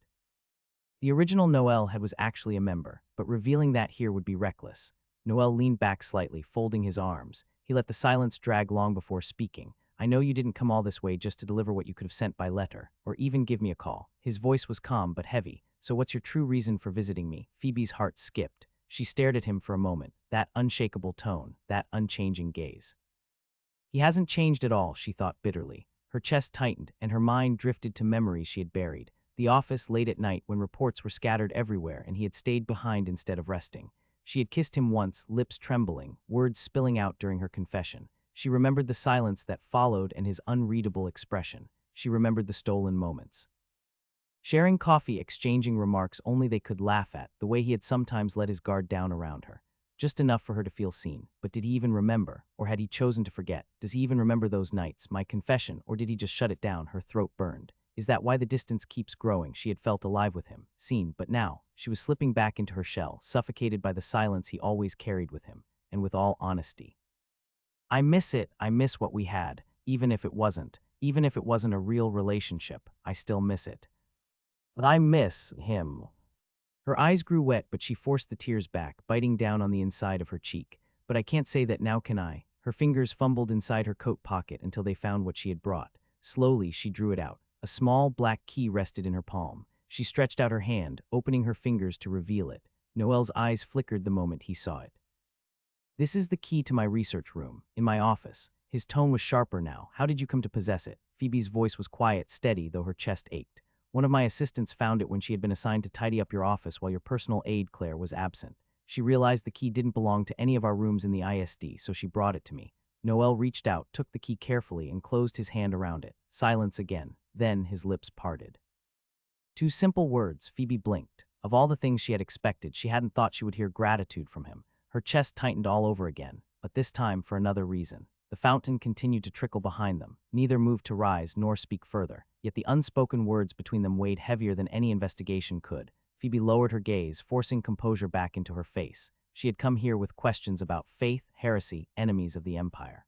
The original Noel was actually a member, but revealing that here would be reckless. Noel leaned back slightly, folding his arms. He let the silence drag long before speaking. I know you didn't come all this way just to deliver what you could have sent by letter, or even give me a call. His voice was calm but heavy. So what's your true reason for visiting me? Phoebe's heart skipped. She stared at him for a moment, that unshakable tone, that unchanging gaze. He hasn't changed at all, she thought bitterly. Her chest tightened, and her mind drifted to memories she had buried. The office late at night when reports were scattered everywhere and he had stayed behind instead of resting. She had kissed him once, lips trembling, words spilling out during her confession. She remembered the silence that followed and his unreadable expression. She remembered the stolen moments. Sharing coffee, exchanging remarks only they could laugh at, the way he had sometimes let his guard down around her. Just enough for her to feel seen. But did he even remember? Or had he chosen to forget? Does he even remember those nights, my confession, or did he just shut it down? Her throat burned. Is that why the distance keeps growing? She had felt alive with him, seen, but now, she was slipping back into her shell, suffocated by the silence he always carried with him, and with all honesty. I miss it, I miss what we had, even if it wasn't a real relationship, I still miss it. But I miss him. Her eyes grew wet, but she forced the tears back, biting down on the inside of her cheek. But I can't say that now, can I? Her fingers fumbled inside her coat pocket until they found what she had brought. Slowly, she drew it out. A small black key rested in her palm. She stretched out her hand, opening her fingers to reveal it. Noel's eyes flickered the moment he saw it. This is the key to my research room, in my office. His tone was sharper now. How did you come to possess it? Phoebe's voice was quiet, steady, though her chest ached. One of my assistants found it when she had been assigned to tidy up your office while your personal aide, Claire, was absent. She realized the key didn't belong to any of our rooms in the ISD, so she brought it to me. Noel reached out, took the key carefully, and closed his hand around it. Silence again. Then his lips parted. 2 simple words. Phoebe blinked. Of all the things she had expected, she hadn't thought she would hear gratitude from him. Her chest tightened all over again, but this time for another reason. The fountain continued to trickle behind them. Neither moved to rise nor speak further, yet the unspoken words between them weighed heavier than any investigation could. Phoebe lowered her gaze, forcing composure back into her face. She had come here with questions about faith, heresy, enemies of the Empire.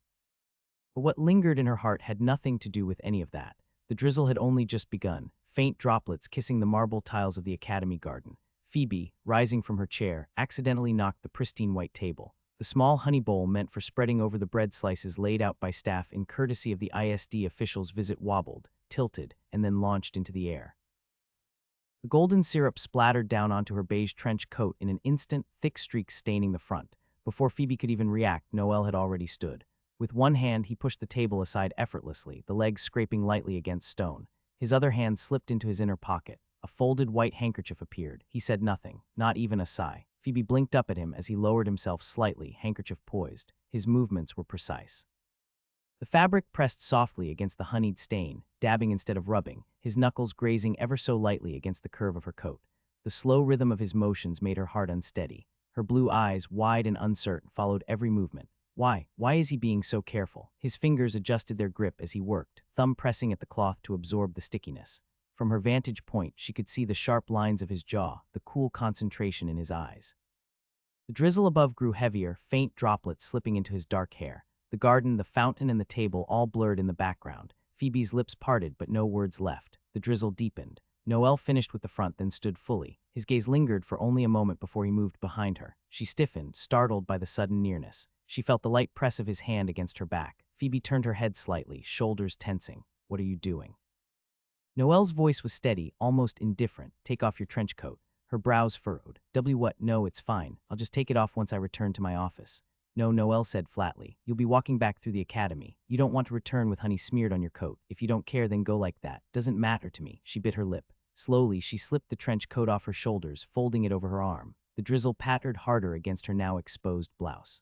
But what lingered in her heart had nothing to do with any of that. The drizzle had only just begun, faint droplets kissing the marble tiles of the academy garden. Phoebe, rising from her chair, accidentally knocked the pristine white table. The small honey bowl meant for spreading over the bread slices laid out by staff in courtesy of the ISD official's visit wobbled, tilted, and then launched into the air. The golden syrup splattered down onto her beige trench coat in an instant, thick streaks staining the front. Before Phoebe could even react, Noel had already stood. With one hand, he pushed the table aside effortlessly, the legs scraping lightly against stone. His other hand slipped into his inner pocket. A folded white handkerchief appeared. He said nothing, not even a sigh. Phoebe blinked up at him as he lowered himself slightly, handkerchief poised. His movements were precise. The fabric pressed softly against the honeyed stain, dabbing instead of rubbing, his knuckles grazing ever so lightly against the curve of her coat. The slow rhythm of his motions made her heart unsteady. Her blue eyes, wide and uncertain, followed every movement. Why? Why is he being so careful? His fingers adjusted their grip as he worked, thumb pressing at the cloth to absorb the stickiness. From her vantage point, she could see the sharp lines of his jaw, the cool concentration in his eyes. The drizzle above grew heavier, faint droplets slipping into his dark hair. The garden, the fountain, and the table all blurred in the background. Phoebe's lips parted, but no words left. The drizzle deepened. Noel finished with the front, then stood fully. His gaze lingered for only a moment before he moved behind her. She stiffened, startled by the sudden nearness. She felt the light press of his hand against her back. Phoebe turned her head slightly, shoulders tensing. "What are you doing?" Noel's voice was steady, almost indifferent. "Take off your trench coat." Her brows furrowed. What? No, it's fine. I'll just take it off once I return to my office." "No," Noel said flatly. "You'll be walking back through the academy. You don't want to return with honey smeared on your coat. If you don't care, then go like that. Doesn't matter to me." She bit her lip. Slowly, she slipped the trench coat off her shoulders, folding it over her arm. The drizzle pattered harder against her now exposed blouse.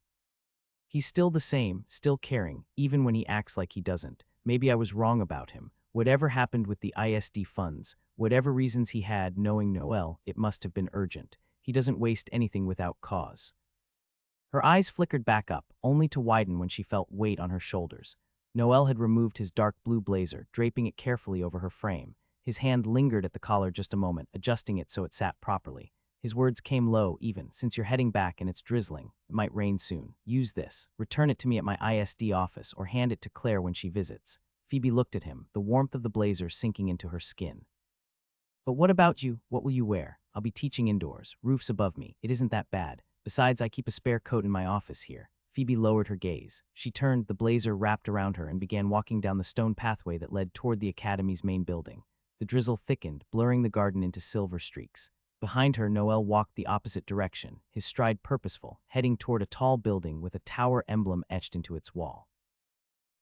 "He's still the same, still caring, even when he acts like he doesn't. Maybe I was wrong about him. Whatever happened with the ISD funds, whatever reasons he had, knowing Noel, it must have been urgent. He doesn't waste anything without cause." Her eyes flickered back up, only to widen when she felt weight on her shoulders. Noel had removed his dark blue blazer, draping it carefully over her frame. His hand lingered at the collar just a moment, adjusting it so it sat properly. His words came low, even. "Since you're heading back and it's drizzling, it might rain soon. Use this. Return it to me at my ISD office or hand it to Claire when she visits." Phoebe looked at him, the warmth of the blazer sinking into her skin. "But what about you? What will you wear? I'll be teaching indoors. Roof's above me. It isn't that bad. Besides, I keep a spare coat in my office here." Phoebe lowered her gaze. She turned, the blazer wrapped around her, and began walking down the stone pathway that led toward the academy's main building. The drizzle thickened, blurring the garden into silver streaks. Behind her, Noel walked the opposite direction, his stride purposeful, heading toward a tall building with a tower emblem etched into its wall.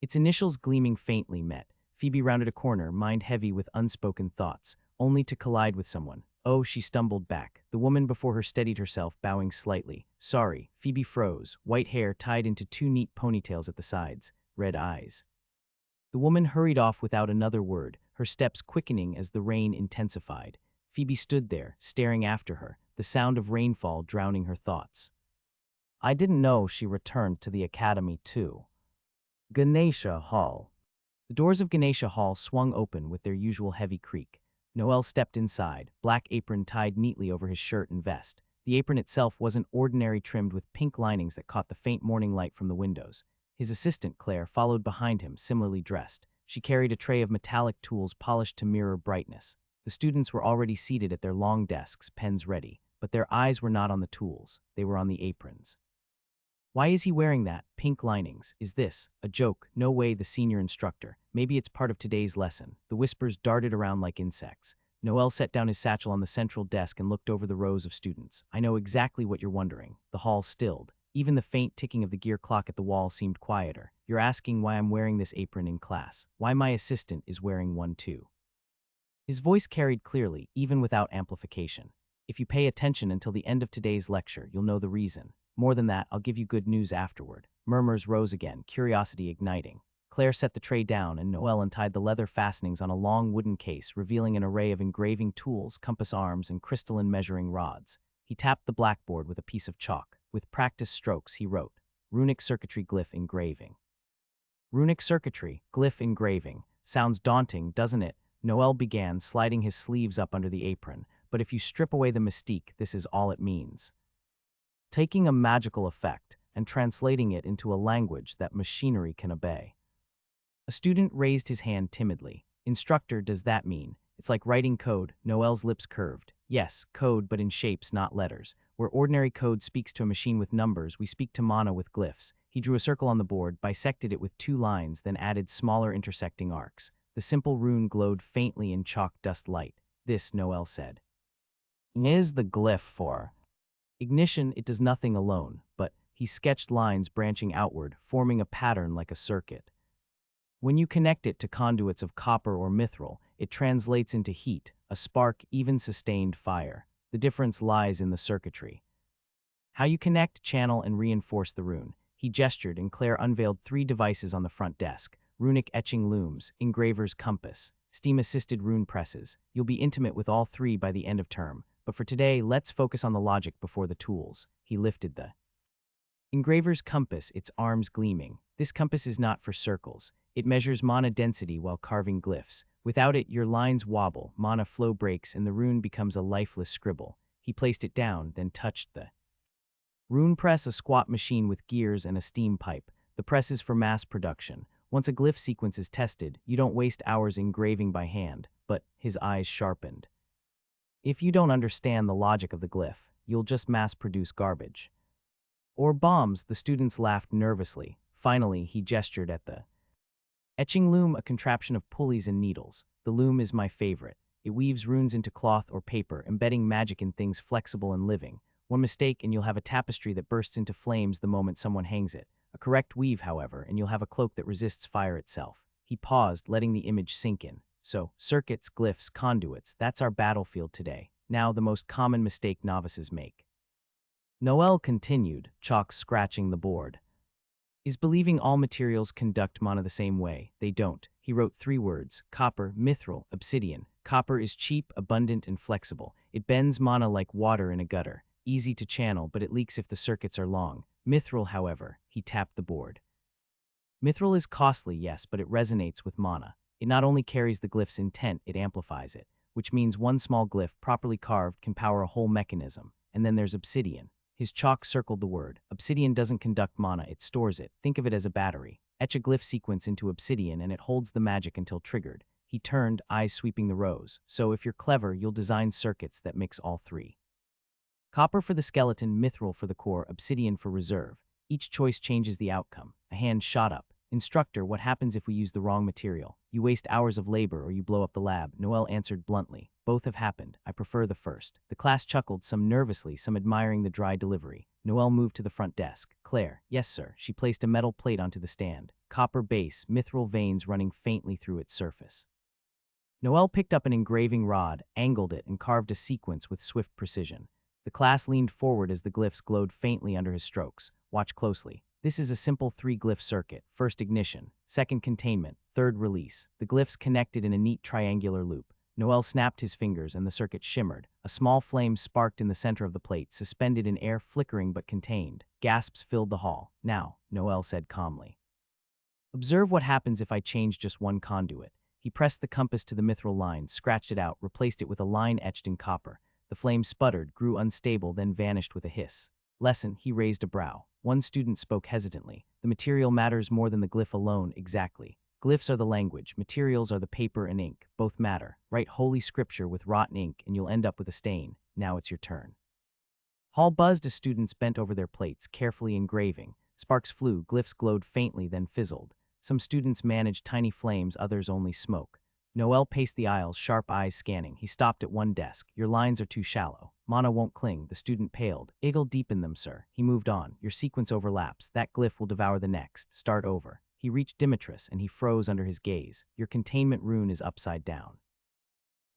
Its initials gleaming faintly met. Phoebe rounded a corner, mind heavy with unspoken thoughts, only to collide with someone. "Oh," she stumbled back. The woman before her steadied herself, bowing slightly. "Sorry." Phoebe froze, white hair tied into two neat ponytails at the sides, red eyes. The woman hurried off without another word, her steps quickening as the rain intensified. Phoebe stood there, staring after her, the sound of rainfall drowning her thoughts. "I didn't know she returned to the academy too." Ganesha Hall. The doors of Ganesha Hall swung open with their usual heavy creak. Noel stepped inside, black apron tied neatly over his shirt and vest. The apron itself wasn't ordinary, trimmed with pink linings that caught the faint morning light from the windows. His assistant, Claire, followed behind him, similarly dressed. She carried a tray of metallic tools polished to mirror brightness. The students were already seated at their long desks, pens ready, but their eyes were not on the tools. They were on the aprons. "Why is he wearing that? Pink linings. Is this a joke?" "No way," the senior instructor. "Maybe it's part of today's lesson." The whispers darted around like insects. Noel set down his satchel on the central desk and looked over the rows of students. "I know exactly what you're wondering." The hall stilled. Even the faint ticking of the gear clock at the wall seemed quieter. "You're asking why I'm wearing this apron in class. Why my assistant is wearing one too." His voice carried clearly, even without amplification. "If you pay attention until the end of today's lecture, you'll know the reason. More than that, I'll give you good news afterward." Murmurs rose again, curiosity igniting. Claire set the tray down, and Noel untied the leather fastenings on a long wooden case, revealing an array of engraving tools, compass arms, and crystalline measuring rods. He tapped the blackboard with a piece of chalk. With practiced strokes, he wrote, "Runic circuitry glyph engraving." Runic circuitry, glyph engraving. Sounds daunting, doesn't it? Noel began, sliding his sleeves up under the apron, but if you strip away the mystique, this is all it means. Taking a magical effect and translating it into a language that machinery can obey. A student raised his hand timidly. Instructor, does that mean? It's like writing code. Noel's lips curved. Yes, code, but in shapes, not letters. Where ordinary code speaks to a machine with numbers, we speak to mana with glyphs. He drew a circle on the board, bisected it with 2 lines, then added smaller intersecting arcs. The simple rune glowed faintly in chalk dust light. This, Noel said, is the glyph for ignition. It does nothing alone, but he sketched lines branching outward, forming a pattern like a circuit. When you connect it to conduits of copper or mithril, it translates into heat, a spark, even sustained fire. The difference lies in the circuitry. How you connect, channel, and reinforce the rune. He gestured, and Claire unveiled 3 devices on the front desk: runic etching looms, engraver's compass, steam-assisted rune presses. You'll be intimate with all 3 by the end of term, but for today, let's focus on the logic before the tools. He lifted the engraver's compass, its arms gleaming. This compass is not for circles. It measures mana density while carving glyphs. Without it, your lines wobble, mana flow breaks, and the rune becomes a lifeless scribble. He placed it down, then touched the rune press, a squat machine with gears and a steam pipe. The press is for mass production. Once a glyph sequence is tested, you don't waste hours engraving by hand, but his eyes sharpened. If you don't understand the logic of the glyph, you'll just mass-produce garbage. Or bombs, the students laughed nervously. Finally, he gestured at the etching loom, a contraption of pulleys and needles. The loom is my favorite. It weaves runes into cloth or paper, embedding magic in things flexible and living. One mistake and you'll have a tapestry that bursts into flames the moment someone hangs it. A correct weave, however, and you'll have a cloak that resists fire itself. He paused, letting the image sink in. So, circuits, glyphs, conduits, that's our battlefield today. Now, the most common mistake novices make. Noel continued, chalk scratching the board, is believing all materials conduct mana the same way. They don't. He wrote 3 words: copper, mithril, obsidian. Copper is cheap, abundant, and flexible. It bends mana like water in a gutter. Easy to channel, but it leaks if the circuits are long. Mithril, however, he tapped the board. Mithril is costly, yes, but it resonates with mana. It not only carries the glyph's intent, it amplifies it, which means one small glyph, properly carved, can power a whole mechanism. And then there's obsidian. His chalk circled the word. Obsidian doesn't conduct mana, it stores it. Think of it as a battery. Etch a glyph sequence into obsidian and it holds the magic until triggered. He turned, eyes sweeping the rows. So if you're clever, you'll design circuits that mix all 3. Copper for the skeleton, mithril for the core, obsidian for reserve. Each choice changes the outcome. A hand shot up. Instructor, what happens if we use the wrong material? You waste hours of labor or you blow up the lab. Noel answered bluntly. Both have happened. I prefer the first. The class chuckled, some nervously, some admiring the dry delivery. Noel moved to the front desk. Claire, yes sir. She placed a metal plate onto the stand. Copper base, mithril veins running faintly through its surface. Noel picked up an engraving rod, angled it, and carved a sequence with swift precision. The class leaned forward as the glyphs glowed faintly under his strokes. Watch closely. This is a simple 3-glyph circuit. First ignition, second containment, third release. The glyphs connected in a neat triangular loop. Noel snapped his fingers and the circuit shimmered. A small flame sparked in the center of the plate, suspended in air, flickering but contained. Gasps filled the hall. Now, Noel said calmly, observe what happens if I change just one conduit. He pressed the compass to the mithril line, scratched it out, replaced it with a line etched in copper. The flame sputtered, grew unstable, then vanished with a hiss. Lesson, he raised a brow. One student spoke hesitantly. The material matters more than the glyph alone, exactly. Glyphs are the language, materials are the paper and ink. Both matter. Write holy scripture with rotten ink and you'll end up with a stain. Now it's your turn. Hall buzzed as students bent over their plates, carefully engraving. Sparks flew, glyphs glowed faintly, then fizzled. Some students managed tiny flames, others only smoke. Noel paced the aisles, sharp eyes scanning. He stopped at one desk. Your lines are too shallow. Mana won't cling. The student paled. Iggle deepen them, sir. He moved on. Your sequence overlaps. That glyph will devour the next. Start over. He reached Demetrius, and he froze under his gaze. Your containment rune is upside down.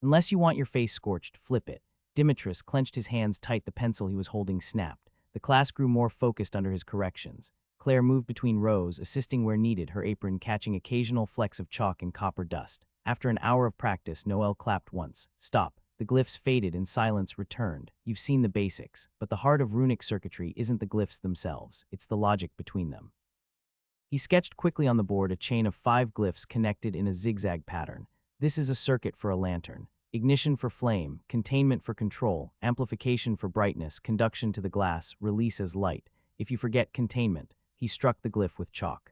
Unless you want your face scorched, flip it. Demetrius clenched his hands tight. The pencil he was holding snapped. The class grew more focused under his corrections. Claire moved between rows, assisting where needed, her apron catching occasional flecks of chalk and copper dust. After an hour of practice, Noel clapped once. Stop. The glyphs faded and silence returned. You've seen the basics, but the heart of runic circuitry isn't the glyphs themselves, it's the logic between them. He sketched quickly on the board a chain of 5 glyphs connected in a zigzag pattern. This is a circuit for a lantern. ignition for flame, containment for control, amplification for brightness, conduction to the glass, release as light. If you forget containment, he struck the glyph with chalk.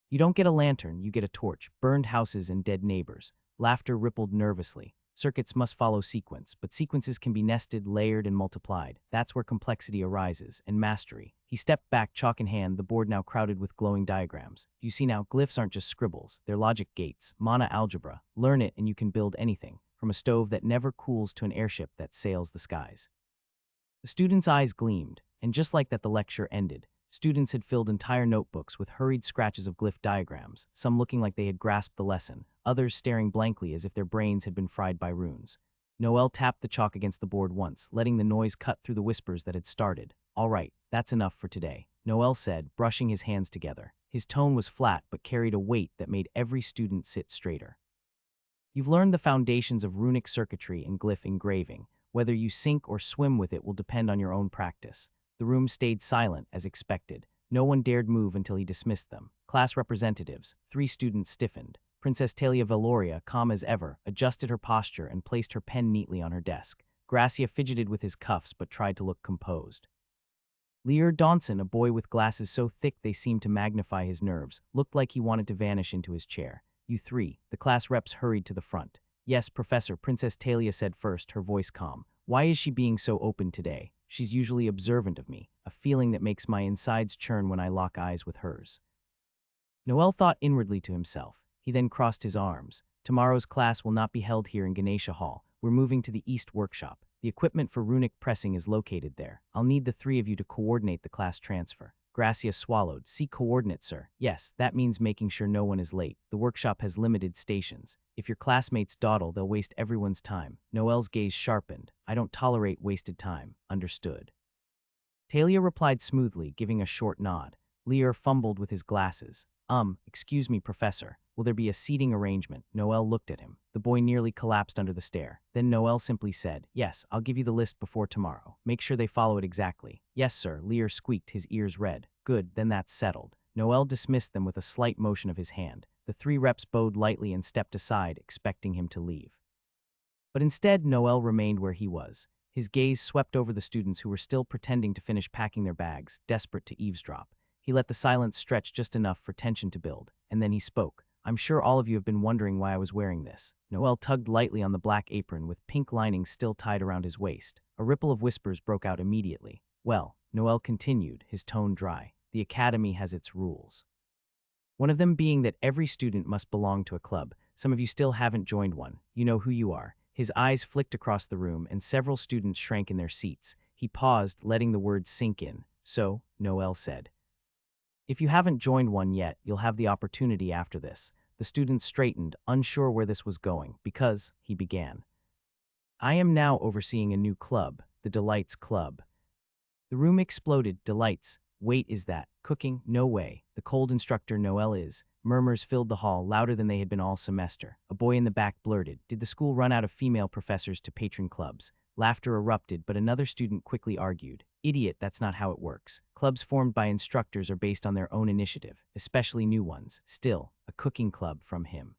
You don't get a lantern, you get a torch, burned houses and dead neighbors. Laughter rippled nervously. Circuits must follow sequence, but sequences can be nested, layered, and multiplied. That's where complexity arises, and mastery. He stepped back, chalk in hand, the board now crowded with glowing diagrams. You see now, glyphs aren't just scribbles, they're logic gates, mana algebra. Learn it and you can build anything, from a stove that never cools to an airship that sails the skies. The students' eyes gleamed, and just like that the lecture ended. Students had filled entire notebooks with hurried scratches of glyph diagrams, some looking like they had grasped the lesson, others staring blankly as if their brains had been fried by runes. Noel tapped the chalk against the board once, letting the noise cut through the whispers that had started. "All right, that's enough for today," Noel said, brushing his hands together. His tone was flat but carried a weight that made every student sit straighter. "You've learned the foundations of runic circuitry and glyph engraving. Whether you sink or swim with it will depend on your own practice." The room stayed silent, as expected. No one dared move until he dismissed them. Class representatives, 3 students stiffened. Princess Talia Valoria, calm as ever, adjusted her posture and placed her pen neatly on her desk. Gracia fidgeted with his cuffs but tried to look composed. Lear Dawson, a boy with glasses so thick they seemed to magnify his nerves, looked like he wanted to vanish into his chair. "You 3, the class reps hurried to the front. "Yes, Professor," Princess Talia said first, her voice calm. "Why is she being so open today? She's usually observant of me, a feeling that makes my insides churn when I lock eyes with hers." Noel thought inwardly to himself. He then crossed his arms. "Tomorrow's class will not be held here in Ganesha Hall. We're moving to the East Workshop. The equipment for runic pressing is located there. I'll need the 3 of you to coordinate the class transfer." Gracia swallowed. "See coordinate, sir." "Yes, that means making sure no one is late. The workshop has limited stations. If your classmates dawdle, they'll waste everyone's time." Noel's gaze sharpened. "I don't tolerate wasted time." "Understood." Talia replied smoothly, giving a short nod. Lear fumbled with his glasses. Excuse me, Professor. Will there be a seating arrangement?" Noel looked at him. The boy nearly collapsed under the stare. Then Noel simply said, "Yes, I'll give you the list before tomorrow. Make sure they follow it exactly." "Yes, sir," Lear squeaked, his ears red. "Good, then that's settled." Noel dismissed them with a slight motion of his hand. The 3 reps bowed lightly and stepped aside, expecting him to leave. But instead, Noel remained where he was. His gaze swept over the students who were still pretending to finish packing their bags, desperate to eavesdrop. He let the silence stretch just enough for tension to build, and then he spoke. "I'm sure all of you have been wondering why I was wearing this." Noel tugged lightly on the black apron with pink linings still tied around his waist. A ripple of whispers broke out immediately. "Well," Noel continued, his tone dry, "the academy has its rules. One of them being that every student must belong to a club. Some of you still haven't joined one. You know who you are." His eyes flicked across the room, and several students shrank in their seats. He paused, letting the words sink in. "So," Noel said, "if you haven't joined one yet, you'll have the opportunity after this." The students straightened, unsure where this was going, because, he began, "I am now overseeing a new club, the Delights Club." The room exploded. "Delights? Wait, is that cooking? No way. The cold instructor Noel is." Murmurs filled the hall, louder than they had been all semester. A boy in the back blurted, "Did the school run out of female professors to patron clubs?" Laughter erupted, but another student quickly argued, "Idiot, that's not how it works. Clubs formed by instructors are based on their own initiative, especially new ones. Still, a cooking club from him."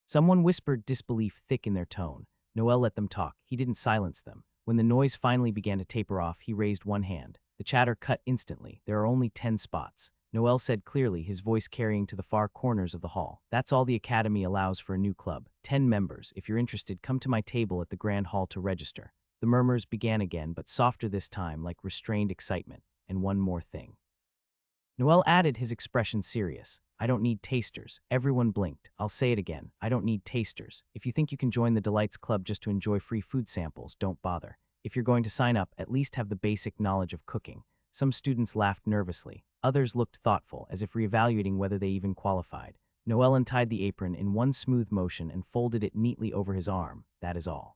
Someone whispered, disbelief thick in their tone. Noel let them talk. He didn't silence them. When the noise finally began to taper off, he raised one hand. The chatter cut instantly. "There are only 10 spots." Noel said clearly, his voice carrying to the far corners of the hall. "That's all the academy allows for a new club. 10 members. If you're interested, come to my table at the Grand Hall to register." The murmurs began again, but softer this time, like restrained excitement. "And one more thing." Noel added, his expression serious. "I don't need tasters." Everyone blinked. "I'll say it again. I don't need tasters. If you think you can join the Delights Club just to enjoy free food samples, don't bother. If you're going to sign up, at least have the basic knowledge of cooking." Some students laughed nervously. Others looked thoughtful, as if reevaluating whether they even qualified. Noel untied the apron in one smooth motion and folded it neatly over his arm. "That is all."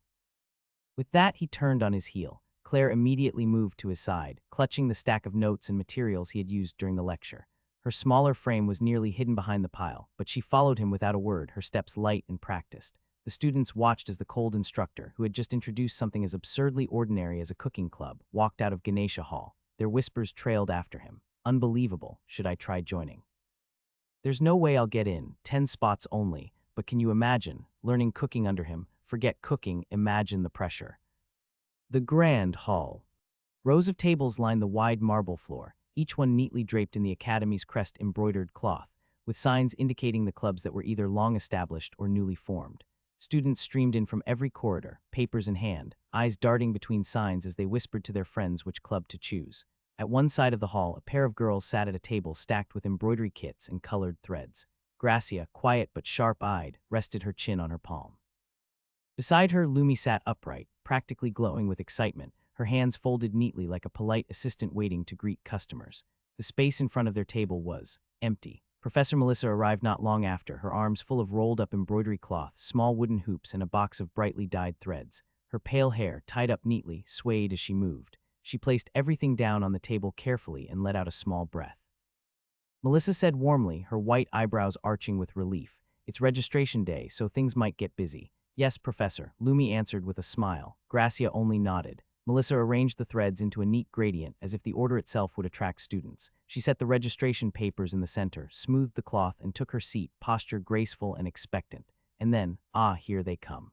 With that, he turned on his heel. Claire immediately moved to his side, clutching the stack of notes and materials he had used during the lecture. Her smaller frame was nearly hidden behind the pile, but she followed him without a word, her steps light and practiced. The students watched as the cold instructor, who had just introduced something as absurdly ordinary as a cooking club, walked out of Ganesha Hall. Their whispers trailed after him. "Unbelievable. Should I try joining?" "There's no way I'll get in. 10 spots only. But can you imagine, learning cooking under him, Forget cooking, imagine the pressure. The grand hall. Rows of tables line the wide marble floor, each one neatly draped in the Academy's crest embroidered cloth, with signs indicating the clubs that were either long established or newly formed. Students streamed in from every corridor, papers in hand, eyes darting between signs as they whispered to their friends which club to choose. At one side of the hall, a pair of girls sat at a table stacked with embroidery kits and colored threads. Gracia, quiet but sharp-eyed, rested her chin on her palm. Beside her, Lumi sat upright, practically glowing with excitement, her hands folded neatly like a polite assistant waiting to greet customers. The space in front of their table was empty. Professor Melissa arrived not long after, her arms full of rolled-up embroidery cloth, small wooden hoops, and a box of brightly dyed threads. Her pale hair, tied up neatly, swayed as she moved. She placed everything down on the table carefully and let out a small breath. Melissa said warmly, her white eyebrows arching with relief, "It's registration day, so things might get busy." "Yes, Professor," Lumi answered with a smile. Gracia only nodded. Melissa arranged the threads into a neat gradient, as if the order itself would attract students. She set the registration papers in the center, smoothed the cloth, and took her seat, posture graceful and expectant. And then, here they come.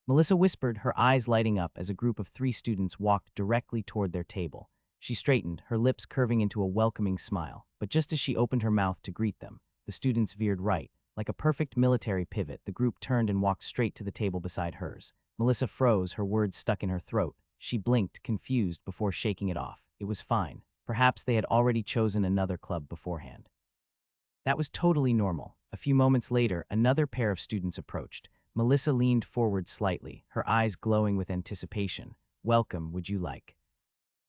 Melissa whispered, her eyes lighting up as a group of 3 students walked directly toward their table. She straightened, her lips curving into a welcoming smile. But just as she opened her mouth to greet them, the students veered right. Like a perfect military pivot, the group turned and walked straight to the table beside hers. Melissa froze, her words stuck in her throat. She blinked, confused, before shaking it off. It was fine. Perhaps they had already chosen another club beforehand. That was totally normal. A few moments later, another pair of students approached. Melissa leaned forward slightly, her eyes glowing with anticipation. "Welcome, would you like?"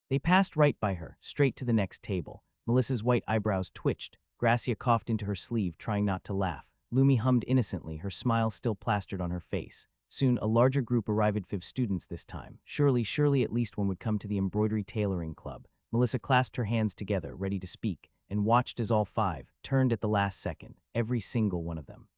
They passed right by her, straight to the next table. Melissa's white eyebrows twitched. Gracia coughed into her sleeve, trying not to laugh. Lumi hummed innocently, her smile still plastered on her face. Soon, a larger group arrived, 5 students this time. Surely at least one would come to the embroidery tailoring club. Melissa clasped her hands together, ready to speak, and watched as all 5 turned at the last second, every single one of them.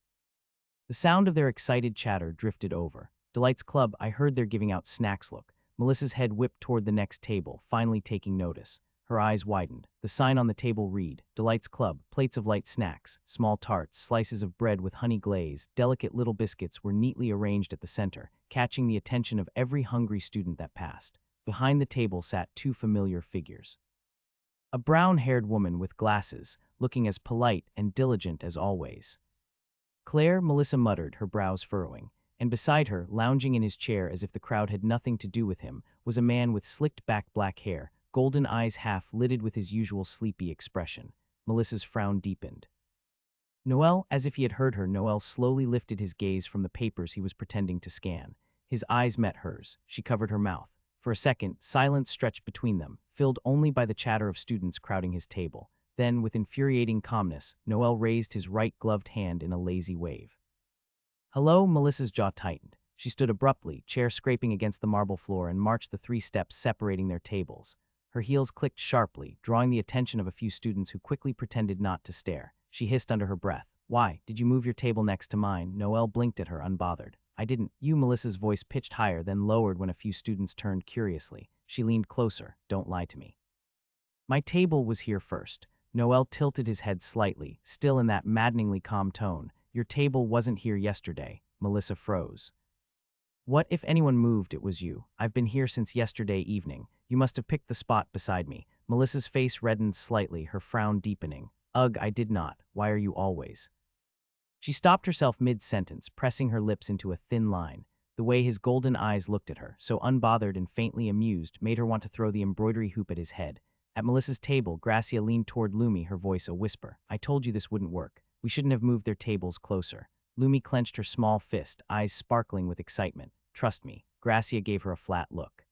The sound of their excited chatter drifted over. "Delight's club, I heard they're giving out snacks." Look. Melissa's head whipped toward the next table, finally taking notice. Her eyes widened. The sign on the table read, "Delight's Club, plates of light snacks, small tarts, slices of bread with honey glaze, delicate little biscuits" were neatly arranged at the center, catching the attention of every hungry student that passed. Behind the table sat 2 familiar figures. A brown-haired woman with glasses, looking as polite and diligent as always. "Claire," Melissa muttered, her brows furrowing. And beside her, lounging in his chair as if the crowd had nothing to do with him, was a man with slicked-back black hair, golden eyes half-lidded with his usual sleepy expression. Melissa's frown deepened. Noel, as if he had heard her, Noel slowly lifted his gaze from the papers he was pretending to scan. His eyes met hers. She covered her mouth. For a second, silence stretched between them, filled only by the chatter of students crowding his table. Then, with infuriating calmness, Noel raised his right-gloved hand in a lazy wave. "Hello," Melissa's jaw tightened. She stood abruptly, chair scraping against the marble floor, and marched the 3 steps separating their tables. Her heels clicked sharply, drawing the attention of a few students who quickly pretended not to stare. She hissed under her breath, "Why, did you move your table next to mine?" Noel blinked at her, unbothered. "I didn't." "You." Melissa's voice pitched higher, then lowered when a few students turned curiously. She leaned closer. "Don't lie to me." "My table was here first." Noel tilted his head slightly, still in that maddeningly calm tone. "Your table wasn't here yesterday." Melissa froze. "What if anyone moved? It was you. I've been here since yesterday evening. You must have picked the spot beside me." Melissa's face reddened slightly, her frown deepening. "Ugh, I did not. Why are you always?" She stopped herself mid-sentence, pressing her lips into a thin line. The way his golden eyes looked at her, so unbothered and faintly amused, made her want to throw the embroidery hoop at his head. At Melissa's table, Gracia leaned toward Lumi, her voice a whisper. "I told you this wouldn't work. We shouldn't have moved their tables closer." Lumi clenched her small fist, eyes sparkling with excitement. "Trust me." Gracia gave her a flat look.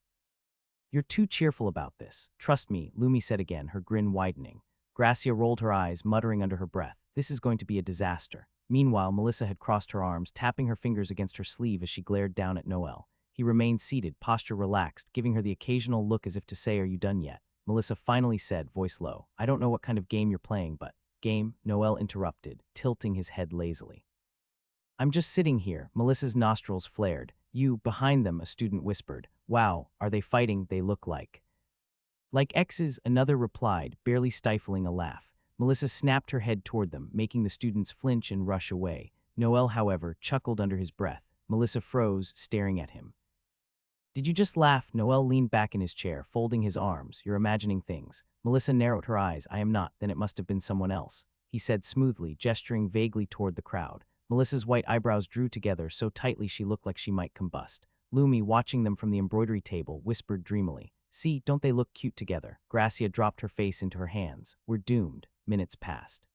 "You're too cheerful about this." "Trust me," Lumi said again, her grin widening. Gracia rolled her eyes, muttering under her breath, "This is going to be a disaster." Meanwhile, Melissa had crossed her arms, tapping her fingers against her sleeve as she glared down at Noel. He remained seated, posture relaxed, giving her the occasional look as if to say, "Are you done yet?" Melissa finally said, voice low, "I don't know what kind of game you're playing, but—" "Game?" Noel interrupted, tilting his head lazily. "I'm just sitting here." Melissa's nostrils flared. "You," behind them, a student whispered. "Wow, are they fighting? They look like—" "Like exes," another replied, barely stifling a laugh. Melissa snapped her head toward them, making the students flinch and rush away. Noel, however, chuckled under his breath. Melissa froze, staring at him. Did you just laugh? Noel leaned back in his chair, folding his arms. You're imagining things. Melissa narrowed her eyes. I am not. Then it must have been someone else, he said smoothly, gesturing vaguely toward the crowd. Melissa's white eyebrows drew together so tightly she looked like she might combust. Lumi, watching them from the embroidery table, whispered dreamily, See, don't they look cute together? Gracia dropped her face into her hands. We're doomed. Minutes passed.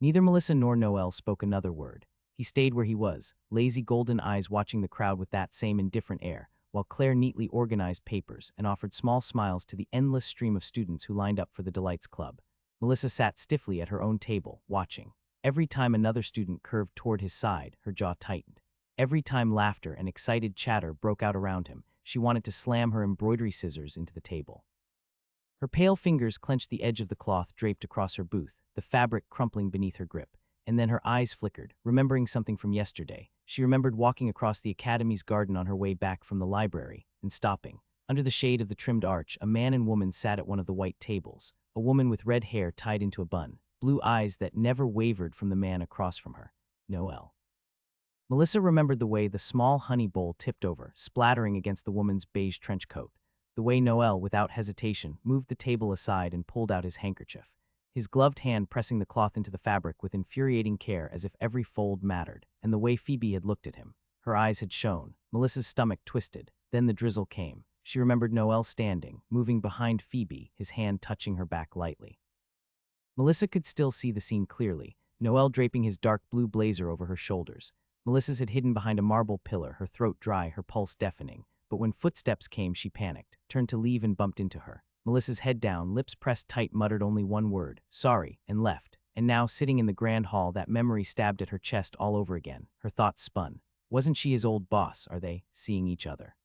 Neither Melissa nor Noel spoke another word. He stayed where he was, lazy golden eyes watching the crowd with that same indifferent air, while Claire neatly organized papers and offered small smiles to the endless stream of students who lined up for the Delights Club. Melissa sat stiffly at her own table, watching. Every time another student curved toward his side, her jaw tightened. Every time laughter and excited chatter broke out around him, she wanted to slam her embroidery scissors into the table. Her pale fingers clenched the edge of the cloth draped across her booth, the fabric crumpling beneath her grip. And then her eyes flickered, remembering something from yesterday. She remembered walking across the academy's garden on her way back from the library, and stopping. Under the shade of the trimmed arch, a man and woman sat at one of the white tables, a woman with red hair tied into a bun, blue eyes that never wavered from the man across from her. Noel. Melissa remembered the way the small honey bowl tipped over, splattering against the woman's beige trench coat. The way Noel, without hesitation, moved the table aside and pulled out his handkerchief, his gloved hand pressing the cloth into the fabric with infuriating care as if every fold mattered, and the way Phoebe had looked at him. Her eyes had shone. Melissa's stomach twisted. Then the drizzle came. She remembered Noel standing, moving behind Phoebe, his hand touching her back lightly. Melissa could still see the scene clearly, Noel draping his dark blue blazer over her shoulders. Melissa's had hidden behind a marble pillar, her throat dry, her pulse deafening. But when footsteps came, she panicked, turned to leave and bumped into her. Melissa's head down, lips pressed tight, muttered only one word, sorry, and left. And now, sitting in the grand hall, that memory stabbed at her chest all over again. Her thoughts spun. Wasn't she his old boss? Are they seeing each other?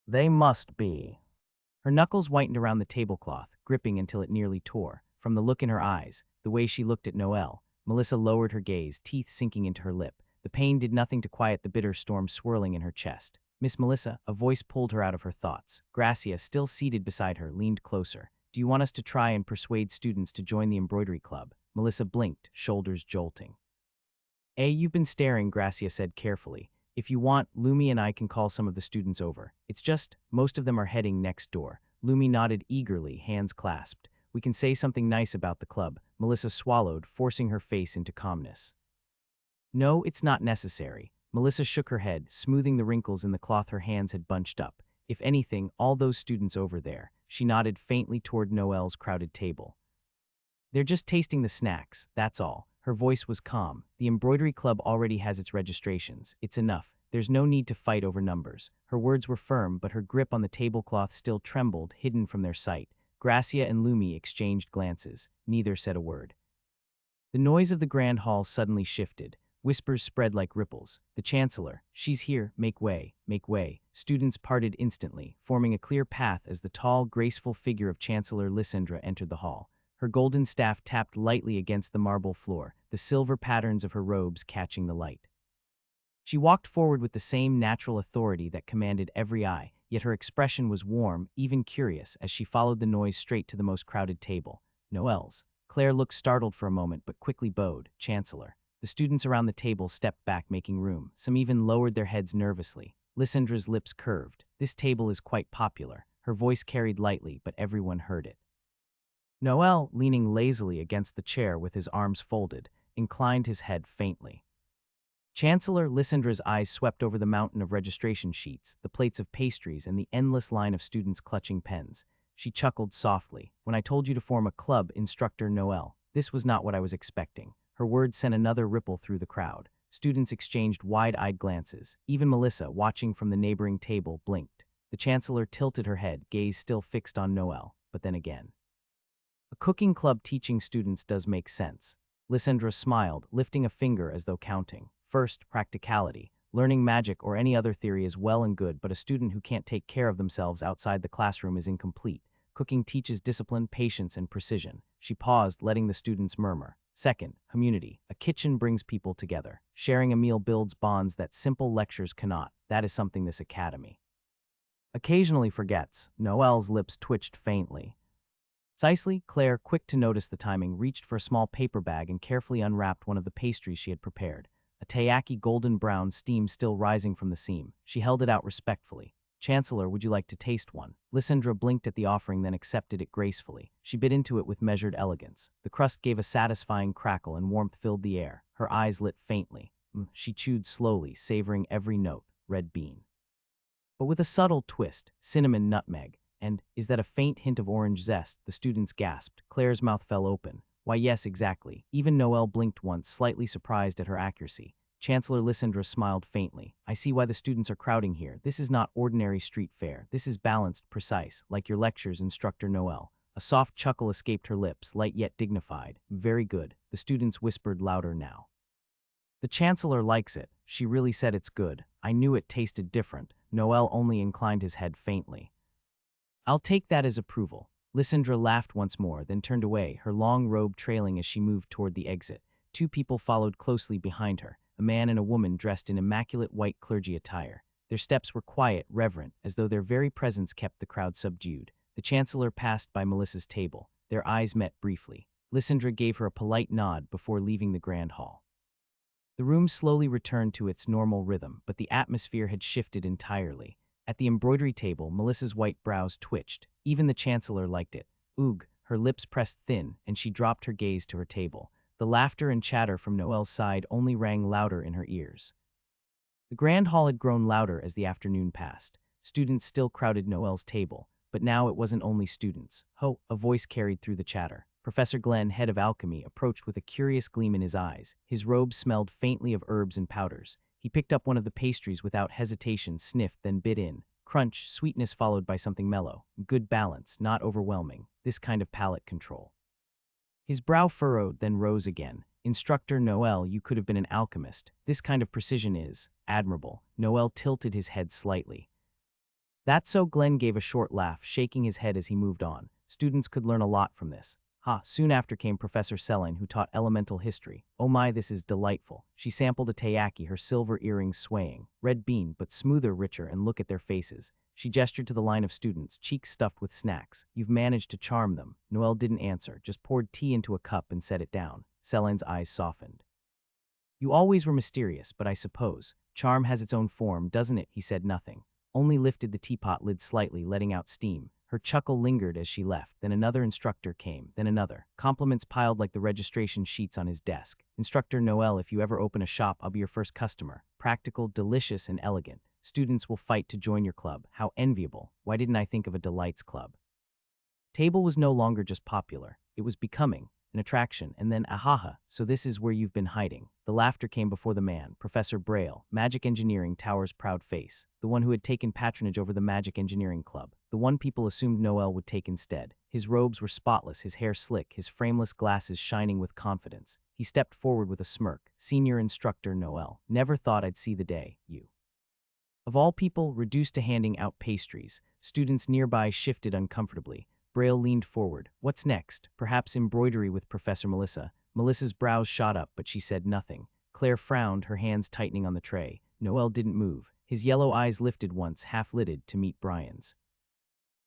They must be. Her knuckles whitened around the tablecloth, gripping until it nearly tore. From the look in her eyes, the way she looked at Noel, Melissa lowered her gaze, teeth sinking into her lip. The pain did nothing to quiet the bitter storm swirling in her chest. Miss Melissa, a voice pulled her out of her thoughts. Gracia, still seated beside her, leaned closer. Do you want us to try and persuade students to join the embroidery club? Melissa blinked, shoulders jolting. You've been staring, Gracia said carefully. If you want, Lumi and I can call some of the students over. It's just, most of them are heading next door. Lumi nodded eagerly, hands clasped. We can say something nice about the club. Melissa swallowed, forcing her face into calmness. No, it's not necessary. Melissa shook her head, smoothing the wrinkles in the cloth her hands had bunched up. If anything, all those students over there. She nodded faintly toward Noel's crowded table. They're just tasting the snacks, that's all. Her voice was calm. The embroidery club already has its registrations. It's enough. There's no need to fight over numbers. Her words were firm, but her grip on the tablecloth still trembled, hidden from their sight. Gracia and Lumi exchanged glances. Neither said a word. The noise of the grand hall suddenly shifted. Whispers spread like ripples. The Chancellor, she's here, make way, make way. Students parted instantly, forming a clear path as the tall, graceful figure of Chancellor Lysandra entered the hall. Her golden staff tapped lightly against the marble floor, the silver patterns of her robes catching the light. She walked forward with the same natural authority that commanded every eye, yet her expression was warm, even curious, as she followed the noise straight to the most crowded table, Noel's. Claire looked startled for a moment but quickly bowed, Chancellor. The students around the table stepped back, making room. Some even lowered their heads nervously. Lysandra's lips curved. This table is quite popular. Her voice carried lightly, but everyone heard it. Noel, leaning lazily against the chair with his arms folded, inclined his head faintly. Chancellor Lysandra's eyes swept over the mountain of registration sheets, the plates of pastries, and the endless line of students clutching pens. She chuckled softly. When I told you to form a club, Instructor Noel, this was not what I was expecting. Her words sent another ripple through the crowd. Students exchanged wide-eyed glances. Even Melissa, watching from the neighboring table, blinked. The Chancellor tilted her head, gaze still fixed on Noel, but then again. A cooking club teaching students does make sense. Lysandra smiled, lifting a finger as though counting. First, practicality. Learning magic or any other theory is well and good, but a student who can't take care of themselves outside the classroom is incomplete. Cooking teaches discipline, patience, and precision. She paused, letting the students murmur. Second, community. A kitchen brings people together. Sharing a meal builds bonds that simple lectures cannot. That is something this academy occasionally forgets. Noel's lips twitched faintly. Precisely, Claire, quick to notice the timing, reached for a small paper bag and carefully unwrapped one of the pastries she had prepared. a taiyaki golden brown steam still rising from the seam. She held it out respectfully. Chancellor, would you like to taste one? Lysandra blinked at the offering, then accepted it gracefully. She bit into it with measured elegance. The crust gave a satisfying crackle and warmth filled the air. Her eyes lit faintly. She chewed slowly, savoring every note. Red bean. But with a subtle twist, cinnamon nutmeg. And, is that a faint hint of orange zest? The students gasped. Claire's mouth fell open. Why, yes, exactly. Even Noelle blinked once, slightly surprised at her accuracy. Chancellor Lysandra smiled faintly. I see why the students are crowding here. This is not ordinary street fare. This is balanced, precise, like your lectures, Instructor Noelle. A soft chuckle escaped her lips, light yet dignified. Very good. The students whispered louder now. The Chancellor likes it. She really said it's good. I knew it tasted different. Noelle only inclined his head faintly. I'll take that as approval. Lysandra laughed once more, then turned away, her long robe trailing as she moved toward the exit. Two people followed closely behind her, a man and a woman dressed in immaculate white clergy attire. Their steps were quiet, reverent, as though their very presence kept the crowd subdued. The Chancellor passed by Melissa's table. Their eyes met briefly. Lysandra gave her a polite nod before leaving the grand hall. The room slowly returned to its normal rhythm, but the atmosphere had shifted entirely. At the embroidery table, Melissa's white brows twitched. Even the Chancellor liked it. Oog, her lips pressed thin, and she dropped her gaze to her table. The laughter and chatter from Noelle's side only rang louder in her ears. The grand hall had grown louder as the afternoon passed. Students still crowded Noelle's table, but now it wasn't only students. Ho, a voice carried through the chatter. Professor Glenn, head of alchemy, approached with a curious gleam in his eyes. His robe smelled faintly of herbs and powders. He picked up one of the pastries without hesitation, sniffed, then bit in. Crunch, sweetness followed by something mellow. Good balance, not overwhelming. This kind of palate control. His brow furrowed, then rose again. Instructor Noelle, you could have been an alchemist. This kind of precision is admirable. Noelle tilted his head slightly. That's so. Glenn gave a short laugh, shaking his head as he moved on. Students could learn a lot from this. Soon after came Professor Selene, who taught elemental history. Oh my, this is delightful. She sampled a taiyaki, her silver earrings swaying. Red bean, but smoother, richer, and look at their faces. She gestured to the line of students, cheeks stuffed with snacks. You've managed to charm them. Noelle didn't answer, just poured tea into a cup and set it down. Selene's eyes softened. You always were mysterious, but I suppose. Charm has its own form, doesn't it? He said nothing. Only lifted the teapot lid slightly, letting out steam. Her chuckle lingered as she left. Then another instructor came, then another. Compliments piled like the registration sheets on his desk. Instructor Noelle, if you ever open a shop, I'll be your first customer. Practical, delicious, and elegant. Students will fight to join your club. How enviable. Why didn't I think of a delights club? Table was no longer just popular. It was becoming an attraction, and then ahaha, so this is where you've been hiding. The laughter came before the man, Professor Braille, Magic Engineering Tower's proud face, the one who had taken patronage over the Magic Engineering Club, the one people assumed Noelle would take instead. His robes were spotless, his hair slick, his frameless glasses shining with confidence. He stepped forward with a smirk. Senior Instructor Noelle, never thought I'd see the day, you. Of all people, reduced to handing out pastries, students nearby shifted uncomfortably. Braille leaned forward. What's next? Perhaps embroidery with Professor Melissa. Melissa's brows shot up, but she said nothing. Claire frowned, her hands tightening on the tray. Noelle didn't move. His yellow eyes lifted once, half-lidded, to meet Brian's.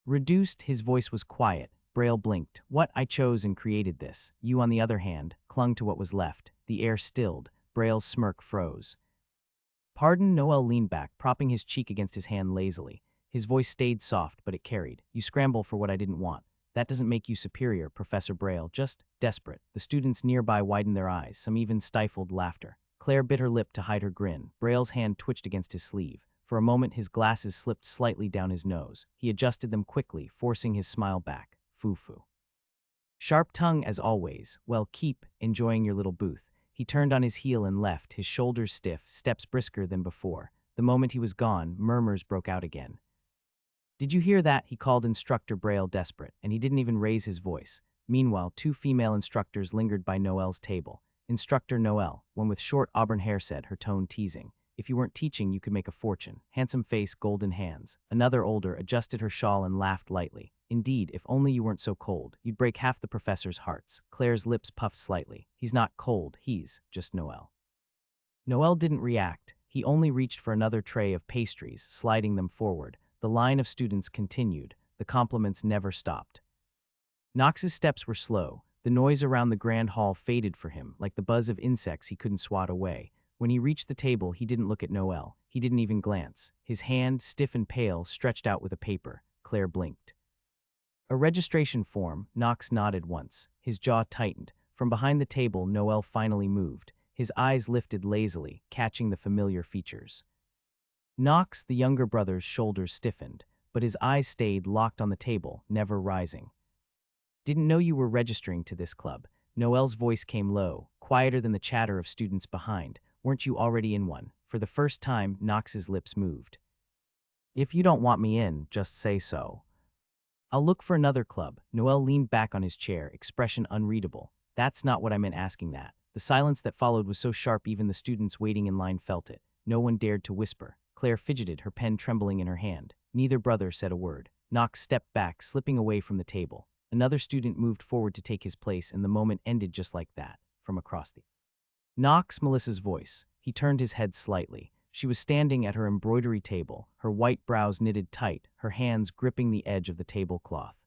Reduced, his voice was quiet. Braille blinked. What? I chose and created this. You, on the other hand, clung to what was left. The air stilled. Braille's smirk froze. Pardon? Noelle leaned back, propping his cheek against his hand lazily. His voice stayed soft, but it carried. You scramble for what I didn't want. That doesn't make you superior, Professor Braille, just desperate. The students nearby widened their eyes, some even stifled laughter. Claire bit her lip to hide her grin. Braille's hand twitched against his sleeve. For a moment, his glasses slipped slightly down his nose. He adjusted them quickly, forcing his smile back. Foo-foo. Sharp tongue, as always. Well, keep enjoying your little booth. He turned on his heel and left, his shoulders stiff, steps brisker than before. The moment he was gone, murmurs broke out again. Did you hear that? He called Instructor Braille, desperate, and he didn't even raise his voice. Meanwhile, two female instructors lingered by Noelle's table. Instructor Noelle, one with short auburn hair, said, her tone teasing. If you weren't teaching, you could make a fortune. Handsome face, golden hands. Another, older, adjusted her shawl and laughed lightly. Indeed, if only you weren't so cold, you'd break half the professor's hearts. Claire's lips puffed slightly. He's not cold, he's just Noelle. Noelle didn't react. He only reached for another tray of pastries, sliding them forward. The line of students continued. The compliments never stopped. Knox's steps were slow. The noise around the grand hall faded for him, like the buzz of insects he couldn't swat away. When he reached the table, he didn't look at Noel. He didn't even glance. His hand, stiff and pale, stretched out with a paper. Claire blinked. A registration form. Knox nodded once. His jaw tightened. From behind the table, Noel finally moved. His eyes lifted lazily, catching the familiar features. Knox, the younger brother's shoulders stiffened, but his eyes stayed locked on the table, never rising. Didn't know you were registering to this club. Noel's voice came low, quieter than the chatter of students behind. Weren't you already in one? For the first time, Knox's lips moved. If you don't want me in, just say so. I'll look for another club. Noel leaned back on his chair, expression unreadable. That's not what I meant asking that. The silence that followed was so sharp even the students waiting in line felt it. No one dared to whisper. Claire fidgeted, her pen trembling in her hand. Neither brother said a word. Knox stepped back, slipping away from the table. Another student moved forward to take his place, and the moment ended just like that, from across the... Knox, Melissa's voice. He turned his head slightly. She was standing at her embroidery table, her white brows knitted tight, her hands gripping the edge of the tablecloth.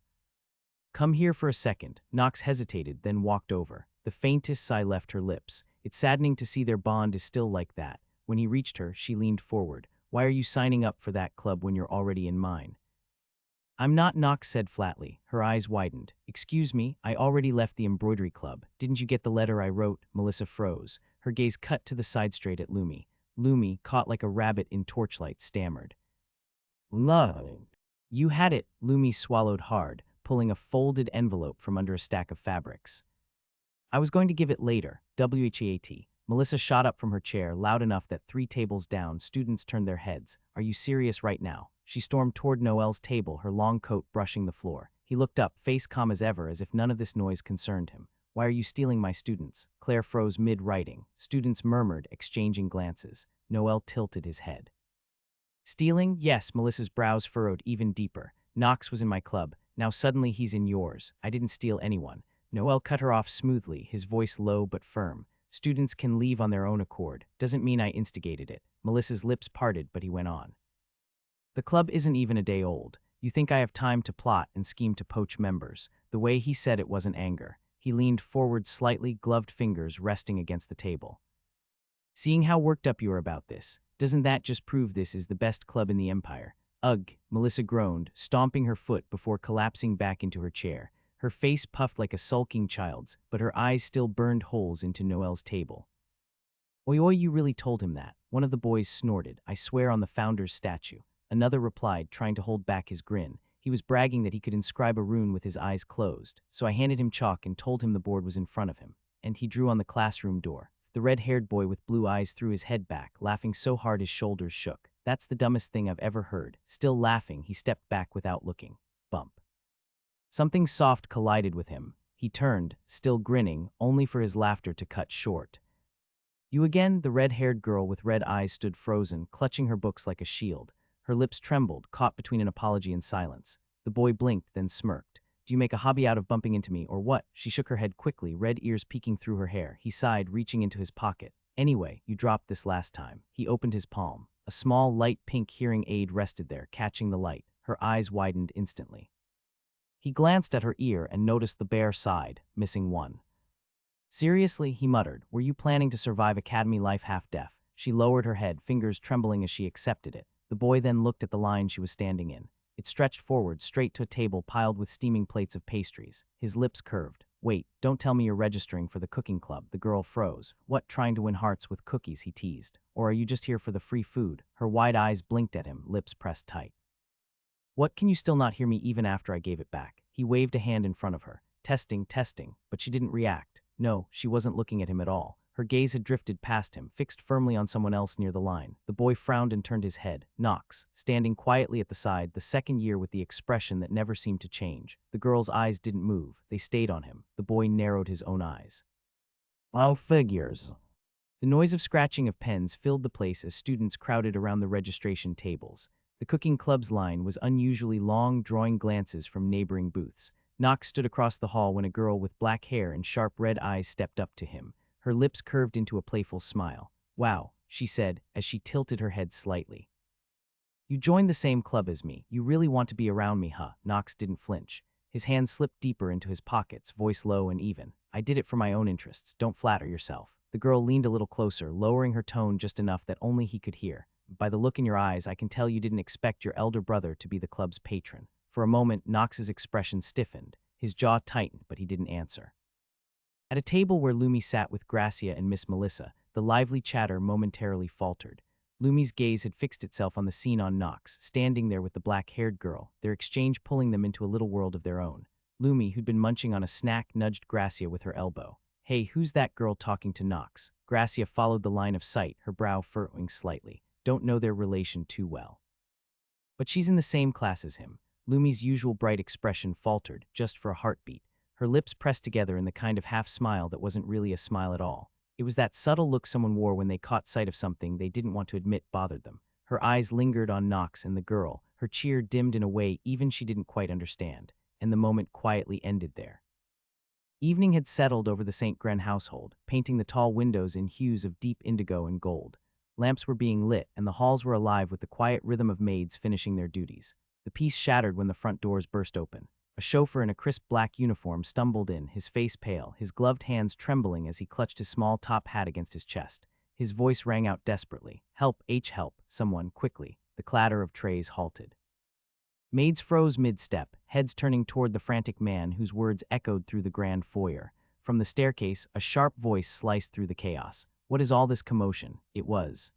Come here for a second. Knox hesitated, then walked over. The faintest sigh left her lips. It's saddening to see their bond is still like that. When he reached her, she leaned forward. Why are you signing up for that club when you're already in mine? I'm not, Knox said flatly. Her eyes widened. Excuse me, I already left the embroidery club. Didn't you get the letter I wrote? Melissa froze. Her gaze cut to the side straight at Lumi. Lumi, caught like a rabbit in torchlight, stammered. Love. You had it. Lumi swallowed hard, pulling a folded envelope from under a stack of fabrics. I was going to give it later. WHEAT. Melissa shot up from her chair, loud enough that 3 tables down, students turned their heads. Are you serious right now? She stormed toward Noel's table, her long coat brushing the floor. He looked up, face calm as ever, as if none of this noise concerned him. Why are you stealing my students? Claire froze mid-writing. Students murmured, exchanging glances. Noel tilted his head. Stealing? Yes, Melissa's brows furrowed even deeper. Knox was in my club. Now suddenly he's in yours. I didn't steal anyone. Noel cut her off smoothly, his voice low but firm. Students can leave on their own accord. Doesn't mean I instigated it. Melissa's lips parted, but he went on. The club isn't even a day old. You think I have time to plot and scheme to poach members. The way he said it wasn't anger. He leaned forward slightly, gloved fingers resting against the table. Seeing how worked up you are about this, doesn't that just prove this is the best club in the empire? Ugh, Melissa groaned, stomping her foot before collapsing back into her chair. Her face puffed like a sulking child's, but her eyes still burned holes into Noel's table. Oi oi, you really told him that? One of the boys snorted. I swear on the founder's statue. Another replied, trying to hold back his grin. He was bragging that he could inscribe a rune with his eyes closed, so I handed him chalk and told him the board was in front of him. And he drew on the classroom door. The red-haired boy with blue eyes threw his head back, laughing so hard his shoulders shook. That's the dumbest thing I've ever heard. Still laughing, he stepped back without looking. Bump. Something soft collided with him. He turned, still grinning, only for his laughter to cut short. You again? The red-haired girl with red eyes stood frozen, clutching her books like a shield. Her lips trembled, caught between an apology and silence. The boy blinked, then smirked. Do you make a hobby out of bumping into me, or what? She shook her head quickly, red ears peeking through her hair. He sighed, reaching into his pocket. Anyway, you dropped this last time. He opened his palm. A small, light pink hearing aid rested there, catching the light. Her eyes widened instantly. He glanced at her ear and noticed the bare side, missing one. Seriously, he muttered, were you planning to survive academy life half-deaf? She lowered her head, fingers trembling as she accepted it. The boy then looked at the line she was standing in. It stretched forward, straight to a table piled with steaming plates of pastries. His lips curved. Wait, don't tell me you're registering for the cooking club. The girl froze. What, trying to win hearts with cookies, he teased. Or are you just here for the free food? Her wide eyes blinked at him, lips pressed tight. What, can you still not hear me even after I gave it back? He waved a hand in front of her. Testing, but she didn't react. No, she wasn't looking at him at all. Her gaze had drifted past him, fixed firmly on someone else near the line. The boy frowned and turned his head. Knox, standing quietly at the side, the second year with the expression that never seemed to change. The girl's eyes didn't move. They stayed on him. The boy narrowed his own eyes. Oh, figures. The noise of scratching of pens filled the place as students crowded around the registration tables. The cooking club's line was unusually long, drawing glances from neighboring booths. Knox stood across the hall when a girl with black hair and sharp red eyes stepped up to him. Her lips curved into a playful smile. Wow, she said, as she tilted her head slightly. You joined the same club as me. You really want to be around me, huh? Knox didn't flinch. His hand slipped deeper into his pockets, voice low and even. I did it for my own interests. Don't flatter yourself. The girl leaned a little closer, lowering her tone just enough that only he could hear. By the look in your eyes, I can tell you didn't expect your elder brother to be the club's patron. For a moment, Knox's expression stiffened. His jaw tightened, but he didn't answer. At a table where Lumi sat with Gracia and Miss Melissa, the lively chatter momentarily faltered. Lumi's gaze had fixed itself on the scene on Knox, standing there with the black-haired girl, their exchange pulling them into a little world of their own. Lumi, who'd been munching on a snack, nudged Gracia with her elbow. Hey, who's that girl talking to Knox? Gracia followed the line of sight, her brow furrowing slightly. Don't know their relation too well. But she's in the same class as him. Lumi's usual bright expression faltered, just for a heartbeat. Her lips pressed together in the kind of half-smile that wasn't really a smile at all. It was that subtle look someone wore when they caught sight of something they didn't want to admit bothered them. Her eyes lingered on Knox and the girl, her cheer dimmed in a way even she didn't quite understand, and the moment quietly ended there. Evening had settled over the St. Gren household, painting the tall windows in hues of deep indigo and gold. Lamps were being lit, and the halls were alive with the quiet rhythm of maids finishing their duties. The peace shattered when the front doors burst open. A chauffeur in a crisp black uniform stumbled in, his face pale, his gloved hands trembling as he clutched his small top hat against his chest. His voice rang out desperately. Help, help, someone, quickly. The clatter of trays halted. Maids froze mid-step, heads turning toward the frantic man whose words echoed through the grand foyer. From the staircase, a sharp voice sliced through the chaos. What is all this commotion? It was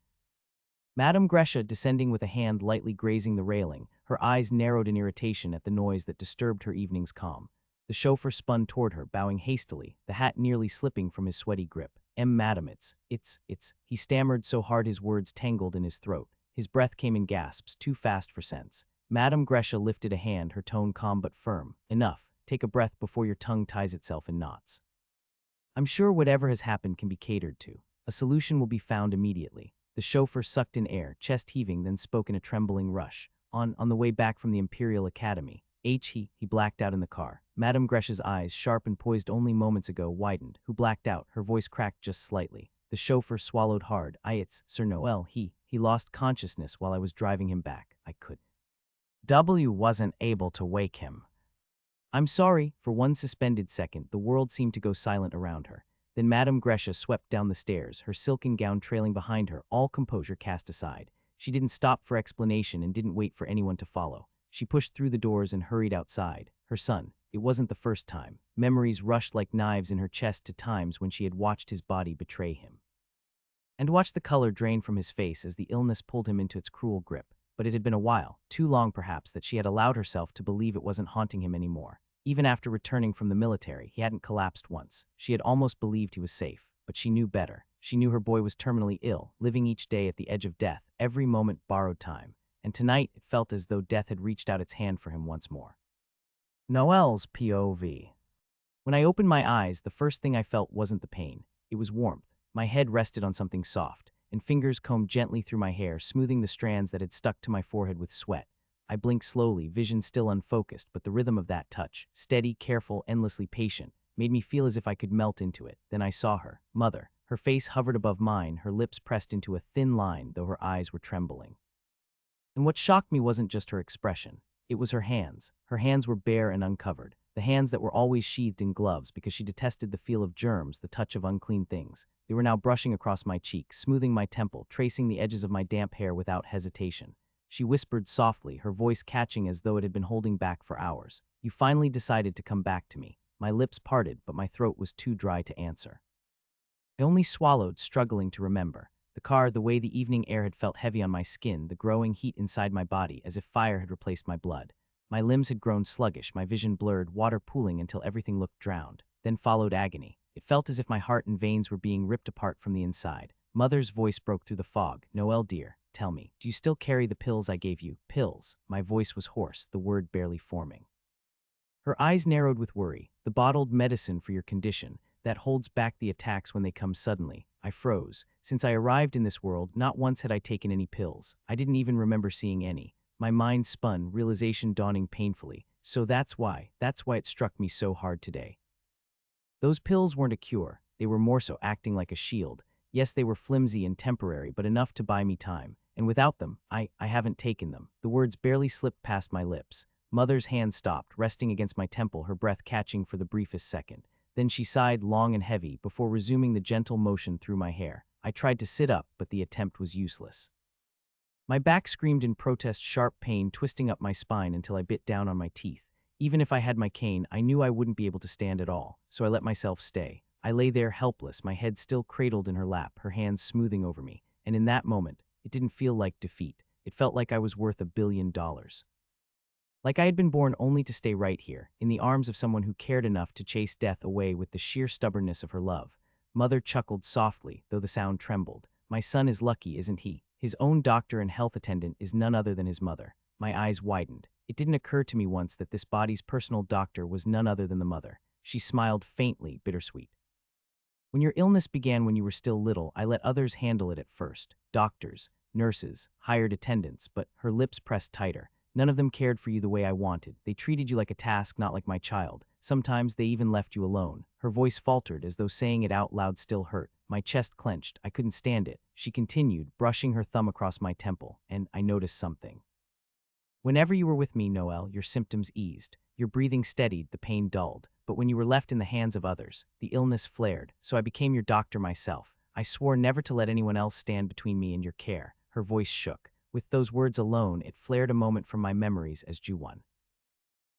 Madame Gresha descending with a hand lightly grazing the railing, her eyes narrowed in irritation at the noise that disturbed her evening's calm. The chauffeur spun toward her, bowing hastily, the hat nearly slipping from his sweaty grip. Madam, it's. He stammered so hard his words tangled in his throat. His breath came in gasps, too fast for sense. Madame Gresha lifted a hand, her tone calm but firm. Enough. Take a breath before your tongue ties itself in knots. I'm sure whatever has happened can be catered to. A solution will be found immediately. The chauffeur sucked in air, chest heaving, then spoke in a trembling rush. On the way back from the Imperial Academy. He blacked out in the car. Madame Gresha's eyes, sharp and poised only moments ago, widened. Who blacked out? Her voice cracked just slightly. The chauffeur swallowed hard. It's Sir Noel. He lost consciousness while I was driving him back. I could. Wasn't able to wake him. I'm sorry. For one suspended second, the world seemed to go silent around her. Then Madame Gresha swept down the stairs, her silken gown trailing behind her, all composure cast aside. She didn't stop for explanation and didn't wait for anyone to follow. She pushed through the doors and hurried outside. Her son. It wasn't the first time. Memories rushed like knives in her chest to times when she had watched his body betray him. And watched the color drain from his face as the illness pulled him into its cruel grip. But it had been a while, too long perhaps, that she had allowed herself to believe it wasn't haunting him anymore. Even after returning from the military, he hadn't collapsed once. She had almost believed he was safe, but she knew better. She knew her boy was terminally ill, living each day at the edge of death, every moment borrowed time. And tonight, it felt as though death had reached out its hand for him once more. Noel's POV. When I opened my eyes, the first thing I felt wasn't the pain. It was warmth. My head rested on something soft, and fingers combed gently through my hair, smoothing the strands that had stuck to my forehead with sweat. I blinked slowly, vision still unfocused, but the rhythm of that touch, steady, careful, endlessly patient, made me feel as if I could melt into it. Then I saw her, Mother. Her face hovered above mine, her lips pressed into a thin line, though her eyes were trembling. And what shocked me wasn't just her expression. It was her hands. Her hands were bare and uncovered, the hands that were always sheathed in gloves because she detested the feel of germs, the touch of unclean things. They were now brushing across my cheek, smoothing my temple, tracing the edges of my damp hair without hesitation. She whispered softly, her voice catching as though it had been holding back for hours. You finally decided to come back to me. My lips parted, but my throat was too dry to answer. I only swallowed, struggling to remember. The car, the way the evening air had felt heavy on my skin, the growing heat inside my body, as if fire had replaced my blood. My limbs had grown sluggish, my vision blurred, water pooling until everything looked drowned. Then followed agony. It felt as if my heart and veins were being ripped apart from the inside. Mother's voice broke through the fog. Noel, dear, tell me, do you still carry the pills I gave you? Pills. My voice was hoarse, the word barely forming. Her eyes narrowed with worry. The bottled medicine for your condition that holds back the attacks when they come suddenly. I froze. Since I arrived in this world, not once had I taken any pills. I didn't even remember seeing any. My mind spun, realization dawning painfully. So that's why it struck me so hard today. Those pills weren't a cure. They were more so acting like a shield. Yes, they were flimsy and temporary, but enough to buy me time. And without them, I haven't taken them. The words barely slipped past my lips. Mother's hand stopped, resting against my temple, her breath catching for the briefest second. Then she sighed long and heavy before resuming the gentle motion through my hair. I tried to sit up, but the attempt was useless. My back screamed in protest, sharp pain twisting up my spine until I bit down on my teeth. Even if I had my cane, I knew I wouldn't be able to stand at all, so I let myself stay. I lay there helpless, my head still cradled in her lap, her hands smoothing over me, and in that moment, it didn't feel like defeat. It felt like I was worth $1 billion. Like I had been born only to stay right here, in the arms of someone who cared enough to chase death away with the sheer stubbornness of her love. Mother chuckled softly, though the sound trembled. My son is lucky, isn't he? His own doctor and health attendant is none other than his mother. My eyes widened. It didn't occur to me once that this body's personal doctor was none other than the mother. She smiled faintly, bittersweet. When your illness began when you were still little, I let others handle it at first. Doctors, nurses, hired attendants, but her lips pressed tighter. None of them cared for you the way I wanted. They treated you like a task, not like my child. Sometimes they even left you alone. Her voice faltered, as though saying it out loud still hurt. My chest clenched. I couldn't stand it. She continued, brushing her thumb across my temple, and I noticed something. Whenever you were with me, Noel, your symptoms eased. Your breathing steadied, the pain dulled. But when you were left in the hands of others, the illness flared, so I became your doctor myself. I swore never to let anyone else stand between me and your care. Her voice shook. With those words alone, it flared a moment from my memories as Ju-won.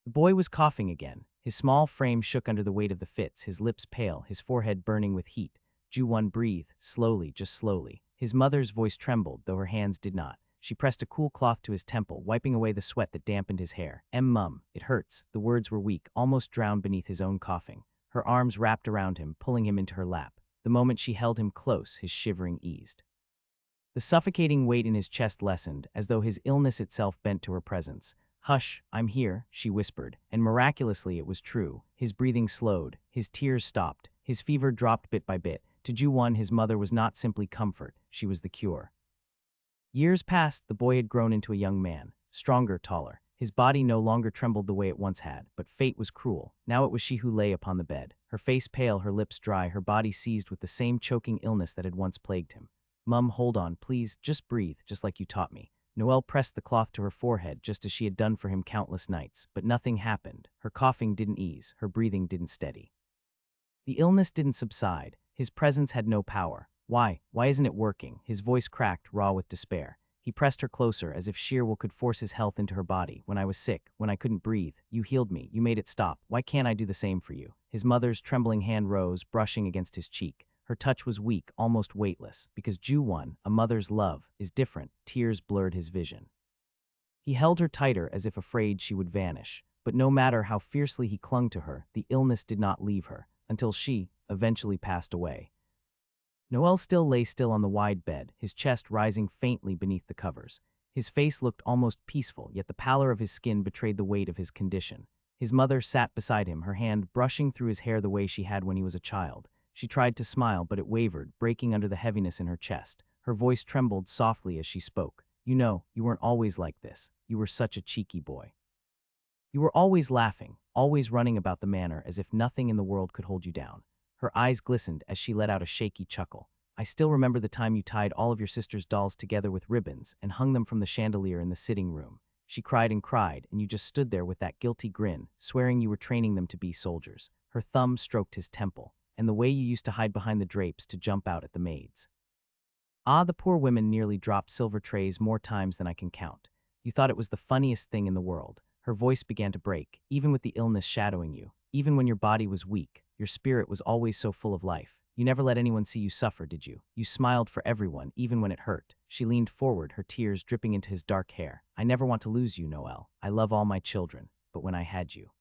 The boy was coughing again. His small frame shook under the weight of the fits, his lips pale, his forehead burning with heat. Ju-won breathed, slowly, just slowly. His mother's voice trembled, though her hands did not. She pressed a cool cloth to his temple, wiping away the sweat that dampened his hair. Mum, it hurts." The words were weak, almost drowned beneath his own coughing. Her arms wrapped around him, pulling him into her lap. The moment she held him close, his shivering eased. The suffocating weight in his chest lessened, as though his illness itself bent to her presence. "Hush, I'm here," she whispered, and miraculously it was true. His breathing slowed, his tears stopped, his fever dropped bit by bit. To Ju-won, his mother was not simply comfort, she was the cure. Years passed, the boy had grown into a young man, stronger, taller. His body no longer trembled the way it once had, but fate was cruel. Now it was she who lay upon the bed, her face pale, her lips dry, her body seized with the same choking illness that had once plagued him. "Mum, hold on, please, just breathe, just like you taught me." Noelle pressed the cloth to her forehead, just as she had done for him countless nights, but nothing happened. Her coughing didn't ease, her breathing didn't steady. The illness didn't subside. His presence had no power. Why isn't it working?" His voice cracked, raw with despair. He pressed her closer, as if sheer will could force his health into her body. "When I was sick, when I couldn't breathe, you healed me, you made it stop. Why can't I do the same for you?" His mother's trembling hand rose, brushing against his cheek. Her touch was weak, almost weightless, because Ju-won, a mother's love, is different. Tears blurred his vision. He held her tighter, as if afraid she would vanish. But no matter how fiercely he clung to her, the illness did not leave her, until she, eventually, passed away. Noel still lay still on the wide bed, his chest rising faintly beneath the covers. His face looked almost peaceful, yet the pallor of his skin betrayed the weight of his condition. His mother sat beside him, her hand brushing through his hair the way she had when he was a child. She tried to smile, but it wavered, breaking under the heaviness in her chest. Her voice trembled softly as she spoke. "You know, you weren't always like this. You were such a cheeky boy. You were always laughing, always running about the manor as if nothing in the world could hold you down." Her eyes glistened as she let out a shaky chuckle. "I still remember the time you tied all of your sister's dolls together with ribbons and hung them from the chandelier in the sitting room. She cried, and you just stood there with that guilty grin, swearing you were training them to be soldiers." Her thumb stroked his temple. "And the way you used to hide behind the drapes to jump out at the maids. Ah, the poor women nearly dropped silver trays more times than I can count. You thought it was the funniest thing in the world." Her voice began to break. "Even with the illness shadowing you, even when your body was weak, your spirit was always so full of life. You never let anyone see you suffer, did you? You smiled for everyone, even when it hurt." She leaned forward, her tears dripping into his dark hair. "I never want to lose you, Noel. I love all my children, but when I had you."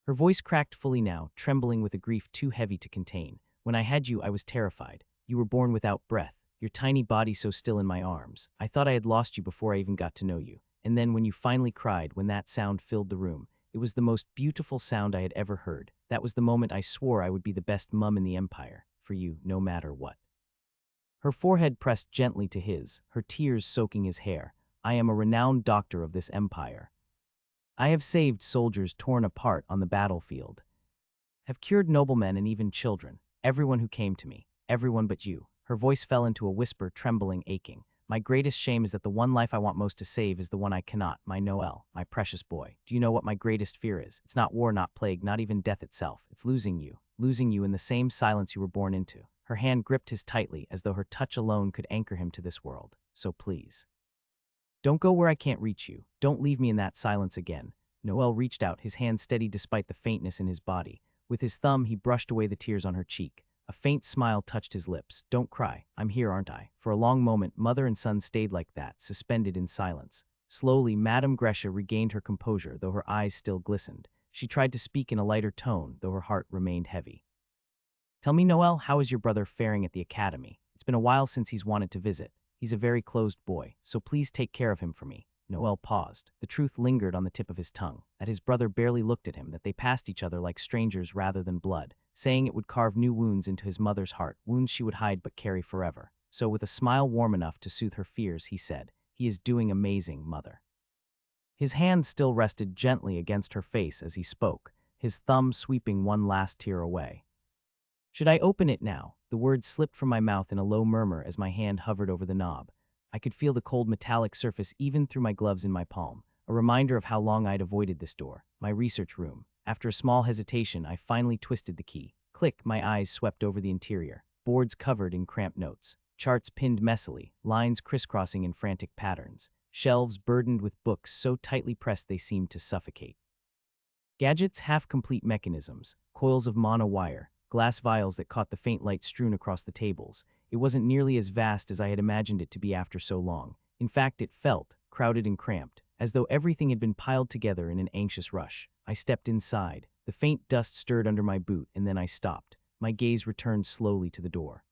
Her voice cracked fully now, trembling with a grief too heavy to contain. "When I had you, I was terrified. You were born without breath, your tiny body so still in my arms. I thought I had lost you before I even got to know you. And then when you finally cried, when that sound filled the room, it was the most beautiful sound I had ever heard. That was the moment I swore I would be the best mum in the empire, for you, no matter what." Her forehead pressed gently to his, her tears soaking his hair. "I am a renowned doctor of this empire. I have saved soldiers torn apart on the battlefield, have cured noblemen and even children, everyone who came to me, everyone but you." Her voice fell into a whisper, trembling, aching. My greatest shame is that the one life I want most to save is the one I cannot, my Noel, my precious boy. Do you know what my greatest fear is? It's not war, not plague, not even death itself. It's losing you in the same silence you were born into. Her hand gripped his tightly, as though her touch alone could anchor him to this world. So please, don't go where I can't reach you. Don't leave me in that silence again. Noel reached out, his hand steady despite the faintness in his body. With his thumb, he brushed away the tears on her cheek. A faint smile touched his lips. Don't cry. I'm here, aren't I? For a long moment, mother and son stayed like that, suspended in silence. Slowly, Madame Gresha regained her composure, though her eyes still glistened. She tried to speak in a lighter tone, though her heart remained heavy. Tell me, Noel, how is your brother faring at the academy? It's been a while since he's wanted to visit. He's a very closed boy, so please take care of him for me. Noel paused. The truth lingered on the tip of his tongue, that his brother barely looked at him, that they passed each other like strangers rather than blood, saying it would carve new wounds into his mother's heart, wounds she would hide but carry forever. So with a smile warm enough to soothe her fears, he said, "He is doing amazing, mother." His hand still rested gently against her face as he spoke, his thumb sweeping one last tear away. Should I open it now? The words slipped from my mouth in a low murmur as my hand hovered over the knob. I could feel the cold metallic surface even through my gloves in my palm, a reminder of how long I'd avoided this door, my research room. After a small hesitation, I finally twisted the key. Click, my eyes swept over the interior. Boards covered in cramped notes, charts pinned messily, lines crisscrossing in frantic patterns, shelves burdened with books so tightly pressed they seemed to suffocate. Gadgets, half-complete mechanisms, coils of mono wire, glass vials that caught the faint light strewn across the tables. It wasn't nearly as vast as I had imagined it to be after so long. In fact, it felt crowded and cramped, as though everything had been piled together in an anxious rush. I stepped inside. The faint dust stirred under my boot, and then I stopped. My gaze returned slowly to the door.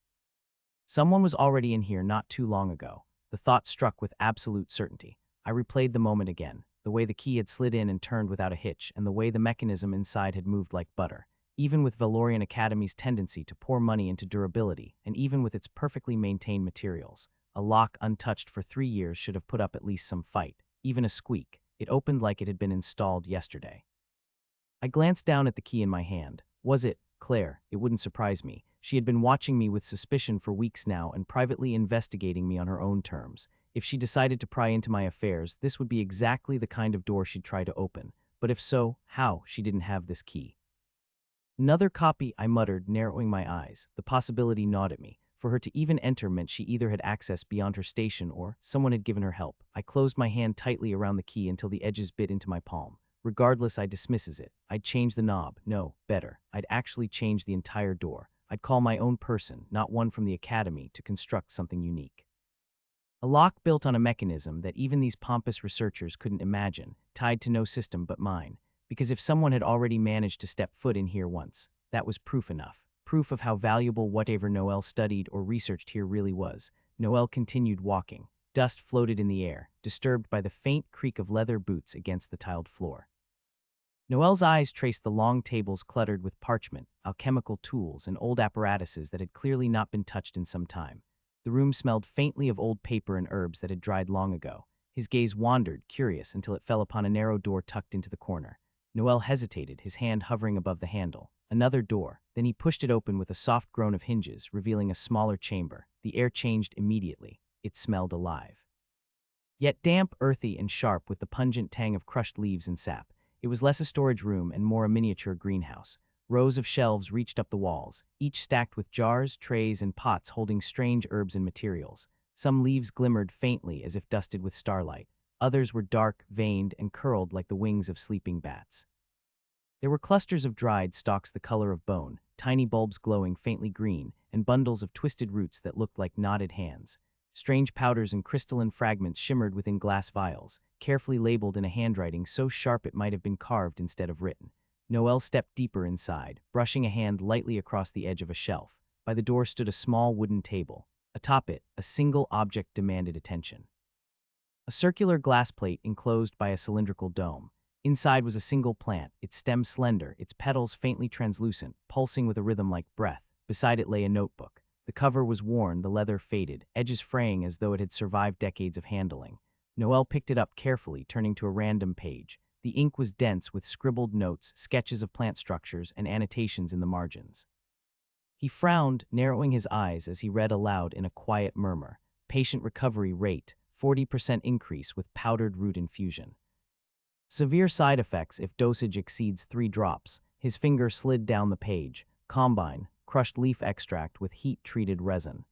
Someone was already in here not too long ago. The thought struck with absolute certainty. I replayed the moment again, the way the key had slid in and turned without a hitch, and the way the mechanism inside had moved like butter. Even with Valorian Academy's tendency to pour money into durability, and even with its perfectly maintained materials, a lock untouched for 3 years should have put up at least some fight, even a squeak. It opened like it had been installed yesterday. I glanced down at the key in my hand. Was it Claire? It wouldn't surprise me. She had been watching me with suspicion for weeks now and privately investigating me on her own terms. If she decided to pry into my affairs, this would be exactly the kind of door she'd try to open. But if so, how? She didn't have this key. Another copy, I muttered, narrowing my eyes. The possibility gnawed at me. For her to even enter meant she either had access beyond her station or someone had given her help. I closed my hand tightly around the key until the edges bit into my palm. Regardless, I dismisses it. I'd change the knob. No, better. I'd actually change the entire door. I'd call my own person, not one from the academy, to construct something unique. A lock built on a mechanism that even these pompous researchers couldn't imagine, tied to no system but mine. Because if someone had already managed to step foot in here once, that was proof enough. Proof of how valuable whatever Noel studied or researched here really was. Noel continued walking. Dust floated in the air, disturbed by the faint creak of leather boots against the tiled floor. Noel's eyes traced the long tables cluttered with parchment, alchemical tools, and old apparatuses that had clearly not been touched in some time. The room smelled faintly of old paper and herbs that had dried long ago. His gaze wandered, curious, until it fell upon a narrow door tucked into the corner. Noel hesitated, his hand hovering above the handle. Another door. Then he pushed it open with a soft groan of hinges, revealing a smaller chamber. The air changed immediately. It smelled alive. Yet damp, earthy, and sharp with the pungent tang of crushed leaves and sap. It was less a storage room and more a miniature greenhouse. Rows of shelves reached up the walls, each stacked with jars, trays, and pots holding strange herbs and materials. Some leaves glimmered faintly as if dusted with starlight. Others were dark, veined, and curled like the wings of sleeping bats. There were clusters of dried stalks the color of bone, tiny bulbs glowing faintly green, and bundles of twisted roots that looked like knotted hands. Strange powders and crystalline fragments shimmered within glass vials, carefully labeled in a handwriting so sharp it might have been carved instead of written. Noel stepped deeper inside, brushing a hand lightly across the edge of a shelf. By the door stood a small wooden table. Atop it, a single object demanded attention. A circular glass plate enclosed by a cylindrical dome. Inside was a single plant, its stem slender, its petals faintly translucent, pulsing with a rhythm like breath. Beside it lay a notebook. The cover was worn, the leather faded, edges fraying as though it had survived decades of handling. Noel picked it up carefully, turning to a random page. The ink was dense with scribbled notes, sketches of plant structures, and annotations in the margins. He frowned, narrowing his eyes as he read aloud in a quiet murmur. Patient recovery rate, 40% increase with powdered root infusion. Severe side effects if dosage exceeds 3 drops. His finger slid down the page. Combine, crushed leaf extract with heat-treated resin.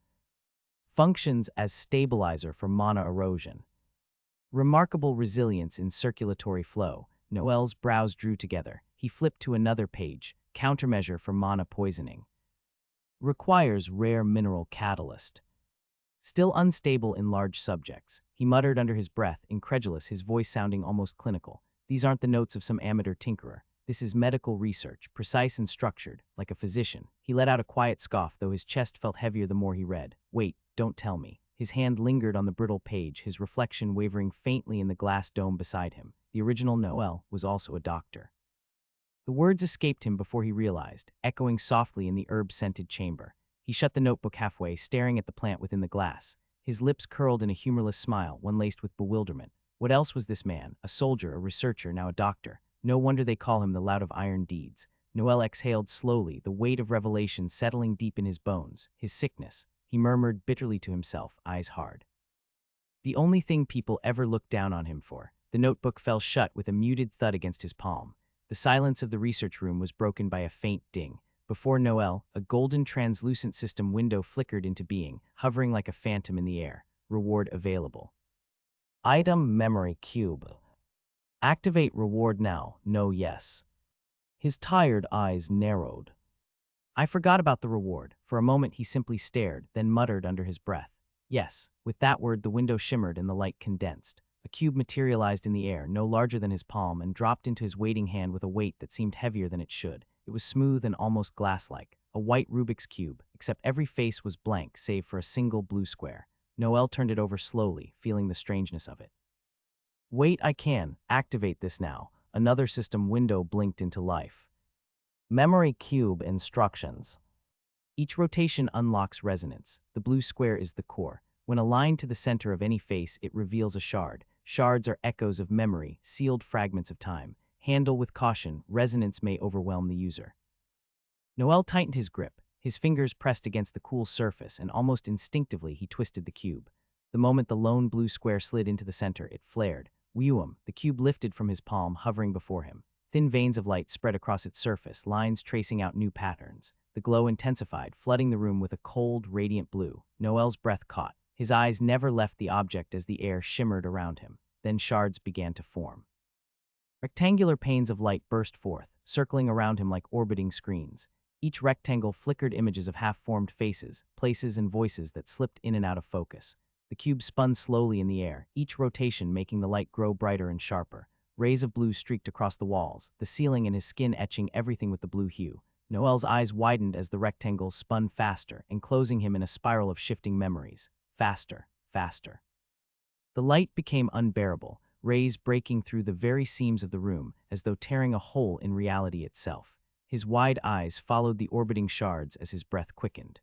Functions as stabilizer for mana erosion. Remarkable resilience in circulatory flow. Noel's brows drew together. He flipped to another page. Countermeasure for mana poisoning. Requires rare mineral catalyst. Still unstable in large subjects. He muttered under his breath, incredulous, his voice sounding almost clinical. These aren't the notes of some amateur tinkerer. This is medical research, precise and structured, like a physician. He let out a quiet scoff, though his chest felt heavier the more he read. Wait, don't tell me. His hand lingered on the brittle page, his reflection wavering faintly in the glass dome beside him. The original Noel was also a doctor. The words escaped him before he realized, echoing softly in the herb-scented chamber. He shut the notebook halfway, staring at the plant within the glass. His lips curled in a humorless smile, one laced with bewilderment. What else was this man? A soldier, a researcher, now a doctor. No wonder they call him the lout of iron deeds. Noel exhaled slowly, the weight of revelation settling deep in his bones. His sickness. He murmured bitterly to himself, eyes hard. The only thing people ever looked down on him for. The notebook fell shut with a muted thud against his palm. The silence of the research room was broken by a faint ding. Before Noel, a golden translucent system window flickered into being, hovering like a phantom in the air. Reward available. Item memory cube. Activate reward now. No, yes. His tired eyes narrowed. I forgot about the reward. For a moment he simply stared, then muttered under his breath. Yes. With that word the window shimmered and the light condensed. A cube materialized in the air, no larger than his palm, and dropped into his waiting hand with a weight that seemed heavier than it should. It was smooth and almost glass-like, a white Rubik's Cube, except every face was blank save for a single blue square. Noel turned it over slowly, feeling the strangeness of it. Wait, I can. Activate this now. Another system window blinked into life. Memory Cube instructions. Each rotation unlocks resonance. The blue square is the core. When aligned to the center of any face, it reveals a shard. Shards are echoes of memory, sealed fragments of time. Handle with caution, resonance may overwhelm the user. Noel tightened his grip. His fingers pressed against the cool surface, and almost instinctively he twisted the cube. The moment the lone blue square slid into the center, it flared. Whew! The cube lifted from his palm, hovering before him. Thin veins of light spread across its surface, lines tracing out new patterns. The glow intensified, flooding the room with a cold, radiant blue. Noel's breath caught. His eyes never left the object as the air shimmered around him. Then shards began to form. Rectangular panes of light burst forth, circling around him like orbiting screens. Each rectangle flickered images of half-formed faces, places and voices that slipped in and out of focus. The cube spun slowly in the air, each rotation making the light grow brighter and sharper. Rays of blue streaked across the walls, the ceiling and his skin etching everything with the blue hue. Noel's eyes widened as the rectangles spun faster, enclosing him in a spiral of shifting memories. Faster, faster. The light became unbearable, rays breaking through the very seams of the room, as though tearing a hole in reality itself. His wide eyes followed the orbiting shards as his breath quickened.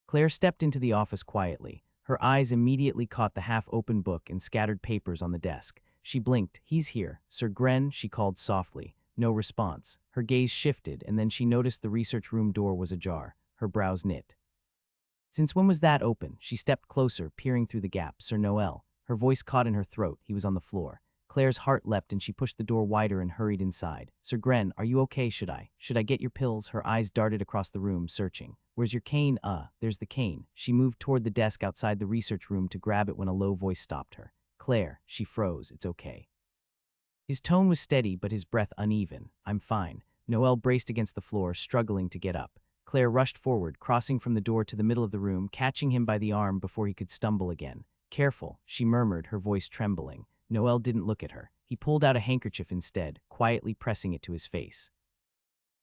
Claire stepped into the office quietly. Her eyes immediately caught the half-open book and scattered papers on the desk. She blinked. He's here. Sir Gren, she called softly. No response. Her gaze shifted, and then she noticed the research room door was ajar. Her brows knit. Since when was that open? She stepped closer, peering through the gap. Sir Noel. Her voice caught in her throat. He was on the floor. Claire's heart leapt and she pushed the door wider and hurried inside. Sir Gren, are you okay? Should I get your pills? Her eyes darted across the room, searching. Where's your cane? There's the cane. She moved toward the desk outside the research room to grab it when a low voice stopped her. Claire, she froze. It's okay. His tone was steady, but his breath uneven. I'm fine. Noel braced against the floor, struggling to get up. Claire rushed forward, crossing from the door to the middle of the room, catching him by the arm before he could stumble again. Careful, she murmured, her voice trembling. Noel didn't look at her. He pulled out a handkerchief instead, quietly pressing it to his face.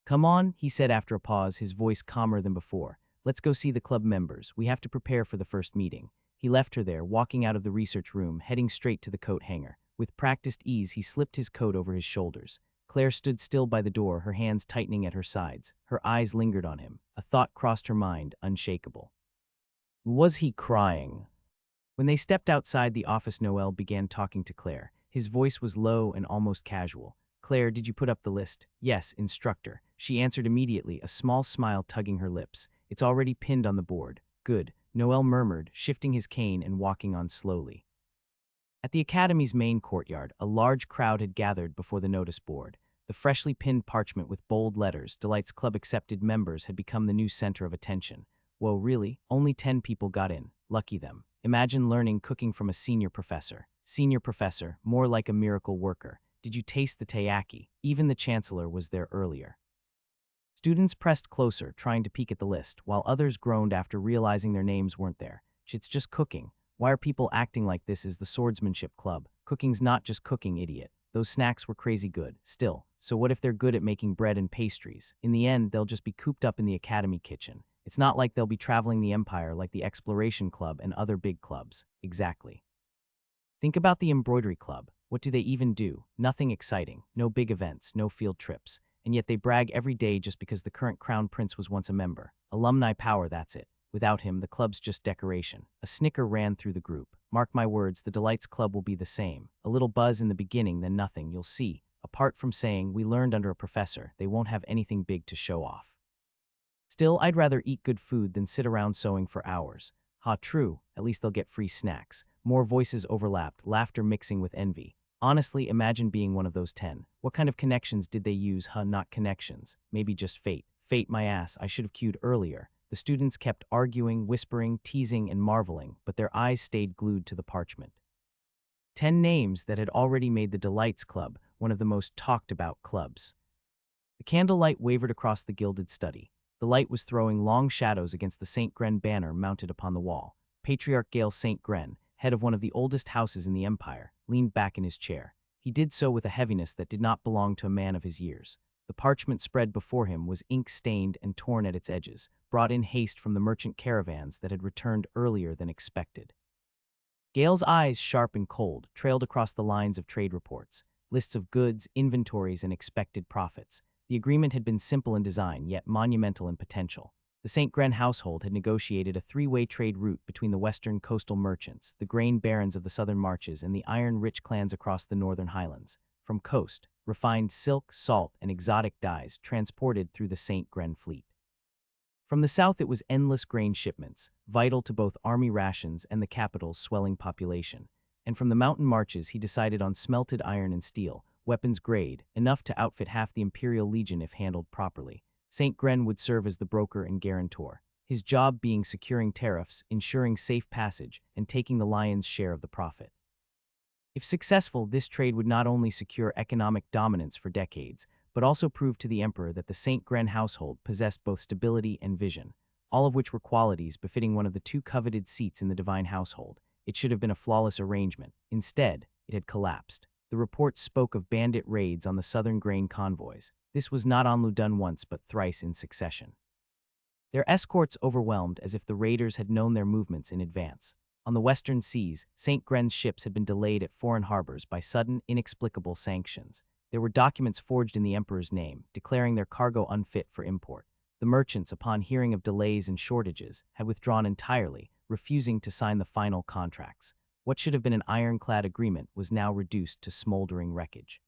Come on, he said after a pause, his voice calmer than before. Let's go see the club members. We have to prepare for the first meeting. He left her there, walking out of the research room, heading straight to the coat hanger. With practiced ease, he slipped his coat over his shoulders. Claire stood still by the door, her hands tightening at her sides. Her eyes lingered on him. A thought crossed her mind, unshakable. Was he crying? When they stepped outside the office, Noel began talking to Claire. His voice was low and almost casual. Claire, did you put up the list? Yes, Instructor. She answered immediately, a small smile tugging her lips. It's already pinned on the board. Good. Noel murmured, shifting his cane and walking on slowly. At the academy's main courtyard, a large crowd had gathered before the notice board. The freshly pinned parchment with bold letters, Delight's Club accepted members, had become the new center of attention. Whoa, really? Only 10 people got in. Lucky them. Imagine learning cooking from a senior professor. Senior professor, more like a miracle worker. Did you taste the taiyaki? Even the chancellor was there earlier. Students pressed closer, trying to peek at the list, while others groaned after realizing their names weren't there. It's just cooking. Why are people acting like this is the swordsmanship club? Cooking's not just cooking, idiot. Those snacks were crazy good. Still, so what if they're good at making bread and pastries? In the end, they'll just be cooped up in the academy kitchen. It's not like they'll be traveling the empire like the Exploration Club and other big clubs. Exactly. Think about the Embroidery Club. What do they even do? Nothing exciting. No big events, no field trips. And yet they brag every day just because the current crown prince was once a member. Alumni power, that's it. Without him, the club's just decoration. A snicker ran through the group. Mark my words, the Delights Club will be the same. A little buzz in the beginning, then nothing, you'll see. Apart from saying, we learned under a professor, they won't have anything big to show off. Still, I'd rather eat good food than sit around sewing for hours. Ha, true, at least they'll get free snacks. More voices overlapped, laughter mixing with envy. Honestly, imagine being one of those 10. What kind of connections did they use? Not connections. Maybe just fate. Fate, my ass, I should have queued earlier. The students kept arguing, whispering, teasing, and marveling, but their eyes stayed glued to the parchment. 10 names that had already made the Delights Club one of the most talked-about clubs. The candlelight wavered across the gilded study. The light was throwing long shadows against the St. Gren banner mounted upon the wall. Patriarch Gale St. Gren, head of one of the oldest houses in the empire, leaned back in his chair. He did so with a heaviness that did not belong to a man of his years. The parchment spread before him was ink-stained and torn at its edges, brought in haste from the merchant caravans that had returned earlier than expected. Gale's eyes, sharp and cold, trailed across the lines of trade reports, lists of goods, inventories, and expected profits. The agreement had been simple in design, yet monumental in potential. The St. Gren household had negotiated a three-way trade route between the western coastal merchants, the grain barons of the southern marches, and the iron-rich clans across the northern highlands. From coast, refined silk, salt, and exotic dyes transported through the St. Gren fleet. From the south it was endless grain shipments, vital to both army rations and the capital's swelling population. And from the mountain marches he decided on smelted iron and steel, weapons grade, enough to outfit half the Imperial Legion if handled properly. St. Gren would serve as the broker and guarantor, his job being securing tariffs, ensuring safe passage, and taking the lion's share of the profit. If successful, this trade would not only secure economic dominance for decades, but also prove to the emperor that the St. Gren household possessed both stability and vision, all of which were qualities befitting one of the two coveted seats in the divine household. It should have been a flawless arrangement. Instead, it had collapsed. The reports spoke of bandit raids on the southern grain convoys. This was not only done once but thrice in succession. Their escorts overwhelmed as if the raiders had known their movements in advance. On the western seas, St. Gren's ships had been delayed at foreign harbors by sudden, inexplicable sanctions. There were documents forged in the emperor's name, declaring their cargo unfit for import. The merchants, upon hearing of delays and shortages, had withdrawn entirely, refusing to sign the final contracts. What should have been an ironclad agreement was now reduced to smoldering wreckage.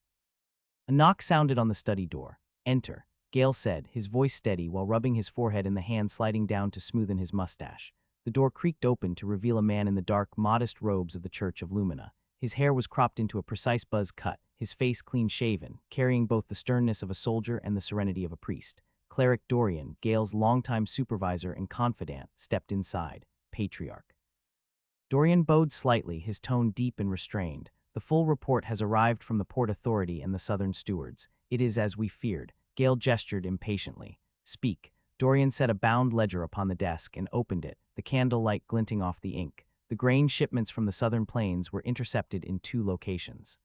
A knock sounded on the study door. "Enter," Gale said, his voice steady while rubbing his forehead and the hand sliding down to smoothen his mustache. The door creaked open to reveal a man in the dark, modest robes of the Church of Lumina. His hair was cropped into a precise buzz cut, his face clean-shaven, carrying both the sternness of a soldier and the serenity of a priest. Cleric Dorian, Gale's longtime supervisor and confidant, stepped inside. Patriarch. Dorian bowed slightly, his tone deep and restrained. "The full report has arrived from the Port Authority and the Southern Stewards. It is as we feared." Gale gestured impatiently. "Speak." Dorian set a bound ledger upon the desk and opened it, the candlelight glinting off the ink. The grain shipments from the southern plains were intercepted in 2 locations.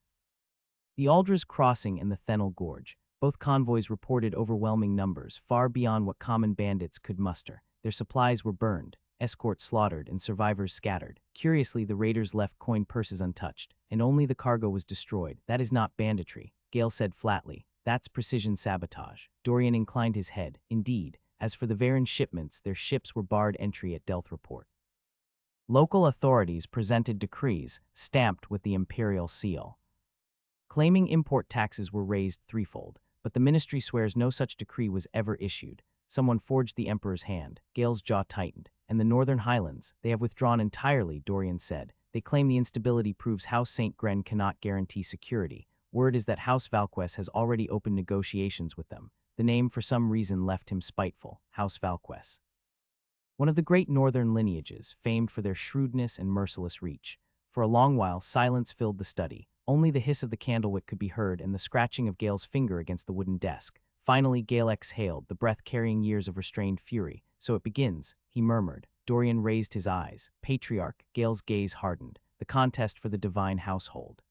The Aldras Crossing and the Thenel Gorge. Both convoys reported overwhelming numbers, far beyond what common bandits could muster. Their supplies were burned, escorts slaughtered, and survivors scattered. Curiously, the raiders left coin purses untouched, and only the cargo was destroyed. "That is not banditry," Gale said flatly. "That's precision sabotage." Dorian inclined his head. "Indeed. As for the Varen shipments, their ships were barred entry at Delth Report. Local authorities presented decrees, stamped with the imperial seal, claiming import taxes were raised threefold, but the ministry swears no such decree was ever issued. Someone forged the emperor's hand." Gale's jaw tightened. and the Northern Highlands, they have withdrawn entirely, Dorian said. They claim the instability proves House St. Gren cannot guarantee security. Word is that House Valquez has already opened negotiations with them. The name for some reason left him spiteful, House Valquez. One of the great northern lineages, famed for their shrewdness and merciless reach. For a long while, silence filled the study. Only the hiss of the candlewick could be heard and the scratching of Gale's finger against the wooden desk. Finally, Gale exhaled, the breath carrying years of restrained fury. So it begins, he murmured. Dorian raised his eyes. Patriarch, Gale's gaze hardened. The contest for the divine household.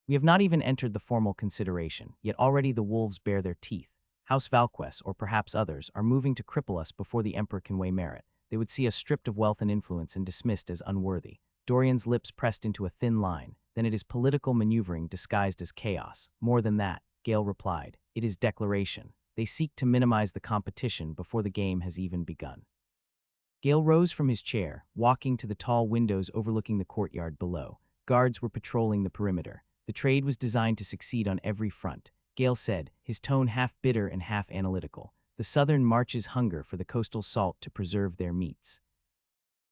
We have not even entered the formal consideration, yet already the wolves bare their teeth. House Valquez, or perhaps others, are moving to cripple us before the Emperor can weigh merit. They would see us stripped of wealth and influence and dismissed as unworthy. Dorian's lips pressed into a thin line. Then it is political maneuvering disguised as chaos. More than that, Gale replied. It is declaration. They seek to minimize the competition before the game has even begun. Gale rose from his chair, walking to the tall windows overlooking the courtyard below. Guards were patrolling the perimeter. The trade was designed to succeed on every front. Gale said, his tone half bitter and half analytical. The southern marches hunger for the coastal salt to preserve their meats.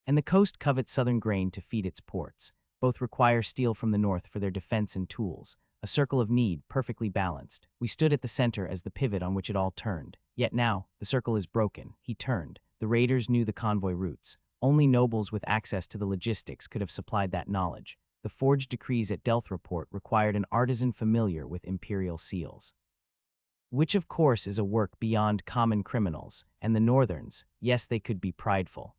And the coast covets southern grain to feed its ports. Both require steel from the north for their defense and tools. A circle of need, perfectly balanced. We stood at the center as the pivot on which it all turned. Yet now, the circle is broken. He turned. The raiders knew the convoy routes. Only nobles with access to the logistics could have supplied that knowledge. The forged decrees at Delthreport required an artisan familiar with imperial seals. Which of course is a work beyond common criminals, and the Northerns, yes, they could be prideful.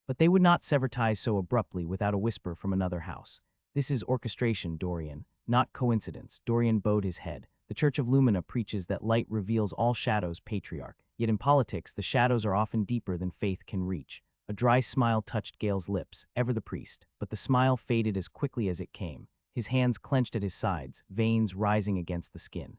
But they would not sever ties so abruptly without a whisper from another house. This is orchestration, Dorian, not coincidence. Dorian bowed his head. The Church of Lumina preaches that light reveals all shadows, Patriarch. Yet in politics, the shadows are often deeper than faith can reach. A dry smile touched Gale's lips, ever the priest, but the smile faded as quickly as it came. His hands clenched at his sides, veins rising against the skin.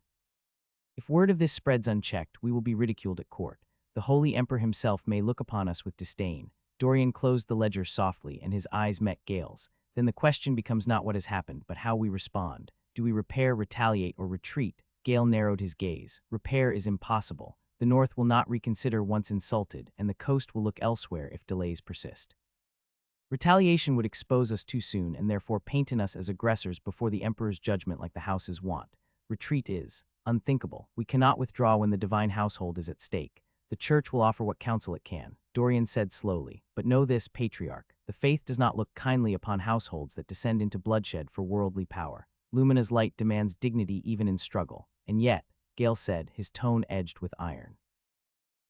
If word of this spreads unchecked, we will be ridiculed at court. The Holy Emperor himself may look upon us with disdain. Dorian closed the ledger softly, and his eyes met Gale's. Then the question becomes not what has happened, but how we respond. Do we repair, retaliate, or retreat? Gale narrowed his gaze. Repair is impossible. The North will not reconsider once insulted, and the coast will look elsewhere if delays persist. Retaliation would expose us too soon and therefore paint us as aggressors before the Emperor's judgment like the houses want. Retreat is unthinkable. We cannot withdraw when the divine household is at stake. The Church will offer what counsel it can, Dorian said slowly. But know this, Patriarch, the faith does not look kindly upon households that descend into bloodshed for worldly power. Lumina's light demands dignity even in struggle. And yet, Gale said, his tone edged with iron.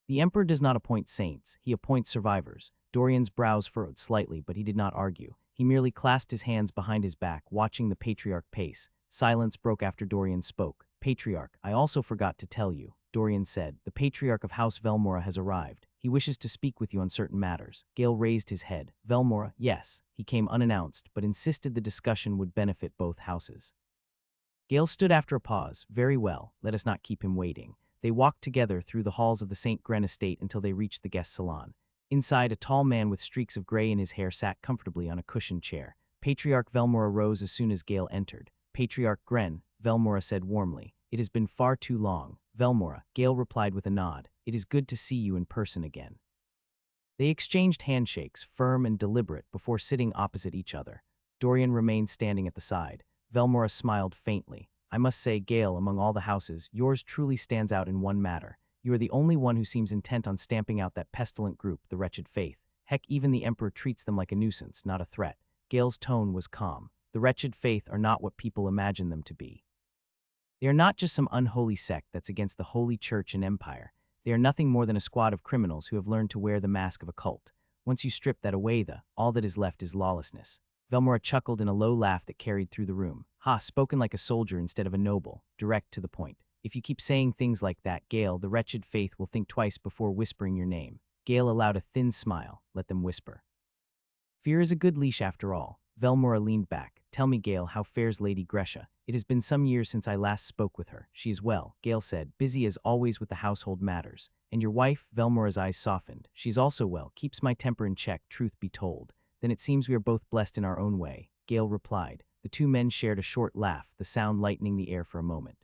The Emperor does not appoint saints, he appoints survivors. Dorian's brows furrowed slightly, but he did not argue. He merely clasped his hands behind his back, watching the Patriarch pace. Silence broke after Dorian spoke. Patriarch, I also forgot to tell you, Dorian said. The Patriarch of House Velmora has arrived. He wishes to speak with you on certain matters. Gale raised his head. Velmora, yes. He came unannounced, but insisted the discussion would benefit both houses. Gale stood after a pause. Very well, let us not keep him waiting. They walked together through the halls of the St. Gren estate until they reached the guest salon. Inside, a tall man with streaks of gray in his hair sat comfortably on a cushioned chair. Patriarch Velmora rose as soon as Gale entered. Patriarch Gren, Velmora said warmly. It has been far too long. Velmora, Gale replied with a nod. It is good to see you in person again. They exchanged handshakes, firm and deliberate, before sitting opposite each other. Dorian remained standing at the side. Velmora smiled faintly. I must say, Gale, among all the houses, yours truly stands out in one matter. You are the only one who seems intent on stamping out that pestilent group, the Wretched Faith. Heck, even the Emperor treats them like a nuisance, not a threat. Gale's tone was calm. The Wretched Faith are not what people imagine them to be. They are not just some unholy sect that's against the Holy Church and Empire. They are nothing more than a squad of criminals who have learned to wear the mask of a cult. Once you strip that away, all that is left is lawlessness. Velmora chuckled in a low laugh that carried through the room. Ha, spoken like a soldier instead of a noble, direct to the point. If you keep saying things like that, Gale, the Wretched Faith will think twice before whispering your name. Gale allowed a thin smile. Let them whisper. Fear is a good leash after all. Velmora leaned back. Tell me, Gale, how fares Lady Gresha? It has been some years since I last spoke with her. She is well, Gale said, busy as always with the household matters. And your wife? Velmora's eyes softened. She's also well, keeps my temper in check, truth be told. Then it seems we are both blessed in our own way, Gale replied. The two men shared a short laugh, the sound lightening the air for a moment.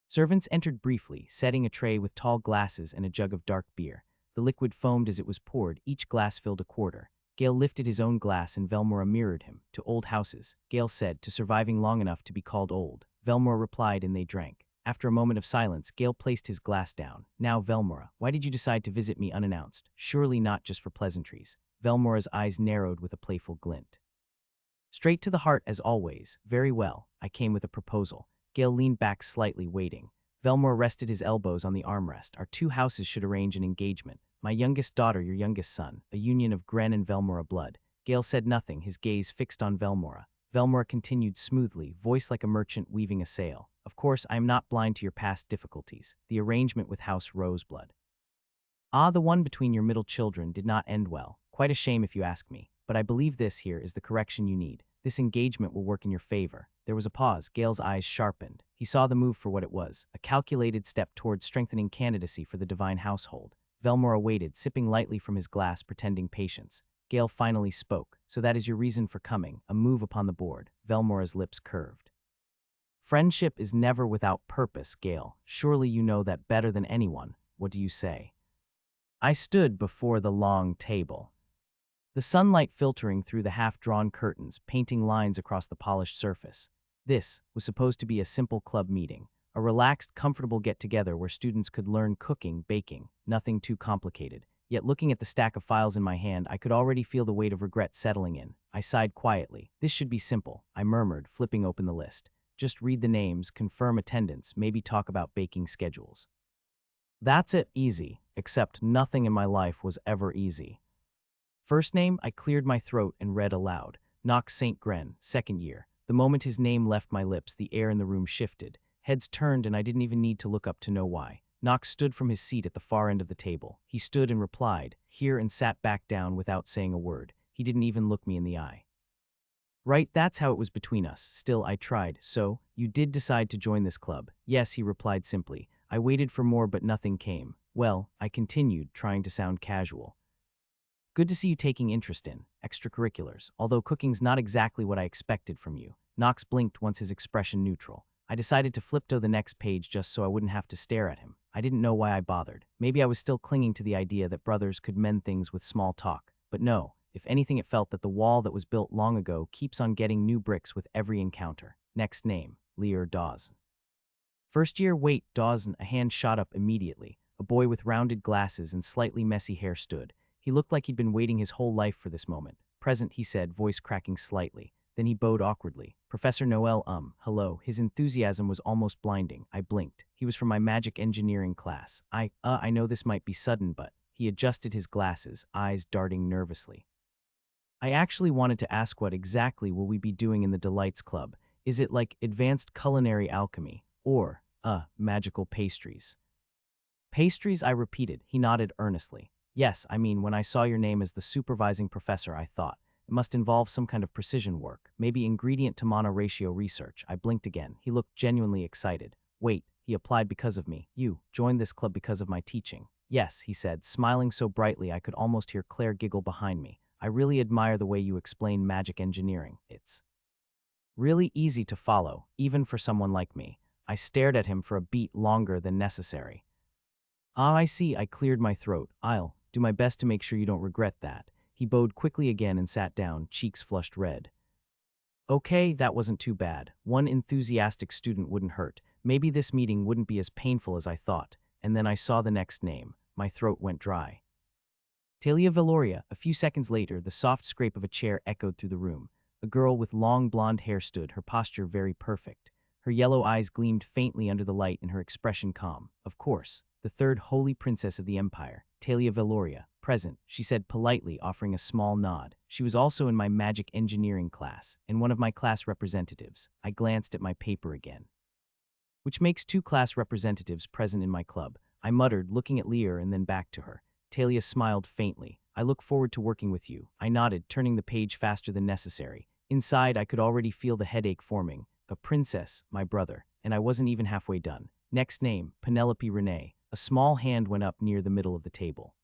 Servants entered briefly, setting a tray with tall glasses and a jug of dark beer. The liquid foamed as it was poured, each glass filled a quarter. Gale lifted his own glass and Velmora mirrored him. To old houses, Gale said, to surviving long enough to be called old. Velmora replied and they drank. After a moment of silence, Gale placed his glass down. Now, Velmora, why did you decide to visit me unannounced? Surely not just for pleasantries. Velmora's eyes narrowed with a playful glint. Straight to the heart as always. Very well, I came with a proposal. Gale leaned back slightly, waiting. Velmora rested his elbows on the armrest. Our two houses should arrange an engagement. My youngest daughter, your youngest son, a union of Gren and Velmora blood. Gale said nothing, his gaze fixed on Velmora. Velmora continued smoothly, voice like a merchant weaving a sail. Of course, I am not blind to your past difficulties. The arrangement with House Roseblood. Ah, the one between your middle children did not end well. Quite a shame if you ask me. But I believe this here is the correction you need. This engagement will work in your favor. There was a pause. Gale's eyes sharpened. He saw the move for what it was, a calculated step towards strengthening candidacy for the divine household. Velmora waited, sipping lightly from his glass, pretending patience. Gale finally spoke. So that is your reason for coming, a move upon the board. Velmora's lips curved. Friendship is never without purpose, Gale. Surely you know that better than anyone. What do you say? I stood before the long table. The sunlight filtering through the half-drawn curtains, painting lines across the polished surface. This was supposed to be a simple club meeting, a relaxed, comfortable get-together where students could learn cooking, baking, nothing too complicated. Yet looking at the stack of files in my hand, I could already feel the weight of regret settling in. I sighed quietly. This should be simple, I murmured, flipping open the list. Just read the names, confirm attendance, maybe talk about baking schedules. That's it, easy, except nothing in my life was ever easy. First name, I cleared my throat and read aloud. Knox St. Gren, second year. The moment his name left my lips, the air in the room shifted. Heads turned and I didn't even need to look up to know why. Knox stood from his seat at the far end of the table. He stood and replied, here, and sat back down without saying a word. He didn't even look me in the eye. Right, that's how it was between us. Still, I tried. So, you did decide to join this club? Yes, he replied simply. I waited for more but nothing came. Well, I continued, trying to sound casual. Good to see you taking interest in extracurriculars, although cooking's not exactly what I expected from you. Knox blinked once his expression neutral. I decided to flip to the next page just so I wouldn't have to stare at him. I didn't know why I bothered. Maybe I was still clinging to the idea that brothers could mend things with small talk. But no, if anything it felt that the wall that was built long ago keeps on getting new bricks with every encounter. Next name, Lear Dawson. First year, wait, Dawson, a hand shot up immediately. A boy with rounded glasses and slightly messy hair stood. He looked like he'd been waiting his whole life for this moment. Present, he said, voice cracking slightly. Then he bowed awkwardly. Professor Noel, hello. His enthusiasm was almost blinding. I blinked. He was from my magic engineering class. I know this might be sudden, but he adjusted his glasses, eyes darting nervously. I actually wanted to ask what exactly will we be doing in the Delights Club? Is it like advanced culinary alchemy? Or, magical pastries? Pastries, I repeated. He nodded earnestly. Yes, I mean, when I saw your name as the supervising professor, I thought, it must involve some kind of precision work, maybe ingredient to mono ratio research. I blinked again. He looked genuinely excited. Wait, he applied because of me. You joined this club because of my teaching. Yes, he said, smiling so brightly I could almost hear Claire giggle behind me. I really admire the way you explain magic engineering. It's really easy to follow, even for someone like me. I stared at him for a beat longer than necessary. Ah, I see, I cleared my throat. I'll do my best to make sure you don't regret that. He bowed quickly again and sat down, cheeks flushed red. Okay, that wasn't too bad. One enthusiastic student wouldn't hurt. Maybe this meeting wouldn't be as painful as I thought. And then I saw the next name. My throat went dry. Talia Valoria. A few seconds later, the soft scrape of a chair echoed through the room. A girl with long blonde hair stood, her posture very perfect. Her yellow eyes gleamed faintly under the light and her expression calm. Of course, the third holy princess of the empire, Talia Valoria. Present, she said politely, offering a small nod. She was also in my magic engineering class, and one of my class representatives. I glanced at my paper again. Which makes 2 class representatives present in my club. I muttered, looking at Lear and then back to her. Talia smiled faintly. I look forward to working with you. I nodded, turning the page faster than necessary. Inside, I could already feel the headache forming. A princess, my brother, and I wasn't even halfway done. Next name, Penelope Renee. A small hand went up near the middle of the table.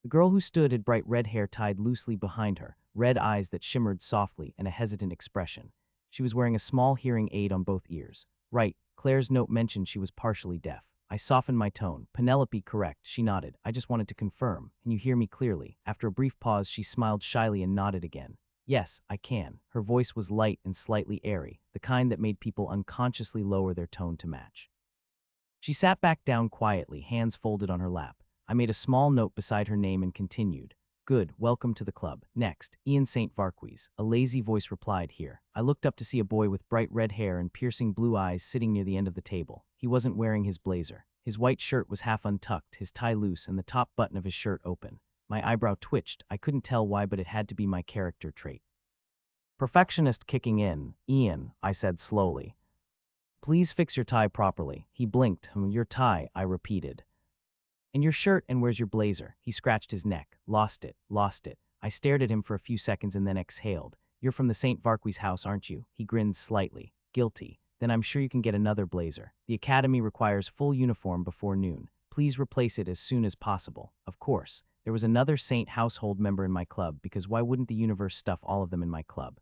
The girl who stood had bright red hair tied loosely behind her, red eyes that shimmered softly, and a hesitant expression. She was wearing a small hearing aid on both ears. Right, Claire's note mentioned she was partially deaf. I softened my tone. Penelope, correct, she nodded. I just wanted to confirm. Can you hear me clearly? After a brief pause, she smiled shyly and nodded again. Yes, I can. Her voice was light and slightly airy, the kind that made people unconsciously lower their tone to match. She sat back down quietly, hands folded on her lap. I made a small note beside her name and continued. Good, welcome to the club. Next, Ian St. Varquis. A lazy voice replied here. I looked up to see a boy with bright red hair and piercing blue eyes sitting near the end of the table. He wasn't wearing his blazer. His white shirt was half untucked, his tie loose, and the top button of his shirt open. My eyebrow twitched. I couldn't tell why, but it had to be my character trait. Perfectionist kicking in. Ian, I said slowly. Please fix your tie properly. He blinked. Your tie, I repeated. And your shirt, and where's your blazer? He scratched his neck. Lost it. I stared at him for a few seconds and then exhaled. You're from the St. Varquis house, aren't you? He grinned slightly. Guilty. Then I'm sure you can get another blazer. The academy requires full uniform before noon. Please replace it as soon as possible. Of course. There was another Saint household member in my club, because why wouldn't the universe stuff all of them in my club?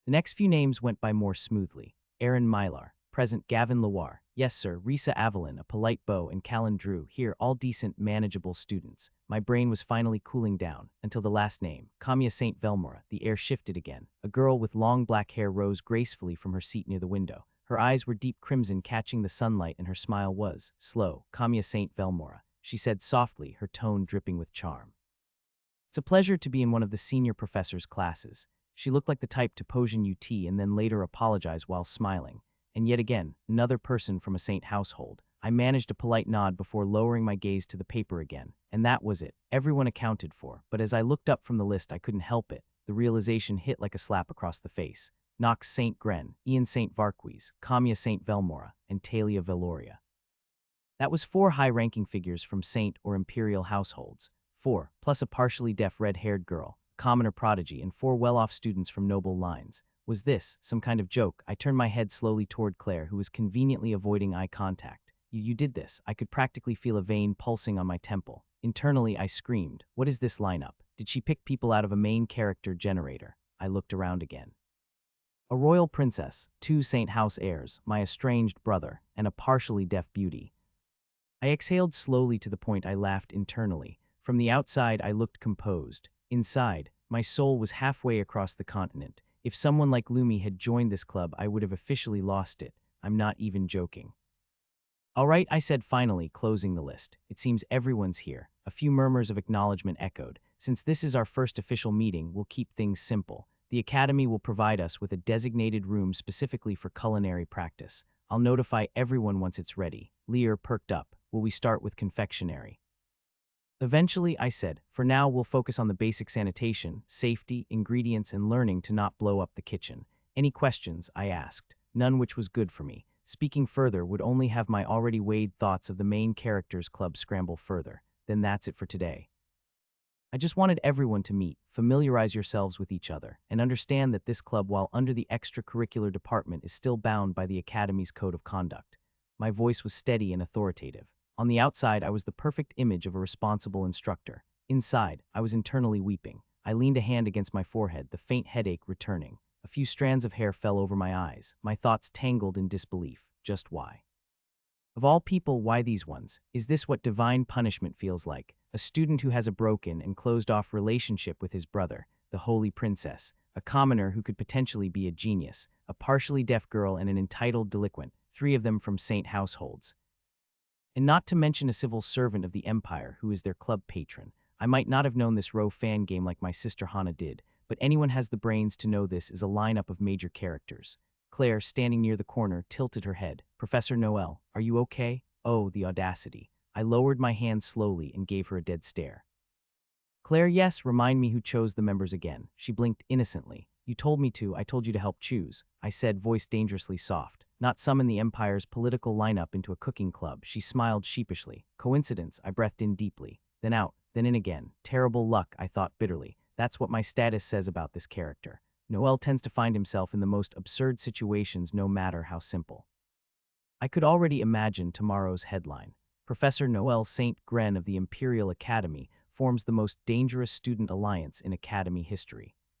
The next few names went by more smoothly. Aaron Mylar. Present. Gavin Loire. Yes, sir. Risa Avalon, a polite beau, and Callan Drew. Here, all decent, manageable students. My brain was finally cooling down, until the last name. Kamia St. Velmora. The air shifted again. A girl with long black hair rose gracefully from her seat near the window. Her eyes were deep crimson, catching the sunlight, and her smile was slow. Kamia St. Velmora, she said softly, her tone dripping with charm. It's a pleasure to be in one of the senior professor's classes. She looked like the type to pose in UT and then later apologize while smiling. And yet again, another person from a Saint household. I managed a polite nod before lowering my gaze to the paper again. And that was it. Everyone accounted for. But as I looked up from the list, I couldn't help it. The realization hit like a slap across the face. Knox St. Gren, Ian St. Varquis, Kamia St. Velmora, and Talia Veloria. That was 4 high-ranking figures from Saint or Imperial households. 4, plus a partially deaf red-haired girl, commoner prodigy, and 4 well-off students from noble lines. Was this some kind of joke? I turned my head slowly toward Claire, who was conveniently avoiding eye contact. You did this. I could practically feel a vein pulsing on my temple. Internally, I screamed. What is this lineup? Did she pick people out of a main character generator? I looked around again. A royal princess, 2 Saint House heirs, my estranged brother, and a partially deaf beauty. I exhaled slowly to the point I laughed internally. From the outside, I looked composed. Inside, my soul was halfway across the continent. If someone like Lumi had joined this club, I would have officially lost it. I'm not even joking. All right, I said finally, closing the list. It seems everyone's here. A few murmurs of acknowledgement echoed. Since this is our first official meeting, we'll keep things simple. The academy will provide us with a designated room specifically for culinary practice. I'll notify everyone once it's ready. Lear perked up. Will we start with confectionery? Eventually, I said, for now we'll focus on the basic sanitation, safety, ingredients, and learning to not blow up the kitchen. Any questions? I asked. None, which was good for me. Speaking further would only have my already weighed thoughts of the main characters club scramble further. Then that's it for today. I just wanted everyone to meet, familiarize yourselves with each other, and understand that this club, while under the extracurricular department, is still bound by the Academy's code of conduct. My voice was steady and authoritative. On the outside, I was the perfect image of a responsible instructor. Inside, I was internally weeping. I leaned a hand against my forehead, the faint headache returning. A few strands of hair fell over my eyes, my thoughts tangled in disbelief. Just why? Of all people, why these ones? Is this what divine punishment feels like? A student who has a broken and closed-off relationship with his brother, the holy princess, a commoner who could potentially be a genius, a partially deaf girl, and an entitled delinquent, 3 of them from Saint households. And not to mention a civil servant of the Empire who is their club patron. I might not have known this row fan game like my sister Hannah did, but anyone has the brains to know this is a lineup of major characters. Claire, standing near the corner, tilted her head. Professor Noel, are you okay? Oh, the audacity. I lowered my hand slowly and gave her a dead stare. Claire, yes, remind me who chose the members again. She blinked innocently. You told me to, I told you to help choose. I said, voice dangerously soft. Not summon the Empire's political lineup into a cooking club. She smiled sheepishly. Coincidence, I breathed in deeply. Then out, then in again. Terrible luck, I thought bitterly. That's what my status says about this character. Noel tends to find himself in the most absurd situations, no matter how simple. I could already imagine tomorrow's headline. Professor Noel St. Gren of the Imperial Academy forms the most dangerous student alliance in Academy history.